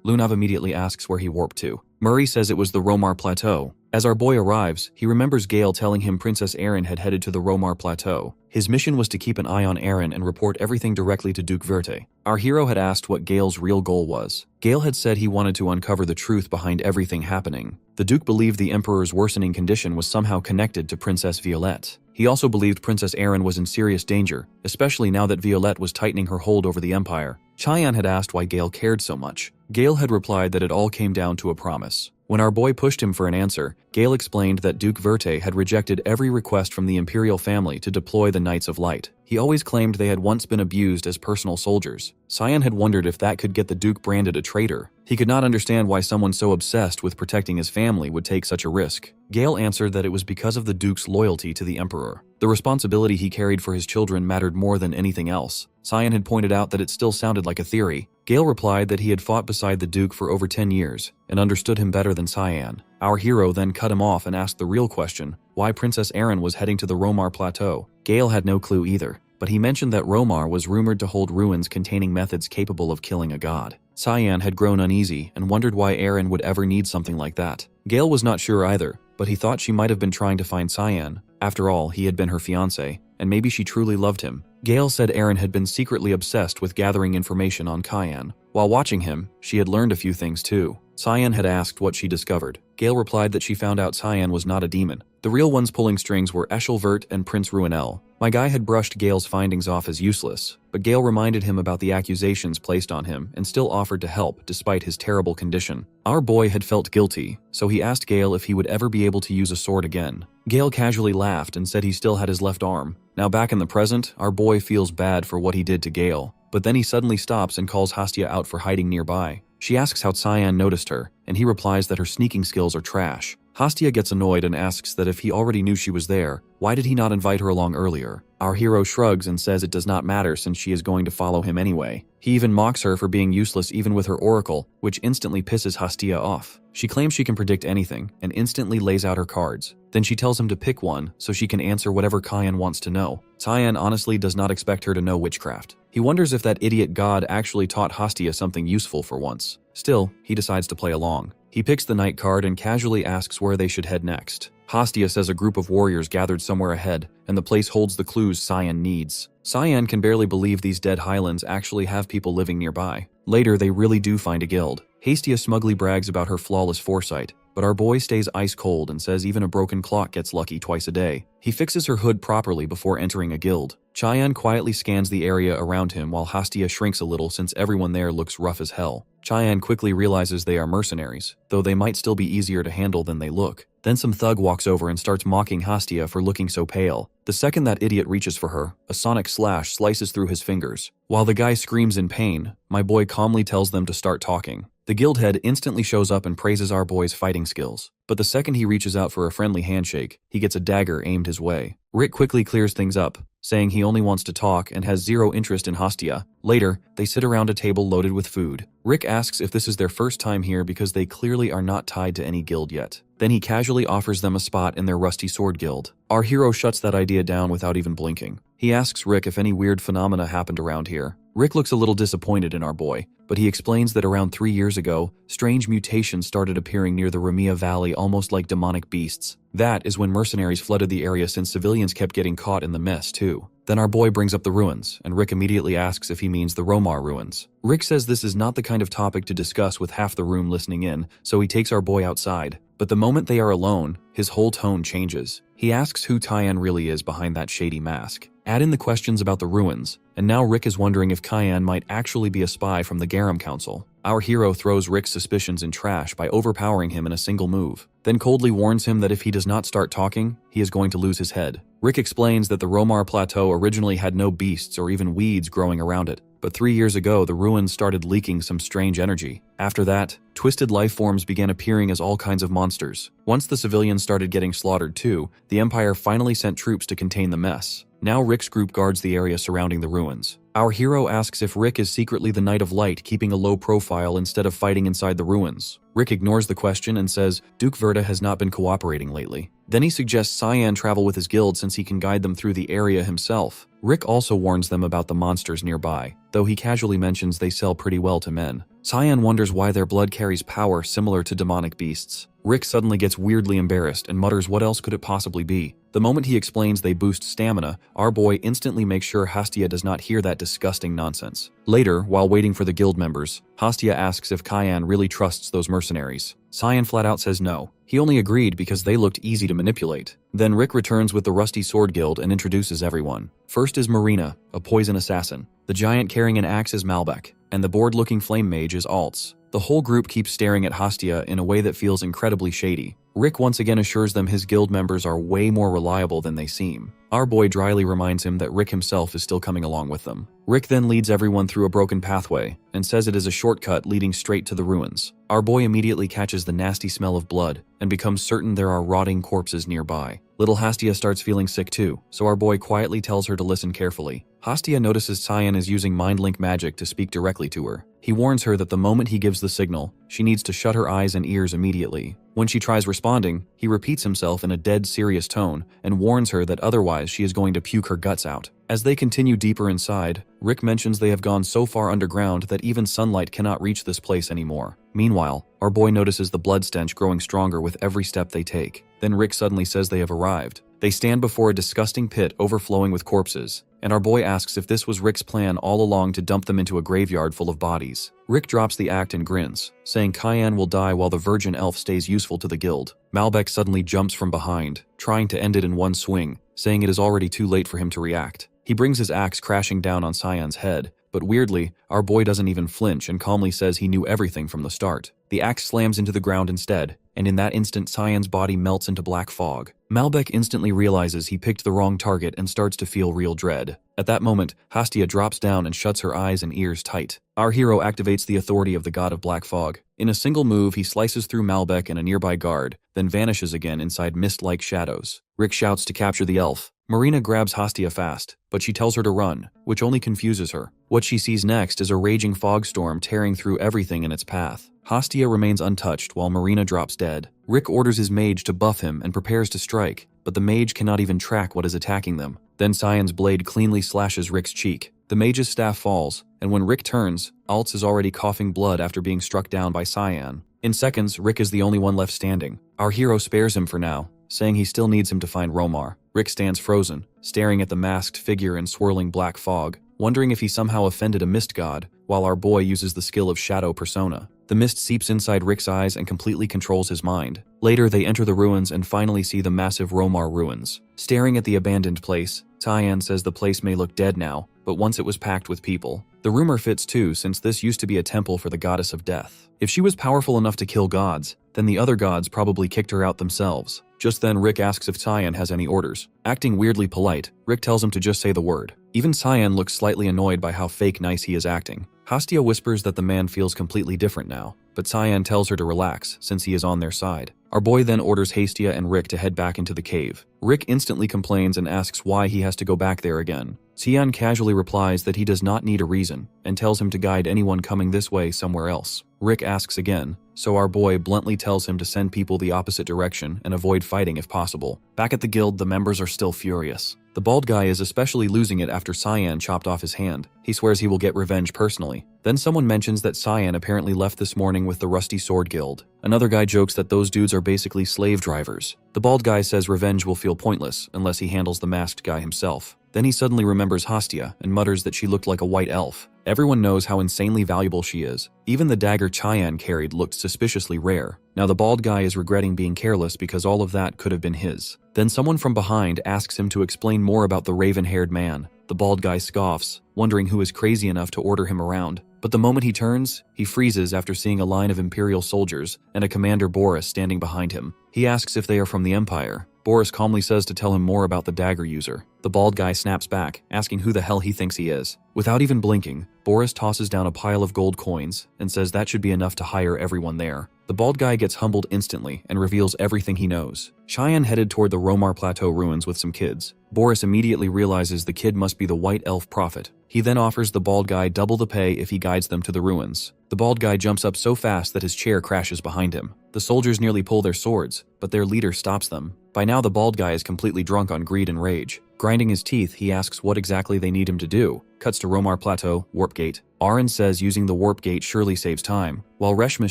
Lunav immediately asks where he warped to. Murray says it was the Romar Plateau. As our boy arrives, he remembers Gale telling him Princess Erin had headed to the Romar Plateau. His mission was to keep an eye on Erin and report everything directly to Duke Verte. Our hero had asked what Gale's real goal was. Gale had said he wanted to uncover the truth behind everything happening. The Duke believed the Emperor's worsening condition was somehow connected to Princess Violette. He also believed Princess Erin was in serious danger, especially now that Violette was tightening her hold over the Empire. Cheyenne had asked why Gale cared so much. Gale had replied that it all came down to a promise. When our boy pushed him for an answer, Gale explained that Duke Verte had rejected every request from the imperial family to deploy the Knights of Light. He always claimed they had once been abused as personal soldiers. Cyan had wondered if that could get the Duke branded a traitor. He could not understand why someone so obsessed with protecting his family would take such a risk. Gale answered that it was because of the Duke's loyalty to the Emperor. The responsibility he carried for his children mattered more than anything else. Cyan had pointed out that it still sounded like a theory. Gale replied that he had fought beside the Duke for over 10 years and understood him better than Cyan. Our hero then cut him off and asked the real question, why Princess Erin was heading to the Romar Plateau. Gale had no clue either, but he mentioned that Romar was rumored to hold ruins containing methods capable of killing a god. Cyan had grown uneasy and wondered why Erin would ever need something like that. Gale was not sure either, but he thought she might have been trying to find Cyan. After all, he had been her fiancé, and maybe she truly loved him. Gale said Erin had been secretly obsessed with gathering information on Cyan. While watching him, she had learned a few things too. Cyan had asked what she discovered. Gale replied that she found out Cyan was not a demon. The real ones pulling strings were Eshelvert and Prince Ruinel. My guy had brushed Gale's findings off as useless, but Gale reminded him about the accusations placed on him and still offered to help despite his terrible condition. Our boy had felt guilty, so he asked Gale if he would ever be able to use a sword again. Gale casually laughed and said he still had his left arm. Now back in the present, our boy feels bad for what he did to Gale, but then he suddenly stops and calls Hastia out for hiding nearby. She asks how Cyan noticed her, and he replies that her sneaking skills are trash. Hastia gets annoyed and asks that if he already knew she was there, why did he not invite her along earlier? Our hero shrugs and says it does not matter since she is going to follow him anyway. He even mocks her for being useless even with her oracle, which instantly pisses Hastia off. She claims she can predict anything and instantly lays out her cards. Then she tells him to pick one so she can answer whatever Cyan wants to know. Cyan honestly does not expect her to know witchcraft. He wonders if that idiot god actually taught Hastia something useful for once. Still, he decides to play along. He picks the knight card and casually asks where they should head next. Hastia says a group of warriors gathered somewhere ahead, and the place holds the clues Cyan needs. Cyan can barely believe these dead highlands actually have people living nearby. Later, they really do find a guild. Hastia smugly brags about her flawless foresight, but our boy stays ice cold and says even a broken clock gets lucky twice a day. He fixes her hood properly before entering a guild. Cyan quietly scans the area around him while Hastia shrinks a little since everyone there looks rough as hell. Cyan quickly realizes they are mercenaries, though they might still be easier to handle than they look. Then some thug walks over and starts mocking Hastia for looking so pale. The second that idiot reaches for her, a sonic slash slices through his fingers. While the guy screams in pain, my boy calmly tells them to start talking. The guild head instantly shows up and praises our boy's fighting skills. But the second he reaches out for a friendly handshake, he gets a dagger aimed his way. Rick quickly clears things up, saying he only wants to talk and has zero interest in Hastia. Later, they sit around a table loaded with food. Rick asks if this is their first time here because they clearly are not tied to any guild yet. Then he casually offers them a spot in their rusty sword guild. Our hero shuts that idea down without even blinking. He asks Rick if any weird phenomena happened around here. Rick looks a little disappointed in our boy, but he explains that around 3 years ago, strange mutations started appearing near the Ramia Valley almost like demonic beasts. That is when mercenaries flooded the area since civilians kept getting caught in the mess too. Then our boy brings up the ruins, and Rick immediately asks if he means the Romar ruins. Rick says this is not the kind of topic to discuss with half the room listening in, so he takes our boy outside. But the moment they are alone, his whole tone changes. He asks who Cyan really is behind that shady mask. Add in the questions about the ruins, and now Rick is wondering if Cyan might actually be a spy from the Garam Council. Our hero throws Rick's suspicions in trash by overpowering him in a single move, then coldly warns him that if he does not start talking, he is going to lose his head. Rick explains that the Romar Plateau originally had no beasts or even weeds growing around it, but 3 years ago the ruins started leaking some strange energy. After that, twisted life forms began appearing as all kinds of monsters. Once the civilians started getting slaughtered too, the Empire finally sent troops to contain the mess. Now Rick's group guards the area surrounding the ruins. Our hero asks if Rick is secretly the Knight of Light keeping a low profile instead of fighting inside the ruins. Rick ignores the question and says Duke Verta has not been cooperating lately. Then he suggests Cyan travel with his guild since he can guide them through the area himself. Rick also warns them about the monsters nearby, though he casually mentions they sell pretty well to men. Cyan wonders why their blood carries power similar to demonic beasts. Rick suddenly gets weirdly embarrassed and mutters what else could it possibly be. The moment he explains they boost stamina, our boy instantly makes sure Hastia does not hear that disgusting nonsense. Later, while waiting for the guild members, Hastia asks if Cyan really trusts those mercenaries. Cyan flat out says no. He only agreed because they looked easy to manipulate. Then Rick returns with the Rusty Sword Guild and introduces everyone. First is Marina, a poison assassin. The giant carrying an axe is Malbec, and the bored-looking flame mage is Alts. The whole group keeps staring at Hastia in a way that feels incredibly shady. Rick once again assures them his guild members are way more reliable than they seem. Our boy dryly reminds him that Rick himself is still coming along with them. Rick then leads everyone through a broken pathway and says it is a shortcut leading straight to the ruins. Our boy immediately catches the nasty smell of blood and becomes certain there are rotting corpses nearby. Little Hastia starts feeling sick too, so our boy quietly tells her to listen carefully. Hastia notices Cyan is using mind link magic to speak directly to her. He warns her that the moment he gives the signal, she needs to shut her eyes and ears immediately. When she tries responding, he repeats himself in a dead serious tone and warns her that otherwise she is going to puke her guts out. As they continue deeper inside, Rick mentions they have gone so far underground that even sunlight cannot reach this place anymore. Meanwhile, our boy notices the blood stench growing stronger with every step they take. Then Rick suddenly says they have arrived. They stand before a disgusting pit overflowing with corpses, and our boy asks if this was Rick's plan all along to dump them into a graveyard full of bodies. Rick drops the act and grins, saying Cayenne will die while the virgin elf stays useful to the guild. Malbec suddenly jumps from behind, trying to end it in one swing, saying it is already too late for him to react. He brings his axe crashing down on Cyan's head, but weirdly, our boy doesn't even flinch and calmly says he knew everything from the start. The axe slams into the ground instead, and in that instant Cyan's body melts into black fog. Malbec instantly realizes he picked the wrong target and starts to feel real dread. At that moment, Hastia drops down and shuts her eyes and ears tight. Our hero activates the authority of the god of black fog. In a single move, he slices through Malbec and a nearby guard, then vanishes again inside mist-like shadows. Rick shouts to capture the elf. Marina grabs Hastia fast, but she tells her to run, which only confuses her. What she sees next is a raging fog storm tearing through everything in its path. Hastia remains untouched while Marina drops dead. Rick orders his mage to buff him and prepares to strike, but the mage cannot even track what is attacking them. Then Cyan's blade cleanly slashes Rick's cheek. The mage's staff falls, and when Rick turns, Altz is already coughing blood after being struck down by Cyan. In seconds, Rick is the only one left standing. Our hero spares him for now, saying he still needs him to find Romar. Rick stands frozen, staring at the masked figure in swirling black fog, wondering if he somehow offended a mist god, while our boy uses the skill of shadow persona. The mist seeps inside Rick's eyes and completely controls his mind. Later, they enter the ruins and finally see the massive Romar ruins. Staring at the abandoned place, Cyan says the place may look dead now, but once it was packed with people. The rumor fits too, since this used to be a temple for the goddess of death. If she was powerful enough to kill gods, then the other gods probably kicked her out themselves. Just then, Rick asks if Cyan has any orders. Acting weirdly polite, Rick tells him to just say the word. Even Cyan looks slightly annoyed by how fake nice he is acting. Hastia whispers that the man feels completely different now, but Cyan tells her to relax since he is on their side. Our boy then orders Hastia and Rick to head back into the cave. Rick instantly complains and asks why he has to go back there again. Cyan casually replies that he does not need a reason and tells him to guide anyone coming this way somewhere else. Rick asks again, so our boy bluntly tells him to send people the opposite direction and avoid fighting if possible. Back at the guild, the members are still furious. The bald guy is especially losing it after Cyan chopped off his hand. He swears he will get revenge personally. Then someone mentions that Cyan apparently left this morning with the Rusty Sword Guild. Another guy jokes that those dudes are basically slave drivers. The bald guy says revenge will feel pointless unless he handles the masked guy himself. Then he suddenly remembers Hastia and mutters that she looked like a white elf. Everyone knows how insanely valuable she is. Even the dagger Cyan carried looked suspiciously rare. Now the bald guy is regretting being careless because all of that could have been his. Then someone from behind asks him to explain more about the raven-haired man. The bald guy scoffs, wondering who is crazy enough to order him around. But the moment he turns, he freezes after seeing a line of Imperial soldiers and a Commander Boris standing behind him. He asks if they are from the Empire. Boris calmly says to tell him more about the dagger user. The bald guy snaps back, asking who the hell he thinks he is. Without even blinking, Boris tosses down a pile of gold coins and says that should be enough to hire everyone there. The bald guy gets humbled instantly and reveals everything he knows. Cheyenne headed toward the Romar Plateau ruins with some kids. Boris immediately realizes the kid must be the white elf prophet. He then offers the bald guy double the pay if he guides them to the ruins. The bald guy jumps up so fast that his chair crashes behind him. The soldiers nearly pull their swords, but their leader stops them. By now the bald guy is completely drunk on greed and rage. Grinding his teeth, he asks what exactly they need him to do. Cuts to Romar Plateau, Warp Gate. Aaron says using the Warp Gate surely saves time, while Reshmus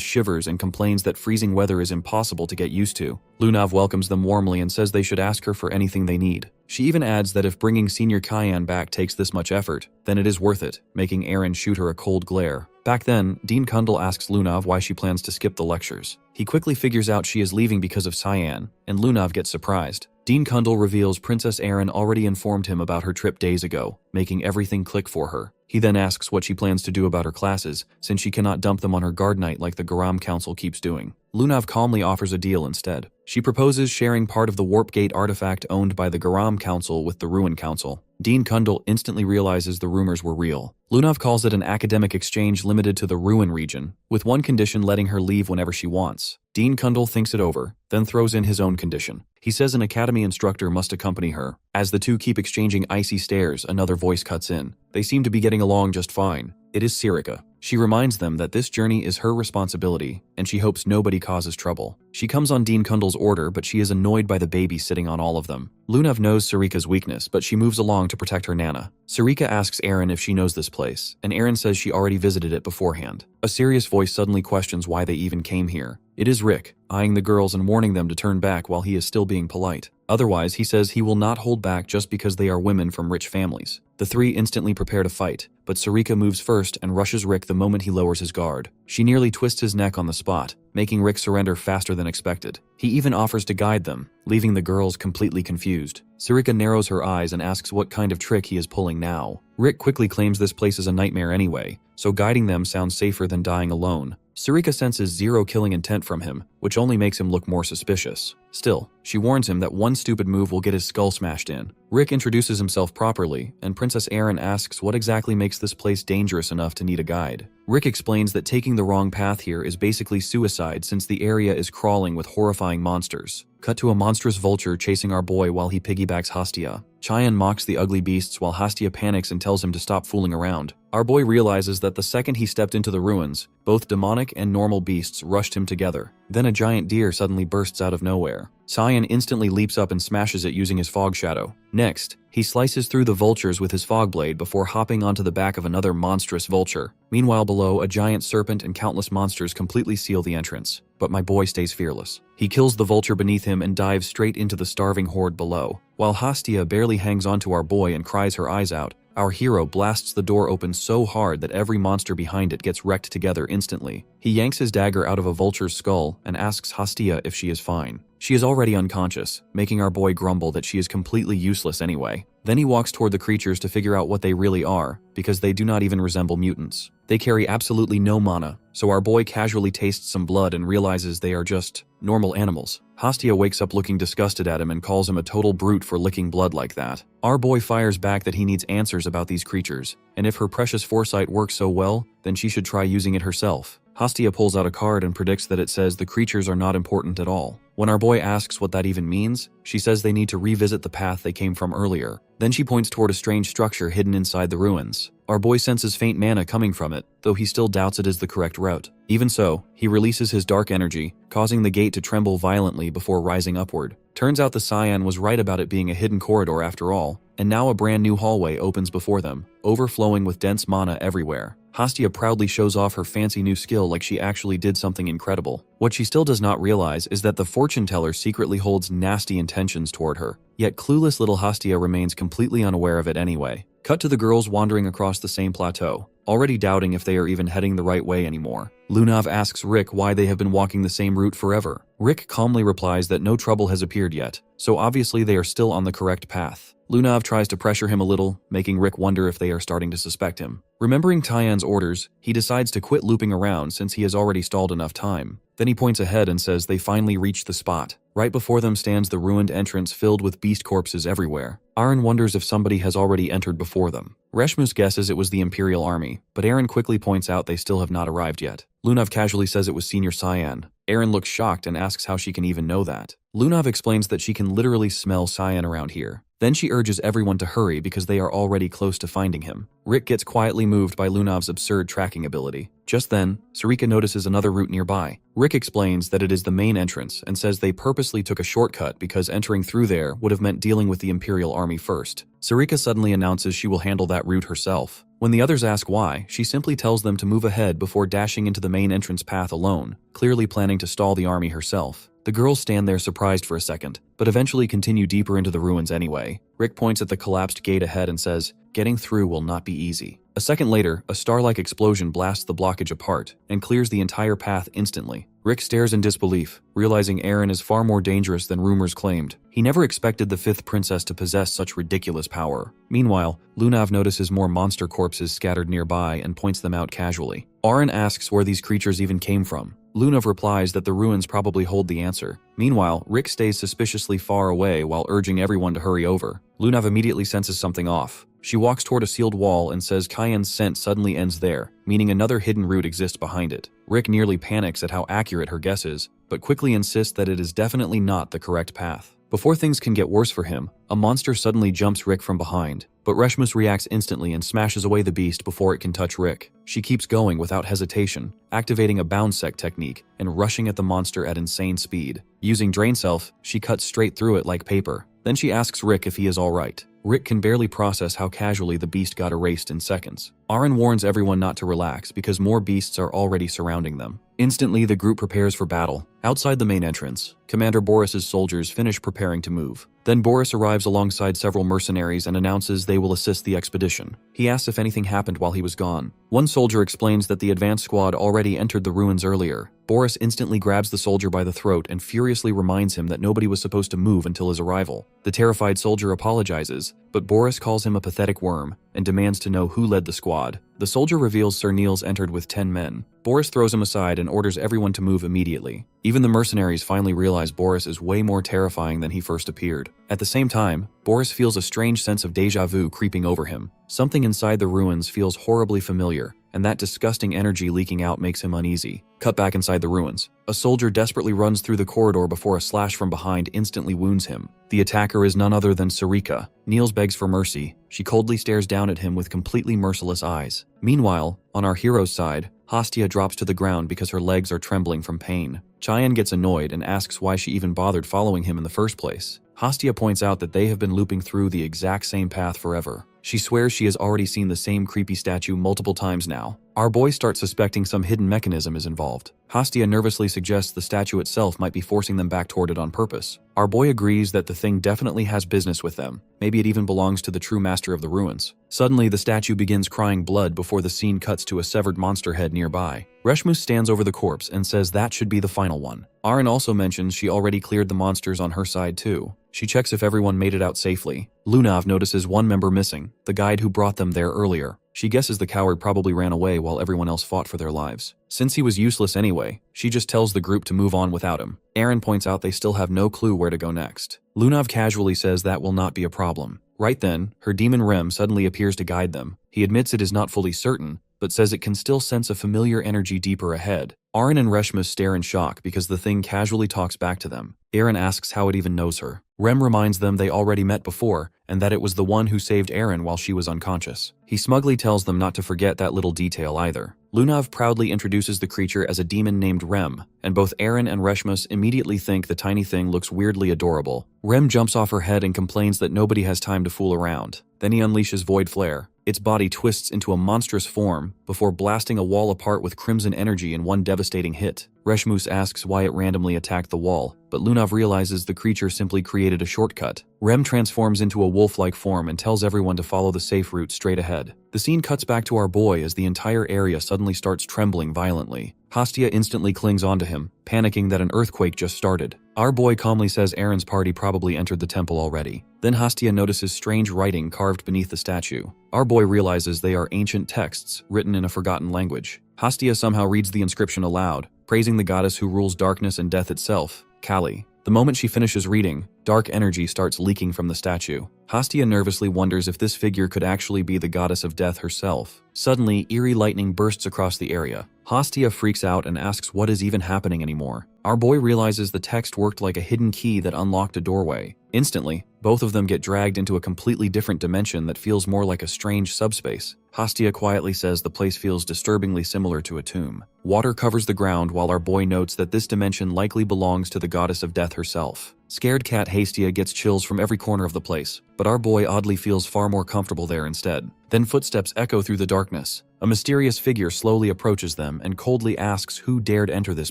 shivers and complains that freezing weather is impossible to get used to. Lunav welcomes them warmly and says they should ask her for anything they need. She even adds that if bringing Senior Cayenne back takes this much effort, then it is worth it, making Aaron shoot her a cold glare. Back then, Dean Kundal asks Lunav why she plans to skip the lectures. He quickly figures out she is leaving because of Cyan, and Lunav gets surprised. Dean Kundal reveals Princess Aaron already informed him about her trip days ago, making everything click for her. He then asks what she plans to do about her classes, since she cannot dump them on her guard night like the Garam Council keeps doing. Lunav calmly offers a deal instead. She proposes sharing part of the Warp Gate artifact owned by the Garam Council with the Ruin Council. Dean Kundal instantly realizes the rumors were real. Lunav calls it an academic exchange limited to the Ruin region, with one condition letting her leave whenever she wants. Dean Kundal thinks it over, then throws in his own condition. He says an academy instructor must accompany her. As the two keep exchanging icy stares, another voice cuts in. They seem to be getting along just fine. It is Sirika. She reminds them that this journey is her responsibility, and she hopes nobody causes trouble. She comes on Dean Kundal's order, but she is annoyed by the baby sitting on all of them. Lunav knows Sarika's weakness, but she moves along to protect her Nana. Sarika asks Aaron if she knows this place, and Aaron says she already visited it beforehand. A serious voice suddenly questions why they even came here. It is Rick, eyeing the girls and warning them to turn back while he is still being polite. Otherwise, he says he will not hold back just because they are women from rich families. The three instantly prepare to fight, but Sarika moves first and rushes Rick the moment he lowers his guard. She nearly twists his neck on the spot, making Rick surrender faster than expected. He even offers to guide them, leaving the girls completely confused. Sarika narrows her eyes and asks what kind of trick he is pulling now. Rick quickly claims this place is a nightmare anyway, so guiding them sounds safer than dying alone. Sarika senses zero killing intent from him, which only makes him look more suspicious. Still, she warns him that one stupid move will get his skull smashed in. Rick introduces himself properly, and Princess Erin asks what exactly makes this place dangerous enough to need a guide. Rick explains that taking the wrong path here is basically suicide since the area is crawling with horrifying monsters. Cut to a monstrous vulture chasing our boy while he piggybacks Hastia. Chayan mocks the ugly beasts while Hastia panics and tells him to stop fooling around. Our boy realizes that the second he stepped into the ruins, both demonic and normal beasts rushed him together. Then a giant deer suddenly bursts out of nowhere. Chayan instantly leaps up and smashes it using his fog shadow. Next, he slices through the vultures with his fog blade before hopping onto the back of another monstrous vulture. Meanwhile below, a giant serpent and countless monsters completely seal the entrance. But my boy stays fearless. He kills the vulture beneath him and dives straight into the starving horde below. While Hastia barely hangs onto our boy and cries her eyes out, our hero blasts the door open so hard that every monster behind it gets wrecked together instantly. He yanks his dagger out of a vulture's skull and asks Hastia if she is fine. She is already unconscious, making our boy grumble that she is completely useless anyway. Then he walks toward the creatures to figure out what they really are, because they do not even resemble mutants. They carry absolutely no mana, so our boy casually tastes some blood and realizes they are just normal animals. Hastia wakes up looking disgusted at him and calls him a total brute for licking blood like that. Our boy fires back that he needs answers about these creatures, and if her precious foresight works so well, then she should try using it herself. Hastia pulls out a card and predicts that it says the creatures are not important at all. When our boy asks what that even means, she says they need to revisit the path they came from earlier. Then she points toward a strange structure hidden inside the ruins. Our boy senses faint mana coming from it, though he still doubts it is the correct route. Even so, he releases his dark energy, causing the gate to tremble violently before rising upward. Turns out the Cyan was right about it being a hidden corridor after all, and now a brand new hallway opens before them, overflowing with dense mana everywhere. Hastia proudly shows off her fancy new skill like she actually did something incredible. What she still does not realize is that the fortune teller secretly holds nasty intentions toward her, yet clueless little Hastia remains completely unaware of it anyway. Cut to the girls wandering across the same plateau, already doubting if they are even heading the right way anymore. Lunav asks Rick why they have been walking the same route forever. Rick calmly replies that no trouble has appeared yet, so obviously they are still on the correct path. Lunav tries to pressure him a little, making Rick wonder if they are starting to suspect him. Remembering Tyan's orders, he decides to quit looping around since he has already stalled enough time. Then he points ahead and says they finally reached the spot. Right before them stands the ruined entrance filled with beast corpses everywhere. Aaron wonders if somebody has already entered before them. Reshmus guesses it was the Imperial Army, but Aaron quickly points out they still have not arrived yet. Lunav casually says it was Senior Cyan. Aaron looks shocked and asks how she can even know that. Lunav explains that she can literally smell Cyan around here. Then she urges everyone to hurry because they are already close to finding him. Rick gets quietly moved by Lunav's absurd tracking ability. Just then, Sarika notices another route nearby. Rick explains that it is the main entrance and says they purposely took a shortcut because entering through there would have meant dealing with the Imperial Army first. Sarika suddenly announces she will handle that route herself. When the others ask why, she simply tells them to move ahead before dashing into the main entrance path alone, clearly planning to stall the army herself. The girls stand there surprised for a second, but eventually continue deeper into the ruins anyway. Rick points at the collapsed gate ahead and says, "Getting through will not be easy." A second later, a star-like explosion blasts the blockage apart and clears the entire path instantly. Rick stares in disbelief, realizing Aaron is far more dangerous than rumors claimed. He never expected the fifth princess to possess such ridiculous power. Meanwhile, Lunav notices more monster corpses scattered nearby and points them out casually. Aaron asks where these creatures even came from. Lunav replies that the ruins probably hold the answer. Meanwhile, Rick stays suspiciously far away while urging everyone to hurry over. Lunav immediately senses something off. She walks toward a sealed wall and says Kyan's scent suddenly ends there, meaning another hidden route exists behind it. Rick nearly panics at how accurate her guess is, but quickly insists that it is definitely not the correct path. Before things can get worse for him, a monster suddenly jumps Rick from behind, but Reshmus reacts instantly and smashes away the beast before it can touch Rick. She keeps going without hesitation, activating a bound sec technique and rushing at the monster at insane speed. Using Drain Self, she cuts straight through it like paper. Then she asks Rick if he is alright. Rick can barely process how casually the beast got erased in seconds. Aaron warns everyone not to relax because more beasts are already surrounding them. Instantly, the group prepares for battle. Outside the main entrance, Commander Boris's soldiers finish preparing to move. Then Boris arrives alongside several mercenaries and announces they will assist the expedition. He asks if anything happened while he was gone. One soldier explains that the advance squad already entered the ruins earlier. Boris instantly grabs the soldier by the throat and furiously reminds him that nobody was supposed to move until his arrival. The terrified soldier apologizes, but Boris calls him a pathetic worm and demands to know who led the squad. The soldier reveals Sir Niels entered with 10 men. Boris throws him aside and orders everyone to move immediately. Even the mercenaries finally realize Boris is way more terrifying than he first appeared. At the same time, Boris feels a strange sense of déjà vu creeping over him. Something inside the ruins feels horribly familiar, and that disgusting energy leaking out makes him uneasy. Cut back inside the ruins. A soldier desperately runs through the corridor before a slash from behind instantly wounds him. The attacker is none other than Sarika. Niels begs for mercy. She coldly stares down at him with completely merciless eyes. Meanwhile, on our hero's side, Hastia drops to the ground because her legs are trembling from pain. Cheyenne gets annoyed and asks why she even bothered following him in the first place. Hastia points out that they have been looping through the exact same path forever. She swears she has already seen the same creepy statue multiple times now. Our boy starts suspecting some hidden mechanism is involved. Hastia nervously suggests the statue itself might be forcing them back toward it on purpose. Our boy agrees that the thing definitely has business with them. Maybe it even belongs to the true master of the ruins. Suddenly, the statue begins crying blood before the scene cuts to a severed monster head nearby. Reshmus stands over the corpse and says that should be the final one. Aaron also mentions she already cleared the monsters on her side too. She checks if everyone made it out safely. Lunav notices one member missing, the guide who brought them there earlier. She guesses the coward probably ran away while everyone else fought for their lives. Since he was useless anyway, she just tells the group to move on without him. Aaron points out they still have no clue where to go next. Lunav casually says that will not be a problem. Right then, her demon Rem suddenly appears to guide them. He admits it is not fully certain, but says it can still sense a familiar energy deeper ahead. Aaron and Reshmus stare in shock because the thing casually talks back to them. Aaron asks how it even knows her. Rem reminds them they already met before, and that it was the one who saved Aaron while she was unconscious. He smugly tells them not to forget that little detail either. Lunav proudly introduces the creature as a demon named Rem, and both Aaron and Reshmus immediately think the tiny thing looks weirdly adorable. Rem jumps off her head and complains that nobody has time to fool around. Then he unleashes Void Flare. Its body twists into a monstrous form before blasting a wall apart with crimson energy in one devastating hit. Reshmus asks why it randomly attacked the wall, but Lunav realizes the creature simply created a shortcut. Rem transforms into a wolf-like form and tells everyone to follow the safe route straight ahead. The scene cuts back to our boy as the entire area suddenly starts trembling violently. Hastia instantly clings onto him, panicking that an earthquake just started. Our boy calmly says Aaron's party probably entered the temple already. Then Hastia notices strange writing carved beneath the statue. Our boy realizes they are ancient texts written in a forgotten language. Hastia somehow reads the inscription aloud, praising the goddess who rules darkness and death itself, Kali. The moment she finishes reading, dark energy starts leaking from the statue. Hastia nervously wonders if this figure could actually be the goddess of death herself. Suddenly, eerie lightning bursts across the area. Hastia freaks out and asks what is even happening anymore. Our boy realizes the text worked like a hidden key that unlocked a doorway. Instantly, both of them get dragged into a completely different dimension that feels more like a strange subspace. Hastia quietly says the place feels disturbingly similar to a tomb. Water covers the ground while our boy notes that this dimension likely belongs to the goddess of death herself. Scared cat Hastia gets chills from every corner of the place, but our boy oddly feels far more comfortable there instead. Then footsteps echo through the darkness. A mysterious figure slowly approaches them and coldly asks who dared enter this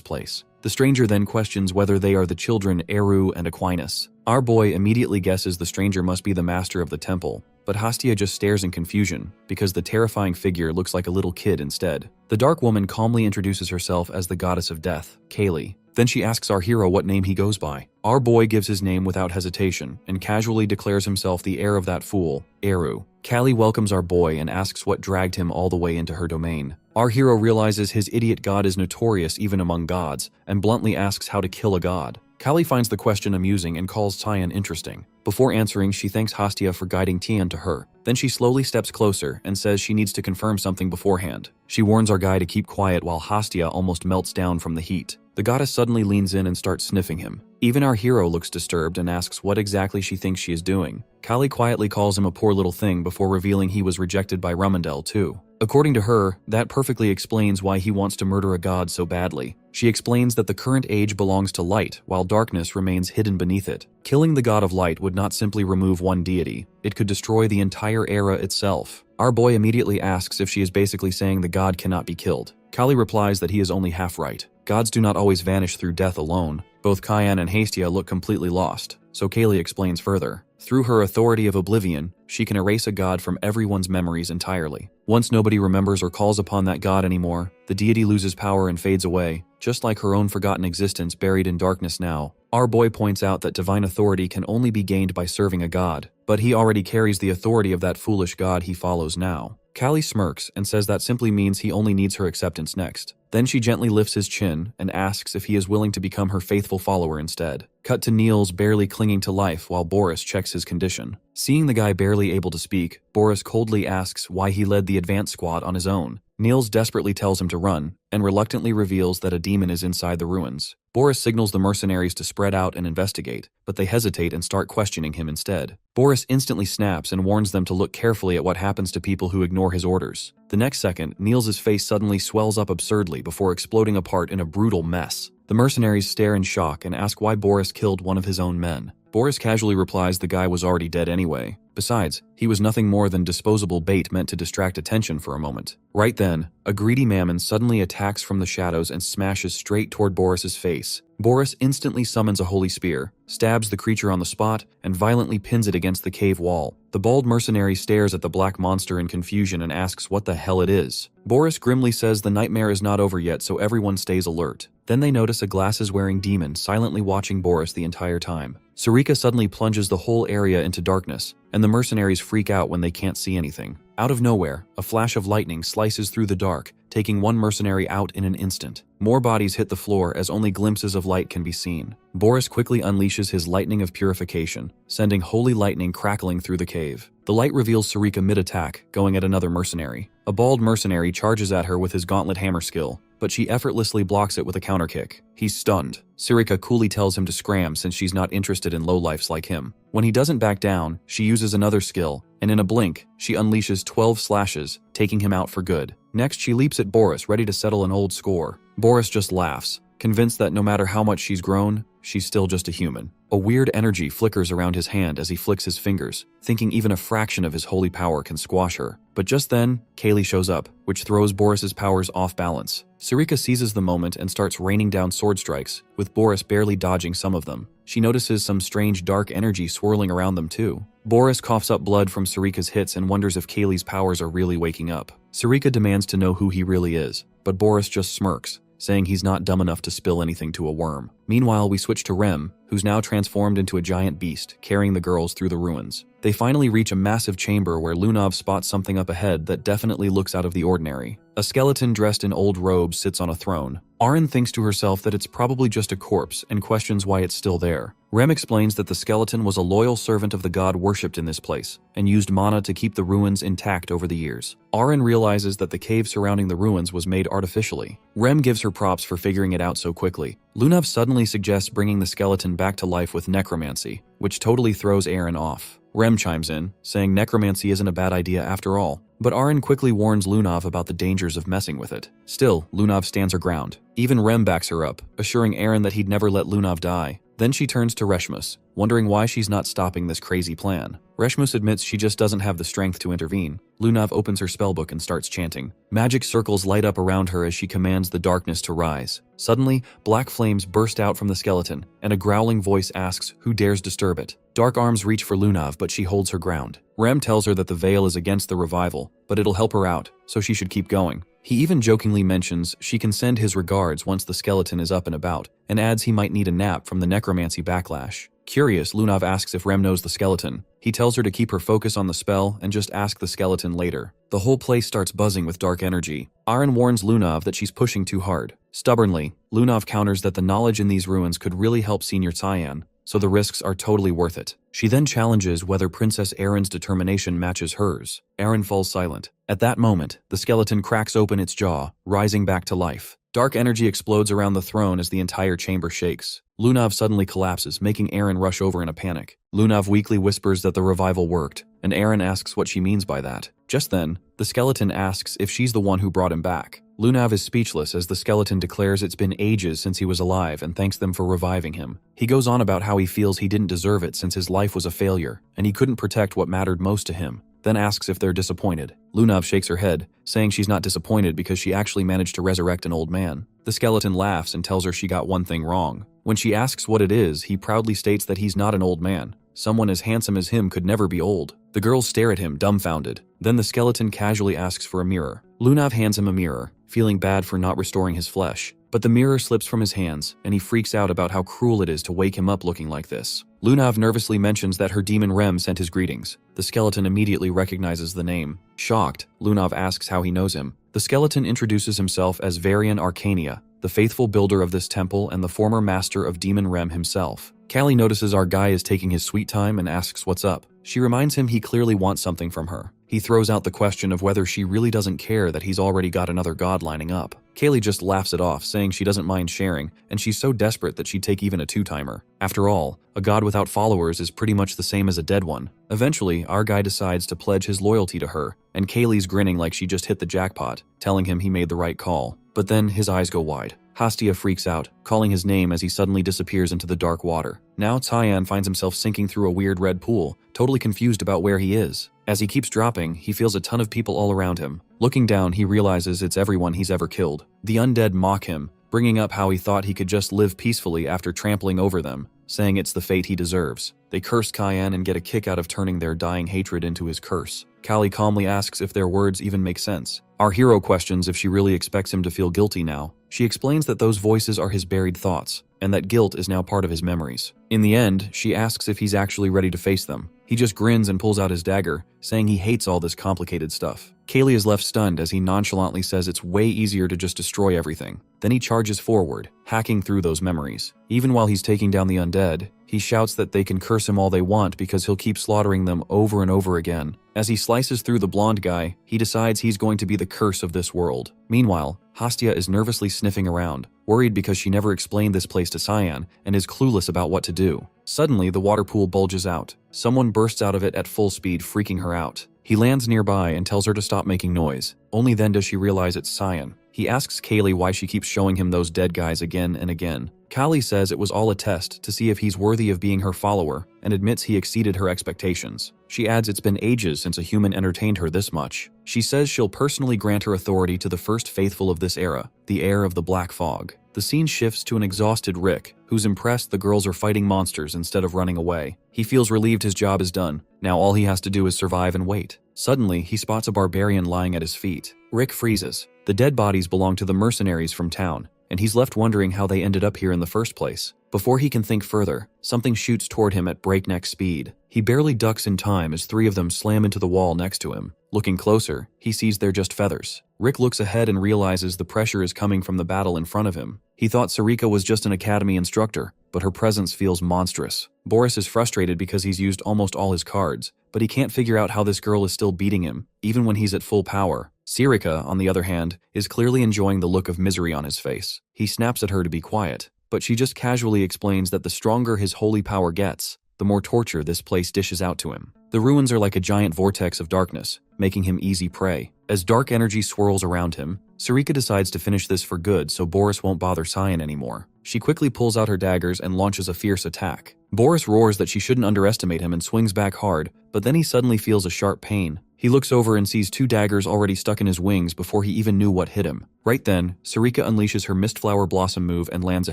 place. The stranger then questions whether they are the children Eru and Aquinas. Our boy immediately guesses the stranger must be the master of the temple, but Hastia just stares in confusion because the terrifying figure looks like a little kid instead. The dark woman calmly introduces herself as the goddess of death, Kali. Then she asks our hero what name he goes by. Our boy gives his name without hesitation and casually declares himself the heir of that fool, Eru. Kali welcomes our boy and asks what dragged him all the way into her domain. Our hero realizes his idiot god is notorious even among gods and bluntly asks how to kill a god. Kali finds the question amusing and calls Tian interesting. Before answering, she thanks Hastia for guiding Tian to her. Then she slowly steps closer and says she needs to confirm something beforehand. She warns our guy to keep quiet while Hastia almost melts down from the heat. The goddess suddenly leans in and starts sniffing him. Even our hero looks disturbed and asks what exactly she thinks she is doing. Kali quietly calls him a poor little thing before revealing he was rejected by Ramandel too. According to her, that perfectly explains why he wants to murder a god so badly. She explains that the current age belongs to light, while darkness remains hidden beneath it. Killing the god of light would not simply remove one deity, it could destroy the entire era itself. Our boy immediately asks if she is basically saying the god cannot be killed. Kali replies that he is only half right. Gods do not always vanish through death alone. Both Kyan and Hastia look completely lost, so Kaylee explains further. Through her authority of oblivion, she can erase a god from everyone's memories entirely. Once nobody remembers or calls upon that god anymore, the deity loses power and fades away, just like her own forgotten existence buried in darkness now. Our boy points out that divine authority can only be gained by serving a god, but he already carries the authority of that foolish god he follows now. Kali smirks and says that simply means he only needs her acceptance next. Then she gently lifts his chin and asks if he is willing to become her faithful follower instead. Cut to Niels barely clinging to life while Boris checks his condition. Seeing the guy barely able to speak, Boris coldly asks why he led the advance squad on his own. Niels desperately tells him to run, and reluctantly reveals that a demon is inside the ruins. Boris signals the mercenaries to spread out and investigate, but they hesitate and start questioning him instead. Boris instantly snaps and warns them to look carefully at what happens to people who ignore his orders. The next second, Niels' face suddenly swells up absurdly before exploding apart in a brutal mess. The mercenaries stare in shock and ask why Boris killed one of his own men. Boris casually replies the guy was already dead anyway. Besides, he was nothing more than disposable bait meant to distract attention for a moment. Right then, a greedy mammon suddenly attacks from the shadows and smashes straight toward Boris's face. Boris instantly summons a holy spear, stabs the creature on the spot, and violently pins it against the cave wall. The bald mercenary stares at the black monster in confusion and asks what the hell it is. Boris grimly says the nightmare is not over yet, so everyone stays alert. Then they notice a glasses-wearing demon silently watching Boris the entire time. Sarika suddenly plunges the whole area into darkness, and the mercenaries freak out when they can't see anything. Out of nowhere, a flash of lightning slices through the dark, taking one mercenary out in an instant. More bodies hit the floor as only glimpses of light can be seen. Boris quickly unleashes his lightning of purification, sending holy lightning crackling through the cave. The light reveals Sarika mid-attack, going at another mercenary. A bald mercenary charges at her with his gauntlet hammer skill, but she effortlessly blocks it with a counterkick. He's stunned. Sarika coolly tells him to scram since she's not interested in lowlifes like him. When he doesn't back down, she uses another skill, and in a blink, she unleashes 12 slashes, taking him out for good. Next, she leaps at Boris, ready to settle an old score. Boris just laughs, convinced that no matter how much she's grown, she's still just a human. A weird energy flickers around his hand as he flicks his fingers, thinking even a fraction of his holy power can squash her. But just then, Kaylee shows up, which throws Boris's powers off balance. Sarika seizes the moment and starts raining down sword strikes, with Boris barely dodging some of them. She notices some strange dark energy swirling around them too. Boris coughs up blood from Sarika's hits and wonders if Kaylee's powers are really waking up. Sarika demands to know who he really is, but Boris just smirks, saying he's not dumb enough to spill anything to a worm. Meanwhile, we switch to Rem, who's now transformed into a giant beast, carrying the girls through the ruins. They finally reach a massive chamber where Lunav spots something up ahead that definitely looks out of the ordinary. A skeleton dressed in old robes sits on a throne. Arin thinks to herself that it's probably just a corpse and questions why it's still there. Rem explains that the skeleton was a loyal servant of the god worshipped in this place, and used mana to keep the ruins intact over the years. Arin realizes that the cave surrounding the ruins was made artificially. Rem gives her props for figuring it out so quickly. Lunav suddenly suggests bringing the skeleton back to life with necromancy, which totally throws Arin off. Rem chimes in, saying necromancy isn't a bad idea after all, but Arin quickly warns Lunav about the dangers of messing with it. Still, Lunav stands her ground. Even Rem backs her up, assuring Arin that he'd never let Lunav die. Then she turns to Reshmus, wondering why she's not stopping this crazy plan. Reshmus admits she just doesn't have the strength to intervene. Lunav opens her spellbook and starts chanting. Magic circles light up around her as she commands the darkness to rise. Suddenly, black flames burst out from the skeleton, and a growling voice asks who dares disturb it. Dark arms reach for Lunav, but she holds her ground. Rem tells her that the veil is against the revival, but it'll help her out, so she should keep going. He even jokingly mentions she can send his regards once the skeleton is up and about, and adds he might need a nap from the necromancy backlash. Curious, Lunav asks if Rem knows the skeleton. He tells her to keep her focus on the spell and just ask the skeleton later. The whole place starts buzzing with dark energy. Arin warns Lunav that she's pushing too hard. Stubbornly, Lunav counters that the knowledge in these ruins could really help Senior Cyan, so the risks are totally worth it. She then challenges whether Princess Arin's determination matches hers. Arin falls silent. At that moment, the skeleton cracks open its jaw, rising back to life. Dark energy explodes around the throne as the entire chamber shakes. Lunav suddenly collapses, making Eren rush over in a panic. Lunav weakly whispers that the revival worked, and Eren asks what she means by that. Just then, the skeleton asks if she's the one who brought him back. Lunav is speechless as the skeleton declares it's been ages since he was alive and thanks them for reviving him. He goes on about how he feels he didn't deserve it since his life was a failure, and he couldn't protect what mattered most to him. Then asks if they're disappointed. Lunav shakes her head, saying she's not disappointed because she actually managed to resurrect an old man. The skeleton laughs and tells her she got one thing wrong. When she asks what it is, he proudly states that he's not an old man. Someone as handsome as him could never be old. The girls stare at him, dumbfounded. Then the skeleton casually asks for a mirror. Lunav hands him a mirror, feeling bad for not restoring his flesh. But the mirror slips from his hands, and he freaks out about how cruel it is to wake him up looking like this. Lunav nervously mentions that her demon Rem sent his greetings. The skeleton immediately recognizes the name. Shocked, Lunav asks how he knows him. The skeleton introduces himself as Varian Arcania, the faithful builder of this temple and the former master of Demon Rem himself. Callie notices our guy is taking his sweet time and asks what's up. She reminds him he clearly wants something from her. He throws out the question of whether she really doesn't care that he's already got another god lining up. Kaylee just laughs it off, saying she doesn't mind sharing, and she's so desperate that she'd take even a two-timer. After all, a god without followers is pretty much the same as a dead one. Eventually, our guy decides to pledge his loyalty to her, and Kaylee's grinning like she just hit the jackpot, telling him he made the right call. But then his eyes go wide. Hastia freaks out, calling his name as he suddenly disappears into the dark water. Now Tyan finds himself sinking through a weird red pool, totally confused about where he is. As he keeps dropping, he feels a ton of people all around him. Looking down, he realizes it's everyone he's ever killed. The undead mock him, bringing up how he thought he could just live peacefully after trampling over them, saying it's the fate he deserves. They curse Cayenne and get a kick out of turning their dying hatred into his curse. Callie calmly asks if their words even make sense. Our hero questions if she really expects him to feel guilty now. She explains that those voices are his buried thoughts, and that guilt is now part of his memories. In the end, she asks if he's actually ready to face them. He just grins and pulls out his dagger, saying he hates all this complicated stuff. Kaylee is left stunned as he nonchalantly says it's way easier to just destroy everything. Then he charges forward, hacking through those memories. Even while he's taking down the undead, he shouts that they can curse him all they want because he'll keep slaughtering them over and over again. As he slices through the blonde guy, he decides he's going to be the curse of this world. Meanwhile, Hastia is nervously sniffing around, worried because she never explained this place to Cyan and is clueless about what to do. Suddenly, the water pool bulges out. Someone bursts out of it at full speed, freaking her out. He lands nearby and tells her to stop making noise. Only then does she realize it's Cyan. He asks Kaylee why she keeps showing him those dead guys again and again. Callie says it was all a test to see if he's worthy of being her follower and admits he exceeded her expectations. She adds it's been ages since a human entertained her this much. She says she'll personally grant her authority to the first faithful of this era, the heir of the Black Fog. The scene shifts to an exhausted Rick, who's impressed the girls are fighting monsters instead of running away. He feels relieved his job is done. Now all he has to do is survive and wait. Suddenly, he spots a barbarian lying at his feet. Rick freezes. The dead bodies belong to the mercenaries from town, and he's left wondering how they ended up here in the first place. Before he can think further, something shoots toward him at breakneck speed. He barely ducks in time as three of them slam into the wall next to him. Looking closer, he sees they're just feathers. Rick looks ahead and realizes the pressure is coming from the battle in front of him. He thought Sarika was just an academy instructor, but her presence feels monstrous. Boris is frustrated because he's used almost all his cards, but he can't figure out how this girl is still beating him, even when he's at full power. Sarika, on the other hand, is clearly enjoying the look of misery on his face. He snaps at her to be quiet, but she just casually explains that the stronger his holy power gets, the more torture this place dishes out to him. The ruins are like a giant vortex of darkness, making him easy prey. As dark energy swirls around him, Sarika decides to finish this for good so Boris won't bother Cyan anymore. She quickly pulls out her daggers and launches a fierce attack. Boris roars that she shouldn't underestimate him and swings back hard, but then he suddenly feels a sharp pain. He looks over and sees two daggers already stuck in his wings before he even knew what hit him. Right then, Sarika unleashes her Mistflower Blossom move and lands a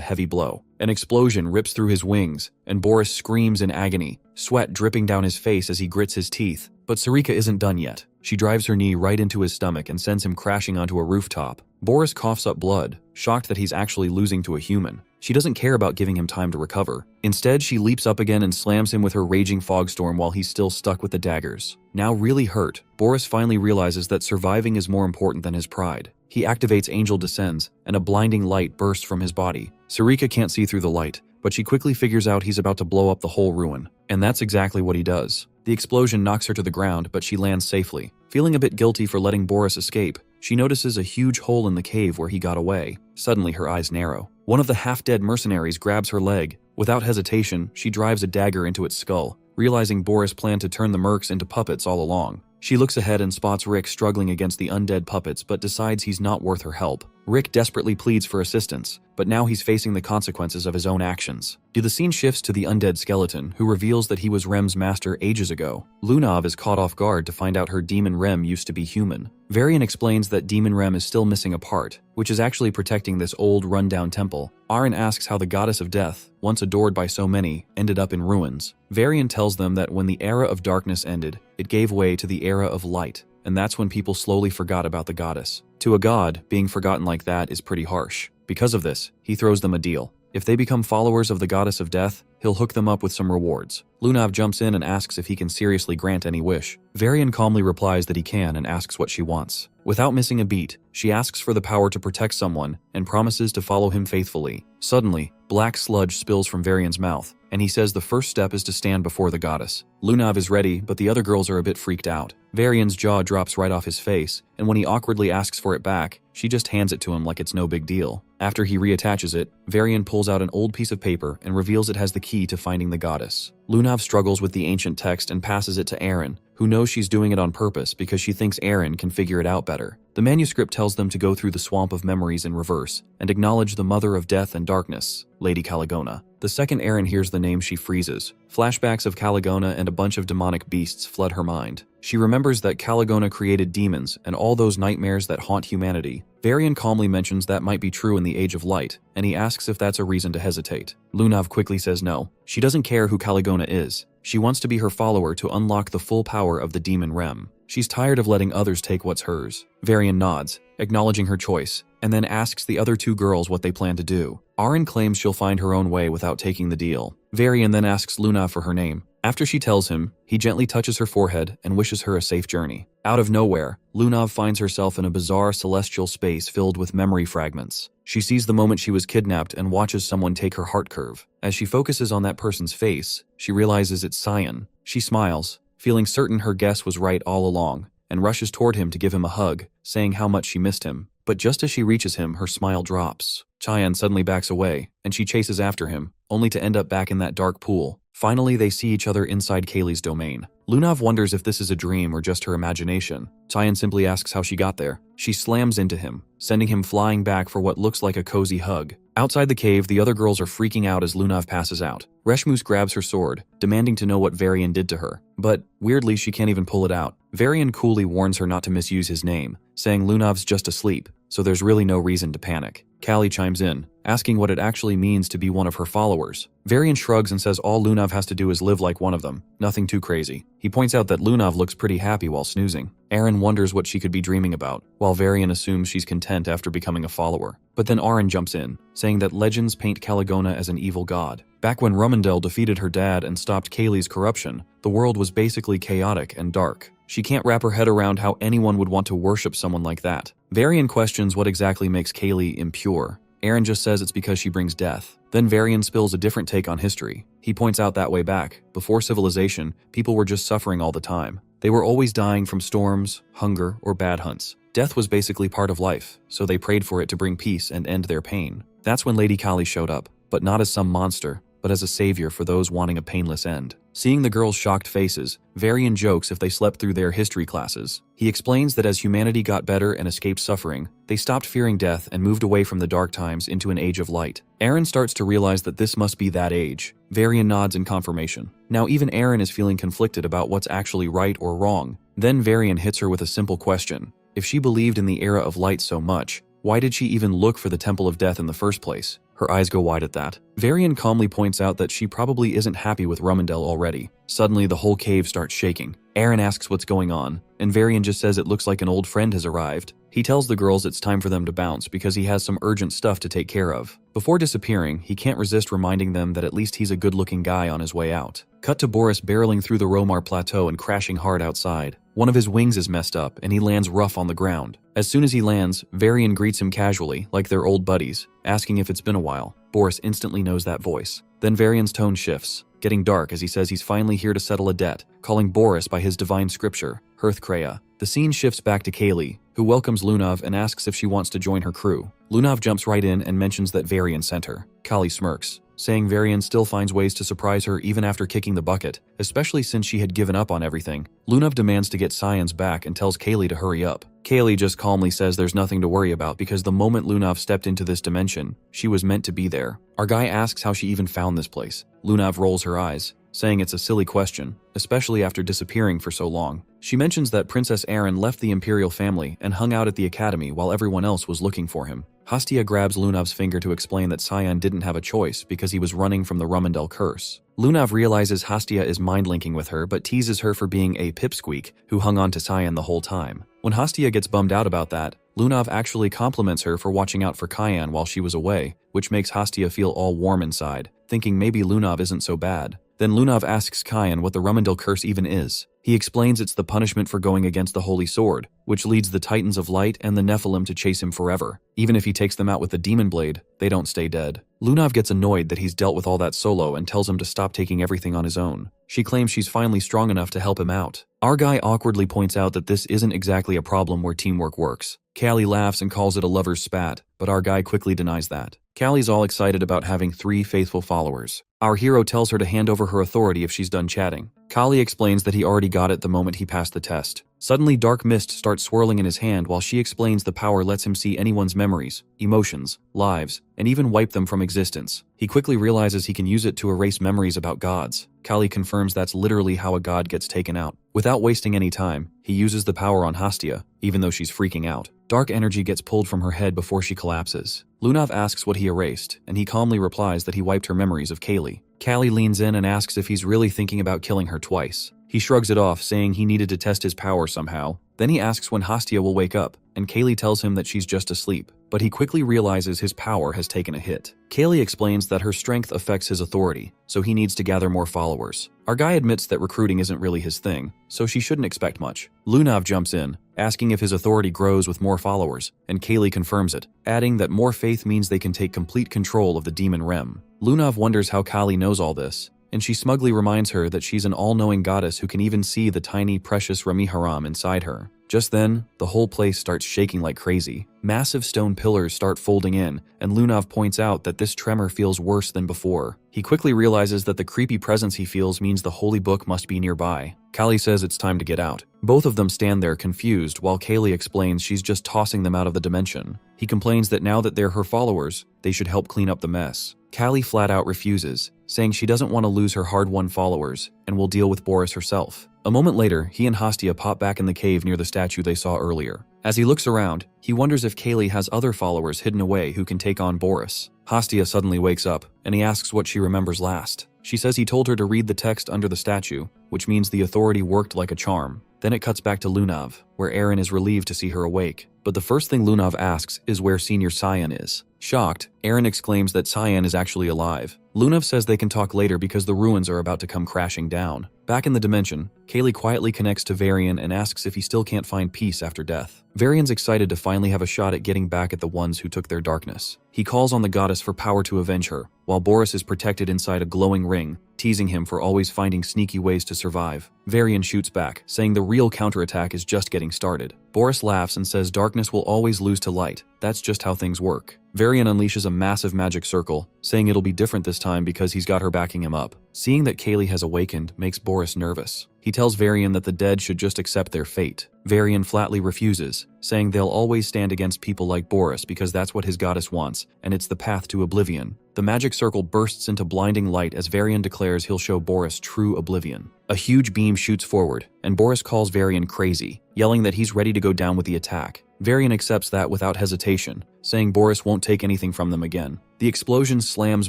heavy blow. An explosion rips through his wings, and Boris screams in agony, sweat dripping down his face as he grits his teeth. But Sarika isn't done yet. She drives her knee right into his stomach and sends him crashing onto a rooftop. Boris coughs up blood, shocked that he's actually losing to a human. She doesn't care about giving him time to recover. Instead, she leaps up again and slams him with her raging fog storm while he's still stuck with the daggers. Now really hurt, Boris finally realizes that surviving is more important than his pride. He activates Angel Descends, and a blinding light bursts from his body. Sarika can't see through the light, but she quickly figures out he's about to blow up the whole ruin. And that's exactly what he does. The explosion knocks her to the ground, but she lands safely. Feeling a bit guilty for letting Boris escape, she notices a huge hole in the cave where he got away. Suddenly, her eyes narrow. One of the half-dead mercenaries grabs her leg. Without hesitation, she drives a dagger into its skull, realizing Boris planned to turn the mercs into puppets all along. She looks ahead and spots Rick struggling against the undead puppets but decides he's not worth her help. Rick desperately pleads for assistance, but now he's facing the consequences of his own actions. The scene shifts to the undead skeleton, who reveals that he was Rem's master ages ago. Lunav is caught off guard to find out her demon Rem used to be human. Varian explains that demon Rem is still missing a part, which is actually protecting this old rundown temple. Aaron asks how the goddess of death, once adored by so many, ended up in ruins. Varian tells them that when the era of darkness ended, it gave way to the era of light, and that's when people slowly forgot about the goddess. To a god, being forgotten like that is pretty harsh. Because of this, he throws them a deal. If they become followers of the goddess of death, he'll hook them up with some rewards. Lunav jumps in and asks if he can seriously grant any wish. Varian calmly replies that he can and asks what she wants. Without missing a beat, she asks for the power to protect someone and promises to follow him faithfully. Suddenly, black sludge spills from Varian's mouth, and he says the first step is to stand before the goddess. Lunav is ready, but the other girls are a bit freaked out. Varian's jaw drops right off his face, and when he awkwardly asks for it back, she just hands it to him like it's no big deal. After he reattaches it, Varian pulls out an old piece of paper and reveals it has the key to finding the goddess. Lunav struggles with the ancient text and passes it to Aaron, who knows she's doing it on purpose because she thinks Aaron can figure it out better. The manuscript tells them to go through the swamp of memories in reverse and acknowledge the mother of death and darkness, Lady Caligona. The second Aaron hears the name, she freezes. Flashbacks of Caligona and a bunch of demonic beasts flood her mind. She remembers that Caligona created demons and all those nightmares that haunt humanity. Varian calmly mentions that might be true in the Age of Light, and he asks if that's a reason to hesitate. Lunav quickly says no. She doesn't care who Caligona is. She wants to be her follower to unlock the full power of the demon Rem. She's tired of letting others take what's hers. Varian nods, acknowledging her choice, and then asks the other two girls what they plan to do. Aaron claims she'll find her own way without taking the deal. Varian then asks Lunav for her name. After she tells him, he gently touches her forehead and wishes her a safe journey. Out of nowhere, Lunav finds herself in a bizarre celestial space filled with memory fragments. She sees the moment she was kidnapped and watches someone take her heart curve. As she focuses on that person's face, she realizes it's Cyan. She smiles, feeling certain her guess was right all along, and rushes toward him to give him a hug, saying how much she missed him. But just as she reaches him, her smile drops. Cyan suddenly backs away, and she chases after him, only to end up back in that dark pool. Finally, they see each other inside Kaylee's domain. Lunav wonders if this is a dream or just her imagination. Cyan simply asks how she got there. She slams into him, sending him flying back for what looks like a cozy hug. Outside the cave, the other girls are freaking out as Lunav passes out. Reshmus grabs her sword, demanding to know what Varian did to her. But, weirdly, she can't even pull it out. Varian coolly warns her not to misuse his name, saying Lunav's just asleep, so there's really no reason to panic. Callie chimes in, asking what it actually means to be one of her followers. Varian shrugs and says all Lunav has to do is live like one of them, nothing too crazy. He points out that Lunav looks pretty happy while snoozing. Aaron wonders what she could be dreaming about, while Varian assumes she's content after becoming a follower. But then Aaron jumps in, saying that legends paint Caligona as an evil god. Back when Rumendel defeated her dad and stopped Kaylee's corruption, the world was basically chaotic and dark. She can't wrap her head around how anyone would want to worship someone like that. Varian questions what exactly makes Kaylee impure. Aaron just says it's because she brings death. Then Varian spills a different take on history. He points out that way back, before civilization, people were just suffering all the time. They were always dying from storms, hunger, or bad hunts. Death was basically part of life, so they prayed for it to bring peace and end their pain. That's when Lady Kali showed up, but not as some monster, but as a savior for those wanting a painless end. Seeing the girls' shocked faces, Varian jokes if they slept through their history classes. He explains that as humanity got better and escaped suffering, they stopped fearing death and moved away from the dark times into an age of light. Aaron starts to realize that this must be that age. Varian nods in confirmation. Now even Aaron is feeling conflicted about what's actually right or wrong. Then Varian hits her with a simple question. If she believed in the era of light so much, why did she even look for the Temple of Death in the first place? Her eyes go wide at that. Varian calmly points out that she probably isn't happy with Rumendel already. Suddenly, the whole cave starts shaking. Aaron asks what's going on, and Varian just says it looks like an old friend has arrived. He tells the girls it's time for them to bounce because he has some urgent stuff to take care of. Before disappearing, he can't resist reminding them that at least he's a good-looking guy on his way out. Cut to Boris barreling through the Romar Plateau and crashing hard outside. One of his wings is messed up, and he lands rough on the ground. As soon as he lands, Varian greets him casually, like they're old buddies, asking if it's been a while. Boris instantly knows that voice. Then Varian's tone shifts, getting dark as he says he's finally here to settle a debt, calling Boris by his divine scripture, Hearthcrea. The scene shifts back to Kaylee, who welcomes Lunav and asks if she wants to join her crew. Lunav jumps right in and mentions that Varian sent her. Kali smirks, saying Varian still finds ways to surprise her even after kicking the bucket, especially since she had given up on everything. Lunav demands to get Cyan's back and tells Kaylee to hurry up. Kaylee just calmly says there's nothing to worry about because the moment Lunav stepped into this dimension, she was meant to be there. Our guy asks how she even found this place. Lunav rolls her eyes, saying it's a silly question, especially after disappearing for so long. She mentions that Princess Erin left the Imperial family and hung out at the academy while everyone else was looking for him. Hastia grabs Lunav's finger to explain that Cyan didn't have a choice because he was running from the Rumendel curse. Lunav realizes Hastia is mind-linking with her but teases her for being a pipsqueak who hung on to Cyan the whole time. When Hastia gets bummed out about that, Lunav actually compliments her for watching out for Cyan while she was away, which makes Hastia feel all warm inside, thinking maybe Lunav isn't so bad. Then Lunav asks Cyan what the Rumendel curse even is. He explains it's the punishment for going against the Holy Sword, which leads the Titans of Light and the Nephilim to chase him forever. Even if he takes them out with the Demon Blade, they don't stay dead. Lunav gets annoyed that he's dealt with all that solo and tells him to stop taking everything on his own. She claims she's finally strong enough to help him out. Our guy awkwardly points out that this isn't exactly a problem where teamwork works. Callie laughs and calls it a lover's spat, but our guy quickly denies that. Callie's all excited about having 3 faithful followers. Our hero tells her to hand over her authority if she's done chatting. Callie explains that he already got it the moment he passed the test. Suddenly, dark mist starts swirling in his hand while she explains the power lets him see anyone's memories, emotions, lives, and even wipe them from existence. He quickly realizes he can use it to erase memories about gods. Callie confirms that's literally how a god gets taken out. Without wasting any time, he uses the power on Hastia, even though she's freaking out. Dark energy gets pulled from her head before she collapses. Lunav asks what he erased, and he calmly replies that he wiped her memories of Kaylee. Callie leans in and asks if he's really thinking about killing her twice. He shrugs it off, saying he needed to test his power somehow. Then he asks when Hastia will wake up, and Kaylee tells him that she's just asleep, but he quickly realizes his power has taken a hit. Kaylee explains that her strength affects his authority, so he needs to gather more followers. Our guy admits that recruiting isn't really his thing, so she shouldn't expect much. Lunav jumps in, asking if his authority grows with more followers, and Kaylee confirms it, adding that more faith means they can take complete control of the demon realm. Lunav wonders how Kali knows all this, and she smugly reminds her that she's an all-knowing goddess who can even see the tiny, precious Rami Haram inside her. Just then, the whole place starts shaking like crazy. Massive stone pillars start folding in, and Lunav points out that this tremor feels worse than before. He quickly realizes that the creepy presence he feels means the holy book must be nearby. Kali says it's time to get out. Both of them stand there confused while Kaylee explains she's just tossing them out of the dimension. He complains that now that they're her followers, they should help clean up the mess. Kali flat out refuses, saying she doesn't want to lose her hard-won followers and will deal with Boris herself. A moment later, he and Hastia pop back in the cave near the statue they saw earlier. As he looks around, he wonders if Kaylee has other followers hidden away who can take on Boris. Hastia suddenly wakes up, and he asks what she remembers last. She says he told her to read the text under the statue, which means the authority worked like a charm. Then it cuts back to Lunav, where Erin is relieved to see her awake. But the first thing Lunav asks is where Senior Cyan is. Shocked, Erin exclaims that Cyan is actually alive. Lunav says they can talk later because the ruins are about to come crashing down. Back in the dimension, Kaylee quietly connects to Varian and asks if he still can't find peace after death. Varian's excited to finally have a shot at getting back at the ones who took their darkness. He calls on the goddess for power to avenge her, while Boris is protected inside a glowing ring, teasing him for always finding sneaky ways to survive. Varian shoots back, saying the real counterattack is just getting started. Boris laughs and says darkness will always lose to light. That's just how things work. Varian unleashes a massive magic circle, saying it'll be different this time because he's got her backing him up. Seeing that Kaylee has awakened makes Boris nervous. He tells Varian that the dead should just accept their fate. Varian flatly refuses, saying they'll always stand against people like Boris because that's what his goddess wants, and it's the path to oblivion. The magic circle bursts into blinding light as Varian declares he'll show Boris true oblivion. A huge beam shoots forward, and Boris calls Varian crazy, yelling that he's ready to go down with the attack. Varian accepts that without hesitation, saying Boris won't take anything from them again. The explosion slams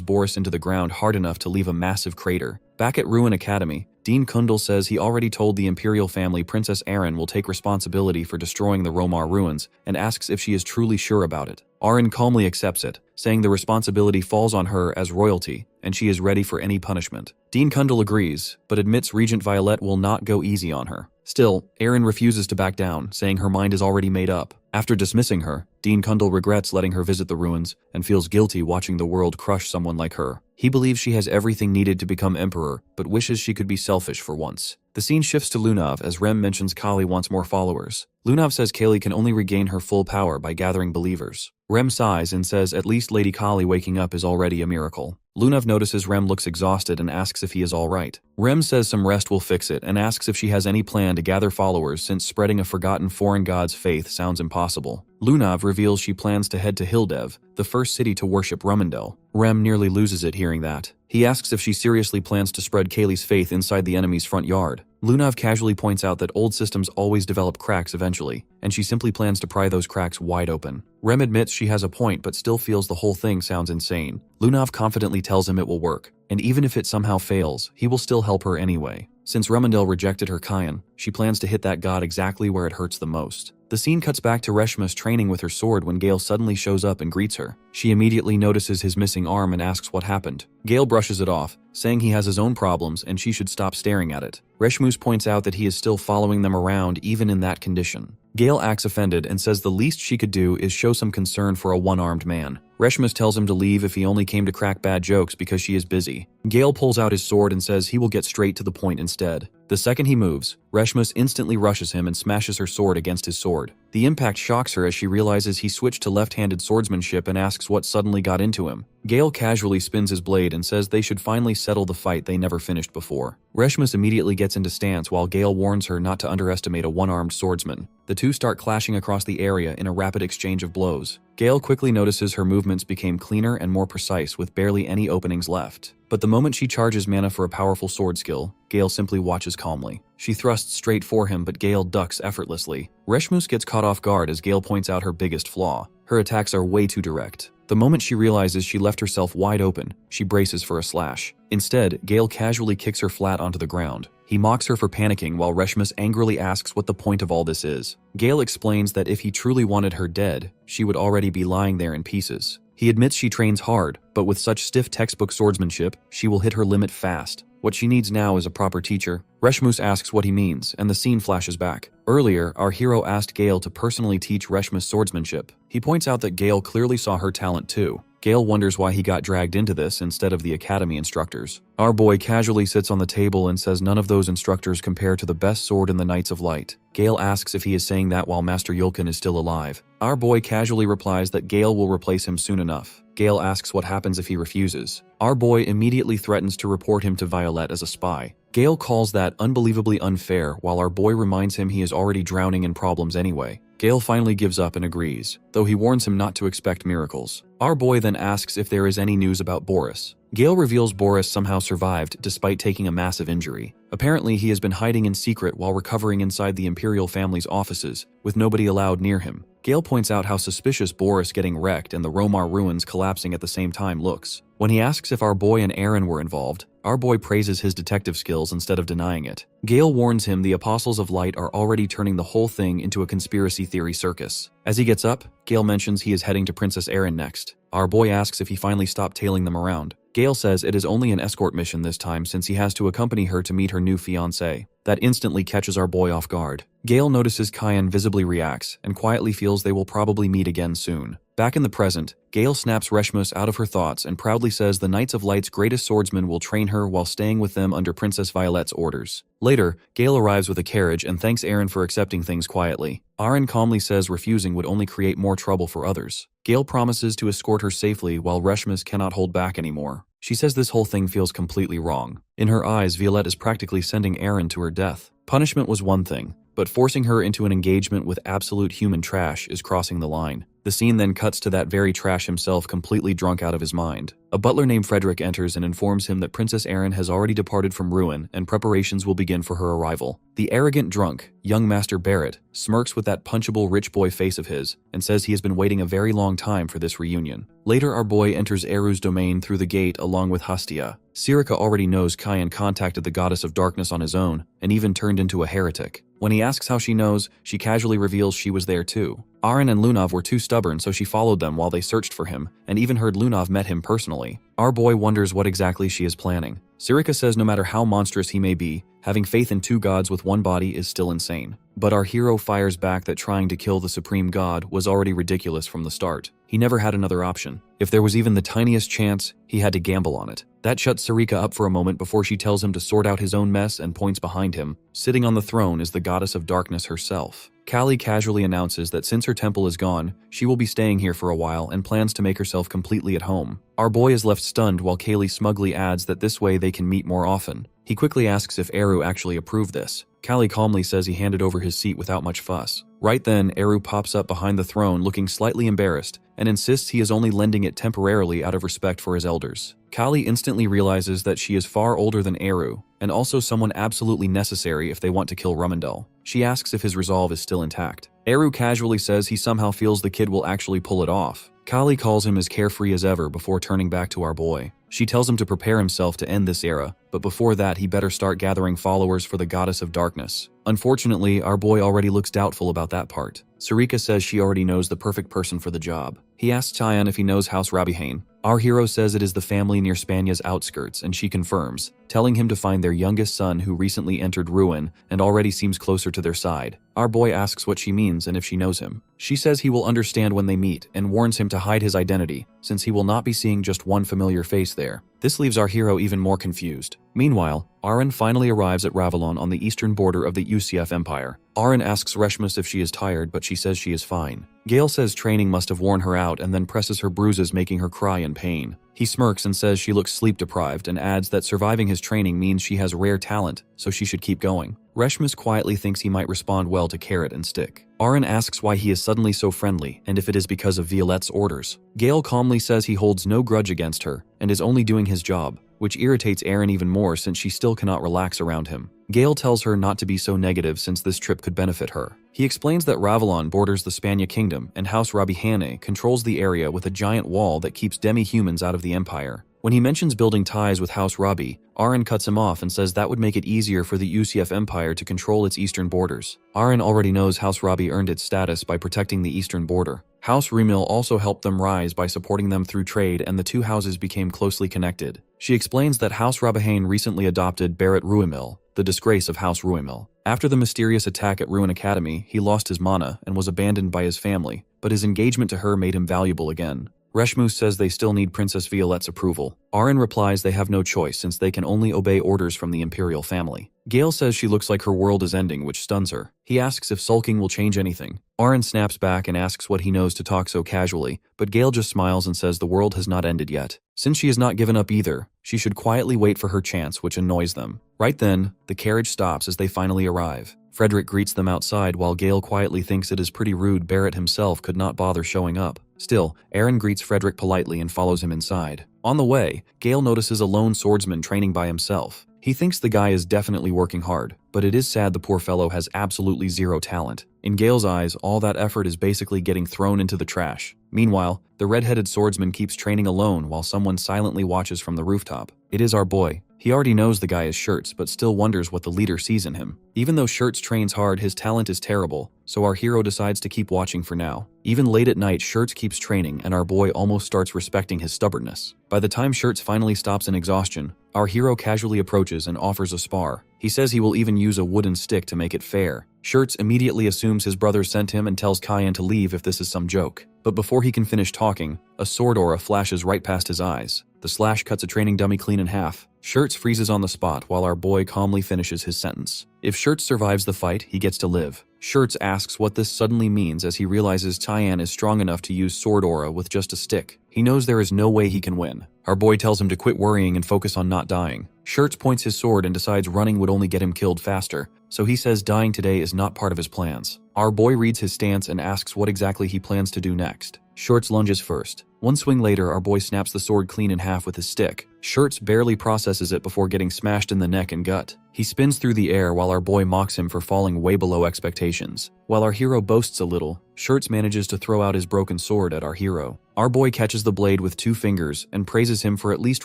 Boris into the ground hard enough to leave a massive crater. Back at Ruin Academy, Dean Kundal says he already told the Imperial family Princess Erin will take responsibility for destroying the Romar ruins and asks if she is truly sure about it. Erin calmly accepts it, saying the responsibility falls on her as royalty and she is ready for any punishment. Dean Kundal agrees, but admits Regent Violet will not go easy on her. Still, Erin refuses to back down, saying her mind is already made up. After dismissing her, Dean Kundal regrets letting her visit the ruins and feels guilty watching the world crush someone like her. He believes she has everything needed to become emperor, but wishes she could be selfish for once. The scene shifts to Lunav as Rem mentions Kali wants more followers. Lunav says Kali can only regain her full power by gathering believers. Rem sighs and says at least Lady Kali waking up is already a miracle. Lunav notices Rem looks exhausted and asks if he is alright. Rem says some rest will fix it and asks if she has any plan to gather followers since spreading a forgotten foreign god's faith sounds impossible. Lunav reveals she plans to head to Hildev, the first city to worship Rumendel. Rem nearly loses it hearing that. He asks if she seriously plans to spread Kali's faith inside the enemy's front yard. Lunav casually points out that old systems always develop cracks eventually, and she simply plans to pry those cracks wide open. Rem admits she has a point but still feels the whole thing sounds insane. Lunav confidently tells him it will work, and even if it somehow fails, he will still help her anyway. Since Rumendel rejected her Kayan, she plans to hit that god exactly where it hurts the most. The scene cuts back to Reshma's training with her sword when Gale suddenly shows up and greets her. She immediately notices his missing arm and asks what happened. Gale brushes it off, saying he has his own problems and she should stop staring at it. Reshmus points out that he is still following them around even in that condition. Gale acts offended and says the least she could do is show some concern for a one-armed man. Reshmus tells him to leave if he only came to crack bad jokes because she is busy. Gale pulls out his sword and says he will get straight to the point instead. The second he moves, Reshmus instantly rushes him and smashes her sword against his sword. The impact shocks her as she realizes he switched to left-handed swordsmanship and asks what suddenly got into him. Gale casually spins his blade and says they should finally settle the fight they never finished before. Reshmus immediately gets into stance while Gale warns her not to underestimate a one-armed swordsman. The two start clashing across the area in a rapid exchange of blows. Gale quickly notices her movements became cleaner and more precise with barely any openings left. But the moment she charges mana for a powerful sword skill, Gale simply watches calmly. She thrusts straight for him but Gale ducks effortlessly. Reshmus gets caught off guard as Gale points out her biggest flaw. Her attacks are way too direct. The moment she realizes she left herself wide open, she braces for a slash. Instead, Gale casually kicks her flat onto the ground. He mocks her for panicking while Reshmus angrily asks what the point of all this is. Gale explains that if he truly wanted her dead, she would already be lying there in pieces. He admits she trains hard, but with such stiff textbook swordsmanship, she will hit her limit fast. What she needs now is a proper teacher. Reshmus asks what he means, and the scene flashes back. Earlier, our hero asked Gale to personally teach Reshmus swordsmanship. He points out that Gale clearly saw her talent too. Gale wonders why he got dragged into this instead of the academy instructors. Our boy casually sits on the table and says none of those instructors compare to the best sword in the Knights of Light. Gale asks if he is saying that while Master Yulkin is still alive. Our boy casually replies that Gale will replace him soon enough. Gale asks what happens if he refuses. Our boy immediately threatens to report him to Violet as a spy. Gale calls that unbelievably unfair while our boy reminds him he is already drowning in problems anyway. Gale finally gives up and agrees, though he warns him not to expect miracles. Our boy then asks if there is any news about Boris. Gale reveals Boris somehow survived despite taking a massive injury. Apparently he has been hiding in secret while recovering inside the Imperial family's offices, with nobody allowed near him. Gale points out how suspicious Boris getting wrecked and the Romar ruins collapsing at the same time looks. When he asks if our boy and Aaron were involved, our boy praises his detective skills instead of denying it. Gale warns him the Apostles of Light are already turning the whole thing into a conspiracy theory circus. As he gets up, Gale mentions he is heading to Princess Aaron next. Our boy asks if he finally stopped tailing them around. Gale says it is only an escort mission this time since he has to accompany her to meet her new fiancé. That instantly catches our boy off guard. Gale notices Kyan visibly reacts and quietly feels they will probably meet again soon. Back in the present, Gale snaps Reshmus out of her thoughts and proudly says the Knights of Light's greatest swordsman will train her while staying with them under Princess Violet's orders. Later, Gale arrives with a carriage and thanks Aaron for accepting things quietly. Aaron calmly says refusing would only create more trouble for others. Gale promises to escort her safely while Reshmus cannot hold back anymore. She says this whole thing feels completely wrong. In her eyes, Violette is practically sending Aaron to her death. Punishment was one thing, but forcing her into an engagement with absolute human trash is crossing the line. The scene then cuts to that very trash himself completely drunk out of his mind. A butler named Frederick enters and informs him that Princess Aaron has already departed from Ruin and preparations will begin for her arrival. The arrogant drunk, young Master Barrett, smirks with that punchable rich boy face of his and says he has been waiting a very long time for this reunion. Later our boy enters Eru's domain through the gate along with Hastia. Sirika already knows Kyan contacted the goddess of darkness on his own and even turned into a heretic. When he asks how she knows, she casually reveals she was there too. Aaron and Lunav were too stubborn, so she followed them while they searched for him, and even heard Lunav met him personally. Our boy wonders what exactly she is planning. Sirika says no matter how monstrous he may be, having faith in two gods with one body is still insane. But our hero fires back that trying to kill the supreme god was already ridiculous from the start. He He never had another option. If there was even the tiniest chance, he had to gamble on it. That shuts Sarika up for a moment before she tells him to sort out his own mess and points behind him. Sitting on the throne is the goddess of darkness herself. Callie casually announces that since her temple is gone, she will be staying here for a while and plans to make herself completely at home. Our boy is left stunned while Kaylee smugly adds that this way they can meet more often. He quickly asks if Eru actually approved this. Callie calmly says he handed over his seat without much fuss. Right then, Eru pops up behind the throne looking slightly embarrassed and insists he is only lending it temporarily out of respect for his elders. Callie instantly realizes that she is far older than Eru and also someone absolutely necessary if they want to kill Rumendal. She asks if his resolve is still intact. Eru casually says he somehow feels the kid will actually pull it off. Callie calls him as carefree as ever before turning back to our boy. She tells him to prepare himself to end this era, but before that he better start gathering followers for the goddess of darkness. Unfortunately, our boy already looks doubtful about that part. Sarika says she already knows the perfect person for the job. He asks Cheyenne if he knows House Rabihane. Our hero says it is the family near Spanya's outskirts, and she confirms, telling him to find their youngest son who recently entered ruin and already seems closer to their side. Our boy asks what she means and if she knows him. She says he will understand when they meet and warns him to hide his identity, since he will not be seeing just one familiar face there. This leaves our hero even more confused. Meanwhile, Aren finally arrives at Ravalon on the eastern border of the UCF Empire. Aren asks Reshmus if she is tired, but she says she is fine. Gale says training must have worn her out and then presses her bruises, making her cry in pain. He smirks and says she looks sleep-deprived and adds that surviving his training means she has rare talent, so she should keep going. Reshmus quietly thinks he might respond well to carrot and stick. Aren asks why he is suddenly so friendly and if it is because of Violette's orders. Gale calmly says he holds no grudge against her and is only doing his job, which irritates Aren even more since she still cannot relax around him. Gale tells her not to be so negative since this trip could benefit her. He explains that Ravalon borders the Spania Kingdom and House Rabihane controls the area with a giant wall that keeps demi-humans out of the Empire. When he mentions building ties with House Rabi, Aren cuts him off and says that would make it easier for the UCF Empire to control its eastern borders. Aren already knows House Rabi earned its status by protecting the eastern border. House Remil also helped them rise by supporting them through trade, and the two houses became closely connected. She explains that House Rabihane recently adopted Barrett Ruimil, the disgrace of House Ruimil. After the mysterious attack at Ruin Academy, he lost his mana and was abandoned by his family, but his engagement to her made him valuable again. Reshmus says they still need Princess Violette's approval. Aren replies they have no choice since they can only obey orders from the imperial family. Gale says she looks like her world is ending, which stuns her. He asks if sulking will change anything. Aren snaps back and asks what he knows to talk so casually, but Gale just smiles and says the world has not ended yet. Since she has not given up either, she should quietly wait for her chance, which annoys them. Right then, the carriage stops as they finally arrive. Frederick greets them outside while Gale quietly thinks it is pretty rude Barrett himself could not bother showing up. Still, Aren greets Frederick politely and follows him inside. On the way, Gale notices a lone swordsman training by himself. He thinks the guy is definitely working hard, but it is sad the poor fellow has absolutely zero talent. In Gale's eyes, all that effort is basically getting thrown into the trash. Meanwhile, the red-headed swordsman keeps training alone while someone silently watches from the rooftop. It is our boy. He already knows the guy is Shirts, but still wonders what the leader sees in him. Even though Shirts trains hard, his talent is terrible, so our hero decides to keep watching for now. Even late at night, Shirts keeps training, and our boy almost starts respecting his stubbornness. By the time Shirts finally stops in exhaustion, our hero casually approaches and offers a spar. He says he will even use a wooden stick to make it fair. Shirts immediately assumes his brother sent him and tells Cayenne to leave if this is some joke. But before he can finish talking, a sword aura flashes right past his eyes. The slash cuts a training dummy clean in half. Shirts freezes on the spot while our boy calmly finishes his sentence. If Shirts survives the fight, he gets to live. Shirts asks what this suddenly means as he realizes Cheyenne is strong enough to use sword aura with just a stick. He knows there is no way he can win. Our boy tells him to quit worrying and focus on not dying. Shirts points his sword and decides running would only get him killed faster, so he says dying today is not part of his plans. Our boy reads his stance and asks what exactly he plans to do next. Shirts lunges first. One swing later, our boy snaps the sword clean in half with his stick. Shirts barely processes it before getting smashed in the neck and gut. He spins through the air while our boy mocks him for falling way below expectations. While our hero boasts a little, Shirts manages to throw out his broken sword at our hero. Our boy catches the blade with 2 fingers and praises him for at least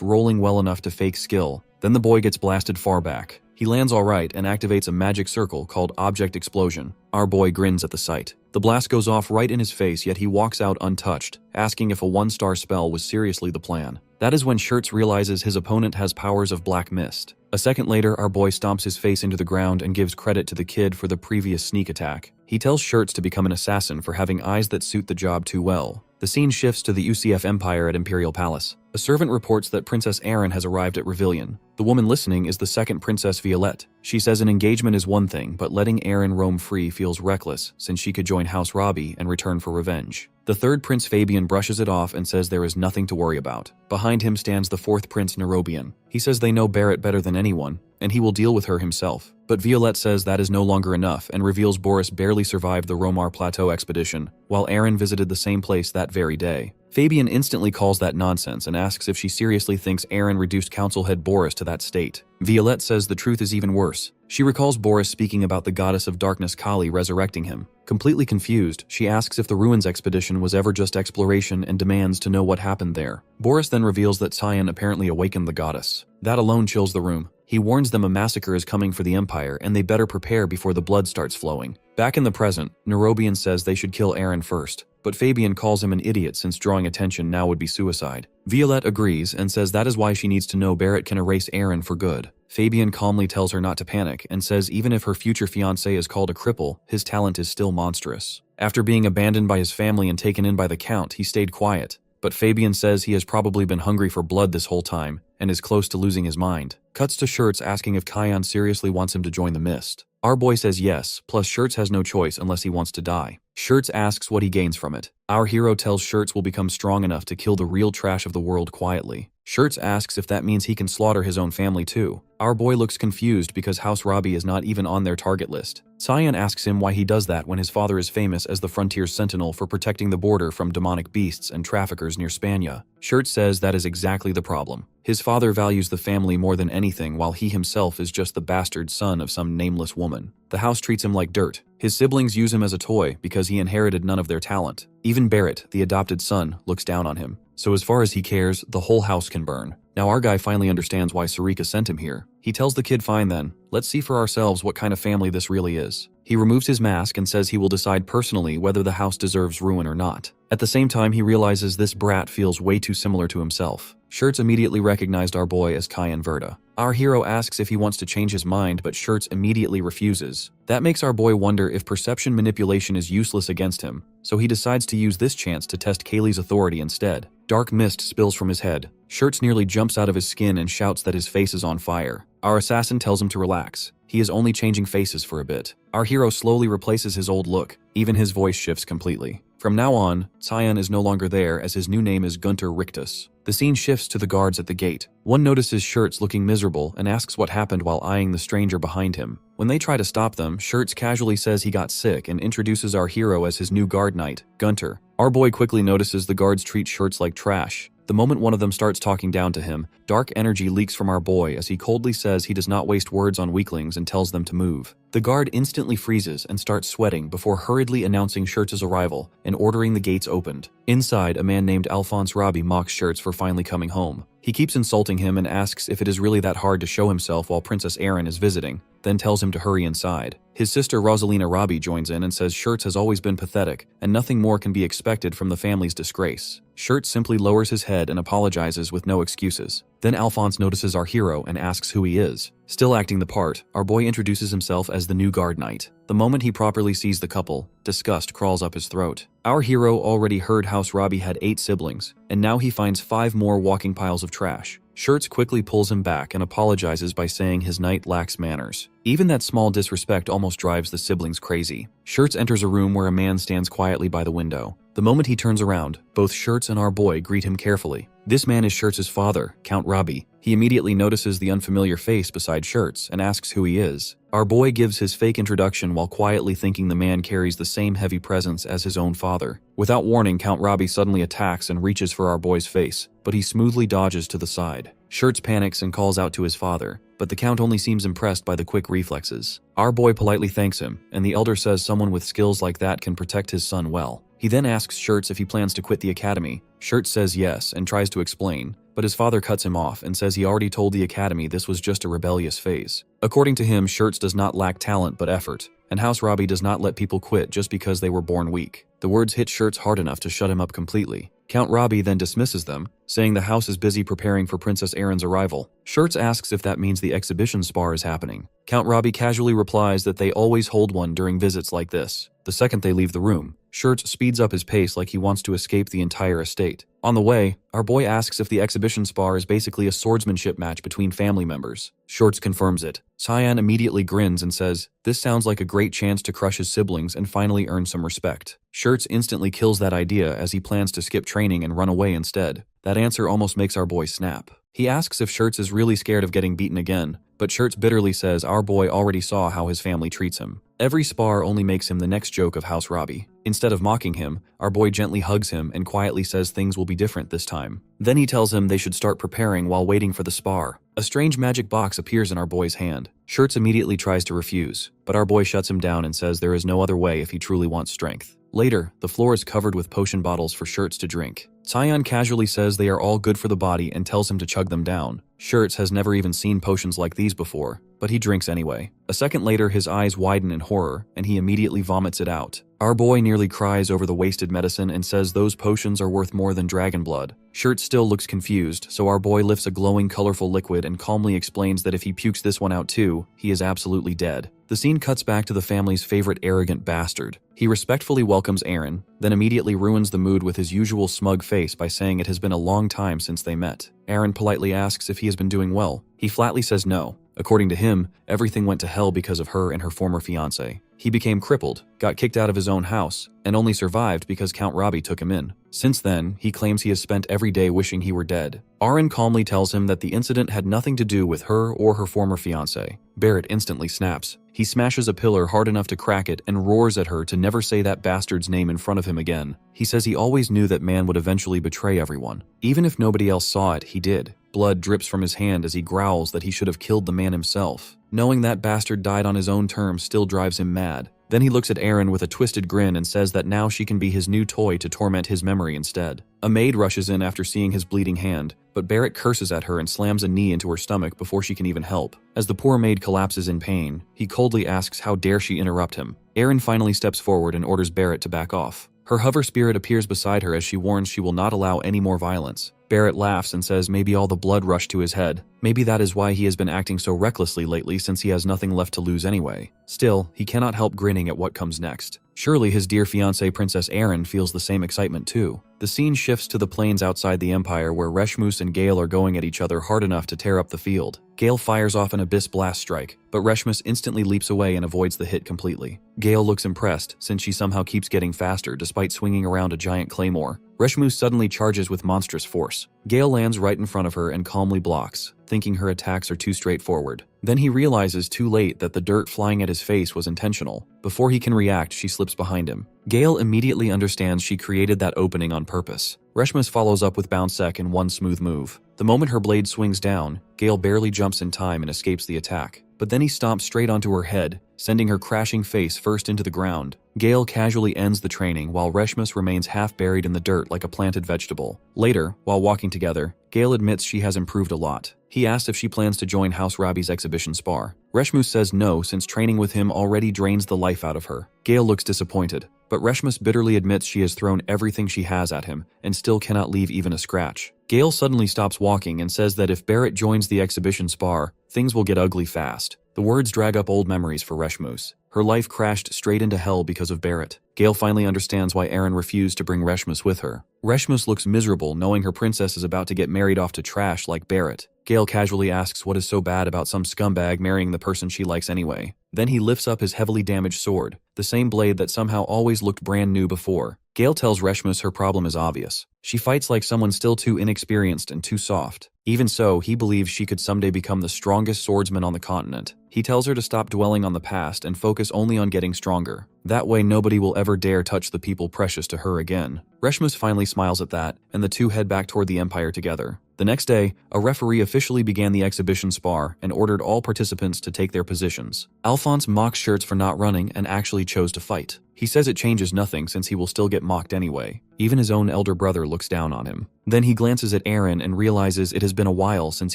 rolling well enough to fake skill. Then the boy gets blasted far back. He lands alright and activates a magic circle called Object Explosion. Our boy grins at the sight. The blast goes off right in his face, yet he walks out untouched, asking if a 1-star spell was seriously the plan. That is when Shirts realizes his opponent has powers of black mist. A second later, our boy stomps his face into the ground and gives credit to the kid for the previous sneak attack. He tells Shirts to become an assassin for having eyes that suit the job too well. The scene shifts to the UCF Empire at Imperial Palace. A servant reports that Princess Erin has arrived at Revillion. The woman listening is the second Princess Violette. She says an engagement is one thing, but letting Erin roam free feels reckless since she could join House Robbie and return for revenge. The third Prince Fabian brushes it off and says there is nothing to worry about. Behind him stands the fourth Prince Nerobian. He says they know Barrett better than anyone, and he will deal with her himself. But Violette says that is no longer enough and reveals Boris barely survived the Romar Plateau expedition, while Erin visited the same place that very day. Fabian instantly calls that nonsense and asks if she seriously thinks Erin reduced council head Boris to that state. Violette says the truth is even worse. She recalls Boris speaking about the goddess of darkness Kali resurrecting him. Completely confused, she asks if the Ruins expedition was ever just exploration and demands to know what happened there. Boris then reveals that Cyan apparently awakened the goddess. That alone chills the room. He warns them a massacre is coming for the Empire and they better prepare before the blood starts flowing. Back in the present, Nerobian says they should kill Erin first, but Fabian calls him an idiot since drawing attention now would be suicide. Violette agrees and says that is why she needs to know Barrett can erase Erin for good. Fabian calmly tells her not to panic and says even if her future fiancé is called a cripple, his talent is still monstrous. After being abandoned by his family and taken in by the Count, he stayed quiet. But Fabian says he has probably been hungry for blood this whole time and is close to losing his mind. Cuts to Shirts asking if Kion seriously wants him to join the Mist. Our boy says yes, plus Shirts has no choice unless he wants to die. Shirts asks what he gains from it. Our hero tells Shirts will become strong enough to kill the real trash of the world quietly. Shirts asks if that means he can slaughter his own family too. Our boy looks confused because House Robbie is not even on their target list. Cyan asks him why he does that when his father is famous as the Frontier's Sentinel for protecting the border from demonic beasts and traffickers near Spania. Shirts says that is exactly the problem. His father values the family more than anything while he himself is just the bastard son of some nameless woman. The house treats him like dirt. His siblings use him as a toy because he inherited none of their talent. Even Barrett, the adopted son, looks down on him. So as far as he cares, the whole house can burn. Now our guy finally understands why Sarika sent him here. He tells the kid fine then, let's see for ourselves what kind of family this really is. He removes his mask and says he will decide personally whether the house deserves ruin or not. At the same time he realizes this brat feels way too similar to himself. Shirts immediately recognized our boy as Kyan Verda. Our hero asks if he wants to change his mind but Shirts immediately refuses. That makes our boy wonder if perception manipulation is useless against him, so he decides to use this chance to test Kaylee's authority instead. Dark mist spills from his head. Shirts nearly jumps out of his skin and shouts that his face is on fire. Our assassin tells him to relax. He is only changing faces for a bit. Our hero slowly replaces his old look. Even his voice shifts completely. From now on, Cyan is no longer there as his new name is Gunter Richtus. The scene shifts to the guards at the gate. One notices Shirts looking miserable and asks what happened while eyeing the stranger behind him. When they try to stop them, Shirts casually says he got sick and introduces our hero as his new guard knight, Gunter. Our boy quickly notices the guards treat Shirts like trash. The moment one of them starts talking down to him, dark energy leaks from our boy as he coldly says he does not waste words on weaklings and tells them to move. The guard instantly freezes and starts sweating before hurriedly announcing Shirts' arrival and ordering the gates opened. Inside, a man named Alphonse Robbie mocks Shirts for finally coming home. He keeps insulting him and asks if it is really that hard to show himself while Princess Erin is visiting, then tells him to hurry inside. His sister Rosalina Robbie joins in and says Shirts has always been pathetic and nothing more can be expected from the family's disgrace. Shirts simply lowers his head and apologizes with no excuses. Then Alphonse notices our hero and asks who he is. Still acting the part, our boy introduces himself as the new guard knight. The moment he properly sees the couple, disgust crawls up his throat. Our hero already heard House Robbie had 8 siblings, and now he finds 5 more walking piles of trash. Shirts quickly pulls him back and apologizes by saying his knight lacks manners. Even that small disrespect almost drives the siblings crazy. Shirts enters a room where a man stands quietly by the window. The moment he turns around, both Shirts and our boy greet him carefully. This man is Shirts' father, Count Robbie. He immediately notices the unfamiliar face beside Shirts and asks who he is. Our boy gives his fake introduction while quietly thinking the man carries the same heavy presence as his own father. Without warning, Count Robbie suddenly attacks and reaches for our boy's face, but he smoothly dodges to the side. Shirts panics and calls out to his father, but the Count only seems impressed by the quick reflexes. Our boy politely thanks him, and the elder says someone with skills like that can protect his son well. He then asks Shirts if he plans to quit the academy. Shirts says yes and tries to explain, but his father cuts him off and says he already told the academy this was just a rebellious phase. According to him, Shirts does not lack talent but effort, and House Robbie does not let people quit just because they were born weak. The words hit Shirts hard enough to shut him up completely. Count Robbie then dismisses them, saying the house is busy preparing for Princess Erin's arrival. Shirts asks if that means the exhibition spar is happening. Count Robbie casually replies that they always hold one during visits like this. The second they leave the room, Shirts speeds up his pace like he wants to escape the entire estate. On the way, our boy asks if the exhibition spar is basically a swordsmanship match between family members. Shorts confirms it. Cyan immediately grins and says, "This sounds like a great chance to crush his siblings and finally earn some respect." Shirts instantly kills that idea as he plans to skip training and run away instead. That answer almost makes our boy snap. He asks if Shirts is really scared of getting beaten again, but Shirts bitterly says our boy already saw how his family treats him. Every spar only makes him the next joke of House Robbie. Instead of mocking him, our boy gently hugs him and quietly says things will be different this time. Then he tells him they should start preparing while waiting for the spar. A strange magic box appears in our boy's hand. Shirts immediately tries to refuse, but our boy shuts him down and says there is no other way if he truly wants strength. Later, the floor is covered with potion bottles for Shirts to drink. Cyan casually says they are all good for the body and tells him to chug them down. Shirts has never even seen potions like these before, but he drinks anyway. A second later, his eyes widen in horror, and he immediately vomits it out. Our boy nearly cries over the wasted medicine and says those potions are worth more than dragon blood. Shirts still looks confused, so our boy lifts a glowing, colorful liquid and calmly explains that if he pukes this one out too, he is absolutely dead. The scene cuts back to the family's favorite arrogant bastard. He respectfully welcomes Aaron, then immediately ruins the mood with his usual smug face by saying it has been a long time since they met. Aaron politely asks if he has been doing well. He flatly says no. According to him, everything went to hell because of her and her former fiancé. He became crippled, got kicked out of his own house, and only survived because Count Robbie took him in. Since then, he claims he has spent every day wishing he were dead. Aaron calmly tells him that the incident had nothing to do with her or her former fiancé. Barrett instantly snaps. He smashes a pillar hard enough to crack it and roars at her to never say that bastard's name in front of him again. He says he always knew that man would eventually betray everyone. Even if nobody else saw it, he did. Blood drips from his hand as he growls that he should have killed the man himself. Knowing that bastard died on his own terms still drives him mad. Then he looks at Aaron with a twisted grin and says that now she can be his new toy to torment his memory instead. A maid rushes in after seeing his bleeding hand, but Barrett curses at her and slams a knee into her stomach before she can even help. As the poor maid collapses in pain, he coldly asks how dare she interrupt him. Aaron finally steps forward and orders Barrett to back off. Her hover spirit appears beside her as she warns she will not allow any more violence. Barrett laughs and says maybe all the blood rushed to his head. Maybe that is why he has been acting so recklessly lately since he has nothing left to lose anyway. Still, he cannot help grinning at what comes next. Surely his dear fiancée Princess Aaron feels the same excitement too. The scene shifts to the plains outside the Empire where Reshmus and Gale are going at each other hard enough to tear up the field. Gale fires off an abyss blast strike, but Reshmus instantly leaps away and avoids the hit completely. Gale looks impressed since she somehow keeps getting faster despite swinging around a giant claymore. Reshmus suddenly charges with monstrous force. Gale lands right in front of her and calmly blocks, thinking her attacks are too straightforward. Then he realizes too late that the dirt flying at his face was intentional. Before he can react, she slips behind him. Gale immediately understands she created that opening on purpose. Reshmus follows up with Bound Sec in one smooth move. The moment her blade swings down, Gale barely jumps in time and escapes the attack. But then he stomps straight onto her head, sending her crashing face first into the ground. Gale casually ends the training while Reshmus remains half buried in the dirt like a planted vegetable. Later, while walking together, Gale admits she has improved a lot. He asks if she plans to join House Robbie's exhibition spar. Reshmus says no since training with him already drains the life out of her. Gale looks disappointed, but Reshmus bitterly admits she has thrown everything she has at him and still cannot leave even a scratch. Gale suddenly stops walking and says that if Barrett joins the exhibition spar, things will get ugly fast. The words drag up old memories for Reshmus. Her life crashed straight into hell because of Barrett. Gale finally understands why Aaron refused to bring Reshmus with her. Reshmus looks miserable knowing her princess is about to get married off to trash like Barrett. Gale casually asks what is so bad about some scumbag marrying the person she likes anyway. Then he lifts up his heavily damaged sword, the same blade that somehow always looked brand new before. Gale tells Reshmus her problem is obvious. She fights like someone still too inexperienced and too soft. Even so, he believes she could someday become the strongest swordsman on the continent. He tells her to stop dwelling on the past and focus only on getting stronger. That way nobody will ever dare touch the people precious to her again. Reshmus finally smiles at that, and the two head back toward the Empire together. The next day, a referee officially began the exhibition spar and ordered all participants to take their positions. Alphonse mocks Shirts for not running and actually chose to fight. He says it changes nothing since he will still get mocked anyway. Even his own elder brother looks down on him. Then he glances at Aaron and realizes it has been a while since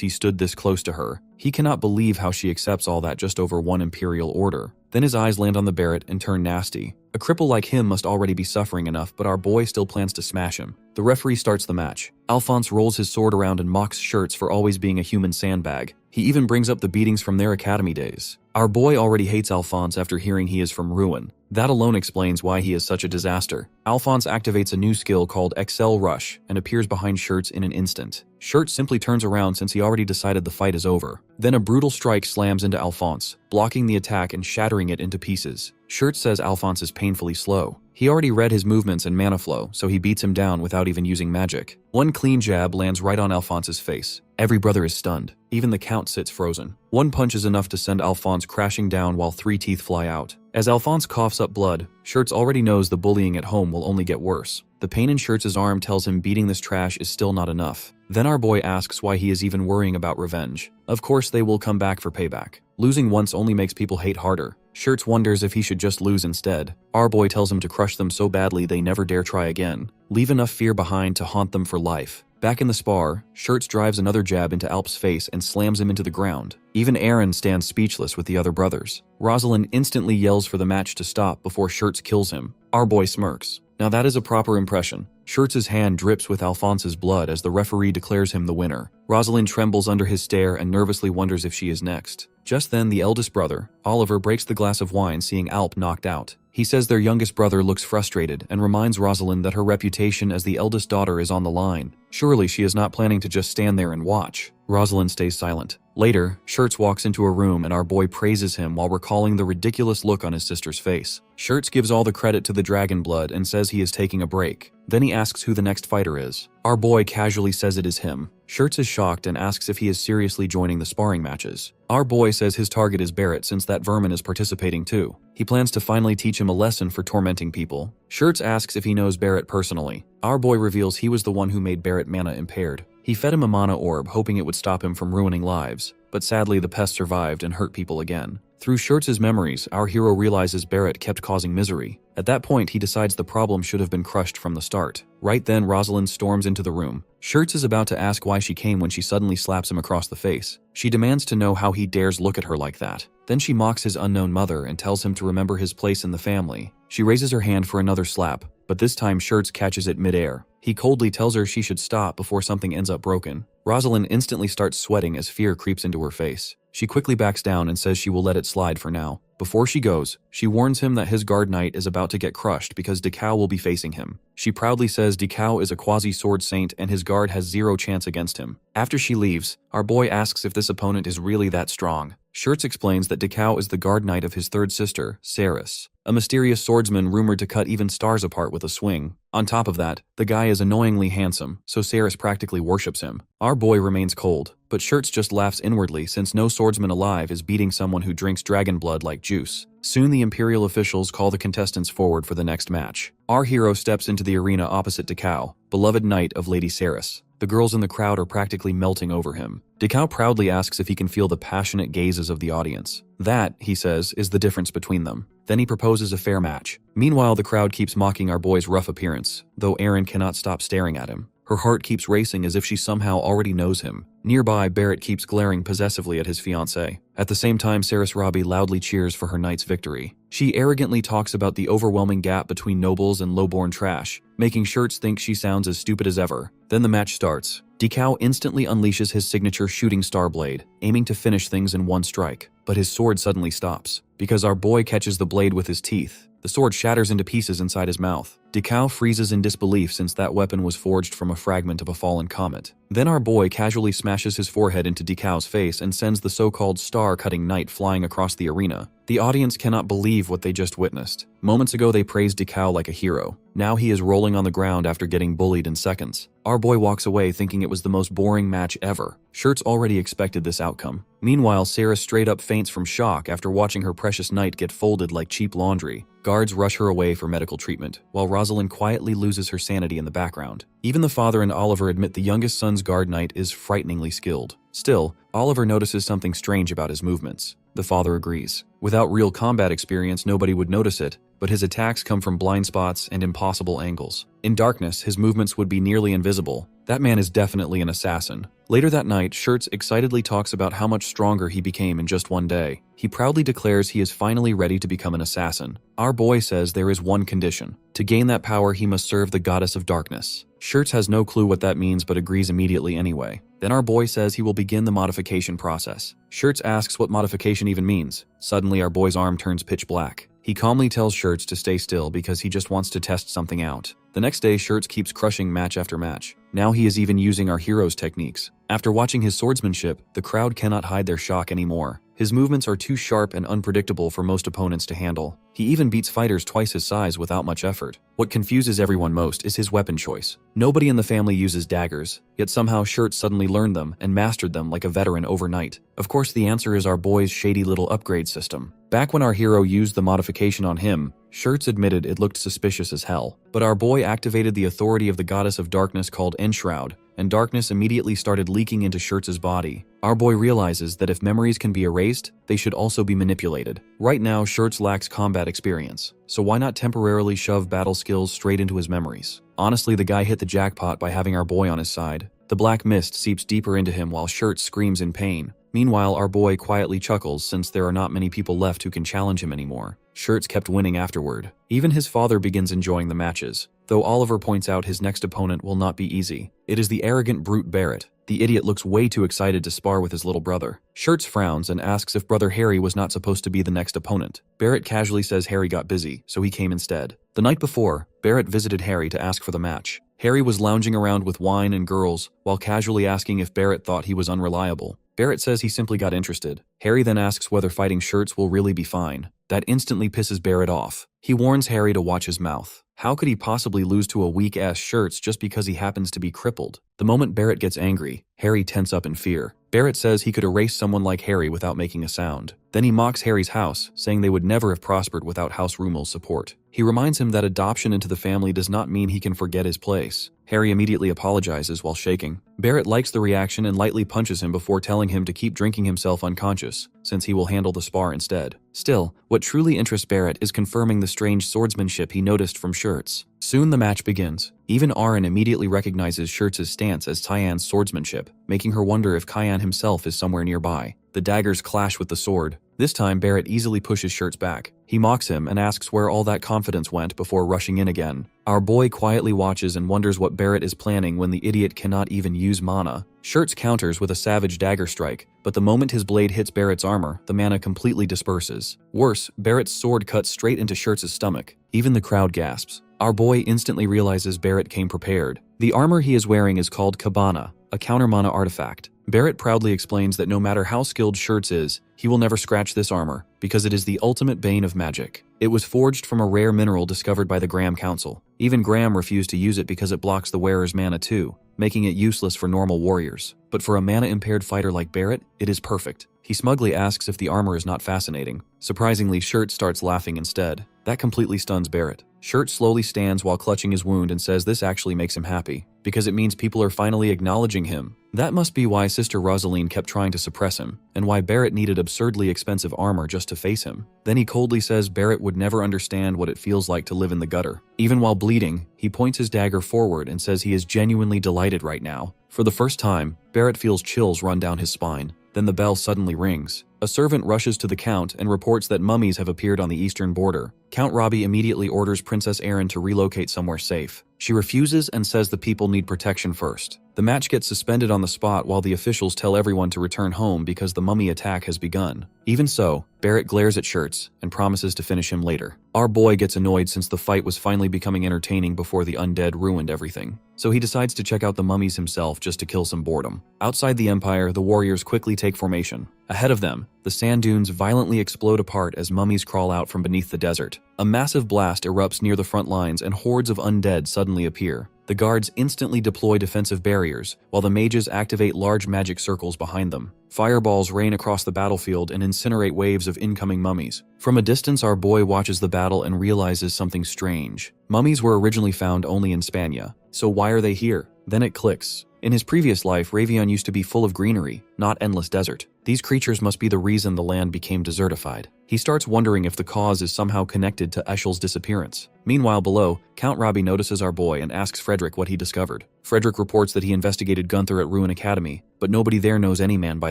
he stood this close to her. He cannot believe how she accepts all that just over one imperial order. Then his eyes land on the Barrett and turn nasty. A cripple like him must already be suffering enough, but our boy still plans to smash him. The referee starts the match. Alphonse rolls his sword around and mocks Shirts for always being a human sandbag. He even brings up the beatings from their academy days. Our boy already hates Alphonse after hearing he is from Ruin. That alone explains why he is such a disaster. Alphonse activates a new skill called Excel Rush and appears behind Shirts in an instant. Shirts simply turns around since he already decided the fight is over. Then a brutal strike slams into Alphonse, blocking the attack and shattering it into pieces. Shirts says Alphonse is painfully slow. He already read his movements and mana flow, so he beats him down without even using magic. One clean jab lands right on Alphonse's face. Every brother is stunned. Even the count sits frozen. One punch is enough to send Alphonse crashing down while 3 teeth fly out. As Alphonse coughs up blood, Shirts already knows the bullying at home will only get worse. The pain in Shirts' arm tells him beating this trash is still not enough. Then our boy asks why he is even worrying about revenge. Of course they will come back for payback. Losing once only makes people hate harder. Shirts wonders if he should just lose instead. Our boy tells him to crush them so badly they never dare try again. Leave enough fear behind to haunt them for life. Back in the spar, Shirts drives another jab into Alp's face and slams him into the ground. Even Aaron stands speechless with the other brothers. Rosalind instantly yells for the match to stop before Shirts kills him. Our boy smirks. Now that is a proper impression. Shirts' hand drips with Alphonse's blood as the referee declares him the winner. Rosalind trembles under his stare and nervously wonders if she is next. Just then, the eldest brother, Oliver, breaks the glass of wine seeing Alp knocked out. He says their youngest brother looks frustrated and reminds Rosalind that her reputation as the eldest daughter is on the line. Surely she is not planning to just stand there and watch. Rosalind stays silent. Later, Shirts walks into a room and our boy praises him while recalling the ridiculous look on his sister's face. Shirts gives all the credit to the dragon blood and says he is taking a break. Then he asks who the next fighter is. Our boy casually says it is him. Shirts is shocked and asks if he is seriously joining the sparring matches. Our boy says his target is Barrett since that vermin is participating too. He plans to finally teach him a lesson for tormenting people. Shirts asks if he knows Barrett personally. Our boy reveals he was the one who made Barrett mana impaired. He fed him a mana orb hoping it would stop him from ruining lives, but sadly the pest survived and hurt people again. Through Shirts' memories, our hero realizes Barrett kept causing misery. At that point, he decides the problem should have been crushed from the start. Right then, Rosalind storms into the room. Shirts is about to ask why she came when she suddenly slaps him across the face. She demands to know how he dares look at her like that. Then she mocks his unknown mother and tells him to remember his place in the family. She raises her hand for another slap, but this time Shirts catches it midair. He coldly tells her she should stop before something ends up broken. Rosalind instantly starts sweating as fear creeps into her face. She quickly backs down and says she will let it slide for now. Before she goes, she warns him that his guard knight is about to get crushed because Dekau will be facing him. She proudly says Dekau is a quasi-sword saint and his guard has zero chance against him. After she leaves, our boy asks if this opponent is really that strong. Shirts explains that Dekau is the guard knight of his third sister, Saris, a mysterious swordsman rumored to cut even stars apart with a swing. On top of that, the guy is annoyingly handsome, so Saris practically worships him. Our boy remains cold, but Shirts just laughs inwardly since no swordsman alive is beating someone who drinks dragon blood like juice. Soon the Imperial officials call the contestants forward for the next match. Our hero steps into the arena opposite Dekau, beloved knight of Lady Saris. The girls in the crowd are practically melting over him. Dekau proudly asks if he can feel the passionate gazes of the audience. That, he says, is the difference between them. Then he proposes a fair match. Meanwhile, the crowd keeps mocking our boy's rough appearance, though Erin cannot stop staring at him. Her heart keeps racing as if she somehow already knows him. Nearby, Barrett keeps glaring possessively at his fiancée. At the same time, Saris Robbie loudly cheers for her knight's victory. She arrogantly talks about the overwhelming gap between nobles and lowborn trash, making Shirts think she sounds as stupid as ever. Then the match starts. Dekau instantly unleashes his signature shooting star blade, aiming to finish things in one strike. But his sword suddenly stops, because our boy catches the blade with his teeth. The sword shatters into pieces inside his mouth. Dekau freezes in disbelief since that weapon was forged from a fragment of a fallen comet. Then our boy casually smashes his forehead into Dekau's face and sends the so-called star-cutting knight flying across the arena. The audience cannot believe what they just witnessed. Moments ago they praised Dekau like a hero. Now he is rolling on the ground after getting bullied in seconds. Our boy walks away thinking it was the most boring match ever. Shirts already expected this outcome. Meanwhile, Sarah straight up faints from shock after watching her precious knight get folded like cheap laundry. Guards rush her away for medical treatment, while Rosalind quietly loses her sanity in the background. Even the father and Oliver admit the youngest son's guard knight is frighteningly skilled. Still, Oliver notices something strange about his movements. The father agrees. Without real combat experience, nobody would notice it, but his attacks come from blind spots and impossible angles. In darkness, his movements would be nearly invisible. That man is definitely an assassin. Later that night, Shirts excitedly talks about how much stronger he became in just one day. He proudly declares he is finally ready to become an assassin. Our boy says there is one condition. To gain that power, he must serve the goddess of darkness. Shirts has no clue what that means but agrees immediately anyway. Then our boy says he will begin the modification process. Shirts asks what modification even means. Suddenly our boy's arm turns pitch black. He calmly tells Shirts to stay still because he just wants to test something out. The next day, Shirts keeps crushing match after match. Now he is even using our hero's techniques. After watching his swordsmanship, the crowd cannot hide their shock anymore. His movements are too sharp and unpredictable for most opponents to handle. He even beats fighters twice his size without much effort. What confuses everyone most is his weapon choice. Nobody in the family uses daggers, yet somehow Shirts suddenly learned them and mastered them like a veteran overnight. Of course, the answer is our boy's shady little upgrade system. Back when our hero used the modification on him, Shirts admitted it looked suspicious as hell. But our boy activated the authority of the goddess of darkness called Enshroud, and darkness immediately started leaking into Shirts' body. Our boy realizes that if memories can be erased, they should also be manipulated. Right now, Shirts lacks combat experience, so why not temporarily shove battle skills straight into his memories? Honestly, the guy hit the jackpot by having our boy on his side. The black mist seeps deeper into him while Shirts screams in pain. Meanwhile, our boy quietly chuckles since there are not many people left who can challenge him anymore. Shirts kept winning afterward. Even his father begins enjoying the matches, though Oliver points out his next opponent will not be easy. It is the arrogant brute Barrett. The idiot looks way too excited to spar with his little brother. Shirts frowns and asks if brother Harry was not supposed to be the next opponent. Barrett casually says Harry got busy, so he came instead. The night before, Barrett visited Harry to ask for the match. Harry was lounging around with wine and girls while casually asking if Barrett thought he was unreliable. Barrett says he simply got interested. Harry then asks whether fighting Shirts will really be fine. That instantly pisses Barrett off. He warns Harry to watch his mouth. How could he possibly lose to a weak-ass Shirts just because he happens to be crippled? The moment Barrett gets angry, Harry tense up in fear. Barrett says he could erase someone like Harry without making a sound. Then he mocks Harry's house, saying they would never have prospered without House Rumel's support. He reminds him that adoption into the family does not mean he can forget his place. Harry immediately apologizes while shaking. Barrett likes the reaction and lightly punches him before telling him to keep drinking himself unconscious, since he will handle the spar instead. Still, what truly interests Barrett is confirming the strange swordsmanship he noticed from Shirts. Soon the match begins. Even Aaron immediately recognizes Shirts' stance as Tyan's swordsmanship, making her wonder if Kyan himself is somewhere nearby. The daggers clash with the sword. This time, Barrett easily pushes Shirts back. He mocks him and asks where all that confidence went before rushing in again. Our boy quietly watches and wonders what Barrett is planning when the idiot cannot even use mana. Shirts counters with a savage dagger strike, but the moment his blade hits Barrett's armor, the mana completely disperses. Worse, Barrett's sword cuts straight into Shirts' stomach. Even the crowd gasps. Our boy instantly realizes Barrett came prepared. The armor he is wearing is called Cabana, a counter mana artifact. Barrett proudly explains that no matter how skilled Shirts is, he will never scratch this armor, because it is the ultimate bane of magic. It was forged from a rare mineral discovered by the Graham Council. Even Graham refused to use it because it blocks the wearer's mana too, making it useless for normal warriors. But for a mana-impaired fighter like Barrett, it is perfect. He smugly asks if the armor is not fascinating. Surprisingly, Shirts starts laughing instead. That completely stuns Barrett. Shirts slowly stands while clutching his wound and says this actually makes him happy, because it means people are finally acknowledging him. That must be why Sister Rosaline kept trying to suppress him, and why Barrett needed absurdly expensive armor just to face him. Then he coldly says Barrett would never understand what it feels like to live in the gutter. Even while bleeding, he points his dagger forward and says he is genuinely delighted right now. For the first time, Barrett feels chills run down his spine. Then the bell suddenly rings. A servant rushes to the Count and reports that mummies have appeared on the eastern border. Count Robbie immediately orders Princess Erin to relocate somewhere safe. She refuses and says the people need protection first. The match gets suspended on the spot while the officials tell everyone to return home because the mummy attack has begun. Even so, Barrett glares at Shirts and promises to finish him later. Our boy gets annoyed since the fight was finally becoming entertaining before the undead ruined everything. So he decides to check out the mummies himself just to kill some boredom. Outside the Empire, the warriors quickly take formation. Ahead of them, the sand dunes violently explode apart as mummies crawl out from beneath the desert. A massive blast erupts near the front lines and hordes of undead suddenly appear. The guards instantly deploy defensive barriers, while the mages activate large magic circles behind them. Fireballs rain across the battlefield and incinerate waves of incoming mummies. From a distance, our boy watches the battle and realizes something strange. Mummies were originally found only in Spania, so why are they here? Then it clicks. In his previous life, Ravion used to be full of greenery, not endless desert. These creatures must be the reason the land became desertified. He starts wondering if the cause is somehow connected to Eshel's disappearance. Meanwhile below, Count Robbie notices our boy and asks Frederick what he discovered. Frederick reports that he investigated Gunther at Ruin Academy, but nobody there knows any man by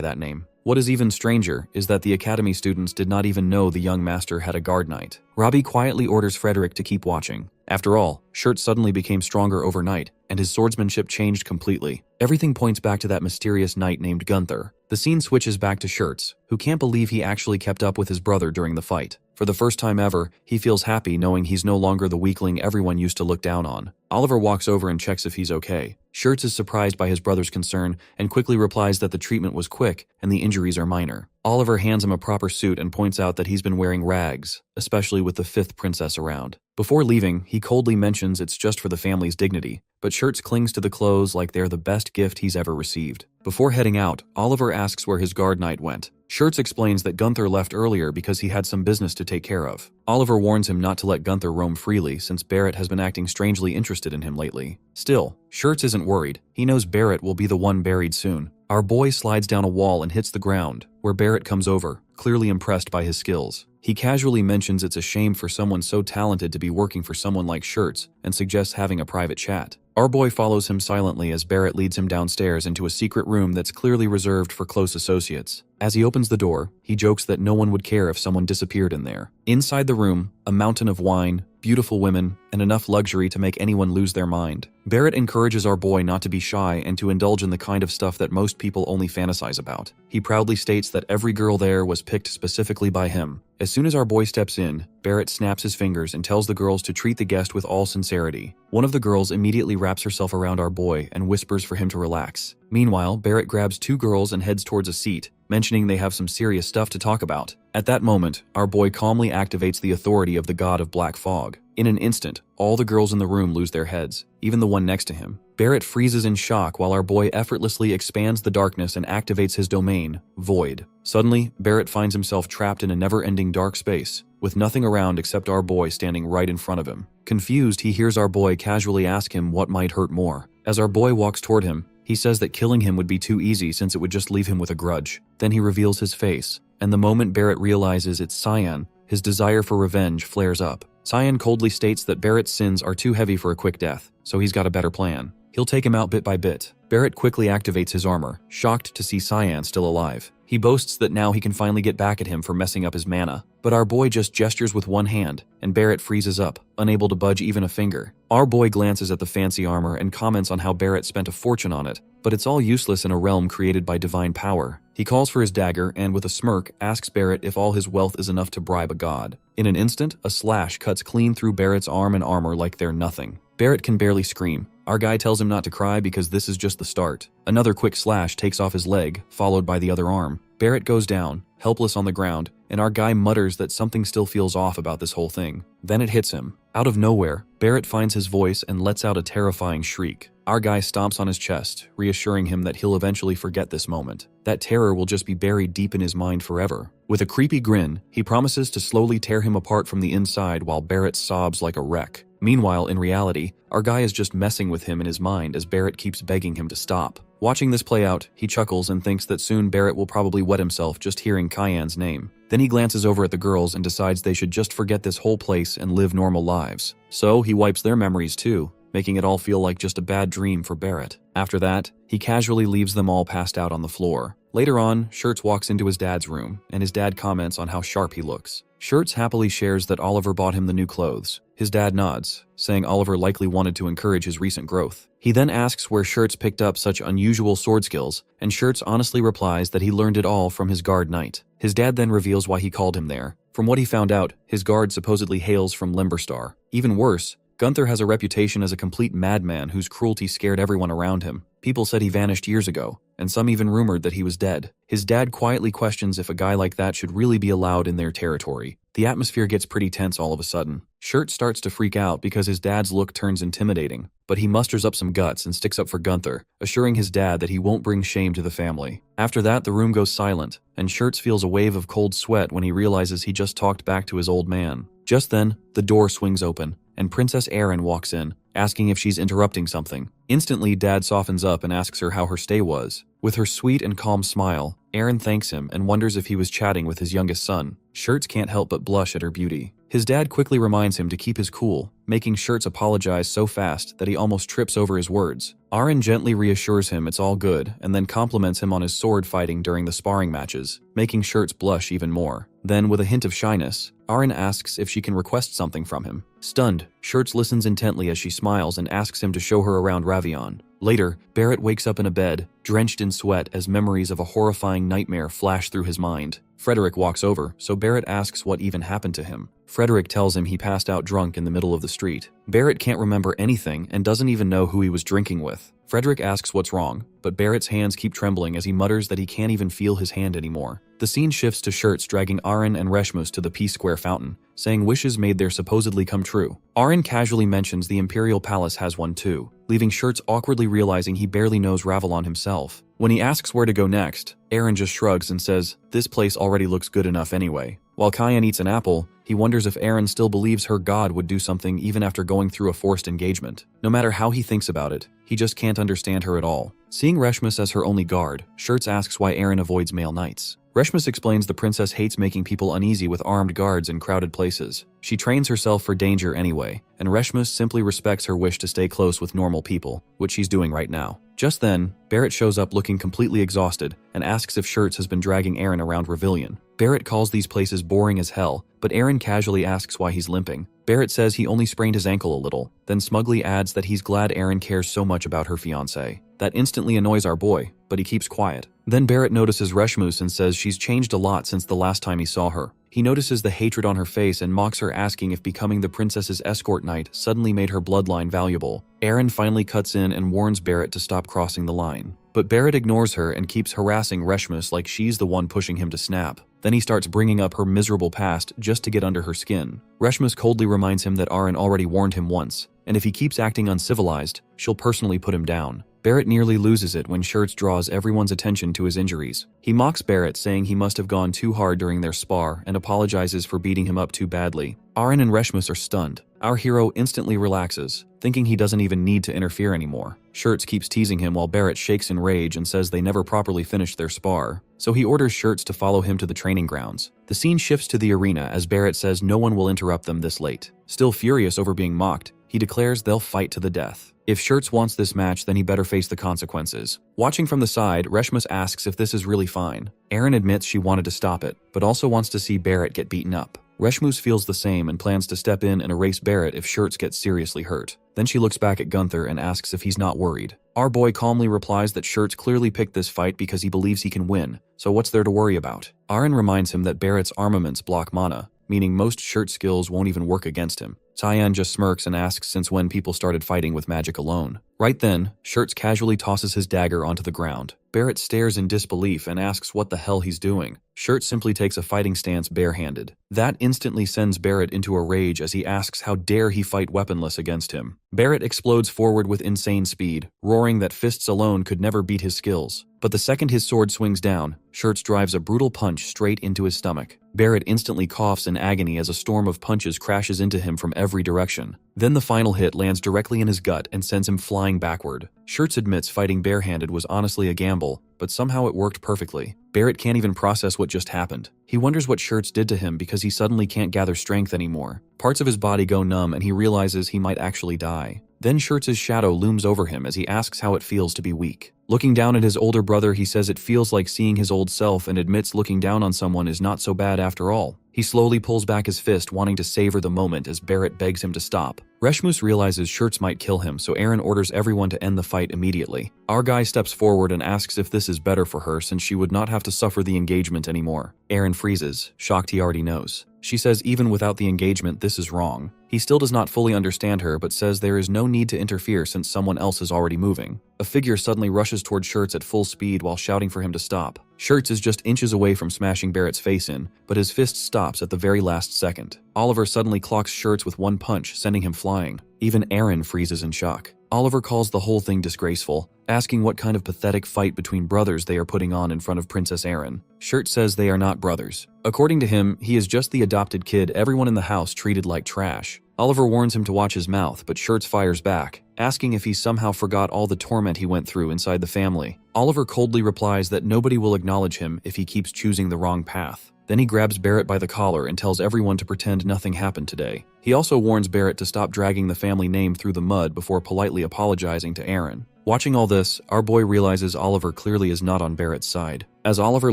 that name. What is even stranger is that the Academy students did not even know the young master had a guard knight. Robbie quietly orders Frederick to keep watching. After all, Shirts suddenly became stronger overnight, and his swordsmanship changed completely. Everything points back to that mysterious knight named Gunther. The scene switches back to Shirts, who can't believe he actually kept up with his brother during the fight. For the first time ever, he feels happy knowing he's no longer the weakling everyone used to look down on. Oliver walks over and checks if he's okay. Shirts is surprised by his brother's concern and quickly replies that the treatment was quick and the injuries are minor. Oliver hands him a proper suit and points out that he's been wearing rags, especially with the fifth princess around. Before leaving, he coldly mentions it's just for the family's dignity, but Shirts clings to the clothes like they're the best gift he's ever received. Before heading out, Oliver asks where his guard knight went. Shirts explains that Gunther left earlier because he had some business to take care of. Oliver warns him not to let Gunther roam freely since Barrett has been acting strangely interested in him lately. Still, Shirts isn't worried. He knows Barrett will be the one buried soon. Our boy slides down a wall and hits the ground, where Barrett comes over, clearly impressed by his skills. He casually mentions it's a shame for someone so talented to be working for someone like Shirts and suggests having a private chat. Our boy follows him silently as Barrett leads him downstairs into a secret room that's clearly reserved for close associates. As he opens the door, he jokes that no one would care if someone disappeared in there. Inside the room, a mountain of wine, beautiful women, and enough luxury to make anyone lose their mind. Barrett encourages our boy not to be shy and to indulge in the kind of stuff that most people only fantasize about. He proudly states that every girl there was picked specifically by him. As soon as our boy steps in, Barrett snaps his fingers and tells the girls to treat the guest with all sincerity. One of the girls immediately wraps herself around our boy and whispers for him to relax. Meanwhile, Barrett grabs two girls and heads towards a seat, mentioning they have some serious stuff to talk about. At that moment, our boy calmly activates the authority of the god of black fog. In an instant, all the girls in the room lose their heads, even the one next to him. Barrett freezes in shock while our boy effortlessly expands the darkness and activates his domain, Void. Suddenly, Barrett finds himself trapped in a never-ending dark space, with nothing around except our boy standing right in front of him. Confused, he hears our boy casually ask him what might hurt more. As our boy walks toward him, he says that killing him would be too easy since it would just leave him with a grudge. Then he reveals his face, and the moment Barrett realizes it's Cyan, his desire for revenge flares up. Cyan coldly states that Barrett's sins are too heavy for a quick death, so he's got a better plan. He'll take him out bit by bit. Barrett quickly activates his armor, shocked to see Cyan still alive. He boasts that now he can finally get back at him for messing up his mana, but our boy just gestures with one hand, and Barrett freezes up, unable to budge even a finger. Our boy glances at the fancy armor and comments on how Barrett spent a fortune on it, but it's all useless in a realm created by divine power. He calls for his dagger and, with a smirk, asks Barrett if all his wealth is enough to bribe a god. In an instant, a slash cuts clean through Barrett's arm and armor like they're nothing. Barrett can barely scream. Our guy tells him not to cry because this is just the start. Another quick slash takes off his leg, followed by the other arm. Barrett goes down, helpless on the ground, and our guy mutters that something still feels off about this whole thing. Then it hits him. Out of nowhere, Barrett finds his voice and lets out a terrifying shriek. Our guy stomps on his chest, reassuring him that he'll eventually forget this moment. That terror will just be buried deep in his mind forever. With a creepy grin, he promises to slowly tear him apart from the inside while Barrett sobs like a wreck. Meanwhile, in reality, our guy is just messing with him in his mind as Barrett keeps begging him to stop. Watching this play out, he chuckles and thinks that soon Barrett will probably wet himself just hearing Cyan's name. Then he glances over at the girls and decides they should just forget this whole place and live normal lives. So he wipes their memories too, making it all feel like just a bad dream for Barrett. After that, he casually leaves them all passed out on the floor. Later on, Shirts walks into his dad's room, and his dad comments on how sharp he looks. Shirts happily shares that Oliver bought him the new clothes. His dad nods, saying Oliver likely wanted to encourage his recent growth. He then asks where Shirts picked up such unusual sword skills, and Shirts honestly replies that he learned it all from his guard knight. His dad then reveals why he called him there. From what he found out, his guard supposedly hails from Limberstar. Even worse, Gunther has a reputation as a complete madman whose cruelty scared everyone around him. People said he vanished years ago, and some even rumored that he was dead. His dad quietly questions if a guy like that should really be allowed in their territory. The atmosphere gets pretty tense all of a sudden. Shirt starts to freak out because his dad's look turns intimidating, but he musters up some guts and sticks up for Gunther, assuring his dad that he won't bring shame to the family. After that, the room goes silent, and Shirts feels a wave of cold sweat when he realizes he just talked back to his old man. Just then, the door swings open, and Princess Erin walks in, asking if she's interrupting something. Instantly, Dad softens up and asks her how her stay was. With her sweet and calm smile, Erin thanks him and wonders if he was chatting with his youngest son. Shirts can't help but blush at her beauty. His dad quickly reminds him to keep his cool, making Shirts apologize so fast that he almost trips over his words. Erin gently reassures him it's all good and then compliments him on his sword fighting during the sparring matches, making Shirts blush even more. Then, with a hint of shyness, Erin asks if she can request something from him. Stunned, Shirts listens intently as she smiles and asks him to show her around Ravion. Later, Barrett wakes up in a bed, drenched in sweat as memories of a horrifying nightmare flash through his mind. Frederick walks over, so Barrett asks what even happened to him. Frederick tells him he passed out drunk in the middle of the street. Barrett can't remember anything and doesn't even know who he was drinking with. Frederick asks what's wrong, but Barrett's hands keep trembling as he mutters that he can't even feel his hand anymore. The scene shifts to Shirts dragging Aaron and Reshmus to the Peace Square fountain, saying wishes made there supposedly come true. Aaron casually mentions the Imperial Palace has one too, leaving Shirts awkwardly realizing he barely knows Ravelon himself. When he asks where to go next, Aaron just shrugs and says, "This place already looks good enough anyway." While Kyan eats an apple, he wonders if Aaron still believes her god would do something even after going through a forced engagement. No matter how he thinks about it, he just can't understand her at all. Seeing Reshmus as her only guard, Shirts asks why Aaron avoids male knights. Reshmus explains the princess hates making people uneasy with armed guards in crowded places. She trains herself for danger anyway, and Reshmus simply respects her wish to stay close with normal people, which she's doing right now. Just then, Barrett shows up looking completely exhausted and asks if Shirts has been dragging Aaron around Revillion. Barrett calls these places boring as hell, but Aaron casually asks why he's limping. Barrett says he only sprained his ankle a little, then smugly adds that he's glad Aaron cares so much about her fiancé. That instantly annoys our boy, but he keeps quiet. Then Barrett notices Reshmus and says she's changed a lot since the last time he saw her. He notices the hatred on her face and mocks her, asking if becoming the princess's escort knight suddenly made her bloodline valuable. Aaron finally cuts in and warns Barrett to stop crossing the line. But Barrett ignores her and keeps harassing Reshmus like she's the one pushing him to snap. Then he starts bringing up her miserable past just to get under her skin. Reshmus coldly reminds him that Aaron already warned him once, and if he keeps acting uncivilized, she'll personally put him down. Barrett nearly loses it when Shirts draws everyone's attention to his injuries. He mocks Barrett, saying he must have gone too hard during their spar and apologizes for beating him up too badly. Aaron and Reshmus are stunned. Our hero instantly relaxes, thinking he doesn't even need to interfere anymore. Shirts keeps teasing him while Barrett shakes in rage and says they never properly finished their spar, so he orders Shirts to follow him to the training grounds. The scene shifts to the arena as Barrett says no one will interrupt them this late. Still furious over being mocked, he declares they'll fight to the death. If Shirts wants this match, then he better face the consequences. Watching from the side, Reshmus asks if this is really fine. Aaron admits she wanted to stop it, but also wants to see Barrett get beaten up. Reshmus feels the same and plans to step in and erase Barrett if Shirts gets seriously hurt. Then she looks back at Gunther and asks if he's not worried. Our boy calmly replies that Shirts clearly picked this fight because he believes he can win, so what's there to worry about? Aaron reminds him that Barrett's armaments block mana, meaning most Shirt skills won't even work against him. Tyann just smirks and asks since when people started fighting with magic alone. Right then, Shirts casually tosses his dagger onto the ground. Barrett stares in disbelief and asks what the hell he's doing. Shirts simply takes a fighting stance barehanded. That instantly sends Barrett into a rage as he asks how dare he fight weaponless against him. Barrett explodes forward with insane speed, roaring that fists alone could never beat his skills. But the second his sword swings down, Shirts drives a brutal punch straight into his stomach. Barrett instantly coughs in agony as a storm of punches crashes into him from every direction. Then the final hit lands directly in his gut and sends him flying backward. Shirts admits fighting barehanded was honestly a gamble, but somehow it worked perfectly. Barrett can't even process what just happened. He wonders what Shirts did to him because he suddenly can't gather strength anymore. Parts of his body go numb and he realizes he might actually die. Then Shirts' shadow looms over him as he asks how it feels to be weak. Looking down at his older brother, he says it feels like seeing his old self and admits looking down on someone is not so bad after all. He slowly pulls back his fist, wanting to savor the moment as Barrett begs him to stop. Reshmus realizes Shirts might kill him, so Aaron orders everyone to end the fight immediately. Our guy steps forward and asks if this is better for her since she would not have to suffer the engagement anymore. Aaron freezes, shocked he already knows. She says even without the engagement this is wrong. He still does not fully understand her but says there is no need to interfere since someone else is already moving. A figure suddenly rushes toward Shirts at full speed while shouting for him to stop. Shirts is just inches away from smashing Barrett's face in, but his fist stops at the very last second. Oliver suddenly clocks Shirts with one punch, sending him flying. Even Aaron freezes in shock. Oliver calls the whole thing disgraceful, asking what kind of pathetic fight between brothers they are putting on in front of Princess Aaron. Shirts says they are not brothers. According to him, he is just the adopted kid everyone in the house treated like trash. Oliver warns him to watch his mouth, but Shirts fires back, asking if he somehow forgot all the torment he went through inside the family. Oliver coldly replies that nobody will acknowledge him if he keeps choosing the wrong path. Then he grabs Barrett by the collar and tells everyone to pretend nothing happened today. He also warns Barrett to stop dragging the family name through the mud before politely apologizing to Aaron. Watching all this, our boy realizes Oliver clearly is not on Barrett's side. As Oliver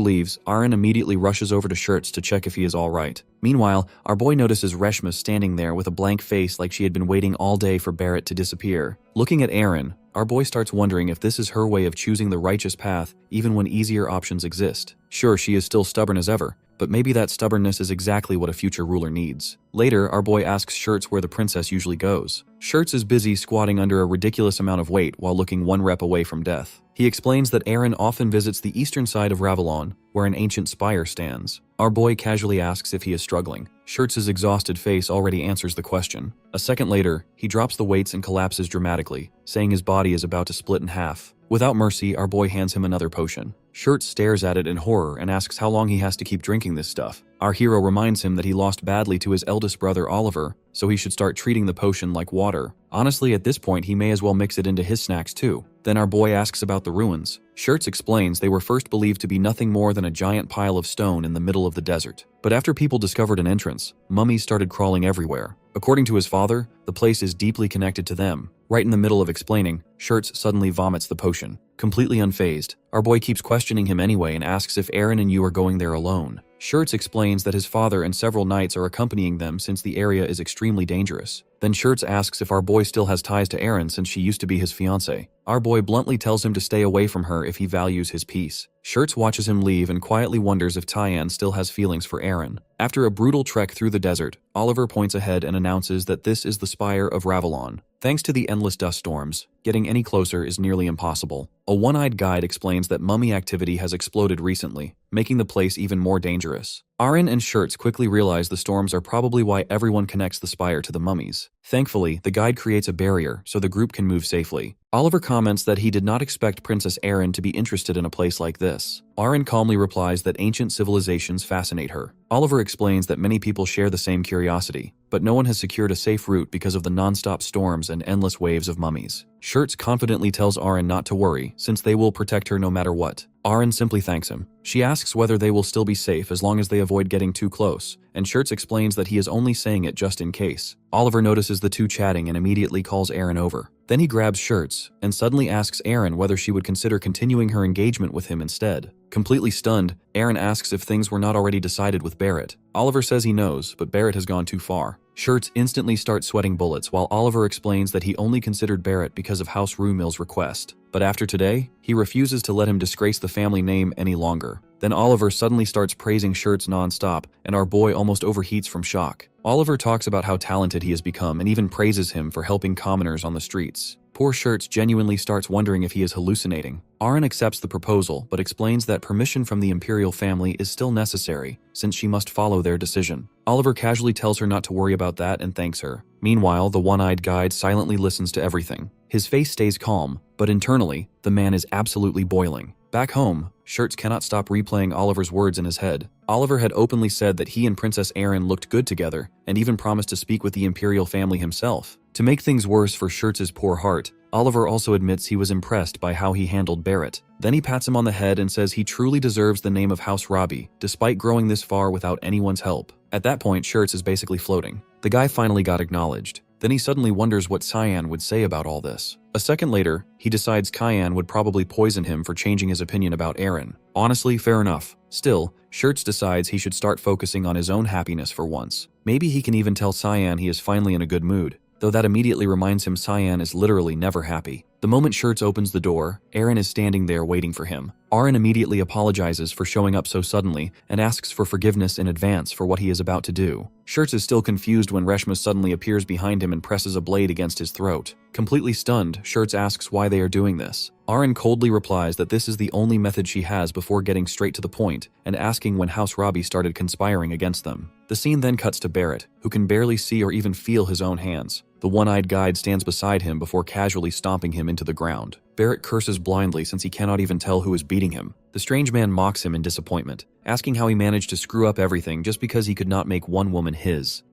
leaves, Aaron immediately rushes over to Shirts to check if he is alright. Meanwhile, our boy notices Reshmus standing there with a blank face like she had been waiting all day for Barrett to disappear. Looking at Aaron, our boy starts wondering if this is her way of choosing the righteous path even when easier options exist. Sure, she is still stubborn as ever, but maybe that stubbornness is exactly what a future ruler needs. Later, our boy asks Shirts where the princess usually goes. Shirts is busy squatting under a ridiculous amount of weight while looking one rep away from death. He explains that Eren often visits the eastern side of Ravelon, where an ancient spire stands. Our boy casually asks if he is struggling. Shirts' exhausted face already answers the question. A second later, he drops the weights and collapses dramatically, saying his body is about to split in half. Without mercy, our boy hands him another potion. Shirts stares at it in horror and asks how long he has to keep drinking this stuff. Our hero reminds him that he lost badly to his eldest brother Oliver, so he should start treating the potion like water. Honestly, at this point, he may as well mix it into his snacks too. Then our boy asks about the ruins. Shirts explains they were first believed to be nothing more than a giant pile of stone in the middle of the desert. But after people discovered an entrance, mummies started crawling everywhere. According to his father, the place is deeply connected to them. Right in the middle of explaining, Shirts suddenly vomits the potion. Completely unfazed, our boy keeps questioning him anyway and asks if Eren and you are going there alone. Shirts explains that his father and several knights are accompanying them since the area is extremely dangerous. Then Shirts asks if our boy still has ties to Eren since she used to be his fiancée. Our boy bluntly tells him to stay away from her if he values his peace. Shirts watches him leave and quietly wonders if Tyann still has feelings for Eren. After a brutal trek through the desert, Oliver points ahead and announces that this is the spire of Ravelon. Thanks to the endless dust storms, getting any closer is nearly impossible. A one-eyed guide explains that mummy activity has exploded recently, making the place even more dangerous. Eren and Shirts quickly realize the storms are probably why everyone connects the spire to the mummies. Thankfully, the guide creates a barrier so the group can move safely. Oliver comments that he did not expect Princess Eren to be interested in a place like this. Eren calmly replies that ancient civilizations fascinate her. Oliver explains that many people share the same curiosity, but no one has secured a safe route because of the non-stop storms and endless waves of mummies. Shirts confidently tells Eren not to worry, since they will protect her no matter what. Eren simply thanks him. She asks whether they will still be safe as long as they avoid getting too close, and Shirts explains that he is only saying it just in case. Oliver notices the two chatting and immediately calls Eren over. Then he grabs Shirts and suddenly asks Eren whether she would consider continuing her engagement with him instead. Completely stunned, Eren asks if things were not already decided with Barrett. Oliver says he knows, but Barrett has gone too far. Shirts instantly starts sweating bullets while Oliver explains that he only considered Barrett because of House Rumil's request. But after today, he refuses to let him disgrace the family name any longer. Then Oliver suddenly starts praising Shirts non-stop, and our boy almost overheats from shock. Oliver talks about how talented he has become and even praises him for helping commoners on the streets. Poor Shirts genuinely starts wondering if he is hallucinating. Eren accepts the proposal, but explains that permission from the Imperial family is still necessary, since she must follow their decision. Oliver casually tells her not to worry about that and thanks her. Meanwhile, the one-eyed guide silently listens to everything. His face stays calm, but internally, the man is absolutely boiling. Back home, Shirts cannot stop replaying Oliver's words in his head. Oliver had openly said that he and Princess Eren looked good together, and even promised to speak with the Imperial family himself. To make things worse for Shirts' poor heart, Oliver also admits he was impressed by how he handled Barrett. Then he pats him on the head and says he truly deserves the name of House Robbie, despite growing this far without anyone's help. At that point, Shirts is basically floating. The guy finally got acknowledged. Then he suddenly wonders what Cyan would say about all this. A second later, he decides Cyan would probably poison him for changing his opinion about Eren. Honestly, fair enough. Still, Shirts decides he should start focusing on his own happiness for once. Maybe he can even tell Cyan he is finally in a good mood, though that immediately reminds him Cyan is literally never happy. The moment Shirts opens the door, Eren is standing there waiting for him. Eren immediately apologizes for showing up so suddenly and asks for forgiveness in advance for what he is about to do. Shirts is still confused when Reshma suddenly appears behind him and presses a blade against his throat. Completely stunned, Shirts asks why they are doing this. Eren coldly replies that this is the only method she has before getting straight to the point and asking when House Robbie started conspiring against them. The scene then cuts to Barrett, who can barely see or even feel his own hands. The one-eyed guide stands beside him before casually stomping him into the ground. Barrett curses blindly since he cannot even tell who is beating him. The strange man mocks him in disappointment, asking how he managed to screw up everything just because he could not make one woman his.